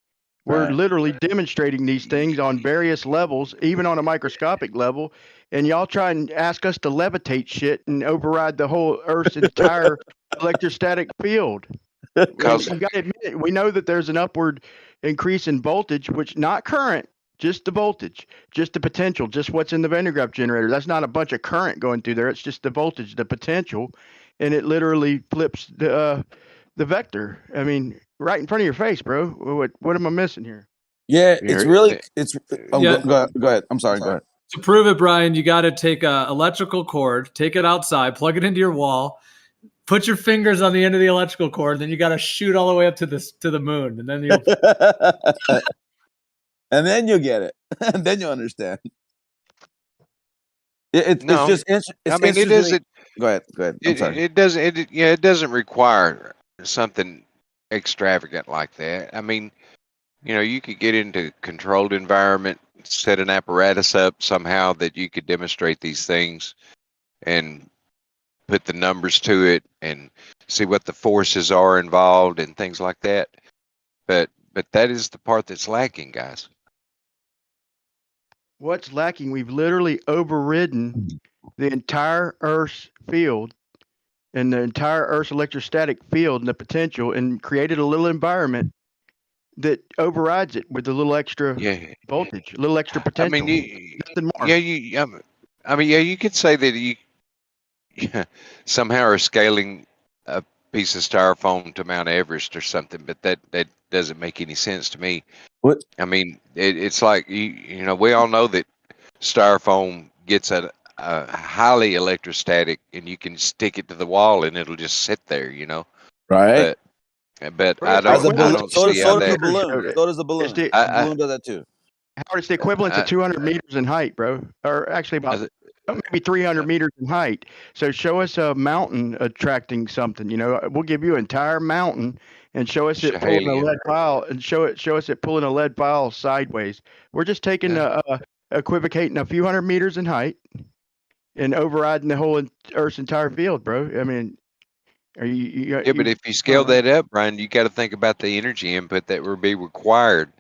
We're literally demonstrating these things on various levels, even on a microscopic level, and y'all try and ask us to levitate shit and override the whole Earth's entire electrostatic field. You got to admit it. We know that there's an upward increase in voltage, which not current, just the voltage, just the potential, just what's in the Van de Graaff generator. That's not a bunch of current going through there. It's just the voltage, the potential, and it literally flips the vector. I mean, right in front of your face, bro. What am I missing here? Yeah, it's really go ahead. I'm sorry. Go ahead. To prove it, Brian, you got to take an electrical cord, take it outside, plug it into your wall, put your fingers on the end of the electrical cord, then you got to shoot all the way up to the moon, and then you'll and then you'll get it, and then you'll understand. It's just. It isn't. Go ahead. I'm sorry. It doesn't require something extravagant like that. I mean, you could get into a controlled environment, set an apparatus up somehow that you could demonstrate these things and put the numbers to it and see what the forces are involved and things like that. But that is the part that's lacking, guys. What's lacking? We've literally overridden the entire Earth's field and the entire Earth's electrostatic field and the potential, and created a little environment that overrides it with a little extra voltage, a little extra potential. I mean, nothing more. You could say that you somehow are scaling a piece of styrofoam to Mount Everest or something, but that doesn't make any sense to me. What? I mean, it's like we all know that styrofoam gets a highly electrostatic, and you can stick it to the wall and it'll just sit there, Right. But I don't see how that. So does the balloon. The balloon does that too. Howard, it's the equivalent to 200 meters in height, bro. Or actually about maybe 300 meters in height. So show us a mountain attracting something. You know, we'll give you an entire mountain and show us it pulling a Schehalian. lead pile and show us it pulling a lead pile sideways. We're just taking equivocating a few hundred meters in height and overriding the whole Earth's entire field, bro. I mean, are you Yeah, but if you scale that up, Brian, you got to think about the energy input that would be required.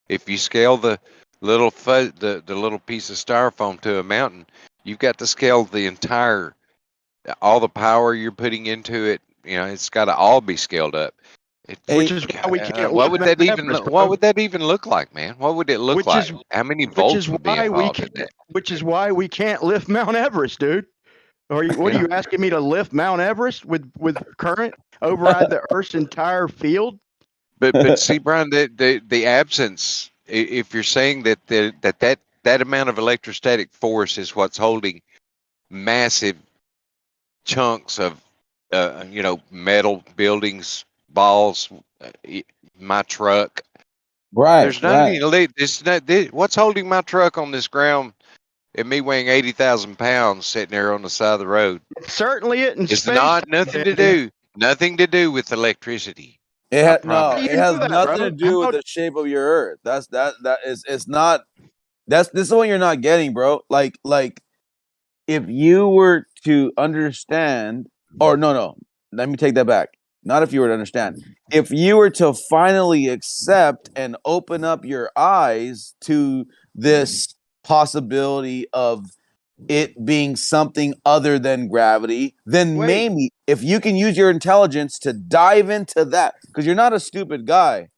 If you scale the little the little piece of styrofoam to a mountain, you've got to scale the entire, all the power you're putting into it. You know, it's got to all be scaled up. Which is why we can't. What would that even? What would that even look like, man? What would it look like? How many volts would be involved in that? Which is why we can't lift Mount Everest, dude. What are you asking me to lift Mount Everest with current, override the Earth's entire field? But see, Brian, the absence. If you're saying that that amount of electrostatic force is what's holding massive chunks of metal, buildings, balls, my truck. Right. There's not any. It's not. What's holding my truck on this ground? And me weighing 80,000 pounds sitting there on the side of the road. Certainly it in It's space. not nothing to do with electricity. It has nothing to do with the shape of your Earth. It's not. This is what you're not getting, bro. Like if you were to understand, or no, let me take that back. Not if you were to understand. If you were to finally accept and open up your eyes to this possibility of it being something other than gravity, then maybe if you can use your intelligence to dive into that, because you're not a stupid guy.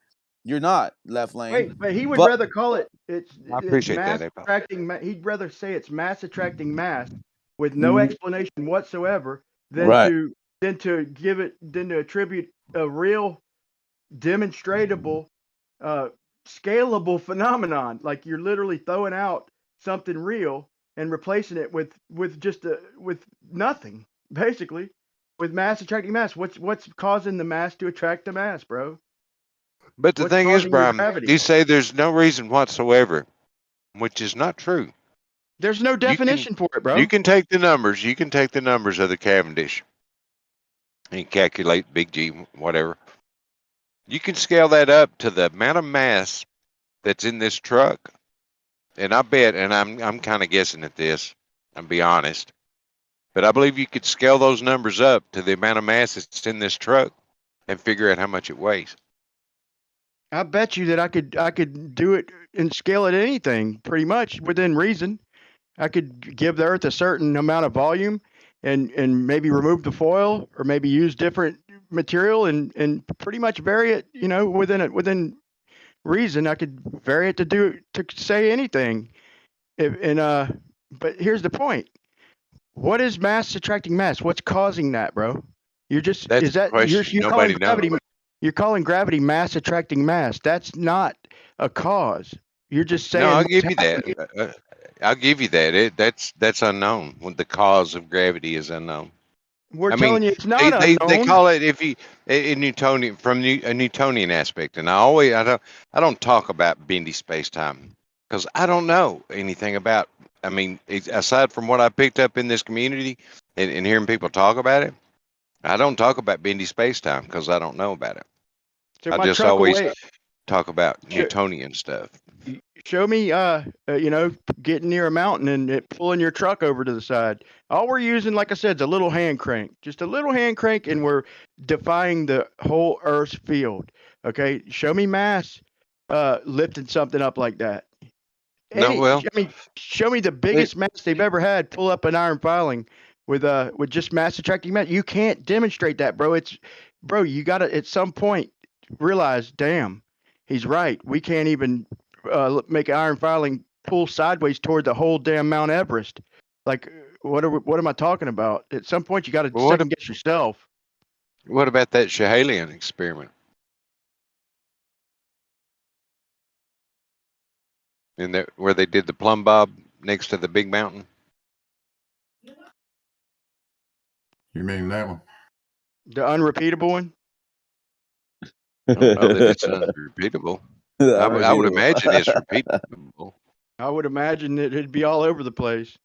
You're not, Left Lane. But he would rather call it I appreciate mass that, attracting. He'd rather say it's mass attracting mass with no explanation whatsoever than to attribute a real demonstratable scalable phenomenon. Like you're literally throwing out something real and replacing it with nothing, basically, with mass attracting mass. What's causing the mass to attract the mass, bro? But the thing is, Brian, you say there's no reason whatsoever, which is not true. There's no definition for it, bro. You can take the numbers. You can take the numbers of the Cavendish and calculate big G, whatever. You can scale that up to the amount of mass that's in this truck. And I bet, and I'm kind of guessing at this, I'll be honest, but I believe you could scale those numbers up to the amount of mass that's in this truck and figure out how much it weighs. I bet you that I could do it and scale it anything pretty much within reason. I could give the Earth a certain amount of volume and maybe remove the foil or maybe use different material and pretty much vary it, within reason. I could vary it to say anything. But here's the point. What is mass attracting mass? What's causing that, bro? You're calling gravity. You're calling gravity mass attracting mass. That's not a cause. You're just saying. No, I'll give you that. I'll give you that. That's unknown. When the cause of gravity is unknown. We're telling you it's not unknown. They call it in Newtonian, from a Newtonian aspect, and I don't talk about bendy space time because I don't know anything about. I mean, aside from what I picked up in this community and hearing people talk about it, I don't talk about bendy space time because I don't know about it. So I just always talk about Newtonian stuff. Show me, getting near a mountain and it pulling your truck over to the side. All we're using, like I said, is a little hand crank, just a little hand crank, and we're defying the whole Earth's field. Okay, show me mass lifting something up like that. Show me the biggest mass they've ever had pull up an iron filing with just mass attracting mass. You can't demonstrate that, bro. You got to at some point realize, damn, he's right. We can't even make an iron filing pull sideways toward the whole damn Mount Everest. Like, what am I talking about? At some point, you got to second guess yourself. What about that Schehalian experiment? Where they did the plumb bob next to the big mountain? You mean that one? The unrepeatable one? I don't know that it's unrepeatable. I would imagine it's repeatable. I would imagine that it'd be all over the place.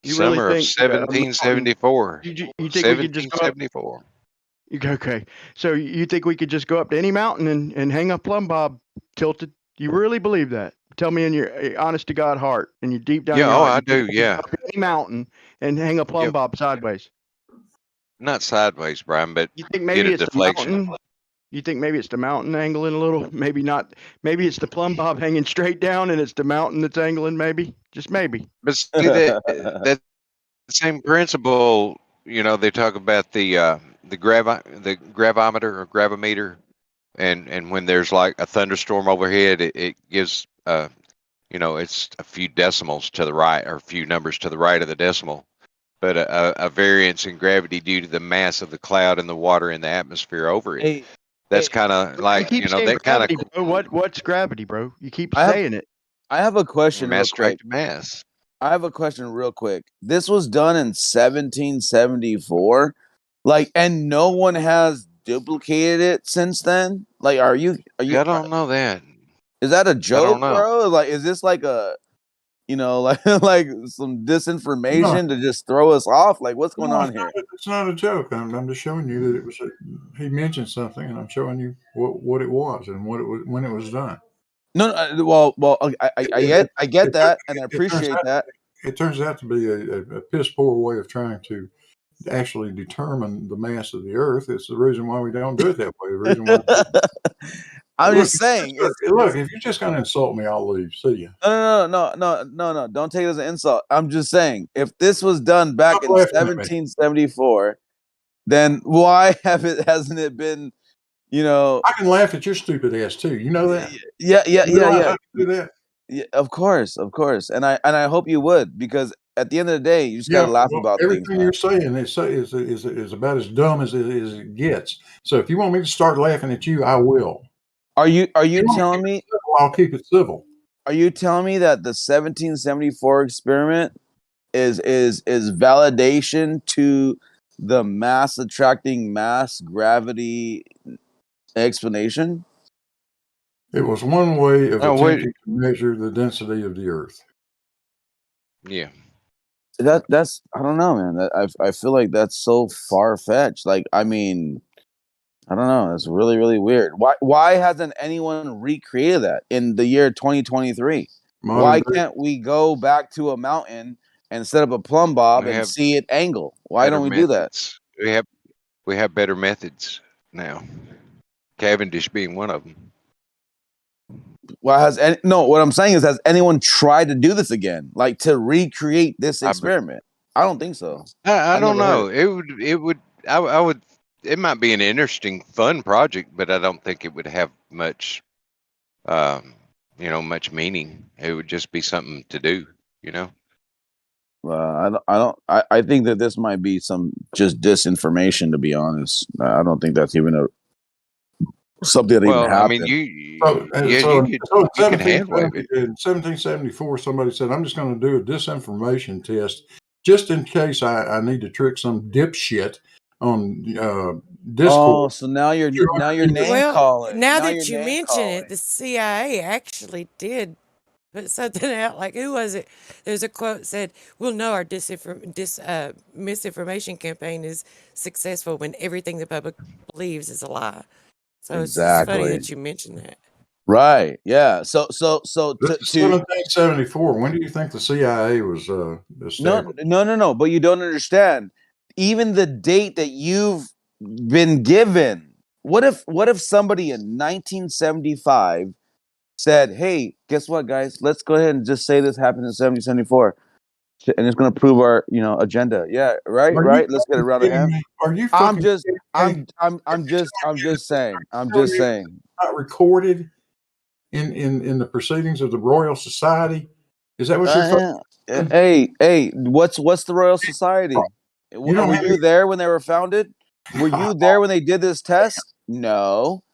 You really Summer of think that 1774. you think we could just go up? 1774. Okay, so you think we could just go up to any mountain and hang a plumb bob tilted? You really believe that? Tell me in your honest to God heart, and you deep down in Yeah, your oh, heart, I you think do. we could Yeah. go up to any mountain and hang a plumb Yep. bob sideways? Not sideways, Brian, but You think get maybe a it's the deflection. mountain? You think maybe it's the mountain angling a little? Maybe not. Maybe it's the plumb bob hanging straight down, and it's the mountain that's angling. Maybe, just maybe. But see that same principle. You know, they talk about the gravimeter or gravimeter, and when there's like a thunderstorm overhead, it gives you know, it's a few decimals to the right or a few numbers to the right of the decimal, but a variance in gravity due to the mass of the cloud and the water in the atmosphere over it. Hey, That's kind of like, keep you know, saying that kind of gravity, bro. What's gravity, bro? You keep I have saying it. I have a question real mass quick. attracted mass. I have a question real quick. This was done in 1774, like, and no one has duplicated it since then. Like, are you? I don't know that. Is that a I don't joke, know. bro? Like, is this like a, you know, like like some No, disinformation to just throw us off? Like, what's going no, on here? it's not a joke. I'm just showing you that it was. He mentioned something, and I'm showing you what it was and what it was when it was done. No, well, I get that, and I appreciate that. It turns out to be a piss poor way of trying to actually determine the mass of the Earth. It's the reason why we don't do it that way. The reason why. I'm Look, just saying. look, if you're just going to insult me, I'll leave. See ya. No. Don't take it as an insult. I'm just saying, if this was done back in 1774, then why hasn't it been? You know, I can laugh at your stupid ass too. You know that? Yeah. You realize I can do that? Yeah, of course, and I hope you would, because at the end of the day, you just gotta laugh well, about things. everything you're saying is about as dumb as it gets. So if you want me to start laughing at you, I will. Are you You want telling to me? keep it civil, I'll keep it civil. Are you telling me that the 1774 experiment is validation to the mass attracting mass gravity explanation? It was one way of Oh, wait. attempting to measure the density of the Earth. Yeah. That's I don't know, man. I feel like that's so far fetched. Like, I mean, I don't know. It's really, really weird. Why hasn't anyone recreated that in the year 2023? Why can't we go back to a mountain and set up a plumb bob We and have see it angle? Why better don't we do that? methods. We have better methods now. Cavendish being one of them. Well, what I'm saying is, has anyone tried to do this again? Like, to recreate this experiment? I don't think so. I don't know. I would it might be an interesting, fun project, but I don't think it would have much you know, much meaning. It would just be something to do, you know. I think that this might be some just disinformation, to be honest. I don't think that's even something that even happened. I mean, you can hand wave it. In 1774, somebody said, "I'm just going to do a disinformation test, just in case I need to trick some dipshit on Discord." Oh, so now you're name calling. Now that you mention it, the CIA actually did put something out. Like, who was it? There's a quote said, "We'll know our misinformation campaign is successful when everything the public believes is a lie." So it's just funny that you mentioned that. Right. Yeah. So This is 1774. When do you think the CIA was established? No. But you don't understand. Even the date that you've been given. What if somebody in 1975 said, "Hey, guess what, guys? Let's go ahead and just say this happened in 1774, and it's going to prove our, agenda." Yeah. Right. Let's get it around the hand. Are you? I'm just saying. Not recorded in the proceedings of the Royal Society. Is that what you're saying? Hey, what's the Royal Society? Were you there when they were founded? Were you there when they did this test? No.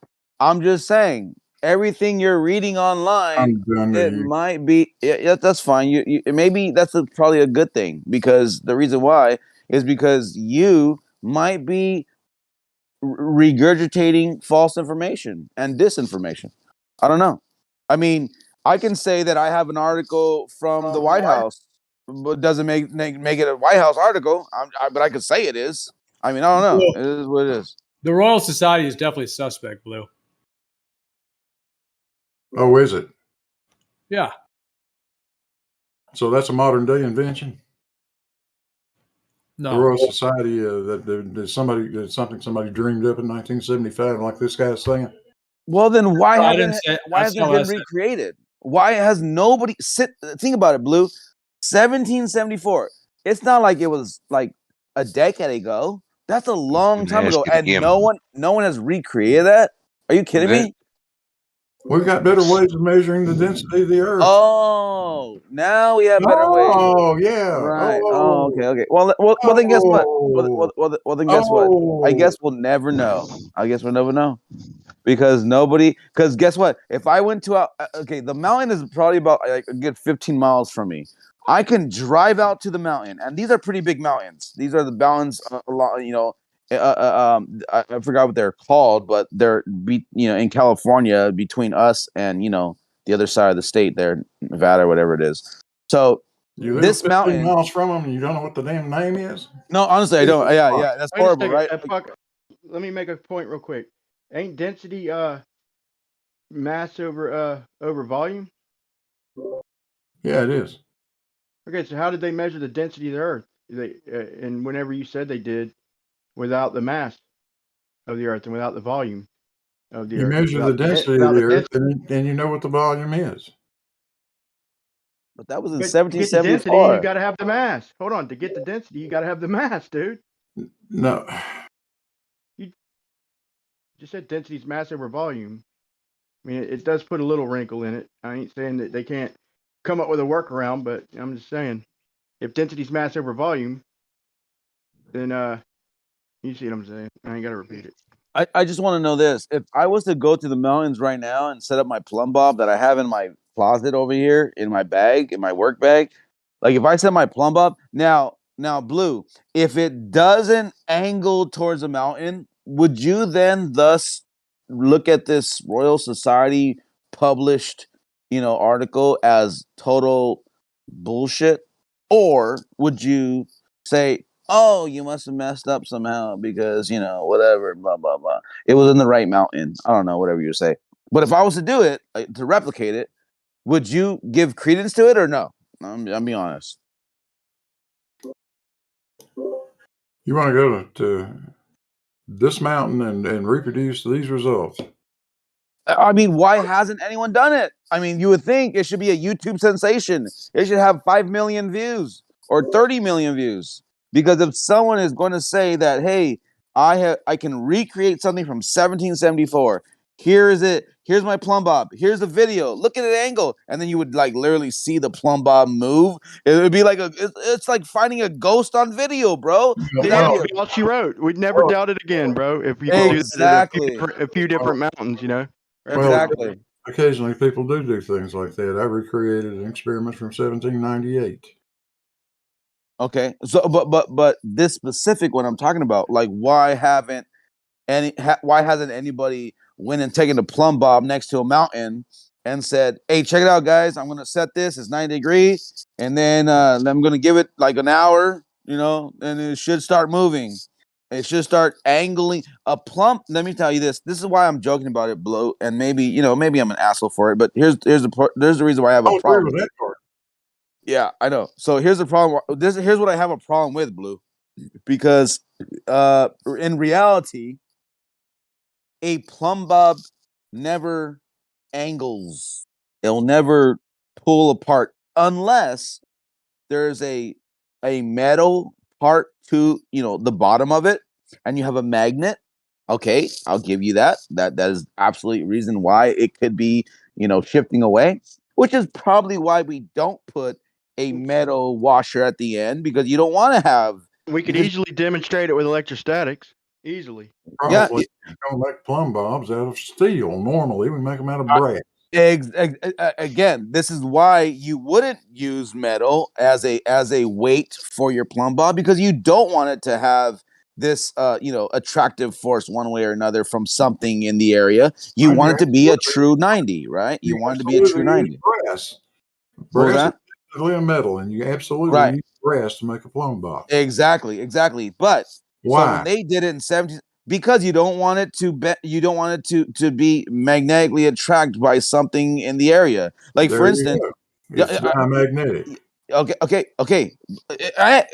I'm just saying, everything you're reading online, it might be. Yeah, that's fine. You maybe that's probably a good thing, because the reason why is because you might be regurgitating false information and disinformation. I don't know. I mean, I can say that I have an article from the White House but doesn't make it a White House article. But I could say it is. I mean, I don't know. Well, it is what it is. The Royal Society is definitely suspect, Blue. Oh, is it? Yeah. So that's a modern day invention. No. The Royal Society that somebody dreamed up in 1975, like this guy's saying. Well, then why No, I hasn't didn't say- why that's hasn't not it what I been said. recreated? Why has nobody think about it, Blue? 1774. It's not like it was like a decade ago. That's a long time ago, and no one has recreated that. Are you kidding me? We've got better ways of measuring the density of the Earth. Oh, now we have better ways. Oh, yeah. Right. Oh, okay. Well, then guess what? Well, then guess what? I guess we'll never know. I guess we'll never know. Because guess what? If I went to the mountain is probably about like a good 15 miles from me. I can drive out to the mountain, and these are pretty big mountains. These are the mountains, I forgot what they're called, but they're in California between us and the other side of the state there, Nevada or whatever it is. So You live this 15 mountain miles from them, and you don't know what the damn name is? No, honestly, I don't. Yeah, that's Wait a horrible, second, right? Let me make a point real quick. Ain't density mass over volume? Yeah, it is. Okay, so how did they measure the density of the Earth? And whenever you said they did, without the mass of the Earth and without the volume of the You Earth, measure the density of the Earth, and you know what the volume is. But that was in But to get the density, 1774. you got to have the mass. Hold on, to get the density, you got to have the mass, dude. No. You just said density is mass over volume. I mean, it does put a little wrinkle in it. I ain't saying that they can't come up with a workaround, but I'm just saying, if density is mass over volume, then you see what I'm saying. I ain't got to repeat it. I just want to know this. If I was to go to the mountains right now and set up my plumb bob that I have in my closet over here in my bag, in my work bag, like if I set my plumb bob, now Blue, if it doesn't angle towards a mountain, would you then thus look at this Royal Society published, article as total bullshit? Or would you say, oh, you must have messed up somehow because, whatever, blah, blah, blah. It was in the right mountain. I don't know, whatever you say. But if I was to do it, to replicate it, would you give credence to it or no? I'm being honest. You want to go to this mountain and reproduce these results? I mean, why hasn't anyone done it? I mean, you would think it should be a YouTube sensation. It should have 5 million views or 30 million views. Because if someone is going to say that, hey, I can recreate something from 1774. Here is it. Here's my plumb bob. Here's the video. Look at the angle, and then you would like literally see the plumb bob move. It would be like it's like finding a ghost on video, bro. Yeah, all she wrote. We'd never doubt it again, bro. If you could do that at a few different mountains, Right? Exactly. Occasionally, people do things like that. I recreated an experiment from 1798. Okay, so but this specific one I'm talking about, like why hasn't anybody went and taken a plumb bob next to a mountain and said, hey, check it out, guys, I'm gonna set this, it's 90 degrees, and then I'm gonna give it like an hour, and it should start moving. It should start angling a plumb. Let me tell you this. This is why I'm joking about it, Blow, and maybe I'm an asshole for it, but here's the reason why I have a problem with that part. Yeah, I know. So here's the problem. Here's what I have a problem with, Blue, because in reality, a plumb bob never angles. It'll never pull apart unless there's a metal part to the bottom of it, and you have a magnet. Okay, I'll give you that. That is absolute reason why it could be shifting away, which is probably why we don't put a metal washer at the end, because you don't want to have. We could easily demonstrate it with electrostatics. Easily. Probably don't make plumb bobs out of steel. Normally, we make them out of brass. Again, this is why you wouldn't use metal as a weight for your plumb bob, because you don't want it to have this attractive force one way or another from something in the area. You want it to be a true 90, right? You want it to be a true 90. Brass. What was that? exclusively a metal, and you absolutely Right. need brass to make a plumb box. Exactly. But so when Why? they did it in 17, because you don't want it to be magnetically attracted by something in the area. Like for There you instance, go. It's diamagnetic. Okay.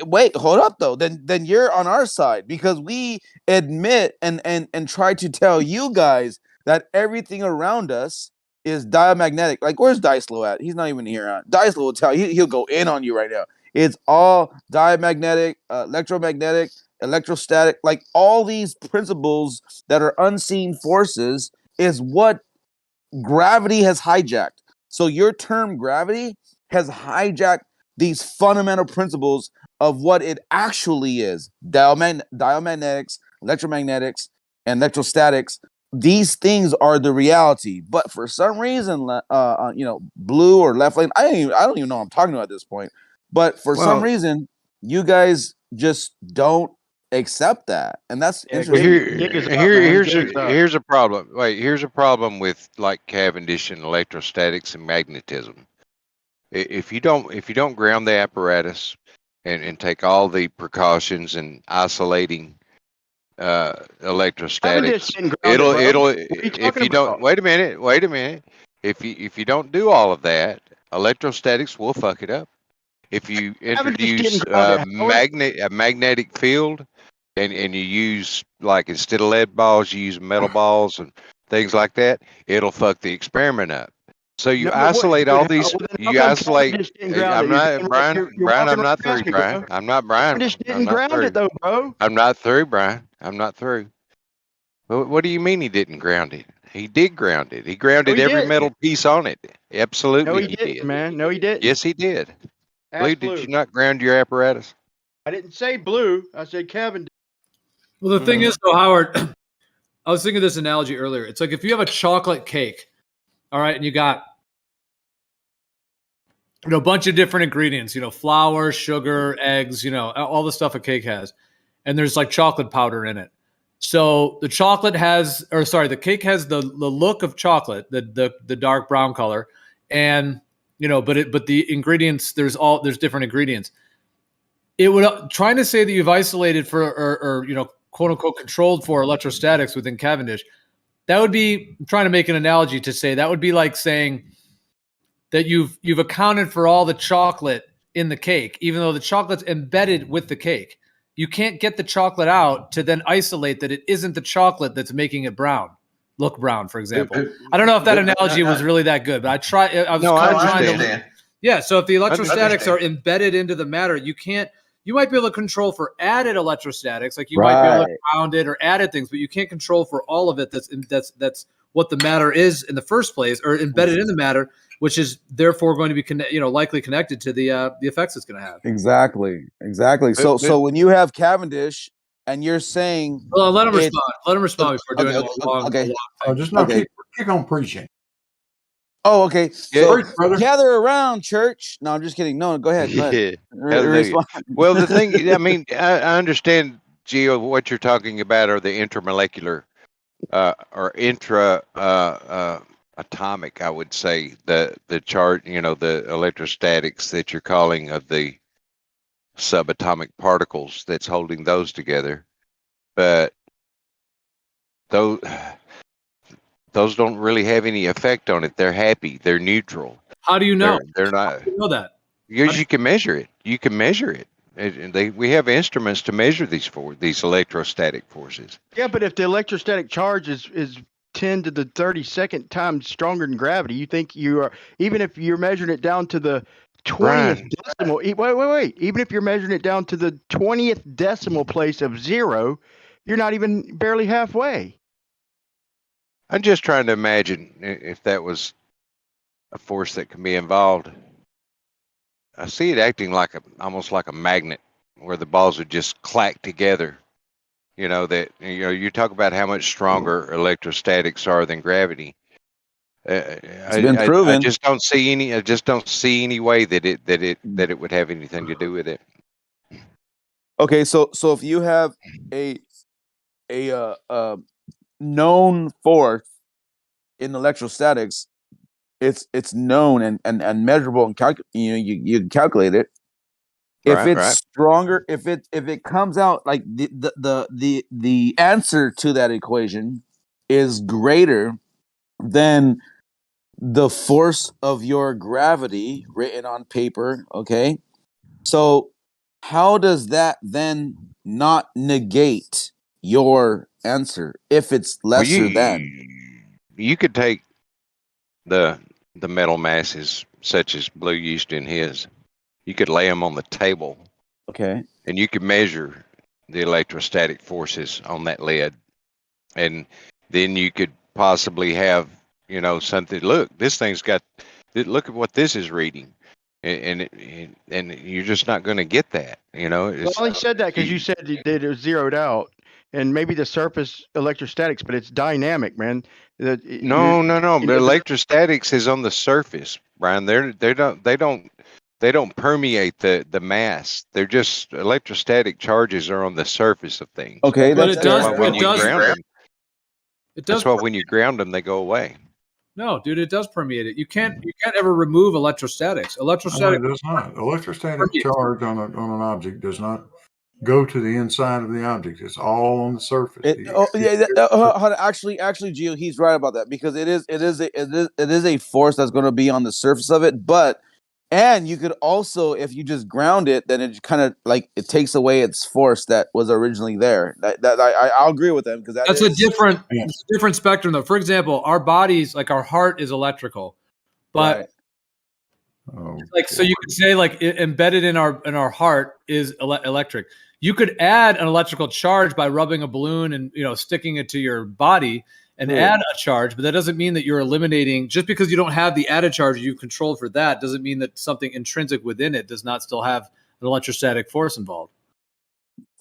Wait, hold up though. Then you're on our side because we admit and try to tell you guys that everything around us is diamagnetic. Like, where's Dicelo at? He's not even here. Dicelo will tell you. He'll go in on you right now. It's all diamagnetic, electromagnetic, electrostatic. Like all these principles that are unseen forces is what gravity has hijacked. So your term gravity has hijacked these fundamental principles of what it actually is. Diamagnetics, electromagnetics, and electrostatics. These things are the reality. But for some reason, blue or left lane, I don't even know what I'm talking about at this point. But for some reason, you guys just don't accept that, and that's interesting. Here's a problem. Wait, here's a problem with like Cavendish and electrostatics and magnetism. If you don't ground the apparatus and take all the precautions in isolating electrostatics, it'll if you don't wait a minute. If you don't do all of that, electrostatics will fuck it up. If you introduce a magnetic field and you use, like, instead of lead balls, you use metal balls and things like that, it'll fuck the experiment up. So you isolate all these. You isolate. I'm not Brian. Brian, I'm not through. Brian, I'm not Brian. Just didn't ground it though, bro. I'm not through, Brian. I'm not through. What do you mean he didn't ground it? He did ground it. He grounded every metal piece on it. Absolutely, No, he didn't, man. No, he didn't. Yes, he did. Blue, Blue. did you not ground your apparatus? I didn't say Blue. I said Kevin. Well, the thing is, though, Howard, I was thinking of this analogy earlier. It's like if you have a chocolate cake, all right, and you got a bunch of different ingredients, flour, sugar, eggs, all the stuff a cake has, and there's like chocolate powder in it. So the the cake has the look of chocolate, the dark brown color, and but the ingredients, there's different ingredients. It would trying to say that you've isolated for or quote unquote controlled for electrostatics within Cavendish. That would be, I'm trying to make an analogy to say that would be like saying that you've accounted for all the chocolate in the cake, even though the chocolate's embedded with the cake. You can't get the chocolate out to then isolate that it isn't the chocolate that's making it look brown, for example. I don't know if that analogy was really that good, but I was trying to. Yeah, so if the electrostatics are embedded into the matter, you might be able to control for added electrostatics, like you might be able to ground it or added things, but you can't control for all of it. That's what the matter is in the first place, or embedded in the matter, which is therefore going to be likely connected to the effects it's going to have. Exactly. So when you have Cavendish and you're saying, well, let him respond before doing a long thing. Just not keep on preaching. Oh, okay. So gather around, church. No, I'm just kidding. No, go ahead. Well, the thing, I mean, I understand, Gio, what you're talking about are the intermolecular or intra atomic, I would say, the charge, the electrostatics that you're calling of the subatomic particles that's holding those together. But those don't really have any effect on it. They're happy. They're neutral. How do you know? They're not. How do you know that? Because you can measure it. We have instruments to measure these electrostatic forces. Yeah, but if the electrostatic charge is 10 to the 32nd times stronger than gravity, you think you are, even if you're measuring it down to the 20th decimal. Wait. Even if you're measuring it down to the 20th decimal place of zero, you're not even barely halfway. I'm just trying to imagine if that was a force that can be involved. I see it acting almost like a magnet, where the balls would just clack together. You talk about how much stronger electrostatics are than gravity. It's been proven. I just don't see any way that it would have anything to do with it. Okay, so if you have a known force in electrostatics, it's known and measurable and you can calculate it. If it's stronger, if it comes out like the answer to that equation is greater than the force of your gravity written on paper, okay? So how does that then not negate your answer if it's lesser than? You could take the metal masses such as Blue used in his. You could lay them on the table. Okay. And you could measure the electrostatic forces on that lid. And then you could possibly have, something. Look, this thing's got. Look at what this is reading, and you're just not going to get that. Well, I only said that because you said that it was zeroed out, and maybe the surface electrostatics, but it's dynamic, man. No. The electrostatics is on the surface, Brian. They don't permeate the mass. They're just electrostatic charges are on the surface of things. Okay, but it does. When you does. ground them, It does. That's why when you ground them, they go away. No, dude, it does permeate it. You can't ever remove electrostatics. Electrostatic No, it does not. Electrostatic charge on an object does not go to the inside of the object. It's all on the surface. Actually, Gio, he's right about that because it is a force that's going to be on the surface of it, and you could also, if you just ground it, then it kind of like it takes away its force that was originally there. I'll agree with them because that's a different spectrum, though. For example, our bodies, like our heart, is electrical, but so you could say like embedded in our heart is electric. You could add an electrical charge by rubbing a balloon and sticking it to your body and add a charge, but that doesn't mean that you're eliminating. Just because you don't have the added charge you controlled for that doesn't mean that something intrinsic within it does not still have an electrostatic force involved.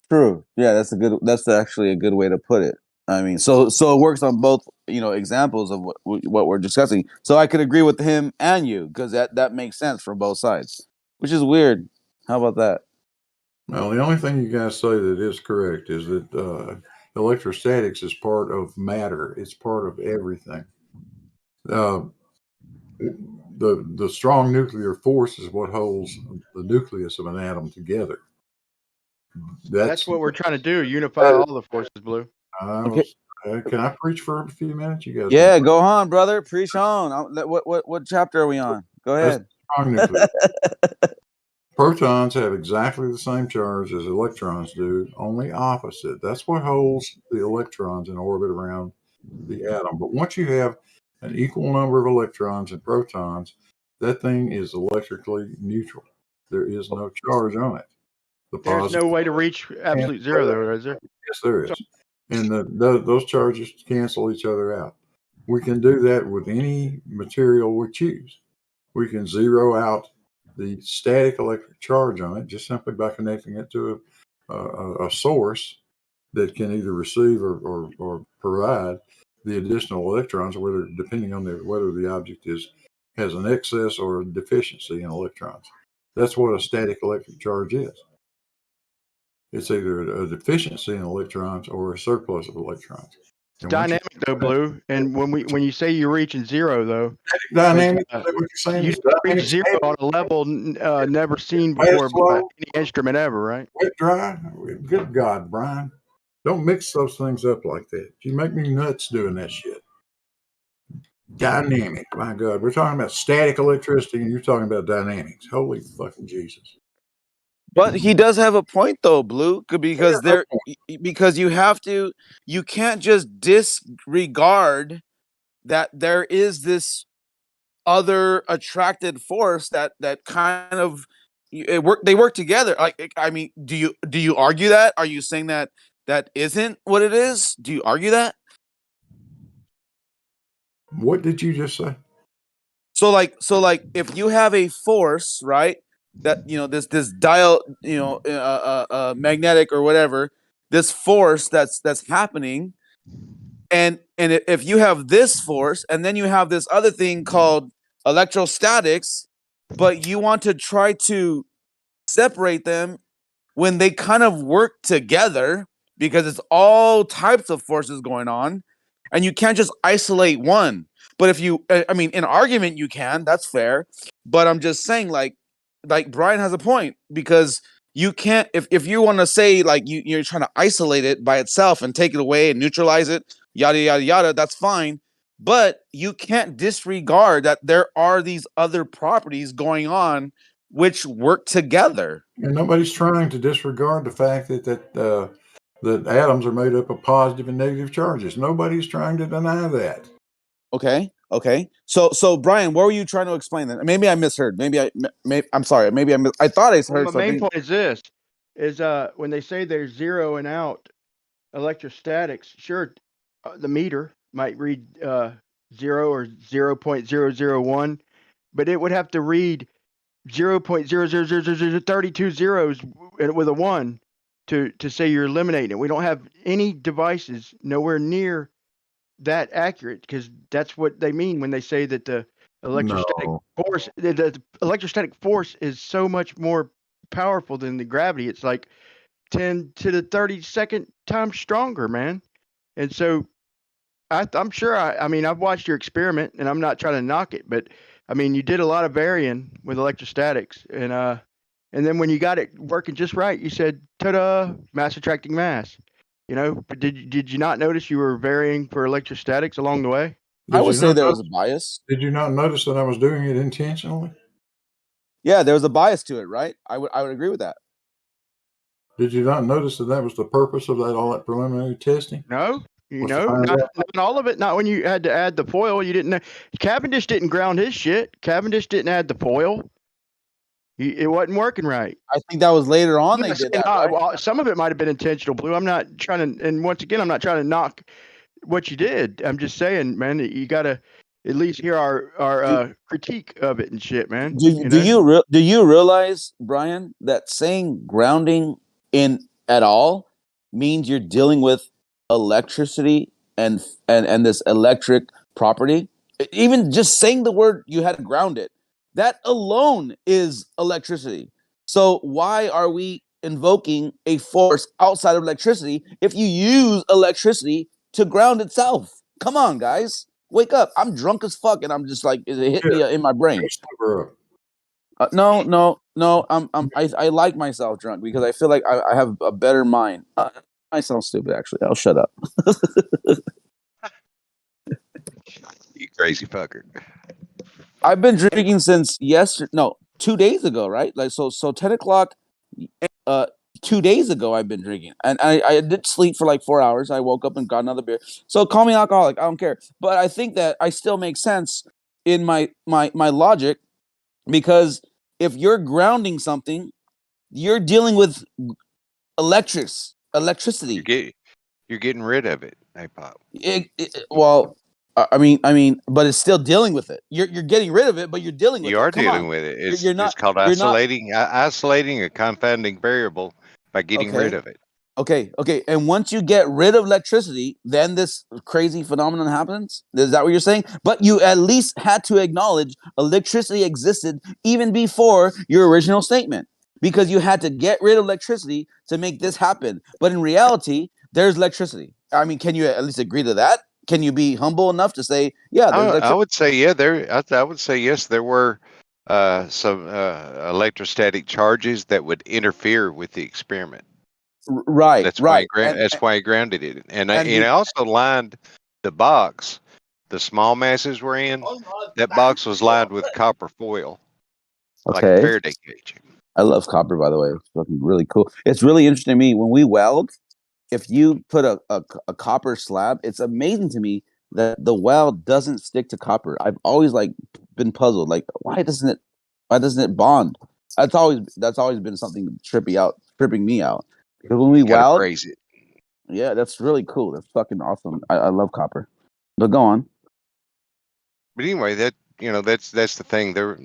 True. Yeah, that's actually a good way to put it. I mean, so it works on both, examples of what we're discussing. So I could agree with him and you because that makes sense from both sides, which is weird. How about that? Well, the only thing you guys say that is correct is that electrostatics is part of matter. It's part of everything. The strong nuclear force is what holds the nucleus of an atom together. That's what we're trying to do. Unify all the forces, Blue. Can I preach for a few minutes? You guys? Yeah, go on, brother. Preach on. What chapter are we on? Go ahead. Strong nucleus. Protons have exactly the same charge as electrons do, only opposite. That's what holds the electrons in orbit around the atom. But once you have an equal number of electrons and protons, that thing is electrically neutral. There is no charge on it. There's no way to reach absolute zero, though, is there? Yes, there is. And those charges cancel each other out. We can do that with any material we choose. We can zero out the static electric charge on it just simply by connecting it to a source that can either receive or provide the additional electrons, whether depending on whether the object has an excess or a deficiency in electrons. That's what a static electric charge is. It's either a deficiency in electrons or a surplus of electrons. It's dynamic though, Blue. And when you say you're reaching zero, though, dynamic, you reach zero on a level never seen before by any instrument ever, right? Wet dry. Good God, Brian! Don't mix those things up like that. You make me nuts doing that shit. Dynamic, my God, we're talking about static electricity, and you're talking about dynamics. Holy fucking Jesus! But he does have a point though, Blue, because you can't just disregard that there is this other attracted force that kind of they work together. Like, I mean, do you argue that? Are you saying that isn't what it is? Do you argue that? What did you just say? So like if you have a force, right? That this dial, magnetic or whatever, this force that's happening, and if you have this force and then you have this other thing called electrostatics, but you want to try to separate them when they kind of work together because it's all types of forces going on, and you can't just isolate one. But if you, I mean, in argument you can. That's fair. But I'm just saying, like Brian has a point, because you can't, if you want to say like you're trying to isolate it by itself and take it away and neutralize it, yada yada yada, that's fine. But you can't disregard that there are these other properties going on which work together. And nobody's trying to disregard the fact that atoms are made up of positive and negative charges. Nobody's trying to deny that. Okay. So Brian, what were you trying to explain then? Maybe I misheard. I'm sorry. Maybe I thought I heard Well, my something. main point is this: when they say they're zeroing out electrostatics, sure, the meter might read 0 or 0.001, but it would have to read 0.00032 zeros with a 1 to say you're eliminating it. We don't have any devices nowhere near that accurate, because that's what they mean when they say that the electrostatic force, the electrostatic force is so much more powerful than the gravity. It's like 10 to the 32nd times stronger, man. And so I'm sure, I mean, I've watched your experiment, and I'm not trying to knock it, but I mean, you did a lot of varying with electrostatics, and then when you got it working just right, you said, ta-da, mass attracting mass. You know, but did you not notice you were varying for electrostatics along the way? I would say there was a bias. Did you not notice that I was doing it intentionally? Yeah, there was a bias to it, right? I would agree with that. Did you not notice that was the purpose of all that preliminary testing? No, not all of it. Not when you had to add the foil. You didn't. Cavendish didn't ground his shit. Cavendish didn't add the foil. It wasn't working right. I think that was later on they did that. Right? Well, some of it might have been intentional, Blue. I'm not trying to, and once again, I'm not trying to knock what you did. I'm just saying, man, you got to at least hear our critique of it and shit, man. Do you realize, Brian, that saying grounding in at all means you're dealing with electricity and this electric property? Even just saying the word, you had to ground it. That alone is electricity. So why are we invoking a force outside of electricity if you use electricity to ground itself? Come on, guys. Wake up. I'm drunk as fuck, and I'm just like, it hit me in my brain. No. I like myself drunk because I feel like I have a better mind. I sound stupid, actually. I'll shut up. You crazy fucker. I've been drinking since 2 days ago, right? Like so 10 o'clock 2 days ago I've been drinking. And I did sleep for like 4 hours. I woke up and got another beer. So call me alcoholic, I don't care. But I think that I still make sense in my logic, because if you're grounding something, you're dealing with electricity. You're getting rid of it. Hey, Pop. Well, I mean, but it's still dealing with it. You're getting rid of it, but you're dealing with it. You are Come dealing on. with it. It's called isolating a confounding variable by getting rid of it. Okay. And once you get rid of electricity, then this crazy phenomenon happens? Is that what you're saying? But you at least had to acknowledge electricity existed even before your original statement, because you had to get rid of electricity to make this happen. But in reality, there's electricity. I mean, can you at least agree to that? Can you be humble enough to say, yeah, there's electricity? I would say, yeah, I would say yes, there were some electrostatic charges that would interfere with the experiment. Right. That's why he grounded it. And I also lined the box the small masses were in. That box was lined with copper foil, like a Faraday cage. I love copper, by the way. It's fucking really cool. It's really interesting to me when we weld. If you put a copper slab, it's amazing to me that the weld doesn't stick to copper. I've always been puzzled. Like, why doesn't it bond? That's always been something tripping me out. Because when we weld, praise it. Yeah, that's really cool. That's fucking awesome. I love copper. But go on. But anyway, that's the thing. There,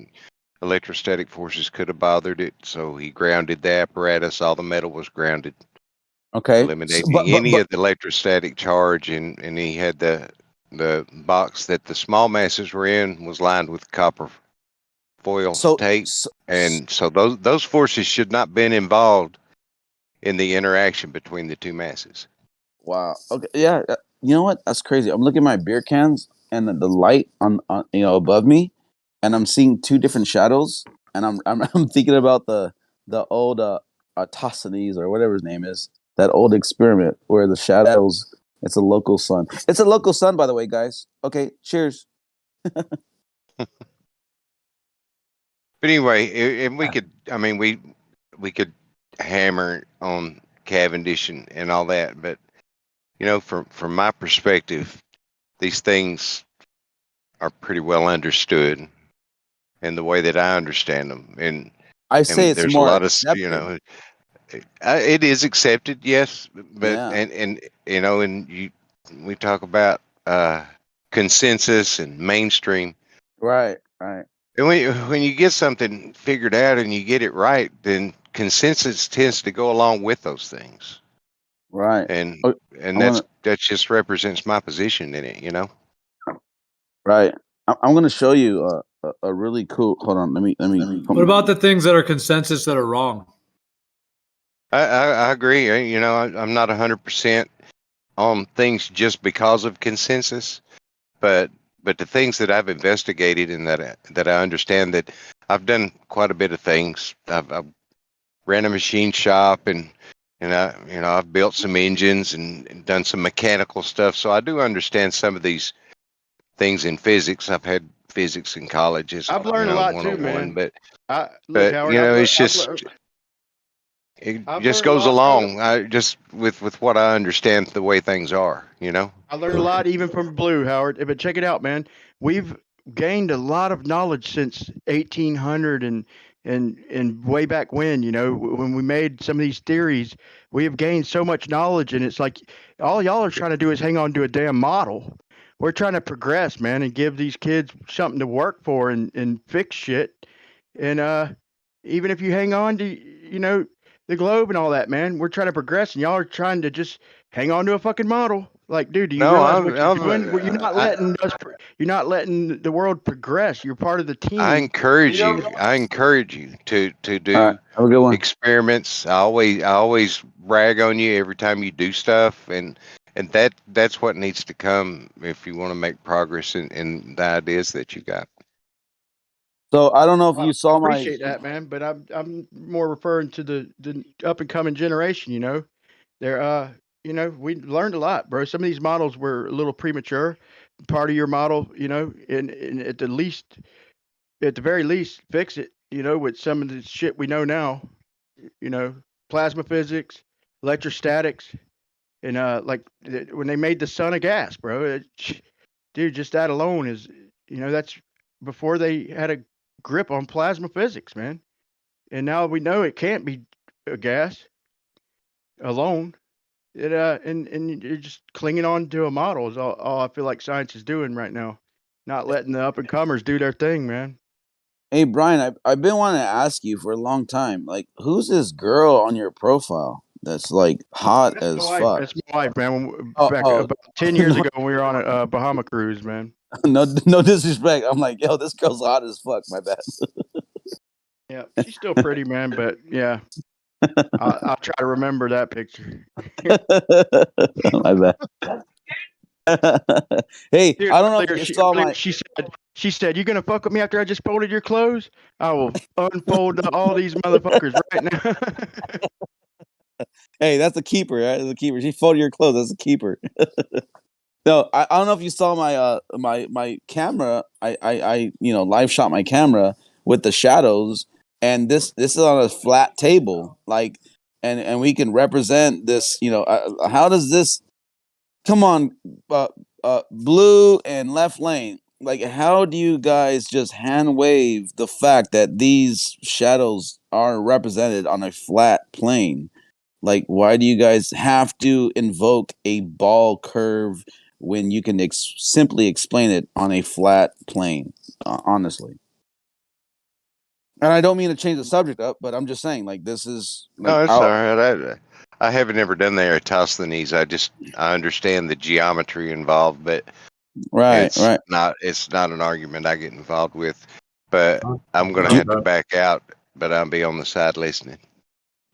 electrostatic forces could have bothered it, so he grounded the apparatus. All the metal was grounded. Okay. Eliminating any of the electrostatic charge, and he had the box that the small masses were in was lined with copper foil tape, and so those forces should not been involved in the interaction between the two masses. Wow. Okay. Yeah. You know what? That's crazy. I'm looking at my beer cans. and the light on above me, and I'm seeing two different shadows, and I'm thinking about the old Autosthenes or whatever his name is, that old experiment where the shadows. It's a local sun. It's a local sun, by the way, guys. Okay, cheers. But anyway, and we could, I mean, we could hammer on Cavendish and all that, but from my perspective, these things are pretty well understood, and the way that I understand them, and I say it's there's a more lot of accepted. it is accepted, yes, but Yeah. and we talk about consensus and mainstream. Right. And when you get something figured out and you get it right, then consensus tends to go along with those things. Right. And Oh, that just represents my position in it. Right. I'm going to show you a really cool. Hold on. Let me. What about the things that are consensus that are wrong? I agree. I'm not 100% on things just because of consensus, but the things that I've investigated and that I understand, that I've done quite a bit of things. I've ran a machine shop, and I've built some engines and done some mechanical stuff. So I do understand some of these things in physics. I've had physics in college as I've learned a lot too, 101, man. but Look, Howard, it's just it I've just learned a goes lot, bro. along. I just with what I understand the way things are. I learned a lot even from Blue, Howard. But check it out, man. We've gained a lot of knowledge since 1800 and way back when, when we made some of these theories, we have gained so much knowledge, and it's like all y'all are trying to do is hang on to a damn model. We're trying to progress, man, and give these kids something to work for and fix shit. And even if you hang on to, the globe and all that, man, we're trying to progress, and y'all are trying to just hang on to a fucking model. Like, dude, do you No, realize what you're I've doing? Well, you're not letting us. You're not letting the world progress. You're part of the team. I encourage you to do Have a good one. experiments. I always brag on you every time you do stuff, and that's what needs to come if you want to make progress in the ideas that you got. So I don't know if you saw I appreciate that, man, but I'm more referring to the up and coming generation. They're we learned a lot, bro. Some of these models were a little premature. Part of your model, and at the very least, fix it. With some of the shit we know now. Plasma physics, electrostatics, and when they made the sun a gas, bro. Dude, just that alone is, that's before they had a grip on plasma physics, man. And now we know it can't be a gas alone. And you're just clinging on to a model is all I feel like science is doing right now. Not letting the up and comers do their thing, man. Hey Brian, I've been wanting to ask you for a long time. Like, who's this girl on your profile that's like hot as fuck? That's my wife, man. Back about 10 years ago when we were on a Bahama cruise, man. No disrespect. I'm like, yo, this girl's hot as fuck. My bad. Yeah, she's still pretty, man. But yeah, I'll try to remember that picture. My bad. Hey, Dude, I don't know if you saw my. She said, "You gonna fuck with me after I just folded your clothes? I will unfold all these motherfuckers right now." Hey, that's a keeper. Right? That's a keeper. She folded your clothes. That's a keeper. No, I don't know if you saw my my camera. I live shot my camera with the shadows, and this is on a flat table, like, and we can represent this. How does this? Come on, blue and left lane. Like, how do you guys just hand wave the fact that these shadows are represented on a flat plane? Like, why do you guys have to invoke a ball curve when you can simply explain it on a flat plane? Honestly. And I don't mean to change the subject up, but I'm just saying, like, this is like, No, it's all right. I haven't ever done the Eratosthenes. I understand the geometry involved, but it's not an argument I get involved with. But I'm going to have to back out. But I'll be on the side listening.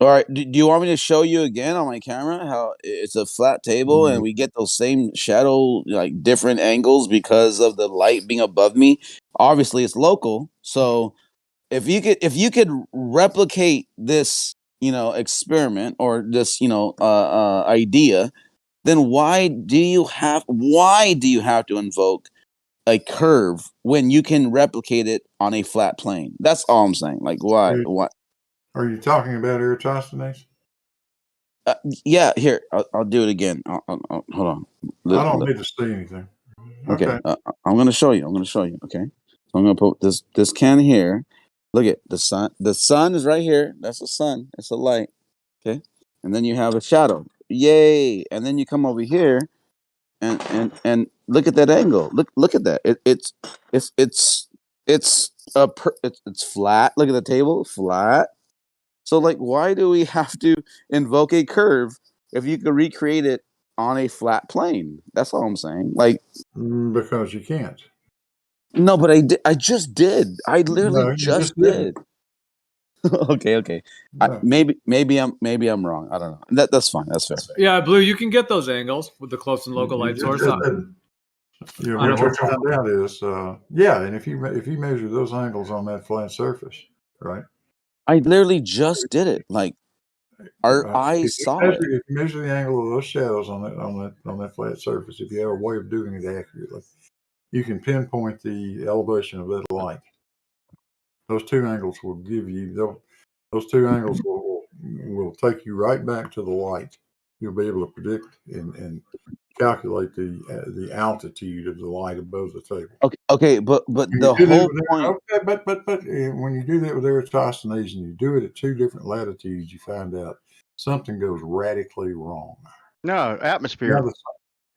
All right. Do you want me to show you again on my camera how it's a flat table and we get those same shadow, like different angles because of the light being above me? Obviously, it's local. So if you could replicate this, experiment or this, idea, then why do you have to invoke a curve when you can replicate it on a flat plane? That's all I'm saying. Like, why? Why? Are you talking about Eratosthenes? Yeah, here I'll do it again. Hold on. I don't need to see anything. Okay, I'm gonna show you. Okay, so I'm gonna put this can here. Look at the sun. The sun is right here. That's the sun. It's a light. Okay, and then you have a shadow. Yay! And then you come over here, and look at that angle. Look at that. It's flat. Look at the table. Flat. So, like, why do we have to invoke a curve if you could recreate it on a flat plane? That's all I'm saying. Like, because you can't. No, but I just did. I literally No, just didn't. did. Okay. No. Maybe I'm wrong. I don't know. That's fine. That's fair. Yeah, Blue, you can get those angles with the close and local light source. Yeah, what you found out is, and if you measure those angles on that flat surface, right? I literally just did it. Like, our eyes saw it. If you measure the angle of those shadows on that flat surface, if you have a way of doing it accurately, you can pinpoint the elevation of that light. Those two angles will give you those two angles will take you right back to the light. You'll be able to predict and calculate the altitude of the light above the table. Okay, but the whole point. Okay, but when you do that with Eratosthenes and you do it at two different latitudes, you find out something goes radically wrong. No, atmosphere.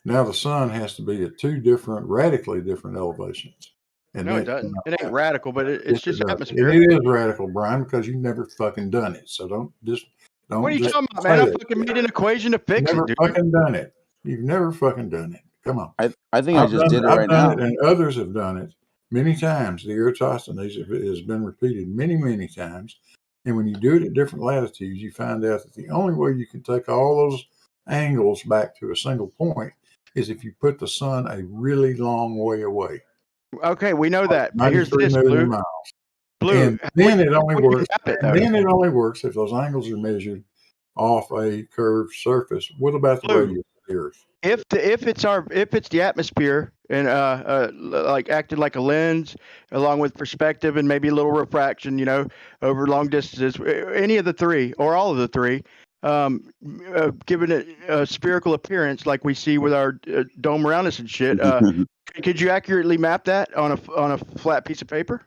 Now the sun has to be at two radically different elevations. And no, it doesn't. It ain't radical, but it's just atmosphere. It is radical, Brian, because you've never fucking done it. So don't. What are you talking about, man? I fucking made an equation to fix it, dude. Never fucking done it. You've never fucking done it. Come on. I think I just did it right now. I've done it, and others have done it many times. The Eratosthenes has been repeated many, many times. And when you do it at different latitudes, you find out that the only way you can take all those angles back to a single point is if you put the sun a really long way away. Okay, we know that. But here's this, Blue. Miles. And then it only works. Then it only works if those angles are measured off a curved surface. What about the radius of the Earth? If it's the atmosphere and like acted like a lens, along with perspective and maybe a little refraction, over long distances, any of the three or all of the three, giving it a spherical appearance like we see with our dome around us and shit. Could you accurately map that on a flat piece of paper?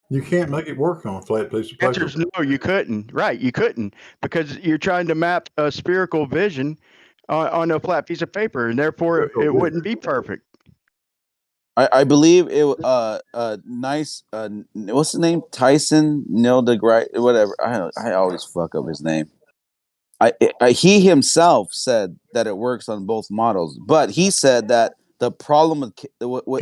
You can't make it work on a flat piece of paper. Answer's no, you couldn't. Right, you couldn't, because you're trying to map a spherical vision on a flat piece of paper, and therefore it wouldn't be perfect. I believe it. Nice. What's the name? Tyson Neil deGrasse. Whatever. I always fuck up his name. He himself said that it works on both models, but he said that the problem with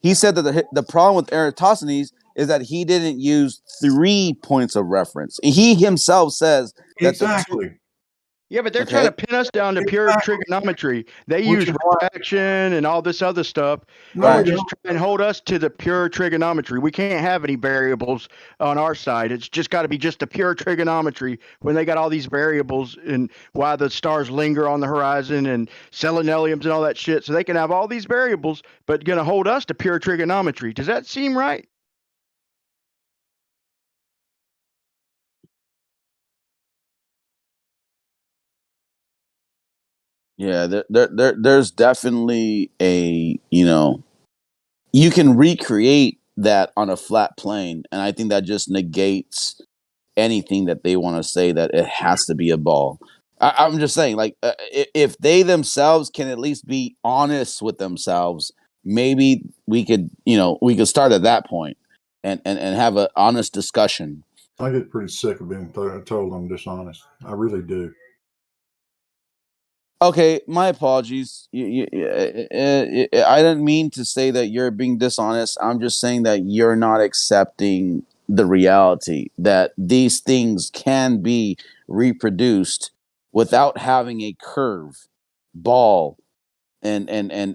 he said that the problem with Eratosthenes is that he didn't use 3 points of reference. He himself says that exactly. Yeah, but they're trying to pin us down to pure trigonometry. They use refraction and all this other stuff. Just try and hold us to the pure trigonometry. We can't have any variables on our side. It's just got to be just the pure trigonometry when they got all these variables and why the stars linger on the horizon and seleniums and all that shit. So they can have all these variables, but going to hold us to pure trigonometry. Does that seem right? Yeah, there's definitely a, you can recreate that on a flat plane, and I think that just negates anything that they want to say that it has to be a ball. I'm just saying, like, if they themselves can at least be honest with themselves, maybe we could start at that point and have an honest discussion. I get pretty sick of being told I'm dishonest. I really do. Okay, my apologies. I didn't mean to say that you're being dishonest. I'm just saying that you're not accepting the reality that these things can be reproduced without having a curve ball, and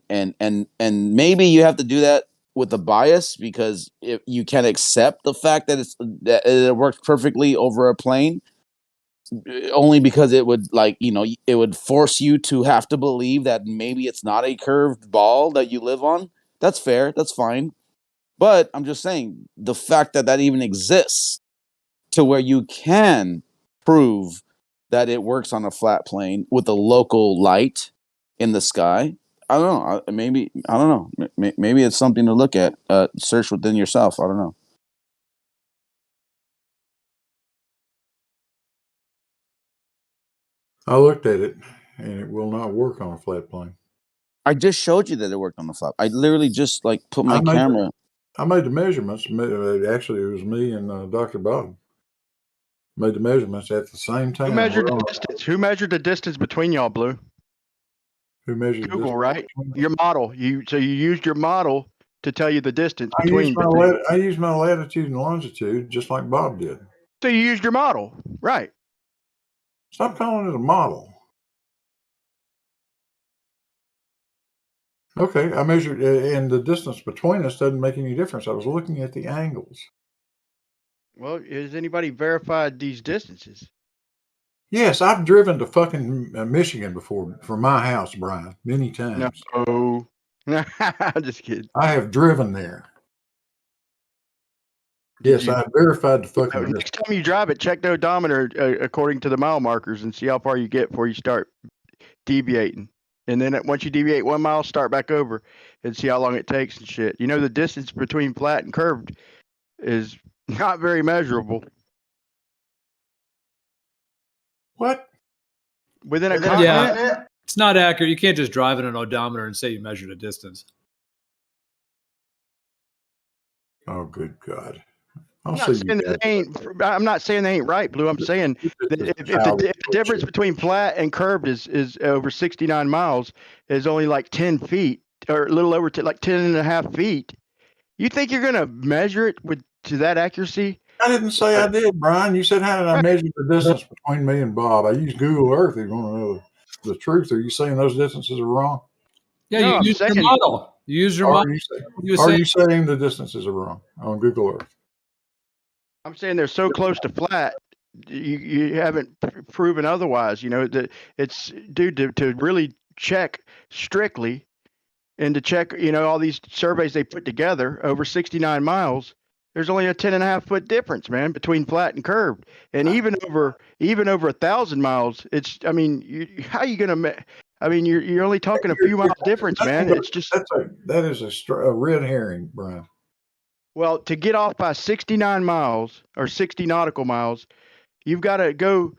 maybe you have to do that with a bias, because if you can accept the fact that it works perfectly over a plane, only because it would, like, it would force you to have to believe that maybe it's not a curved ball that you live on. That's fair, that's fine. But I'm just saying, the fact that that even exists to where you can prove that it works on a flat plane with a local light in the sky, I don't know. Maybe, I don't know. Maybe it's something to look at. Search within yourself. I don't know. I looked at it, and it will not work on a flat plane. I just showed you that it worked on the flat. I literally just put my camera. I made the measurements. Actually, it was me and Dr. Bob made the measurements at the same time. Who measured the distance? Who measured the distance between y'all, Blue? Who measured Google, right? Your model. So you used your model to tell you the distance I between. I used my latitude and longitude just like Bob did. So you used your model, right? Stop calling it a model. Okay, I measured, and the distance between us doesn't make any difference. I was looking at the angles. Well, has anybody verified these distances? Yes, I've driven to fucking Michigan before from my house, Brian, many times. No, I'm just kidding. I have driven there. Yes, I verified the fucking. Next time you drive it, check the odometer according to the mile markers and see how far you get before you start deviating. And then once you deviate 1 mile, start back over and see how long it takes and shit. You know, the distance between flat and curved is not very measurable. What? Within a continent? Yeah, it's not accurate. You can't just drive in an odometer and say you measured a distance. Oh, good God. I'm not saying they ain't right, Blue. I'm saying that if the difference between flat and curved is over 69 miles, is only like 10 feet or a little over like 10 and a half feet. You think you're going to measure it to that accuracy? I didn't say I did, Brian. You said, how did I measure the distance between me and Bob? I used Google Earth. If you want to know the truth, are you saying those distances are wrong? Yeah, you used your model. You used your model. Are you saying the distances are wrong on Google Earth? I'm saying they're so close to flat, you haven't proven otherwise. You know, that it's to really check strictly and to check, all these surveys they put together over 69 miles. There's only a 10.5 foot difference, man, between flat and curved. And even over 1,000 miles, how are you going to, you're only talking a few miles difference, man. It's just, that is a red herring, Brian. Well, to get off by 69 miles or 60 nautical miles, you've got to go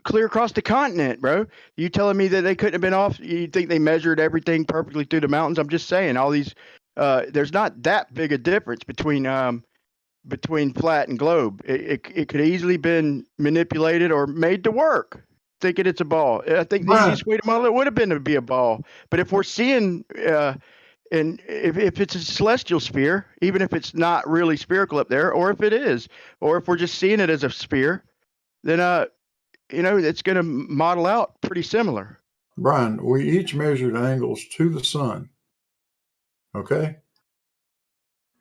clear across the continent, bro. You telling me that they couldn't have been off? You think they measured everything perfectly through the mountains? I'm just saying, all these, there's not that big a difference between flat and globe. It could easily been manipulated or made to work. Thinking it's a ball. I think the easiest way to model it would have been to be a ball. But if we're seeing and if it's a celestial sphere, even if it's not really spherical up there, or if it is, or if we're just seeing it as a sphere, then it's going to model out pretty similar. Brian, we each measured angles to the sun. Okay?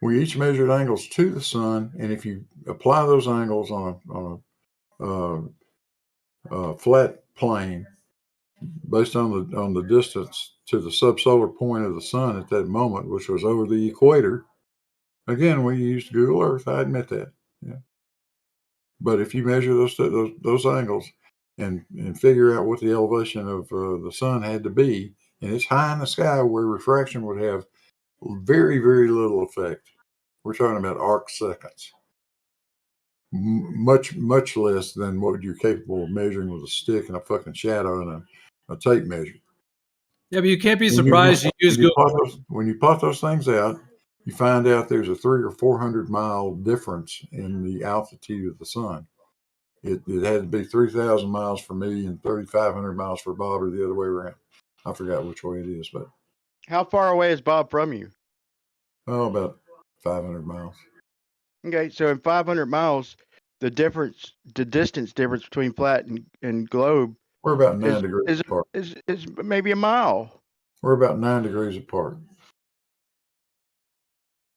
We each measured angles to the sun, and if you apply those angles on a flat plane, based on the distance to the subsolar point of the sun at that moment, which was over the equator. Again, we used Google Earth. I admit that. Yeah. But if you measure those angles and figure out what the elevation of the sun had to be, and it's high in the sky where refraction would have very, very little effect. We're talking about arc seconds. Much, much less than what you're capable of measuring with a stick and a fucking shadow and a tape measure. Yeah, but you can't be surprised. When you plot those things out, you find out there's a 300 or 400 mile difference in the altitude of the sun. It had to be 3,000 miles for me and 3,500 miles for Bob, or the other way around. I forgot which way it is, but how far away is Bob from you? Oh, about 500 miles. Okay, so in 500 miles, the distance difference between flat and globe We're about is 9 degrees is apart. is maybe a mile. We're about 9 degrees apart.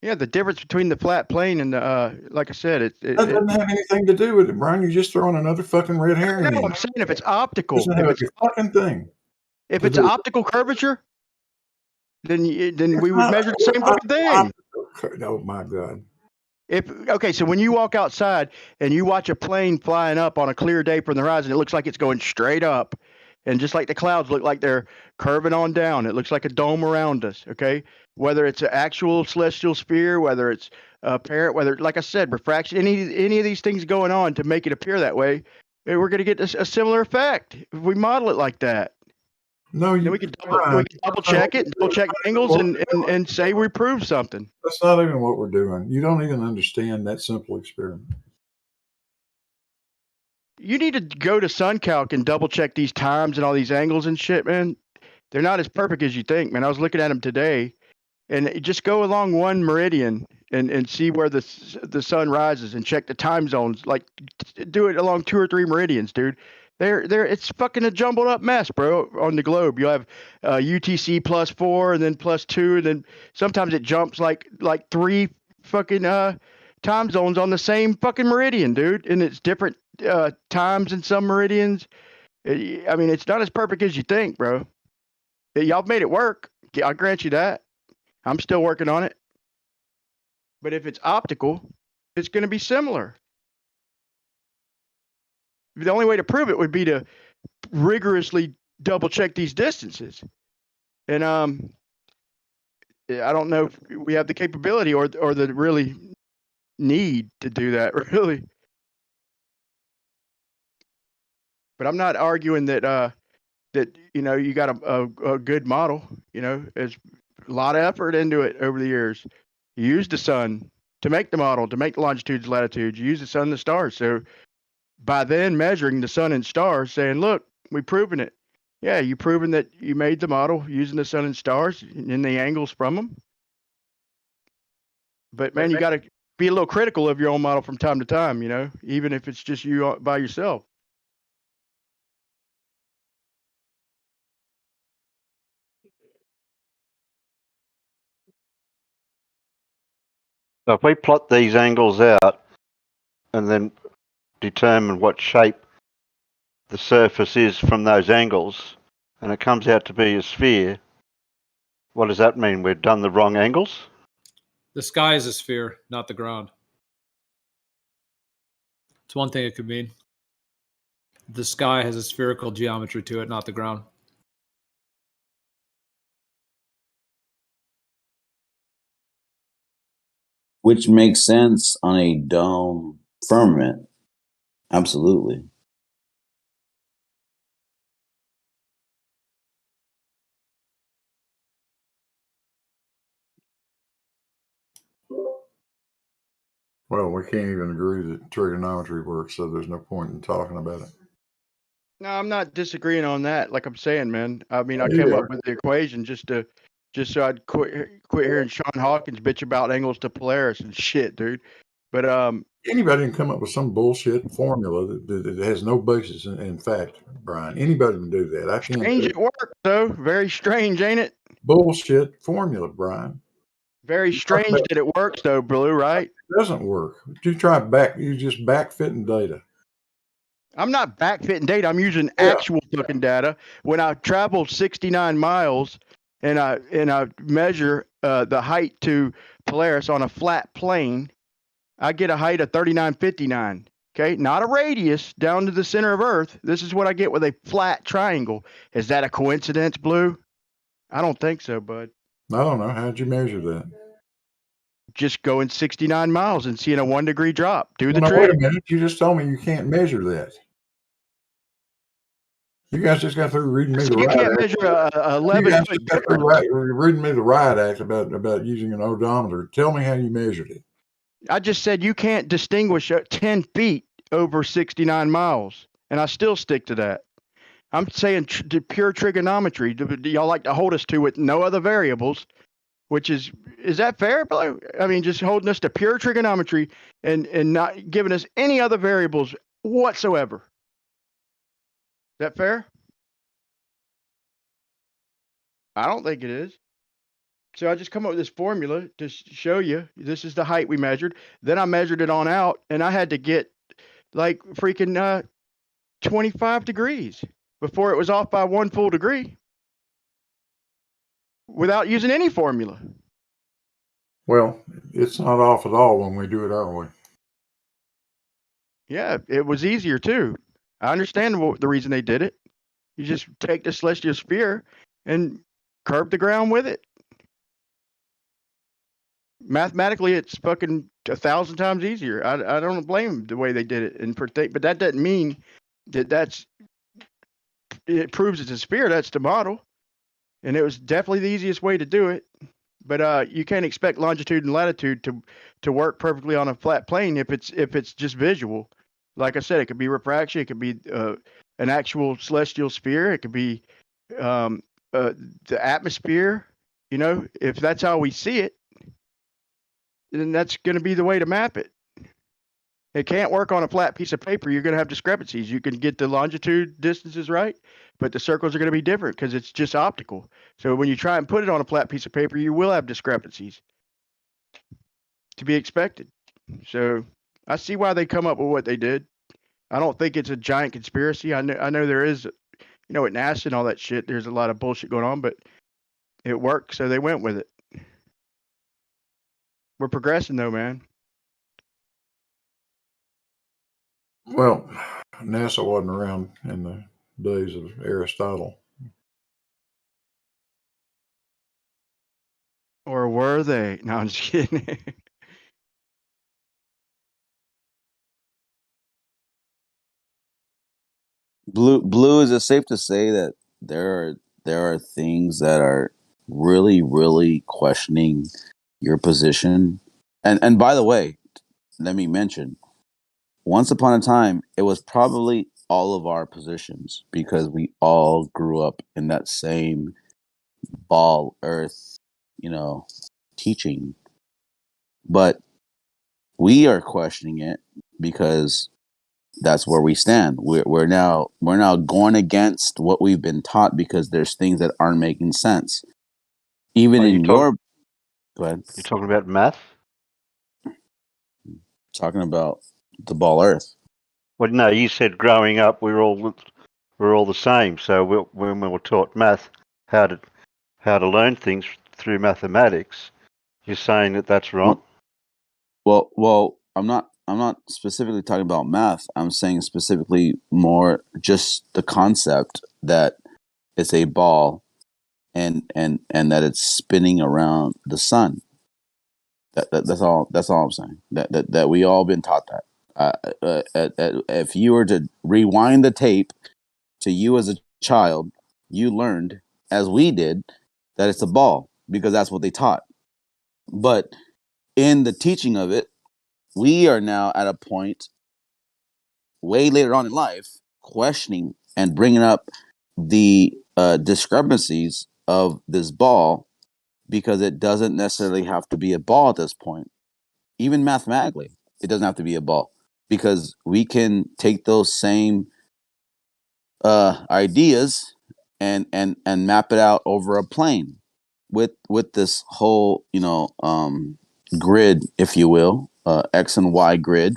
Yeah, the difference between the flat plane and the like I said, That doesn't have anything to do with it, Brian. You're just throwing another fucking red herring no, in. I'm saying if it's optical, Doesn't have a fucking thing. if to it's do with it. optical curvature, then It's we would not- measure the same fucking thing. Oh my God. So when you walk outside and you watch a plane flying up on a clear day from the horizon, it looks like it's going straight up, and just like the clouds look like they're curving on down, it looks like a dome around us. Okay, whether it's an actual celestial sphere, whether it's apparent, whether, like I said, refraction, any of these things going on to make it appear that way, we're going to get a similar effect if we model it like that. No, then we can double check it, double check angles, and say we proved something. That's not even what we're doing. You don't even understand that simple experiment. You need to go to SunCalc and double check these times and all these angles and shit, man. They're not as perfect as you think, man. I was looking at them today, and just go along one meridian and see where the sun rises and check the time zones. Like, do it along 2 or 3 meridians, dude. It's fucking a jumbled up mess, bro. On the globe, you have UTC +4 and then +2, and then sometimes it jumps like 3 fucking time zones on the same fucking meridian, dude. And it's different times in some meridians. I mean, it's not as perfect as you think, bro. Y'all made it work. I'll grant you that. I'm still working on it. But if it's optical, it's going to be similar. The only way to prove it would be to rigorously double check these distances. And I don't know if we have the capability or the really need to do that, really. But I'm not arguing that you got a good model. There's a lot of effort into it over the years. You use the sun to make the model, to make the longitudes, latitudes. You use the sun and the stars. So by then measuring the sun and stars, saying, look, we've proven it. Yeah, you proven that you made the model using the sun and stars and the angles from them. But man, you got to be a little critical of your own model from time to time, even if it's just you by yourself. So if we plot these angles out and then determine what shape the surface is from those angles, and it comes out to be a sphere, what does that mean? We've done the wrong angles? The sky is a sphere, not the ground. It's one thing it could mean. The sky has a spherical geometry to it, not the ground. Which makes sense on a dome firmament. Absolutely. Well, we can't even agree that trigonometry works, so there's no point in talking about it. No, I'm not disagreeing on that. Like I'm saying, man. I mean, I came up with the equation just so I'd quit hearing Sean Hawkins bitch about angles to Polaris and shit, dude. But anybody can come up with some bullshit formula that has no basis in fact, Brian. Anybody can do that. I can't. Strange it works, though. Very strange, ain't it? Bullshit formula, Brian. Very strange that it works, though, Blue. Right? It doesn't work. You just backfitting data. I'm not backfitting data. I'm using actual fucking data. When I traveled 69 miles and I measure the height to Polaris on a flat plane, I get a height of 3959. Okay, not a radius down to the center of Earth. This is what I get with a flat triangle. Is that a coincidence, Blue? I don't think so, bud. I don't know. How'd you measure that? Just going 69 miles and seeing a 1 degree drop. Do the trick. trick. Wait a minute. You just told me you can't measure that. You guys just got through reading me the you riot can't act. measure 11 You guys just got through reading me the riot act about using an odometer. Tell me how you measured it. I just said you can't distinguish 10 feet over 69 miles, and I still stick to that. I'm saying pure trigonometry. Y'all like to hold us to with no other variables. which is that fair? I mean, just holding us to pure trigonometry and not giving us any other variables whatsoever. Is that fair? I don't think it is. So I just come up with this formula to show you this is the height we measured. Then I measured it on out, and I had to get like freaking 25 degrees before it was off by 1 full degree without using any formula. Well, it's not off at all when we do it our way. Yeah, it was easier too. I understand the reason they did it. You just take the celestial sphere and curve the ground with it. Mathematically, it's fucking 1,000 times easier. I don't blame the way they did it, but that doesn't mean that it proves it's a sphere. That's the model, and it was definitely the easiest way to do it. But you can't expect longitude and latitude to work perfectly on a flat plane if it's just visual. Like I said, it could be refraction, it could be an actual celestial sphere, it could be the atmosphere. You know, if that's how we see it, then that's going to be the way to map it. It can't work on a flat piece of paper. You're going to have discrepancies. You can get the longitude distances right, but the circles are going to be different because it's just optical. So when you try and put it on a flat piece of paper, you will have discrepancies to be expected. So I see why they come up with what they did. I don't think it's a giant conspiracy. I know there is, you know, at NASA and all that shit, there's a lot of bullshit going on, but it worked, so they went with it. We're progressing though, man. Well, NASA wasn't around in the days of Aristotle. Or were they? No, I'm just kidding. Blue, is it safe to say that there are things that are really questioning your position? And by the way, let me mention, once upon a time, it was probably all of our positions because we all grew up in that same ball earth, you know, teaching. But we are questioning it because that's where we stand. We're now going against what we've been taught because there's things that aren't making sense. Even in your, go ahead. You're talking about math? Talking about the ball earth. Well, no, you said growing up we're all the same. So when we were taught math, how to learn things through mathematics, you're saying that that's wrong? Well, I'm not specifically talking about math. I'm saying specifically more just the concept that it's a ball and that it's spinning around the sun. That's all I'm saying. That we all been taught that. If you were to rewind the tape to you as a child, you learned, as we did, that it's a ball because that's what they taught. But in the teaching of it, we are now at a point way later on in life questioning and bringing up the discrepancies of this ball because it doesn't necessarily have to be a ball at this point. Even mathematically, it doesn't have to be a ball because we can take those same ideas and map it out over a plane with this whole grid, if you will, X and Y grid.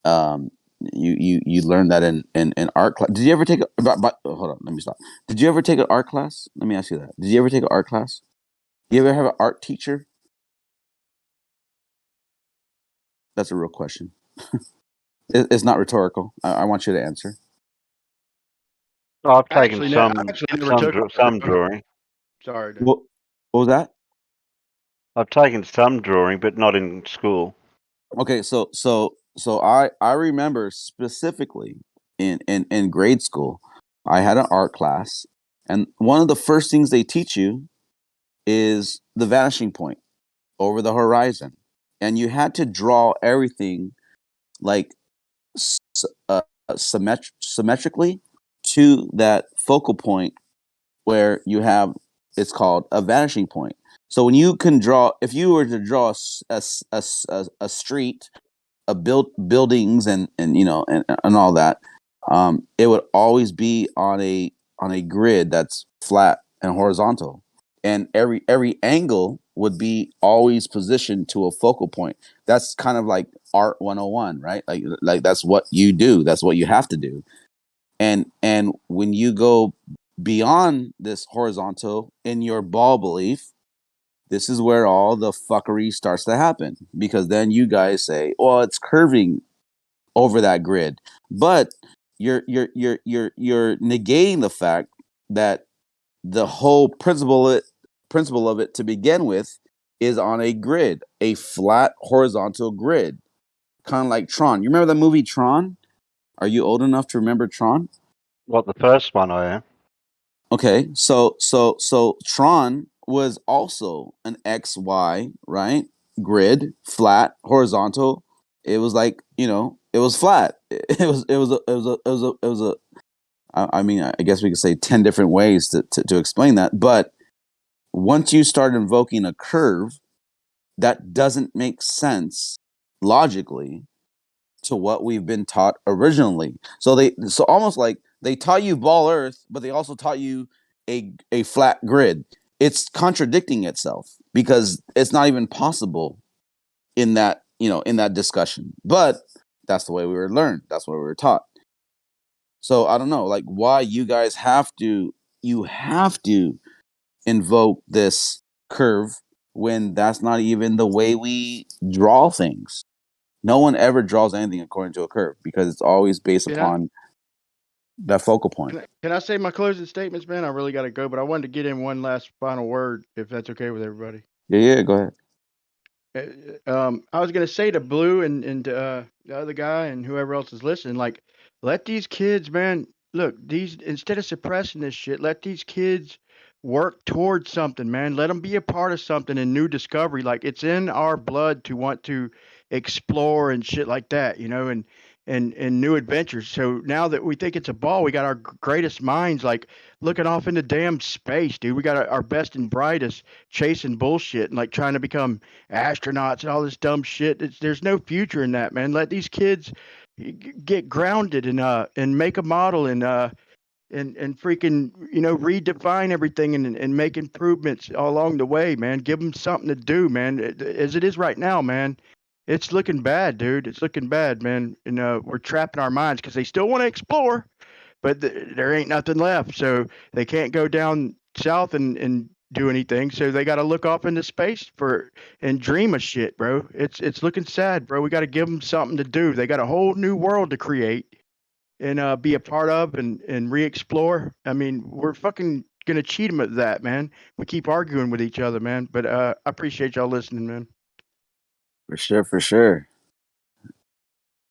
You learned that in art class. Did you ever take hold on, let me stop. Did you ever take an art class? Let me ask you that. Did you ever take an art class? You ever have an art teacher? That's a real question. It's not rhetorical. I want you to answer. I've taken some drawing. drawing. Sorry. What was that? I've taken some drawing, but not in school. Okay, so I remember specifically in grade school, I had an art class, and one of the first things they teach you is the vanishing point over the horizon, and you had to draw everything like symmetrically to that focal point where you have, it's called a vanishing point. So when you can draw, if you were to draw a street, buildings and all that, it would always be on a grid that's flat and horizontal, and every angle would be always positioned to a focal point. That's kind of like art 101, right? Like that's what you do. That's what you have to do. And when you go beyond this horizontal in your ball belief, this is where all the fuckery starts to happen, because then you guys say, "Well, it's curving over that grid," but you're negating the fact that the whole principle of it to begin with is on a grid, a flat horizontal grid, kind of like Tron. You remember the movie Tron? Are you old enough to remember Tron? What, the first one? I am. Okay, so Tron was also an XY, right? Grid, flat, horizontal. It was like, it was flat. I mean, I guess we could say 10 different ways to explain that. But once you start invoking a curve, that doesn't make sense logically to what we've been taught originally. So almost like they taught you ball earth, but they also taught you a flat grid. It's contradicting itself because it's not even possible in that discussion. But that's the way we were learned. That's what we were taught. So I don't know, like, why you guys have to invoke this curve when that's not even the way we draw things. No one ever draws anything according to a curve because it's always based upon that focal point. Can I say my closing statements, man? I really got to go, but I wanted to get in one last final word, if that's okay with everybody. Yeah, go ahead. I was gonna say to Blue and the other guy and whoever else is listening, like, let these kids, man, look, instead of suppressing this shit, let these kids work towards something, man. Let them be a part of something and new discovery. Like, it's in our blood to want to explore and shit like that, and new adventures. So now that we think it's a ball, we got our greatest minds like looking off into damn space, dude. We got our best and brightest chasing bullshit and like trying to become astronauts and all this dumb shit. There's no future in that, man. Let these kids get grounded and make a model and freaking redefine everything and make improvements along the way, man. Give them something to do, man. As it is right now, man, it's looking bad, dude. It's looking bad, man. And we're trapping our minds because they still want to explore, but there ain't nothing left, so they can't go down south and do anything. So they got to look off into space and dream of shit, bro. It's looking sad, bro. We got to give them something to do. They got a whole new world to create and be a part of and re-explore. I mean, we're fucking gonna cheat them at that, man. We keep arguing with each other, man. But I appreciate y'all listening, man. For sure.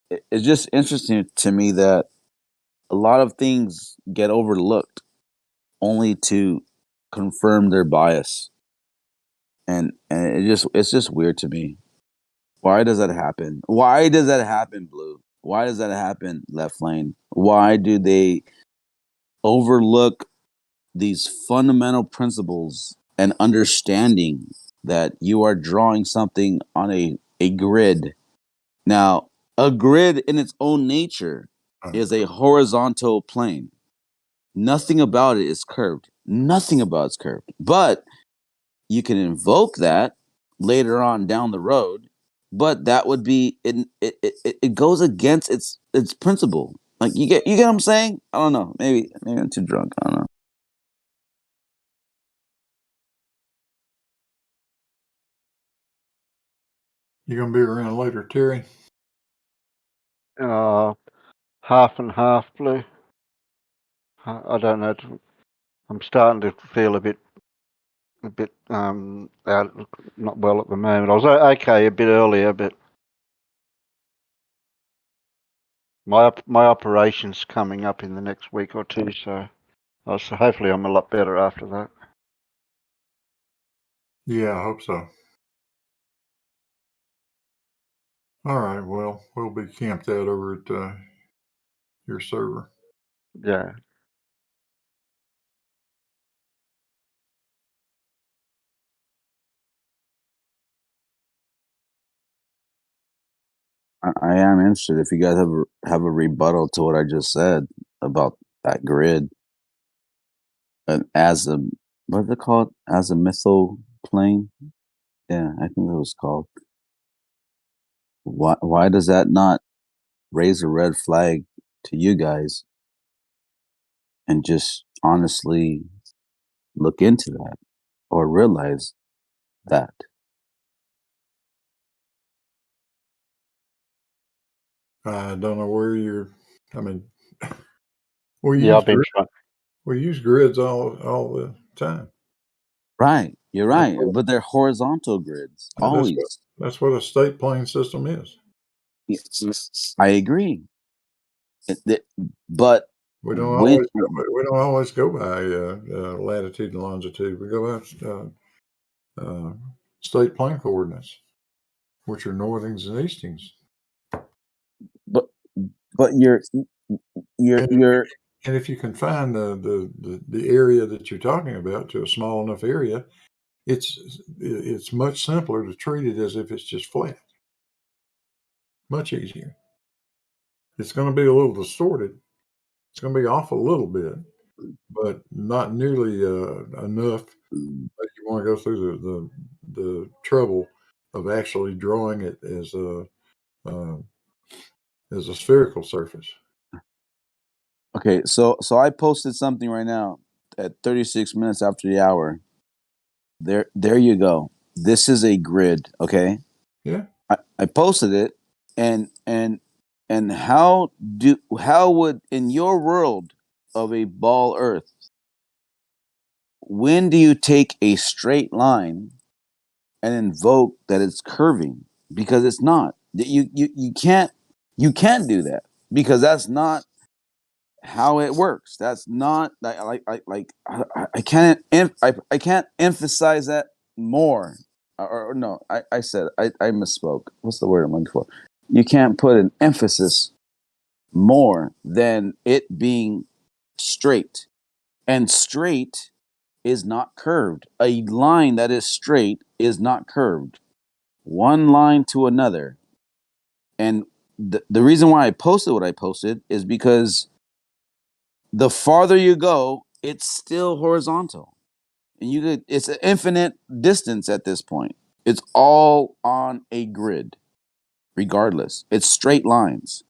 It's just interesting to me that a lot of things get overlooked only to confirm their bias, and it's just weird to me. Why does that happen? Why does that happen, Blue? Why does that happen, Left Lane? Why do they overlook these fundamental principles and understanding that you are drawing something on a grid? Now, a grid in its own nature is a horizontal plane. Nothing about it is curved. Nothing about it's curved. But you can invoke that later on down the road, but that would be it goes against its principle. Like, you get what I'm saying? I don't know. Maybe I'm too drunk. I don't know. You gonna be around later, Terry? Half and half, Blue. I don't know. I'm starting to feel a bit out, not well at the moment. I was okay a bit earlier, but my operation's coming up in the next week or two, so hopefully I'm a lot better after that. Yeah, I hope so. All right, well, we'll be camped out over at your server. Yeah. I am interested if you guys have a rebuttal to what I just said about that grid. And as a what's it called? As a missile plane? Yeah, I think it was called. Why does that not raise a red flag to you guys and just honestly look into that or realize that? I don't know where you're. I mean, we Yeah, use I've been trying. we use grids all the time. Right, you're right, but they're horizontal grids And always. that's what a state plane system is. I agree. But We don't when always go by latitude and longitude. We go by state plane coordinates, which are northings and eastings. but you're And if you confine the area that you're talking about to a small enough area, it's much simpler to treat it as if it's just flat. Much easier. It's going to be a little distorted. It's going to be off a little bit, but not nearly enough that you want to go through the trouble of actually drawing it as a spherical surface. okay, so I posted something right now at 36 minutes after the hour. There you go. This is a grid, okay? Yeah. I posted it, and how would, in your world of a ball Earth, when do you take a straight line and invoke that it's curving? Because it's not. You can't do that, because that's not how it works. That's not I can't I can't emphasize that more. Or no, I said I misspoke. What's the word I'm looking for? You can't put an emphasis more than it being straight. And straight is not curved. A line that is straight is not curved. One line to another. And the reason why I posted what I posted is because the farther you go, it's still horizontal. And it's an infinite distance at this point. It's all on a grid, regardless. It's straight lines.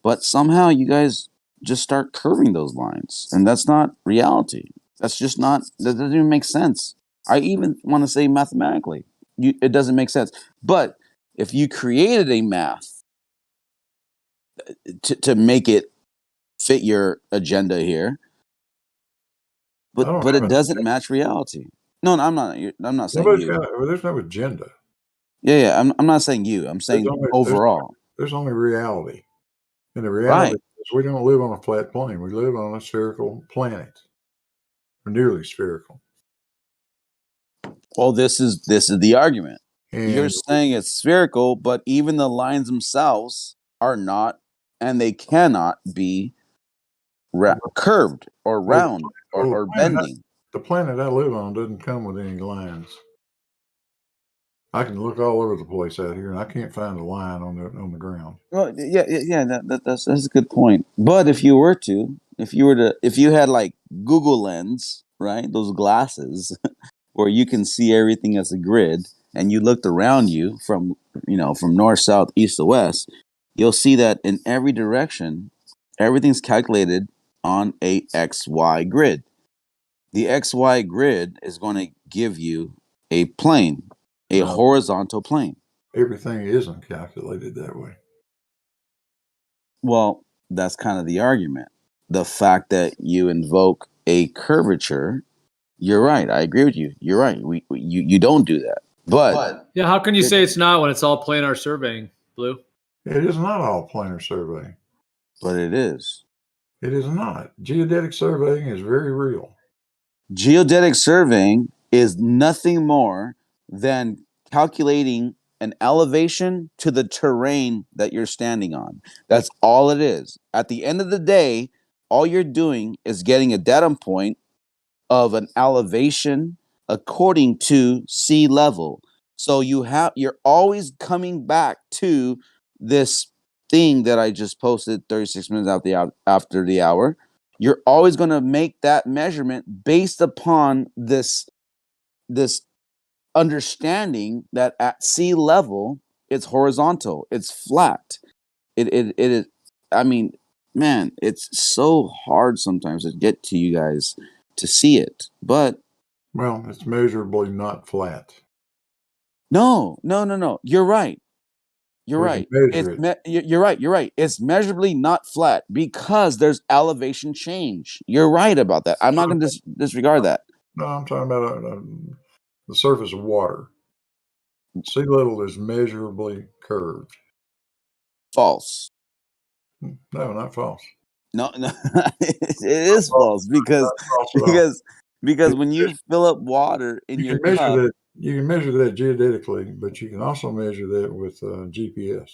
But somehow you guys just start curving those lines. And that's not reality. That doesn't even make sense. I even want to say mathematically, it doesn't make sense. But if you created a math to make it fit your agenda here, but it doesn't match reality. No, I'm not saying you. There's no agenda. Yeah. I'm not saying you. I'm saying overall. There's only reality. And the reality is we don't live on a flat plane. We live on a spherical planet. Or nearly spherical. Well, this is the argument. And you're saying it's spherical, but even the lines themselves are not, and they cannot be curved or round or bending. The planet I live on doesn't come with any lines. I can look all over the place out here, and I can't find a line on the ground. Well, yeah. That's a good point. But if you had like Google Lens, right? Those glasses where you can see everything as a grid, and you looked around you from north, south, east to west, you'll see that in every direction, everything's calculated on a XY grid. The XY grid is going to give you a plane, a horizontal plane. Everything isn't calculated that way. Well, that's kind of the argument. The fact that you invoke a curvature, you're right. I agree with you. You're right. You don't do that. But yeah, how can you say it's not when it's all planar surveying, Blue? It is not all planar surveying. But it is. It is not. Geodetic surveying is very real. Geodetic surveying is nothing more than calculating an elevation to the terrain that you're standing on. That's all it is. At the end of the day, all you're doing is getting a datum point of an elevation according to sea level. So you're always coming back to this thing that I just posted 36 minutes after the hour, you're always going to make that measurement based upon this understanding that at sea level it's horizontal, it's flat. It is. I mean, man, it's so hard sometimes to get to you guys to see it, but well, it's measurably not flat. no. You're right. You're We right. can measure it. You're right. You're right. It's measurably not flat because there's elevation change. You're right about that. I'm not going to disregard that. No, I'm talking about the surface of water. Sea level is measurably curved. False. No, not false. No, it is false because when you fill up water in your cup, you can measure that geodetically, but you can also measure that with GPS.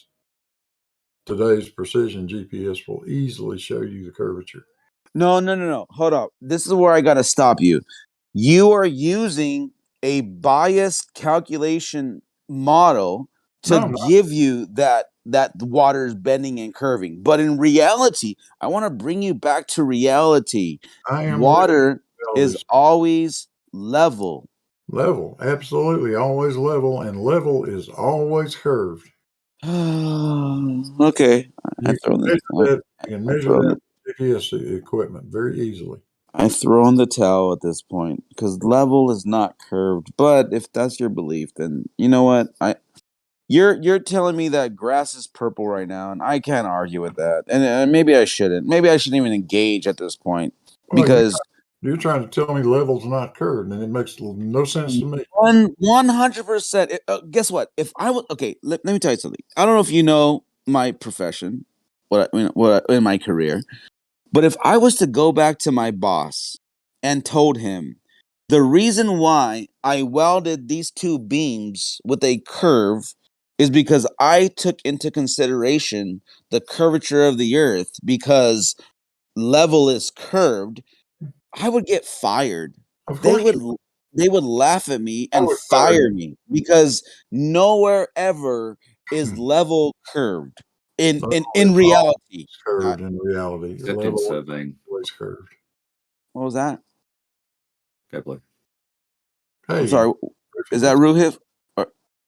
Today's precision GPS will easily show you the curvature. No. Hold up. This is where I got to stop you. You are using a biased calculation model to give you that the water is bending and curving. But in reality, I want to bring you back to reality. Water is always level. Level, absolutely, always level, and level is always curved. Okay. You can measure that with GPS equipment very easily. I throw in the towel at this point because level is not curved. But if that's your belief, then you know what? You're telling me that grass is purple right now, and I can't argue with that. And maybe I shouldn't. Maybe I shouldn't even engage at this point because you're trying to tell me level's not curved, and it makes no sense to me. 100%. Guess what? If I was okay, let me tell you something. I don't know if you know my profession, what in my career. But if I was to go back to my boss and told him the reason why I welded these two beams with a curve is because I took into consideration the curvature of the earth because level is curved, I would get fired. They would laugh at me and fire me because nowhere ever is level curved. In reality, curved in reality. Except in surveying. Always curved. What was that? Go blue. Hey, I'm sorry. Is that Ruhif?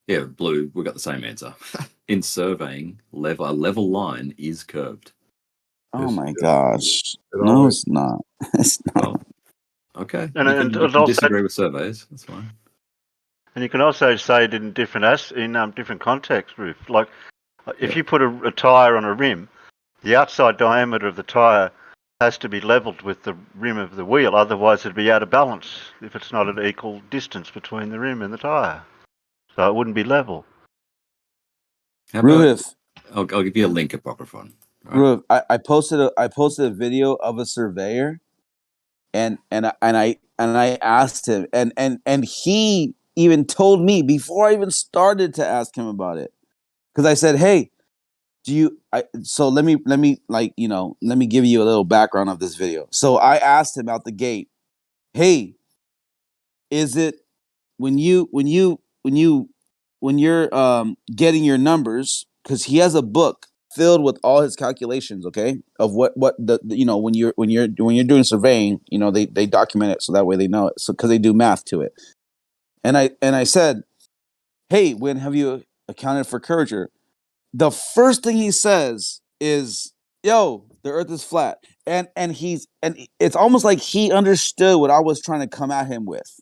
Yeah, blue. We got the same answer. In surveying, a level line is curved. Oh my gosh! No, it's not. It's not. Well, okay. And you can disagree with surveys. That's fine. And you can also say it in different different contexts, Ruth. Like if you put a tire on a rim, the outside diameter of the tire has to be leveled with the rim of the wheel, otherwise it'd be out of balance if it's not an equal distance between the rim and the tire. So it wouldn't be level. Ruhif, I'll give you a link, Apocryphon. Ruhif, I posted a video of a surveyor, and I asked him, and he even told me before I even started to ask him about it, because I said, hey. So let me let me give you a little background of this video. So I asked him out the gate, hey, is it when you're getting your numbers, because he has a book filled with all his calculations, okay, of what the when you're doing surveying, they document it so that way they know it, so because they do math to it. And I said, hey, when have you accounted for curvature? The first thing he says is, yo, the earth is flat. And it's almost like he understood what I was trying to come at him with.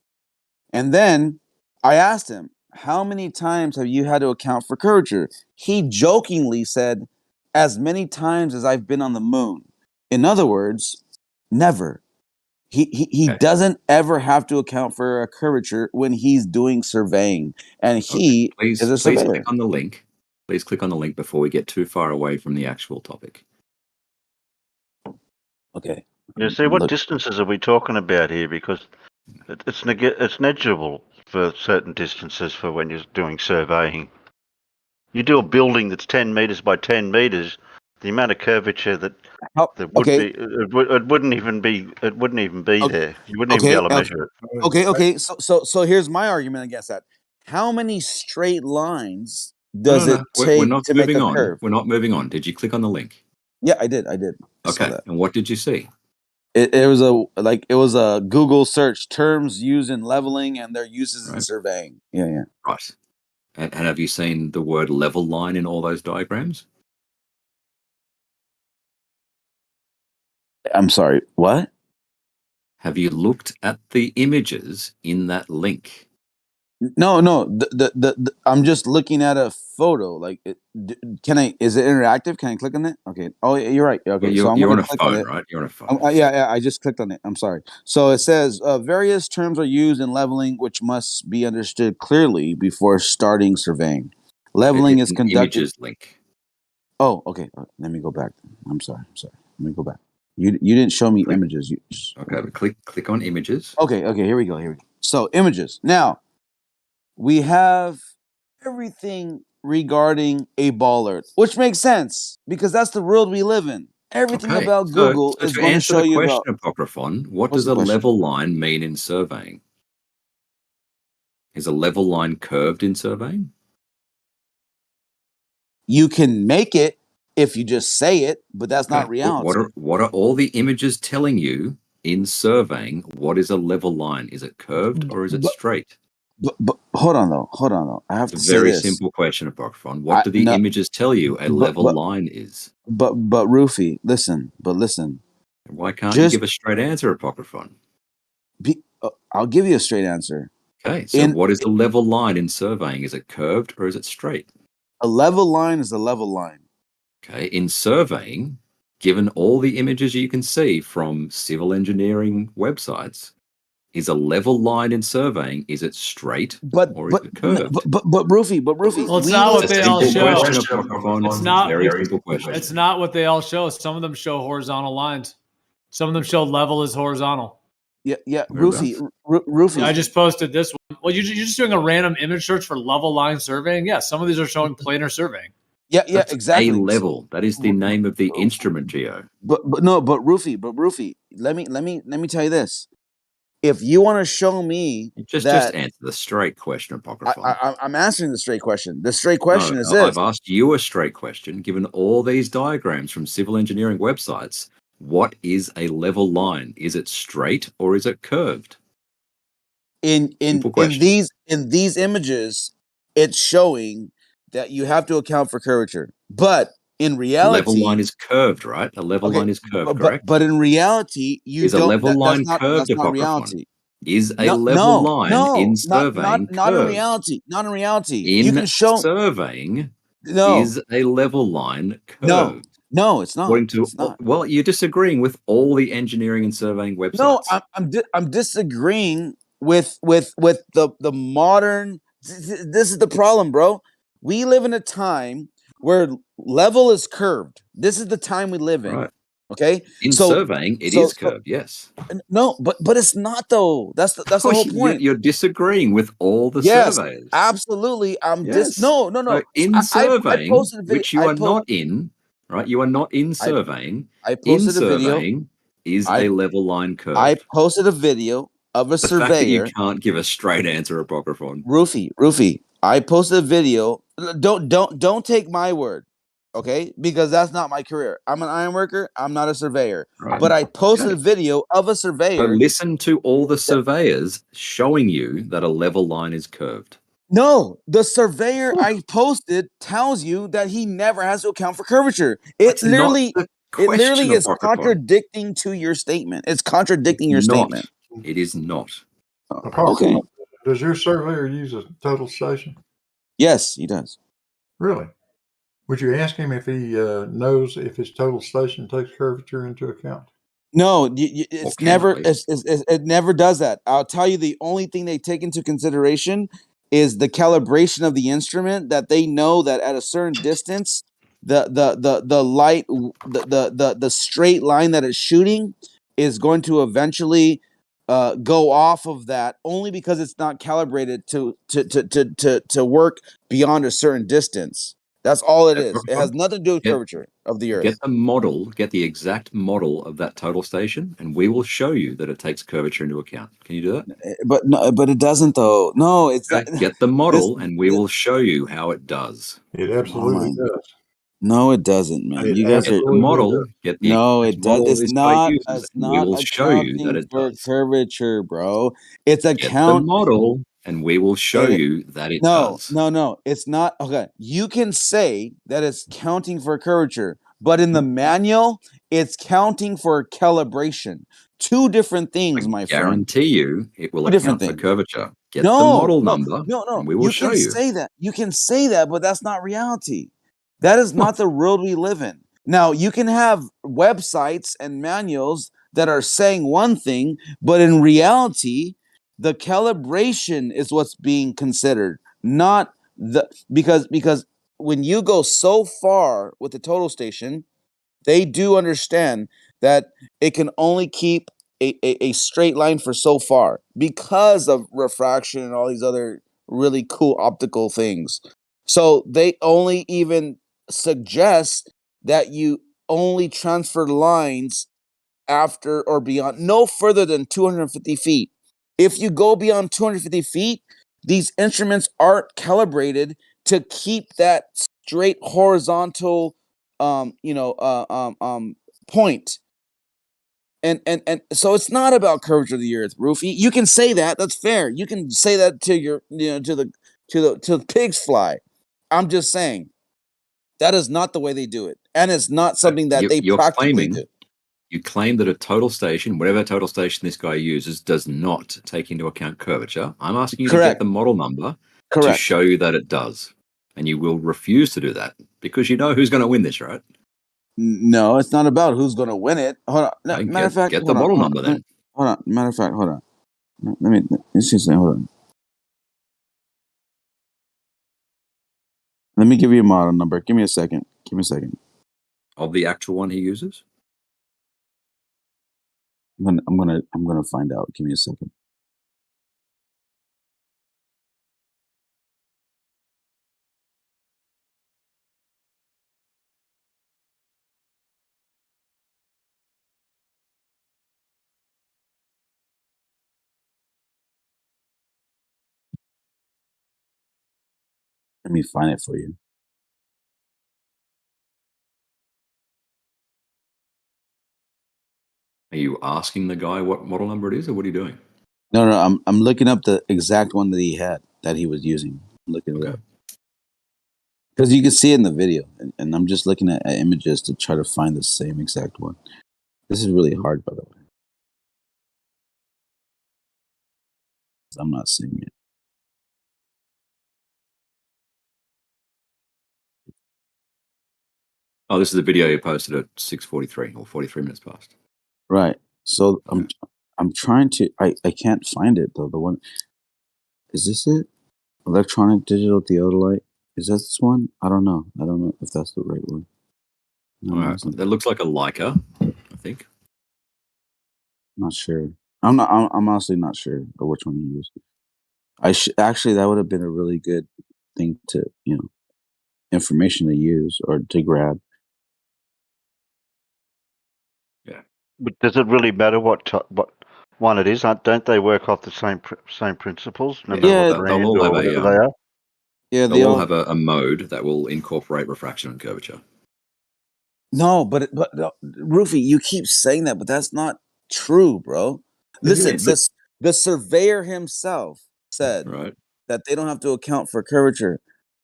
And then I asked him, how many times have you had to account for curvature? He jokingly said, as many times as I've been on the moon. In other words, never. He doesn't ever have to account for a curvature when he's doing surveying. And he is a surveyor. Please click on the link. Please click on the link before we get too far away from the actual topic. Okay. Yeah, see, what distances are we talking about here? Because it's negligible for certain distances for when you're doing surveying. You do a building that's 10 meters by 10 meters, the amount of curvature that would be, it wouldn't even be there. You wouldn't even be able to measure it. Okay. So here's my argument against that. How many straight lines does No. it We're take not to make moving a on. curve? We're not moving on. Did you click on the link? Yeah, I did. I saw Okay. that. And what did you see? It was a Google search, terms used in leveling and their uses in surveying. Yeah. Right. And have you seen the word level line in all those diagrams? I'm sorry. What? Have you looked at the images in that link? No. I'm just looking at a photo. Like, can I? Is it interactive? Can I click on it? Okay. Oh, yeah, you're right. Okay, so I'm You're going on to a click on phone, it. right? You're on a phone. Yeah. I just clicked on it. I'm sorry. So it says various terms are used in leveling, which must be understood clearly before starting surveying. Leveling It's is an conducted. images link. Oh, okay. Let me go back. I'm sorry. Let me go back. You didn't show me images. Okay, but click on images. Okay. Here we go. So images. Now we have everything regarding a baller, which makes sense because that's the world we live in. Everything Okay. about So Google is to going to answer show the you question, about. Apocryphon, what What's does the a question? level line mean in surveying? Is a level line curved in surveying? You can make it if you just say it, but that's not reality. What are all the images telling you in surveying? What is a level line? Is it curved or is it straight? But hold on though. I have It's a to say very this. simple question, Apocryphon. What do the No, images tell you a level line is? But Rufy, listen. Why can't you give a straight answer, Apocryphon? I'll give you a straight answer. Okay, so what is a level line in surveying? Is it curved or is it straight? A level line is a level line. Okay, in surveying, given all the images you can see from civil engineering websites, is a level line in surveying, is it straight or is it curved? But Rufy, Well, it's not what they all show. It's not very simple question. It's not what they all show. Some of them show horizontal lines. Some of them show level is horizontal. Yeah. Rufy. I just posted this one. Well, you're just doing a random image search for level line surveying. Yeah, some of these are showing planar surveying. Yeah, That's exactly. A level. That is the name of the instrument, Geo. But Rufy, let me tell you this. If you want to show me just answer the straight question, Apocryphon. I'm answering the straight question. The straight question is this. I've asked you a straight question. Given all these diagrams from civil engineering websites, what is a level line? Is it straight or is it curved? In these images, it's showing that you have to account for curvature. But in reality, level line is curved, right? A level line is curved, correct? But in reality, you is don't. a level line that's curved, not Apocryphon? reality. Is a level line in surveying not in curved? reality. Not in reality. In you can show surveying. Is a level line curved? No, it's not. It's not. Well, you're disagreeing with all the engineering and surveying websites. No, I'm disagreeing with the modern. This is the problem, bro. We live in a time where level is curved. This is the time we live in. Right. Okay. In surveying, it is curved. Yes. No, but it's not though. That's the whole point. You're disagreeing with all the yes, surveyors. Absolutely. No. So in surveying, I posted a video, which you are not in, right? You are not in surveying. I posted in a video. Surveying is a level line curved. I posted a video of a surveyor. Fact that you can't give a straight answer, Apocryphon. Rufy, I posted a video. Don't take my word, okay? Because that's not my career. I'm an iron worker. I'm not a surveyor. Right. But I posted a video of a surveyor. So listen to all the surveyors showing you that a level line is curved. No, the surveyor I posted tells you that he never has to account for curvature. It literally is contradicting to your statement. It's contradicting your statement. It is not. Okay. Does your surveyor use a total station? Yes, he does. Really? Would you ask him if he knows if his total station takes curvature into account? No, it's never. It never does that. I'll tell you, the only thing they take into consideration is the calibration of the instrument. That they know that at a certain distance, the light, the straight line that it's shooting is going to eventually go off of that, only because it's not calibrated to work beyond a certain distance. That's all it is. It has nothing to do with curvature of the Earth. Get the model, get the exact model of that total station, and we will show you that it takes curvature into account. Can you do that? But no, but it doesn't though. No, it's not. Get the model, and we will show you how it does. It absolutely does. No, it doesn't, man. You guys Get the model. Get the no, it does. model It's this guy not. uses, It's and we not will show you that accounting it for does. curvature, bro. It's Get the account. model, and we will show you that it does. No. It's not. Okay, you can say that it's counting for curvature, but in the manual, it's counting for calibration. Two different things, my friend. Guarantee you, it will Two different account for things. curvature. Get the model no, number, no. and we will You show can you. say that. You can say that, but that's not reality. That is not the world we live in. Now, you can have websites and manuals that are saying one thing, but in reality, the calibration is what's being considered, not the because when you go so far with the total station, they do understand that it can only keep a straight line for so far because of refraction and all these other really cool optical things. So they only even suggest that you only transfer lines after or beyond no further than 250 feet. If you go beyond 250 feet, these instruments aren't calibrated to keep that straight horizontal point. And so it's not about curvature of the Earth, Roofy. You can say that. That's fair. You can say that to your to the pigs fly. I'm just saying that is not the way they do it, and it's not something that they practically do. You claim that a total station, whatever total station this guy uses, does not take into account curvature. I'm asking you to get the model number to show you that it does. And you will refuse to do that because you know who's going to win this, right? No, it's not about who's going to win it. Hold on. No, matter of fact, get the model number then. Hold on. Matter of fact, hold on. Let's just say, hold on. Let me give you a model number. Give me a second. Of the actual one he uses? I'm gonna find out. Give me a second. Let me find it for you. Are you asking the guy what model number it is, or what are you doing? No. I'm looking up the exact one that he was using. I'm looking it up because you can see it in the video, and I'm just looking at images to try to find the same exact one. This is really hard, by the way. I'm not seeing it. Oh, this is a video you posted at 6:43 or 43 minutes past. Right. So I'm trying to. I can't find it though. The one is this it? Electronic digital theodolite. Is that this one? I don't know. I don't know if that's the right one. No, All right. That looks like a Leica, I think. Not sure. I'm honestly not sure of which one you use. Actually, that would have been a really good thing to information to use or to grab. Yeah. But does it really matter what one it is? Don't they work off the same principles, no matter what brand or whatever they are? Yeah, they'll all have a mode that will incorporate refraction and curvature. No, but Roofy, you keep saying that, but that's not true, bro. Listen, the surveyor himself said that they don't have to account for curvature.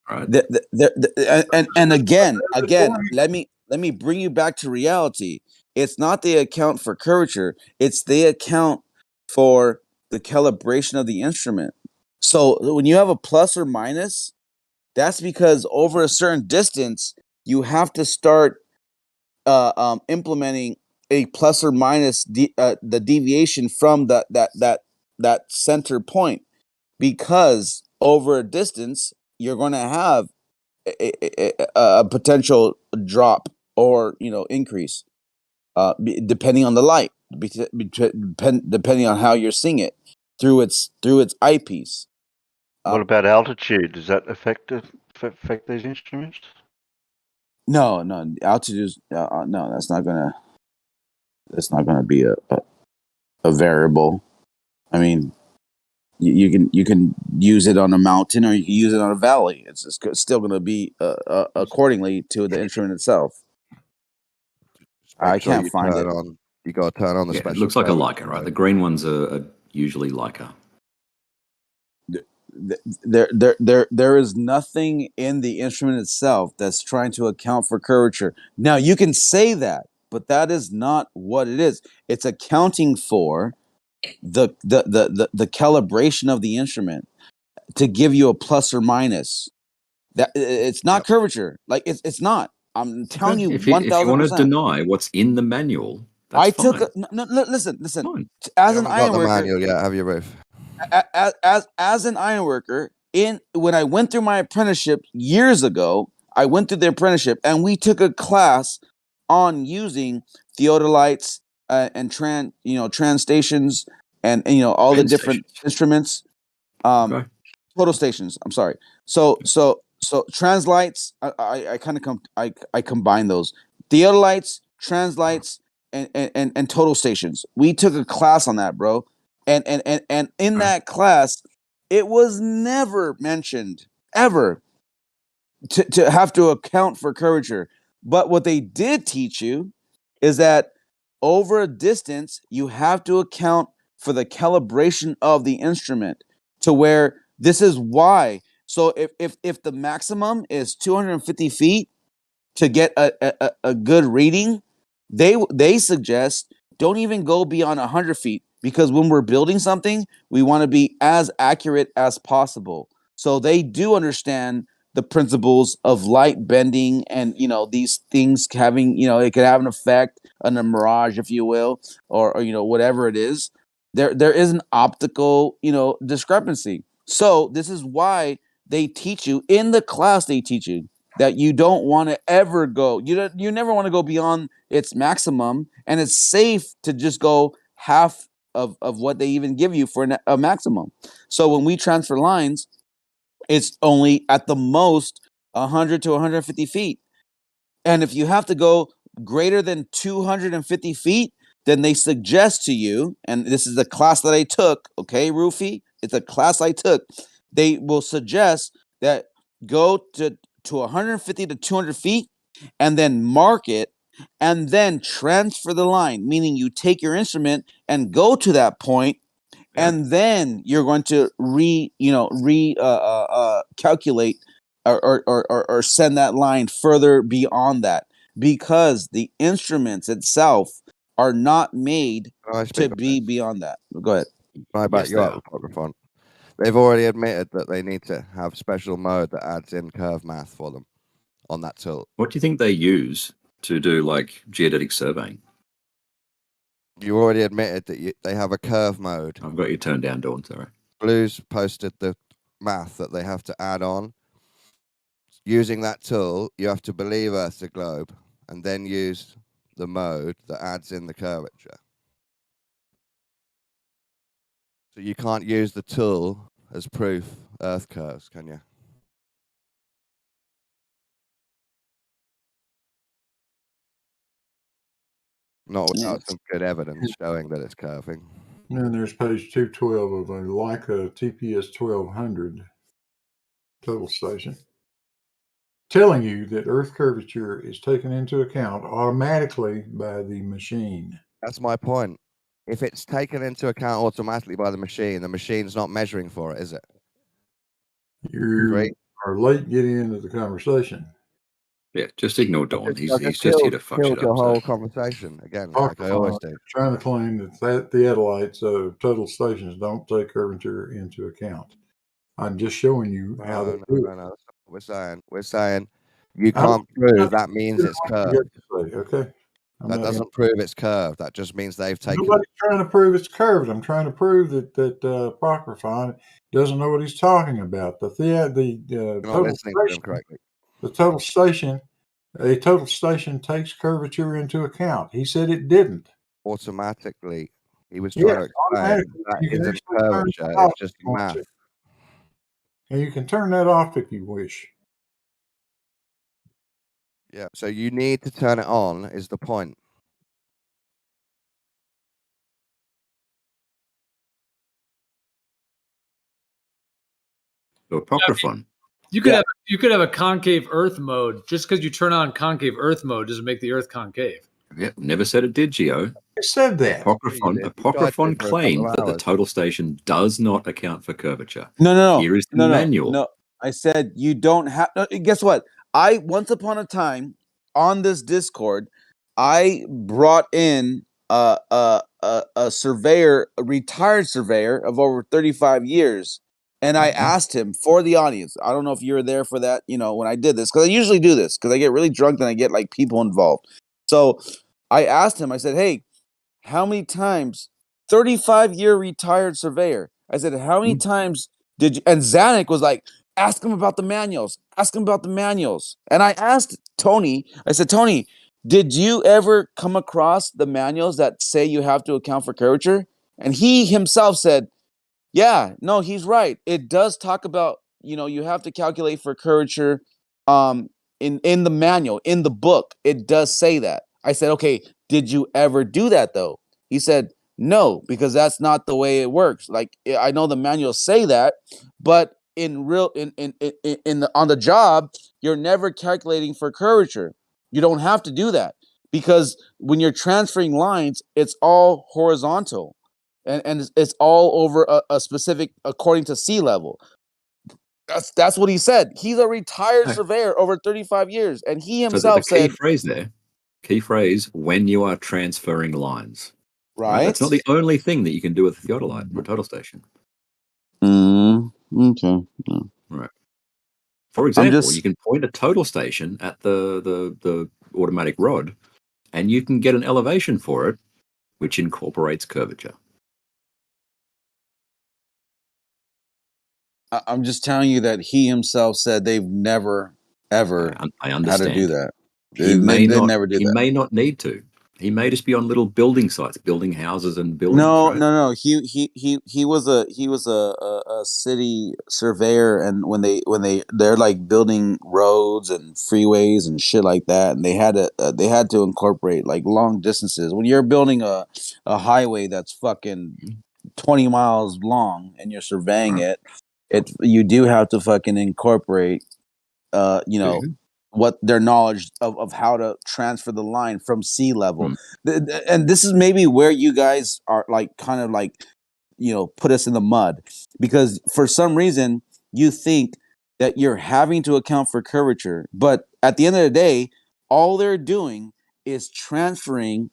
Right. And again, let me bring you back to reality. It's not they account for curvature; it's they account for the calibration of the instrument. So when you have a plus or minus, that's because over a certain distance, you have to start implementing a plus or minus the deviation from that center point, because over a distance you're going to have a potential drop or increase depending on the light, depending on how you're seeing it through its eyepiece. What about altitude? Does that affect these instruments? No, altitude is no. That's not gonna be a variable. I mean, you can use it on a mountain or you can use it on a valley. It's still going to be accordingly to the instrument itself. I Sure can't you find turn it. on. You got to turn on the Yeah, special. it looks like a curve Leica, right? The green ones are usually Leica. There is nothing in the instrument itself that's trying to account for curvature. Now you can say that, but that is not what it is. It's accounting for the calibration of the instrument to give you a plus or minus. That it's not curvature. Like it's not. I'm telling you If you want to 1000%. deny what's in the manual, that's I fine. took listen. You As an haven't got iron the worker, manual yet, have you, Ruth? as an iron worker, when I went through my apprenticeship years ago, I went through the apprenticeship and we took a class on using theodolites and trans stations and all the different instruments. Total stations. I'm sorry. So translights. I kind of I combine those theodolites, translights, and total stations. We took a class on that, bro. And in that class, it was never mentioned ever to have to account for curvature. But what they did teach you is that over a distance, you have to account for the calibration of the instrument to where this is why. So if the maximum is 250 feet to get a good reading, they suggest don't even go beyond 100 feet because when we're building something, we want to be as accurate as possible. So they do understand the principles of light bending and these things having it could have an effect on a mirage, if you will, or whatever it is. There is an optical discrepancy. So this is why they teach you in the class. They teach you that you don't want to ever go. You never want to go beyond its maximum, and it's safe to just go half of what they even give you for a maximum. So when we transfer lines, it's only at the most 100 to 150 feet. And if you have to go greater than 250 feet, then they suggest to you, and this is the class that I took, okay, Rufy? It's a class I took. They will suggest that go to 150 to 200 feet and then mark it and then transfer the line, meaning you take your instrument and go to that point and then you're going to calculate or send that line further beyond that because the instruments itself are not made to be beyond that. Go ahead. Can I back you up, Microphone? They've already admitted that they need to have special mode that adds in curve math for them on that tool. What do you think they use to do like geodetic surveying? You already admitted that they have a curve mode. I've got you turned down, Dawn. Sorry. Blues posted the math that they have to add on. Using that tool, you have to believe Earth's a globe and then use the mode that adds in the curvature. So you can't use the tool as proof Earth curves, can you? Not without some good evidence showing that it's curving. And then there's page 212 of a Leica TPS 1200 total station, telling you that Earth curvature is taken into account automatically by the machine. That's my point. If it's taken into account automatically by the machine's not measuring for it, is it? You are late getting into the conversation. Yeah, just ignore Dawn. He's I just here to fuck shit your up. whole conversation again, like I always do. Trying to claim that theodolites of total stations don't take curvature into account. I'm just showing you how they do it. No. That's not what we're saying. We're saying you can't prove that means it's curved. Okay. That doesn't prove it's curved. That just means they've taken. Nobody's trying to prove it's curved. I'm trying to prove that Procrophon doesn't know what he's talking about. The total station correctly. The total station, a total station takes curvature into account. He said it didn't. Automatically, he was trying to explain that isn't curvature. It's just math. And you can turn that off if you wish. Yeah. So you need to turn it on. Is the point? Or apocryphon. You could have a concave Earth mode. Just because you turn on concave Earth mode doesn't make the Earth concave. Yep, never said it did, Geo. I said that. Apocryphon claimed that the total station does not account for curvature. No. Here is the manual. No, I said you don't have. No, guess what? I once upon a time on this Discord, I brought in a surveyor, a retired surveyor of over 35 years, and I asked him for the audience. I don't know if you were there for that. When I did this, because I usually do this because I get really drunk and I get like people involved. So I asked him. I said, "Hey, how many times?" 35-year retired surveyor. I said, "How many times did you?" And Zanuck was like, "Ask him about the manuals. Ask him about the manuals." And I asked Tony, I said, "Tony, did you ever come across the manuals that say you have to account for curvature?" And he himself said, "Yeah, no, he's right. It does talk about, you have to calculate for curvature in the manual, in the book. It does say that." I said, "Okay, did you ever do that though?" He said, "No, because that's not the way it works. Like, I know the manuals say that, but in real on the job, you're never calculating for curvature. You don't have to do that because when you're transferring lines, it's all horizontal. And it's all over a specific, according to sea level." That's what he said. He's a retired surveyor over 35 years, and he So himself the key said, phrase there, when you are transferring lines. right? That's not the only thing that you can do with a theodolite or a total station. Okay. Right. For example, you can point a total station at the automatic rod, and you can get an elevation for it, which incorporates curvature. I'm just telling you that he himself said they've never ever I had understand. to do that. He They never do he that. may not need to. He may just be on little building sites, building houses and buildings. No, right? no. He was a city surveyor, and when they're like building roads and freeways and shit like that, and they had to incorporate like long distances. When you're building a highway that's fucking 20 miles long and you're surveying it, you do have to fucking incorporate what their knowledge of how to transfer the line from sea level. And this is maybe where you guys are like kind of like put us in the mud, because for some reason you think that you're having to account for curvature, but at the end of the day all they're doing is transferring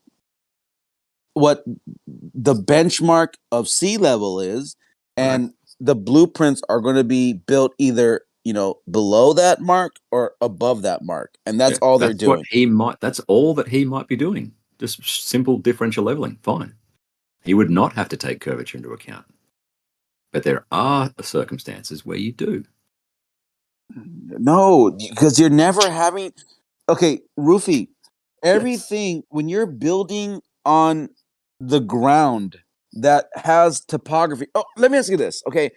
what the benchmark of sea level is, and the blueprints are going to be built either below that mark or above that mark, and that's all they're doing. That's all that he might be doing. Just simple differential leveling. Fine. He would not have to take curvature into account. But there are circumstances where you do. No, because you're never having. Okay, Rufy, everything when you're building on the ground that has topography. Oh, let me ask you this. Okay,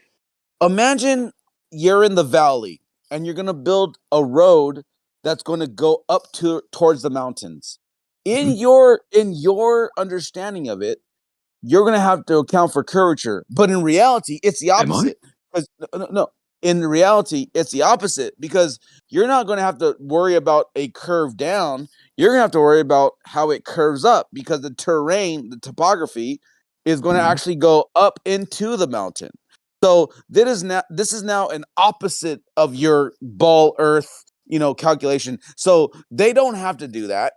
imagine you're in the valley and you're gonna build a road that's going to go up towards the mountains. In your understanding of it, you're going to have to account for curvature, but in reality, it's the opposite. No, in reality, it's the opposite, because you're not going to have to worry about a curve down. You're going to have to worry about how it curves up, because the terrain, the topography, is going to actually go up into the mountain. So this is now an opposite of your ball earth, calculation. So they don't have to do that,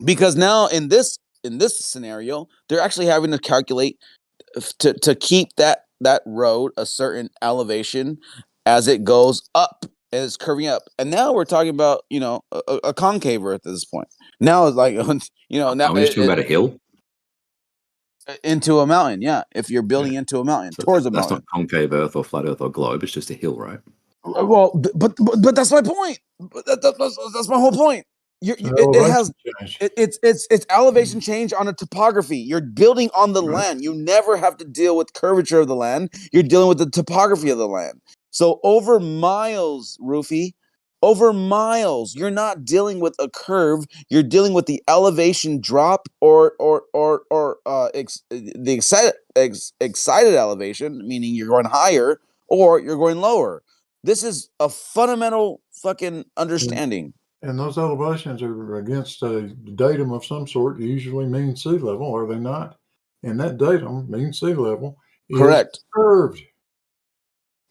because now in this scenario, they're actually having to calculate to keep that road a certain elevation as it goes up, as it's curving up. And now we're talking about a concave earth at this point. Now it's like now Are we just talking about a hill? Into a mountain, yeah. If you're building into a mountain, towards a That's mountain. not concave earth or flat earth or globe. It's just a hill, right? Well, but that's my point. That's my whole point. It's elevation change on a topography. You're building on the land. You never have to deal with curvature of the land. You're dealing with the topography of the land. So over miles, Rufy, over miles. You're not dealing with a curve. You're dealing with the elevation drop or the excited elevation, meaning you're going higher or you're going lower. This is a fundamental fucking understanding. And those elevations are against a datum of some sort, usually mean sea level, are they not? And that datum, mean sea level, Correct. is curved.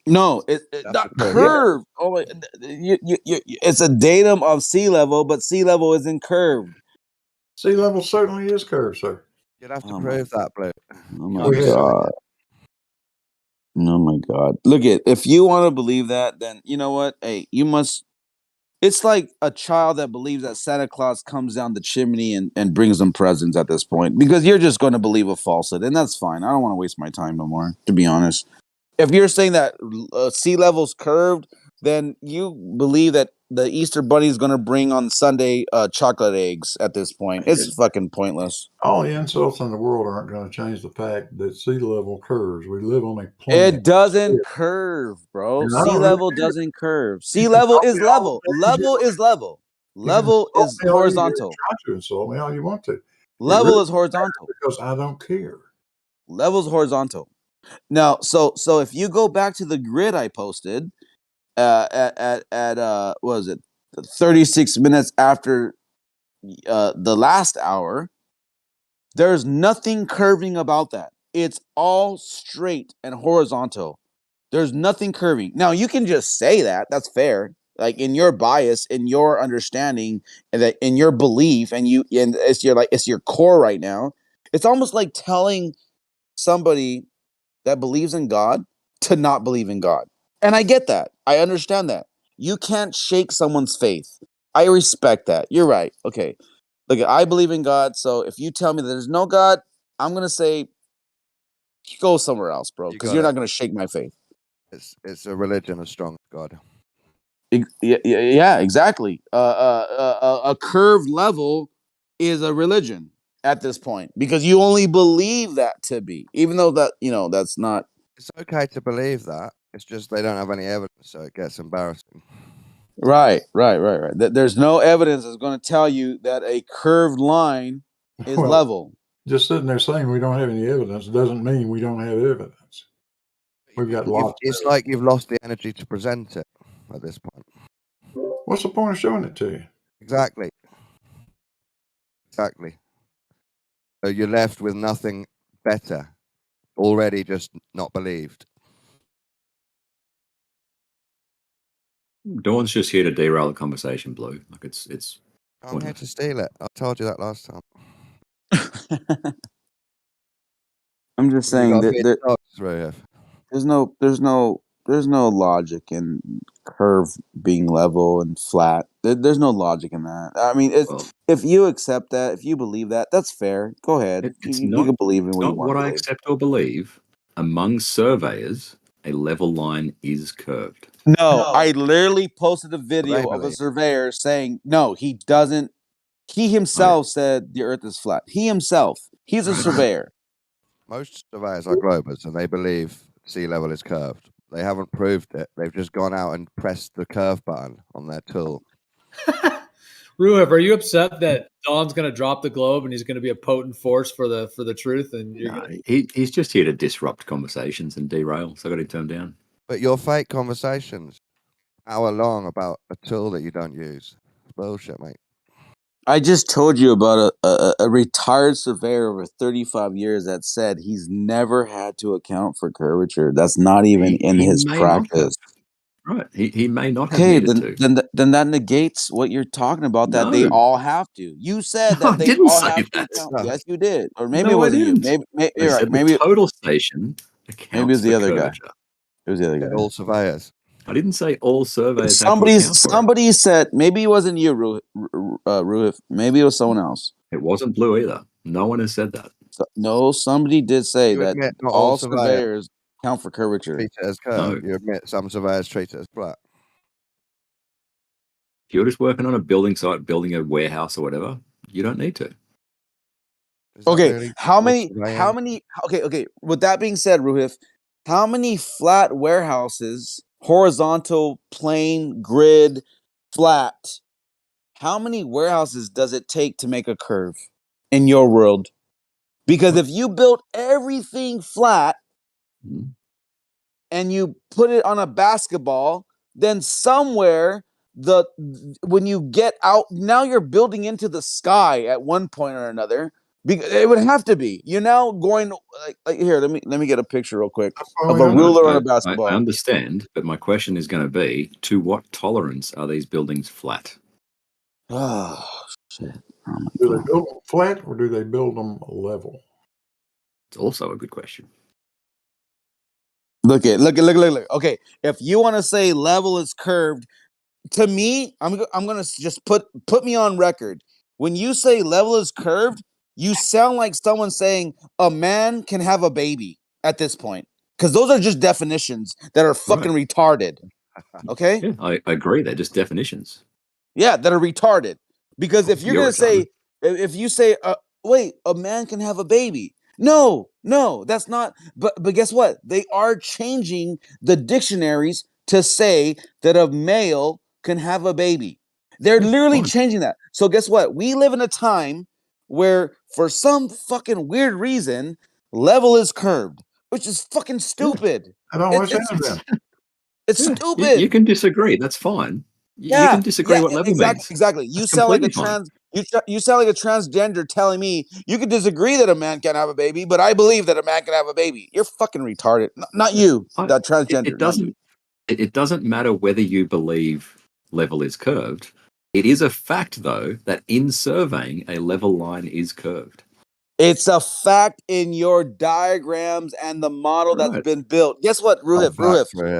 No, not curved. Oh, my, it's a datum of sea level, but sea level isn't curved. Sea level certainly is curved, sir. You'd have to prove that, Blue. Oh my god. Oh my god. Look if you want to believe that, then you know what? Hey, you must. It's like a child that believes that Santa Claus comes down the chimney and brings them presents at this point, because you're just going to believe a falsehood, and that's fine. I don't want to waste my time no more, to be honest. If you're saying that sea level's curved, then you believe that the Easter Bunny is going to bring on Sunday chocolate eggs at this point. It's fucking pointless. All the insults in the world aren't going to change the fact that sea level curves. We live on a planet. It doesn't curve, bro. And I Sea don't level really care. doesn't curve. You Sea can level call is me all level. the names you Level want. is level. You can Level insult is me all you horizontal. try to insult me all you want to. It Level really is horizontal. because I don't care. Level's horizontal. Now, so if you go back to the grid I posted at what was it, 36 minutes after the last hour, there's nothing curving about that. It's all straight and horizontal. There's nothing curving. Now, you can just say that. That's fair. Like in your bias, in your understanding, and that in your belief, and it's your core right now. It's almost like telling somebody that believes in God to not believe in God. And I get that. I understand that. You can't shake someone's faith. I respect that. You're right. Okay. Look, I believe in God. So if you tell me that there's no God, I'm going to say, go somewhere else, bro, because you're not going to shake my faith. It's a religion of strong God. Yeah, exactly. A curved level is a religion at this point, because you only believe that to be, even though that, that's not. It's okay to believe that. It's just they don't have any evidence, so it gets embarrassing. Right. There's no evidence that's going to tell you that a curved line is level. Just sitting there saying we don't have any evidence doesn't mean we don't have evidence. We've got lots. It's like you've lost the energy to present it at this point. What's the point of showing it to you? Exactly. So you're left with nothing better, already just not believed. Dawn's just here to derail the conversation, Blue. Like it's. I'm here to steal it. I told you that last time. I'm just saying that there's no logic in curve being level and flat. There's no logic in that. I mean, if you accept that, if you believe that, that's fair. Go ahead. You can believe in what you want what to I believe. accept or believe. Among surveyors, a level line is curved. No, I literally posted a video of a surveyor saying, no, he doesn't. He himself said the earth is flat. He's a surveyor. Most surveyors are globers, and they believe sea level is curved. They haven't proved it. They've just gone out and pressed the curve button on their tool. Ruev, are you upset that Don's going to drop the globe and he's going to be a potent force for the truth? And He's just here to disrupt conversations and derail. So I got to turn down. But your fake conversations, hour long, about a tool that you don't use. Bullshit, mate. I just told you about a retired surveyor over 35 years that said he's never had to account for curvature. That's not even in his practice. Right. He may not have Okay, needed to. then that negates what you're talking about, that they all have to. You said that they didn't all say have that. to account. Yes, you did. Or maybe No, it wasn't I didn't. you. Maybe I you're right. said Maybe the total station accounts maybe it was the for other guy. curvature. It was the other guy. All surveyors. I didn't say all surveyors have to account for it. Somebody said, maybe it wasn't you, Ruhif. Maybe it was someone else. It wasn't Blue either. No one has said that. No, somebody did say You that admit not all all surveyors surveyors count for curvature. treat it as curved. You admit some surveyors treat it as flat. If you're just working on a building site, building a warehouse or whatever, you don't need to. Okay, how many? Okay. With that being said, Ruhif, how many flat warehouses, horizontal, plane, grid, flat, how many warehouses does it take to make a curve in your world? Because if you built everything flat and you put it on a basketball, then somewhere when you get out, now you're building into the sky at one point or another. It would have to be. You're now going like here. Let me get a picture real quick of a ruler on a basketball. I understand, but my question is going to be: to what tolerance are these buildings flat? Oh shit! Do they build them flat or do they build them level? It's also a good question. Look. Okay, if you want to say level is curved, to me, I'm gonna just put me on record. When you say level is curved, you sound like someone saying a man can have a baby at this point, because those are just definitions that are fucking retarded. Okay? Yeah, I agree. They're just definitions. Yeah, that are retarded. Because if you're You're gonna say, if you say, wait, a man can have a baby. No, that's not. But guess what? They are changing the dictionaries to say that a male can have a baby. They're literally changing that. So guess what? We live in a time where, for some fucking weird reason, level is curved, which is fucking stupid. I don't understand that. It's stupid. You can disagree. That's fine. You can disagree what level means. Exactly. You That's sound like a completely fine. you sound like a transgender telling me you can disagree that a man can have a baby, but I believe that a man can have a baby. You're fucking retarded. Not you, that transgender. It doesn't matter whether you believe level is curved. It is a fact, though, that in surveying, a level line is curved. It's a fact in your diagrams and the model that's been built. Guess what, Ruhif?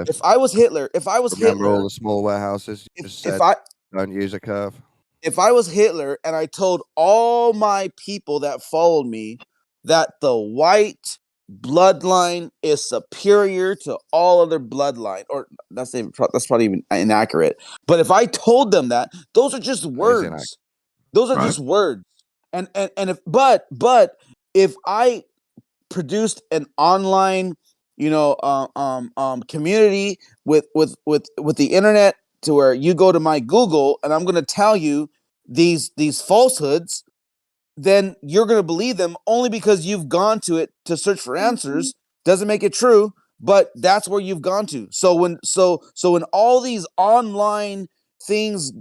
If I was Hitler, remember all the small warehouses you just said don't use a curve. If I was Hitler and I told all my people that followed me that the white bloodline is superior to all other bloodline, or that's probably even inaccurate. But if I told them that, those are just words. Those are just words. And if I produced an online, community with the internet, to where you go to my Google and I'm going to tell you these falsehoods, then you're going to believe them only because you've gone to it to search for answers. Doesn't make it true, but that's where you've gone to. So when all these online things,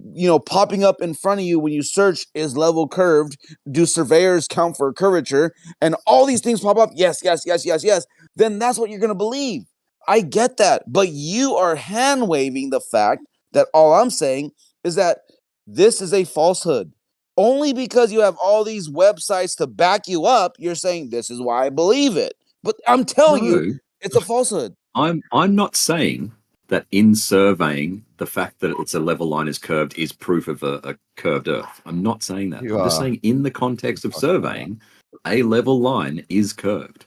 popping up in front of you when you search, is level curved, do surveyors count for curvature, and all these things pop up, yes, then that's what you're going to believe. I get that, but you are hand waving the fact that all I'm saying is that this is a falsehood. Only because you have all these websites to back you up, you're saying this is why I believe it. But I'm telling you, it's a falsehood. I'm not saying that in surveying, the fact that it's a level line is curved is proof of a curved Earth. I'm not saying that. I'm just saying in the context of surveying, a level line is curved.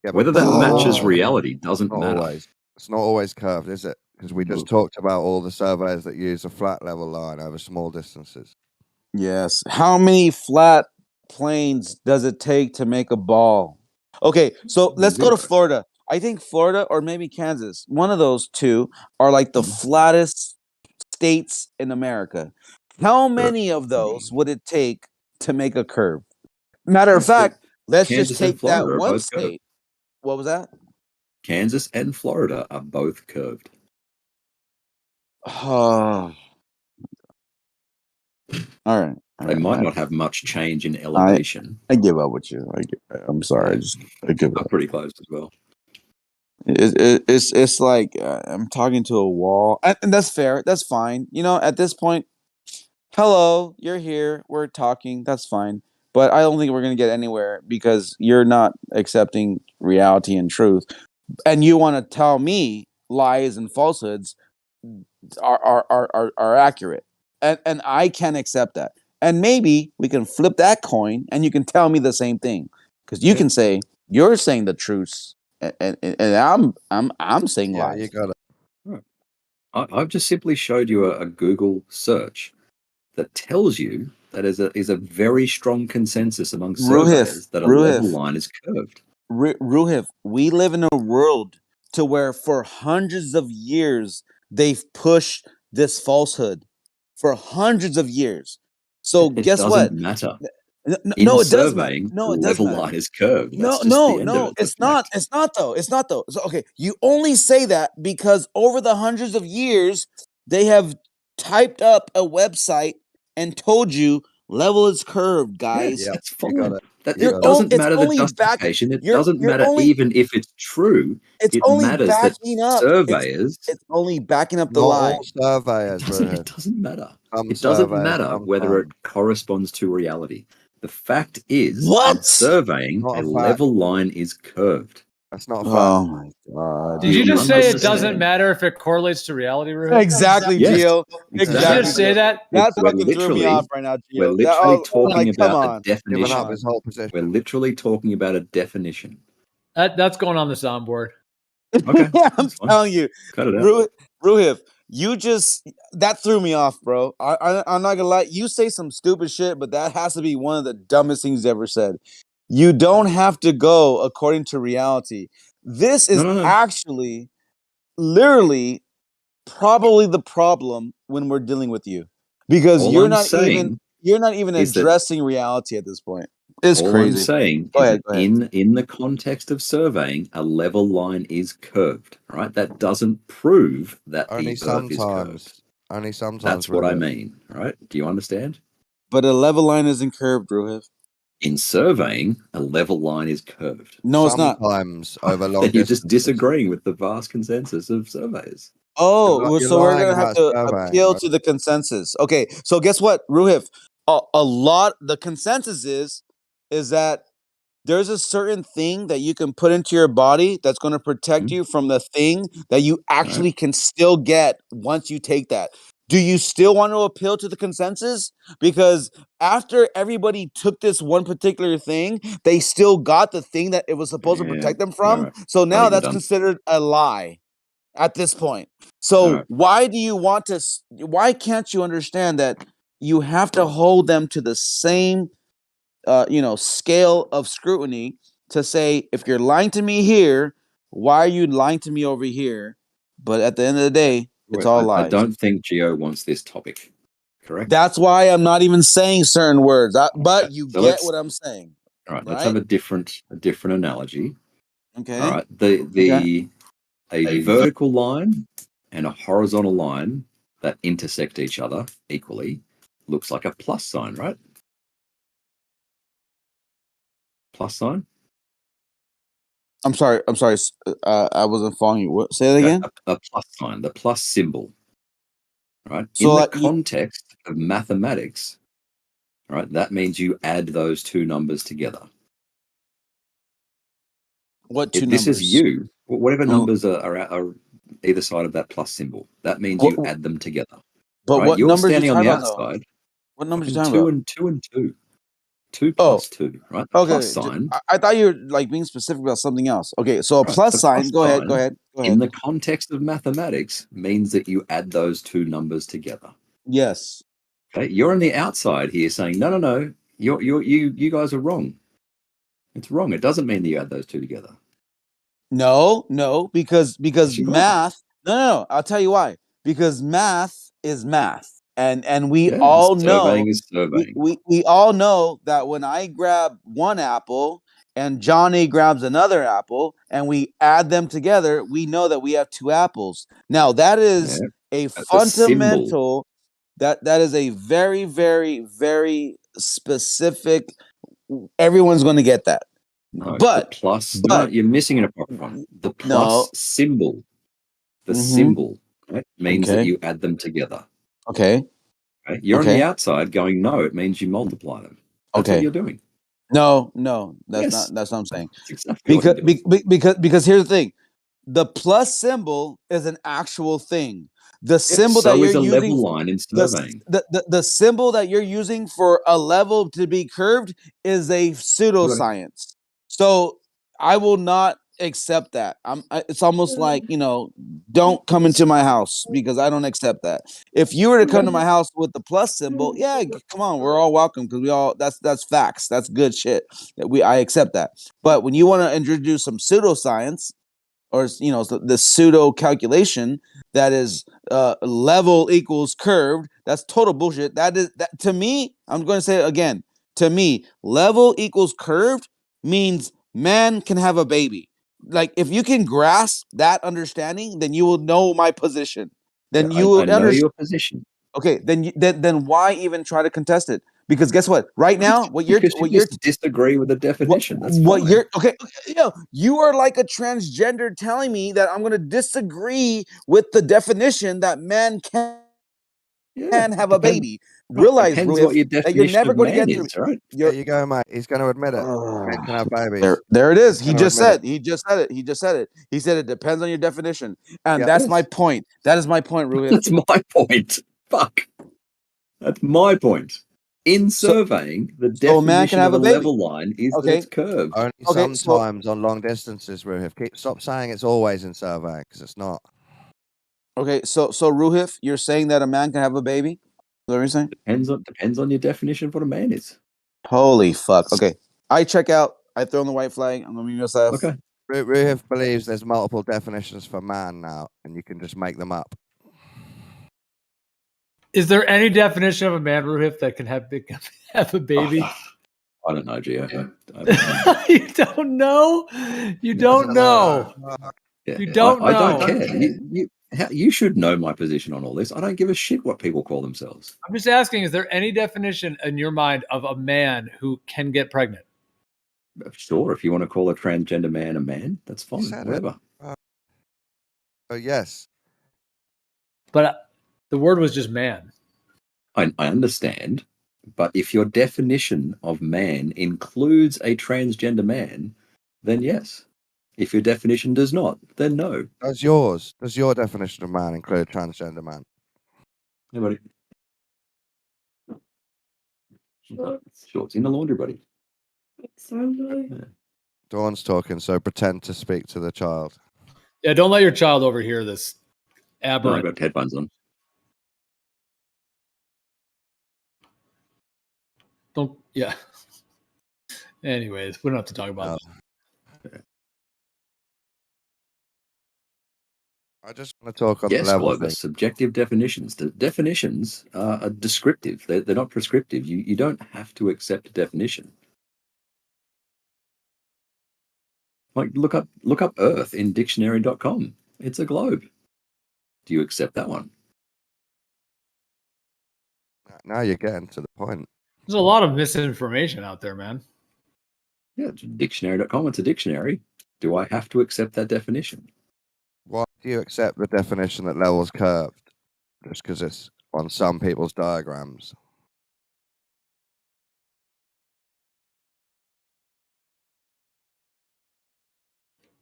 Yeah, whether that matches reality doesn't matter. Always. It's not always curved, is it? Because we just talked about all the surveys that use a flat level line over small distances. Yes. How many flat planes does it take to make a ball? Okay, so let's go to Florida. I think Florida or maybe Kansas, one of those two, are like the flattest states in America. How many of those would it take to make a curve? Matter of fact, let's just take that one state. What was that? Kansas and Florida are both curved. Oh. All right. They might not have much change in elevation. I give up with you. I'm sorry. I give up. Pretty close as well. It's like I'm talking to a wall, and that's fair. That's fine. At this point, hello, you're here. We're talking. That's fine. But I don't think we're gonna get anywhere because you're not accepting reality and truth, and you want to tell me lies and falsehoods are accurate, and I can't accept that. And maybe we can flip that coin, and you can tell me the same thing, because you can say you're saying the truth, and I'm saying lies. You got it. I've just simply showed you a Google search that tells you that is a very strong consensus among surveyors that a level line is curved. Ruhif, we live in a world to where for hundreds of years they've pushed this falsehood. for hundreds of years. So It guess what? doesn't matter. No, In it does matter. surveying, No, the it does level matter. line is curved. No, That's just the end of no, it. it's not. It's not though. It's not though. So, okay, you only say that because over the hundreds of years, they have typed up a website and told you level is curved, guys. Yes, that's fine. It You're doesn't it's matter the only back. justification. It You're doesn't matter only even if it's true. it's It only matters that backing up. surveyors. It's only backing up the Not lie. all surveyors, It doesn't matter. Some It doesn't surveyors, matter some whether it don't. corresponds to reality. The fact is, in What? surveying, Not a a fact. level line is curved. That's not a Oh my god! Did you just say it doesn't matter if it correlates to reality, Ruth? Exactly, Yes, Gio. Did you Exactly. just say that? That We're fucking threw me literally- off right now, We're Gio. literally talking like, come about a on. definition. his whole position. We're literally talking about a definition. That's going on the soundboard. Okay, Yeah, I'm that's fine. telling you, Cut it out. Ruhif, you just that threw me off, bro. I'm not gonna lie. You say some stupid shit, but that has to be one of the dumbest things you ever said. You don't have to go according to reality. This is No. actually, literally, probably the problem when we're dealing with you, because All you're I'm not saying even is that- addressing reality at this point. It's All crazy. I'm saying Go is ahead, that in the context of surveying, a level line is curved. Right? That doesn't prove that Only the Earth is curved. sometimes. Only sometimes. That's what I Ruhif. mean. Right? Do you understand? But a level line isn't curved, Ruhif. In surveying, a level line is curved. No, it's not. Sometimes over long Then you're just distances. disagreeing with the vast consensus of surveyors. Oh, You're so we're lying gonna have about to surveying, appeal right? to the consensus. Okay, so guess what, Ruhif? The consensus is that there's a certain thing that you can put into your body that's going to protect you from the thing that you actually can still get once you take that. Do you still want to appeal to the consensus? Because after everybody took this one particular thing, they still got the thing that it was supposed to protect them from. Alright. So I now think you're that's done. considered a lie at this point. So Alright. why do you want to? Why can't you understand that you have to hold them to the same, scale of scrutiny to say, if you're lying to me here, why are you lying to me over here? But at the end of the day, it's all lies. I don't think Gio wants this topic. Correct? That's why I'm not even saying certain words. But you So get let's- what I'm saying. All right, let's have a different analogy. Okay. All right. A vertical line and a horizontal line that intersect each other equally looks like a plus sign, right? Plus sign? I'm sorry. I wasn't following you. What? Say that again. A plus sign, the plus symbol. Right? So, in the like, context of mathematics, right, that means you add those two numbers together. What two This numbers? is you. Whatever Oh. numbers are either side of that plus symbol, that means you add them together. But right? what You're numbers standing you on the talking about, though? outside. What numbers you fucking talking about? Two and two. 2 plus 2, right? The Okay. plus sign. I thought you were like being specific about something else. Okay, so a Right, plus the sign. plus Go ahead. sign Go ahead. In the context of mathematics means that you add those two numbers together. Yes. Okay, you're on the outside here saying, no, you guys are wrong. It's wrong. It doesn't mean that you add those two together. No, because you are. math. No. I'll tell you why. Because math is math, and we Yeah, all know. surveying is surveying. We all know that when I grab one apple and Johnny grabs another apple and we add them together, we know that we have two apples. Now that is a That's a symbol. fundamental. That is a very, very, very specific. Everyone's going to get that. No, But the plus. No, you're missing an important one. The plus symbol. The symbol right, means that you add them together. Okay. Okay? You're on the outside going, no, it means you multiply them. That's what you're doing. No, that's Yes. not. That's what I'm saying. That's exactly what you're doing. Because here's the thing, the plus symbol is an actual thing. The symbol so that you're is a using, level line in surveying. the symbol that you're using for a level to be curved is a pseudoscience. So I will not accept that. It's almost like, don't come into my house because I don't accept that. If you were to come to my house with the plus symbol, yeah, come on, we're all welcome because that's facts. That's good shit. I accept that. But when you want to introduce some pseudoscience or the pseudo calculation that is level equals curved. That's total bullshit. That to me, I'm going to say it again. To me, level equals curved means man can have a baby. Like, if you can grasp that understanding, then you will know my position. Then you will know your position. Okay, then why even try to contest it? Because guess what? Right now, what you're just disagree with the definition. That's what fine. you're okay. You are like a transgender telling me that I'm going to disagree with the definition that man can have a baby. Realize, depends Ruif, what your that you're definition never of going to man get through. is, right? There you go, mate. He's going to admit it. Men can have babies. There it is. He's He gonna just admit said. He just said it. He just said it. He said it depends on your definition, and Yeah. that's my point. That is my point, Ruif. That's my point. Fuck. That's my point. In surveying, the so a man can definition have of a a baby. level line is that Okay. it's curved. Only Okay, so- sometimes on long distances, Ruhif. Stop saying it's always in surveying, because it's not. Okay, so Ruhif, you're saying that a man can have a baby? Is that what you're saying? Depends on your definition of what a man is. Holy fuck. Okay. I check out. I throw in the white flag. I'm gonna mute myself. Okay. Ruhif believes there's multiple definitions for man now, and you can just make them up. Is there any definition of a man, Ruhif, that can have a baby? I don't know, Gio. You don't know? You don't know. Yeah, You don't know. I don't care. You should know my position on all this. I don't give a shit what people call themselves. I'm just asking, is there any definition in your mind of a man who can get pregnant? Sure, if you want to call a transgender man a man, that's fine. Whatever. Oh, yes. But the word was just man. I understand. But if your definition of man includes a transgender man, then yes. If your definition does not, then no. Does your definition of man include transgender man? Hey, buddy. Shorts in the laundry, buddy. Dawn's talking, so pretend to speak to the child. Yeah, don't let your child overhear this. No, I've got headphones on. Don't. Yeah. Anyways, we don't have to talk about that. I just want to talk on Yes, the level Globus, thing. subjective definitions. The definitions are descriptive. They're not prescriptive. You don't have to accept a definition. Like look up Earth in dictionary.com. It's a globe. Do you accept that one? Now you're getting to the point. There's a lot of misinformation out there, man. Yeah, dictionary.com. It's a dictionary. Do I have to accept that definition? Why do you accept the definition that level's curved? Just because it's on some people's diagrams.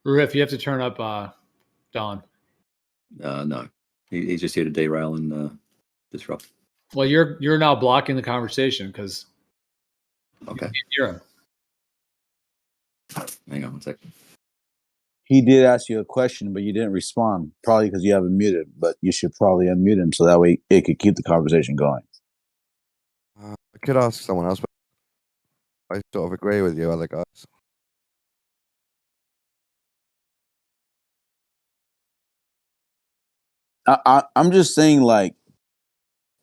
Riff, you have to turn up Don. No. He's just here to derail and disrupt. Well, you're now blocking the conversation because okay. You can't hear him. Hang on one second. He did ask you a question, but you didn't respond. Probably because you have him muted, but you should probably unmute him so that way it could keep the conversation going. I could ask someone else, but I sort of agree with you, other guys. I'm just saying, like,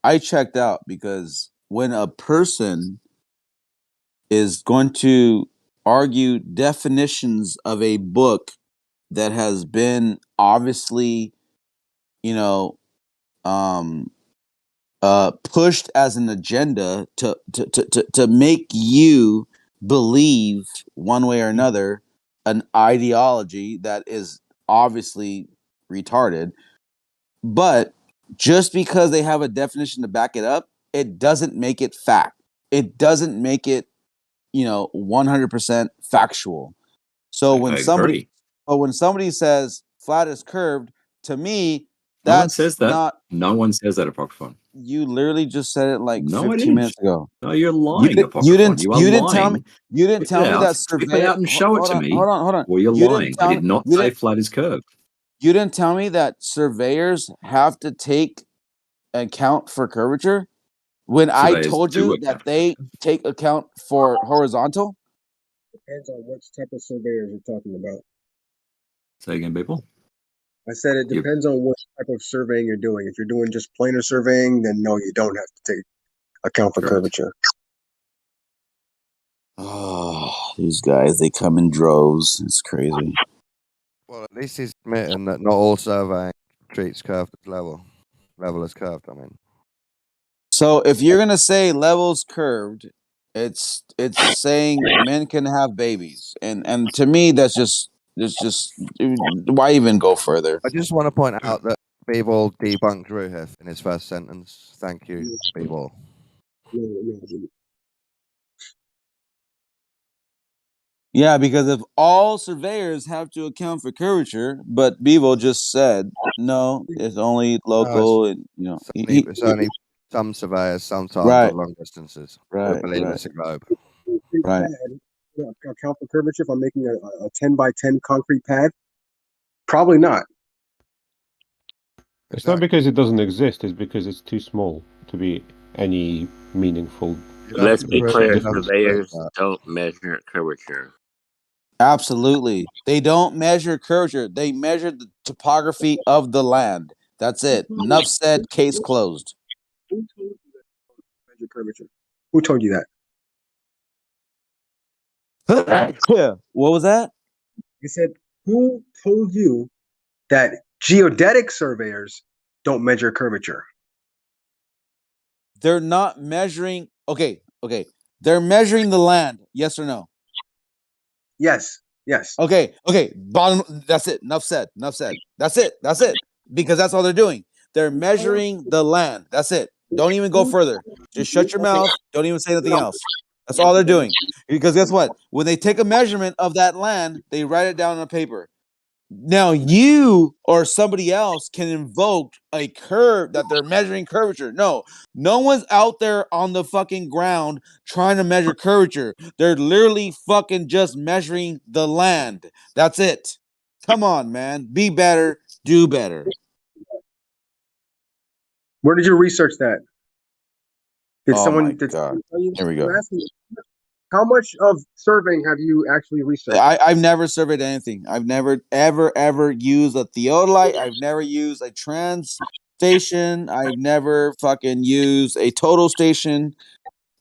I checked out because when a person is going to argue definitions of a book that has been obviously, pushed as an agenda to make you believe one way or another an ideology that is obviously retarded, but just because they have a definition to back it up, it doesn't make it fact. It doesn't make it 100% factual. So when somebody says flat is curved, to me, No one that's says that. not. No one says that, Apocryphon. You literally just said it like No, 15 minutes ago. No, you're lying, Apocryphon. You didn't tell me. You didn't tell me that Spit survey. it out and show it to me. Hold on. Or you're You lying. didn't I tell did not me- you say didn't- flat is curved. You didn't tell me that surveyors have to take account for curvature when I Surveyors told do you account that they take account for horizontal. Depends on which type of surveyors you're talking about. Say again, people. I said it depends on what type of surveying you're doing. If you're doing just planar surveying, then no, you don't have to take account for curvature. Oh, these guys, they come in droves. It's crazy. Well, at least he's admitting that not all surveying treats curved as level. Level as curved, I mean. So if you're gonna say levels curved, it's saying men can have babies, and to me that's just why even go further? I just want to point out that Beeble debunked Ruhif in his first sentence. Thank you, Beeble. Yeah, because if all surveyors have to account for curvature, but Bevo just said no, it's only local, and you know, It's only some surveyors sometimes Right. on long distances Right, who believe right. it's a globe. Right. Account for curvature if I'm making a 10 by 10 concrete pad? Probably not. It's not because it doesn't exist, it's because it's too small to be any meaningful. Let's be clear, surveyors don't measure curvature. Absolutely. They don't measure curvature. They measure the topography of the land. That's it. Enough said, case closed. Who told you that measure curvature? Who told you that? Yeah. What was that? I said, who told you that geodetic surveyors don't measure curvature? They're not measuring. Okay. They're measuring the land. Yes or no? Yes. Yes. Okay. Bottom. That's it. Enough said. That's it. Because that's all they're doing. They're measuring the land. That's it. Don't even go further. Just shut your mouth. Don't even say anything else. That's all they're doing. Because guess what? When they take a measurement of that land, they write it down on paper. Now you or somebody else can invoke a curve that they're measuring curvature. No one's out there on the fucking ground trying to measure curvature. They're literally fucking just measuring the land. That's it. Come on, man. Be better. Do better. Where did you research that? Did Oh someone my did God. someone tell you? Here we go. I'm asking, how much of surveying have you actually researched? I've never surveyed anything. I've never ever used a theodolite. I've never used a trans station. I've never fucking used a total station.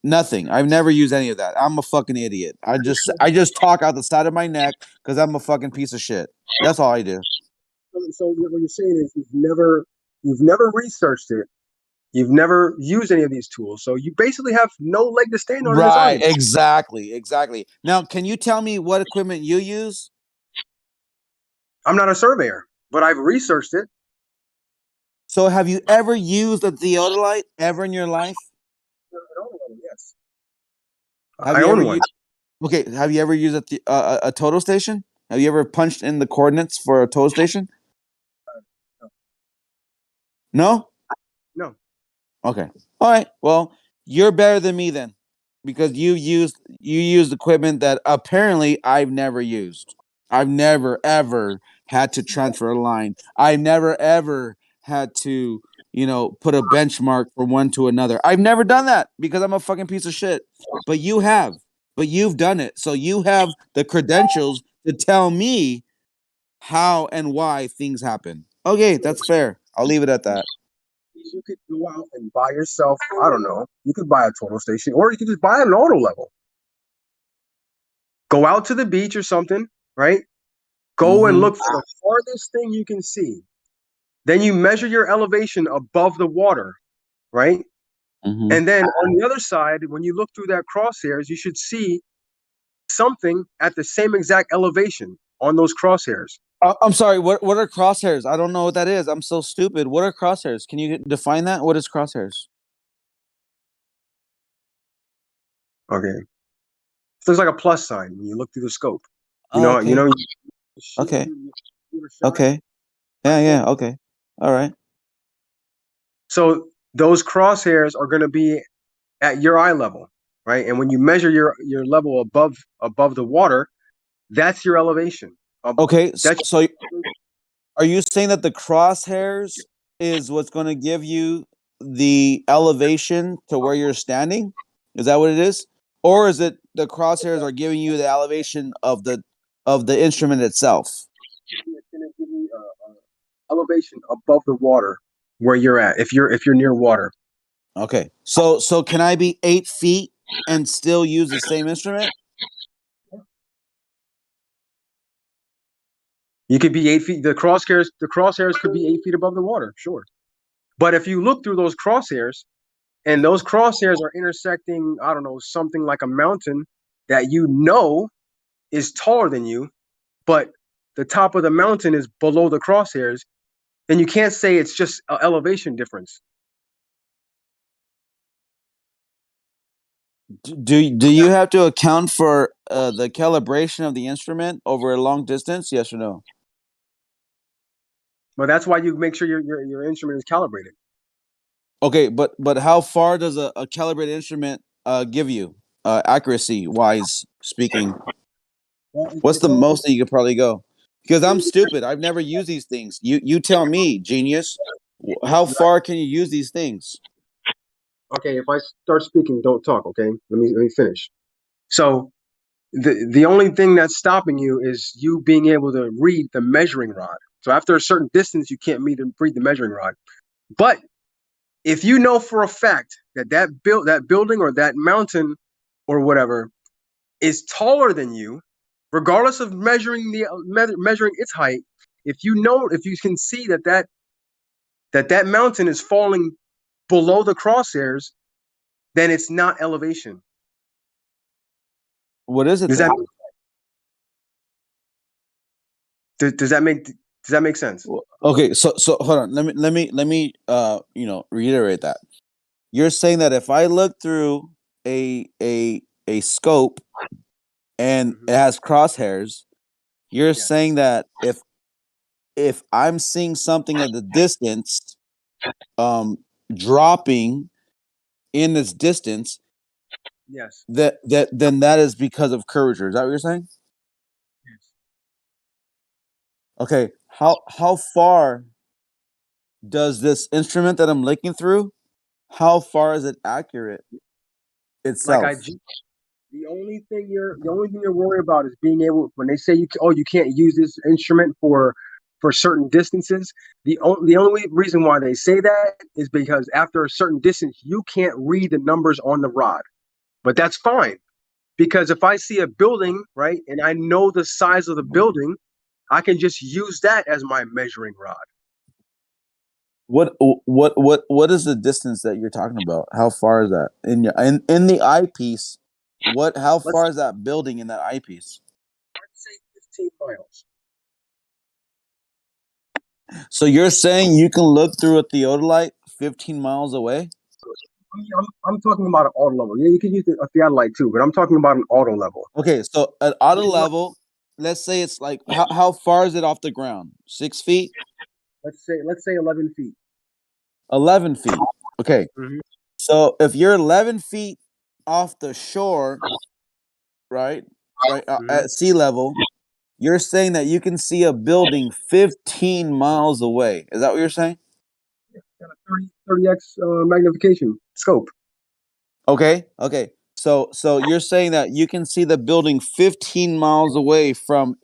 Nothing. I've never used any of that. I'm a fucking idiot. I just talk out the side of my neck because I'm a fucking piece of shit. That's all I do. So what you're saying is you've never researched it. You've never used any of these tools, so you basically have no leg to stand on in this Right. argument. Exactly. Now, can you tell me what equipment you use? I'm not a surveyor, but I've researched it. So, have you ever used a theodolite ever in your life? Yes. Have I you own ever one. Okay. Have you ever used a total station? Have you ever punched in the coordinates for a total station? No. No. Okay. All right. Well, you're better than me then, because you used equipment that apparently I've never used. I've never ever had to transfer a line. I've never ever had to, put a benchmark from one to another. I've never done that because I'm a fucking piece of shit. But you have. But you've done it. So you have the credentials to tell me how and why things happen. Okay, that's fair. I'll leave it at that. You could go out and buy yourself, I don't know, you could buy a total station, or you could just buy an auto level. Go out to the beach or something, right? Go and look for the farthest thing you can see. Then you measure your elevation above the water, right? And then on the other side, when you look through that crosshairs, you should see something at the same exact elevation on those crosshairs. I'm sorry. What are crosshairs? I don't know what that is. I'm so stupid. What are crosshairs? Can you define that? What is crosshairs? Okay. So there's like a plus sign when you look through the scope. Okay. Okay. Yeah. Okay. All right. So those crosshairs are going to be at your eye level, right? And when you measure your level above the water, that's your elevation. Okay. So are you saying that the crosshairs is what's going to give you the elevation to where you're standing? Is that what it is? Or is it the crosshairs are giving you the elevation of the instrument itself? elevation above the water where you're at. If you're near water. Okay. So can I be 8 feet and still use the same instrument? You could be 8 feet. The crosshairs could be 8 feet above the water, sure. But if you look through those crosshairs, and those crosshairs are intersecting, I don't know, something like a mountain that you know is taller than you, but the top of the mountain is below the crosshairs, then you can't say it's just an elevation difference. Do you have to account for the calibration of the instrument over a long distance? Yes or no? But that's why you make sure your instrument is calibrated. Okay, but how far does a calibrated instrument give you accuracy wise speaking? What's the most that you could probably go? Because I'm stupid. I've never used these things. You tell me, genius. How far can you use these things? Okay, if I start speaking, don't talk. Okay, let me finish. So the only thing that's stopping you is you being able to read the measuring rod. So after a certain distance, you can't read the measuring rod. But if you know for a fact that building or that mountain or whatever is taller than you, regardless of measuring its height, if you can see that mountain is falling below the crosshairs, then it's not elevation. What is it? Does that make sense? Okay, so hold on. Let me reiterate that. You're saying that if I look through a scope and it has crosshairs, you're saying that if I'm seeing something at the distance dropping in this distance, yes, then that is because of curvature. Is that what you're saying? Yes. Okay, how far does this instrument that I'm looking through, how far is it accurate itself? The only thing you're worried about is being able, when they say you can't use this instrument for certain distances. The only reason why they say that is because after a certain distance you can't read the numbers on the rod. But that's fine, because if I see a building, right, and I know the size of the building, I can just use that as my measuring rod. What is the distance that you're talking about? How far is that in the eyepiece? How far is that building in that eyepiece? Let's say 15 miles. So you're saying you can look through a theodolite 15 miles away? I'm talking about an auto level. Yeah, you can use a theodolite too, but I'm talking about an auto level. Okay, so at auto level, let's say it's like how far is it off the ground? 6 feet? Let's say 11 feet. 11 feet. Okay. Mm-hmm. So if you're 11 feet off the shore, right, at sea level, you're saying that you can see a building 15 miles away. Is that what you're saying? Got a 30x magnification scope. Okay. So you're saying that you can see the building 15 miles away from